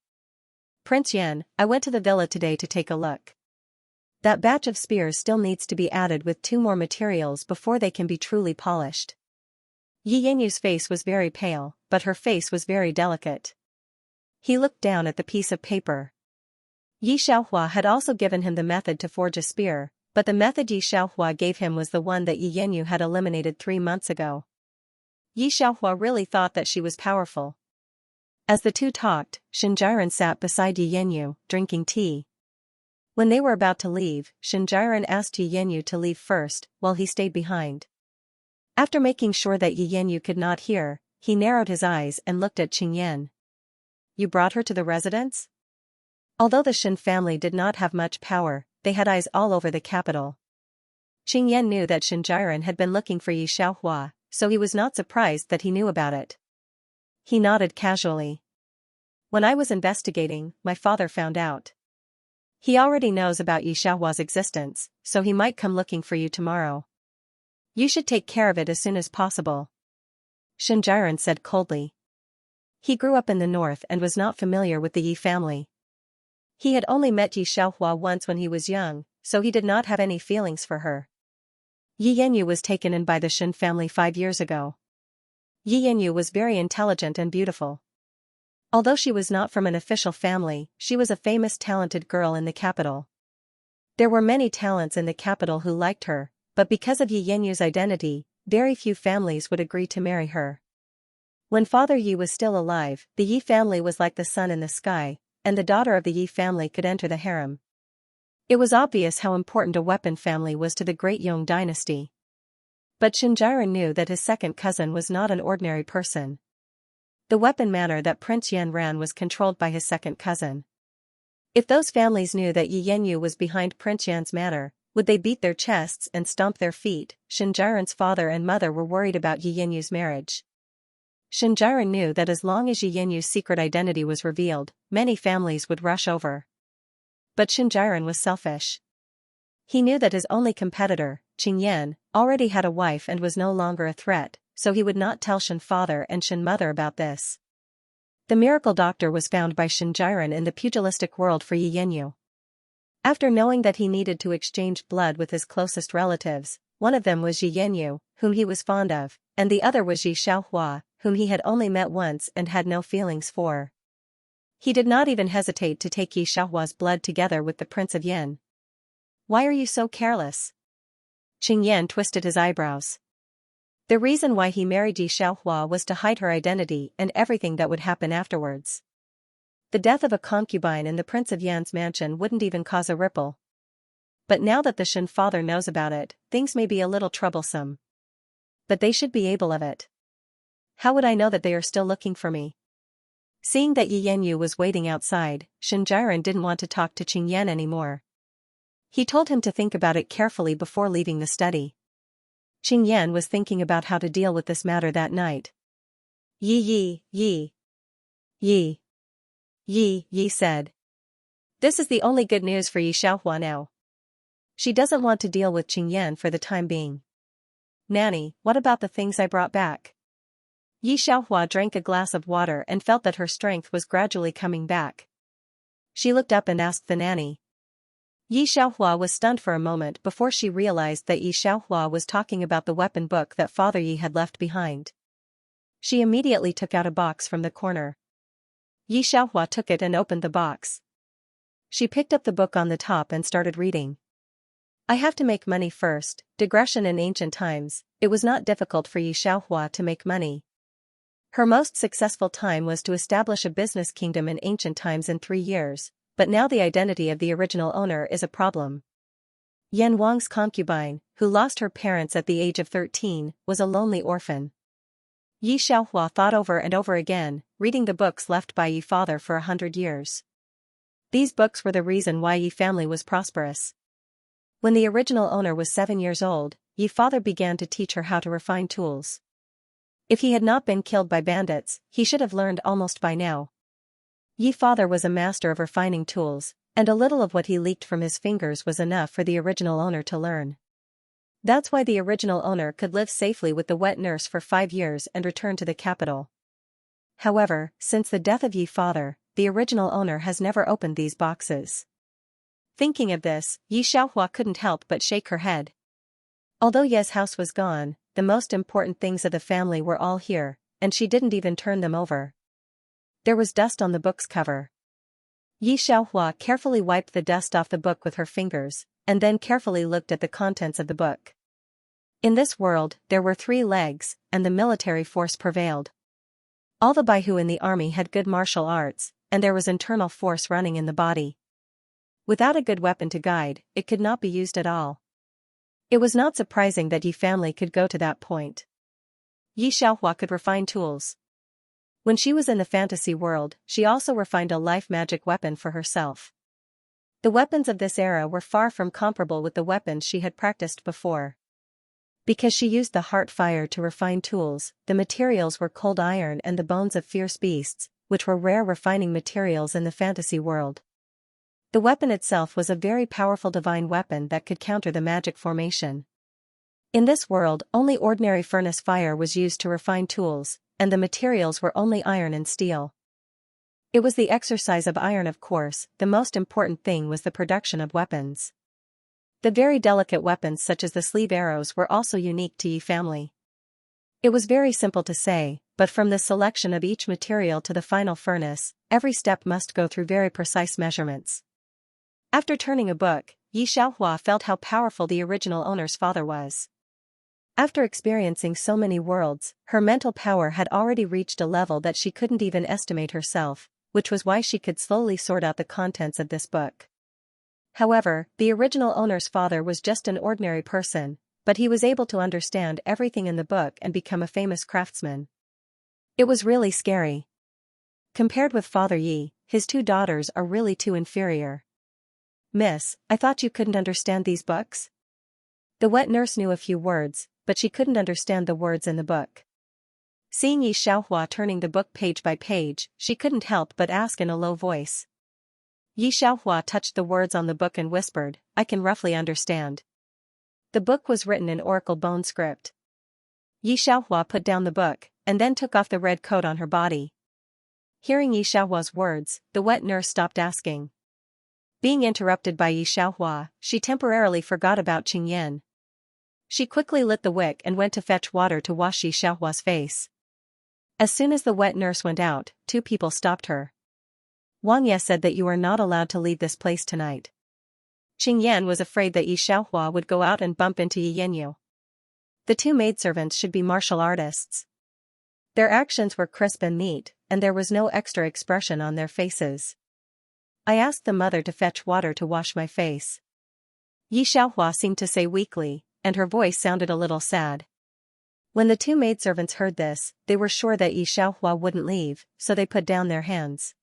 "Prince Yan, I went to the villa today to take a look. That batch of spears still needs to be added with 2 more materials before they can be truly polished." Yi Yanyu's face was very pale, but her face was very delicate. He looked down at the piece of paper. Yi Xiaohua had also given him the method to forge a spear, but the method Yi Xiaohua gave him was the one that Yi Yanyu had eliminated 3 months ago. Yi Xiaohua really thought that she was powerful. As the 2 talked, Shenjiren sat beside Yi Yanyu, drinking tea. When they were about to leave, Shenjiren asked Yi Yanyu to leave first, while he stayed behind. After making sure that Yi Yanyu could not hear, he narrowed his eyes and looked at Qingyan. "You brought her to the residence?" Although the Shen family did not have much power, they had eyes all over the capital. Qingyan knew that Shenjiren had been looking for Yi Xiaohua, so he was not surprised that he knew about it. He nodded casually. "When I was investigating, my father found out. He already knows about Yi Xiaohua's existence, so he might come looking for you tomorrow. You should take care of it as soon as possible," Shenjiren said coldly. He grew up in the north and was not familiar with the Yi family. He had only met Yi Xiaohua once when he was young, so he did not have any feelings for her. Yi Yanyu was taken in by the Shen family 5 years ago. Yi Yanyu was very intelligent and beautiful. Although she was not from an official family, she was a famous talented girl in the capital. There were many talents in the capital who liked her, but because of Yi Yenyu's identity, very few families would agree to marry her. When Father Yi was still alive, the Yi family was like the sun in the sky, and the daughter of the Yi family could enter the harem. It was obvious how important a weapon family was to the great Yong dynasty. But Xianxia knew that his second cousin was not an ordinary person. The weapon manor that Prince Yan ran was controlled by his second cousin. If those families knew that Yi Yenyu was behind Prince Yan's manor, would they beat their chests and stomp their feet? Xianxia's father and mother were worried about Yi Yenyu's marriage. Xianxia knew that as long as Yi Yenyu's secret identity was revealed, many families would rush over. But Xianxia was selfish. He knew that his only competitor, Qing Yan, already had a wife and was no longer a threat, so he would not tell Shen father and Shen mother about this. The miracle doctor was found by Xianxia in the pugilistic world for Yi Yenyu. After knowing that he needed to exchange blood with his closest relatives, one of them was Yi Yenyu, whom he was fond of, and the other was Yi Xiaohua, whom he had only met once and had no feelings for. He did not even hesitate to take Yi Xiaohua's blood together with the Prince of Yan. "Why are you so careless?" Qing Yan twisted his eyebrows. The reason why he married Yi Xiaohua was to hide her identity and everything that would happen afterwards. The death of a concubine in the Prince of Yan's mansion wouldn't even cause a ripple. But now that the Shen father knows about it, things may be a little troublesome. But they should be able of it. How would I know that they are still looking for me? Seeing that Yi Yenyu was waiting outside, Xianxia didn't want to talk to Qing Yan anymore. He told him to think about it carefully before leaving the study. Qing Yan was thinking about how to deal with this matter that night. Yi, said. This is the only good news for Yi Xiaohua now. She doesn't want to deal with Qing Yan for the time being. Nanny, what about the things I brought back? Yi Xiaohua drank a glass of water and felt that her strength was gradually coming back. She looked up and asked the nanny. Yi Xiaohua was stunned for a moment before she realized that Yi Xiaohua was talking about the weapon book that Father Yi had left behind. She immediately took out a box from the corner. Yi Xiaohua took it and opened the box. She picked up the book on the top and started reading. I have to make money first. Digression. In ancient times, it was not difficult for Yi Xiaohua to make money. Her most successful time was to establish a business kingdom in ancient times in 3 years, but now the identity of the original owner is a problem. Yan Wang's concubine, who lost her parents at the age of 13, was a lonely orphan. Yi Xiaohua thought over and over again, reading the books left by Yi father for 100 years. These books were the reason why Yi family was prosperous. When the original owner was 7 years old, Yi father began to teach her how to refine tools. If he had not been killed by bandits, he should have learned almost by now. Yi father was a master of refining tools, and a little of what he leaked from his fingers was enough for the original owner to learn. That's why the original owner could live safely with the wet nurse for 5 years and return to the capital. However, since the death of Yi father, the original owner has never opened these boxes. Thinking of this, Yi Xiaohua couldn't help but shake her head. Although Ye's house was gone, the most important things of the family were all here, and she didn't even turn them over. There was dust on the book's cover. Yi Xiaohua carefully wiped the dust off the book with her fingers, and then carefully looked at the contents of the book. In this world, there were 3 legs, and the military force prevailed. All the Baihu in the army had good martial arts, and there was internal force running in the body. Without a good weapon to guide, it could not be used at all. It was not surprising that Yi family could go to that point. Yi Xiaohua could refine tools. When she was in the fantasy world, she also refined a life magic weapon for herself. The weapons of this era were far from comparable with the weapons she had practiced before. Because she used the heart fire to refine tools, the materials were cold iron and the bones of fierce beasts, which were rare refining materials in the fantasy world. The weapon itself was a very powerful divine weapon that could counter the magic formation. In this world, only ordinary furnace fire was used to refine tools, and the materials were only iron and steel. It was the exercise of iron, of course. The most important thing was the production of weapons. The very delicate weapons such as the sleeve arrows were also unique to Yi family. It was very simple to say, but from the selection of each material to the final furnace, every step must go through very precise measurements. After turning a book, Yi Xiaohua felt how powerful the original owner's father was. After experiencing so many worlds, her mental power had already reached a level that she couldn't even estimate herself, which was why she could slowly sort out the contents of this book. However, the original owner's father was just an ordinary person, but he was able to understand everything in the book and become a famous craftsman. It was really scary. Compared with Father Yi, his two daughters are really too inferior. "Miss, I thought you couldn't understand these books?" The wet nurse knew a few words, but she couldn't understand the words in the book. Seeing Yi Xiaohua turning the book page by page, she couldn't help but ask in a low voice. Yi Xiaohua touched the words on the book and whispered, "I can roughly understand." The book was written in Oracle bone script. Yi Xiaohua put down the book, and then took off the red coat on her body. Hearing Yi Xiaohua's words, the wet nurse stopped asking. Being interrupted by Yi Xiaohua, she temporarily forgot about Qing Yan. She quickly lit the wick and went to fetch water to wash Yi Xiaohua's face. As soon as the wet nurse went out, two people stopped her. "Wang Ye said that you are not allowed to leave this place tonight." Qing Yan was afraid that Yi Xiaohua would go out and bump into Yi Yanyu. The two maidservants should be martial artists. Their actions were crisp and neat, and there was no extra expression on their faces. "I asked the mother to fetch water to wash my face," Yi Xiaohua seemed to say weakly, and her voice sounded a little sad. When the two maidservants heard this, they were sure that Yi Xiaohua wouldn't leave, so they put down their hands.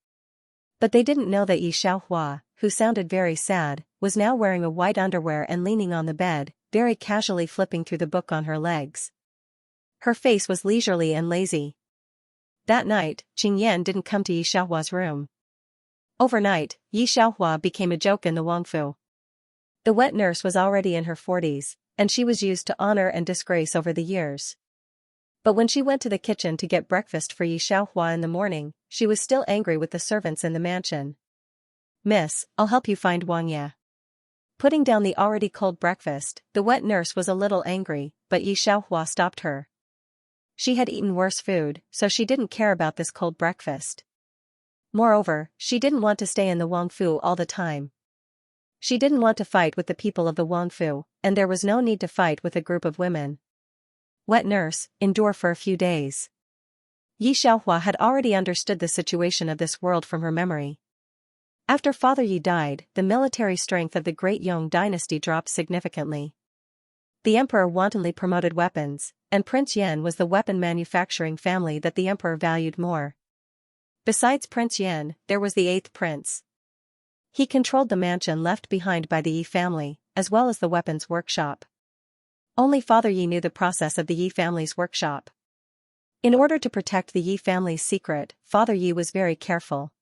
But they didn't know that Yi Xiaohua, who sounded very sad, was now wearing a white underwear and leaning on the bed, very casually flipping through the book on her legs. Her face was leisurely and lazy. That night, Qing Yan didn't come to Yi Xiaohua's room. Overnight, Yi Xiaohua became a joke in the Wangfu. The wet nurse was already in her 40s, and she was used to honor and disgrace over the years. But when she went to the kitchen to get breakfast for Yi Xiaohua in the morning, she was still angry with the servants in the mansion. "Miss, I'll help you find Wang Ye." Putting down the already cold breakfast, the wet nurse was a little angry, but Yi Xiaohua stopped her. She had eaten worse food, so she didn't care about this cold breakfast. Moreover, she didn't want to stay in the Wangfu all the time. She didn't want to fight with the people of the Wangfu, and there was no need to fight with a group of women. Wet nurse, endure for a few days. Yi Xiaohua had already understood the situation of this world from her memory. After Father Yi died, the military strength of the Great Yong dynasty dropped significantly. The emperor wantonly promoted weapons, and Prince Yan was the weapon manufacturing family that the emperor valued more. Besides Prince Yan, there was the 8th prince. He controlled the mansion left behind by the Yi family, as well as the weapons workshop. Only Father Yi knew the process of the Yi family's workshop. In order to protect the Yi family's secret, Father Yi was very careful.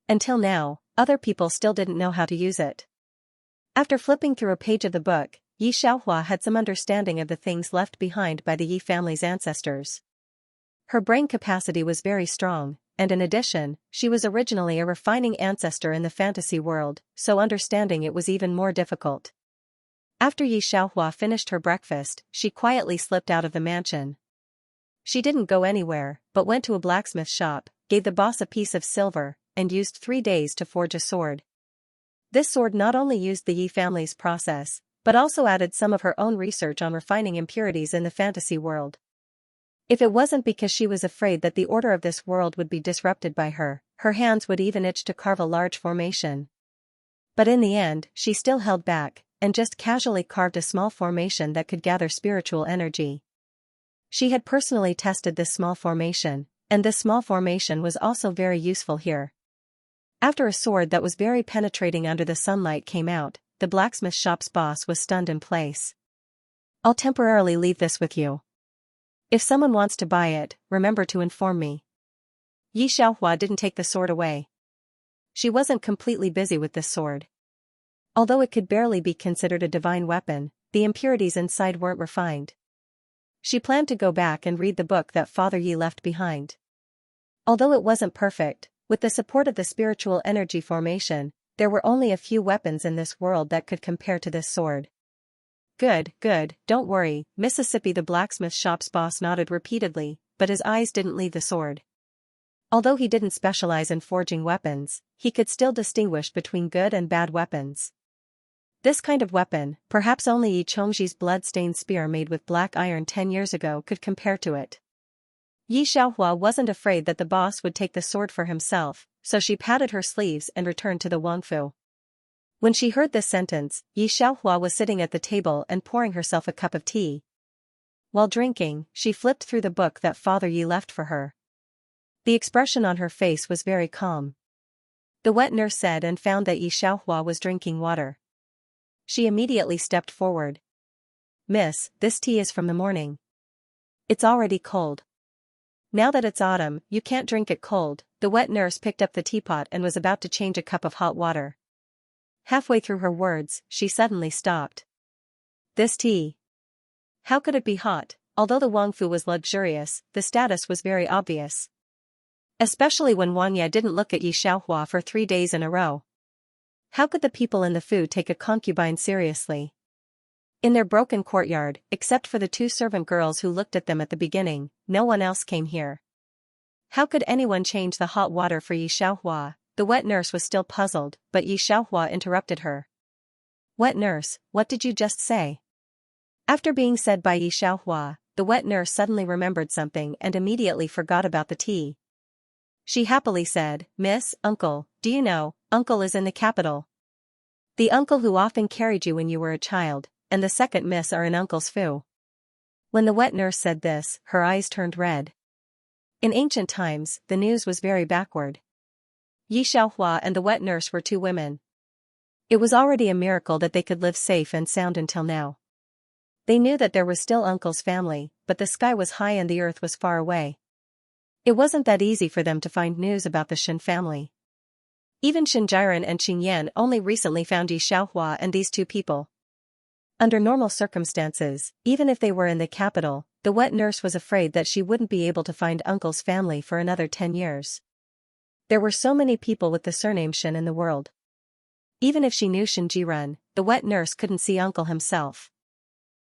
Until now, other people still didn't know how to use it. After flipping through a page of the book, Yi Xiaohua had some understanding of the things left behind by the Yi family's ancestors. Her brain capacity was very strong, and in addition, she was originally a refining ancestor in the fantasy world, so understanding it was even more difficult. After Yi Xiaohua finished her breakfast, she quietly slipped out of the mansion. She didn't go anywhere, but went to a blacksmith shop, gave the boss a piece of silver, and used 3 days to forge a sword. This sword not only used the Yi family's process, but also added some of her own research on refining impurities in the fantasy world. If it wasn't because she was afraid that the order of this world would be disrupted by her, her hands would even itch to carve a large formation. But in the end, she still held back, and just casually carved a small formation that could gather spiritual energy. She had personally tested this small formation, and this small formation was also very useful here. After a sword that was very penetrating under the sunlight came out, the blacksmith shop's boss was stunned in place. "I'll temporarily leave this with you. If someone wants to buy it, remember to inform me." Yi Xiaohua didn't take the sword away. She wasn't completely busy with this sword. Although it could barely be considered a divine weapon, the impurities inside weren't refined. She planned to go back and read the book that Father Yi left behind. Although it wasn't perfect, with the support of the spiritual energy formation, there were only a few weapons in this world that could compare to this sword. Good, don't worry, Mississippi." The blacksmith shop's boss nodded repeatedly, but his eyes didn't leave the sword. Although he didn't specialize in forging weapons, he could still distinguish between good and bad weapons. This kind of weapon, perhaps only Yi Chongji's blood-stained spear made with black iron 10 years ago could compare to it. Yi Xiaohua wasn't afraid that the boss would take the sword for himself, so she patted her sleeves and returned to the Wangfu. When she heard this sentence, Yi Xiaohua was sitting at the table and pouring herself a cup of tea. While drinking, she flipped through the book that Father Yi left for her. The expression on her face was very calm. The wet nurse said and found that Yi Xiaohua was drinking water. She immediately stepped forward. "Miss, this tea is from the morning. It's already cold. Now that it's autumn, you can't drink it cold." The wet nurse picked up the teapot and was about to change a cup of hot water. Halfway through her words, she suddenly stopped. "This tea. How could it be hot?" Although the Wangfu was luxurious, the status was very obvious. Especially when Wang Ye didn't look at Yi Xiaohua for 3 days in a row. How could the people in the Fu take a concubine seriously? In their broken courtyard, except for the 2 servant girls who looked at them at the beginning, no one else came here. How could anyone change the hot water for Yi Xiaohua? The wet nurse was still puzzled, but Yi Xiaohua interrupted her. "Wet nurse, what did you just say?" After being said by Yi Xiaohua, the wet nurse suddenly remembered something and immediately forgot about the tea. She happily said, "Miss, uncle, do you know, uncle is in the capital. The uncle who often carried you when you were a child, and the second miss are in uncle's Fu." When the wet nurse said this, her eyes turned red. In ancient times, the news was very backward. Yi Xiaohua and the wet nurse were 2 women. It was already a miracle that they could live safe and sound until now. They knew that there was still uncle's family, but the sky was high and the earth was far away. It wasn't that easy for them to find news about the Shen family. Even Shenjiren and Qingyan only recently found Yi Xiaohua and these 2 people. Under normal circumstances, even if they were in the capital, the wet nurse was afraid that she wouldn't be able to find uncle's family for another 10 years. There were so many people with the surname Shen in the world. Even if she knew Shenjiren, the wet nurse couldn't see uncle himself.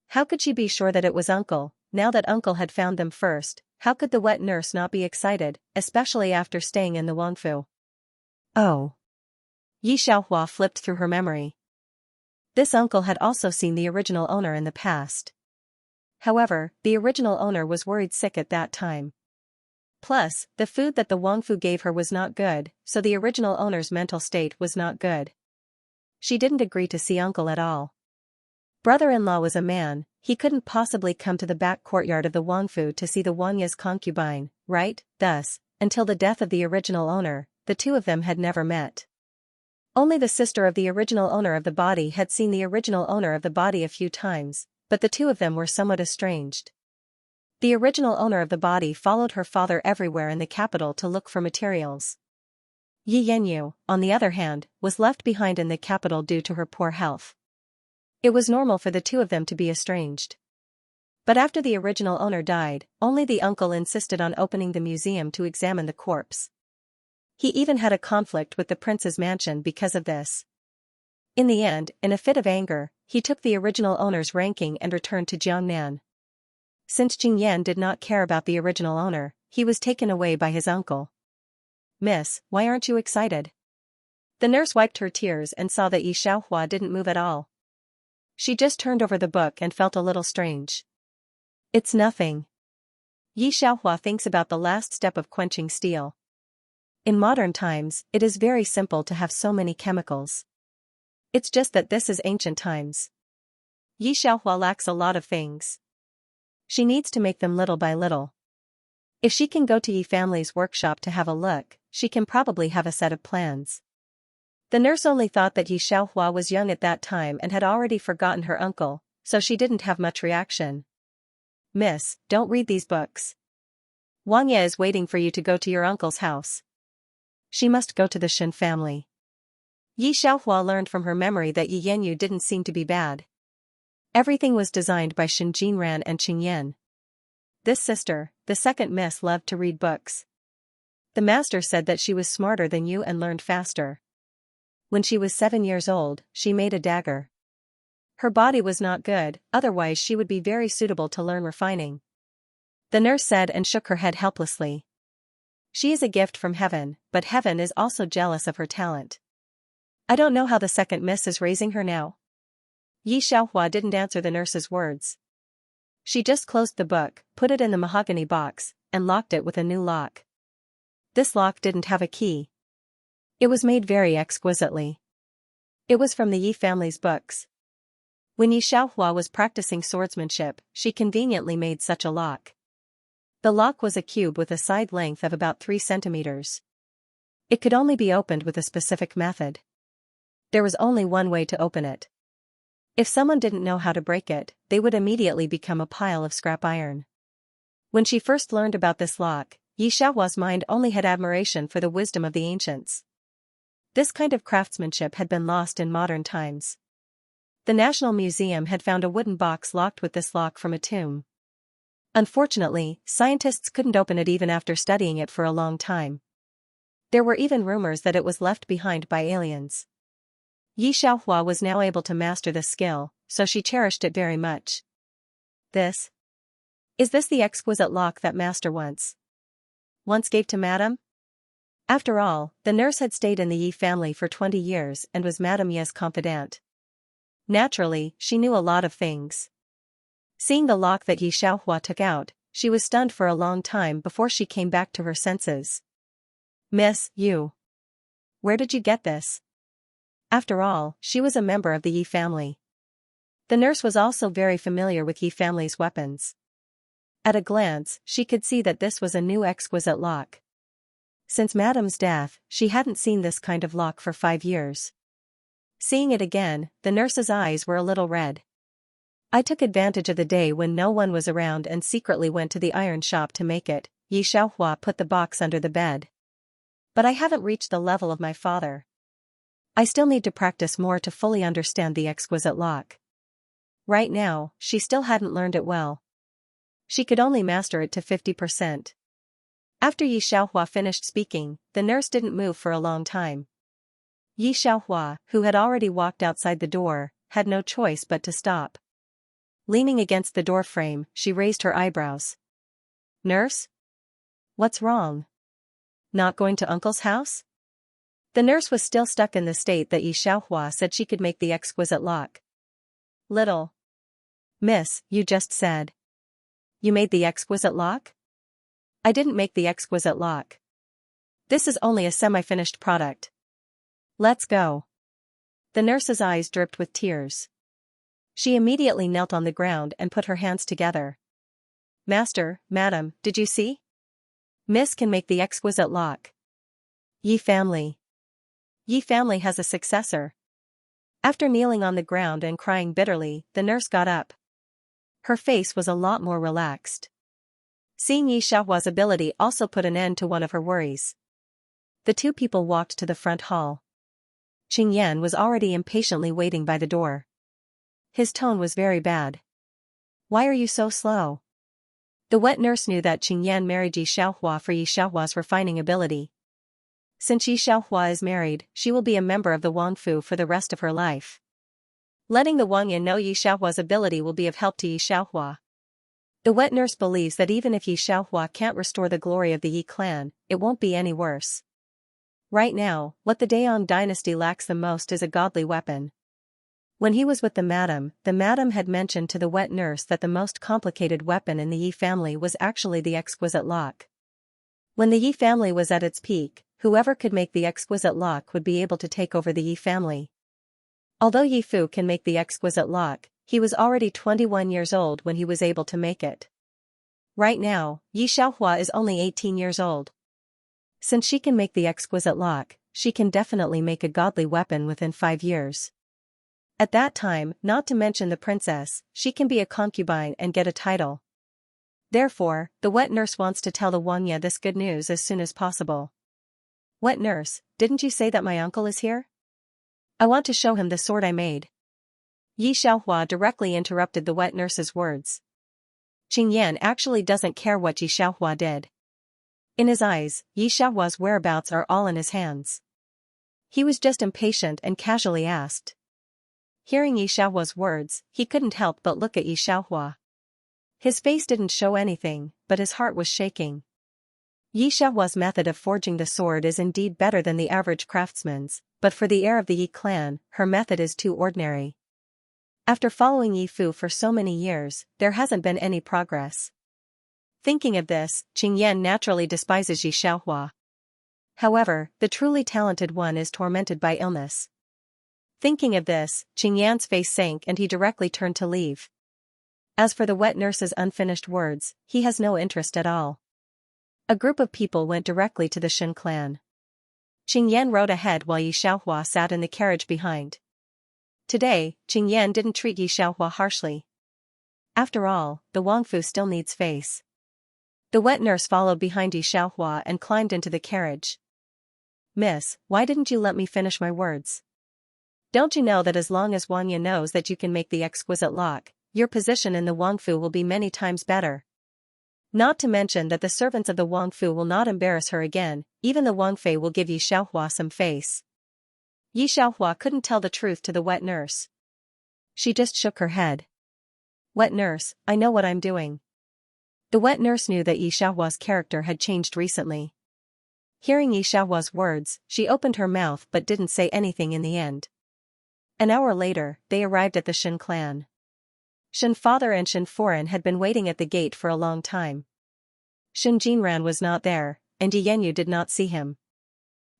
How could she be sure that it was uncle? Now that uncle had found them first, how could the wet nurse not be excited, especially after staying in the Wangfu? Oh. Yi Xiaohua flipped through her memory. This uncle had also seen the original owner in the past. However, the original owner was worried sick at that time. Plus, the food that the Wangfu gave her was not good, so the original owner's mental state was not good. She didn't agree to see uncle at all. Brother-in-law was a man, he couldn't possibly come to the back courtyard of the Wangfu to see the Wangya's concubine, right? Thus, until the death of the original owner, the 2 of them had never met. Only the sister of the original owner of the body had seen the original owner of the body a few times, but the 2 of them were somewhat estranged. The original owner of the body followed her father everywhere in the capital to look for materials. Yi Yanyu, on the other hand, was left behind in the capital due to her poor health. It was normal for the 2 of them to be estranged. But after the original owner died, only the uncle insisted on opening the museum to examine the corpse. He even had a conflict with the prince's mansion because of this. In the end, in a fit of anger, he took the original owner's ranking and returned to Jiangnan. Since Qingyan did not care about the original owner, he was taken away by his uncle. "Miss, why aren't you excited?" The nurse wiped her tears and saw that Yi Xiaohua didn't move at all. She just turned over the book and felt a little strange. "It's nothing." Yi Xiaohua thinks about the last step of quenching steel. In modern times, it is very simple to have so many chemicals. It's just that this is ancient times. Yi Xiaohua lacks a lot of things. She needs to make them little by little. If she can go to Yi family's workshop to have a look, she can probably have a set of plans. The nurse only thought that Yi Xiaohua was young at that time and had already forgotten her uncle, so she didn't have much reaction. "Miss, don't read these books. Wang Ye is waiting for you to go to your uncle's house. She must go to the Shen family." Yi Xiaohua learned from her memory that Yi Yanyu didn't seem to be bad. Everything was designed by Shen Jinran and Qingyan. This sister, the second miss, loved to read books. The master said that she was smarter than you and learned faster. When she was 7 years old, she made a dagger. Her body was not good, otherwise she would be very suitable to learn refining. the nurse said and shook her head helplessly. She is a gift from heaven, but heaven is also jealous of her talent. I don't know how the second miss is raising her now. Yi Xiaohua didn't answer the nurse's words. She just closed the book, put it in the mahogany box, and locked it with a new lock. This lock didn't have a key. It was made very exquisitely. It was from the Yi family's books. When Yi Xiaohua was practicing swordsmanship, she conveniently made such a lock. The lock was a cube with a side length of about 3 centimeters. It could only be opened with a specific method. There was only one way to open it. If someone didn't know how to break it, they would immediately become a pile of scrap iron. When she first learned about this lock, Yi Xiaohua's mind only had admiration for the wisdom of the ancients. This kind of craftsmanship had been lost in modern times. The National Museum had found a wooden box locked with this lock from a tomb. Unfortunately, scientists couldn't open it even after studying it for a long time. There were even rumors that it was left behind by aliens. Yi Xiaohua was now able to master this skill, so she cherished it very much. Is this the exquisite lock that master once gave to Madame? After all, the nurse had stayed in the Yi family for 20 years and was Madame Ye's confidant. Naturally, she knew a lot of things. Seeing the lock that Yi Xiaohua took out, she was stunned for a long time before she came back to her senses. Miss, you. Where did you get this? After all, she was a member of the Yi family. The nurse was also very familiar with Yi family's weapons. At a glance, she could see that this was a new exquisite lock. Since Madame's death, she hadn't seen this kind of lock for 5 years. Seeing it again, the nurse's eyes were a little red. I took advantage of the day when no one was around and secretly went to the iron shop to make it. Yi Xiaohua put the box under the bed. But I haven't reached the level of my father. I still need to practice more to fully understand the exquisite lock. Right now, she still hadn't learned it well. She could only master it to 50%. After Yi Xiaohua finished speaking, the nurse didn't move for a long time. Yi Xiaohua, who had already walked outside the door, had no choice but to stop. Leaning against the door frame, she raised her eyebrows. Nurse? What's wrong? Not going to Uncle's house? The nurse was still stuck in the state that Yi Xiaohua said she could make the exquisite lock. Little Miss, you just said. You made the exquisite lock? I didn't make the exquisite lock. This is only a semi-finished product. Let's go. The nurse's eyes dripped with tears. She immediately knelt on the ground and put her hands together. Master, Madam, did you see? Miss can make the exquisite lock. Yi family. Yi family has a successor. After kneeling on the ground and crying bitterly, the nurse got up. Her face was a lot more relaxed. Seeing Yi Xiaohua's ability also put an end to one of her worries. The two people walked to the front hall. Qing Yan was already impatiently waiting by the door. His tone was very bad. Why are you so slow? The wet nurse knew that Qing Yan married Yi Xiaohua for Yi Xiaohua's refining ability. Since Yi Xiaohua is married, she will be a member of the Wangfu for the rest of her life. Letting the Wangyan know Yi Xiaohua's ability will be of help to Yi Xiaohua. The wet nurse believes that even if Yi Xiaohua can't restore the glory of the Yi clan, it won't be any worse. Right now, what the Daong dynasty lacks the most is a godly weapon. When he was with the madam had mentioned to the wet nurse that the most complicated weapon in the Yi family was actually the exquisite lock. When the Yi family was at its peak, whoever could make the exquisite lock would be able to take over the Yi family. Although Yi Fu can make the exquisite lock, he was already 21 years old when he was able to make it. Right now, Yi Xiaohua is only 18 years old. Since she can make the exquisite lock, she can definitely make a godly weapon within 5 years. At that time, not to mention the princess, she can be a concubine and get a title. Therefore, the wet nurse wants to tell the Wangya this good news as soon as possible. Wet nurse, didn't you say that my uncle is here? I want to show him the sword I made. Yi Xiaohua directly interrupted the wet nurse's words. Qing Yan actually doesn't care what Yi Xiaohua did. In his eyes, Yi Xiaohua's whereabouts are all in his hands. He was just impatient and casually asked. Hearing Yi Xiaohua's words, he couldn't help but look at Yi Xiaohua. His face didn't show anything, but his heart was shaking. Yi Xiaohua's method of forging the sword is indeed better than the average craftsman's, but for the heir of the Yi clan, her method is too ordinary. After following Yi Fu for so many years, there hasn't been any progress. Thinking of this, Qing Yan naturally despises Yi Xiaohua. However, the truly talented one is tormented by illness. Thinking of this, Qing Yan's face sank and he directly turned to leave. As for the wet nurse's unfinished words, he has no interest at all. A group of people went directly to the Shen clan. Qing Yan rode ahead while Yi Xiaohua sat in the carriage behind. Today, Qing Yan didn't treat Yi Xiaohua harshly. After all, the Wangfu still needs face. The wet nurse followed behind Yi Xiaohua and climbed into the carriage. "Miss, why didn't you let me finish my words? Don't you know that as long as Wang Yan knows that you can make the exquisite lock, your position in the Wangfu will be many times better? Not to mention that the servants of the Wangfu will not embarrass her again, even the Wangfei will give Yi Xiaohua some face." Yi Xiaohua couldn't tell the truth to the wet nurse. She just shook her head. "Wet nurse, I know what I'm doing." The wet nurse knew that Yi Xiaohua's character had changed recently. Hearing Yi Xiaohua's words, she opened her mouth but didn't say anything in the end. An hour later, they arrived at the Shen clan. Shen father and Shen foreign had been waiting at the gate for a long time. Shen Jinran was not there, and Yi Yanyu did not see him.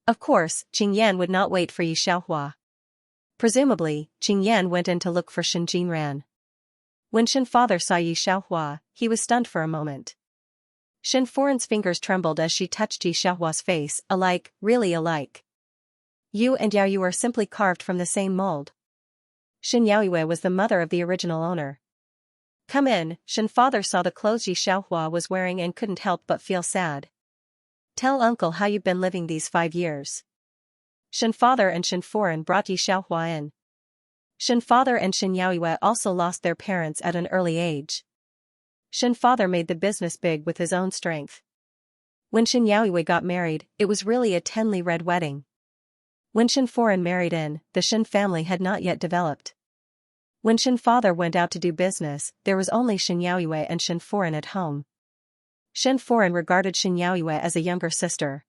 Of course, Qing Yan would not wait for Yi Xiaohua. Presumably, Qing Yan went in to look for Shen Jinran. When Shen father saw Yi Xiaohua, he was stunned for a moment. Shen foreign's fingers trembled as she touched Yi Xiaohua's face, alike, really alike. "You and Yao Yu are simply carved from the same mold." Shen Yaoyue was the mother of the original owner. "Come in." Shen father saw the clothes Yi Xiaohua was wearing and couldn't help but feel sad. "Tell uncle how you've been living these 5 years." Shen father and Shen foreign brought Yi Xiaohua in. Shen father and Shen Yaoyue also lost their parents at an early age. Shen father made the business big with his own strength. When Shen Yaoyue got married, it was really a tenly red wedding. When Shen foreign married in, the Shen family had not yet developed. When Shen father went out to do business, there was only Shen Yaoyue and Shen foreign at home. Shen foreign regarded Shen Yaoyue as a younger sister.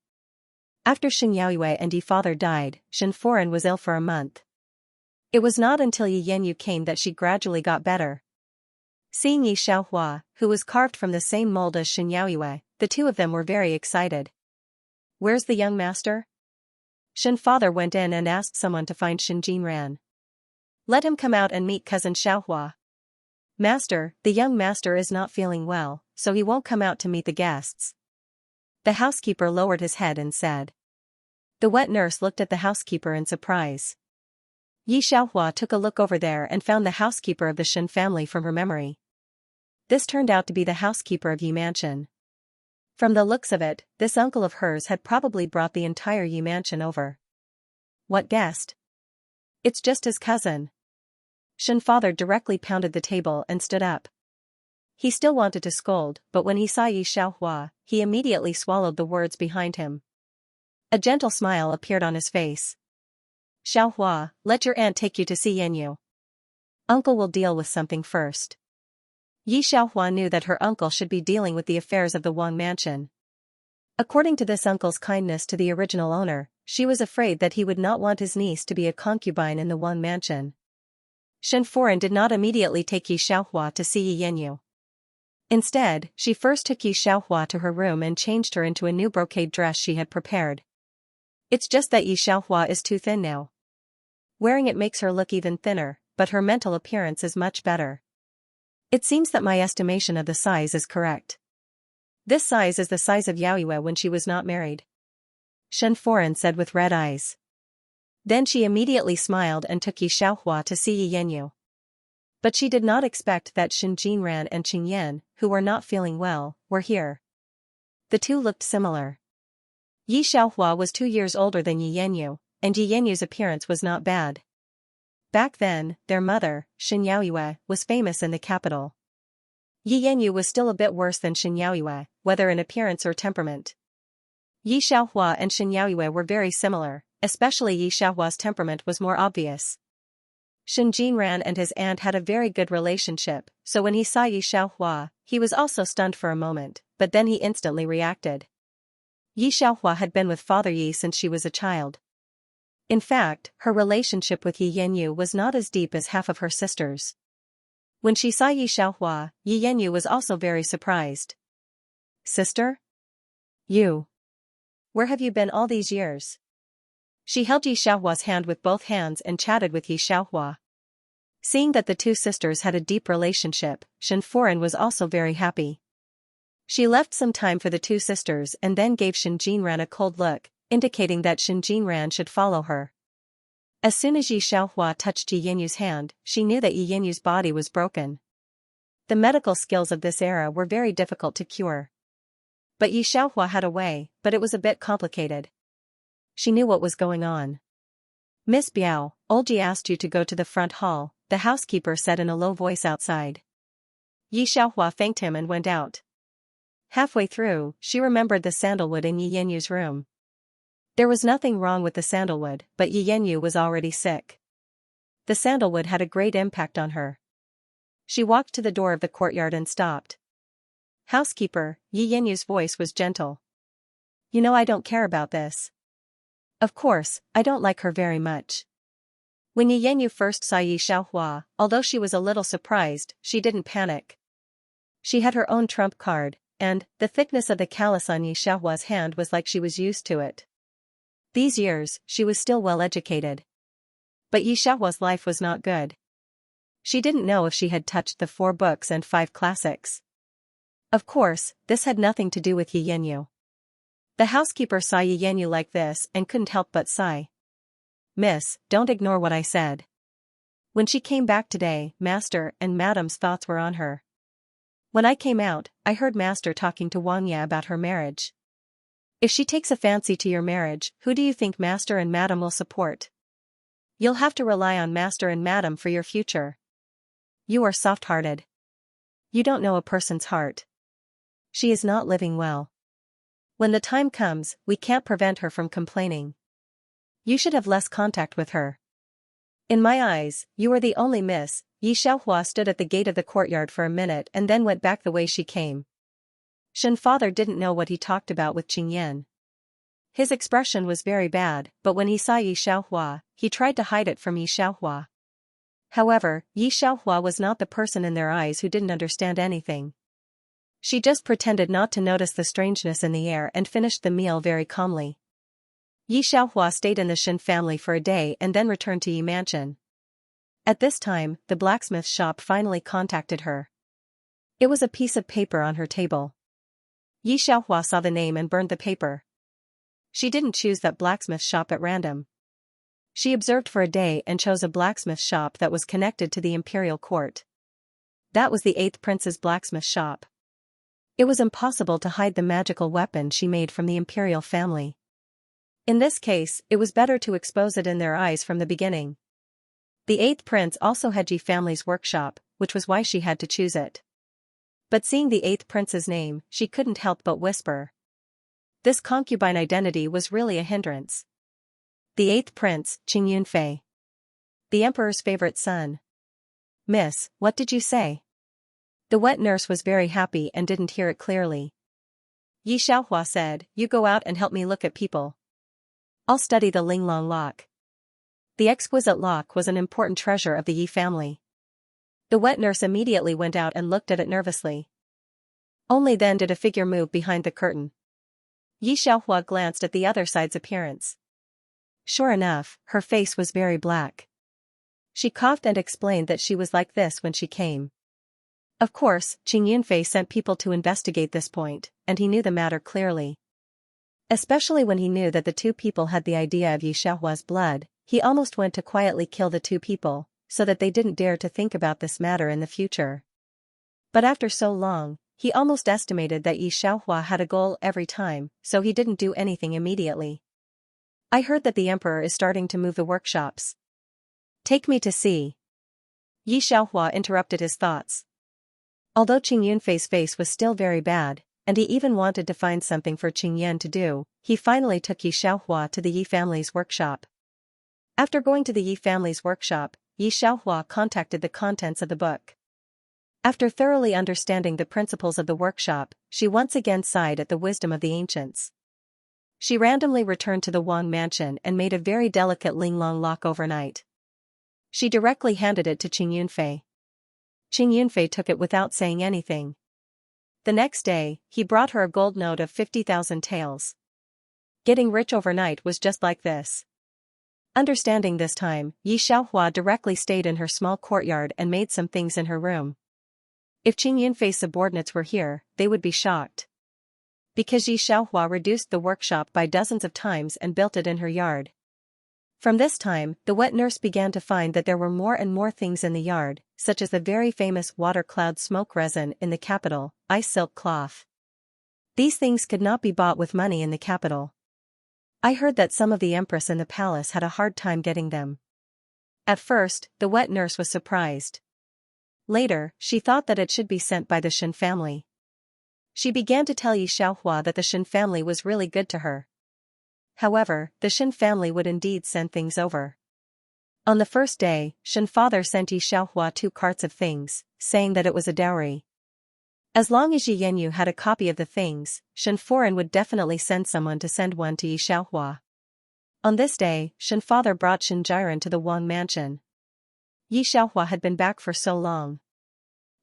After Shen Yaoyue and Yi father died, Shen foreign was ill for a month. It was not until Yi Yanyu came that she gradually got better. Seeing Yi Xiaohua, who was carved from the same mold as Shen Yaoyue, the two of them were very excited. "Where's the young master?" Shen father went in and asked someone to find Shen Jinran. "Let him come out and meet cousin Xiaohua." "Master, the young master is not feeling well, so he won't come out to meet the guests." The housekeeper lowered his head and said. The wet nurse looked at the housekeeper in surprise. Yi Xiaohua took a look over there and found the housekeeper of the Shen family from her memory. This turned out to be the housekeeper of Yi Mansion. From the looks of it, this uncle of hers had probably brought the entire Yi Mansion over. "What guest?" "It's just his cousin." Shen father directly pounded the table and stood up. He still wanted to scold, but when he saw Yi Xiaohua, he immediately swallowed the words behind him. A gentle smile appeared on his face. "Xiaohua, let your aunt take you to see Yanyu. Uncle will deal with something first." Yi Xiaohua knew that her uncle should be dealing with the affairs of the Wang mansion. According to this uncle's kindness to the original owner, she was afraid that he would not want his niece to be a concubine in the Wang mansion. Shen foreign did not immediately take Yi Xiaohua to see Yi Yanyu. Instead, she first took Yi Xiaohua to her room and changed her into a new brocade dress she had prepared. It's just that Yi Xiaohua is too thin now. Wearing it makes her look even thinner, but her mental appearance is much better. It seems that my estimation of the size is correct. This size is the size of Yaoyue when she was not married. Shen foreign said with red eyes. Then she immediately smiled and took Yi Xiaohua to see Yi Yanyu. But she did not expect that Shen Jinran and Qing Yan, who were not feeling well, were here. The two looked similar. Yi Xiaohua was 2 years older than Yi Yanyu, and Yi Yanyu's appearance was not bad. Back then, their mother, Shen Yaoyue, was famous in the capital. Yi Yanyu was still a bit worse than Shen Yaoyue, whether in appearance or temperament. Yi Xiaohua and Shen Yaoyue were very similar, especially Yi Xiaohua's temperament was more obvious. Shen Jinran and his aunt had a very good relationship, so when he saw Yi Xiaohua, he was also stunned for a moment, but then he instantly reacted. Yi Xiaohua had been with Father Yi since she was a child. In fact, her relationship with Yi Yanyu was not as deep as half of her sisters. When she saw Yi Xiaohua, Yi Yanyu was also very surprised. Sister? You. Where have you been all these years? She held Yi Xiaohua's hand with both hands and chatted with Yi Xiaohua. Seeing that the two sisters had a deep relationship, Shen Foran was also very happy. She left some time for the two sisters and then gave Shen Jinran a cold look, indicating that Shen Jinran should follow her. As soon as Yi Xiaohua touched Yi Yanyu's hand, she knew that Yi Yanyu's body was broken. The medical skills of this era were very difficult to cure. But Yi Xiaohua had a way, but it was a bit complicated. She knew what was going on. Miss Biao, old Yi asked you to go to the front hall, the housekeeper said in a low voice outside. Yi Xiaohua thanked him and went out. Halfway through, she remembered the sandalwood in Yi Yanyu's room. There was nothing wrong with the sandalwood, but Yi Yanyu was already sick. The sandalwood had a great impact on her. She walked to the door of the courtyard and stopped. Housekeeper, Yi Yanyu's voice was gentle. You know I don't care about this. Of course, I don't like her very much. When Yi Yanyu first saw Yi Xiaohua, although she was a little surprised, she didn't panic. She had her own trump card, and the thickness of the callus on Yi Xiaohua's hand was like she was used to it. These years, she was still well educated. But Yi Xiaohua's life was not good. She didn't know if she had touched the 4 books and 5 classics. Of course, this had nothing to do with Yi Yanyu. The housekeeper saw Yi Yanyu like this and couldn't help but sigh. Miss, don't ignore what I said. When she came back today, Master and Madam's thoughts were on her. When I came out, I heard Master talking to Wangya about her marriage. If she takes a fancy to your marriage, who do you think Master and Madam will support? You'll have to rely on Master and Madam for your future. You are soft-hearted. You don't know a person's heart. She is not living well. When the time comes, we can't prevent her from complaining. You should have less contact with her. In my eyes, you are the only miss. Yi Xiaohua stood at the gate of the courtyard for a minute and then went back the way she came. Shen father didn't know what he talked about with Qingyan. His expression was very bad, but when he saw Yi Xiaohua, he tried to hide it from Yi Xiaohua. However, Yi Xiaohua was not the person in their eyes who didn't understand anything. She just pretended not to notice the strangeness in the air and finished the meal very calmly. Yi Xiaohua stayed in the Shen family for a day and then returned to Yi Mansion. At this time, the blacksmith shop finally contacted her. It was a piece of paper on her table. Yi Xiaohua saw the name and burned the paper. She didn't choose that blacksmith shop at random. She observed for a day and chose a blacksmith shop that was connected to the imperial court. That was the 8th prince's blacksmith shop. It was impossible to hide the magical weapon she made from the imperial family. In this case, it was better to expose it in their eyes from the beginning. The 8th prince also had Yi family's workshop, which was why she had to choose it. But seeing the 8th prince's name, she couldn't help but whisper. This concubine identity was really a hindrance. The 8th prince, Qing Yunfei. The emperor's favorite son. Miss, what did you say? The wet nurse was very happy and didn't hear it clearly. Yi Xiaohua said, you go out and help me look at people. I'll study the Linglong lock. The exquisite lock was an important treasure of the Yi family. The wet nurse immediately went out and looked at it nervously. Only then did a figure move behind the curtain. Yi Xiaohua glanced at the other side's appearance. Sure enough, her face was very black. She coughed and explained that she was like this when she came. Of course, Qing Yunfei sent people to investigate this point, and he knew the matter clearly. Especially when he knew that the 2 people had the idea of Yi Xiaohua's blood, he almost went to quietly kill the 2 people, so that they didn't dare to think about this matter in the future. But after so long, he almost estimated that Yi Xiaohua had a goal every time, so he didn't do anything immediately. I heard that the emperor is starting to move the workshops. Take me to see. Yi Xiaohua interrupted his thoughts. Although Qing Yunfei's face was still very bad, and he even wanted to find something for Qing Yan to do, he finally took Yi Xiaohua to the Yi family's workshop. After going to the Yi family's workshop, Yi Xiaohua contacted the contents of the book. After thoroughly understanding the principles of the workshop, she once again sighed at the wisdom of the ancients. She randomly returned to the Wang mansion and made a very delicate linglong lock overnight. She directly handed it to Qing Yunfei. Qing Yunfei took it without saying anything. The next day, he brought her a gold note of 50,000 taels. Getting rich overnight was just like this. Understanding this time, Yi Xiaohua directly stayed in her small courtyard and made some things in her room. If Qing Yunfei's subordinates were here, they would be shocked. Because Yi Xiaohua reduced the workshop by dozens of times and built it in her yard. From this time, the wet nurse began to find that there were more and more things in the yard, such as the very famous water cloud smoke resin in the capital, ice silk cloth. These things could not be bought with money in the capital. I heard that some of the empress in the palace had a hard time getting them. At first, the wet nurse was surprised. Later, she thought that it should be sent by the Shen family. She began to tell Yi Xiaohua that the Shen family was really good to her. However, the Shen family would indeed send things over. On the first day, Shen father sent Yi Xiaohua 2 carts of things, saying that it was a dowry. As long as Yi Yanyu had a copy of the things, Shen foreign would definitely send someone to send one to Yi Xiaohua. On this day, Shen father brought Shen Jiren to the Wang mansion. Yi Xiaohua had been back for so long.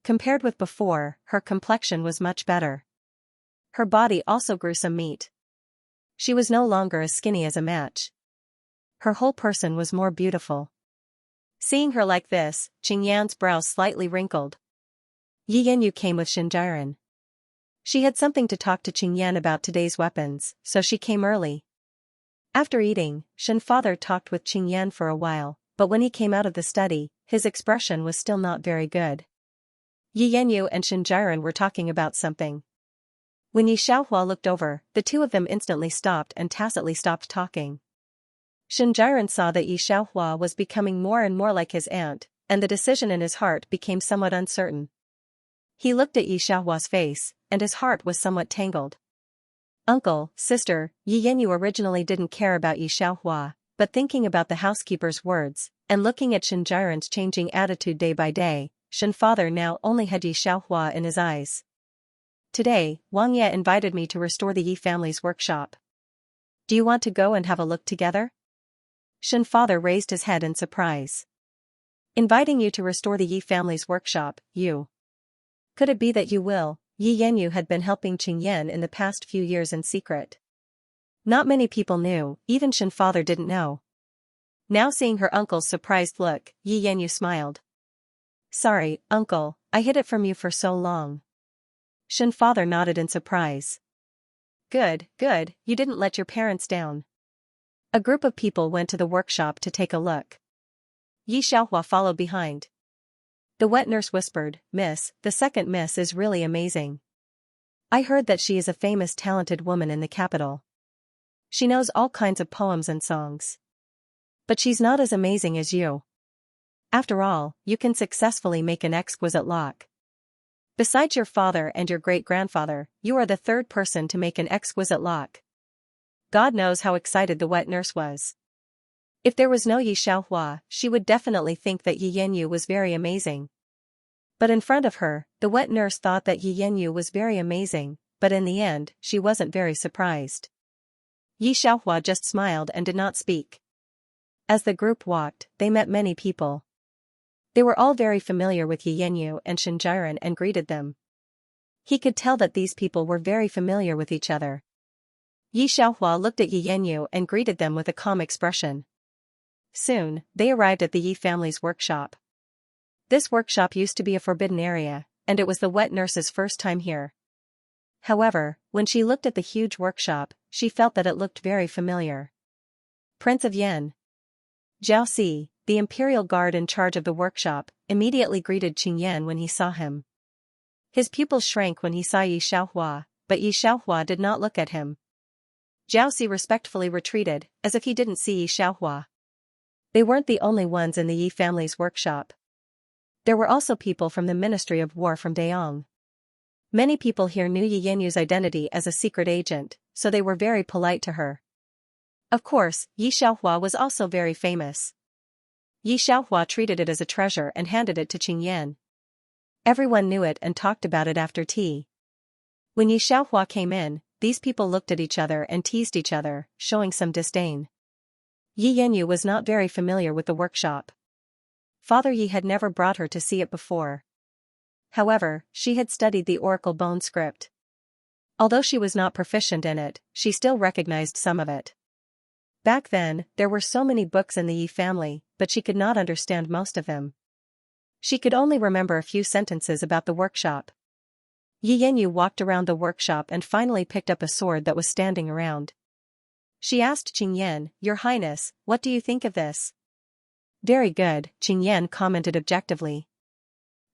Compared with before, her complexion was much better. Her body also grew some meat. She was no longer as skinny as a match. Her whole person was more beautiful. Seeing her like this, Qing Yan's brows slightly wrinkled. Yi Yanyu came with Shen Jiren. She had something to talk to Qing Yan about today's weapons, so she came early. After eating, Shen father talked with Qing Yan for a while, but when he came out of the study, his expression was still not very good. Yi Yanyu and Shen Jiren were talking about something. When Yi Xiaohua looked over, the two of them instantly stopped and tacitly stopped talking. Shen Jiren saw that Yi Xiaohua was becoming more and more like his aunt, and the decision in his heart became somewhat uncertain. He looked at Yi Xiaohua's face, and his heart was somewhat tangled. Uncle, sister, Yi Yanyu originally didn't care about Yi Xiaohua, but thinking about the housekeeper's words, and looking at Shen Jiren's changing attitude day by day, Shen father now only had Yi Xiaohua in his eyes. Today, Wang Ye invited me to restore the Yi family's workshop. Do you want to go and have a look together? Shen father raised his head in surprise. Inviting you to restore the Yi family's workshop, you. Could it be that you will? Yi Yanyu had been helping Qing Yan in the past few years in secret. Not many people knew, even Shen father didn't know. Now seeing her uncle's surprised look, Yi Yanyu smiled. Sorry, uncle, I hid it from you for so long. Shen father nodded in surprise. Good, good, you didn't let your parents down. A group of people went to the workshop to take a look. Yi Xiaohua followed behind. The wet nurse whispered, Miss, the second miss is really amazing. I heard that she is a famous talented woman in the capital. She knows all kinds of poems and songs. But she's not as amazing as you. After all, you can successfully make an exquisite lock. Besides your father and your great-grandfather, you are the third person to make an exquisite lock. God knows how excited the wet nurse was. If there was no Yi Xiaohua, she would definitely think that Yi Yanyu was very amazing. But in front of her, the wet nurse thought that Yi Yanyu was very amazing, but in the end, she wasn't very surprised. Yi Xiaohua just smiled and did not speak. As the group walked, they met many people. They were all very familiar with Yi Yanyu and Shen Jiren and greeted them. He could tell that these people were very familiar with each other. Yi Xiaohua looked at Yi Yanyu and greeted them with a calm expression. Soon, they arrived at the Yi family's workshop. This workshop used to be a forbidden area, and it was the wet nurse's first time here. However, when she looked at the huge workshop, she felt that it looked very familiar. Prince of Yan. Zhao Si, the imperial guard in charge of the workshop, immediately greeted Qing Yan when he saw him. His pupils shrank when he saw Yi Xiaohua, but Yi Xiaohua did not look at him. Zhao Si respectfully retreated, as if he didn't see Yi Xiaohua. They weren't the only ones in the Yi family's workshop. There were also people from the Ministry of War from Dayong. Many people here knew Yi Yanyu's identity as a secret agent, so they were very polite to her. Of course, Yi Xiaohua was also very famous. Yi Xiaohua treated it as a treasure and handed it to Qingyan. Everyone knew it and talked about it after tea. When Yi Xiaohua came in, these people looked at each other and teased each other, showing some disdain. Yi Yanyu was not very familiar with the workshop. Father Yi had never brought her to see it before. However, she had studied the Oracle Bone script. Although she was not proficient in it, she still recognized some of it. Back then, there were so many books in the Yi family, but she could not understand most of them. She could only remember a few sentences about the workshop. Yi Yanyu walked around the workshop and finally picked up a sword that was standing around. She asked Qingyan, "Your Highness, what do you think of this?" "Very good," Qingyan commented objectively.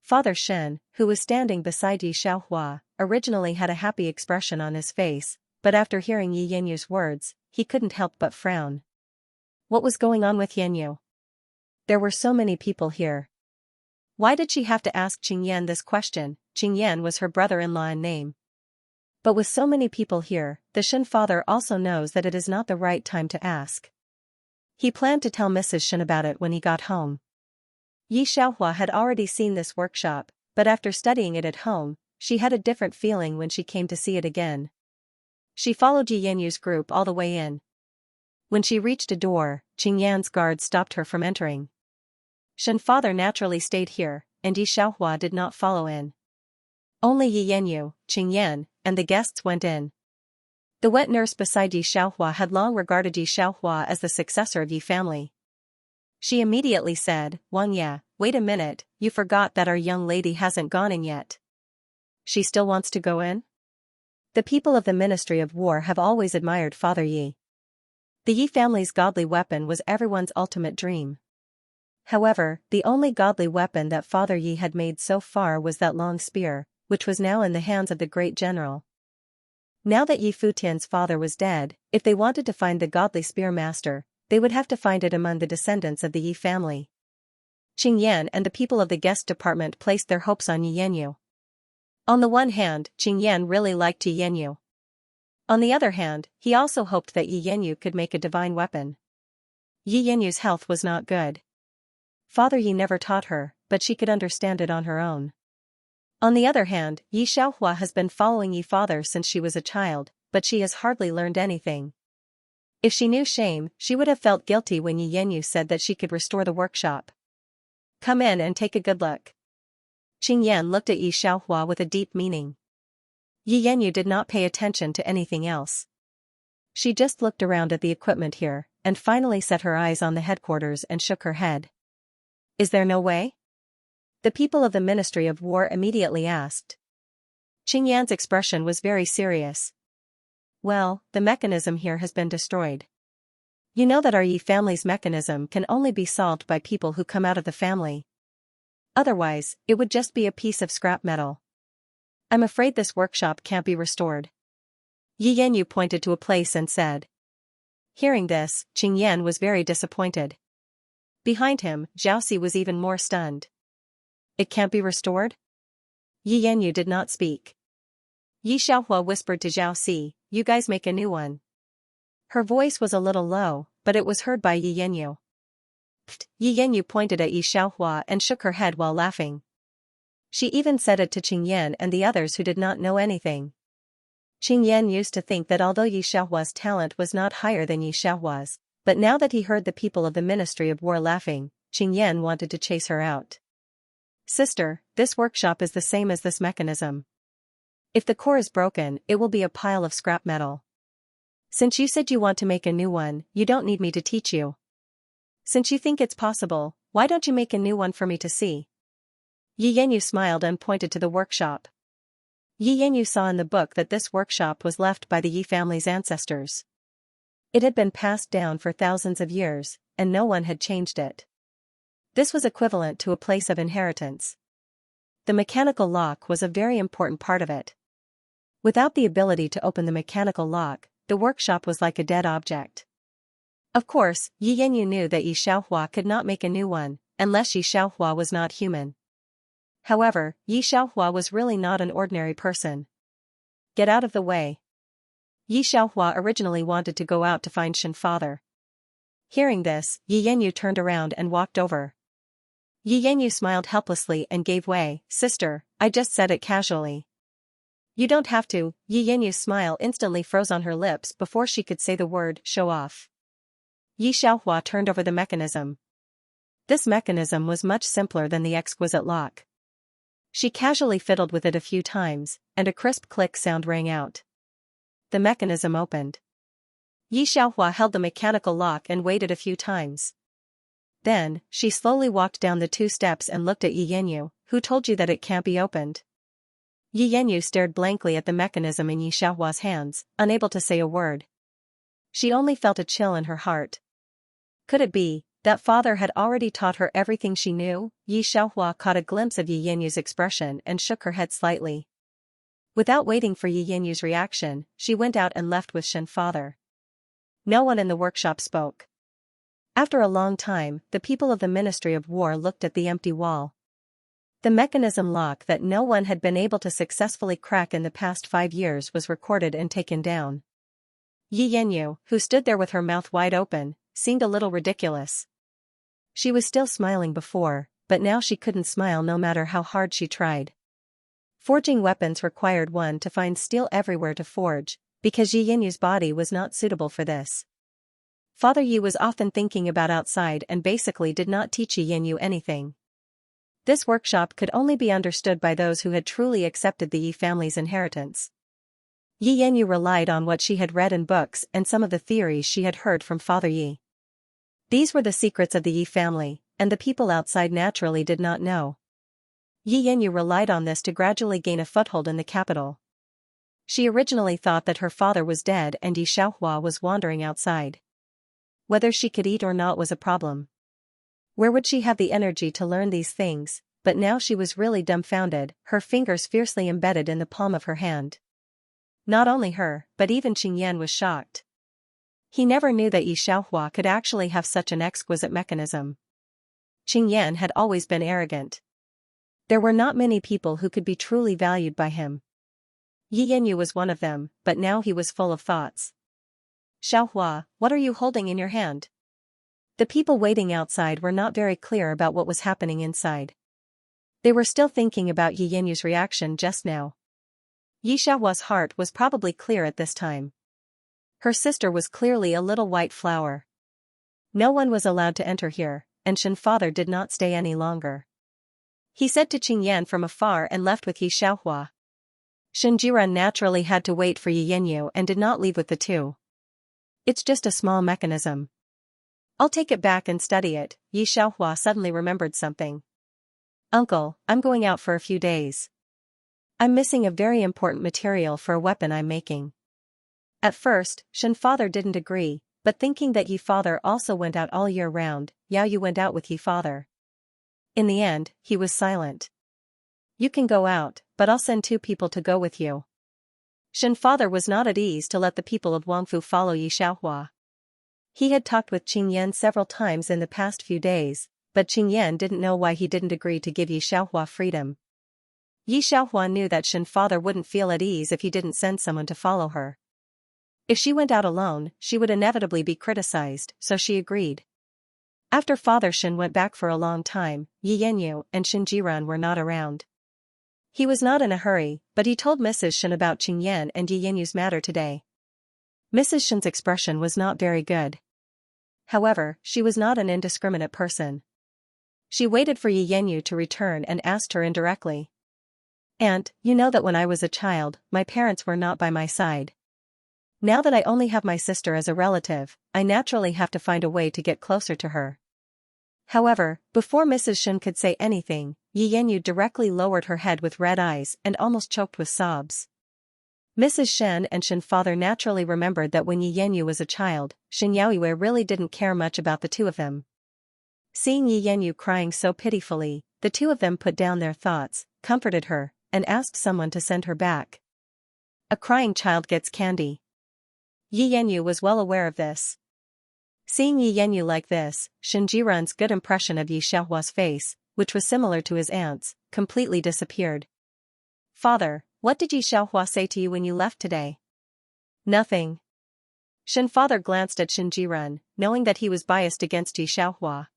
Father Shen, who was standing beside Yi Xiaohua, originally had a happy expression on his face, but after hearing Yi Yanyu's words, he couldn't help but frown. What was going on with Yanyu? There were so many people here. Why did she have to ask Qingyan this question? Qingyan was her brother-in-law in name. But with so many people here, the Shen father also knows that it is not the right time to ask. He planned to tell Mrs. Shen about it when he got home. Yi Xiaohua had already seen this workshop, but after studying it at home, she had a different feeling when she came to see it again. She followed Yi Yanyu's group all the way in. When she reached a door, Qingyan's guard stopped her from entering. Shen father naturally stayed here, and Yi Xiaohua did not follow in. Only Yi Yanyu, Qingyan, and the guests went in. The wet nurse beside Yi Xiaohua had long regarded Yi Xiaohua as the successor of Yi family. She immediately said, "Wang Ya, wait a minute, you forgot that our young lady hasn't gone in yet." She still wants to go in? The people of the Ministry of War have always admired Father Yi. The Yi family's godly weapon was everyone's ultimate dream. However, the only godly weapon that Father Yi had made so far was that long spear, which was now in the hands of the great general. Now that Yi Futian's father was dead, if they wanted to find the godly spear master, they would have to find it among the descendants of the Yi family. Qingyan and the people of the guest department placed their hopes on Yi Yanyu. On the one hand, Qingyan really liked Yi Yanyu. On the other hand, he also hoped that Yi Yanyu could make a divine weapon. Yi Yanyu's health was not good. Father Yi never taught her, but she could understand it on her own. On the other hand, Yi Xiaohua has been following Yi father since she was a child, but she has hardly learned anything. If she knew shame, she would have felt guilty when Yi Yanyu said that she could restore the workshop. "Come in and take a good look." Qingyan looked at Yi Xiaohua with a deep meaning. Yi Yanyu did not pay attention to anything else. She just looked around at the equipment here, and finally set her eyes on the headquarters and shook her head. "Is there no way?" The people of the Ministry of War immediately asked. Qingyan's expression was very serious. "Well, the mechanism here has been destroyed. You know that our Yi family's mechanism can only be solved by people who come out of the family. Otherwise, it would just be a piece of scrap metal. I'm afraid this workshop can't be restored." Yi Yanyu pointed to a place and said. Hearing this, Qingyan was very disappointed. Behind him, Xiaoxi was even more stunned. "It can't be restored?" Yi Yanyu did not speak. Yi Xiaohua whispered to Xiaoxi, "You guys make a new one." Her voice was a little low, but it was heard by Yi Yanyu. Yi Yanyu pointed at Yi Xiaohua and shook her head while laughing. She even said it to Qingyan and the others who did not know anything. Qingyan used to think that although Yi Xiaohua's talent was not higher than Yi Xiaohua's, but now that he heard the people of the Ministry of War laughing, Qingyan wanted to chase her out. "Sister, this workshop is the same as this mechanism. If the core is broken, it will be a pile of scrap metal. Since you said you want to make a new one, you don't need me to teach you. Since you think it's possible, why don't you make a new one for me to see?" Yi Yanyu smiled and pointed to the workshop. Yi Yanyu saw in the book that this workshop was left by the Yi family's ancestors. It had been passed down for thousands of years, and no one had changed it. This was equivalent to a place of inheritance. The mechanical lock was a very important part of it. Without the ability to open the mechanical lock, the workshop was like a dead object. Of course, Yi Yanyu knew that Yi Xiaohua could not make a new one, unless Yi Xiaohua was not human. However, Yi Xiaohua was really not an ordinary person. "Get out of the way." Yi Xiaohua originally wanted to go out to find Shen father. Hearing this, Yi Yanyu turned around and walked over. Yi Yanyu smiled helplessly and gave way. Sister, I just said it casually. You don't have to. Yi Yanyu's smile instantly froze on her lips before she could say the word, show off. Yi Xiaohua turned over the mechanism. This mechanism was much simpler than the exquisite lock. She casually fiddled with it a few times, and a crisp click sound rang out. The mechanism opened. Yi Xiaohua held the mechanical lock and waited a few times. Then, she slowly walked down the 2 steps and looked at Yi Yanyu. Who told you that it can't be opened? Yi Yanyu stared blankly at the mechanism in Yi Xiaohua's hands, unable to say a word. She only felt a chill in her heart. Could it be that father had already taught her everything she knew? Yi Xiaohua caught a glimpse of Yi Yanyu's expression and shook her head slightly. Without waiting for Yi Yanyu's reaction, she went out and left with Shen father. No one in the workshop spoke. After a long time, the people of the Ministry of War looked at the empty wall. The mechanism lock that no one had been able to successfully crack in the past 5 years was recorded and taken down. Yi Yanyu, who stood there with her mouth wide open, seemed a little ridiculous. She was still smiling before, but now she couldn't smile no matter how hard she tried. Forging weapons required one to find steel everywhere to forge, because Yi Yanyu's body was not suitable for this. Father Yi was often thinking about outside and basically did not teach Yi Yanyu anything. This workshop could only be understood by those who had truly accepted the Yi family's inheritance. Yi Yanyu relied on what she had read in books and some of the theories she had heard from Father Yi. These were the secrets of the Yi family, and the people outside naturally did not know. Yi Yanyu relied on this to gradually gain a foothold in the capital. She originally thought that her father was dead and Yi Xiaohua was wandering outside. Whether she could eat or not was a problem. Where would she have the energy to learn these things? But now she was really dumbfounded, her fingers fiercely embedded in the palm of her hand. Not only her, but even Qingyan was shocked. He never knew that Yi Xiaohua could actually have such an exquisite mechanism. Qingyan had always been arrogant. There were not many people who could be truly valued by him. Yi Yanyu was one of them, but now he was full of thoughts. Xiaohua, what are you holding in your hand? The people waiting outside were not very clear about what was happening inside. They were still thinking about Yi Yanyu's reaction just now. Yi Xiaohua's heart was probably clear at this time. Her sister was clearly a little white flower. No one was allowed to enter here, and Shen father did not stay any longer. He said to Qingyan from afar and left with Yi Xiaohua. Shen Jiran naturally had to wait for Yi Yanyu and did not leave with the two. It's just a small mechanism. I'll take it back and study it. Yi Xiaohua suddenly remembered something. Uncle, I'm going out for a few days. I'm missing a very important material for a weapon I'm making. At first, Shen father didn't agree, but thinking that Yi father also went out all year round, Yao Yu went out with Yi father. In the end, he was silent. You can go out, but I'll send 2 people to go with you. Shen father was not at ease to let the people of Wangfu follow Yi Xiaohua. He had talked with Qingyan several times in the past few days, but Qingyan didn't know why he didn't agree to give Yi Xiaohua freedom. Yi Xiaohua knew that Shen father wouldn't feel at ease if he didn't send someone to follow her. If she went out alone, she would inevitably be criticized, so she agreed. After Father Shen went back for a long time, Yi Yanyu and Shen Jiran were not around. He was not in a hurry, but he told Mrs. Shen about Qingyan and Yi Yanyu's matter today. Mrs. Shen's expression was not very good. However, she was not an indiscriminate person. She waited for Yi Yanyu to return and asked her indirectly. Aunt, you know that when I was a child, my parents were not by my side. Now that I only have my sister as a relative, I naturally have to find a way to get closer to her. However, before Mrs. Shen could say anything, Yi Yanyu directly lowered her head with red eyes and almost choked with sobs. Mrs. Shen and Shen father naturally remembered that when Yi Yanyu was a child, Shen Yaoyue really didn't care much about the two of them. Seeing Yi Yanyu crying so pitifully, the two of them put down their thoughts, comforted her, and asked someone to send her back. A crying child gets candy. Yi Yanyu was well aware of this. Seeing Yi Yanyu like this, Shen Jiran's good impression of Yi Xiaohua's face, which was similar to his aunt's, completely disappeared. Father, what did Yi Xiaohua say to you when you left today? Nothing. Shin father glanced at Shin Jiren, knowing that he was biased against Yi Xiaohua.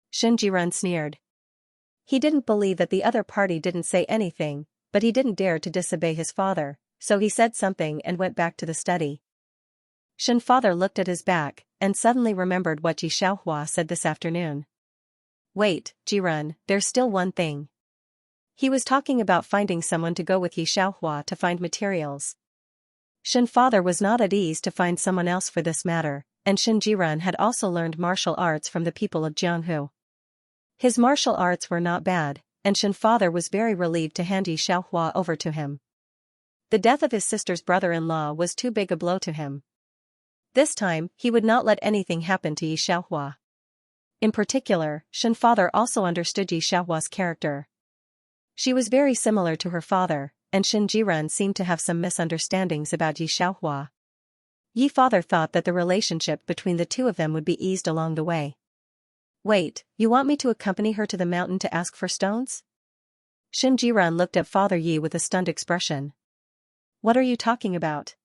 Shin Jiren sneered. He didn't believe that the other party didn't say anything, but he didn't dare to disobey his father, so he said something and went back to the study. Shin father looked at his back, and suddenly remembered what Yi Xiaohua said this afternoon. Wait, Jiren, there's still one thing. He was talking about finding someone to go with Yi Xiaohua to find materials. Shin father was not at ease to find someone else for this matter, and Shin Jiren had also learned martial arts from the people of Jianghu. His martial arts were not bad, and Shin father was very relieved to hand Yi Xiaohua over to him. The death of his sister's brother-in-law was too big a blow to him. This time, he would not let anything happen to Yi Xiaohua. In particular, Shin father also understood Yi Xiaohua's character. She was very similar to her father, and Shin Jiren seemed to have some misunderstandings about Yi Xiaohua. Yi father thought that the relationship between the two of them would be eased along the way. Wait, you want me to accompany her to the mountain to ask for stones? Shin Jiren looked at Father Yi with a stunned expression. What are you talking about?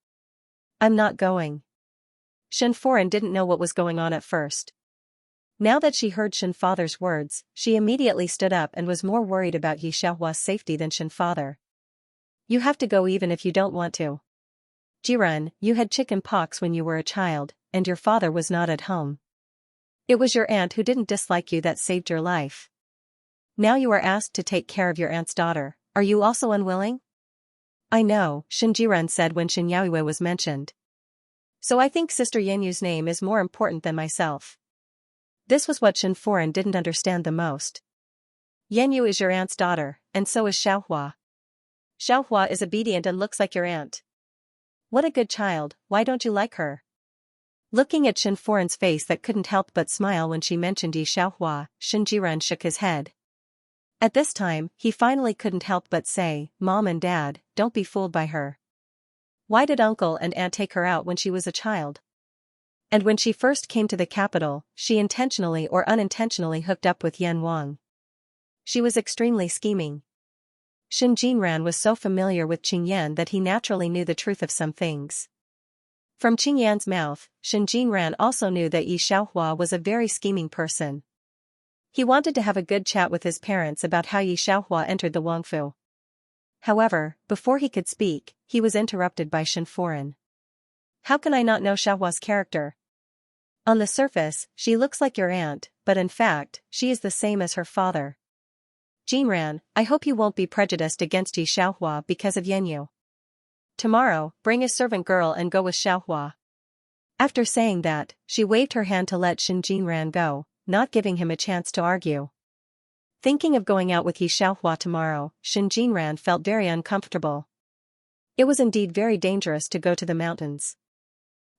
I'm not going. Shin Foran didn't know what was going on at first. Now that she heard Shin father's words, she immediately stood up and was more worried about Yi Xiaohua's safety than Shin father. You have to go even if you don't want to. Jiren, you had chicken pox when you were a child, and your father was not at home. It was your aunt who didn't dislike you that saved your life. Now you are asked to take care of your aunt's daughter, are you also unwilling? I know, Shin Jiren said when Shin Yaoyue was mentioned. So I think Sister Yenyu's name is more important than myself. This was what Shin Foran didn't understand the most. Yenyu is your aunt's daughter, and so is Xiaohua. Xiaohua is obedient and looks like your aunt. What a good child, why don't you like her? Looking at Shin Foran's face that couldn't help but smile when she mentioned Yi Xiaohua, Shin Jiren shook his head. At this time, he finally couldn't help but say, Mom and Dad, don't be fooled by her. Why did Uncle and Aunt take her out when she was a child? And when she first came to the capital, she intentionally or unintentionally hooked up with Yan Wang. She was extremely scheming. Shin Jinran was so familiar with Qing Yan that he naturally knew the truth of some things. From Qing Yan's mouth, Shin Jinran also knew that Yi Xiaohua was a very scheming person. He wanted to have a good chat with his parents about how Yi Xiaohua entered the Wangfu. However, before he could speak, he was interrupted by Shin Foran. How can I not know Xiaohua's character? On the surface, she looks like your aunt, but in fact, she is the same as her father. Jinran, I hope you won't be prejudiced against Yi Xiaohua because of Yenyu. Tomorrow, bring a servant girl and go with Xiaohua. After saying that, she waved her hand to let Shin Jinran go, not giving him a chance to argue. Thinking of going out with Yi Xiaohua tomorrow, Shin Jinran felt very uncomfortable. It was indeed very dangerous to go to the mountains.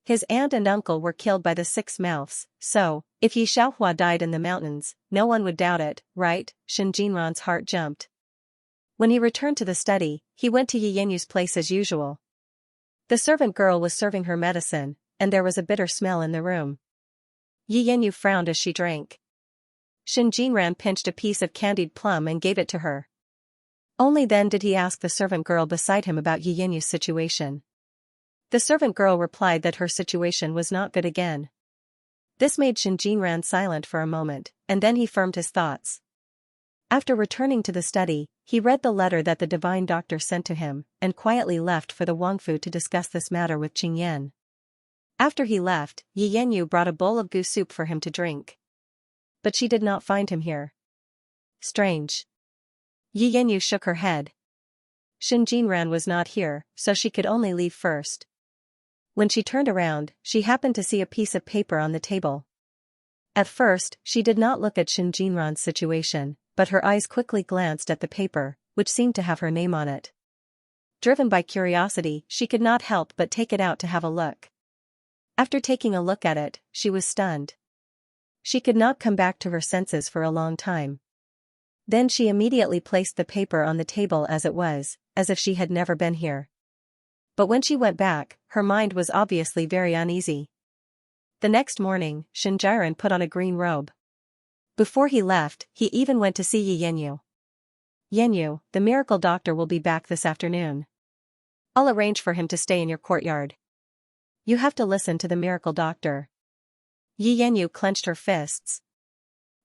His aunt and uncle were killed by the Six Mouths, so, if Yi Xiaohua died in the mountains, no one would doubt it, right? Shin Jinran's heart jumped. When he returned to the study, he went to Yi Yenyu's place as usual. The servant girl was serving her medicine, and there was a bitter smell in the room. Yi Yenyu frowned as she drank. Shin Jinran pinched a piece of candied plum and gave it to her. Only then did he ask the servant girl beside him about Yi Yenyu's situation. The servant girl replied that her situation was not good again. This made Shin Jinran silent for a moment, and then he firmed his thoughts. After returning to the study, he read the letter that the divine doctor sent to him, and quietly left for the Wangfu to discuss this matter with Qing Yan. After he left, Yi Yenyu brought a bowl of goose soup for him to drink. But she did not find him here. Strange. Yi Yenyu shook her head. Shin Jinran was not here, so she could only leave first. When she turned around, she happened to see a piece of paper on the table. At first, she did not look at Shin Jinran's situation, but her eyes quickly glanced at the paper, which seemed to have her name on it. Driven by curiosity, she could not help but take it out to have a look. After taking a look at it, she was stunned. She could not come back to her senses for a long time. Then she immediately placed the paper on the table as it was, as if she had never been here. But when she went back, her mind was obviously very uneasy. The next morning, Shin Jiren put on a green robe. Before he left, he even went to see Yi Yenyu. Yenyu, the miracle doctor will be back this afternoon. I'll arrange for him to stay in your courtyard. You have to listen to the miracle doctor. Yi Yanyu clenched her fists.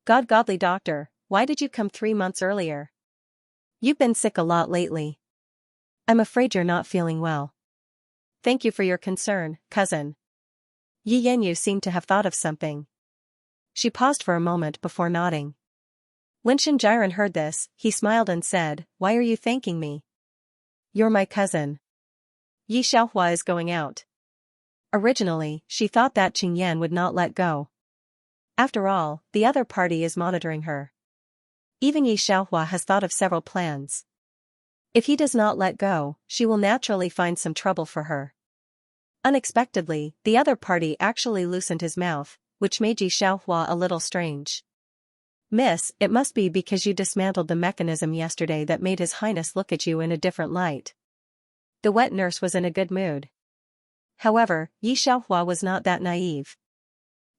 Godly doctor, why did you come 3 months earlier? You've been sick a lot lately. I'm afraid you're not feeling well. Thank you for your concern, cousin. Yi Yanyu seemed to have thought of something. She paused for a moment before nodding. When Xianxia heard this, he smiled and said, Why are you thanking me? You're my cousin. Yi Xiaohua is going out. Originally, she thought that Qing Yan would not let go. After all, the other party is monitoring her. Even Yi Xiaohua has thought of several plans. If he does not let go, she will naturally find some trouble for her. Unexpectedly, the other party actually loosened his mouth, which made Yi Xiaohua a little strange. Miss, it must be because you dismantled the mechanism yesterday that made His Highness look at you in a different light. The wet nurse was in a good mood. However, Yi Xiaohua was not that naive.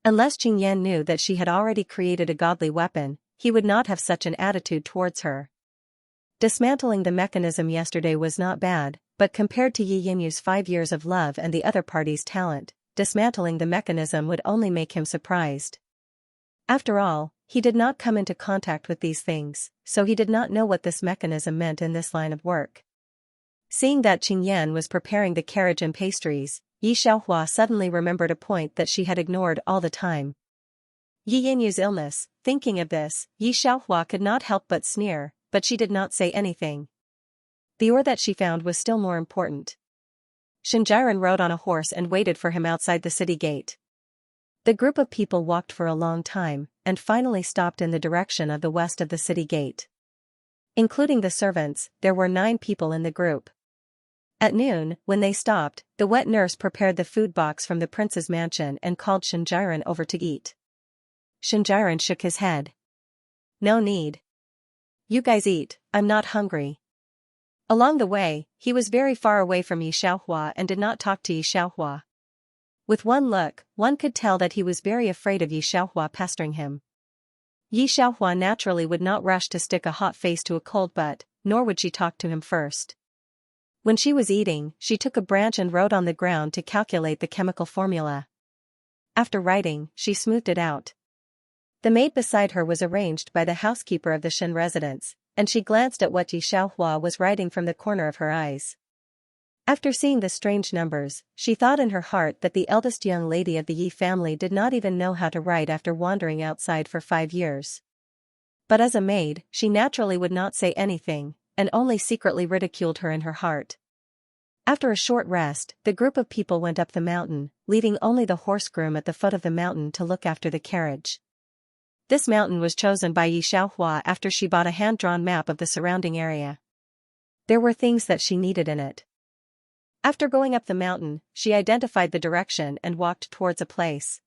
Unless Qing Yan knew that she had already created a godly weapon, he would not have such an attitude towards her. Dismantling the mechanism yesterday was not bad, but compared to Yi Yanyu's 5 years of love and the other party's talent, dismantling the mechanism would only make him surprised. After all, he did not come into contact with these things, so he did not know what this mechanism meant in this line of work. Seeing that Qing Yan was preparing the carriage and pastries, Yi Xiaohua suddenly remembered a point that she had ignored all the time. Yi Yanyu's illness. Thinking of this, Yi Xiaohua could not help but sneer, but she did not say anything. The ore that she found was still more important. Xianxia rode on a horse and waited for him outside the city gate. The group of people walked for a long time, and finally stopped in the direction of the west of the city gate. Including the servants, there were 9 people in the group. At noon, when they stopped, the wet nurse prepared the food box from the prince's mansion and called Xianxia over to eat. Xianxia shook his head. No need. You guys eat, I'm not hungry. Along the way, he was very far away from Yi Xiaohua and did not talk to Yi Xiaohua. With one look, one could tell that he was very afraid of Yi Xiaohua pestering him. Yi Xiaohua naturally would not rush to stick a hot face to a cold butt, nor would she talk to him first. When she was eating, she took a branch and wrote on the ground to calculate the chemical formula. After writing, she smoothed it out. The maid beside her was arranged by the housekeeper of the Shen residence, and she glanced at what Yi Xiaohua was writing from the corner of her eyes. After seeing the strange numbers, she thought in her heart that the eldest young lady of the Yi family did not even know how to write after wandering outside for 5 years. But as a maid, she naturally would not say anything, and only secretly ridiculed her in her heart. After a short rest, the group of people went up the mountain, leaving only the horse groom at the foot of the mountain to look after the carriage. This mountain was chosen by Yi Xiaohua after she bought a hand-drawn map of the surrounding area. There were things that she needed in it. After going up the mountain, she identified the direction and walked towards a place.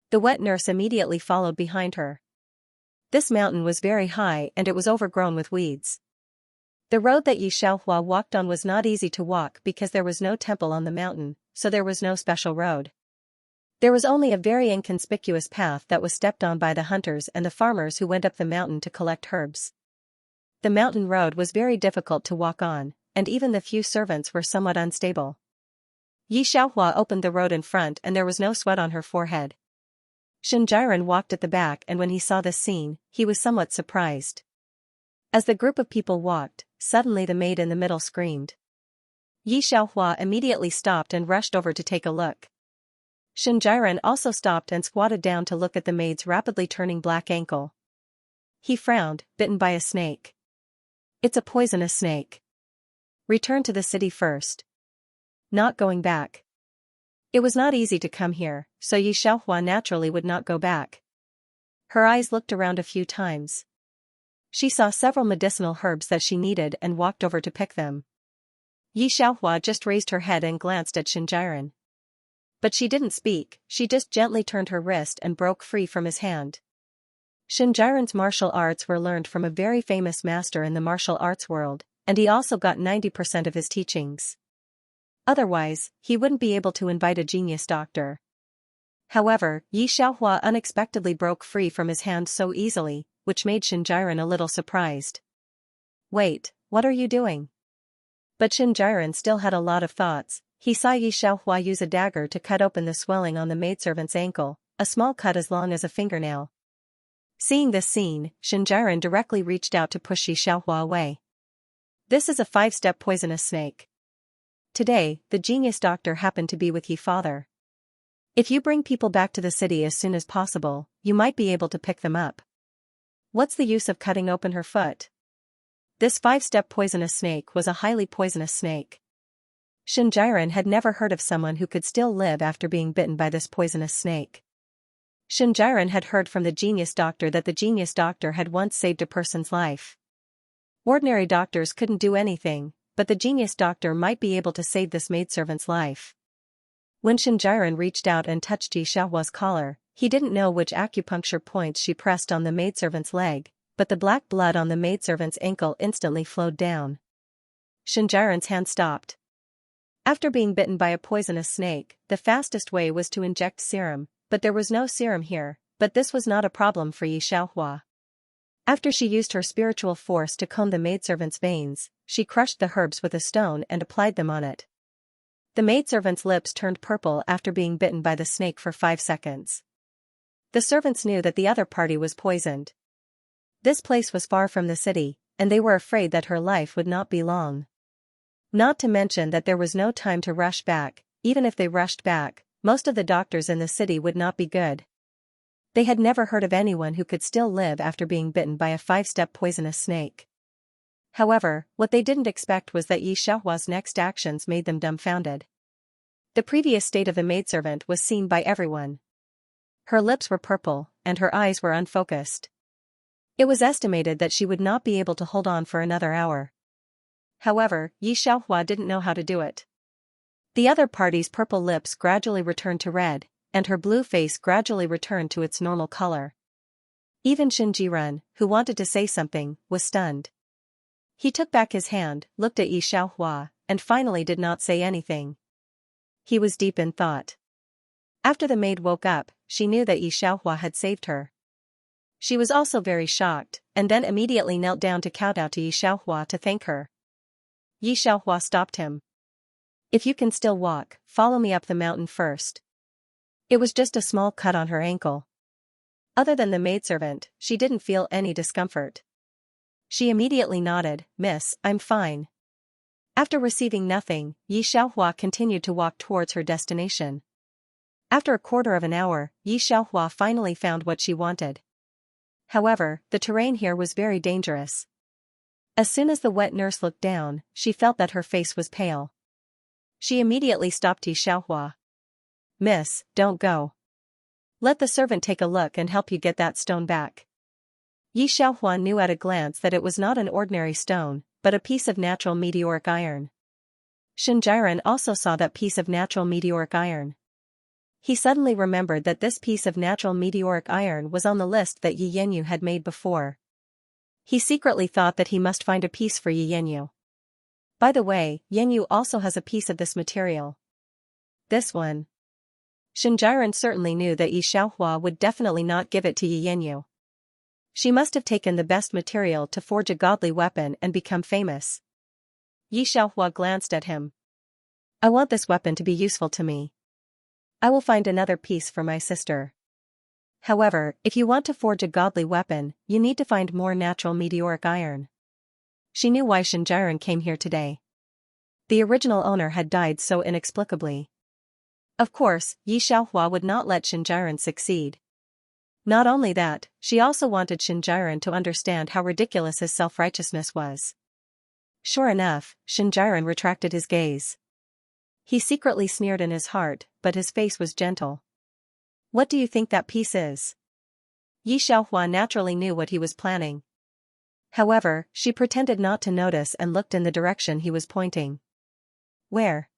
The wet nurse immediately followed behind her. This mountain was very high and it was overgrown with weeds. The road that Yi Xiaohua walked on was not easy to walk because there was no temple on the mountain, so there was no special road. There was only a very inconspicuous path that was stepped on by the hunters and the farmers who went up the mountain to collect herbs. The mountain road was very difficult to walk on, and even the few servants were somewhat unstable. Yi Xiaohua opened the road in front and there was no sweat on her forehead. Xianxia walked at the back and when he saw this scene, he was somewhat surprised. As the group of people walked, suddenly the maid in the middle screamed. Yi Xiaohua immediately stopped and rushed over to take a look. Xianxia also stopped and squatted down to look at the maid's rapidly turning black ankle. He frowned, bitten by a snake. It's a poisonous snake. Return to the city first. Not going back. It was not easy to come here, so Yi Xiaohua naturally would not go back. Her eyes looked around a few times. She saw several medicinal herbs that she needed and walked over to pick them. Yi Xiaohua just raised her head and glanced at Xianxia. But she didn't speak, she just gently turned her wrist and broke free from his hand. Xianxia's martial arts were learned from a very famous master in the martial arts world, and he also got 90% of his teachings. Otherwise, he wouldn't be able to invite a genius doctor. However, Yi Xiaohua unexpectedly broke free from his hand so easily, which made Xianxia a little surprised. Wait, what are you doing? But Xianxia still had a lot of thoughts. He saw Yi Xiaohua use a dagger to cut open the swelling on the maidservant's ankle, a small cut as long as a fingernail. Seeing this scene, Xianxia directly reached out to push Yi Xiaohua away. This is a 5-step poisonous snake. Today, the genius doctor happened to be with Yi father. If you bring people back to the city as soon as possible, you might be able to pick them up. What's the use of cutting open her foot? This 5-step poisonous snake was a highly poisonous snake. Xianxia had never heard of someone who could still live after being bitten by this poisonous snake. Xianxia had heard from the genius doctor that the genius doctor had once saved a person's life. Ordinary doctors couldn't do anything, but the genius doctor might be able to save this maidservant's life. When Xianxia reached out and touched Yi Xiaohua's collar, he didn't know which acupuncture points she pressed on the maidservant's leg, but the black blood on the maidservant's ankle instantly flowed down. Xianxia's hand stopped. After being bitten by a poisonous snake, the fastest way was to inject serum, but there was no serum here, but this was not a problem for Yi Xiaohua. After she used her spiritual force to comb the maidservant's veins, she crushed the herbs with a stone and applied them on it. The maidservant's lips turned purple after being bitten by the snake for 5 seconds. The servants knew that the other party was poisoned. This place was far from the city, and they were afraid that her life would not be long. Not to mention that there was no time to rush back. Even if they rushed back, most of the doctors in the city would not be good. They had never heard of anyone who could still live after being bitten by a 5-step poisonous snake. However, what they didn't expect was that Yi Xiaohua's next actions made them dumbfounded. The previous state of the maidservant was seen by everyone. Her lips were purple, and her eyes were unfocused. It was estimated that she would not be able to hold on for another hour. However, Yi Xiaohua didn't know how to do it. The other party's purple lips gradually returned to red, and her blue face gradually returned to its normal color. Even Xianxia, who wanted to say something, was stunned. He took back his hand, looked at Yi Xiaohua, and finally did not say anything. He was deep in thought. After the maid woke up, she knew that Yi Xiaohua had saved her. She was also very shocked, and then immediately knelt down to kowtow to Yi Xiaohua to thank her. Yi Xiaohua stopped him. If you can still walk, follow me up the mountain first. It was just a small cut on her ankle. Other than the maidservant, she didn't feel any discomfort. She immediately nodded, "Miss, I'm fine." After receiving nothing, Yi Xiaohua continued to walk towards her destination. After a quarter of an hour, Yi Xiaohua finally found what she wanted. However, the terrain here was very dangerous. As soon as the wet nurse looked down, she felt that her face was pale. She immediately stopped Yi Xiaohua. "Miss, don't go. Let the servant take a look and help you get that stone back." Yi Xiaohua knew at a glance that it was not an ordinary stone, but a piece of natural meteoric iron. Xianxia also saw that piece of natural meteoric iron. He suddenly remembered that this piece of natural meteoric iron was on the list that Yi Yanyu had made before. He secretly thought that he must find a piece for Yi Yanyu. By the way, Yanyu also has a piece of this material. This one. Xianxia certainly knew that Yi Xiaohua would definitely not give it to Yi Yanyu. She must have taken the best material to forge a godly weapon and become famous. Yi Xiaohua glanced at him. "I want this weapon to be useful to me. I will find another piece for my sister. However, if you want to forge a godly weapon, you need to find more natural meteoric iron." She knew why Xianxia came here today. The original owner had died so inexplicably. Of course, Yi Xiaohua would not let Xianxia succeed. Not only that, she also wanted Xianxia to understand how ridiculous his self-righteousness was. Sure enough, Xianxia retracted his gaze. He secretly sneered in his heart, but his face was gentle. "What do you think that piece is?" Yi Xiaohua naturally knew what he was planning. However, she pretended not to notice and looked in the direction he was pointing. "Where?"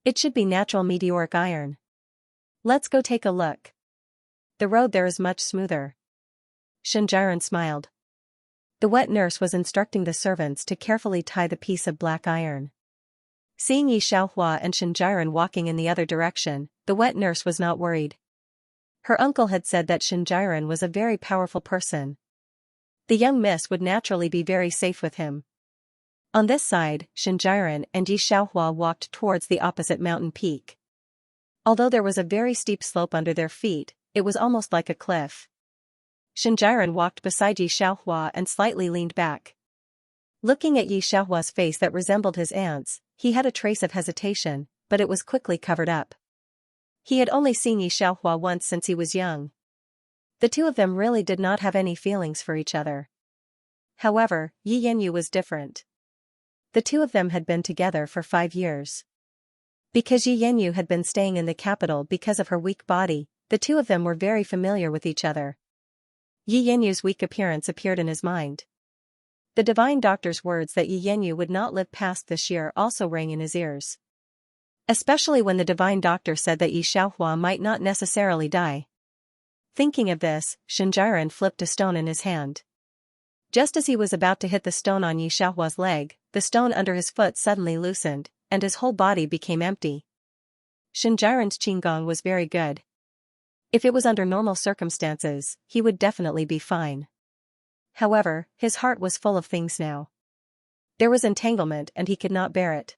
"It should be natural meteoric iron. Let's go take a look. The road there is much smoother." Xianxia smiled. The wet nurse was instructing the servants to carefully tie the piece of black iron. Seeing Yi Xiaohua and Xianxia walking in the other direction, the wet nurse was not worried. Her uncle had said that Xianxia was a very powerful person. The young miss would naturally be very safe with him. On this side, Xianxia and Yi Xiaohua walked towards the opposite mountain peak. Although there was a very steep slope under their feet, it was almost like a cliff. Xianxia walked beside Yi Xiaohua and slightly leaned back. Looking at Yi Xiaohua's face that resembled his aunt's, he had a trace of hesitation, but it was quickly covered up. He had only seen Yi Xiaohua once since he was young. The two of them really did not have any feelings for each other. However, Yi Yanyu was different. The two of them had been together for 5 years. Because Yi Yanyu had been staying in the capital because of her weak body, the two of them were very familiar with each other. Yi Yanyu's weak appearance appeared in his mind. The divine doctor's words that Yi Yanyu would not live past this year also rang in his ears. Especially when the divine doctor said that Yi Xiaohua might not necessarily die. Thinking of this, Xianxia flipped a stone in his hand. Just as he was about to hit the stone on Yi Xiaohua's leg, the stone under his foot suddenly loosened, and his whole body became empty. Xianxia's qigong was very good. If it was under normal circumstances, he would definitely be fine. However, his heart was full of things now. There was entanglement and he could not bear it.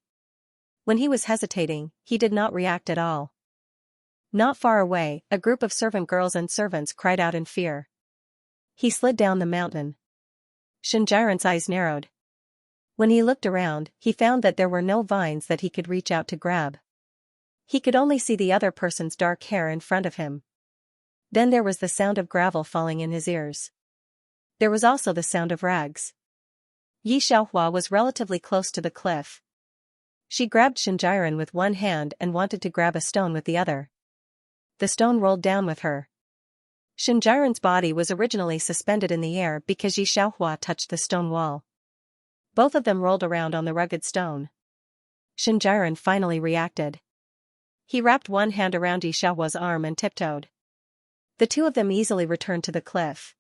When he was hesitating, he did not react at all. Not far away, a group of servant girls and servants cried out in fear. He slid down the mountain. Xianxia's eyes narrowed. When he looked around, he found that there were no vines that he could reach out to grab. He could only see the other person's dark hair in front of him. Then there was the sound of gravel falling in his ears. There was also the sound of rags. Yi Xiaohua was relatively close to the cliff. She grabbed Xianxia with one hand and wanted to grab a stone with the other. The stone rolled down with her. Xianxia's body was originally suspended in the air because Yi Xiaohua touched the stone wall. Both of them rolled around on the rugged stone. Xianxia finally reacted. He wrapped one hand around Yi Xiaohua's arm and tiptoed. The two of them easily returned to the cliff.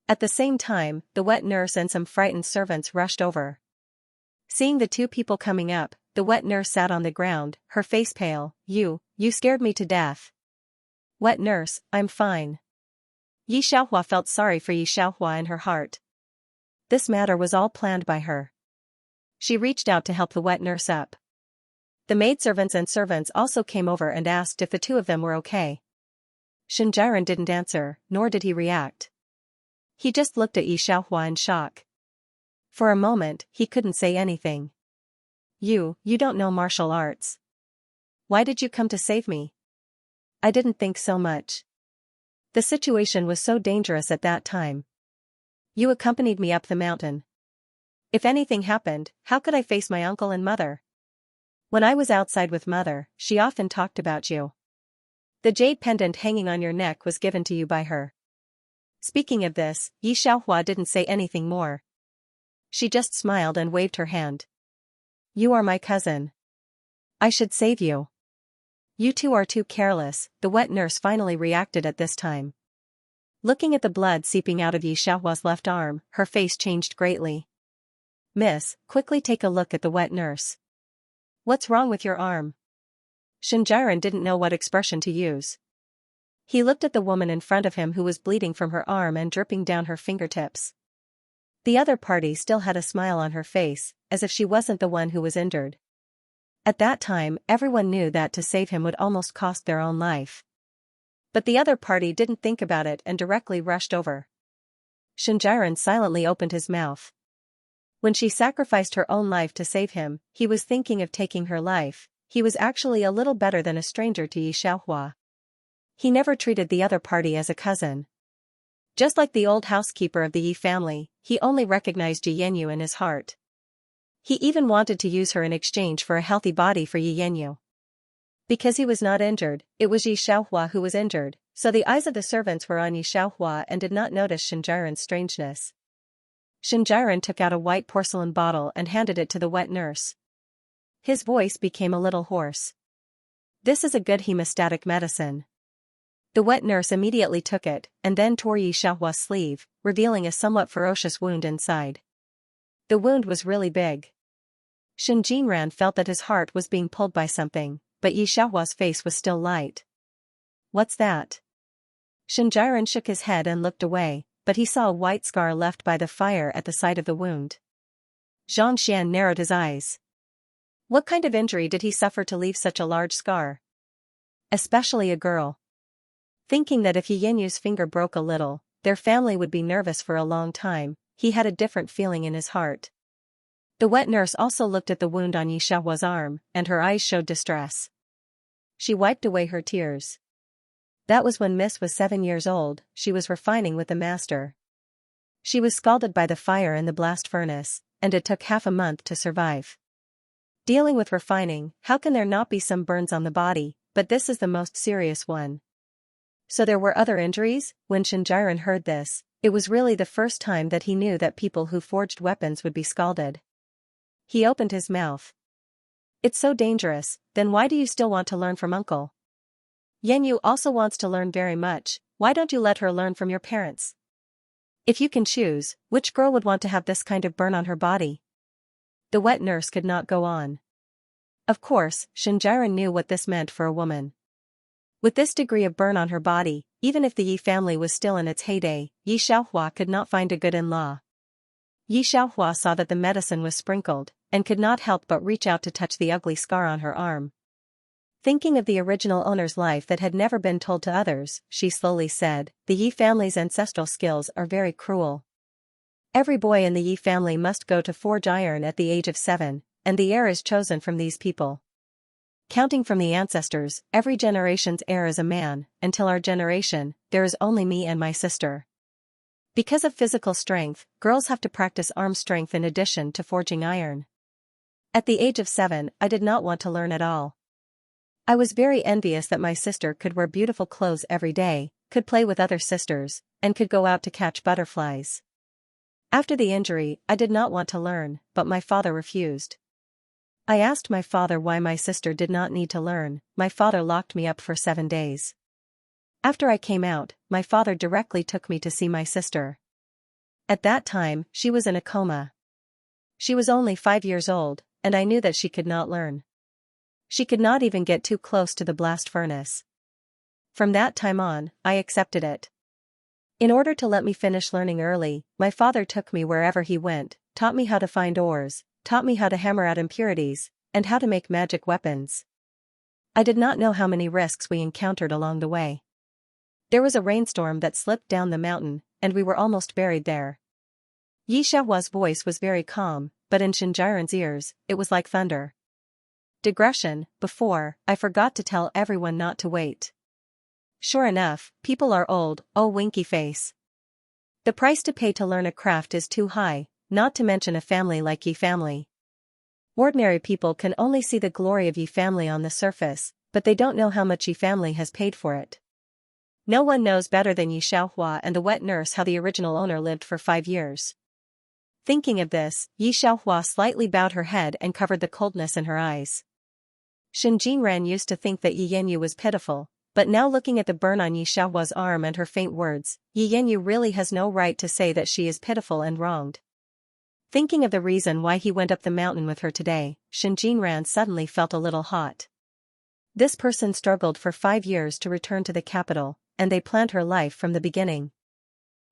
At the same time, the wet nurse and some frightened servants rushed over. Seeing the two people coming up, the wet nurse sat on the ground, her face pale. You scared me to death. Wet nurse, I'm fine. Yi Xiaohua felt sorry for Yi Xiaohua in her heart. This matter was all planned by her. She reached out to help the wet nurse up. The maidservants and servants also came over and asked if the two of them were okay. Xianxia didn't answer, nor did he react. He just looked at Yi Xiaohua in shock. For a moment, he couldn't say anything. You don't know martial arts. Why did you come to save me? I didn't think so much. The situation was so dangerous at that time. You accompanied me up the mountain. If anything happened, how could I face my uncle and mother? When I was outside with mother, she often talked about you. The jade pendant hanging on your neck was given to you by her. Speaking of this, Yi Xiaohua didn't say anything more. She just smiled and waved her hand. You are my cousin. I should save you. You two are too careless, the wet nurse finally reacted at this time. Looking at the blood seeping out of Yi Xiaohua's left arm, her face changed greatly. Miss, quickly take a look at the wet nurse. What's wrong with your arm? Xianxia didn't know what expression to use. He looked at the woman in front of him who was bleeding from her arm and dripping down her fingertips. The other party still had a smile on her face, as if she wasn't the one who was injured. At that time, everyone knew that to save him would almost cost their own life. But the other party didn't think about it and directly rushed over. Xianxia silently opened his mouth. When she sacrificed her own life to save him, he was thinking of taking her life. He was actually a little better than a stranger to Yi Xiaohua. He never treated the other party as a cousin. Just like the old housekeeper of the Yi family, he only recognized Yi Yanyu in his heart. He even wanted to use her in exchange for a healthy body for Yi Yanyu. Because he was not injured, it was Yi Xiaohua who was injured, so the eyes of the servants were on Yi Xiaohua and did not notice Xianxia's strangeness. Xianxia took out a white porcelain bottle and handed it to the wet nurse. His voice became a little hoarse. This is a good hemostatic medicine. The wet nurse immediately took it, and then tore Yi Xiaohua's sleeve, revealing a somewhat ferocious wound inside. The wound was really big. Xianxia felt that his heart was being pulled by something, but Yi Xiaohua's face was still light. What's that? Xianxia shook his head and looked away, but he saw a white scar left by the fire at the site of the wound. Xianxia narrowed his eyes. What kind of injury did he suffer to leave such a large scar? Especially a girl. Thinking that if Yinyu's finger broke a little, their family would be nervous for a long time, he had a different feeling in his heart. The wet nurse also looked at the wound on Yixiaohua's arm, and her eyes showed distress. She wiped away her tears. That was when Miss was 7 years old, she was refining with the master. She was scalded by the fire in the blast furnace, and it took half a month to survive. Dealing with refining, how can there not be some burns on the body, but this is the most serious one. So there were other injuries? When Shinjiren heard this, it was really the first time that he knew that people who forged weapons would be scalded. He opened his mouth. It's so dangerous, then why do you still want to learn from uncle? Yanyu also wants to learn very much, why don't you let her learn from your parents? If you can choose, which girl would want to have this kind of burn on her body? The wet nurse could not go on. Of course, Shinjiren knew what this meant for a woman. With this degree of burn on her body, even if the Yi family was still in its heyday, Yi Xiaohua could not find a good in-law. Yi Xiaohua saw that the medicine was sprinkled, and could not help but reach out to touch the ugly scar on her arm. Thinking of the original owner's life that had never been told to others, she slowly said, the Yi family's ancestral skills are very cruel. Every boy in the Yi family must go to forge iron at the age of 7, and the heir is chosen from these people. Counting from the ancestors, every generation's heir is a man, until our generation, there is only me and my sister. Because of physical strength, girls have to practice arm strength in addition to forging iron. At the age of 7, I did not want to learn at all. I was very envious that my sister could wear beautiful clothes every day, could play with other sisters, and could go out to catch butterflies. After the injury, I did not want to learn, but my father refused. I asked my father why my sister did not need to learn. My father locked me up for 7 days. After I came out, my father directly took me to see my sister. At that time, she was in a coma. She was only 5 years old, and I knew that she could not learn. She could not even get too close to the blast furnace. From that time on, I accepted it. In order to let me finish learning early, my father took me wherever he went, taught me how to find ores, taught me how to hammer out impurities, and how to make magic weapons. I did not know how many risks we encountered along the way. There was a rainstorm that slipped down the mountain, and we were almost buried there. Yi Xiaohua's voice was very calm, but in Shinjiren's ears, it was like thunder. Digression, before, I forgot to tell everyone not to wait. Sure enough, people are old, oh winky face. The price to pay to learn a craft is too high, not to mention a family like Yi family. Ordinary people can only see the glory of Yi family on the surface, but they don't know how much Yi family has paid for it. No one knows better than Yi Xiaohua and the wet nurse how the original owner lived for 5 years. Thinking of this, Yi Xiaohua slightly bowed her head and covered the coldness in her eyes. Shin Jinran used to think that Yi Yanyu was pitiful, but now looking at the burn on Yi Xiaohua's arm and her faint words, Yi Yanyu really has no right to say that she is pitiful and wronged. Thinking of the reason why he went up the mountain with her today, Shin Jinran suddenly felt a little hot. This person struggled for 5 years to return to the capital, and they planned her life from the beginning.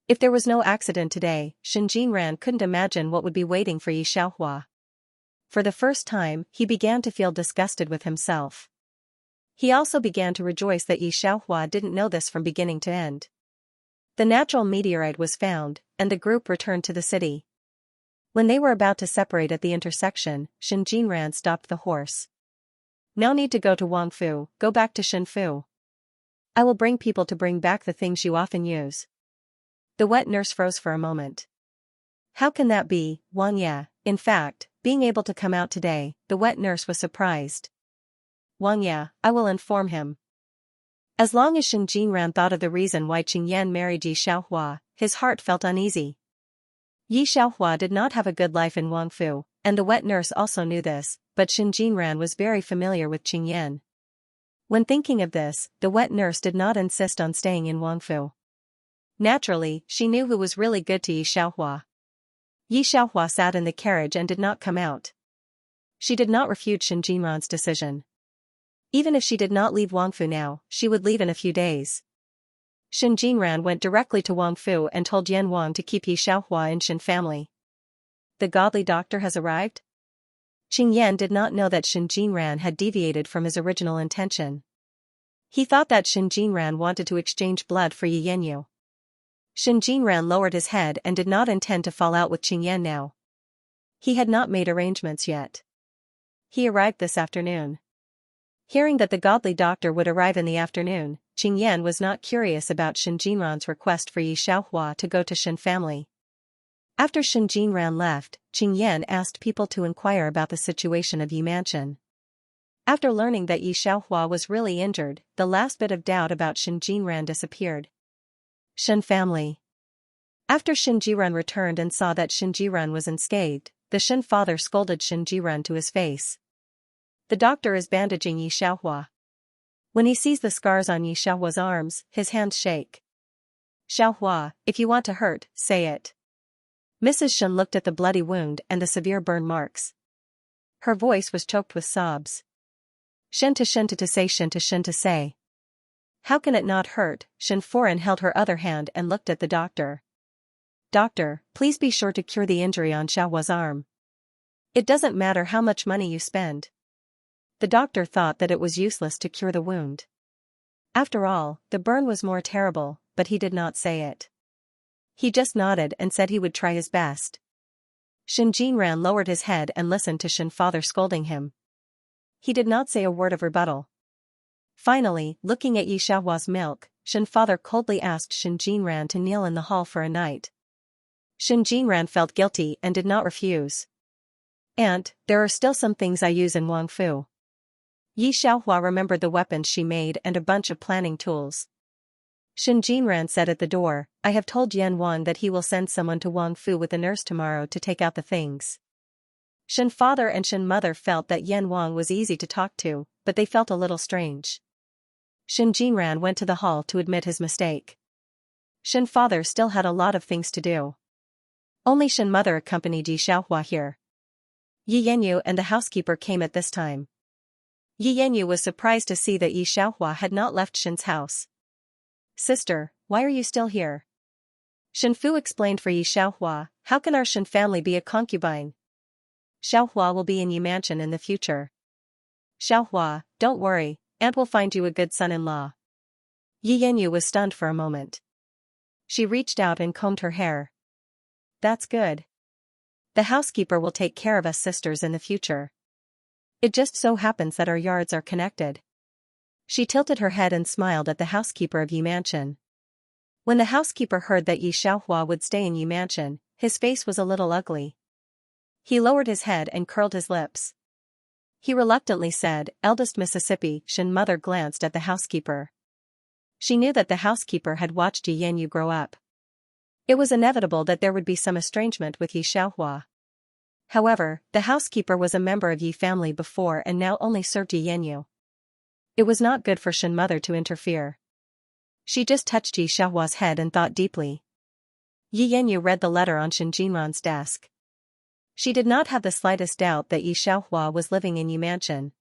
If there was no accident today, Shin Jinran couldn't imagine what would be waiting for Yi Xiaohua. For the first time, he began to feel disgusted with himself. He also began to rejoice that Yi Xiaohua didn't know this from beginning to end. The natural meteorite was found, and the group returned to the city. When they were about to separate at the intersection, Shin Jinran stopped the horse. No need to go to Wangfu, go back to Shinfu. I will bring people to bring back the things you often use. The wet nurse froze for a moment. How can that be, Wang Ye? In fact, being able to come out today, the wet nurse was surprised. Wang Ye, I will inform him. As long as Shin Jinran thought of the reason why Qingyan married Yi Xiaohua, his heart felt uneasy. Yi Xiaohua did not have a good life in Wangfu, and the wet nurse also knew this, but Shin Jinran was very familiar with Qingyan. When thinking of this, the wet nurse did not insist on staying in Wangfu. Naturally, she knew who was really good to Yi Xiaohua. Yi Xiaohua sat in the carriage and did not come out. She did not refute Shin Jinran's decision. Even if she did not leave Wangfu now, she would leave in a few days. Shin Jinran went directly to Wangfu and told Yan Wang to keep Yi Xiaohua in Shin family. the godly doctor has arrived? Qing Yan did not know that Shen Jinran had deviated from his original intention. He thought that Shen Jinran wanted to exchange blood for Yi Yanyu. Shen Jinran lowered his head and did not intend to fall out with Qing Yan now. He had not made arrangements yet. He arrived this afternoon. Hearing that the godly doctor would arrive in the afternoon, Qing Yan was not curious about Shen Jinran's request for Yi Xiaohua to go to Shen family. After Shen Jinran left, Qing Yan asked people to inquire about the situation of Yi Mansion. After learning that Yi Xiaohua was really injured, the last bit of doubt about Shen Jinran disappeared. Shen family. After Shen Jiren returned and saw that Shen Jiren was unscathed, the Shen father scolded Shen Jiren to his face. The doctor is bandaging Yi Xiaohua. When he sees the scars on Yi Xiaohua's arms, his hands shake. Xiaohua, if you want to hurt, say it. Mrs. Shen looked at the bloody wound and the severe burn marks. Her voice was choked with sobs. Shen to Shen to say Shen to Shen to say. How can it not hurt? Shen Foran held her other hand and looked at the doctor. Doctor, please be sure to cure the injury on Xiaohua's arm. It doesn't matter how much money you spend. The doctor thought that it was useless to cure the wound. After all, the burn was more terrible, but he did not say it. He just nodded and said he would try his best. Shen Jinran lowered his head and listened to Shen father scolding him. He did not say a word of rebuttal. Finally, looking at Yi Xiaohua's milk, Shen father coldly asked Shen Jinran to kneel in the hall for a night. Shen Jinran felt guilty and did not refuse. Aunt, there are still some things I use in Wang Fu. Yi Xiaohua remembered the weapons she made and a bunch of planning tools. Shen Jinran said at the door, I have told Yan Wang that he will send someone to Wang Fu with a nurse tomorrow to take out the things. Shen father and Shen mother felt that Yan Wang was easy to talk to, but they felt a little strange. Shen Jinran went to the hall to admit his mistake. Shen father still had a lot of things to do. Only Shen mother accompanied Yi Xiaohua here. Yi Yanyu and the housekeeper came at this time. Yi Yanyu was surprised to see that Yi Xiaohua had not left Shen's house. Sister, why are you still here? Shen Fu explained for Yi Xiaohua, how can our Shen family be a concubine? Xiaohua will be in Yi Mansion in the future. Xiaohua, don't worry, Aunt will find you a good son-in-law. Yi Yanyu was stunned for a moment. She reached out and combed her hair. That's good. The housekeeper will take care of us sisters in the future. It just so happens that our yards are connected. She tilted her head and smiled at the housekeeper of Yi Mansion. When the housekeeper heard that Yi Xiaohua would stay in Yi Mansion, his face was a little ugly. He lowered his head and curled his lips. He reluctantly said, Eldest Mississippi. Shen mother glanced at the housekeeper. She knew that the housekeeper had watched Yi Yanyu grow up. It was inevitable that there would be some estrangement with Yi Xiaohua. However, the housekeeper was a member of Yi family before and now only served Yi Yanyu. It was not good for Shen mother to interfere. She just touched Yi Xiaohua's head and thought deeply. Yi Yanyu read the letter on Shen Jinran's desk. She did not have the slightest doubt that Yi Xiaohua was living in Yi Mansion.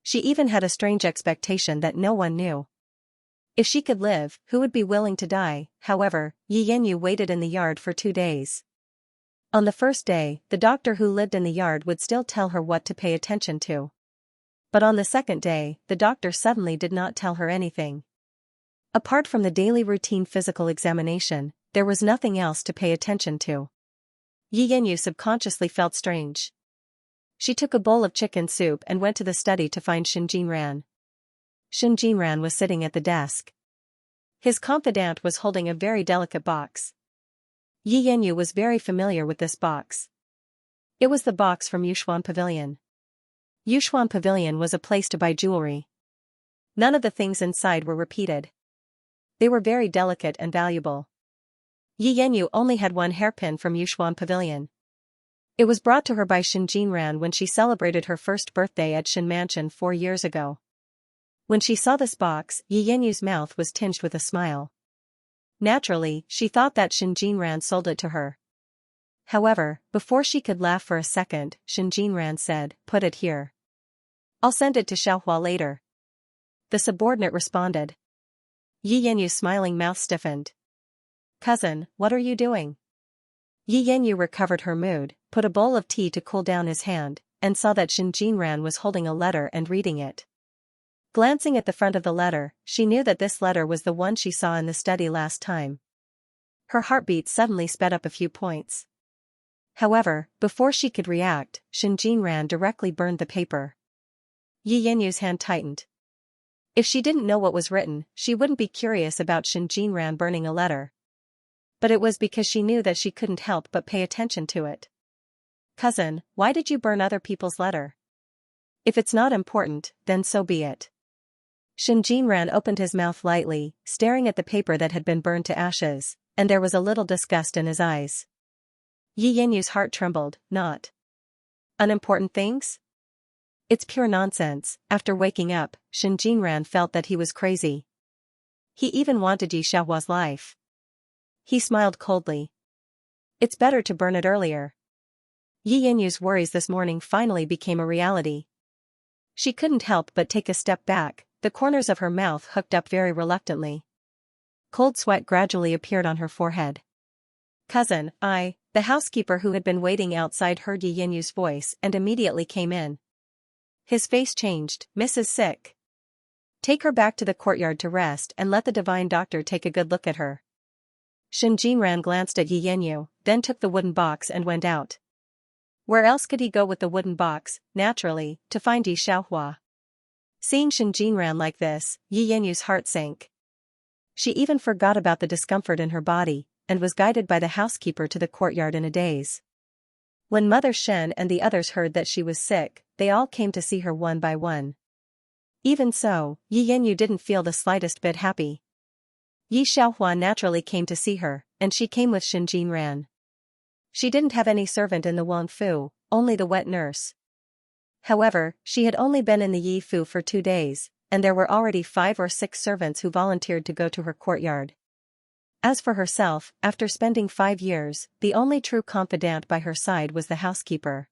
She even had a strange expectation that no one knew. If she could live, who would be willing to die? However, Yi Yanyu waited in the yard for 2 days. On the first day, the doctor who lived in the yard would still tell her what to pay attention to. But on the second day, the doctor suddenly did not tell her anything. Apart from the daily routine physical examination, there was nothing else to pay attention to. Yi Yanyu subconsciously felt strange. She took a bowl of chicken soup and went to the study to find Shen Jinran. Shen Jinran was sitting at the desk. His confidant was holding a very delicate box. Yi Yanyu was very familiar with this box. It was the box from Yushuan Pavilion. Yushuan Pavilion was a place to buy jewelry. None of the things inside were repeated. They were very delicate and valuable. Yi Yanyu only had one hairpin from Yushuan Pavilion. It was brought to her by Shen Jinran when she celebrated her first birthday at Shen Mansion 4 years ago. When she saw this box, Yi Yanyu's mouth was tinged with a smile. Naturally, she thought that Shen Jinran sold it to her. However, before she could laugh for a second, Shen Jinran said, "Put it here. I'll send it to Xiaohua later." The subordinate responded. Yi Yanyu's smiling mouth stiffened. "Cousin, what are you doing?" Yi Yanyu recovered her mood, put a bowl of tea to cool down his hand, and saw that Xianxia was holding a letter and reading it. Glancing at the front of the letter, she knew that this letter was the one she saw in the study last time. Her heartbeat suddenly sped up a few points. However, before she could react, Xianxia directly burned the paper. Yi Yenyu's hand tightened. If she didn't know what was written, she wouldn't be curious about Xianxia burning a letter. But it was because she knew that she couldn't help but pay attention to it. Cousin, why did you burn other people's letter? If it's not important, then so be it. Xianxia opened his mouth lightly, staring at the paper that had been burned to ashes, and there was a little disgust in his eyes. Yi Yenyu's heart trembled. Not unimportant things? It's pure nonsense. After waking up, Xianxia felt that he was crazy. He even wanted Yi Xiaohua's life. He smiled coldly. It's better to burn it earlier. Yi Yenyu's worries this morning finally became a reality. She couldn't help but take a step back, the corners of her mouth hooked up very reluctantly. Cold sweat gradually appeared on her forehead. Cousin, the housekeeper who had been waiting outside heard Yi Yenyu's voice and immediately came in. His face changed. Mrs. Sick. Take her back to the courtyard to rest and let the divine doctor take a good look at her. Xianxia glanced at Yi Yenyu, then took the wooden box and went out. Where else could he go with the wooden box? Naturally, to find Yi Xiaohua. Seeing Xianxia like this, Yi Yenyu's heart sank. She even forgot about the discomfort in her body, and was guided by the housekeeper to the courtyard in a daze. When Mother Shen and the others heard that she was sick, they all came to see her one by one. Even so, Yi Yenyu didn't feel the slightest bit happy. Yi Xiaohua naturally came to see her, and she came with Xianxia. She didn't have any servant in the Wangfu, only the wet nurse. However, she had only been in the Yi Fu for 2 days, and there were already 5 or 6 servants who volunteered to go to her courtyard. As for herself, after spending 5 years, the only true confidant by her side was the housekeeper.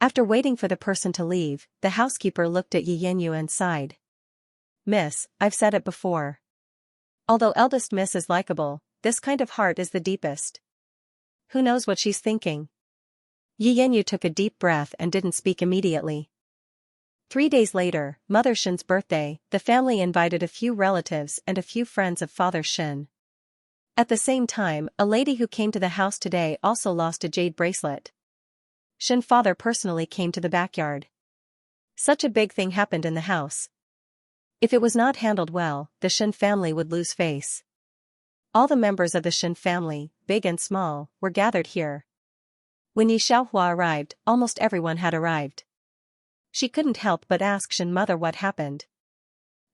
After waiting for the person to leave, the housekeeper looked at Yi Yenyu and sighed. Miss, I've said it before. Although eldest miss is likable, this kind of heart is the deepest. Who knows what she's thinking? Yi Yenyu took a deep breath and didn't speak immediately. 3 days later, Mother Shen's birthday, the family invited a few relatives and a few friends of Father Shen. At the same time, a lady who came to the house today also lost a jade bracelet. Shen father personally came to the backyard. Such a big thing happened in the house. If it was not handled well, the Shen family would lose face. All the members of the Shen family, big and small, were gathered here. When Yi Xiaohua arrived, almost everyone had arrived. She couldn't help but ask Shen mother what happened.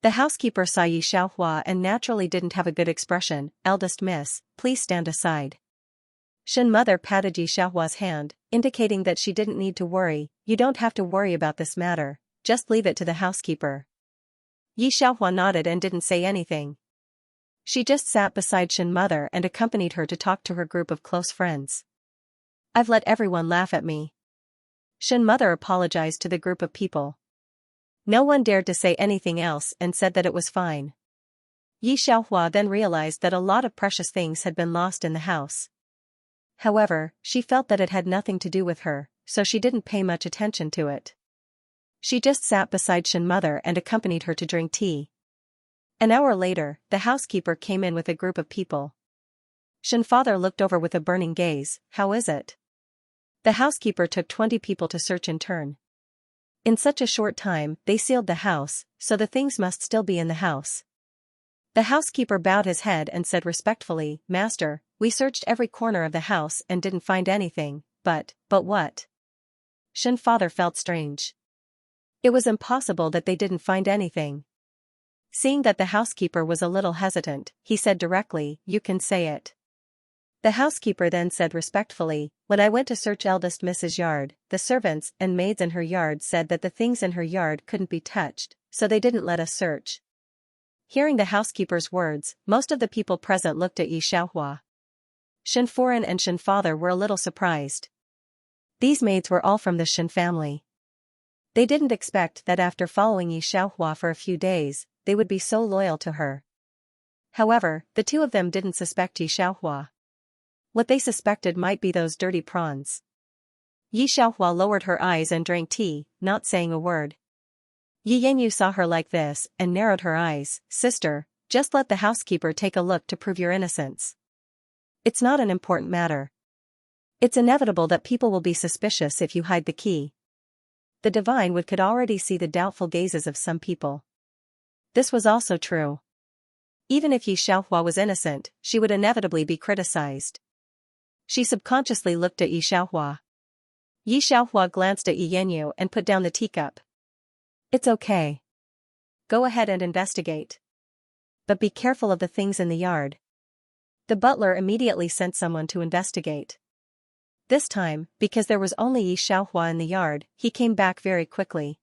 The housekeeper saw Yi Xiaohua and naturally didn't have a good expression. Eldest miss, please stand aside. Shen mother patted Yi Xiaohua's hand, indicating that she didn't need to worry. You don't have to worry about this matter, just leave it to the housekeeper. Yi Xiaohua nodded and didn't say anything. She just sat beside Shen mother and accompanied her to talk to her group of close friends. I've let everyone laugh at me. Shen mother apologized to the group of people. No one dared to say anything else and said that it was fine. Yi Xiaohua then realized that a lot of precious things had been lost in the house. However, she felt that it had nothing to do with her, so she didn't pay much attention to it. She just sat beside Shen mother and accompanied her to drink tea. An hour later, the housekeeper came in with a group of people. Shen father looked over with a burning gaze. How is it? The housekeeper took 20 people to search in turn. In such a short time, they sealed the house, so the things must still be in the house. The housekeeper bowed his head and said respectfully, Master, we searched every corner of the house and didn't find anything, but what? Shen father felt strange. It was impossible that they didn't find anything. Seeing that the housekeeper was a little hesitant, he said directly, You can say it. The housekeeper then said respectfully, When I went to search eldest Mrs. Yard, the servants and maids in her yard said that the things in her yard couldn't be touched, so they didn't let us search. Hearing the housekeeper's words, most of the people present looked at Yi Xiaohua. Shen Foran and Shen father were a little surprised. These maids were all from the Shen family. They didn't expect that after following Yi Xiaohua for a few days, they would be so loyal to her. However, the 2 of them didn't suspect Yi Xiaohua. What they suspected might be those dirty prawns. Yi Xiaohua lowered her eyes and drank tea, not saying a word. Yi Yanyu saw her like this and narrowed her eyes. Sister, just let the housekeeper take a look to prove your innocence. It's not an important matter. It's inevitable that people will be suspicious if you hide the key. The divine would could already see the doubtful gazes of some people. This was also true. Even if Yi Xiaohua was innocent, she would inevitably be criticized. She subconsciously looked at Yi Xiaohua. Yi Xiaohua glanced at Yi Yanyu and put down the teacup. It's okay. Go ahead and investigate. But be careful of the things in the yard. The butler immediately sent someone to investigate. This time, because there was only Yi Xiaohua in the yard, he came back very quickly.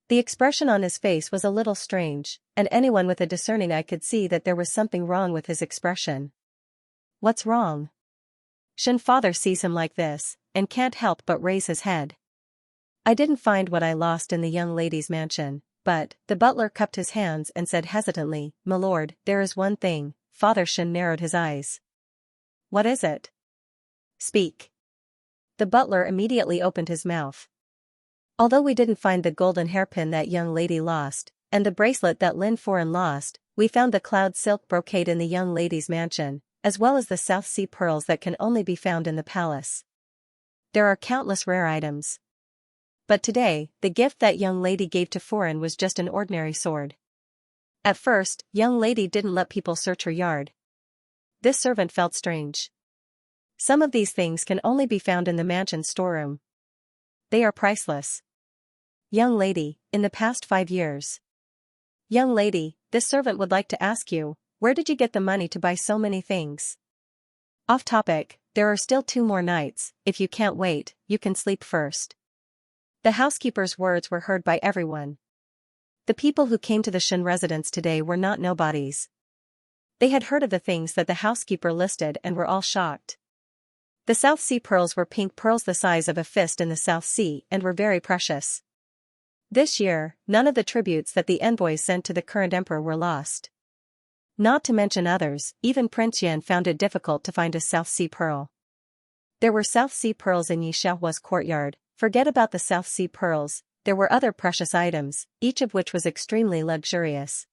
The expression on his face was a little strange, and anyone with a discerning eye could see that there was something wrong with his expression. What's wrong? Shen father sees him like this, and can't help but raise his head. I didn't find what I lost in the young lady's mansion, but, the butler cupped his hands and said hesitantly, My lord, there is one thing. Father Shen narrowed his eyes. What is it? Speak. The butler immediately opened his mouth. Although we didn't find the golden hairpin that young lady lost, and the bracelet that Lin Foran lost, we found the cloud silk brocade in the young lady's mansion, as well as the South Sea pearls that can only be found in the palace. There are countless rare items. But today, the gift that young lady gave to Foran was just an ordinary sword. At first, young lady didn't let people search her yard. This servant felt strange. Some of these things can only be found in the mansion's storeroom. They are priceless. Young lady, in the past 5 years. Young lady, this servant would like to ask you, where did you get the money to buy so many things? Off topic, there are still 2 more nights. If you can't wait, you can sleep first. The housekeeper's words were heard by everyone. The people who came to the Shen residence today were not nobodies. They had heard of the things that the housekeeper listed and were all shocked. The South Sea pearls were pink pearls the size of a fist in the South Sea and were very precious. This year, none of the tributes that the envoys sent to the current emperor were lost. Not to mention others, even Prince Yan found it difficult to find a South Sea pearl. There were South Sea pearls in Yi Xiaohua's courtyard. Forget about the South Sea pearls, there were other precious items, each of which was extremely luxurious.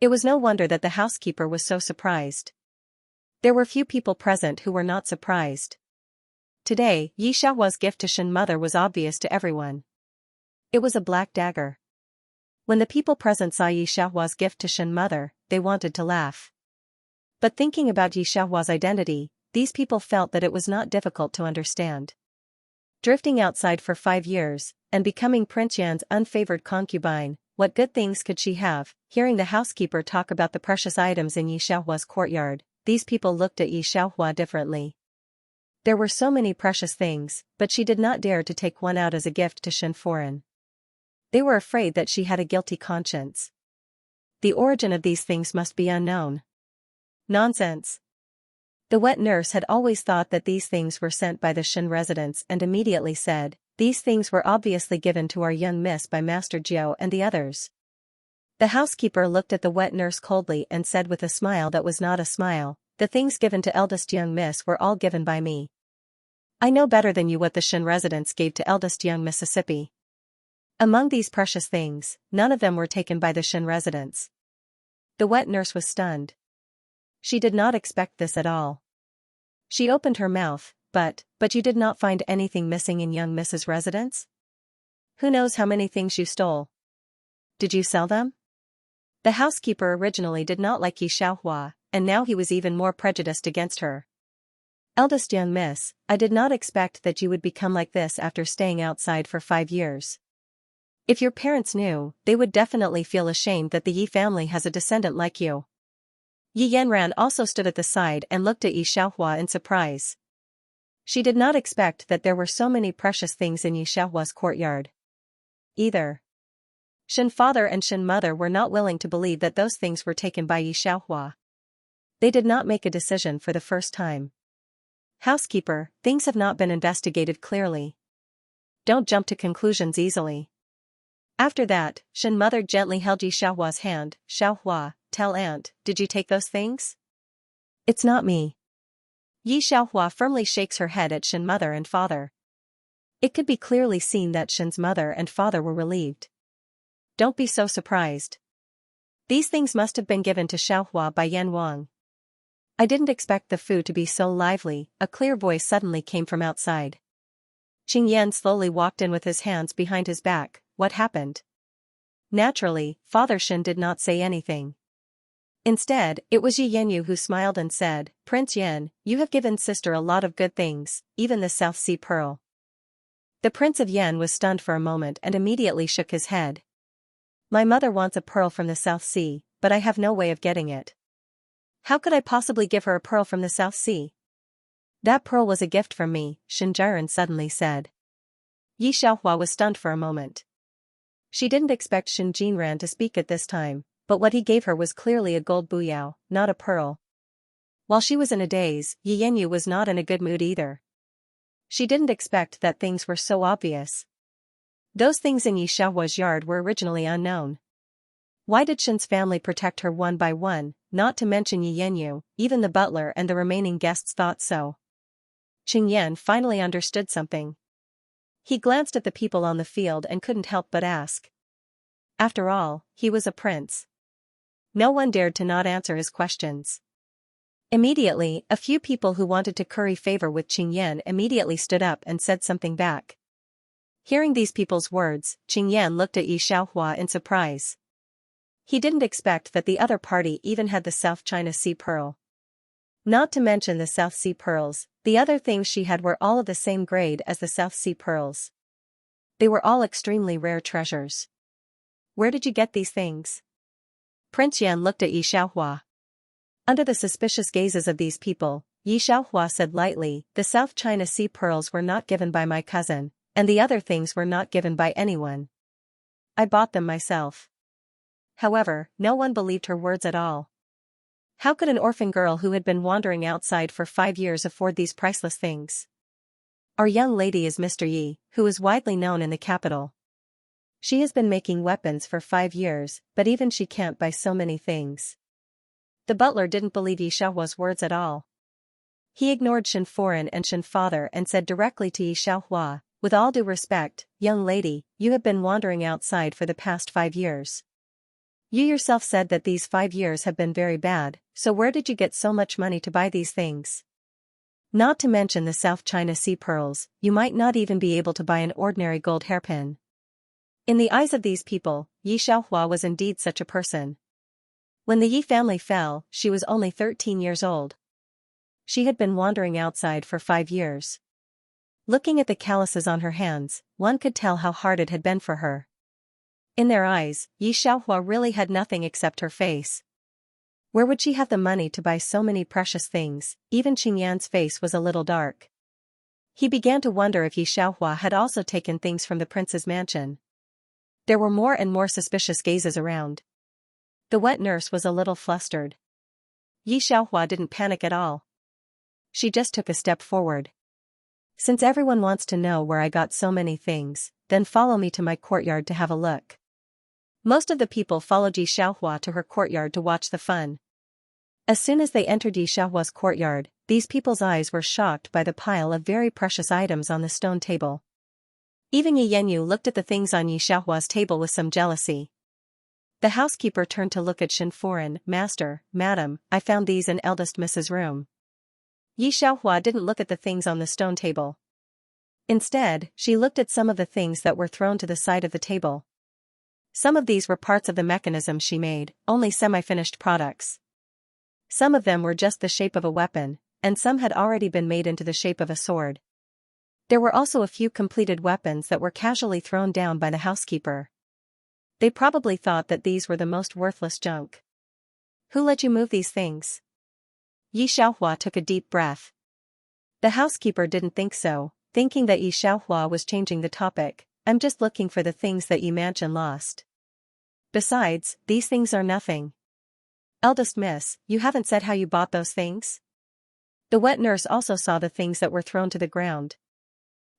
It was no wonder that the housekeeper was so surprised. There were few people present who were not surprised. Today, Yi Xiaohua's gift to Shen mother was obvious to everyone. It was a black dagger. When the people present saw Yi Xiaohua's gift to Shen mother, they wanted to laugh. But thinking about Yi Xiaohua's identity, these people felt that it was not difficult to understand. Drifting outside for 5 years, and becoming Prince Yan's unfavored concubine, what good things could she have? Hearing the housekeeper talk about the precious items in Yi Xiaohua's courtyard, these people looked at Yi Xiaohua differently. There were so many precious things, but she did not dare to take one out as a gift to Shen Foran. They were afraid that she had a guilty conscience. The origin of these things must be unknown. Nonsense. The wet nurse had always thought that these things were sent by the Shen residents and immediately said, these things were obviously given to our young miss by Master Jiao and the others. The housekeeper looked at the wet nurse coldly and said with a smile that was not a smile, the things given to eldest young miss were all given by me. I know better than you what the Shen residents gave to eldest young Mississippi. Among these precious things, none of them were taken by the Shen residents. The wet nurse was stunned. She did not expect this at all. She opened her mouth, but you did not find anything missing in young Mrs. residence? Who knows how many things you stole? Did you sell them? The housekeeper originally did not like Yi Xiaohua, and now he was even more prejudiced against her. Eldest young miss, I did not expect that you would become like this after staying outside for 5 years. If your parents knew, they would definitely feel ashamed that the Yi family has a descendant like you. Yi Yanran also stood at the side and looked at Yi Xiaohua in surprise. She did not expect that there were so many precious things in Yi Xiaohua's courtyard. Either. Shen father and Shen mother were not willing to believe that those things were taken by Yi Xiaohua. They did not make a decision for the first time. Housekeeper, things have not been investigated clearly. Don't jump to conclusions easily. After that, Shen mother gently held Yi Xiaohua's hand. Xiaohua, tell aunt, did you take those things? It's not me. Yi Xiaohua firmly shakes her head at Shen mother and father. It could be clearly seen that Shen's mother and father were relieved. Don't be so surprised. These things must have been given to Xiaohua by Yan Wang. I didn't expect the food to be so lively, a clear voice suddenly came from outside. Qing Yan slowly walked in with his hands behind his back. What happened? Naturally, Father Shen did not say anything. Instead, it was Yi Yanyu who smiled and said, Prince Yan, you have given sister a lot of good things, even the South Sea Pearl. The Prince of Yan was stunned for a moment and immediately shook his head. My mother wants a pearl from the South Sea, but I have no way of getting it. How could I possibly give her a pearl from the South Sea? That pearl was a gift from me, Shen Jiren suddenly said. Yi Xiaohua was stunned for a moment. She didn't expect Shen Jinran to speak at this time, but what he gave her was clearly a gold buyao, not a pearl. While she was in a daze, Yi Yanyu was not in a good mood either. She didn't expect that things were so obvious. Those things in Yi Xiaohua's yard were originally unknown. Why did Shen's family protect her one by one, not to mention Yi Yanyu? Even the butler and the remaining guests thought so. Qing Yan finally understood something. He glanced at the people on the field and couldn't help but ask. After all, he was a prince. No one dared to not answer his questions. Immediately, a few people who wanted to curry favor with Qing Yan immediately stood up and said something back. Hearing these people's words, Qing Yan looked at Yi Xiaohua in surprise. He didn't expect that the other party even had the South China Sea Pearl. Not to mention the South Sea Pearls, the other things she had were all of the same grade as the South Sea Pearls. They were all extremely rare treasures. Where did you get these things? Prince Yan looked at Yi Xiaohua. Under the suspicious gazes of these people, Yi Xiaohua said lightly, the South China Sea Pearls were not given by my cousin, and the other things were not given by anyone. I bought them myself. However, no one believed her words at all. How could an orphan girl who had been wandering outside for 5 years afford these priceless things? Our young lady is Mr. Yi, who is widely known in the capital. She has been making weapons for 5 years, but even she can't buy so many things. The butler didn't believe Yi Xiaohua's words at all. He ignored Shen Foren and Shen Father and said directly to Yi Xiaohua, with all due respect, young lady, you have been wandering outside for the past 5 years. You yourself said that these 5 years have been very bad, so where did you get so much money to buy these things? Not to mention the South China Sea Pearls, you might not even be able to buy an ordinary gold hairpin. In the eyes of these people, Yi Xiaohua was indeed such a person. When the Yi family fell, she was only 13 years old. She had been wandering outside for 5 years. Looking at the calluses on her hands, one could tell how hard it had been for her. In their eyes, Yi Xiaohua really had nothing except her face. Where would she have the money to buy so many precious things? Even Qing Yan's face was a little dark. He began to wonder if Yi Xiaohua had also taken things from the prince's mansion. There were more and more suspicious gazes around. The wet nurse was a little flustered. Yi Xiaohua didn't panic at all. She just took a step forward. Since everyone wants to know where I got so many things, then follow me to my courtyard to have a look. Most of the people followed Yi Xiaohua to her courtyard to watch the fun. As soon as they entered Yi Xiaohua's courtyard, these people's eyes were shocked by the pile of very precious items on the stone table. Even Yi Yanyu looked at the things on Yi Xiaohua's table with some jealousy. The housekeeper turned to look at Shen Foren. Master, madam, I found these in eldest Mrs. room. Yi Xiaohua didn't look at the things on the stone table. Instead, she looked at some of the things that were thrown to the side of the table. Some of these were parts of the mechanism she made, only semi-finished products. Some of them were just the shape of a weapon, and some had already been made into the shape of a sword. There were also a few completed weapons that were casually thrown down by the housekeeper. They probably thought that these were the most worthless junk. Who let you move these things? Yi Xiaohua took a deep breath. The housekeeper didn't think so, thinking that Yi Xiaohua was changing the topic. I'm just looking for the things that Yi Mansion lost. Besides, these things are nothing. Eldest miss, you haven't said how you bought those things? The wet nurse also saw the things that were thrown to the ground.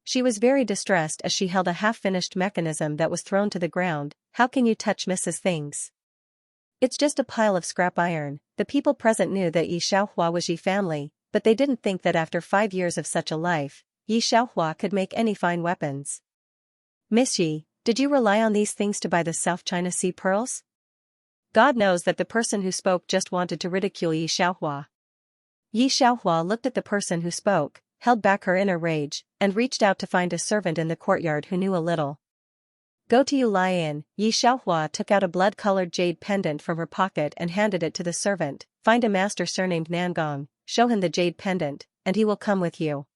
She was very distressed as she held a half-finished mechanism that was thrown to the ground. How can you touch Mrs. things? It's just a pile of scrap iron. The people present knew that Yi Xiaohua was Yi family, but they didn't think that after 5 years of such a life, Yi Xiaohua could make any fine weapons. Miss Yi, did you rely on these things to buy the South China Sea pearls? God knows that the person who spoke just wanted to ridicule Yi Xiaohua. Yi Xiaohua looked at the person who spoke, held back her inner rage, and reached out to find a servant in the courtyard who knew a little. Go to Yu Lian. Yi Xiaohua took out a blood-colored jade pendant from her pocket and handed it to the servant. Find a master surnamed Nangong, show him the jade pendant, and he will come with you.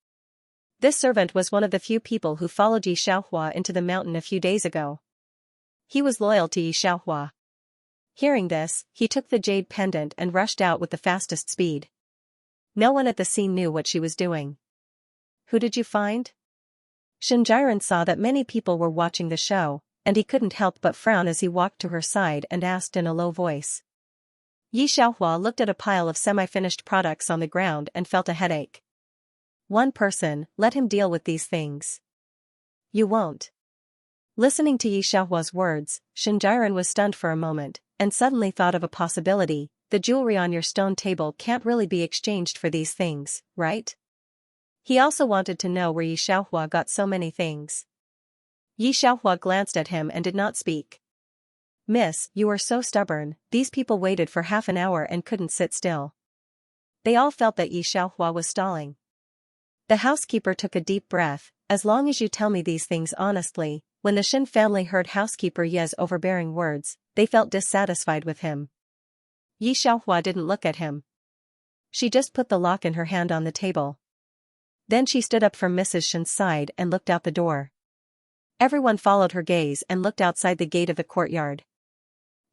This servant was one of the few people who followed Yi Xiaohua into the mountain a few days ago. He was loyal to Yi Xiaohua. Hearing this, he took the jade pendant and rushed out with the fastest speed. No one at the scene knew what she was doing. Who did you find? Xianxia saw that many people were watching the show, and he couldn't help but frown as he walked to her side and asked in a low voice. Yi Xiaohua looked at a pile of semi-finished products on the ground and felt a headache. One person, let him deal with these things. You won't. Listening to Yi Xiaohua's words, Xianxia was stunned for a moment, and suddenly thought of a possibility. The jewelry on your stone table can't really be exchanged for these things, right? He also wanted to know where Yi Xiaohua got so many things. Yi Xiaohua glanced at him and did not speak. Miss, you are so stubborn. These people waited for half an hour and couldn't sit still. They all felt that Yi Xiaohua was stalling. The housekeeper took a deep breath. As long as you tell me these things honestly. When the Shin family heard housekeeper Ye's overbearing words, they felt dissatisfied with him. Yi Xiaohua didn't look at him. She just put the lock in her hand on the table. Then she stood up from Mrs. Shin's side and looked out the door. Everyone followed her gaze and looked outside the gate of the courtyard.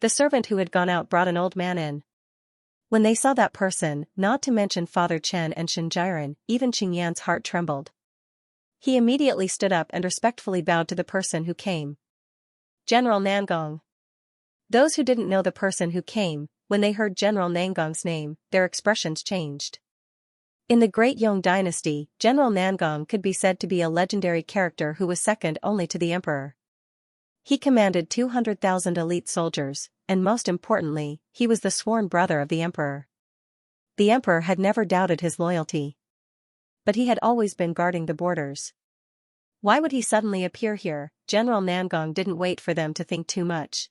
The servant who had gone out brought an old man in. When they saw that person, not to mention Father Chen and Xianxia, even Qingyan's heart trembled. He immediately stood up and respectfully bowed to the person who came. General Nangong. Those who didn't know the person who came, when they heard General Nangong's name, their expressions changed. In the Great Yong dynasty, General Nangong could be said to be a legendary character who was second only to the emperor. He commanded 200,000 elite soldiers, and most importantly, he was the sworn brother of the emperor. The emperor had never doubted his loyalty. But he had always been guarding the borders. Why would he suddenly appear here? General Nangong didn't wait for them to think too much.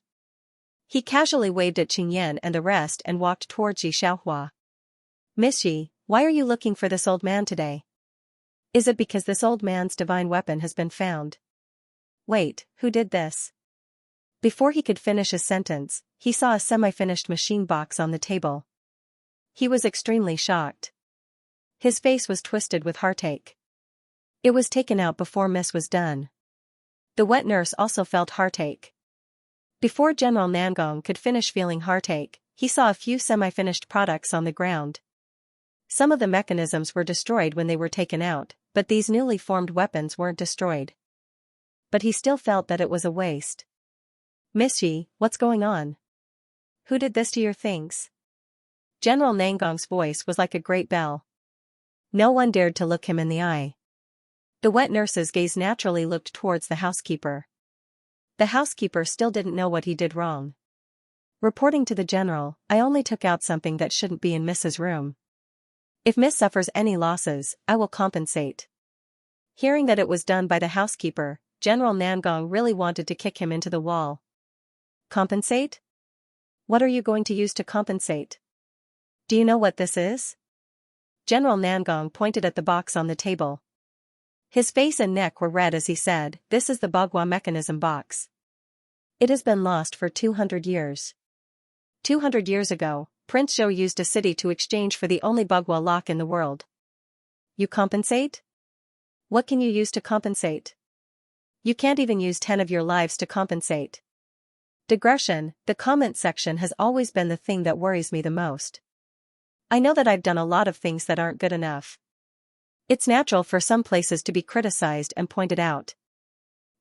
He casually waved at Qingyan and the rest and walked towards Yi Xiaohua. Miss Yi, why are you looking for this old man today? Is it because this old man's divine weapon has been found? Wait, who did this? Before he could finish his sentence, he saw a semi-finished machine box on the table. He was extremely shocked. His face was twisted with heartache. It was taken out before Miss was done. The wet nurse also felt heartache. Before General Nangong could finish feeling heartache, he saw a few semi-finished products on the ground. Some of the mechanisms were destroyed when they were taken out, but these newly formed weapons weren't destroyed. But he still felt that it was a waste. Miss Yi, what's going on? Who did this to your things? General Nangong's voice was like a great bell. No one dared to look him in the eye. The wet nurse's gaze naturally looked towards the housekeeper. The housekeeper still didn't know what he did wrong. Reporting to the general, I only took out something that shouldn't be in Miss's room. If Miss suffers any losses, I will compensate. Hearing that it was done by the housekeeper, General Nangong really wanted to kick him into the wall. Compensate? What are you going to use to compensate? Do you know what this is? General Nangong pointed at the box on the table. His face and neck were red as he said, "This is the Bagua mechanism box. It has been lost for 200 years. 200 years ago, Prince Zhou used a city to exchange for the only Bagua lock in the world. You compensate? What can you use to compensate? You can't even use 10 of your lives to compensate." Digression, the comment section has always been the thing that worries me the most. I know that I've done a lot of things that aren't good enough. It's natural for some places to be criticized and pointed out.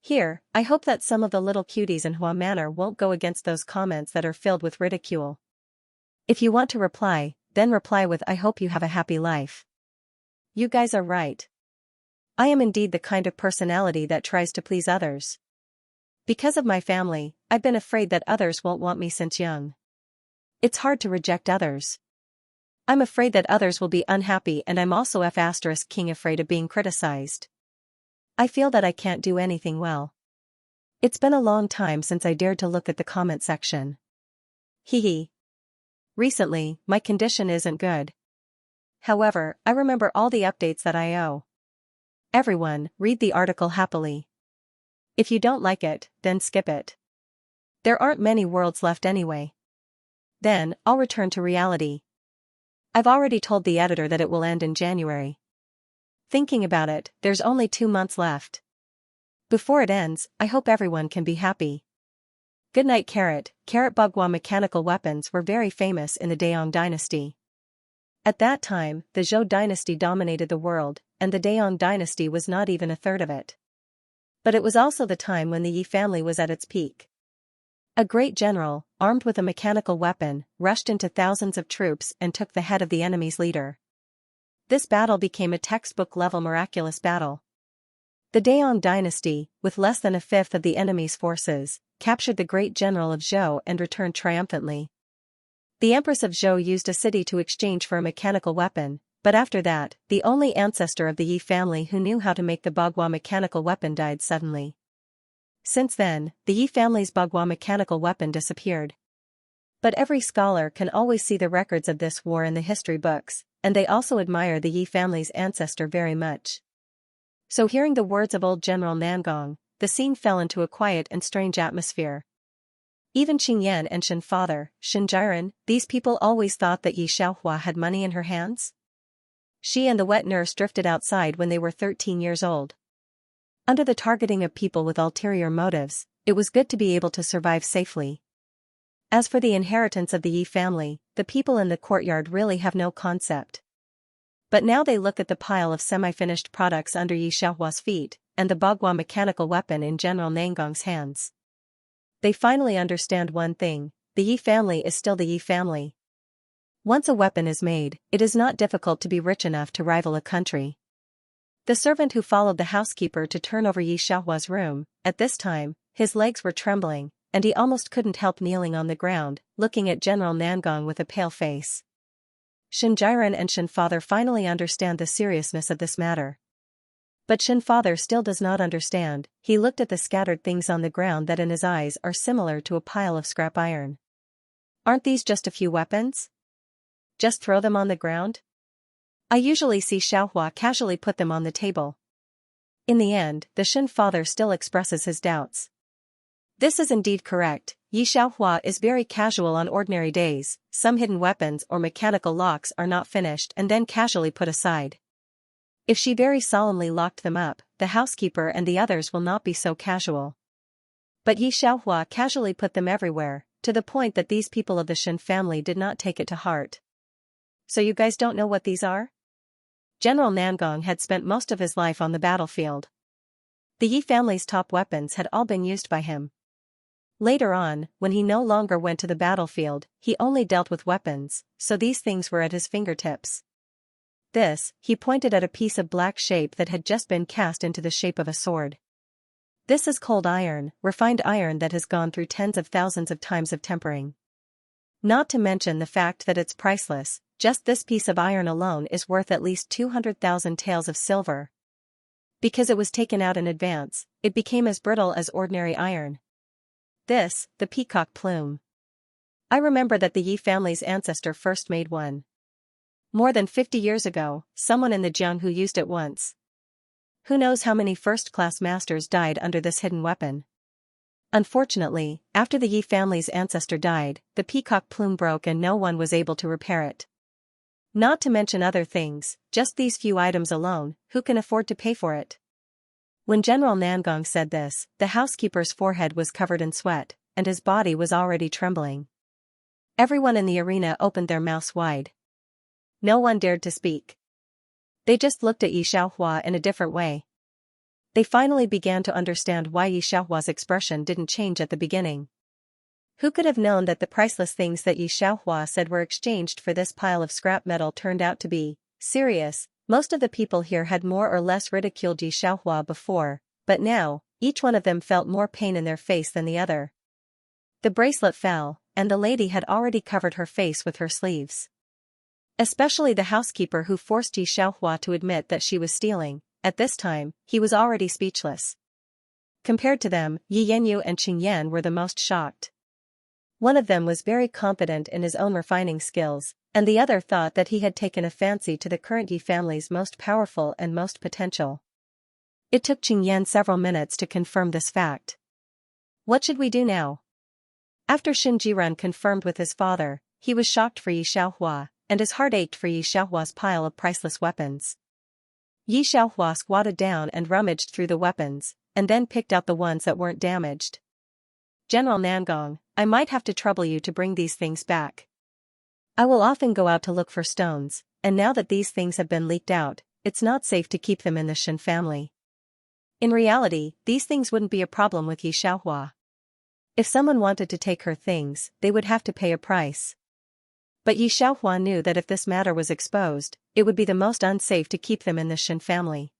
Here, I hope that some of the little cuties in Hua Manor won't go against those comments that are filled with ridicule. If you want to reply, then reply with "I hope you have a happy life." You guys are right. I am indeed the kind of personality that tries to please others. Because of my family, I've been afraid that others won't want me since young. It's hard to reject others. I'm afraid that others will be unhappy, and I'm also *king afraid of being criticized. I feel that I can't do anything well. It's been a long time since I dared to look at the comment section. Hee. Recently, my condition isn't good. However, I remember all the updates that I owe. Everyone, read the article happily. If you don't like it, then skip it. There aren't many worlds left anyway. Then, I'll return to reality. I've already told the editor that it will end in January. Thinking about it, there's only 2 months left. Before it ends, I hope everyone can be happy. Good night. Carrot Bagua mechanical weapons were very famous in the Daong dynasty. At that time, the Zhou dynasty dominated the world, and the Daong dynasty was not even a third of it. But it was also the time when the Yi family was at its peak. A great general, armed with a mechanical weapon, rushed into thousands of troops and took the head of the enemy's leader. This battle became a textbook-level miraculous battle. The Daong dynasty, with less than a fifth of the enemy's forces, captured the great general of Zhou and returned triumphantly. The Empress of Zhou used a city to exchange for a mechanical weapon, but after that, the only ancestor of the Yi family who knew how to make the Bagua mechanical weapon died suddenly. Since then, the Yi family's Bagua mechanical weapon disappeared. But every scholar can always see the records of this war in the history books, and they also admire the Yi family's ancestor very much. So hearing the words of old General Nangong, the scene fell into a quiet and strange atmosphere. Even Qingyan and Shen father, Shen Jiren, these people always thought that Yi Xiaohua had money in her hands? She and the wet nurse drifted outside when they were 13 years old. Under the targeting of people with ulterior motives, it was good to be able to survive safely. As for the inheritance of the Yi family, the people in the courtyard really have no concept. But now they look at the pile of semi-finished products under Yi Xiaohua's feet, and the Bagua mechanical weapon in General Nangong's hands. They finally understand one thing: the Yi family is still the Yi family. Once a weapon is made, it is not difficult to be rich enough to rival a country. The servant who followed the housekeeper to turn over Yi Xiaohua's room, at this time, his legs were trembling, and he almost couldn't help kneeling on the ground, looking at General Nangong with a pale face. Shen Jiren and Shen father finally understand the seriousness of this matter. But Shen father still does not understand. He looked at the scattered things on the ground that in his eyes are similar to a pile of scrap iron. Aren't these just a few weapons? Just throw them on the ground? I usually see Xiaohua casually put them on the table. In the end, the Shen father still expresses his doubts. This is indeed correct. Yi Xiaohua is very casual on ordinary days. Some hidden weapons or mechanical locks are not finished and then casually put aside. If she very solemnly locked them up, the housekeeper and the others will not be so casual. But Yi Xiaohua casually put them everywhere, to the point that these people of the Shen family did not take it to heart. So you guys don't know what these are? General Nangong had spent most of his life on the battlefield. The Yi family's top weapons had all been used by him. Later on, when he no longer went to the battlefield, he only dealt with weapons, so these things were at his fingertips. This, he pointed at a piece of black shape that had just been cast into the shape of a sword. This is cold iron, refined iron that has gone through tens of thousands of times of tempering. Not to mention the fact that it's priceless. Just this piece of iron alone is worth at least 200,000 taels of silver. Because it was taken out in advance, it became as brittle as ordinary iron. This, the peacock plume. I remember that the Yi family's ancestor first made one. More than 50 years ago, someone in the Jianghu used it once. Who knows how many first-class masters died under this hidden weapon. Unfortunately, after the Yi family's ancestor died, the peacock plume broke and no one was able to repair it. Not to mention other things, just these few items alone, who can afford to pay for it? When General Nangong said this, the housekeeper's forehead was covered in sweat, and his body was already trembling. Everyone in the arena opened their mouths wide. No one dared to speak. They just looked at Yi Xiaohua in a different way. They finally began to understand why Yi Xiaohua's expression didn't change at the beginning. Who could have known that the priceless things that Yi Xiaohua said were exchanged for this pile of scrap metal turned out to be serious? Most of the people here had more or less ridiculed Yi Xiaohua before, but now, each one of them felt more pain in their face than the other. The bracelet fell, and the lady had already covered her face with her sleeves. Especially the housekeeper who forced Yi Xiaohua to admit that she was stealing, at this time, he was already speechless. Compared to them, Yi Yanyu and Qing Yan were the most shocked. One of them was very confident in his own refining skills, and the other thought that he had taken a fancy to the current Yi family's most powerful and most potential. It took Qing Yan several minutes to confirm this fact. What should we do now? After Xin Jiren confirmed with his father, he was shocked for Yi Xiaohua, and his heart ached for Yi Xiaohua's pile of priceless weapons. Yi Xiaohua squatted down and rummaged through the weapons, and then picked out the ones that weren't damaged. General Nangong, I might have to trouble you to bring these things back. I will often go out to look for stones, and now that these things have been leaked out, it's not safe to keep them in the Shen family. In reality, these things wouldn't be a problem with Yi Xiaohua. If someone wanted to take her things, they would have to pay a price. But Yi Xiaohua knew that if this matter was exposed, it would be the most unsafe to keep them in the Shen family.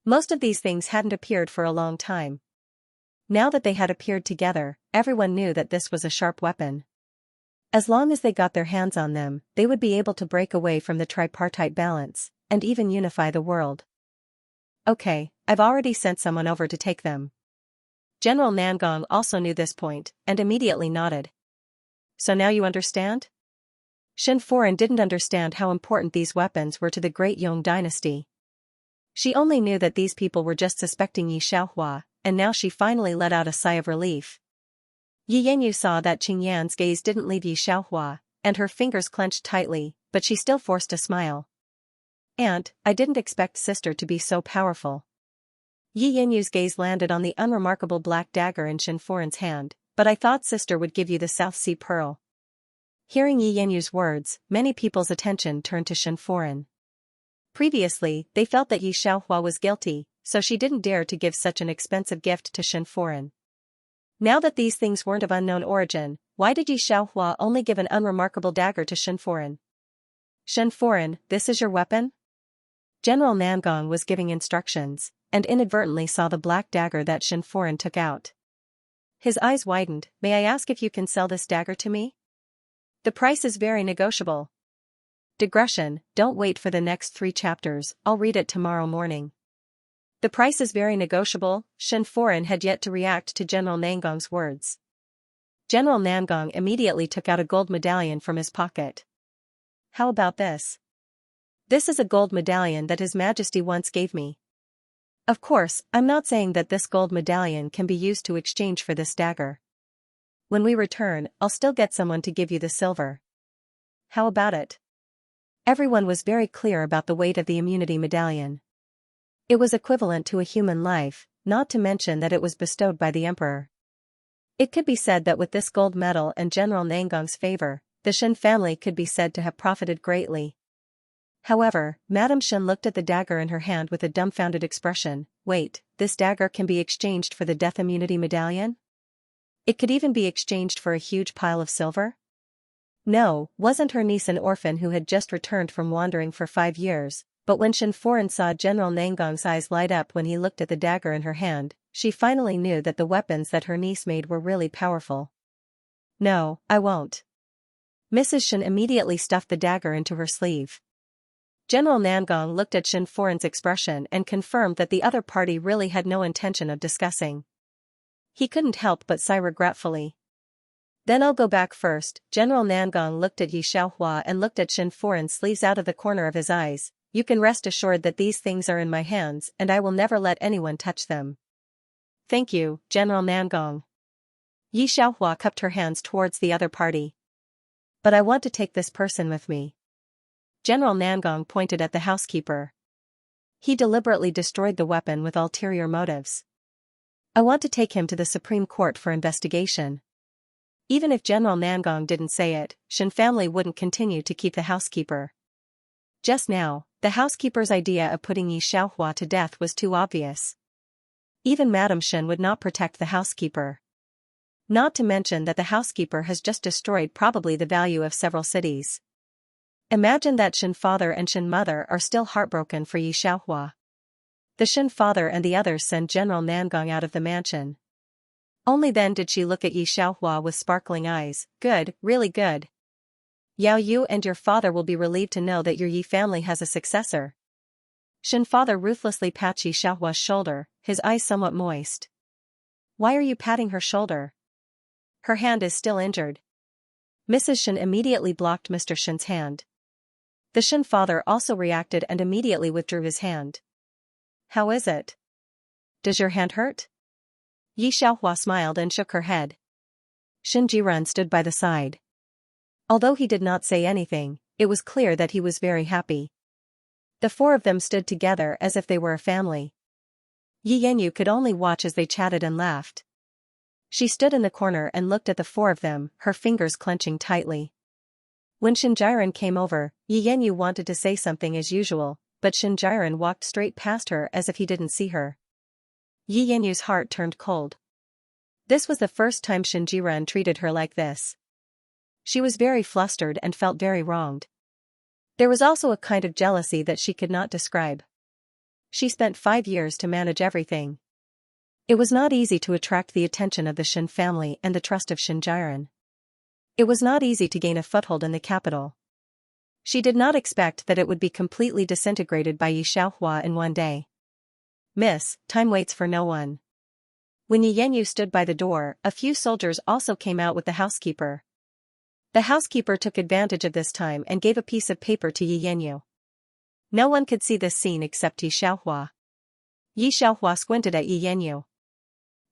Most of these things hadn't appeared for a long time. Now that they had appeared together, everyone knew that this was a sharp weapon. As long as they got their hands on them, they would be able to break away from the tripartite balance, and even unify the world. Okay, I've already sent someone over to take them. General Nangong also knew this point, and immediately nodded. So now you understand? Shen Foren didn't understand how important these weapons were to the Great Yong dynasty. She only knew that these people were just suspecting Yi Xiaohua, and now she finally let out a sigh of relief. Yi Yanyu saw that Qing Yan's gaze didn't leave Yi Xiaohua, and her fingers clenched tightly, but she still forced a smile. Aunt, I didn't expect sister to be so powerful. Yi Yanyu's gaze landed on the unremarkable black dagger in Shen Foren's hand, but I thought sister would give you the South Sea Pearl. Hearing Yi Yanyu's words, many people's attention turned to Shen Foren. Previously, they felt that Yi Xiaohua was guilty, so she didn't dare to give such an expensive gift to Shen Foren. Now that these things weren't of unknown origin, why did Yi Xiaohua only give an unremarkable dagger to Shen Foren? Shen Foren, this is your weapon? General Nangong was giving instructions, and inadvertently saw the black dagger that Shen Foren took out. His eyes widened. May I ask if you can sell this dagger to me? The price is very negotiable. Digression, don't wait for the next 3 chapters, I'll read it tomorrow morning. The price is very negotiable. Shen Foren had yet to react to General Nangong's words. General Nangong immediately took out a gold medallion from his pocket. How about this? This is a gold medallion that His Majesty once gave me. Of course, I'm not saying that this gold medallion can be used to exchange for this dagger. When we return, I'll still get someone to give you the silver. How about it? Everyone was very clear about the weight of the immunity medallion. It was equivalent to a human life, not to mention that it was bestowed by the emperor. It could be said that with this gold medal and General Nangong's favor, the Shen family could be said to have profited greatly. However, Madame Shen looked at the dagger in her hand with a dumbfounded expression. Wait, this dagger can be exchanged for the death immunity medallion? It could even be exchanged for a huge pile of silver? No, wasn't her niece an orphan who had just returned from wandering for 5 years, but when Shen Foren saw General Nangong's eyes light up when he looked at the dagger in her hand, she finally knew that the weapons that her niece made were really powerful. No, I won't. Mrs. Shen immediately stuffed the dagger into her sleeve. General Nangong looked at Shen Foren's expression and confirmed that the other party really had no intention of discussing. He couldn't help but sigh regretfully. Then I'll go back first. General Nangong looked at Yi Xiaohua and looked at Shen Foren's sleeves out of the corner of his eyes. You can rest assured that these things are in my hands and I will never let anyone touch them. Thank you, General Nangong. Yi Xiaohua cupped her hands towards the other party. But I want to take this person with me. General Nangong pointed at the housekeeper. He deliberately destroyed the weapon with ulterior motives. I want to take him to the Supreme Court for investigation. Even if General Nangong didn't say it, Shen family wouldn't continue to keep the housekeeper. Just now, the housekeeper's idea of putting Yi Xiaohua to death was too obvious. Even Madame Shen would not protect the housekeeper. Not to mention that the housekeeper has just destroyed probably the value of several cities. Imagine that Shen father and Shen mother are still heartbroken for Yi Xiaohua. The Shen father and the others send General Nangong out of the mansion. Only then did she look at Yi Xiaohua with sparkling eyes. Good, really good. Yao, you and your father will be relieved to know that your Yi family has a successor. Shin father ruthlessly pats Yi Xiaohua's shoulder, his eyes somewhat moist. Why are you patting her shoulder? Her hand is still injured. Mrs. Shin immediately blocked Mr. Shin's hand. The Shin father also reacted and immediately withdrew his hand. How is it? Does your hand hurt? Yi Xiaohua smiled and shook her head. Shin Jiren stood by the side. Although he did not say anything, it was clear that he was very happy. The four of them stood together as if they were a family. Yi Yanyu could only watch as they chatted and laughed. She stood in the corner and looked at the four of them, her fingers clenching tightly. When Shinjiren came over, Yi Yanyu wanted to say something as usual, but Shinjiren walked straight past her as if he didn't see her. Yi Yanyu's heart turned cold. This was the first time Shinjiren treated her like this. She was very flustered and felt very wronged. There was also a kind of jealousy that she could not describe. She spent 5 years to manage everything. It was not easy to attract the attention of the Shin family and the trust of Shinjiren. It was not easy to gain a foothold in the capital. She did not expect that it would be completely disintegrated by Yi Xiaohua in one day. Miss, time waits for no one. When Yi Yanyu stood by the door, a few soldiers also came out with the housekeeper. The housekeeper took advantage of this time and gave a piece of paper to Yi Yanyu. No one could see this scene except Yi Xiaohua. Yi Xiaohua squinted at Yi Yanyu.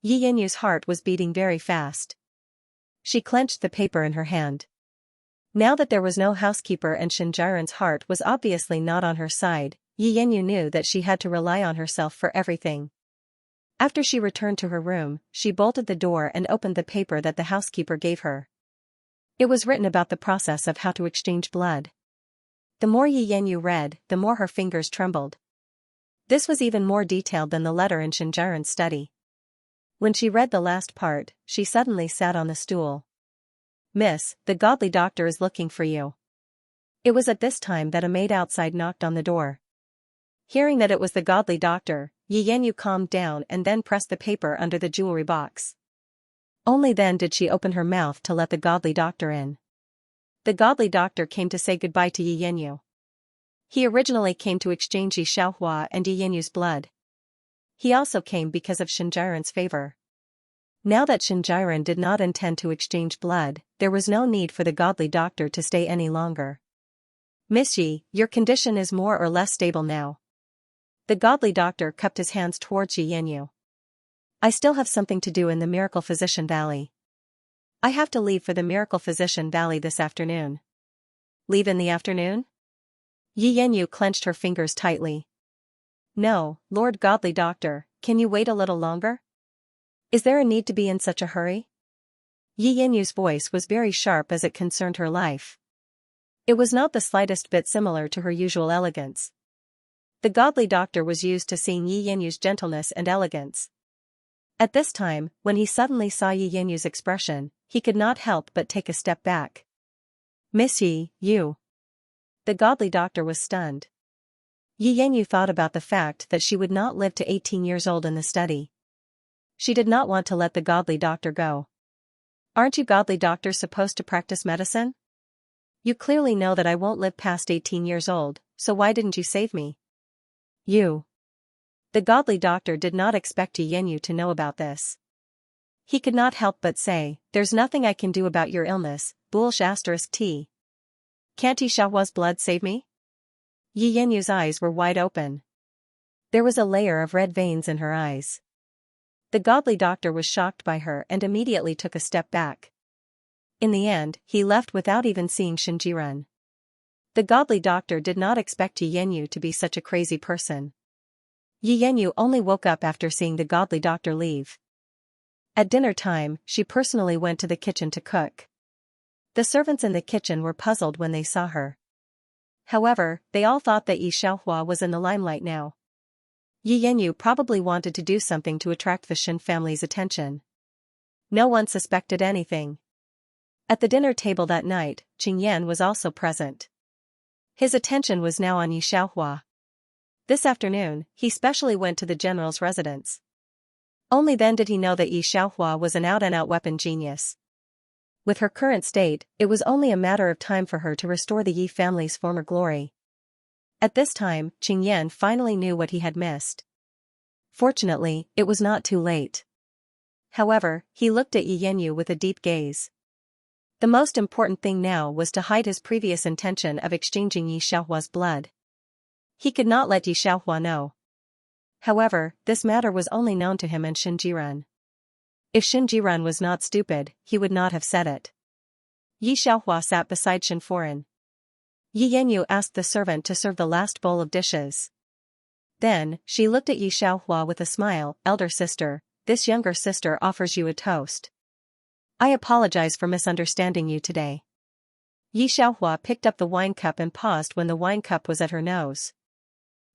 Yi Yanyu's heart was beating very fast. She clenched the paper in her hand. Now that there was no housekeeper and Shinjiren's heart was obviously not on her side, Yi Yanyu knew that she had to rely on herself for everything. After she returned to her room, she bolted the door and opened the paper that the housekeeper gave her. It was written about the process of how to exchange blood. The more Yi Yanyu read, the more her fingers trembled. This was even more detailed than the letter in Shinjiren's study. When she read the last part, she suddenly sat on the stool. Miss, the godly doctor is looking for you. It was at this time that a maid outside knocked on the door. Hearing that it was the godly doctor, Yi Yanyu calmed down and then pressed the paper under the jewelry box. Only then did she open her mouth to let the godly doctor in. The godly doctor came to say goodbye to Yi Yanyu. He originally came to exchange Yi Xiaohua and Yi Yanyu's blood. He also came because of Shinjiren's favor. Now that Shinjiren did not intend to exchange blood, there was no need for the godly doctor to stay any longer. Miss Yi, your condition is more or less stable now. The godly doctor cupped his hands towards Yi Yanyu. I still have something to do in the Miracle Physician Valley. I have to leave for the Miracle Physician Valley this afternoon. Leave in the afternoon? Yi Yanyu clenched her fingers tightly. No, Lord Godly Doctor, can you wait a little longer? Is there a need to be in such a hurry? Yi Yanyu's voice was very sharp as it concerned her life. It was not the slightest bit similar to her usual elegance. The godly doctor was used to seeing Yi Yanyu's gentleness and elegance. At this time, when he suddenly saw Yi Yanyu's expression, he could not help but take a step back. Miss Yi, you. The godly doctor was stunned. Yi Yanyu thought about the fact that she would not live to 18 years old in the study. She did not want to let the godly doctor go. Aren't you godly doctors supposed to practice medicine? You clearly know that I won't live past 18 years old, so why didn't you save me? You. The godly doctor did not expect Yi Yanyu to know about this. He could not help but say, there's nothing I can do about your illness, **T. Can't Yi Xiaohua's blood save me? Yi Yanyu's eyes were wide open. There was a layer of red veins in her eyes. The godly doctor was shocked by her and immediately took a step back. In the end, he left without even seeing Shinjiren. The godly doctor did not expect Yi Yanyu to be such a crazy person. Yi Yanyu only woke up after seeing the godly doctor leave. At dinner time, she personally went to the kitchen to cook. The servants in the kitchen were puzzled when they saw her. However, they all thought that Yi Xiaohua was in the limelight now. Yi Yanyu probably wanted to do something to attract the Shin family's attention. No one suspected anything. At the dinner table that night, Qing Yan was also present. His attention was now on Yi Xiaohua. This afternoon, he specially went to the general's residence. Only then did he know that Yi Xiaohua was an out-and-out weapon genius. With her current state, it was only a matter of time for her to restore the Yi family's former glory. At this time, Qing Yan finally knew what he had missed. Fortunately, it was not too late. However, he looked at Yi Yanyu with a deep gaze. The most important thing now was to hide his previous intention of exchanging Yi Xiaohua's blood. He could not let Yi Xiaohua know. However, this matter was only known to him and Shen Jiren. If Shen Jiren was not stupid, he would not have said it. Yi Xiaohua sat beside Shen Foren. Yi Yanyu asked the servant to serve the last bowl of dishes. Then, she looked at Yi Xiaohua with a smile. "Elder sister, this younger sister offers you a toast. I apologize for misunderstanding you today." Yi Xiaohua picked up the wine cup and paused when the wine cup was at her nose.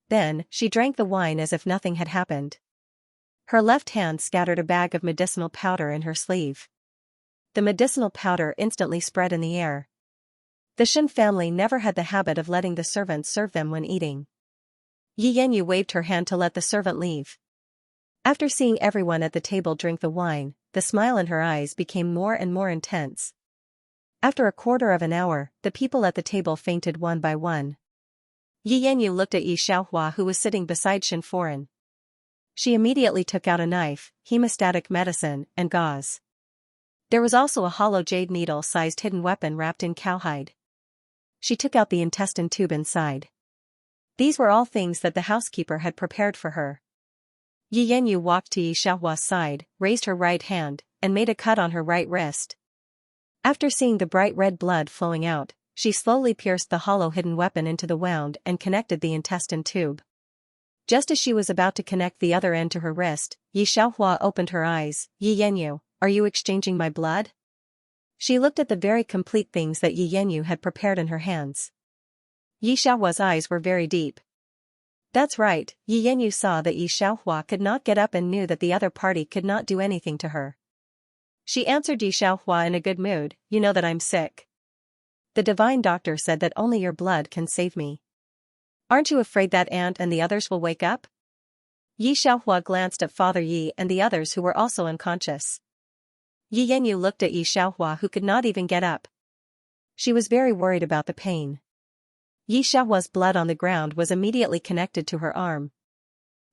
Then, she drank the wine as if nothing had happened. Her left hand scattered a bag of medicinal powder in her sleeve. The medicinal powder instantly spread in the air. The Shen family never had the habit of letting the servants serve them when eating. Yi Yanyu waved her hand to let the servant leave. After seeing everyone at the table drink the wine, the smile in her eyes became more and more intense. After a quarter of an hour, the people at the table fainted one by one. Yi Yanyu looked at Yi Xiaohua who was sitting beside Shen Foren. She immediately took out a knife, hemostatic medicine, and gauze. There was also a hollow jade needle-sized hidden weapon wrapped in cowhide. She took out the intestine tube inside. These were all things that the housekeeper had prepared for her. Yi Yanyu walked to Yi Xiaohua's side, raised her right hand, and made a cut on her right wrist. After seeing the bright red blood flowing out, she slowly pierced the hollow hidden weapon into the wound and connected the intestine tube. Just as she was about to connect the other end to her wrist, Yi Xiaohua opened her eyes. "Yi Yanyu, are you exchanging my blood?" She looked at the very complete things that Yi Yanyu had prepared in her hands. Yi Xiaohua's eyes were very deep. That's right, Yi Yanyu saw that Yi Xiaohua could not get up and knew that the other party could not do anything to her. She answered Yi Xiaohua in a good mood, "You know that I'm sick. The divine doctor said that only your blood can save me. Aren't you afraid that aunt and the others will wake up?" Yi Xiaohua glanced at Father Yi and the others who were also unconscious. Yi Yanyu looked at Yi Xiaohua who could not even get up. She was very worried about the pain. Yi Xiaohua's blood on the ground was immediately connected to her arm.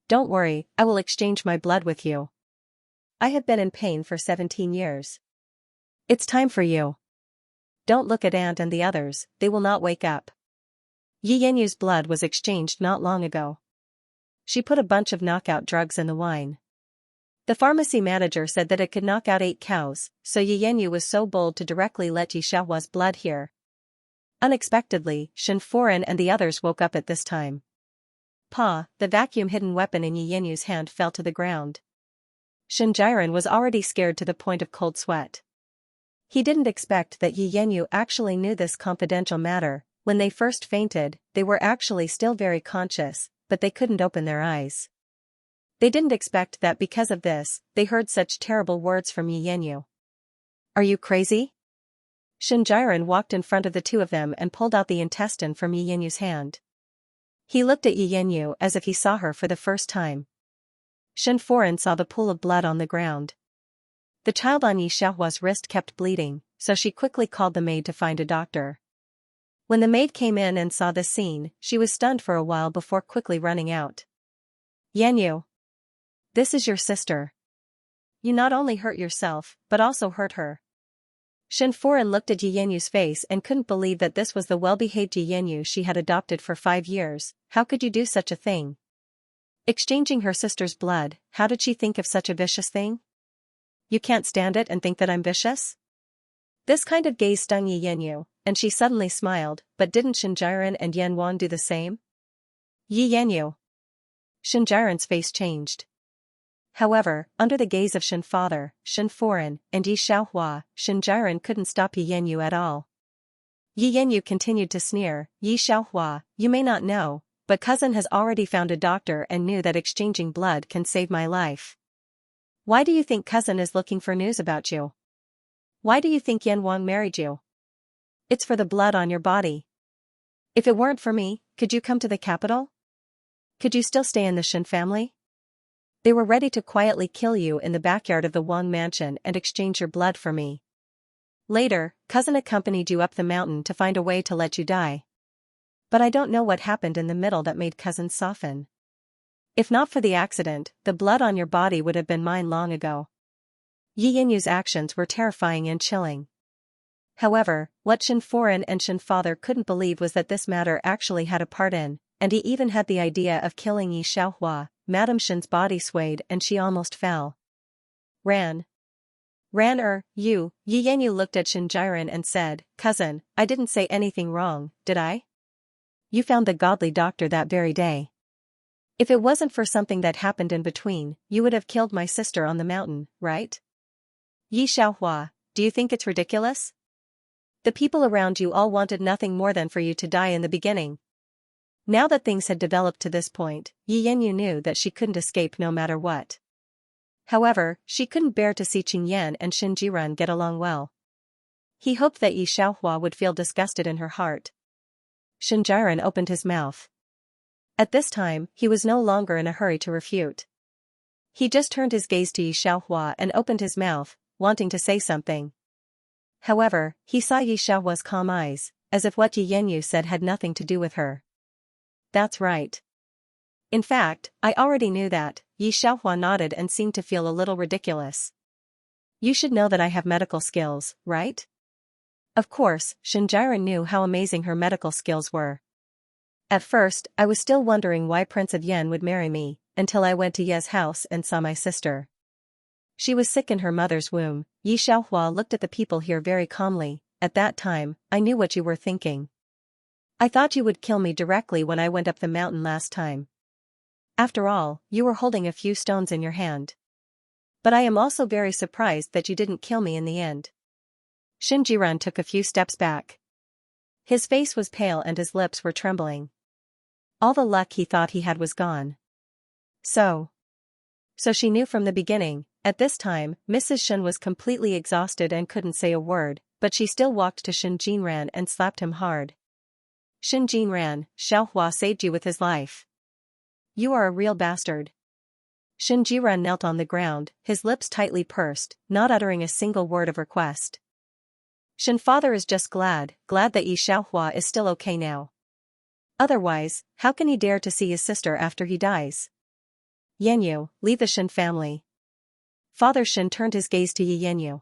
"Don't worry, I will exchange my blood with you. I have been in pain for 17 years. It's time for you. Don't look at aunt and the others, they will not wake up." Yi Yanyu's blood was exchanged not long ago. She put a bunch of knockout drugs in the wine. The pharmacy manager said that it could knock out 8 cows, so Yi Yanyu was so bold to directly let Yi Xiaohua's blood here. Unexpectedly, Shen Foren and the others woke up at this time. "Pa," the vacuum-hidden weapon in Yi Yanyu's hand fell to the ground. Shen Jiren was already scared to the point of cold sweat. He didn't expect that Yi Yanyu actually knew this confidential matter. When they first fainted, they were actually still very conscious, but they couldn't open their eyes. They didn't expect that because of this, they heard such terrible words from Yi Yanyu. "Are you crazy?" Shen Jiren walked in front of the two of them and pulled out the intestine from Yi Yanyu's hand. He looked at Yi Yanyu as if he saw her for the first time. Shen Foren saw the pool of blood on the ground. The child on Yi Xiaohua's wrist kept bleeding, so she quickly called the maid to find a doctor. When the maid came in and saw this scene, she was stunned for a while before quickly running out. "Yanyu, this is your sister. You not only hurt yourself, but also hurt her." Shen Foren looked at Yi Yanyu's face and couldn't believe that this was the well-behaved Yi Yanyu she had adopted for 5 years. How could you do such a thing? Exchanging her sister's blood, how did she think of such a vicious thing? You can't stand it and think that I'm vicious? This kind of gaze stung Yi Yanyu, and she suddenly smiled, but didn't Shen Jiren and Yan Wan do the same? "Yi Yanyu." Shen Jiren's face changed. However, under the gaze of Shen Father, Shen Foren, and Yi Xiaohua, Shen Jiren couldn't stop Yi Yanyu at all. Yi Yanyu continued to sneer, "Yi Xiaohua, you may not know, but cousin has already found a doctor and knew that exchanging blood can save my life. Why do you think cousin is looking for news about you? Why do you think Yan Wang married you? It's for the blood on your body. If it weren't for me, could you come to the capital? Could you still stay in the Shen family? They were ready to quietly kill you in the backyard of the Wang mansion and exchange your blood for me. Later, cousin accompanied you up the mountain to find a way to let you die. But I don't know what happened in the middle that made cousins soften. If not for the accident, the blood on your body would have been mine long ago. Yi Yinyu's actions were terrifying and chilling. However, what Shen Foreign and Shen Father couldn't believe was that this matter actually had a part in, and he even had the idea of killing Yi Xiaohua. Madame Shen's body swayed and she almost fell. Ran, you. Yi Yanyu looked at Shen Jiren and said, cousin, I didn't say anything wrong, did I? You found the godly doctor that very day. If it wasn't for something that happened in between, you would have killed my sister on the mountain, right? Yi Xiaohua, do you think it's ridiculous? The people around you all wanted nothing more than for you to die in the beginning. Now that things had developed to this point, Yi Yanyu knew that she couldn't escape no matter what. However, she couldn't bear to see Qing Yan and Shen Jiren get along well. He hoped that Yi Xiaohua would feel disgusted in her heart. Shen Jiren opened his mouth. At this time, he was no longer in a hurry to refute. He just turned his gaze to Yi Xiaohua and opened his mouth, wanting to say something. However, he saw Yi Xiaohua's calm eyes, as if what Yi Yanyu said had nothing to do with her. That's right. In fact, I already knew that. Yi Xiaohua nodded and seemed to feel a little ridiculous. You should know that I have medical skills, right? Of course, Shen Jiren knew how amazing her medical skills were. At first, I was still wondering why Prince of Yen would marry me, until I went to Ye's house and saw my sister. She was sick in her mother's womb. Yi Xiaohua looked at the people here very calmly. At that time, I knew what you were thinking. I thought you would kill me directly when I went up the mountain last time. After all, you were holding a few stones in your hand. But I am also very surprised that you didn't kill me in the end. Shen Jiren took a few steps back. His face was pale and his lips were trembling. All the luck he thought he had was gone. So she knew from the beginning. At this time, Mrs. Shen was completely exhausted and couldn't say a word, but she still walked to Shen Jinran and slapped him hard. Shen Jinran, Xiaohua saved you with his life. You are a real bastard. Shen Jiren knelt on the ground, his lips tightly pursed, not uttering a single word of request. Shen Father is just glad that Yi Xiaohua is still okay now. Otherwise, how can he dare to see his sister after he dies? Yanyu, leave the Shen family. Father Shen turned his gaze to Yi Yanyu.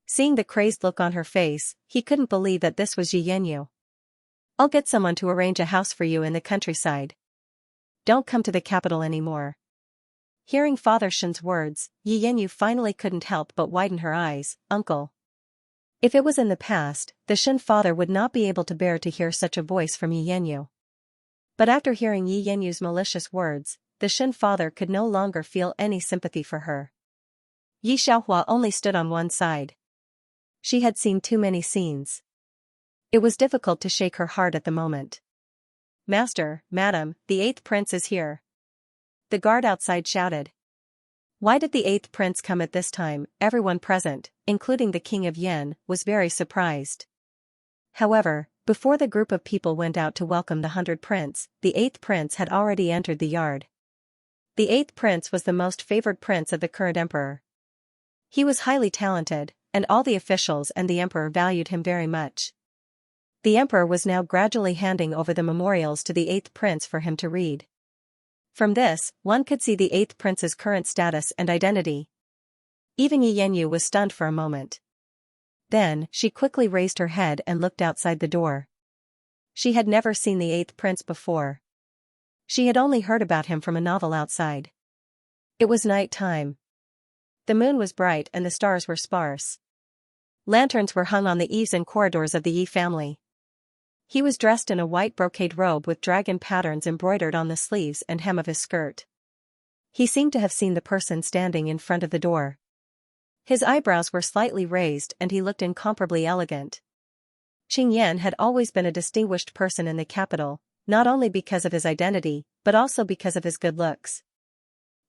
Seeing the crazed look on her face, he couldn't believe that this was Yi Yanyu. I'll get someone to arrange a house for you in the countryside. Don't come to the capital anymore. Hearing Father Shen's words, Yi Yanyu finally couldn't help but widen her eyes. Uncle. If it was in the past, the Shen father would not be able to bear to hear such a voice from Yi Yanyu. But after hearing Yi Yanyu's malicious words, the Shen father could no longer feel any sympathy for her. Yi Xiaohua only stood on one side. She had seen too many scenes. It was difficult to shake her heart at the moment. Master, Madam, the 8th prince is here. The guard outside shouted. Why did the 8th prince come at this time? Everyone present, including the king of Yen, was very surprised. However, before the group of people went out to welcome the 100th prince, the 8th prince had already entered the yard. The 8th prince was the most favored prince of the current emperor. He was highly talented, and all the officials and the emperor valued him very much. The emperor was now gradually handing over the memorials to the 8th prince for him to read. From this, one could see the 8th prince's current status and identity. Even Yi Yanyu was stunned for a moment. Then, she quickly raised her head and looked outside the door. She had never seen the 8th prince before. She had only heard about him from a novel outside. It was night time. The moon was bright and the stars were sparse. Lanterns were hung on the eaves and corridors of the Yi family. He was dressed in a white brocade robe with dragon patterns embroidered on the sleeves and hem of his skirt. He seemed to have seen the person standing in front of the door. His eyebrows were slightly raised and he looked incomparably elegant. Qing Yan had always been a distinguished person in the capital, not only because of his identity, but also because of his good looks.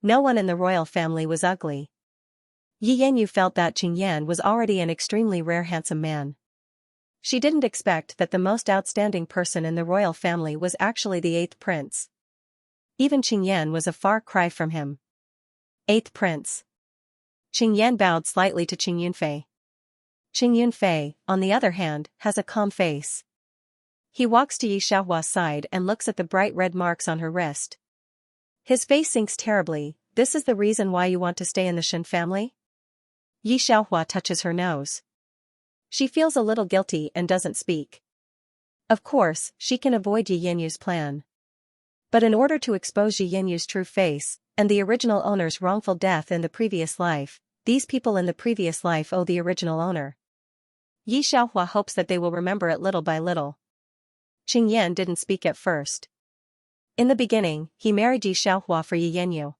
No one in the royal family was ugly. Yi Yanyu felt that Qing Yan was already an extremely rare handsome man. She didn't expect that the most outstanding person in the royal family was actually the 8th prince. Even Qing Yan was a far cry from him. 8th prince. Qing Yan bowed slightly to Qing Yunfei. Qing Yunfei, on the other hand, has a calm face. He walks to Yi Xiaohua's side and looks at the bright red marks on her wrist. His face sinks terribly. This is the reason why you want to stay in the Shen family? Yi Xiaohua touches her nose. She feels a little guilty and doesn't speak. Of course, she can avoid Yi Yenyu's plan. But in order to expose Yi Yenyu's true face, and the original owner's wrongful death in the previous life, these people in the previous life owe the original owner. Yi Xiaohua hopes that they will remember it little by little. Qing Yan didn't speak at first. In the beginning, he married Yi Xiaohua for Yi Yenyu.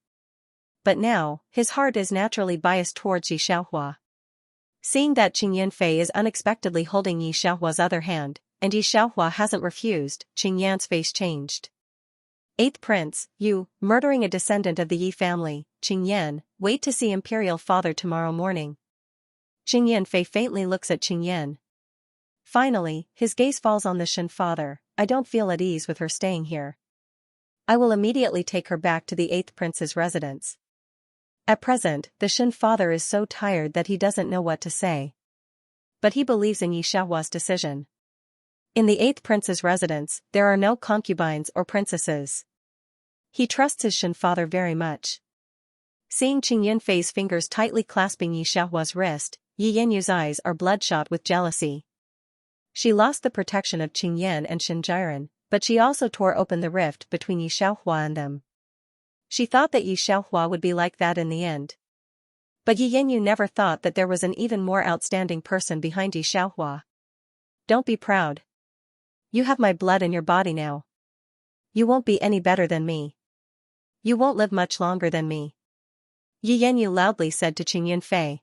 But now, his heart is naturally biased towards Yi Xiaohua. Seeing that Qing Yanfei is unexpectedly holding Yi Xiaohua's other hand, and Yi Xiaohua hasn't refused, Qing Yan's face changed. Eighth Prince, you, murdering a descendant of the Yi family, Qing Yan, wait to see Imperial Father tomorrow morning. Qing Yanfei faintly looks at Qing Yan. Finally, his gaze falls on the Shen father. I don't feel at ease with her staying here. I will immediately take her back to the Eighth Prince's residence. At present, the Shen father is so tired that he doesn't know what to say. But he believes in Yi Xiaohua's decision. In the Eighth Prince's residence, there are no concubines or princesses. He trusts his Shen father very much. Seeing Qing Yanfei's fingers tightly clasping Yi Xiaohua's wrist, Yi Yenyu's eyes are bloodshot with jealousy. She lost the protection of Qing Yan and Shen Jiren, but she also tore open the rift between Yi Xiaohua and them. She thought that Yi Xiaohua would be like that in the end. But Yi Yenyu never thought that there was an even more outstanding person behind Yi Xiaohua. Don't be proud. You have my blood in your body now. You won't be any better than me. You won't live much longer than me. Yi Yenyu loudly said to Qing Yanfei.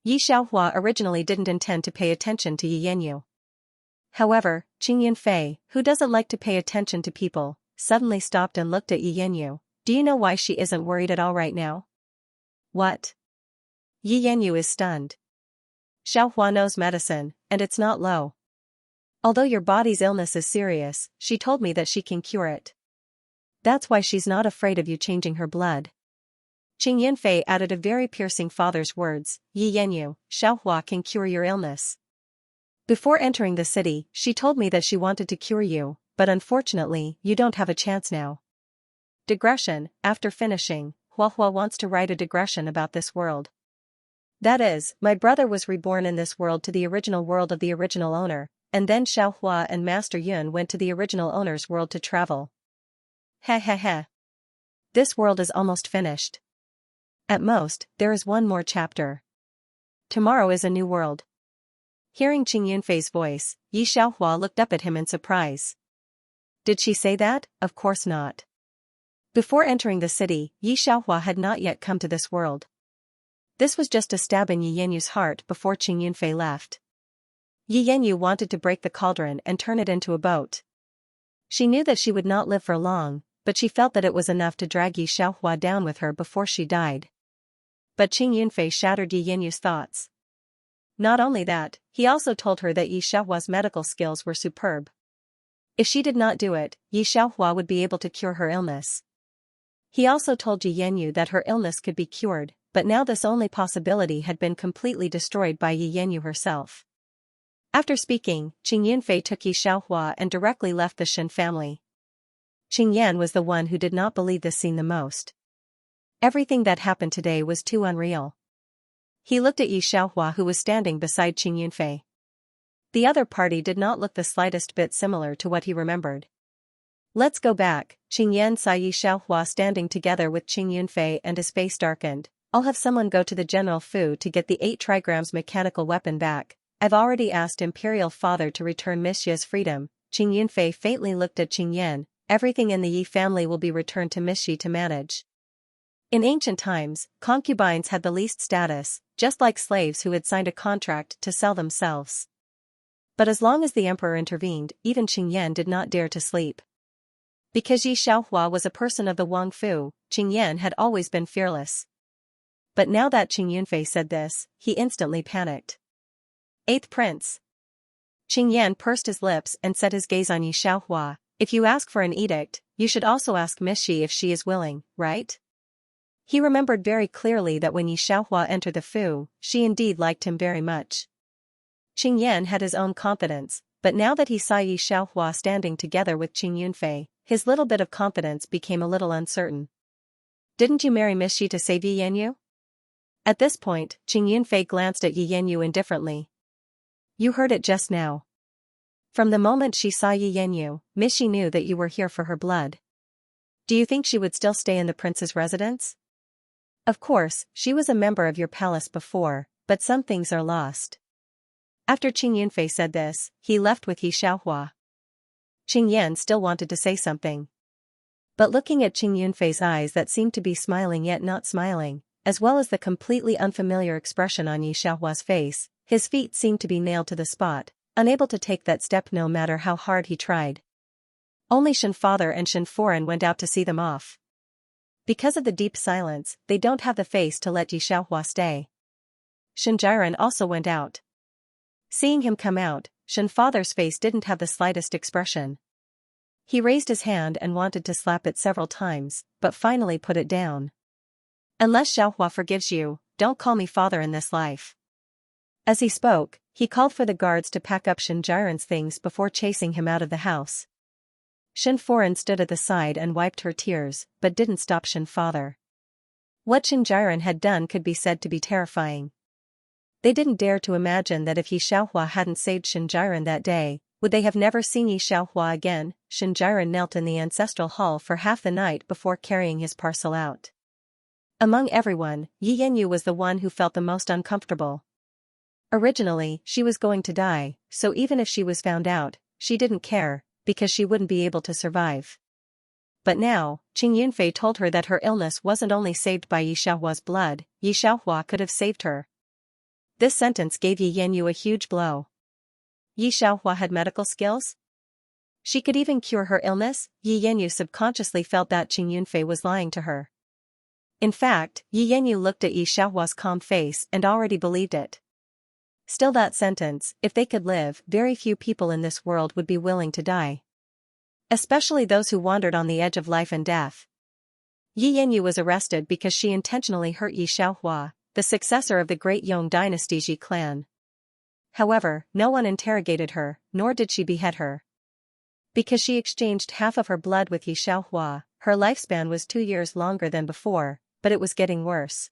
Yi Xiaohua originally didn't intend to pay attention to Yi Yenyu. However, Qing Yanfei, who doesn't like to pay attention to people, suddenly stopped and looked at Yi Yenyu. Do you know why she isn't worried at all right now? What? Yi Yenyu is stunned. Xiaohua knows medicine, and it's not low. Although your body's illness is serious, she told me that she can cure it. That's why she's not afraid of you changing her blood. Qing Yanfei added a very piercing father's words. Yi Yenyu, Xiaohua can cure your illness. Before entering the city, she told me that she wanted to cure you, but unfortunately, you don't have a chance now. Digression. After finishing, Huahua wants to write a digression about this world. That is, my brother was reborn in this world to the original world of the original owner, and then Xiaohua and Master Yun went to the original owner's world to travel. Heh heh heh. This world is almost finished. At most, there is one more chapter. Tomorrow is a new world. Hearing Qing Yanfei's voice, Yi Xiaohua looked up at him in surprise. Did she say that? Of course not. Before entering the city, Yi Xiaohua had not yet come to this world. This was just a stab in Yi Yenyu's heart before Qing Yanfei left. Yi Yenyu wanted to break the cauldron and turn it into a boat. She knew that she would not live for long, but she felt that it was enough to drag Yi Xiaohua down with her before she died. But Qing Yanfei shattered Yi Yenyu's thoughts. Not only that, he also told her that Yi Xiaohua's medical skills were superb. If she did not do it, Yi Xiaohua would be able to cure her illness. He also told Yi Yenyu that her illness could be cured, but now this only possibility had been completely destroyed by Yi Yenyu herself. After speaking, Qing Yanfei took Yi Xiaohua and directly left the Shen family. Qing Yan was the one who did not believe this scene the most. Everything that happened today was too unreal. He looked at Yi Xiaohua, who was standing beside Qing Yanfei. The other party did not look the slightest bit similar to what he remembered. Let's go back. Qing Yan saw Yi Xiaohua standing together with Qing Yanfei and his face darkened. I'll have someone go to the General Fu to get the 8 trigrams mechanical weapon back. I've already asked Imperial Father to return Miss Ye's freedom. Qing Yanfei faintly looked at Qing Yan. Everything in the Yi family will be returned to Miss Yi to manage. In ancient times, concubines had the least status, just like slaves who had signed a contract to sell themselves. But as long as the emperor intervened, even Qing Yan did not dare to sleep. Because Yi Xiaohua was a person of the Wang Fu, Qing Yan had always been fearless. But now that Qing Yanfei said this, he instantly panicked. 8th Prince. Qing Yan pursed his lips and set his gaze on Yi Xiaohua. If you ask for an edict, you should also ask Miss Yi if she is willing, right? He remembered very clearly that when Yi Xiaohua entered the Fu, she indeed liked him very much. Qing Yan had his own confidence, but now that he saw Yi Xiaohua standing together with Qing Yunfei, his little bit of confidence became a little uncertain. Didn't you marry Miss Shi to save Yi Yanyu? At this point, Qing Yunfei glanced at Yi Yanyu indifferently. You heard it just now. From the moment she saw Yi Yanyu, Miss Shi knew that you were here for her blood. Do you think she would still stay in the prince's residence? Of course, she was a member of your palace before, but some things are lost. After Qing Yunfei said this, he left with Yi Xiaohua. Qing Yan still wanted to say something. But looking at Qing Yunfei's eyes that seemed to be smiling yet not smiling, as well as the completely unfamiliar expression on Yi Xiaohua's face, his feet seemed to be nailed to the spot, unable to take that step no matter how hard he tried. Only Shen Father and Shen Foren went out to see them off. Because of the deep silence, they don't have the face to let Yi Xiaohua stay. Shen Jiren also went out. Seeing him come out, Shen Father's face didn't have the slightest expression. He raised his hand and wanted to slap it several times, but finally put it down. Unless Xiaohua forgives you, don't call me father in this life. As he spoke, he called for the guards to pack up Shen Jiren's things before chasing him out of the house. Shen Foren stood at the side and wiped her tears, but didn't stop Shen Father. What Shen Jiren had done could be said to be terrifying. They didn't dare to imagine that if Yi Xiaohua hadn't saved Shen Jiren that day, would they have never seen Yi Xiaohua again. Shen Jiren knelt in the ancestral hall for half the night before carrying his parcel out. Among everyone, Yi Yanyu was the one who felt the most uncomfortable. Originally, she was going to die, so even if she was found out, she didn't care, because she wouldn't be able to survive. But now, Qing Yunfei told her that her illness wasn't only saved by Yi Xiaohua's blood, Yi Xiaohua could have saved her. This sentence gave Yi Yanyu a huge blow. Yi Xiaohua had medical skills? She could even cure her illness? Yi Yanyu subconsciously felt that Qing Yunfei was lying to her. In fact, Yi Yanyu looked at Yi Xiaohua's calm face and already believed it. Still, that sentence, if they could live, very few people in this world would be willing to die. Especially those who wandered on the edge of life and death. Yi Yanyu was arrested because she intentionally hurt Yi Xiaohua, the successor of the great Yong dynasty's Yi clan. However, no one interrogated her, nor did she behead her. Because she exchanged half of her blood with Yi Xiaohua, her lifespan was 2 years longer than before, but it was getting worse.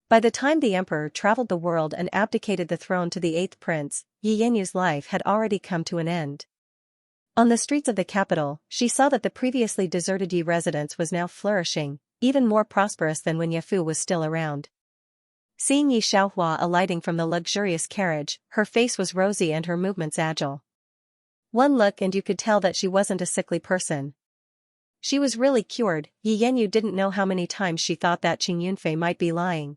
By the time the emperor traveled the world and abdicated the throne to the 8th prince, Yi Yanyu's life had already come to an end. On the streets of the capital, she saw that the previously deserted Yi residence was now flourishing, even more prosperous than when Yafu was still around. Seeing Yi Xiaohua alighting from the luxurious carriage, her face was rosy and her movements agile. One look and you could tell that she wasn't a sickly person. She was really cured. Yi Yanyu didn't know how many times she thought that Qing Yunfei might be lying.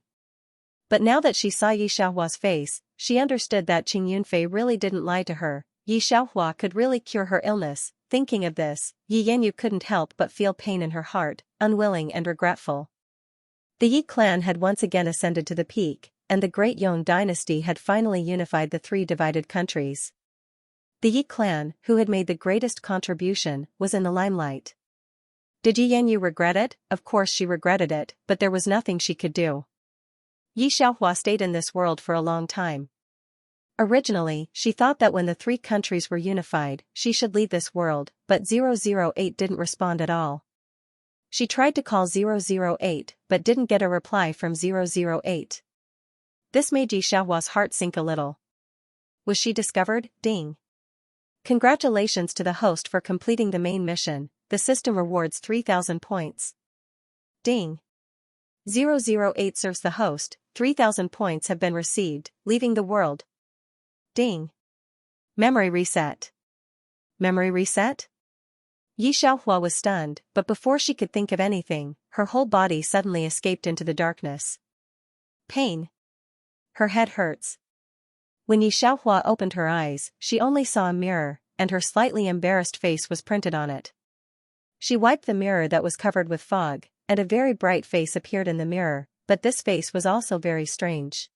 But now that she saw Yi Xiaohua's face, she understood that Qing Yunfei really didn't lie to her. Yi Xiaohua could really cure her illness. Thinking of this, Yi Yanyu couldn't help but feel pain in her heart, unwilling and regretful. The Yi clan had once again ascended to the peak, and the great Yong dynasty had finally unified the 3 divided countries. The Yi clan, who had made the greatest contribution, was in the limelight. Did Yi Yanyu regret it? Of course she regretted it, but there was nothing she could do. Yi Xiaohua stayed in this world for a long time. Originally, she thought that when the 3 countries were unified, she should leave this world, but 008 didn't respond at all. She tried to call 008, but didn't get a reply from 008. This made Yi Xiaohua's heart sink a little. Was she discovered? Ding. Congratulations to the host for completing the main mission. The system rewards 3,000 points. Ding. 008 serves the host. 3,000 points have been received, leaving the world. Ding. Memory reset. Memory reset? Yi Xiaohua was stunned, but before she could think of anything, her whole body suddenly escaped into the darkness. Pain. Her head hurts. When Yi Xiaohua opened her eyes, she only saw a mirror, and her slightly embarrassed face was printed on it. She wiped the mirror that was covered with fog, and a very bright face appeared in the mirror, but this face was also very strange.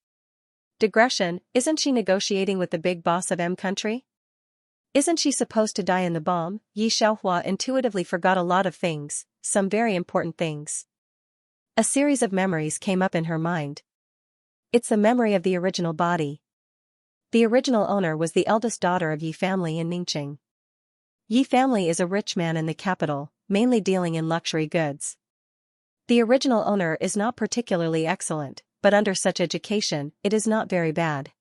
Digression, isn't she negotiating with the big boss of M country? Isn't she supposed to die in the bomb? Yi Xiaohua intuitively forgot a lot of things, some very important things. A series of memories came up in her mind. It's the memory of the original body. The original owner was the eldest daughter of Yi family in Ningqing. Yi family is a rich man in the capital, mainly dealing in luxury goods. The original owner is not particularly excellent, but under such education, it is not very bad.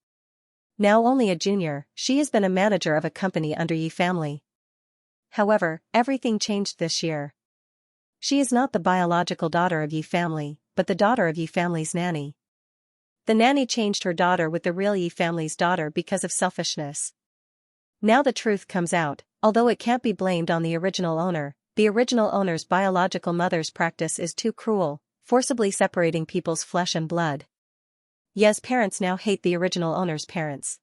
Now only a junior, she has been a manager of a company under Yi family. However, everything changed this year. She is not the biological daughter of Yi family, but the daughter of Yi family's nanny. The nanny changed her daughter with the real Yi family's daughter because of selfishness. Now the truth comes out, although it can't be blamed on the original owner. The original owner's biological mother's practice is too cruel, forcibly separating people's flesh and blood. Ye's parents now hate the original owner's parents.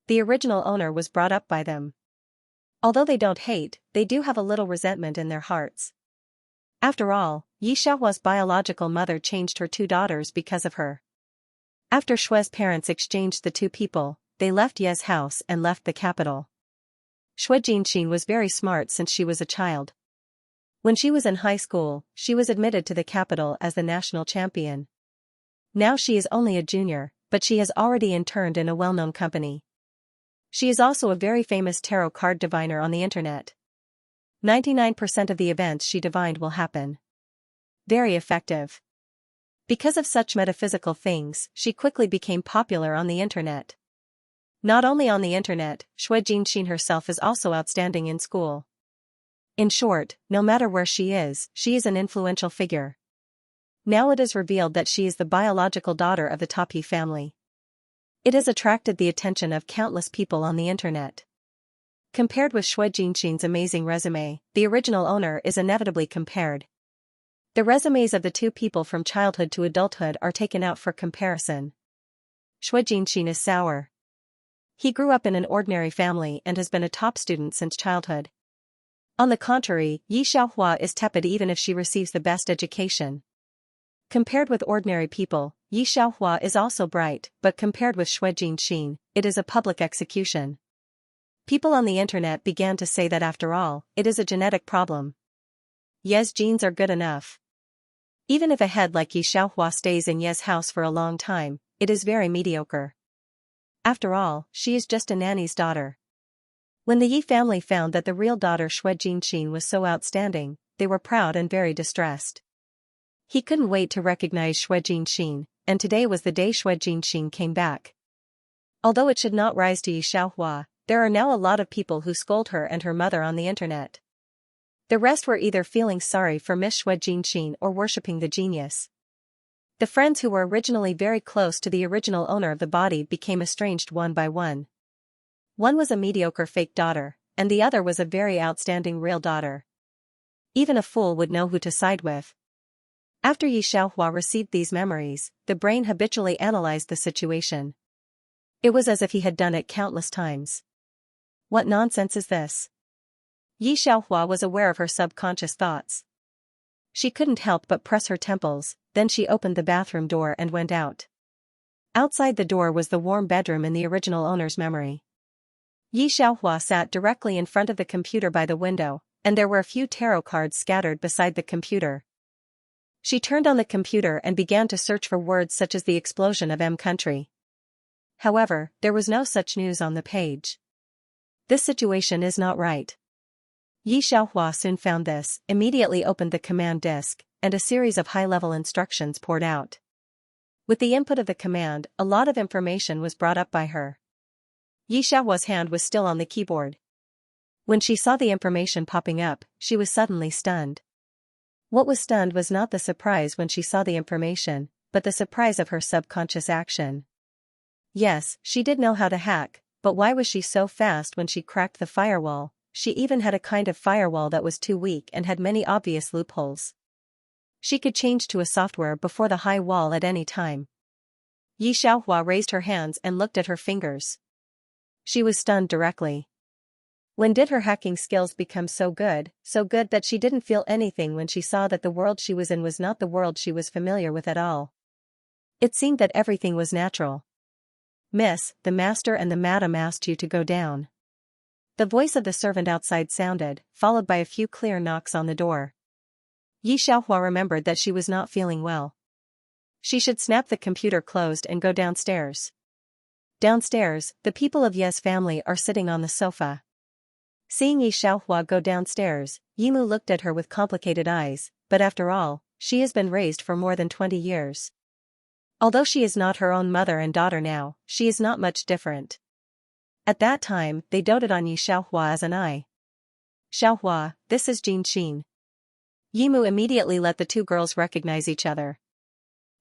The original owner was brought up by them. Although they don't hate, they do have a little resentment in their hearts. After all, Yi Xiaohua's biological mother changed her two daughters because of her. After Shui's parents exchanged the two people, they left Ye's house and left the capital. Shui Jinxin was very smart since she was a child. When she was in high school, she was admitted to the capital as the national champion. Now she is only a junior, but she has already interned in a well-known company. She is also a very famous tarot card diviner on the internet. 99% of the events she divined will happen. Very effective. Because of such metaphysical things, she quickly became popular on the internet. Not only on the internet, Shui Jinxin herself is also outstanding in school. In short, no matter where she is an influential figure. Now it is revealed that she is the biological daughter of the top Yi family. It has attracted the attention of countless people on the internet. Compared with Shui Jinxin's amazing resume, the original owner is inevitably compared. The resumes of the two people from childhood to adulthood are taken out for comparison. Shui Jinxin is sour. He grew up in an ordinary family and has been a top student since childhood. On the contrary, Yi Xiaohua is tepid even if she receives the best education. Compared with ordinary people, Yi Xiaohua is also bright, but compared with Shui Jinxin, it is a public execution. People on the internet began to say that after all, it is a genetic problem. Ye's genes are good enough. Even if a head like Yi Xiaohua stays in Ye's house for a long time, it is very mediocre. After all, she is just a nanny's daughter. When the Yi family found that the real daughter Shui Jinxin was so outstanding, they were proud and very distressed. He couldn't wait to recognize Shui Jinxin, and today was the day Shui Jinxin came back. Although it should not rise to Yi Xiaohua, there are now a lot of people who scold her and her mother on the internet. The rest were either feeling sorry for Miss Shui Jinxin or worshipping the genius. The friends who were originally very close to the original owner of the body became estranged one by one. One was a mediocre fake daughter, and the other was a very outstanding real daughter. Even a fool would know who to side with. After Yi Xiaohua received these memories, the brain habitually analyzed the situation. It was as if he had done it countless times. What nonsense is this? Yi Xiaohua was aware of her subconscious thoughts. She couldn't help but press her temples, then she opened the bathroom door and went out. Outside the door was the warm bedroom in the original owner's memory. Yi Xiaohua sat directly in front of the computer by the window, and there were a few tarot cards scattered beside the computer. She turned on the computer and began to search for words such as the explosion of M country. However, there was no such news on the page. This situation is not right. Yi Xiaohua soon found this, immediately opened the command disk, and a series of high-level instructions poured out. With the input of the command, a lot of information was brought up by her. Yi Xiaohua's hand was still on the keyboard. When she saw the information popping up, she was suddenly stunned. What was stunned was not the surprise when she saw the information, but the surprise of her subconscious action. Yes, she did know how to hack, but why was she so fast when she cracked the firewall? She even had a kind of firewall that was too weak and had many obvious loopholes. She could change to a software before the high wall at any time. Yi Xiaohua raised her hands and looked at her fingers. She was stunned directly. When did her hacking skills become so good that she didn't feel anything when she saw that the world she was in was not the world she was familiar with at all? It seemed that everything was natural. "Miss, the master and the madam asked you to go down." The voice of the servant outside sounded, followed by a few clear knocks on the door. Yi Xiaohua remembered that she was not feeling well. She should snap the computer closed and go downstairs. Downstairs, the people of Ye's family are sitting on the sofa. Seeing Yi Xiaohua go downstairs, Yimu looked at her with complicated eyes, but after all, she has been raised for more than 20 years. Although she is not her own mother and daughter now, she is not much different. At that time, they doted on Yi Xiaohua as an eye. Xiaohua, this is Jin Xin. Yimu immediately let the two girls recognize each other.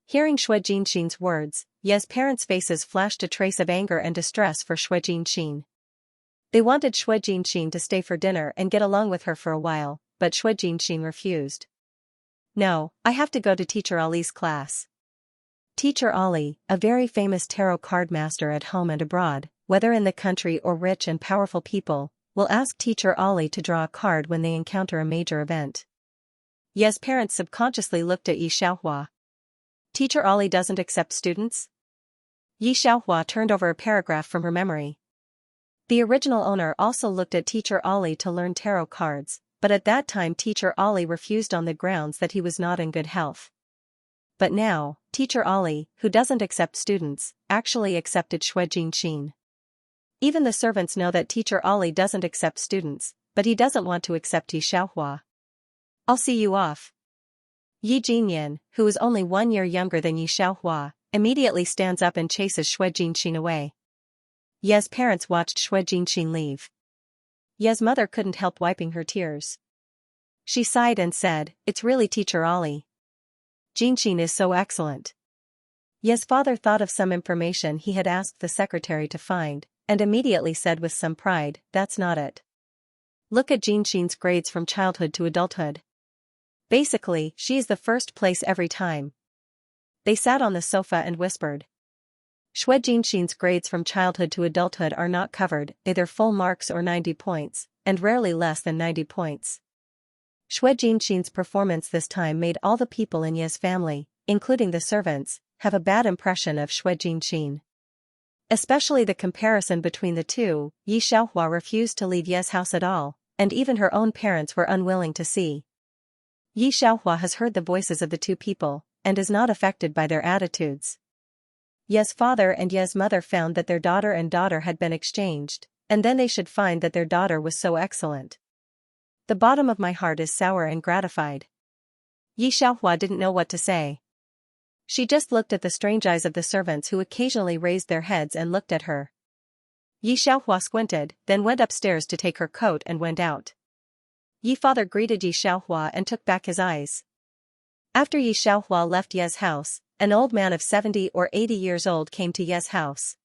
Hearing Xue Jinxin's words, Ye's parents' faces flashed a trace of anger and distress for Xue Jinxin. They wanted Xue Jinxin to stay for dinner and get along with her for a while, but Xue Jinxin refused. No, I have to go to Teacher Ali's class. Teacher Ali, a very famous tarot card master at home and abroad, whether in the country or rich and powerful people, will ask Teacher Ali to draw a card when they encounter a major event. Ye's parents subconsciously looked at Yi Xiaohua. Teacher Ali doesn't accept students? Yi Xiaohua turned over a paragraph from her memory. The original owner also looked at Teacher Ali to learn tarot cards, but at that time Teacher Ali refused on the grounds that he was not in good health. But now, Teacher Ali, who doesn't accept students, actually accepted Xue Jinxin. Even the servants know that Teacher Ali doesn't accept students, but he doesn't want to accept Yi Xiaohua. I'll see you off. Yi Jinyan, who is only 1 year younger than Yi Xiaohua, immediately stands up and chases Xue Jinxin away. Ye's parents watched Xue Jinxin leave. Ye's mother couldn't help wiping her tears. She sighed and said, "It's really Teacher Ali. Jinxin is so excellent." Ye's father thought of some information he had asked the secretary to find, and immediately said with some pride, "That's not it. Look at Jinxin's grades from childhood to adulthood. Basically, she is the first place every time." They sat on the sofa and whispered. Xue Jinxin's grades from childhood to adulthood are not covered, either full marks or 90 points, and rarely less than 90 points. Xue Jinxin's performance this time made all the people in Ye's family, including the servants, have a bad impression of Xue Jinxin. Especially the comparison between the two. Yi Xiaohua refused to leave Ye's house at all, and even her own parents were unwilling to see. Yi Xiaohua has heard the voices of the two people, and is not affected by their attitudes. Ye's father and Ye's mother found that their daughter had been exchanged, and then they should find that their daughter was so excellent. The bottom of my heart is sour and gratified. Yi Xiaohua didn't know what to say. She just looked at the strange eyes of the servants who occasionally raised their heads and looked at her. Yi Xiaohua squinted, then went upstairs to take her coat and went out. Yi father greeted Yi Xiaohua and took back his eyes. After Yi Xiaohua left Ye's house, an old man of 70 or 80 years old came to Ye's house.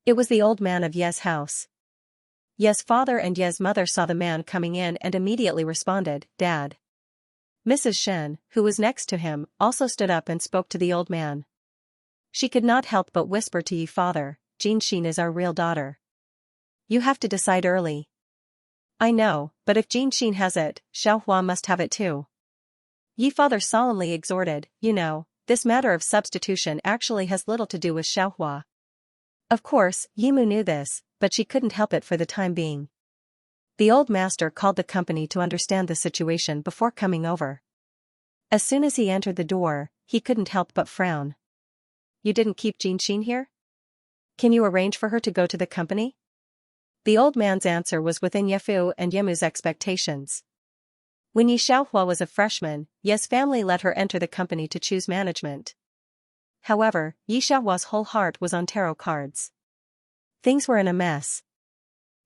It was the old man of Ye's house. Ye's father and Ye's mother saw the man coming in and immediately responded, "Dad." Mrs. Shen, who was next to him, also stood up and spoke to the old man. She could not help but whisper to Yi father, "Jinxin is our real daughter. You have to decide early." "I know, but if Jinxin has it, Xiaohua must have it too." Yi father solemnly exhorted, "You know, this matter of substitution actually has little to do with Xiaohua." Of course, Yimu knew this, but she couldn't help it for the time being. The old master called the company to understand the situation before coming over. As soon as he entered the door, he couldn't help but frown. "You didn't keep Jinxin here? Can you arrange for her to go to the company?" The old man's answer was within Yefu and Yemu's expectations. When Yi Xiaohua was a freshman, Ye's family let her enter the company to choose management. However, Yi Xiaohua's whole heart was on tarot cards. Things were in a mess.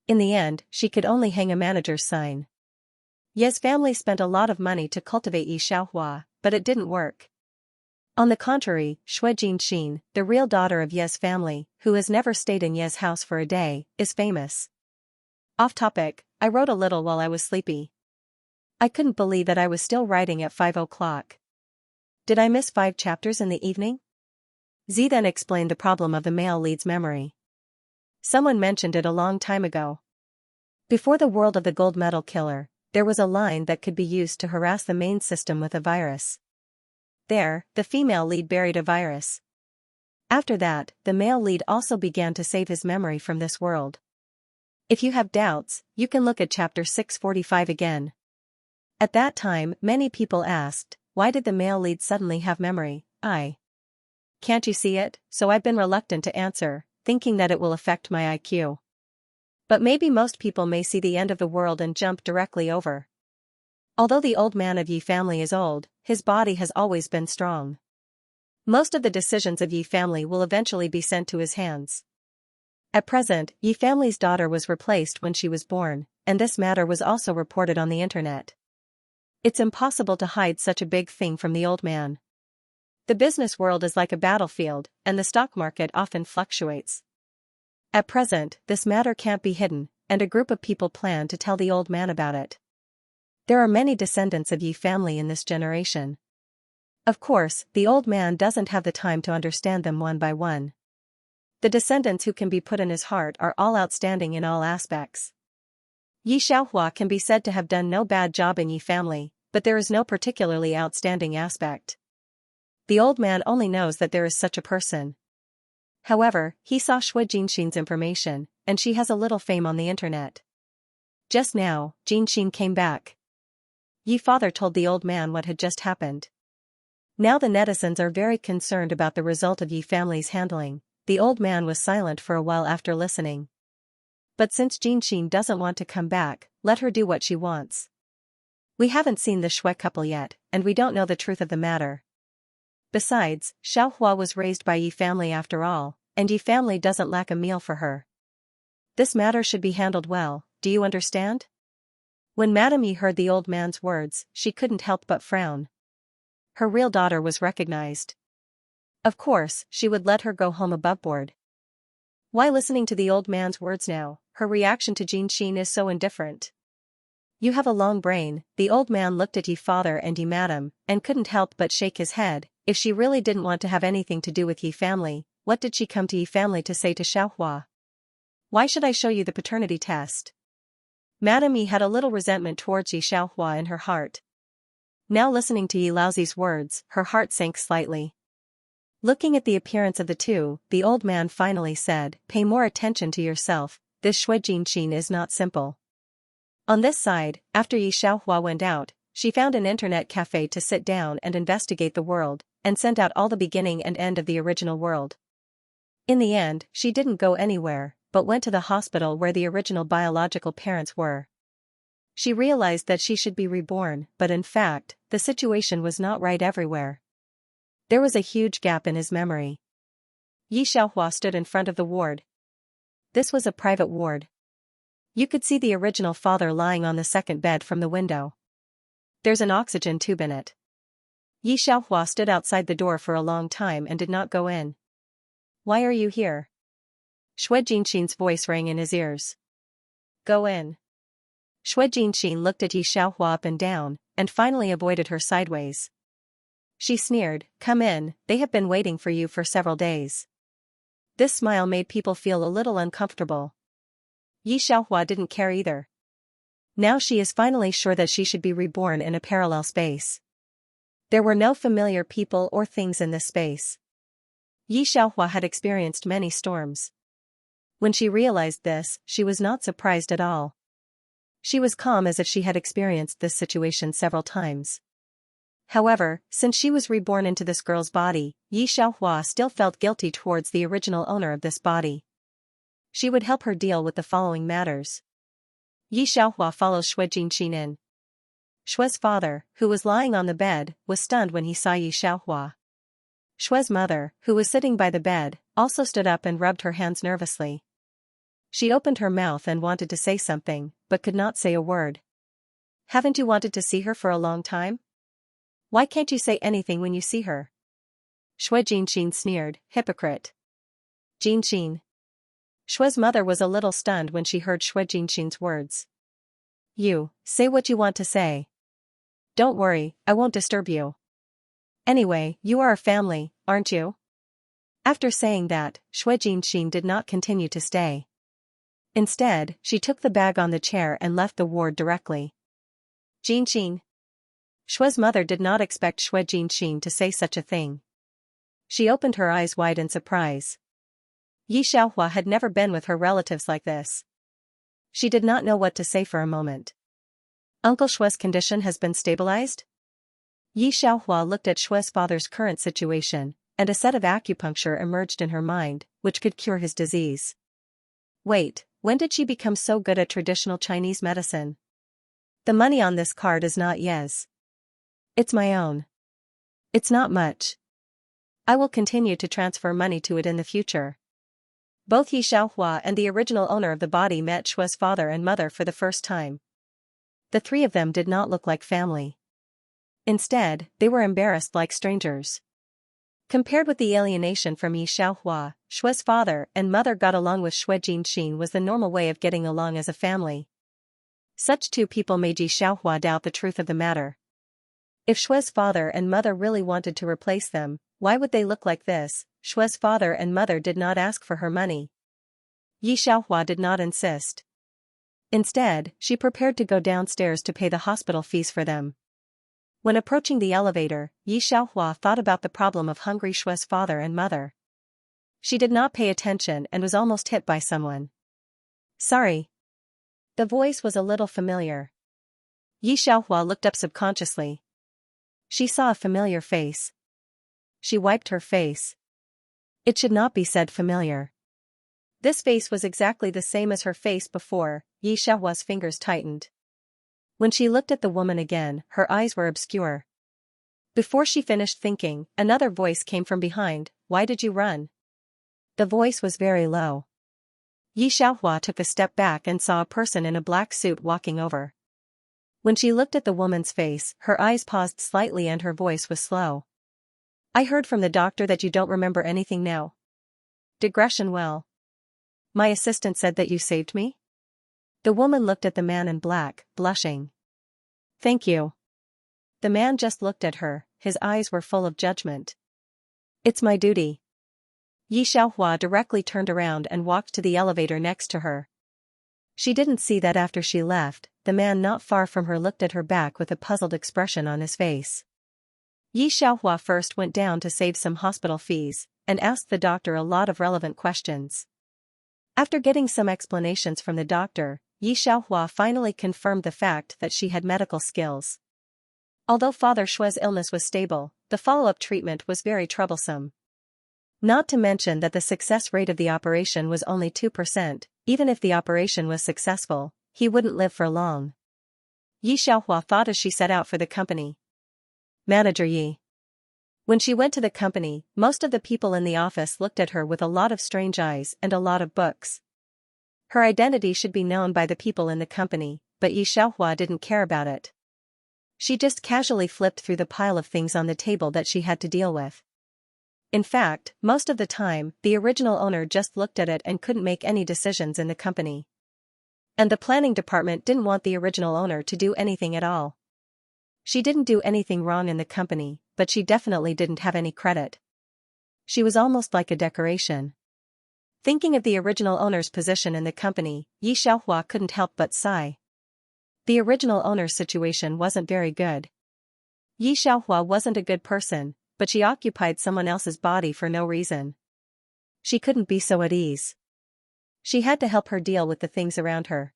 In the end, she could only hang a manager's sign. Ye's family spent a lot of money to cultivate Yi Xiaohua, but it didn't work. On the contrary, Xue Jinxin, the real daughter of Ye's family, who has never stayed in Ye's house for a day, is famous. Off topic, I wrote a little while I was sleepy. I couldn't believe that I was still writing at 5 o'clock. Did I miss 5 chapters in the evening? Z then explained the problem of the male lead's memory. Someone mentioned it a long time ago. Before the world of the gold medal killer, there was a line that could be used to harass the main system with a virus. There, the female lead buried a virus. After that, the male lead also began to save his memory from this world. If you have doubts, you can look at chapter 645 again. At that time, many people asked, why did the male lead suddenly have memory? Can't you see it? So I've been reluctant to answer. thinking that it will affect my IQ. But maybe most people may see the end of the world and jump directly over. Although the old man of Yi family is old, his body has always been strong. Most of the decisions of Yi family will eventually be sent to his hands. At present, Yi family's daughter was replaced when she was born, and this matter was also reported on the internet. It's impossible to hide such a big thing from the old man. The business world is like a battlefield, and the stock market often fluctuates. At present, this matter can't be hidden, and a group of people plan to tell the old man about it. There are many descendants of Yi family in this generation. Of course, the old man doesn't have the time to understand them one by one. The descendants who can be put in his heart are all outstanding in all aspects. Yi Xiaohua can be said to have done no bad job in Yi family, but there is no particularly outstanding aspect. The old man only knows that there is such a person. However, he saw Shui Jinxin's information, and she has a little fame on the internet. Just now, Jinxin came back. Yi father told the old man what had just happened. Now the netizens are very concerned about the result of Yi family's handling. The old man was silent for a while after listening. But since Jinxin doesn't want to come back, let her do what she wants. We haven't seen the Shui couple yet, and we don't know the truth of the matter. Besides, Xiaohua was raised by Yi family after all, and Yi family doesn't lack a meal for her. This matter should be handled well, do you understand? When Madame Yi heard the old man's words, she couldn't help but frown. Her real daughter was recognized. Of course, she would let her go home above board. Why listening to the old man's words now, her reaction to Jinxin is so indifferent? You have a long brain, the old man looked at Yi father and Yi madam, and couldn't help but shake his head. If she really didn't want to have anything to do with Yi family, what did she come to Yi family to say to Xiaohua? Why should I show you the paternity test? Madame Yi had a little resentment towards Yi Xiaohua in her heart. Now listening to Yi Laozi's words, her heart sank slightly. Looking at the appearance of the two, the old man finally said, "Pay more attention to yourself, this Shui Jinxin is not simple." On this side, after Yi Xiaohua went out, she found an internet cafe to sit down and investigate the world, and sent out all the beginning and end of the original world. In the end, she didn't go anywhere, but went to the hospital where the original biological parents were. She realized that she should be reborn, but in fact, the situation was not right everywhere. There was a huge gap in his memory. Yi Xiaohua stood in front of the ward. This was a private ward. You could see the original father lying on the second bed from the window. There's an oxygen tube in it. Yi Xiaohua stood outside the door for a long time and did not go in. Why are you here? Shui Jinxin's voice rang in his ears. Go in. Shui Jinxin looked at Yi Xiaohua up and down, and finally avoided her sideways. She sneered, "Come in, they have been waiting for you for several days." This smile made people feel a little uncomfortable. Yi Xiaohua didn't care either. Now she is finally sure that she should be reborn in a parallel space. There were no familiar people or things in this space. Yi Xiaohua had experienced many storms. When she realized this, she was not surprised at all. She was calm as if she had experienced this situation several times. However, since she was reborn into this girl's body, Yi Xiaohua still felt guilty towards the original owner of this body. She would help her deal with the following matters. Yi Xiaohua follows Shui Jinxin in. Shui's father, who was lying on the bed, was stunned when he saw Yi Xiaohua. Shui's mother, who was sitting by the bed, also stood up and rubbed her hands nervously. She opened her mouth and wanted to say something, but could not say a word. Haven't you wanted to see her for a long time? Why can't you say anything when you see her? Shui Jinxin sneered, hypocrite. Jinxin. Shui's mother was a little stunned when she heard Shui Jinxin's words. You, say what you want to say. Don't worry, I won't disturb you. Anyway, you are a family, aren't you? After saying that, Shui Jinxin did not continue to stay. Instead, she took the bag on the chair and left the ward directly. Jinxin. Shui's mother did not expect Shui Jinxin to say such a thing. She opened her eyes wide in surprise. Yi Xiaohua had never been with her relatives like this. She did not know what to say for a moment. Uncle Shui's condition has been stabilized? Yi Xiaohua looked at Shui's father's current situation, and a set of acupuncture emerged in her mind, which could cure his disease. Wait, when did she become so good at traditional Chinese medicine? The money on this card is not Ye's. It's my own. It's not much. I will continue to transfer money to it in the future. Both Yi Xiaohua and the original owner of the body met Shua's father and mother for the first time. The three of them did not look like family. Instead, they were embarrassed like strangers. Compared with the alienation from Yi Xiaohua, Shua's father and mother got along with Shui Jinxin was the normal way of getting along as a family. Such two people made Yi Xiaohua doubt the truth of the matter. If Shua's father and mother really wanted to replace them, why would they look like this? Shua's father and mother did not ask for her money. Yi Xiaohua did not insist. Instead, she prepared to go downstairs to pay the hospital fees for them. When approaching the elevator, Yi Xiaohua thought about the problem of hungry Shua's father and mother. She did not pay attention and was almost hit by someone. Sorry. The voice was a little familiar. Yi Xiaohua looked up subconsciously. She saw a familiar face. She wiped her face. It should not be said familiar. This face was exactly the same as her face before. Yi Xiaohua's fingers tightened. When she looked at the woman again, her eyes were obscure. Before she finished thinking, another voice came from behind. Why did you run? The voice was very low. Yi Xiaohua took a step back and saw a person in a black suit walking over. When she looked at the woman's face, her eyes paused slightly and her voice was slow. I heard from the doctor that you don't remember anything now. Digression well. My assistant said that you saved me? The woman looked at the man in black, blushing. Thank you. The man just looked at her, his eyes were full of judgment. It's my duty. Yi Xiaohua directly turned around and walked to the elevator next to her. She didn't see that after she left, the man not far from her looked at her back with a puzzled expression on his face. Yi Xiaohua first went down to save some hospital fees, and asked the doctor a lot of relevant questions. After getting some explanations from the doctor, Yi Xiaohua finally confirmed the fact that she had medical skills. Although Father Shua's illness was stable, the follow-up treatment was very troublesome. Not to mention that the success rate of the operation was only 2%, even if the operation was successful, he wouldn't live for long. Yi Xiaohua thought as she set out for the company. Manager Yi. When she went to the company, most of the people in the office looked at her with a lot of strange eyes and a lot of books. Her identity should be known by the people in the company, but Yi Xiaohua didn't care about it. She just casually flipped through the pile of things on the table that she had to deal with. In fact, most of the time, the original owner just looked at it and couldn't make any decisions in the company. And the planning department didn't want the original owner to do anything at all. She didn't do anything wrong in the company, but she definitely didn't have any credit. She was almost like a decoration. Thinking of the original owner's position in the company, Yi Xiaohua couldn't help but sigh. The original owner's situation wasn't very good. Yi Xiaohua wasn't a good person, but she occupied someone else's body for no reason. She couldn't be so at ease. She had to help her deal with the things around her.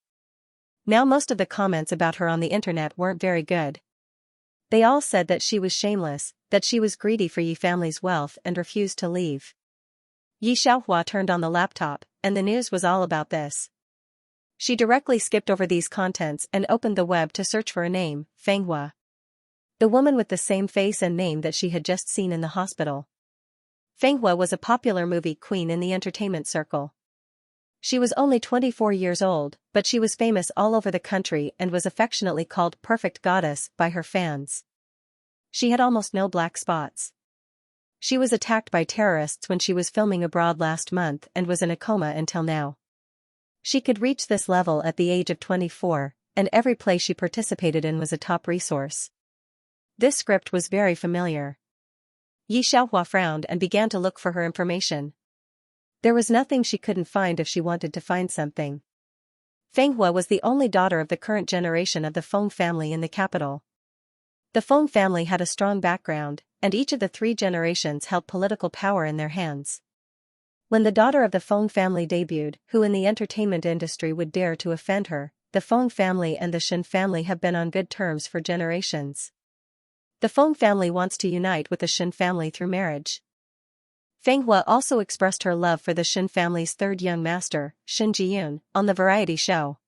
Now most of the comments about her on the internet weren't very good. They all said that she was shameless, that she was greedy for Yi family's wealth and refused to leave. Yi Xiaohua turned on the laptop, and the news was all about this. She directly skipped over these contents and opened the web to search for a name, Fenghua. The woman with the same face and name that she had just seen in the hospital. Fenghua was a popular movie queen in the entertainment circle. She was only 24 years old, but she was famous all over the country and was affectionately called Perfect Goddess by her fans. She had almost no black spots. She was attacked by terrorists when she was filming abroad last month and was in a coma until now. She could reach this level at the age of 24, and every play she participated in was a top resource. This script was very familiar. Yi Xiaohua frowned and began to look for her information. There was nothing she couldn't find if she wanted to find something. Fenghua was the only daughter of the current generation of the Feng family in the capital. The Feng family had a strong background, and each of the three generations held political power in their hands. When the daughter of the Feng family debuted, who in the entertainment industry would dare to offend her? The Feng family and the Shen family have been on good terms for generations. The Feng family wants to unite with the Shen family through marriage. Feng Hua also expressed her love for the Shen family's third young master, Shen Jiyun, on the variety show.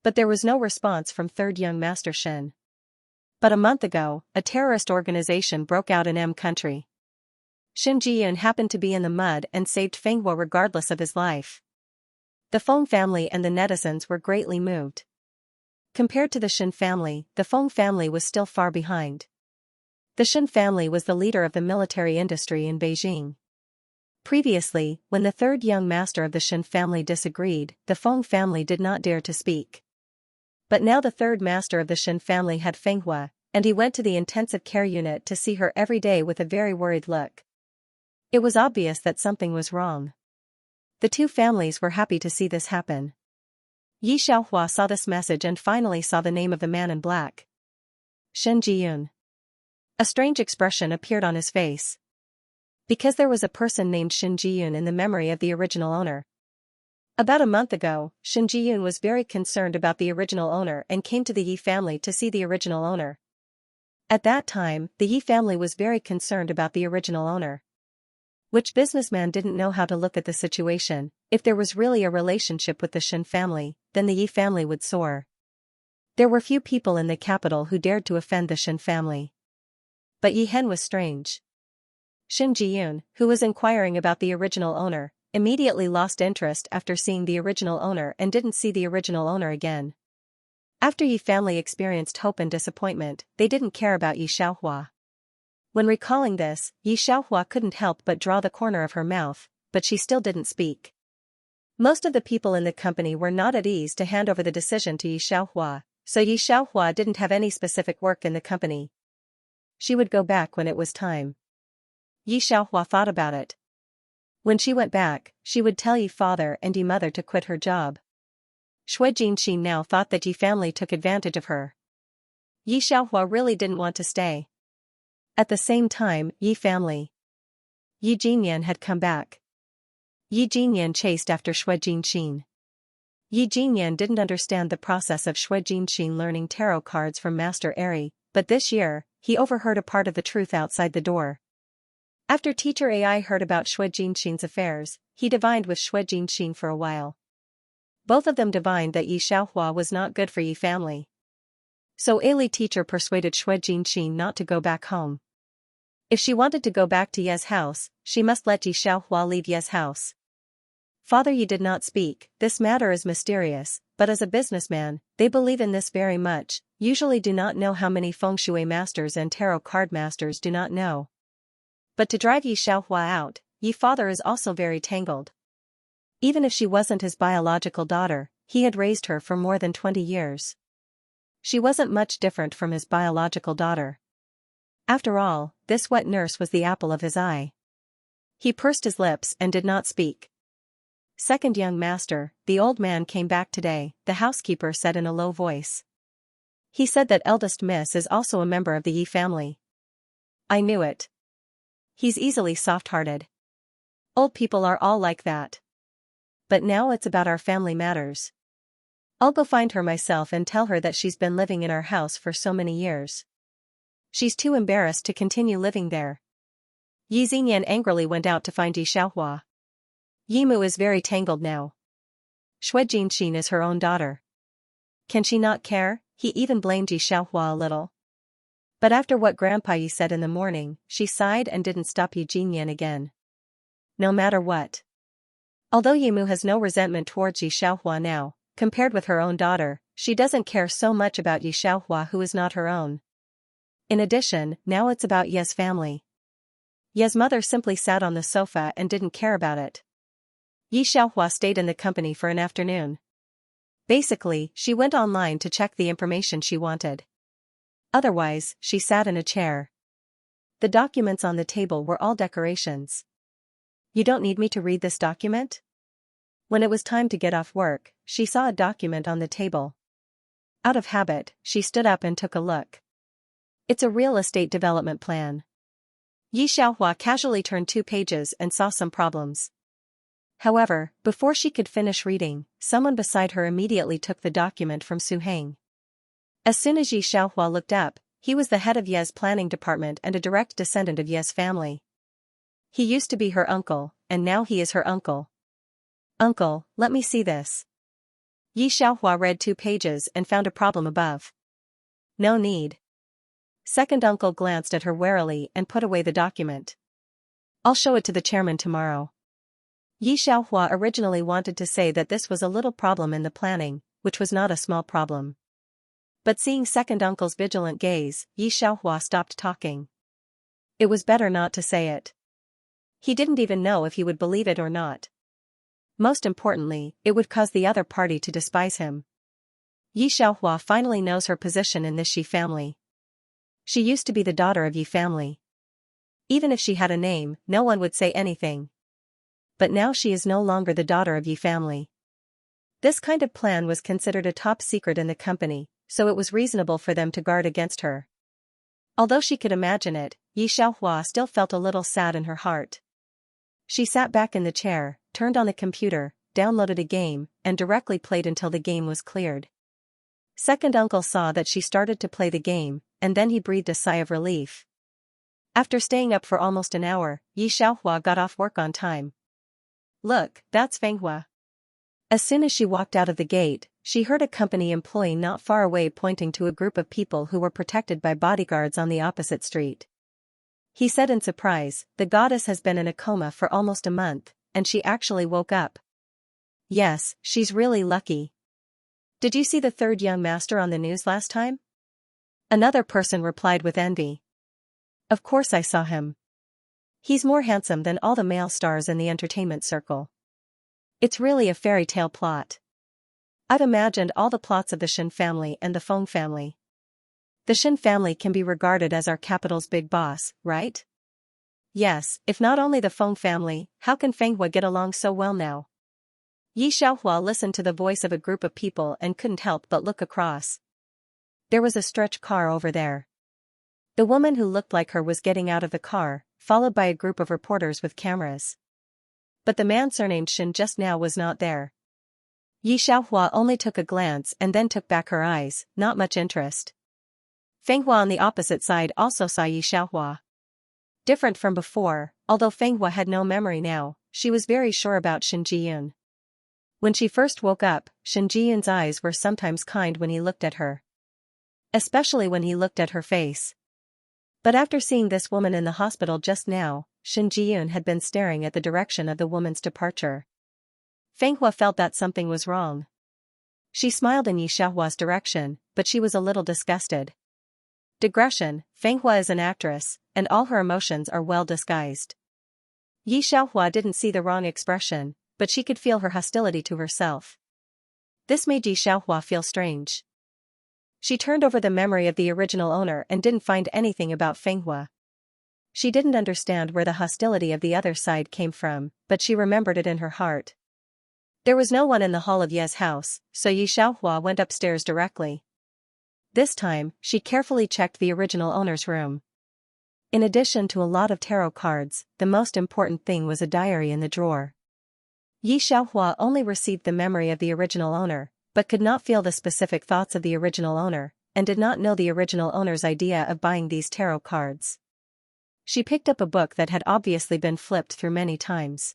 But there was no response from third young master Shen. But a month ago, a terrorist organization broke out in M country. Shen Jiyun happened to be in the mud and saved Feng Hua regardless of his life. The Feng family and the netizens were greatly moved. Compared to the Shen family, the Feng family was still far behind. The Shen family was the leader of the military industry in Beijing. Previously, when the third young master of the Shen family disagreed, the Feng family did not dare to speak. But now the third master of the Shen family had Feng Hua, and he went to the intensive care unit to see her every day with a very worried look. It was obvious that something was wrong. The two families were happy to see this happen. Yi Xiaohua saw this message and finally saw the name of the man in black. Shen Jiyun. A strange expression appeared on his face. Because there was a person named Shen Jiyun in the memory of the original owner. About a month ago, Shen Jiyun was very concerned about the original owner and came to the Yi family to see the original owner. At that time, the Yi family was very concerned about the original owner. Which businessman didn't know how to look at the situation? If there was really a relationship with the Shen family, then the Yi family would soar. There were few people in the capital who dared to offend the Shen family. But Yi Hen was strange. Shen Jiyun, who was inquiring about the original owner, immediately lost interest after seeing the original owner and didn't see the original owner again. After Yi family experienced hope and disappointment, they didn't care about Yi Xiaohua. When recalling this, Yi Xiaohua couldn't help but draw the corner of her mouth, but she still didn't speak. Most of the people in the company were not at ease to hand over the decision to Yi Xiaohua, so Yi Xiaohua didn't have any specific work in the company. She would go back when it was time. Yi Xiaohua thought about it. When she went back, she would tell Yi father and Yi mother to quit her job. Shui Jinxi now thought that Yi family took advantage of her. Yi Xiaohua really didn't want to stay. At the same time, Yi family. Yi Jinyan had come back. Yi Jinyan chased after Shui Jinxin. Yi Jinyan didn't understand the process of Shui Jinxin learning tarot cards from Master Eri, but this year, he overheard a part of the truth outside the door. After Teacher Ai heard about Shui Jinxin's affairs, he divined with Shui Jinxin for a while. Both of them divined that Yi Xiaohua was not good for Yi family. So Aili teacher persuaded Shui Jinxin not to go back home. If she wanted to go back to Ye's house, she must let Yi Xiaohua leave Ye's house. Father Yi did not speak. This matter is mysterious, but as a businessman, they believe in this very much, usually do not know how many feng shui masters and tarot card masters do not know. But to drive Yi Xiaohua out, Yi father is also very tangled. Even if she wasn't his biological daughter, he had raised her for more than 20 years. She wasn't much different from his biological daughter. After all, this wet nurse was the apple of his eye. He pursed his lips and did not speak. Second young master, the old man came back today, the housekeeper said in a low voice. He said that eldest miss is also a member of the Yi family. I knew it. He's easily soft-hearted. Old people are all like that. But now it's about our family matters. I'll go find her myself and tell her that she's been living in our house for so many years. She's too embarrassed to continue living there. Yi Xinyan angrily went out to find Yi Xiaohua. Yimu is very tangled now. Shui Jinxin is her own daughter. Can she not care? He even blamed Yi Xiaohua a little. But after what Grandpa Yi said in the morning, she sighed and didn't stop Yi Jinyan again. No matter what. Although Yimu has no resentment towards Yi Xiaohua now, compared with her own daughter, she doesn't care so much about Yi Xiaohua who is not her own. In addition, now it's about Ye's family. Ye's mother simply sat on the sofa and didn't care about it. Yi Xiaohua stayed in the company for an afternoon. Basically, she went online to check the information she wanted. Otherwise, she sat in a chair. The documents on the table were all decorations. You don't need me to read this document? When it was time to get off work, she saw a document on the table. Out of habit, she stood up and took a look. It's a real estate development plan. Yi Xiaohua casually turned 2 pages and saw some problems. However, before she could finish reading, someone beside her immediately took the document from Su Heng. As soon as Yi Xiaohua looked up, he was the head of Ye's planning department and a direct descendant of Ye's family. He used to be her uncle, and now he is her uncle. Uncle, let me see this. Yi Xiaohua read 2 pages and found a problem above. No need. Second uncle glanced at her warily and put away the document. I'll show it to the chairman tomorrow. Yi Xiaohua originally wanted to say that this was a little problem in the planning, which was not a small problem. But seeing second uncle's vigilant gaze, Yi Xiaohua stopped talking. It was better not to say it. He didn't even know if he would believe it or not. Most importantly, it would cause the other party to despise him. Yi Xiaohua finally knows her position in this Shi family. She used to be the daughter of Yi family. Even if she had a name, no one would say anything. But now she is no longer the daughter of Yi family. This kind of plan was considered a top secret in the company, so it was reasonable for them to guard against her. Although she could imagine it, Yi Xiaohua still felt a little sad in her heart. She sat back in the chair, turned on the computer, downloaded a game, and directly played until the game was cleared. Second uncle saw that she started to play the game, and then he breathed a sigh of relief. After staying up for almost an hour, Yi Xiaohua got off work on time. Look, that's Fenghua. As soon as she walked out of the gate, she heard a company employee not far away pointing to a group of people who were protected by bodyguards on the opposite street. He said in surprise, the goddess has been in a coma for almost a month, and she actually woke up. Yes, she's really lucky. Did you see the third young master on the news last time? Another person replied with envy. Of course I saw him. He's more handsome than all the male stars in the entertainment circle. It's really a fairy tale plot. I've imagined all the plots of the Shen family and the Feng family. The Shen family can be regarded as our capital's big boss, right? Yes, if not only the Feng family, how can Fenghua get along so well now? Yi Xiaohua listened to the voice of a group of people and couldn't help but look across. There was a stretch car over there. The woman who looked like her was getting out of the car, followed by a group of reporters with cameras. But the man surnamed Shen just now was not there. Yi Xiaohua only took a glance and then took back her eyes, not much interest. Fenghua on the opposite side also saw Yi Xiaohua. Different from before, although Fenghua had no memory now, she was very sure about Shen Jiyun. When she first woke up, Shen Jiyun's eyes were sometimes kind when he looked at her. Especially when he looked at her face. But after seeing this woman in the hospital just now, Shen Jiyun had been staring at the direction of the woman's departure. Fenghua felt that something was wrong. She smiled in Yi Xiaohua's direction, but she was a little disgusted. Digression, Fenghua is an actress, and all her emotions are well disguised. Yi Xiaohua didn't see the wrong expression, but she could feel her hostility to herself. This made Yi Xiaohua feel strange. She turned over the memory of the original owner and didn't find anything about Fenghua. She didn't understand where the hostility of the other side came from, but she remembered it in her heart. There was no one in the hall of Ye's house, so Yi Xiaohua went upstairs directly. This time, she carefully checked the original owner's room. In addition to a lot of tarot cards, the most important thing was a diary in the drawer. Yi Xiaohua only received the memory of the original owner, but could not feel the specific thoughts of the original owner, and did not know the original owner's idea of buying these tarot cards. She picked up a book that had obviously been flipped through many times.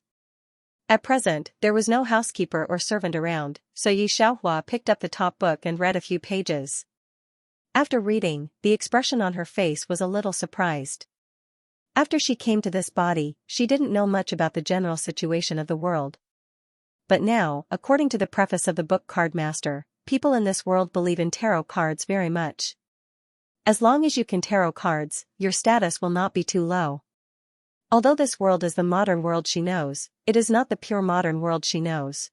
At present, there was no housekeeper or servant around, so Yi Xiaohua picked up the top book and read a few pages. After reading, the expression on her face was a little surprised. After she came to this body, she didn't know much about the general situation of the world. But now, according to the preface of the book Card Master, people in this world believe in tarot cards very much. As long as you can tarot cards, your status will not be too low. Although this world is the modern world she knows, it is not the pure modern world she knows.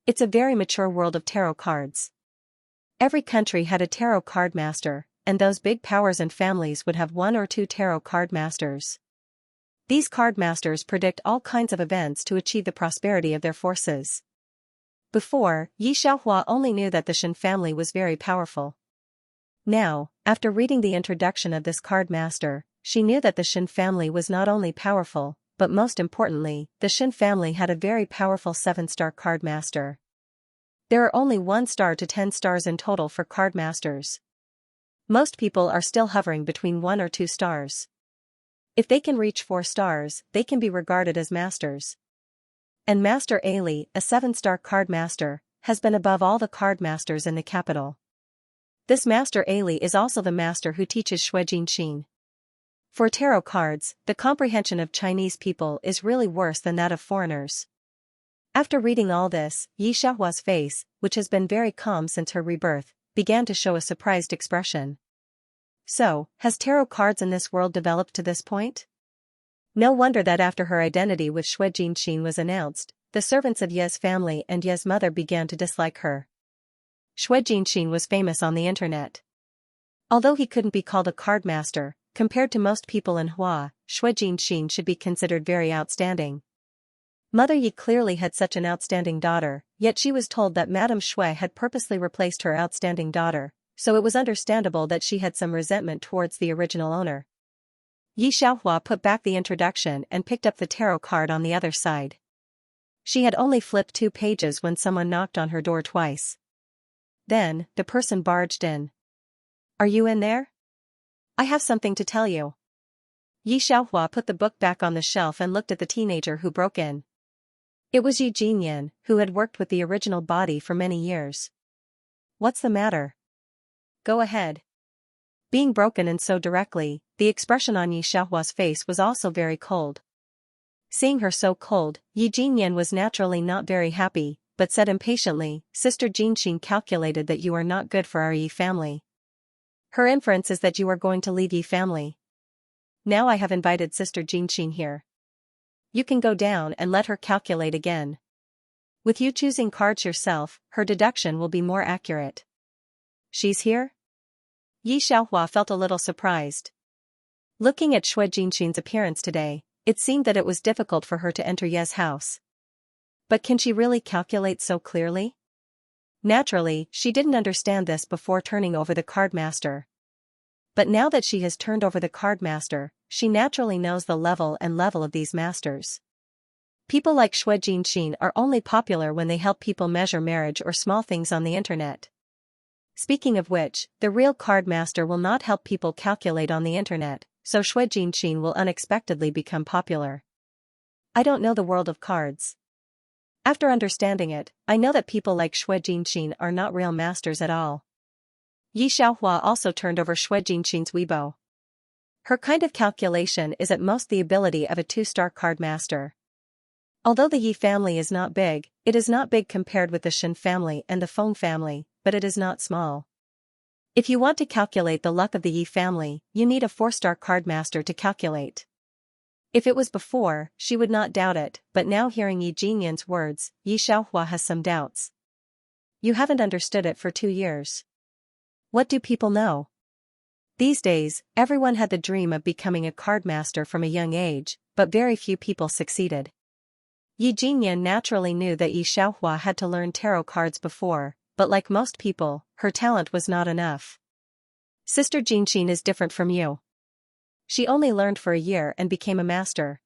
It's a very mature world of tarot cards. Every country had a tarot card master, and those big powers and families would have 1 or 2 tarot card masters. These card masters predict all kinds of events to achieve the prosperity of their forces. Before, Yi Xiaohua only knew that the Shen family was very powerful. Now, after reading the introduction of this card master, she knew that the Shen family was not only powerful, but most importantly, the Shen family had a very powerful 7-star card master. There are only 1 star to 10 stars in total for card masters. Most people are still hovering between 1 or 2 stars. If they can reach 4 stars, they can be regarded as masters. And Master Ali, a 7-star card master, has been above all the card masters in the capital. This Master Ali is also the master who teaches Xianxia. For tarot cards, the comprehension of Chinese people is really worse than that of foreigners. After reading all this, Xianxia's face, which has been very calm since her rebirth, began to show a surprised expression. So, has tarot cards in this world developed to this point? No wonder that after her identity with Xianxia was announced, the servants of Ye's family and Ye's mother began to dislike her. Xianxia was famous on the internet. Although he couldn't be called a card master, compared to most people in Hua, Xianxia should be considered very outstanding. Mother Yi clearly had such an outstanding daughter, yet she was told that Madame Shui had purposely replaced her outstanding daughter, so it was understandable that she had some resentment towards the original owner. Xianxia put back the introduction and picked up the tarot card on the other side. She had only flipped 2 pages when someone knocked on her door twice. Then, the person barged in. "Are you in there? I have something to tell you." Xianxia put the book back on the shelf and looked at the teenager who broke in. It was Yi Jinyan, who had worked with the original body for many years. "What's the matter? Go ahead." Being broken in so directly, the expression on Xianxia's face was also very cold. Seeing her so cold, Yi Jinyan was naturally not very happy, but said impatiently, "Sister Jinxin calculated that you are not good for our Yi family. Her inference is that you are going to leave Yi family. Now I have invited Sister Jinxin here. You can go down and let her calculate again. With you choosing cards yourself, her deduction will be more accurate." "She's here?" Xianxia felt a little surprised. Looking at Xianxin's appearance today, it seemed that it was difficult for her to enter Ye's house. But can she really calculate so clearly? Naturally, she didn't understand this before turning over the card master. But now that she has turned over the card master, she naturally knows the level of these masters. People like Xianxia are only popular when they help people measure marriage or small things on the internet. Speaking of which, the real card master will not help people calculate on the internet, so Xianxia will unexpectedly become popular. I don't know the world of cards. After understanding it, I know that people like Xianxia are not real masters at all. Xianxia also turned over Xianxin's Weibo. Her kind of calculation is at most the ability of a 2-star card master. Although the Yi family is not big, it is not big compared with the Shen family and the Feng family, but it is not small. If you want to calculate the luck of the Yi family, you need a 4-star card master to calculate. If it was before, she would not doubt it, but now hearing Yi Jinyan's words, Xianxia has some doubts. You haven't understood it for 2 years. What do people know? These days, everyone had the dream of becoming a card master from a young age, but very few people succeeded. Yi Jinyan naturally knew that Xianxia had to learn tarot cards before, but like most people, her talent was not enough. Sister Jinxin is different from you. She only learned for a year and became a master.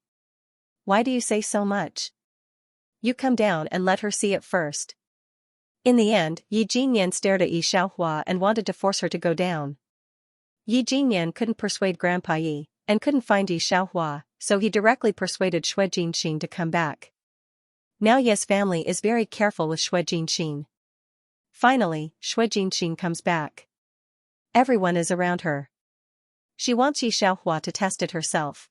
Why do you say so much? You come down and let her see it first. In the end, Yi Jinyan stared at Xianxia and wanted to force her to go down. Yi Jinyan couldn't persuade Grandpa Yi, and couldn't find Xianxia, so he directly persuaded Xianxin to come back. Now Ye's family is very careful with Xianxin. Finally, Xianxin comes back. Everyone is around her. She wants Xianxia to test it herself.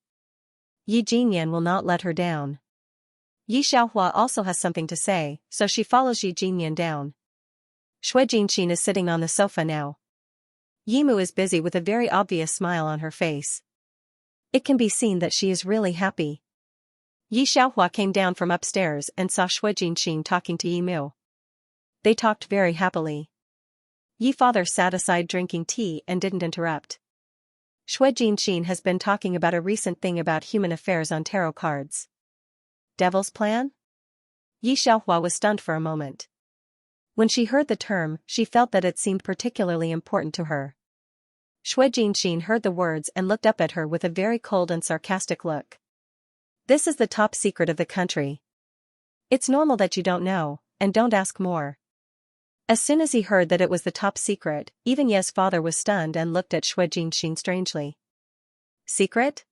Yi Jinyan will not let her down. Xianxia also has something to say, so she follows Yi Jinyan down. Xianxin is sitting on the sofa now. Yimu is busy with a very obvious smile on her face. It can be seen that she is really happy. Xianxia came down from upstairs and saw Xianxin talking to Yimu. They talked very happily. Yi father sat aside drinking tea and didn't interrupt. Xianxin has been talking about a recent thing about human affairs on tarot cards. Devil's plan? Xianxia was stunned for a moment. When she heard the term, she felt that it seemed particularly important to her. Xianxin heard the words and looked up at her with a very cold and sarcastic look. This is the top secret of the country. It's normal that you don't know, and don't ask more. As soon as he heard that it was the top secret, even Ye's father was stunned and looked at Xianxin strangely. Secret?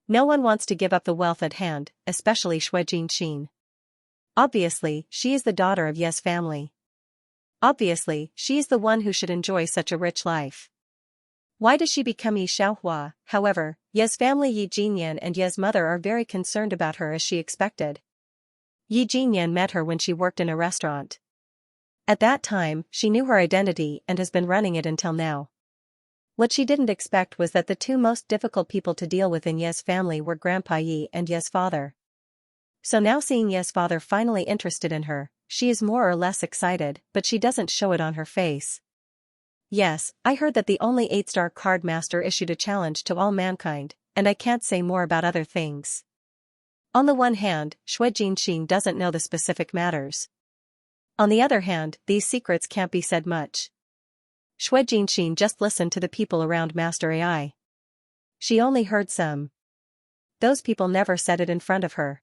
No one wants to give up the wealth at hand, especially Xue Jinxin. Obviously, she is the daughter of Ye's family. Obviously, she is the one who should enjoy such a rich life. Why does she become Yi Xiaohua? However, Ye's family Yi Jinyan and Ye's mother are very concerned about her as she expected. Yi Jinyan met her when she worked in a restaurant. At that time, she knew her identity and has been running it until now. What she didn't expect was that the two most difficult people to deal with in Ye's family were Grandpa Yi and Ye's father. So now seeing Ye's father finally interested in her, she is more or less excited, but she doesn't show it on her face. Yes, I heard that the only 8-star card master issued a challenge to all mankind, and I can't say more about other things. On the one hand, Xue Jinxin doesn't know the specific matters. On the other hand, these secrets can't be said much. Xue Jinxin just listened to the people around Master AI. She only heard some. Those people never said it in front of her.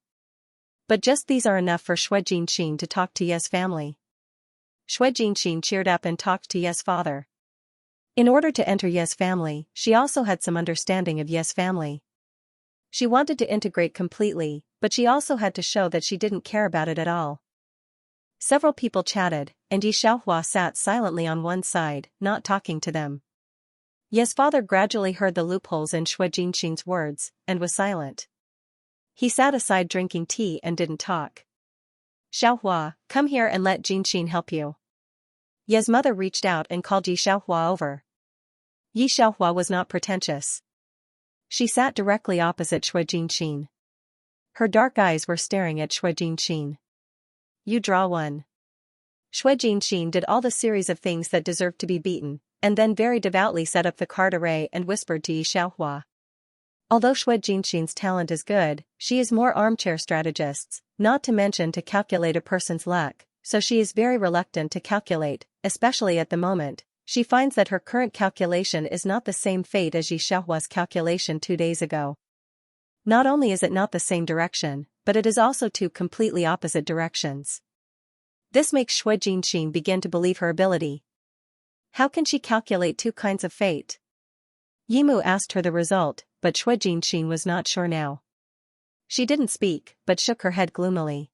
But just these are enough for Xue Jinxin to talk to Ye's family. Xue Jinxin cheered up and talked to Ye's father. In order to enter Ye's family, she also had some understanding of Ye's family. She wanted to integrate completely, but she also had to show that she didn't care about it at all. Several people chatted, and Yi Xiaohua sat silently on one side, not talking to them. Ye's father gradually heard the loopholes in Xue Jinxin's words, and was silent. He sat aside drinking tea and didn't talk. Xiaohua, come here and let Jinxin help you. Ye's mother reached out and called Yi Xiaohua over. Yi Xiaohua was not pretentious. She sat directly opposite Xue Jinxin. Her dark eyes were staring at Xue Jinxin. You draw one. Xue Jinxin did all the series of things that deserved to be beaten, and then very devoutly set up the card array and whispered to Yi Xiaohua. Although Xue Jinxin's talent is good, she is more armchair strategists, not to mention to calculate a person's luck, so she is very reluctant to calculate, especially at the moment. She finds that her current calculation is not the same fate as Yi Xiaohua's calculation 2 days ago. Not only is it not the same direction, but it is also two completely opposite directions. This makes Xue Jinxin begin to believe her ability. How can she calculate two kinds of fate? Yimu asked her the result, but Xue Jinxin was not sure now. She didn't speak, but shook her head gloomily.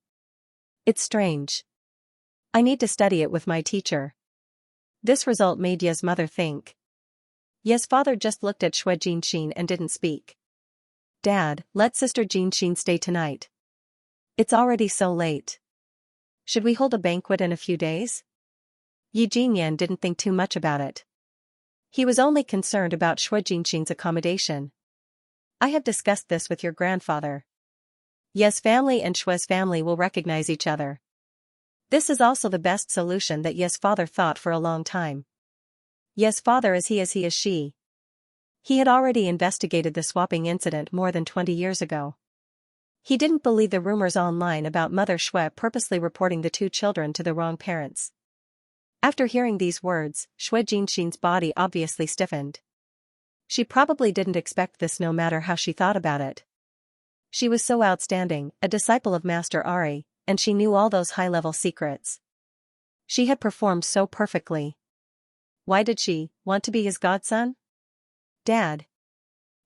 It's strange. I need to study it with my teacher. This result made Ye's mother think. Ye's father just looked at Xue Jinxin and didn't speak. Dad, let Sister Jinxin stay tonight. It's already so late. Should we hold a banquet in a few days? Yi Jinyan didn't think too much about it. He was only concerned about Xue Jinxin's accommodation. I have discussed this with your grandfather. Ye's family and Xue's family will recognize each other. This is also the best solution that Ye's father thought for a long time. Ye's father is he as he is she. He had already investigated the swapping incident more than 20 years ago. He didn't believe the rumors online about Mother Xue purposely reporting the two children to the wrong parents. After hearing these words, Xue Jinxin's body obviously stiffened. She probably didn't expect this no matter how she thought about it. She was so outstanding, a disciple of Master Ari, and she knew all those high-level secrets. She had performed so perfectly. Why did she want to be his godson? Dad.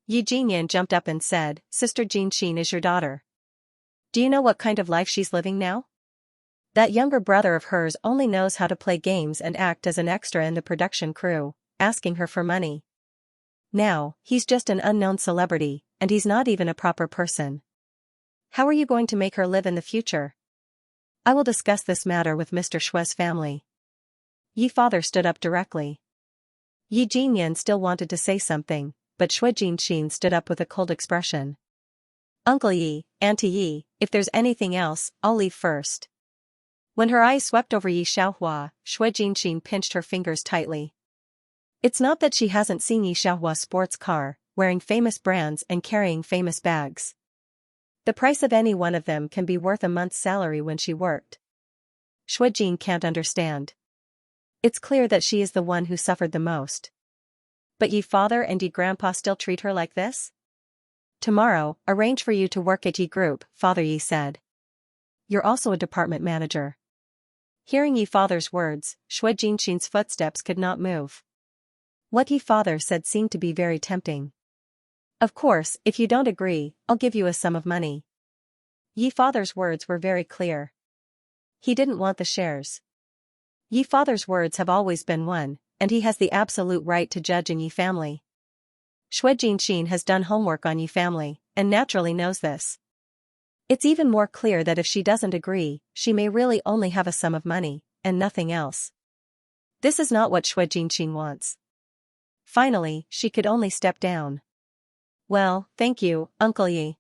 Yi Jinyan jumped up and said, Sister Jinxin is your daughter. Do you know what kind of life she's living now? That younger brother of hers only knows how to play games and act as an extra in the production crew, asking her for money. Now, he's just an unknown celebrity, and he's not even a proper person. How are you going to make her live in the future? I will discuss this matter with Mr. Xue's family. Yi father stood up directly. Yi Jinyan still wanted to say something, but Xue Jinxin stood up with a cold expression. Uncle Yi, Auntie Yi, if there's anything else, I'll leave first. When her eyes swept over Yi Xiaohua, Xue Jinxin pinched her fingers tightly. It's not that she hasn't seen Yi Xiaohua's sports car, wearing famous brands and carrying famous bags. The price of any one of them can be worth a month's salary when she worked. Xue Jin can't understand. It's clear that she is the one who suffered the most. But Yi father and Yi grandpa still treat her like this? Tomorrow, arrange for you to work at Yi Group, Father Yi said. You're also a department manager. Hearing Yi father's words, Xue Jinxin's footsteps could not move. What Yi father said seemed to be very tempting. Of course, if you don't agree, I'll give you a sum of money. Yi Father's words were very clear. He didn't want the shares. Yi Father's words have always been one, and he has the absolute right to judge in Yi family. Xue Jinxin has done homework on Yi family, and naturally knows this. It's even more clear that if she doesn't agree, she may really only have a sum of money, and nothing else. This is not what Xue Jinxin wants. Finally, she could only step down. Well, thank you, Uncle Yi.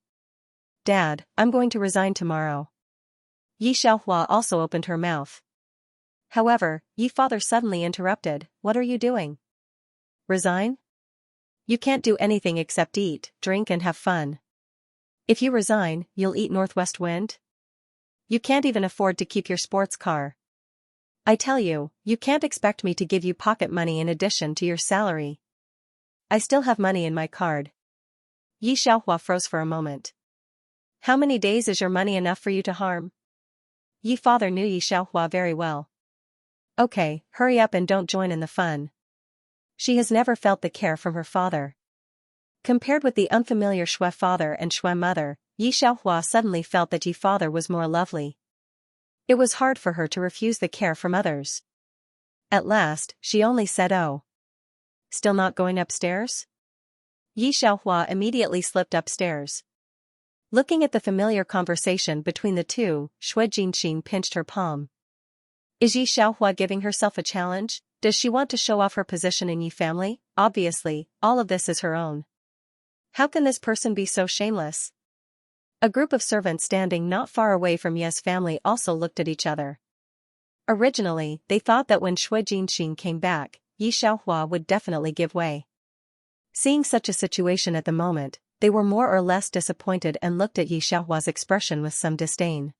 Dad, I'm going to resign tomorrow. Yi Xiaohua also opened her mouth. However, Yi Father suddenly interrupted, what are you doing? Resign? You can't do anything except eat, drink and have fun. If you resign, you'll eat northwest wind? You can't even afford to keep your sports car. I tell you, you can't expect me to give you pocket money in addition to your salary. I still have money in my card. Yi Xiaohua froze for a moment. How many days is your money enough for you to harm? Yi Father knew Yi Xiaohua very well. Okay, hurry up and don't join in the fun. She has never felt the care from her father. Compared with the unfamiliar Xue father and Xue mother, Yi Xiaohua suddenly felt that Yi Father was more lovely. It was hard for her to refuse the care from others. At last, she only said oh. Still not going upstairs? Yi Xiaohua immediately slipped upstairs. Looking at the familiar conversation between the two, Xue Jinxin pinched her palm. Is Yi Xiaohua giving herself a challenge? Does she want to show off her position in Yi family? Obviously, all of this is her own. How can this person be so shameless? A group of servants standing not far away from Ye's family also looked at each other. Originally, they thought that when Xue Jinxin came back, Yi Xiaohua would definitely give way. Seeing such a situation at the moment, they were more or less disappointed and looked at Yi Xiaohua's expression with some disdain.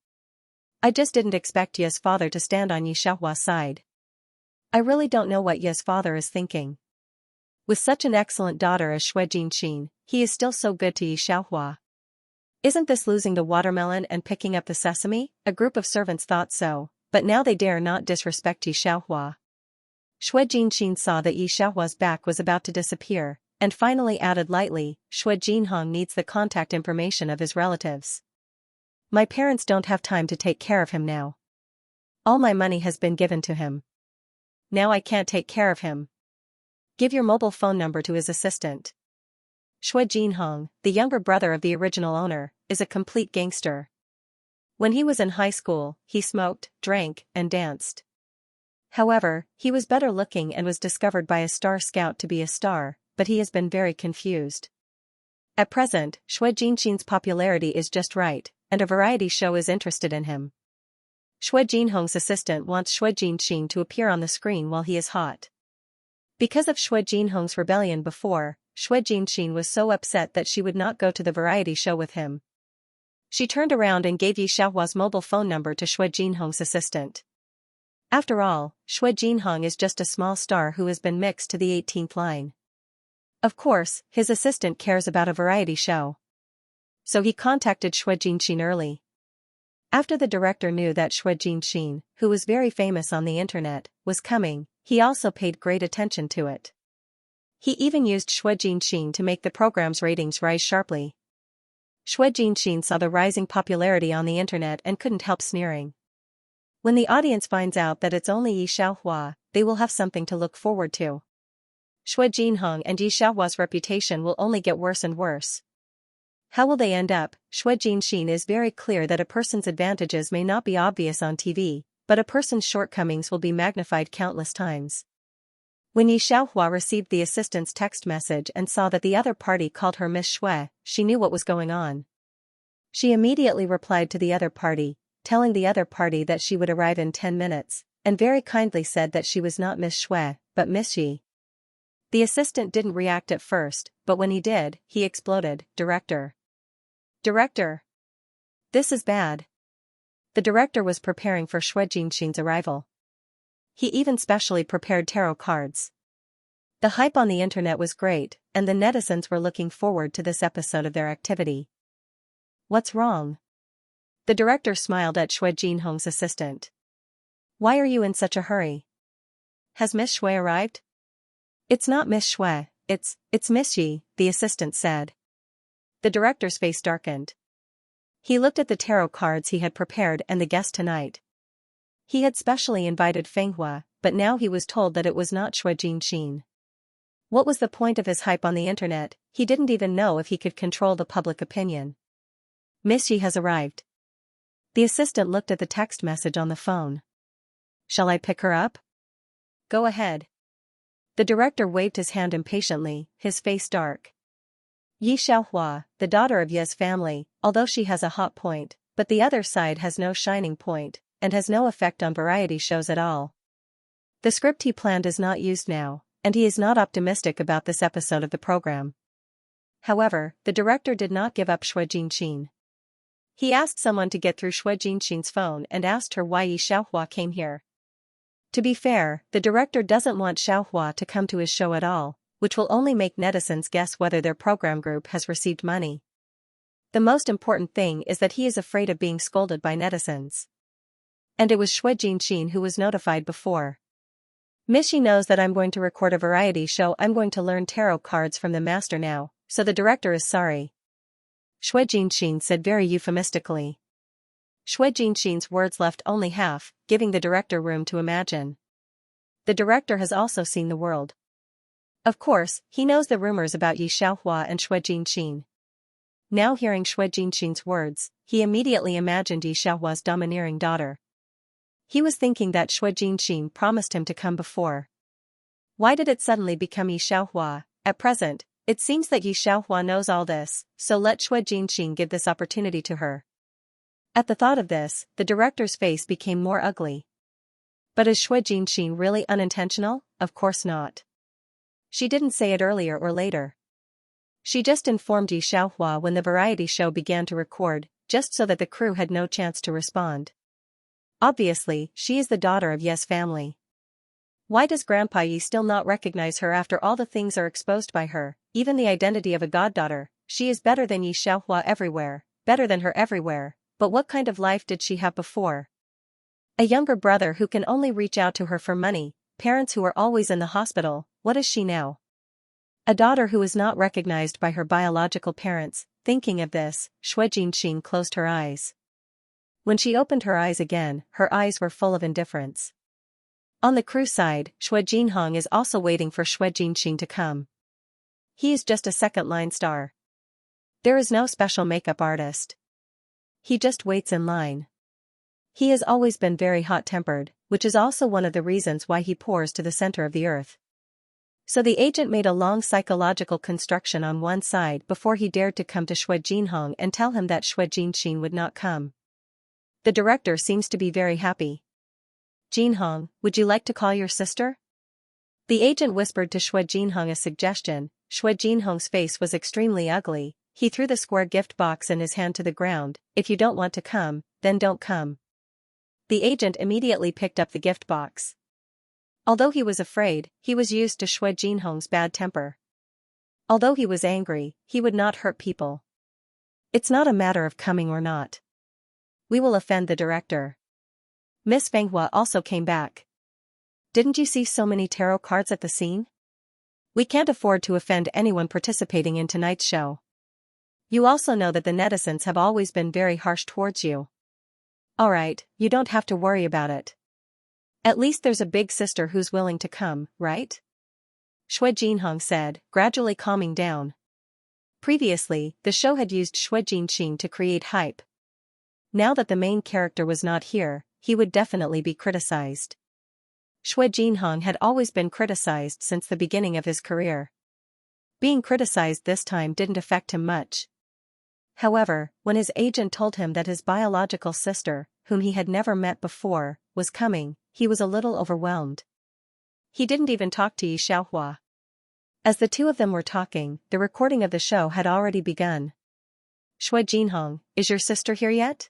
I just didn't expect Ye's father to stand on Yi Xiaohua's side. I really don't know what Ye's father is thinking. With such an excellent daughter as Xue Jinxin, he is still so good to Yi Xiaohua. Isn't this losing the watermelon and picking up the sesame? A group of servants thought so, but now they dare not disrespect Yi Xiaohua. Xue Jinxin saw that Yi Xiaohua's back was about to disappear, and finally added lightly, Xue Jinhong needs the contact information of his relatives. My parents don't have time to take care of him now. All my money has been given to him. Now I can't take care of him. Give your mobile phone number to his assistant. Xue Jinhong, the younger brother of the original owner, is a complete gangster. When he was in high school, he smoked, drank, and danced. However, he was better looking and was discovered by a star scout to be a star, but he has been very confused. At present, Xue Jinxin's popularity is just right, and a variety show is interested in him. Xue Jinhong's assistant wants Xue Jinxin to appear on the screen while he is hot. Because of Xue Jinhong's rebellion before, Xue Jinxin was so upset that she would not go to the variety show with him. She turned around and gave Yi Xiaohua's mobile phone number to Xue Jinhong's assistant. After all, Xue Jinhong is just a small star who has been mixed to the 18th line. Of course, his assistant cares about a variety show. So he contacted Xue Jinxin early. After the director knew that Xue Jinxin, who was very famous on the internet, was coming, he also paid great attention to it. He even used Xue Jinxin to make the program's ratings rise sharply. Xue Jinxin saw the rising popularity on the internet and couldn't help sneering. When the audience finds out that it's only Yi Xiaohua, they will have something to look forward to. Xue Jinhong and Yi Xiaohua's reputation will only get worse and worse. How will they end up? Xue Jinxin is very clear that a person's advantages may not be obvious on TV, but a person's shortcomings will be magnified countless times. When Yi Xiaohua received the assistant's text message and saw that the other party called her Miss Xue, she knew what was going on. She immediately replied to the other party, telling the other party that she would arrive in 10 minutes, and very kindly said that she was not Miss Xue, but Miss Yi. The assistant didn't react at first, but when he did, he exploded, Director. Director! This is bad. The director was preparing for Xue Jinxin's arrival. He even specially prepared tarot cards. The hype on the internet was great, and the netizens were looking forward to this episode of their activity. What's wrong? The director smiled at Xue Jinhong's assistant. Why are you in such a hurry? Has Miss Xue arrived? It's not Miss Xue, it's Miss Yi, the assistant said. The director's face darkened. He looked at the tarot cards he had prepared and the guest tonight. He had specially invited Fenghua, but now he was told that it was not Shui Jinxin. What was the point of his hype on the internet? He didn't even know if he could control the public opinion. Miss Yi has arrived. The assistant looked at the text message on the phone. Shall I pick her up? Go ahead. The director waved his hand impatiently, his face dark. Yi Xiaohua, the daughter of Ye's family, although she has a hot point, but the other side has no shining point, and has no effect on variety shows at all. The script he planned is not used now, and he is not optimistic about this episode of the program. However, the director did not give up Shui Jinxin. He asked someone to get through Shui Jinxin's phone and asked her why Yi Xiaohua came here. To be fair, the director doesn't want Xiaohua to come to his show at all, which will only make netizens guess whether their program group has received money. The most important thing is that he is afraid of being scolded by netizens. And it was Shui Jinxin who was notified before. Miss Yi knows that I'm going to record a variety show. I'm going to learn tarot cards from the master now, so the director is sorry. Shui Jinxin said very euphemistically. Shui Jinxin's words left only half, giving the director room to imagine. The director has also seen the world. Of course, he knows the rumors about Yi Xiaohua and Shui Jinxin. Now hearing Shui Jinxin's words, he immediately imagined Yi Xiaohua's domineering daughter. He was thinking that Shui Jinxin promised him to come before. Why did it suddenly become Yi Xiaohua? At present, it seems that Yi Xiaohua knows all this, so let Shui Jinxin give this opportunity to her. At the thought of this, the director's face became more ugly. But is Shui Jinxin really unintentional? Of course not. She didn't say it earlier or later. She just informed Yi Xiaohua when the variety show began to record, just so that the crew had no chance to respond. Obviously, she is the daughter of Ye's family. Why does Grandpa Yi still not recognize her after all the things are exposed by her, even the identity of a goddaughter? She is better than Yi Xiaohua everywhere, better than her everywhere, but what kind of life did she have before? A younger brother who can only reach out to her for money, parents who are always in the hospital. What is she now? A daughter who is not recognized by her biological parents. Thinking of this, Shui Jinxin closed her eyes. When she opened her eyes again, her eyes were full of indifference. On the crew side, Shui Jinhong is also waiting for Shui Jinxin to come. He is just a second-line star. There is no special makeup artist. He just waits in line. He has always been very hot-tempered, which is also one of the reasons why he pours to the center of the earth. So the agent made a long psychological construction on one side before he dared to come to Shui Jinhong and tell him that Shui Jinxin would not come. The director seems to be very happy. Jinhong, would you like to call your sister? The agent whispered to Shui Jinhong a suggestion. Shui Jinhong's face was extremely ugly. He threw the square gift box in his hand to the ground. If you don't want to come, then don't come. The agent immediately picked up the gift box. Although he was afraid, he was used to Shui Jinhong's bad temper. Although he was angry, he would not hurt people. It's not a matter of coming or not. We will offend the director. Miss Fenghua also came back. Didn't you see so many tarot cards at the scene? We can't afford to offend anyone participating in tonight's show. You also know that the netizens have always been very harsh towards you. Alright, you don't have to worry about it. At least there's a big sister who's willing to come, right? Shui Jinhong said, gradually calming down. Previously, the show had used Shui Jinxin to create hype. Now that the main character was not here, he would definitely be criticized. Shui Jinhong had always been criticized since the beginning of his career. Being criticized this time didn't affect him much. However, when his agent told him that his biological sister, whom he had never met before, was coming, he was a little overwhelmed. He didn't even talk to Yi Xiaohua. As the two of them were talking, the recording of the show had already begun. Shui Jinhong, is your sister here yet?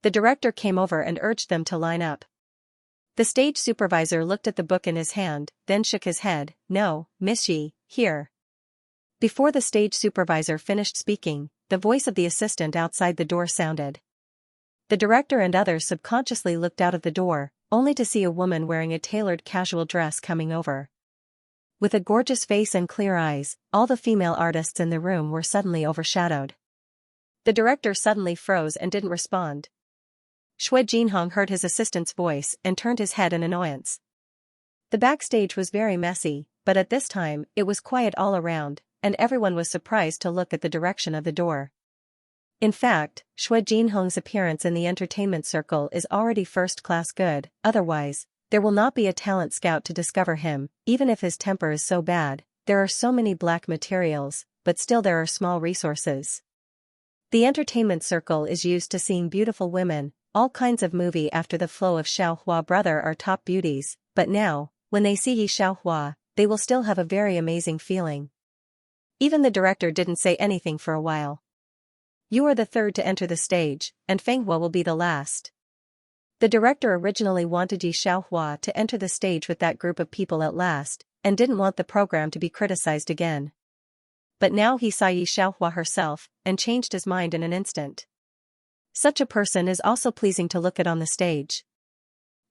The director came over and urged them to line up. The stage supervisor looked at the book in his hand, then shook his head. No, Miss Yi, here. Before the stage supervisor finished speaking, the voice of the assistant outside the door sounded. The director and others subconsciously looked out of the door, only to see a woman wearing a tailored casual dress coming over. With a gorgeous face and clear eyes, all the female artists in the room were suddenly overshadowed. The director suddenly froze and didn't respond. Xue Jinhong heard his assistant's voice and turned his head in annoyance. The backstage was very messy, but at this time, it was quiet all around, and everyone was surprised to look at the direction of the door. In fact, Xue Jinhong's appearance in the entertainment circle is already first-class good, otherwise, there will not be a talent scout to discover him. Even if his temper is so bad, there are so many black materials, but still there are small resources. The entertainment circle is used to seeing beautiful women, all kinds of movie after the flow of Xiaohua brother are top beauties, but now, when they see Yi Xiaohua, they will still have a very amazing feeling. Even the director didn't say anything for a while. You are the third to enter the stage, and Fenghua will be the last. The director originally wanted Yi Xiaohua to enter the stage with that group of people at last, and didn't want the program to be criticized again. But now he saw Yi Xiaohua herself, and changed his mind in an instant. Such a person is also pleasing to look at on the stage.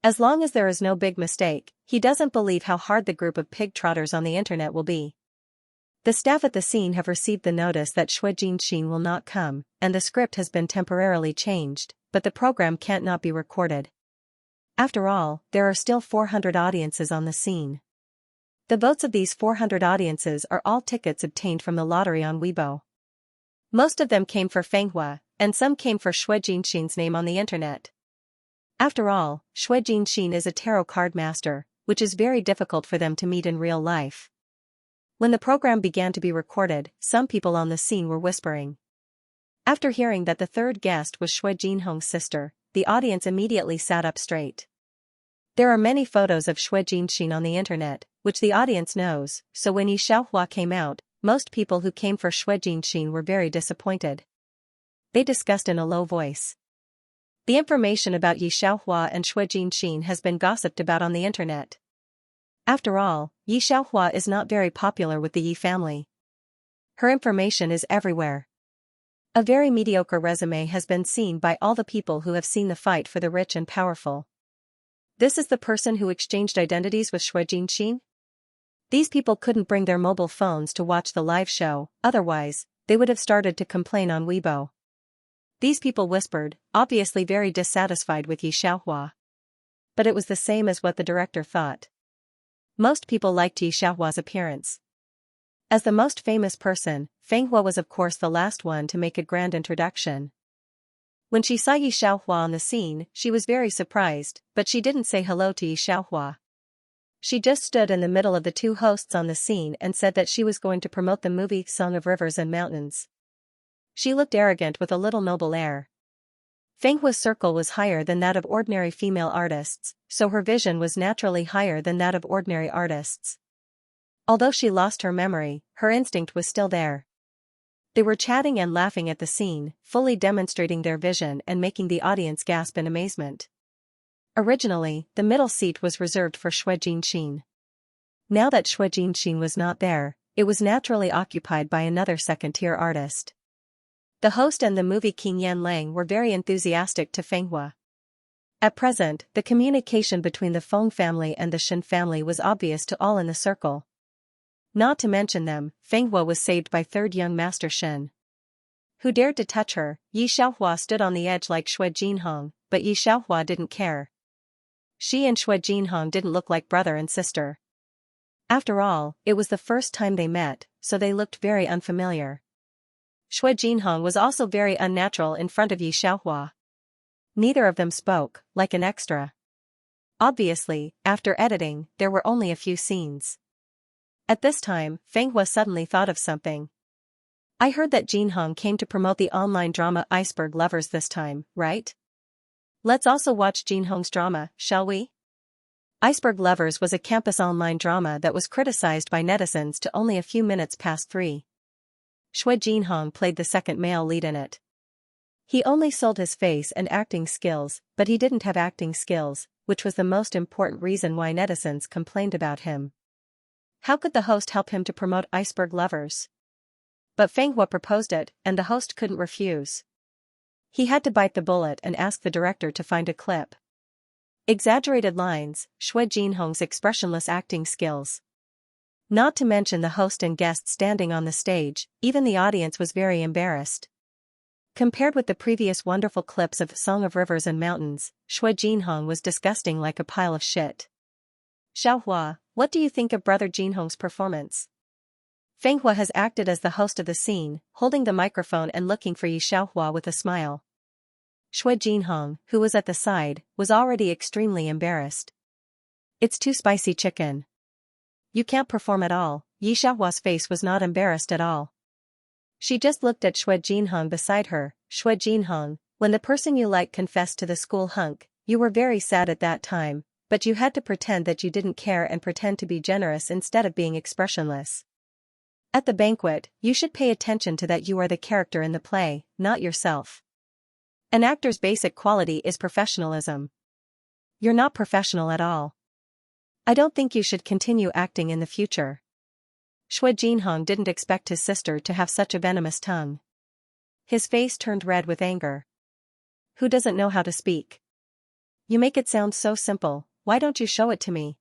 As long as there is no big mistake, he doesn't believe how hard the group of pig trotters on the internet will be. The staff at the scene have received the notice that Xue Jinxin will not come, and the script has been temporarily changed, but the program can't not be recorded. After all, there are still 400 audiences on the scene. The votes of these 400 audiences are all tickets obtained from the lottery on Weibo. Most of them came for Fenghua, and some came for Xue Jinxin's name on the internet. After all, Xue Jinxin is a tarot card master, which is very difficult for them to meet in real life. When the program began to be recorded, some people on the scene were whispering. After hearing that the third guest was Xue Jinhong's sister, the audience immediately sat up straight. There are many photos of Xue Jinxin on the internet, which the audience knows, so when Yi Xiaohua came out, most people who came for Xue Jinxin were very disappointed. They discussed in a low voice. The information about Yi Xiaohua and Xue Jinxin has been gossiped about on the internet. After all, Yi Xiaohua is not very popular with the Yi family. Her information is everywhere. A very mediocre resume has been seen by all the people who have seen the fight for the rich and powerful. This is the person who exchanged identities with Xue Jinxin? These people couldn't bring their mobile phones to watch the live show, otherwise, they would have started to complain on Weibo. These people whispered, obviously very dissatisfied with Yi Xiaohua. But it was the same as what the director thought. Most people liked Yi Xiaohua's appearance. As the most famous person, Fenghua was of course the last one to make a grand introduction. When she saw Yi Xiaohua on the scene, she was very surprised, but she didn't say hello to Yi Xiaohua. She just stood in the middle of the two hosts on the scene and said that she was going to promote the movie Song of Rivers and Mountains. She looked arrogant with a little noble air. Fenghua's circle was higher than that of ordinary female artists, so her vision was naturally higher than that of ordinary artists. Although she lost her memory, her instinct was still there. They were chatting and laughing at the scene, fully demonstrating their vision and making the audience gasp in amazement. Originally, the middle seat was reserved for Xue Jinxin. Now that Xue Jinxin was not there, it was naturally occupied by another second-tier artist. The host and the movie King Yan Lang were very enthusiastic to Fenghua. At present, the communication between the Feng family and the Shen family was obvious to all in the circle. Not to mention them, Fenghua was saved by third young master Shen. Who dared to touch her? Yi Xiaohua stood on the edge like Xue Jinhong, but Yi Xiaohua didn't care. She and Xue Jinhong didn't look like brother and sister. After all, it was the first time they met, so they looked very unfamiliar. Xue Jinhong was also very unnatural in front of Yi Xiaohua. Neither of them spoke, like an extra. Obviously, after editing, there were only a few scenes. At this time, Fenghua suddenly thought of something. I heard that Jinhong came to promote the online drama Iceberg Lovers this time, right? Let's also watch Jinhong's drama, shall we? Iceberg Lovers was a campus online drama that was criticized by netizens to only a few minutes past 3. Xue Jinhong played the second male lead in it. He only sold his face and acting skills, but he didn't have acting skills, which was the most important reason why netizens complained about him. How could the host help him to promote Iceberg Lovers? But Fenghua proposed it, and the host couldn't refuse. He had to bite the bullet and ask the director to find a clip. Exaggerated lines, Xue Jinhong's expressionless acting skills. Not to mention the host and guests standing on the stage, even the audience was very embarrassed. Compared with the previous wonderful clips of Song of Rivers and Mountains, Shui Jinhong was disgusting like a pile of shit. Xiaohua, what do you think of Brother Jinhong's performance? Feng Hua has acted as the host of the scene, holding the microphone and looking for Yi Xiaohua with a smile. Shui Jinhong, who was at the side, was already extremely embarrassed. It's too spicy chicken. You can't perform at all. Yi Xiaohua's face was not embarrassed at all. She just looked at Shui Jinhong beside her. Shui Jinhong, when the person you like confessed to the school hunk, you were very sad at that time, but you had to pretend that you didn't care and pretend to be generous instead of being expressionless. At the banquet, you should pay attention to that you are the character in the play, not yourself. An actor's basic quality is professionalism. You're not professional at all. I don't think you should continue acting in the future. Shui Jinhong didn't expect his sister to have such a venomous tongue. His face turned red with anger. Who doesn't know how to speak? You make it sound so simple, why don't you show it to me?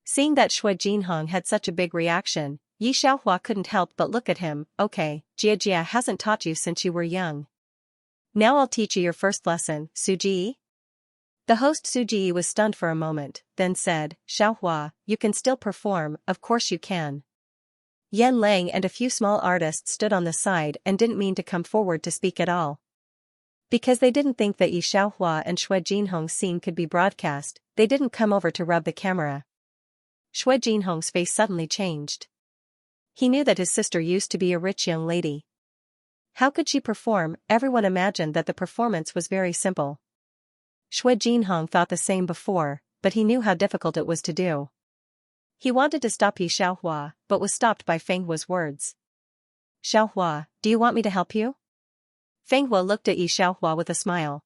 Seeing that Shui Jinhong had such a big reaction, Yi Xiaohua couldn't help but look at him. Okay, Jia hasn't taught you since you were young. Now I'll teach you your first lesson, Suji. The host Suji was stunned for a moment, then said, Xiaohua, you can still perform, of course you can. Yan Lang and a few small artists stood on the side and didn't mean to come forward to speak at all. Because they didn't think that Yi Xiaohua and Shui Jinhong's scene could be broadcast, they didn't come over to rub the camera. Shui Jinhong's face suddenly changed. He knew that his sister used to be a rich young lady. How could she perform? Everyone imagined that the performance was very simple. Shui Jinhong thought the same before, but he knew how difficult it was to do. He wanted to stop Yi Xiaohua, but was stopped by Feng Hua's words. Xiaohua, do you want me to help you? Feng Hua looked at Yi Xiaohua with a smile.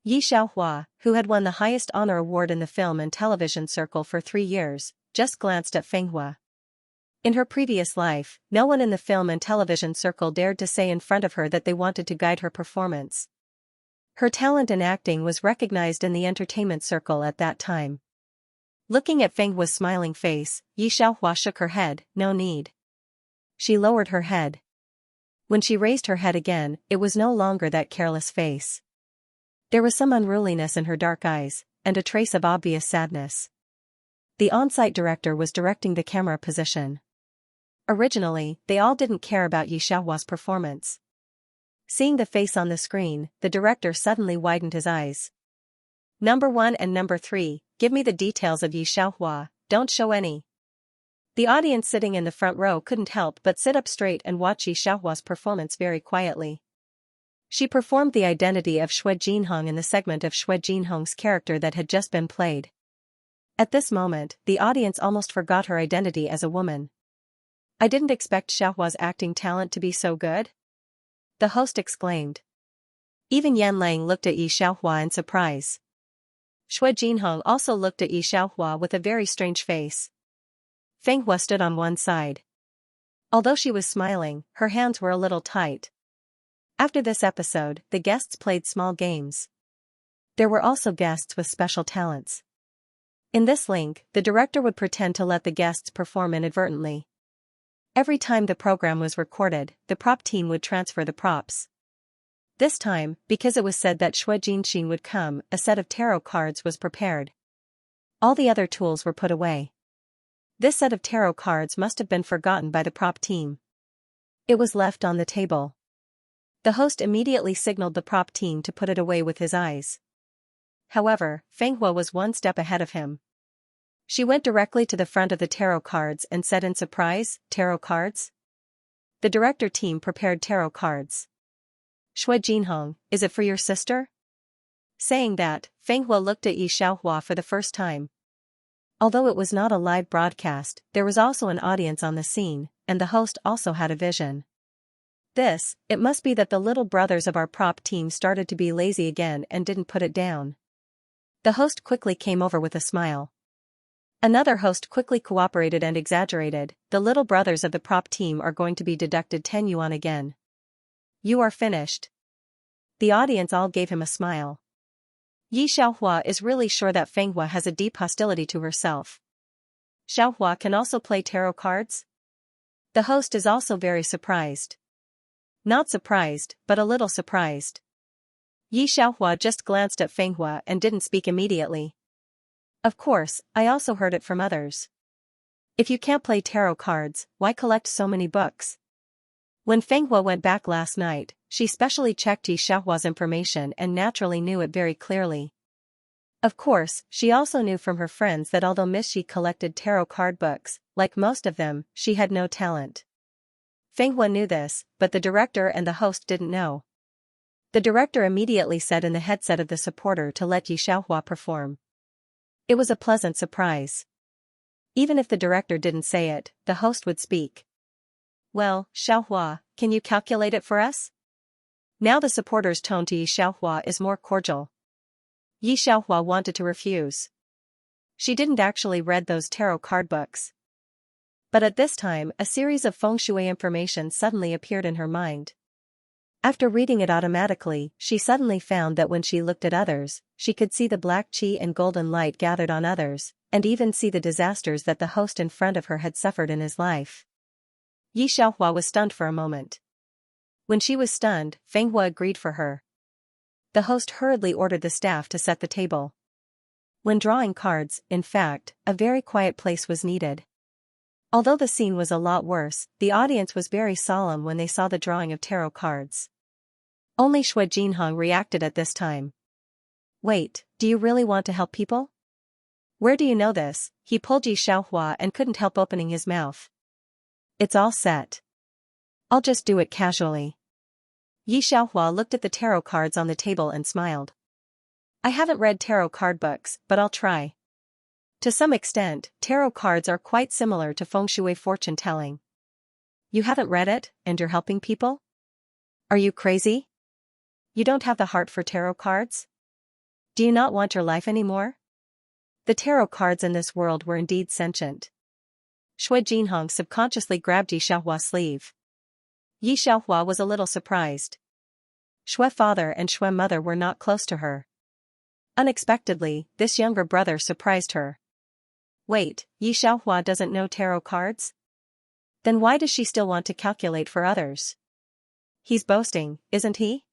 Yi Xiaohua, who had won the highest honor award in the film and television circle for 3 years, just glanced at Feng Hua. In her previous life, no one in the film and television circle dared to say in front of her that they wanted to guide her performance. Her talent in acting was recognized in the entertainment circle at that time. Looking at Feng Hua's smiling face, Yi Xiaohua shook her head, no need. She lowered her head. When she raised her head again, it was no longer that careless face. There was some unruliness in her dark eyes, and a trace of obvious sadness. The on-site director was directing the camera position. Originally, they all didn't care about Yi Xiaohua's performance. Seeing the face on the screen, the director suddenly widened his eyes. Number 1 and number 3, give me the details of Yi Xiaohua, don't show any. The audience sitting in the front row couldn't help but sit up straight and watch Yi Xiaohua's performance very quietly. She performed the identity of Shui Jinhong in the segment of Shui Jinhong's character that had just been played. At this moment, the audience almost forgot her identity as a woman. I didn't expect Xiaohua's acting talent to be so good. The host exclaimed. Even Yan Lang looked at Yi Xiaohua in surprise. Shui Jinhong also looked at Yi Xiaohua with a very strange face. Feng Hua stood on one side. Although she was smiling, her hands were a little tight. After this episode, the guests played small games. There were also guests with special talents. In this link, the director would pretend to let the guests perform inadvertently. Every time the program was recorded, the prop team would transfer the props. This time, because it was said that Shui Jinxin would come, a set of tarot cards was prepared. All the other tools were put away. This set of tarot cards must have been forgotten by the prop team. It was left on the table. The host immediately signaled the prop team to put it away with his eyes. However, Feng Hua was one step ahead of him. She went directly to the front of the tarot cards and said in surprise, "Tarot cards?" The director team prepared tarot cards. Shui Jinhong, is it for your sister? Saying that, Feng Hua looked at Yi Xiaohua for the first time. Although it was not a live broadcast, there was also an audience on the scene, and the host also had a vision. It must be that the little brothers of our prop team started to be lazy again and didn't put it down. The host quickly came over with a smile. Another host quickly cooperated and exaggerated, the little brothers of the prop team are going to be deducted 10 yuan again. You are finished. The audience all gave him a smile. Yi Xiaohua is really sure that Feng Hua has a deep hostility to herself. Xiaohua can also play tarot cards? The host is also very surprised. Not surprised, but a little surprised. Yi Xiaohua just glanced at Fenghua and didn't speak immediately. Of course, I also heard it from others. If you can't play tarot cards, why collect so many books? When Fenghua went back last night, she specially checked Yi Xiaohua's information and naturally knew it very clearly. Of course, she also knew from her friends that although Miss Yi collected tarot card books, like most of them, she had no talent. Fenghua knew this, but the director and the host didn't know. The director immediately said in the headset of the supporter to let Yi Xiaohua perform. It was a pleasant surprise. Even if the director didn't say it, the host would speak. Well, Xiaohua, can you calculate it for us? Now the supporter's tone to Yi Xiaohua is more cordial. Yi Xiaohua wanted to refuse. She didn't actually read those tarot card books. But at this time, a series of feng shui information suddenly appeared in her mind. After reading it automatically, she suddenly found that when she looked at others, she could see the black qi and golden light gathered on others, and even see the disasters that the host in front of her had suffered in his life. Yi Xiaohua was stunned for a moment. When she was stunned, Fenghua agreed for her. The host hurriedly ordered the staff to set the table. When drawing cards, in fact, a very quiet place was needed. Although the scene was a lot worse, the audience was very solemn when they saw the drawing of tarot cards. Only Xue Jinhong reacted at this time. Wait, do you really want to help people? Where do you know this? He pulled Yi Xiaohua and couldn't help opening his mouth. It's all set. I'll just do it casually. Yi Xiaohua looked at the tarot cards on the table and smiled. I haven't read tarot card books, but I'll try. To some extent, tarot cards are quite similar to feng shui fortune telling. You haven't read it, and you're helping people? Are you crazy? You don't have the heart for tarot cards? Do you not want your life anymore? The tarot cards in this world were indeed sentient. Xue Jinhong subconsciously grabbed Yi Xiaohua's sleeve. Yi Xiaohua was a little surprised. Xue father and Xue mother were not close to her. Unexpectedly, this younger brother surprised her. Wait, Yi Xiaohua doesn't know tarot cards? Then why does she still want to calculate for others? He's boasting, isn't he?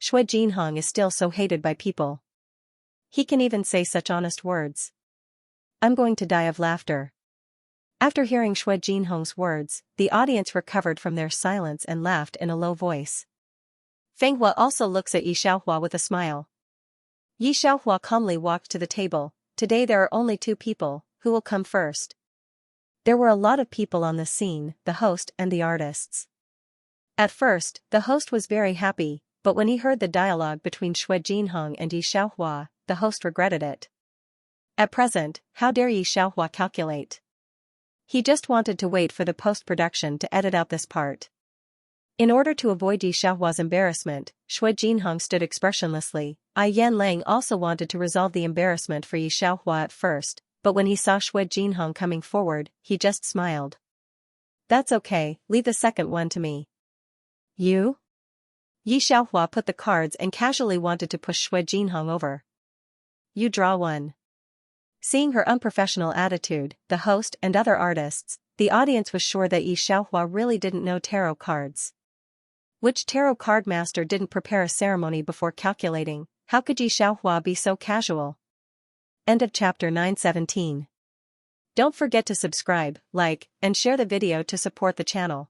Xue Jinhong is still so hated by people. He can even say such honest words. I'm going to die of laughter. After hearing Xue Jinhong's words, the audience recovered from their silence and laughed in a low voice. Fenghua also looks at Yi Xiaohua with a smile. Yi Xiaohua calmly walked to the table. Today there are only two people, who will come first? There were a lot of people on the scene, the host and the artists. At first, the host was very happy, but when he heard the dialogue between Xue Jinhong and Yi Xiaohua, the host regretted it. At present, how dare Yi Xiaohua calculate? He just wanted to wait for the post-production to edit out this part. In order to avoid Yi Xiaohua's embarrassment, Xue Jinhong stood expressionlessly. Yan Lang also wanted to resolve the embarrassment for Yi Xiaohua at first, but when he saw Xue Jinhong coming forward, he just smiled. That's okay, leave the second one to me. You? Yi Xiaohua put the cards and casually wanted to push Xue Jinhong over. You draw one. Seeing her unprofessional attitude, the host and other artists, the audience was sure that Yi Xiaohua really didn't know tarot cards. Which tarot card master didn't prepare a ceremony before calculating? How could Yi Xiaohua be so casual? End of chapter 917. Don't forget to subscribe, like, and share the video to support the channel.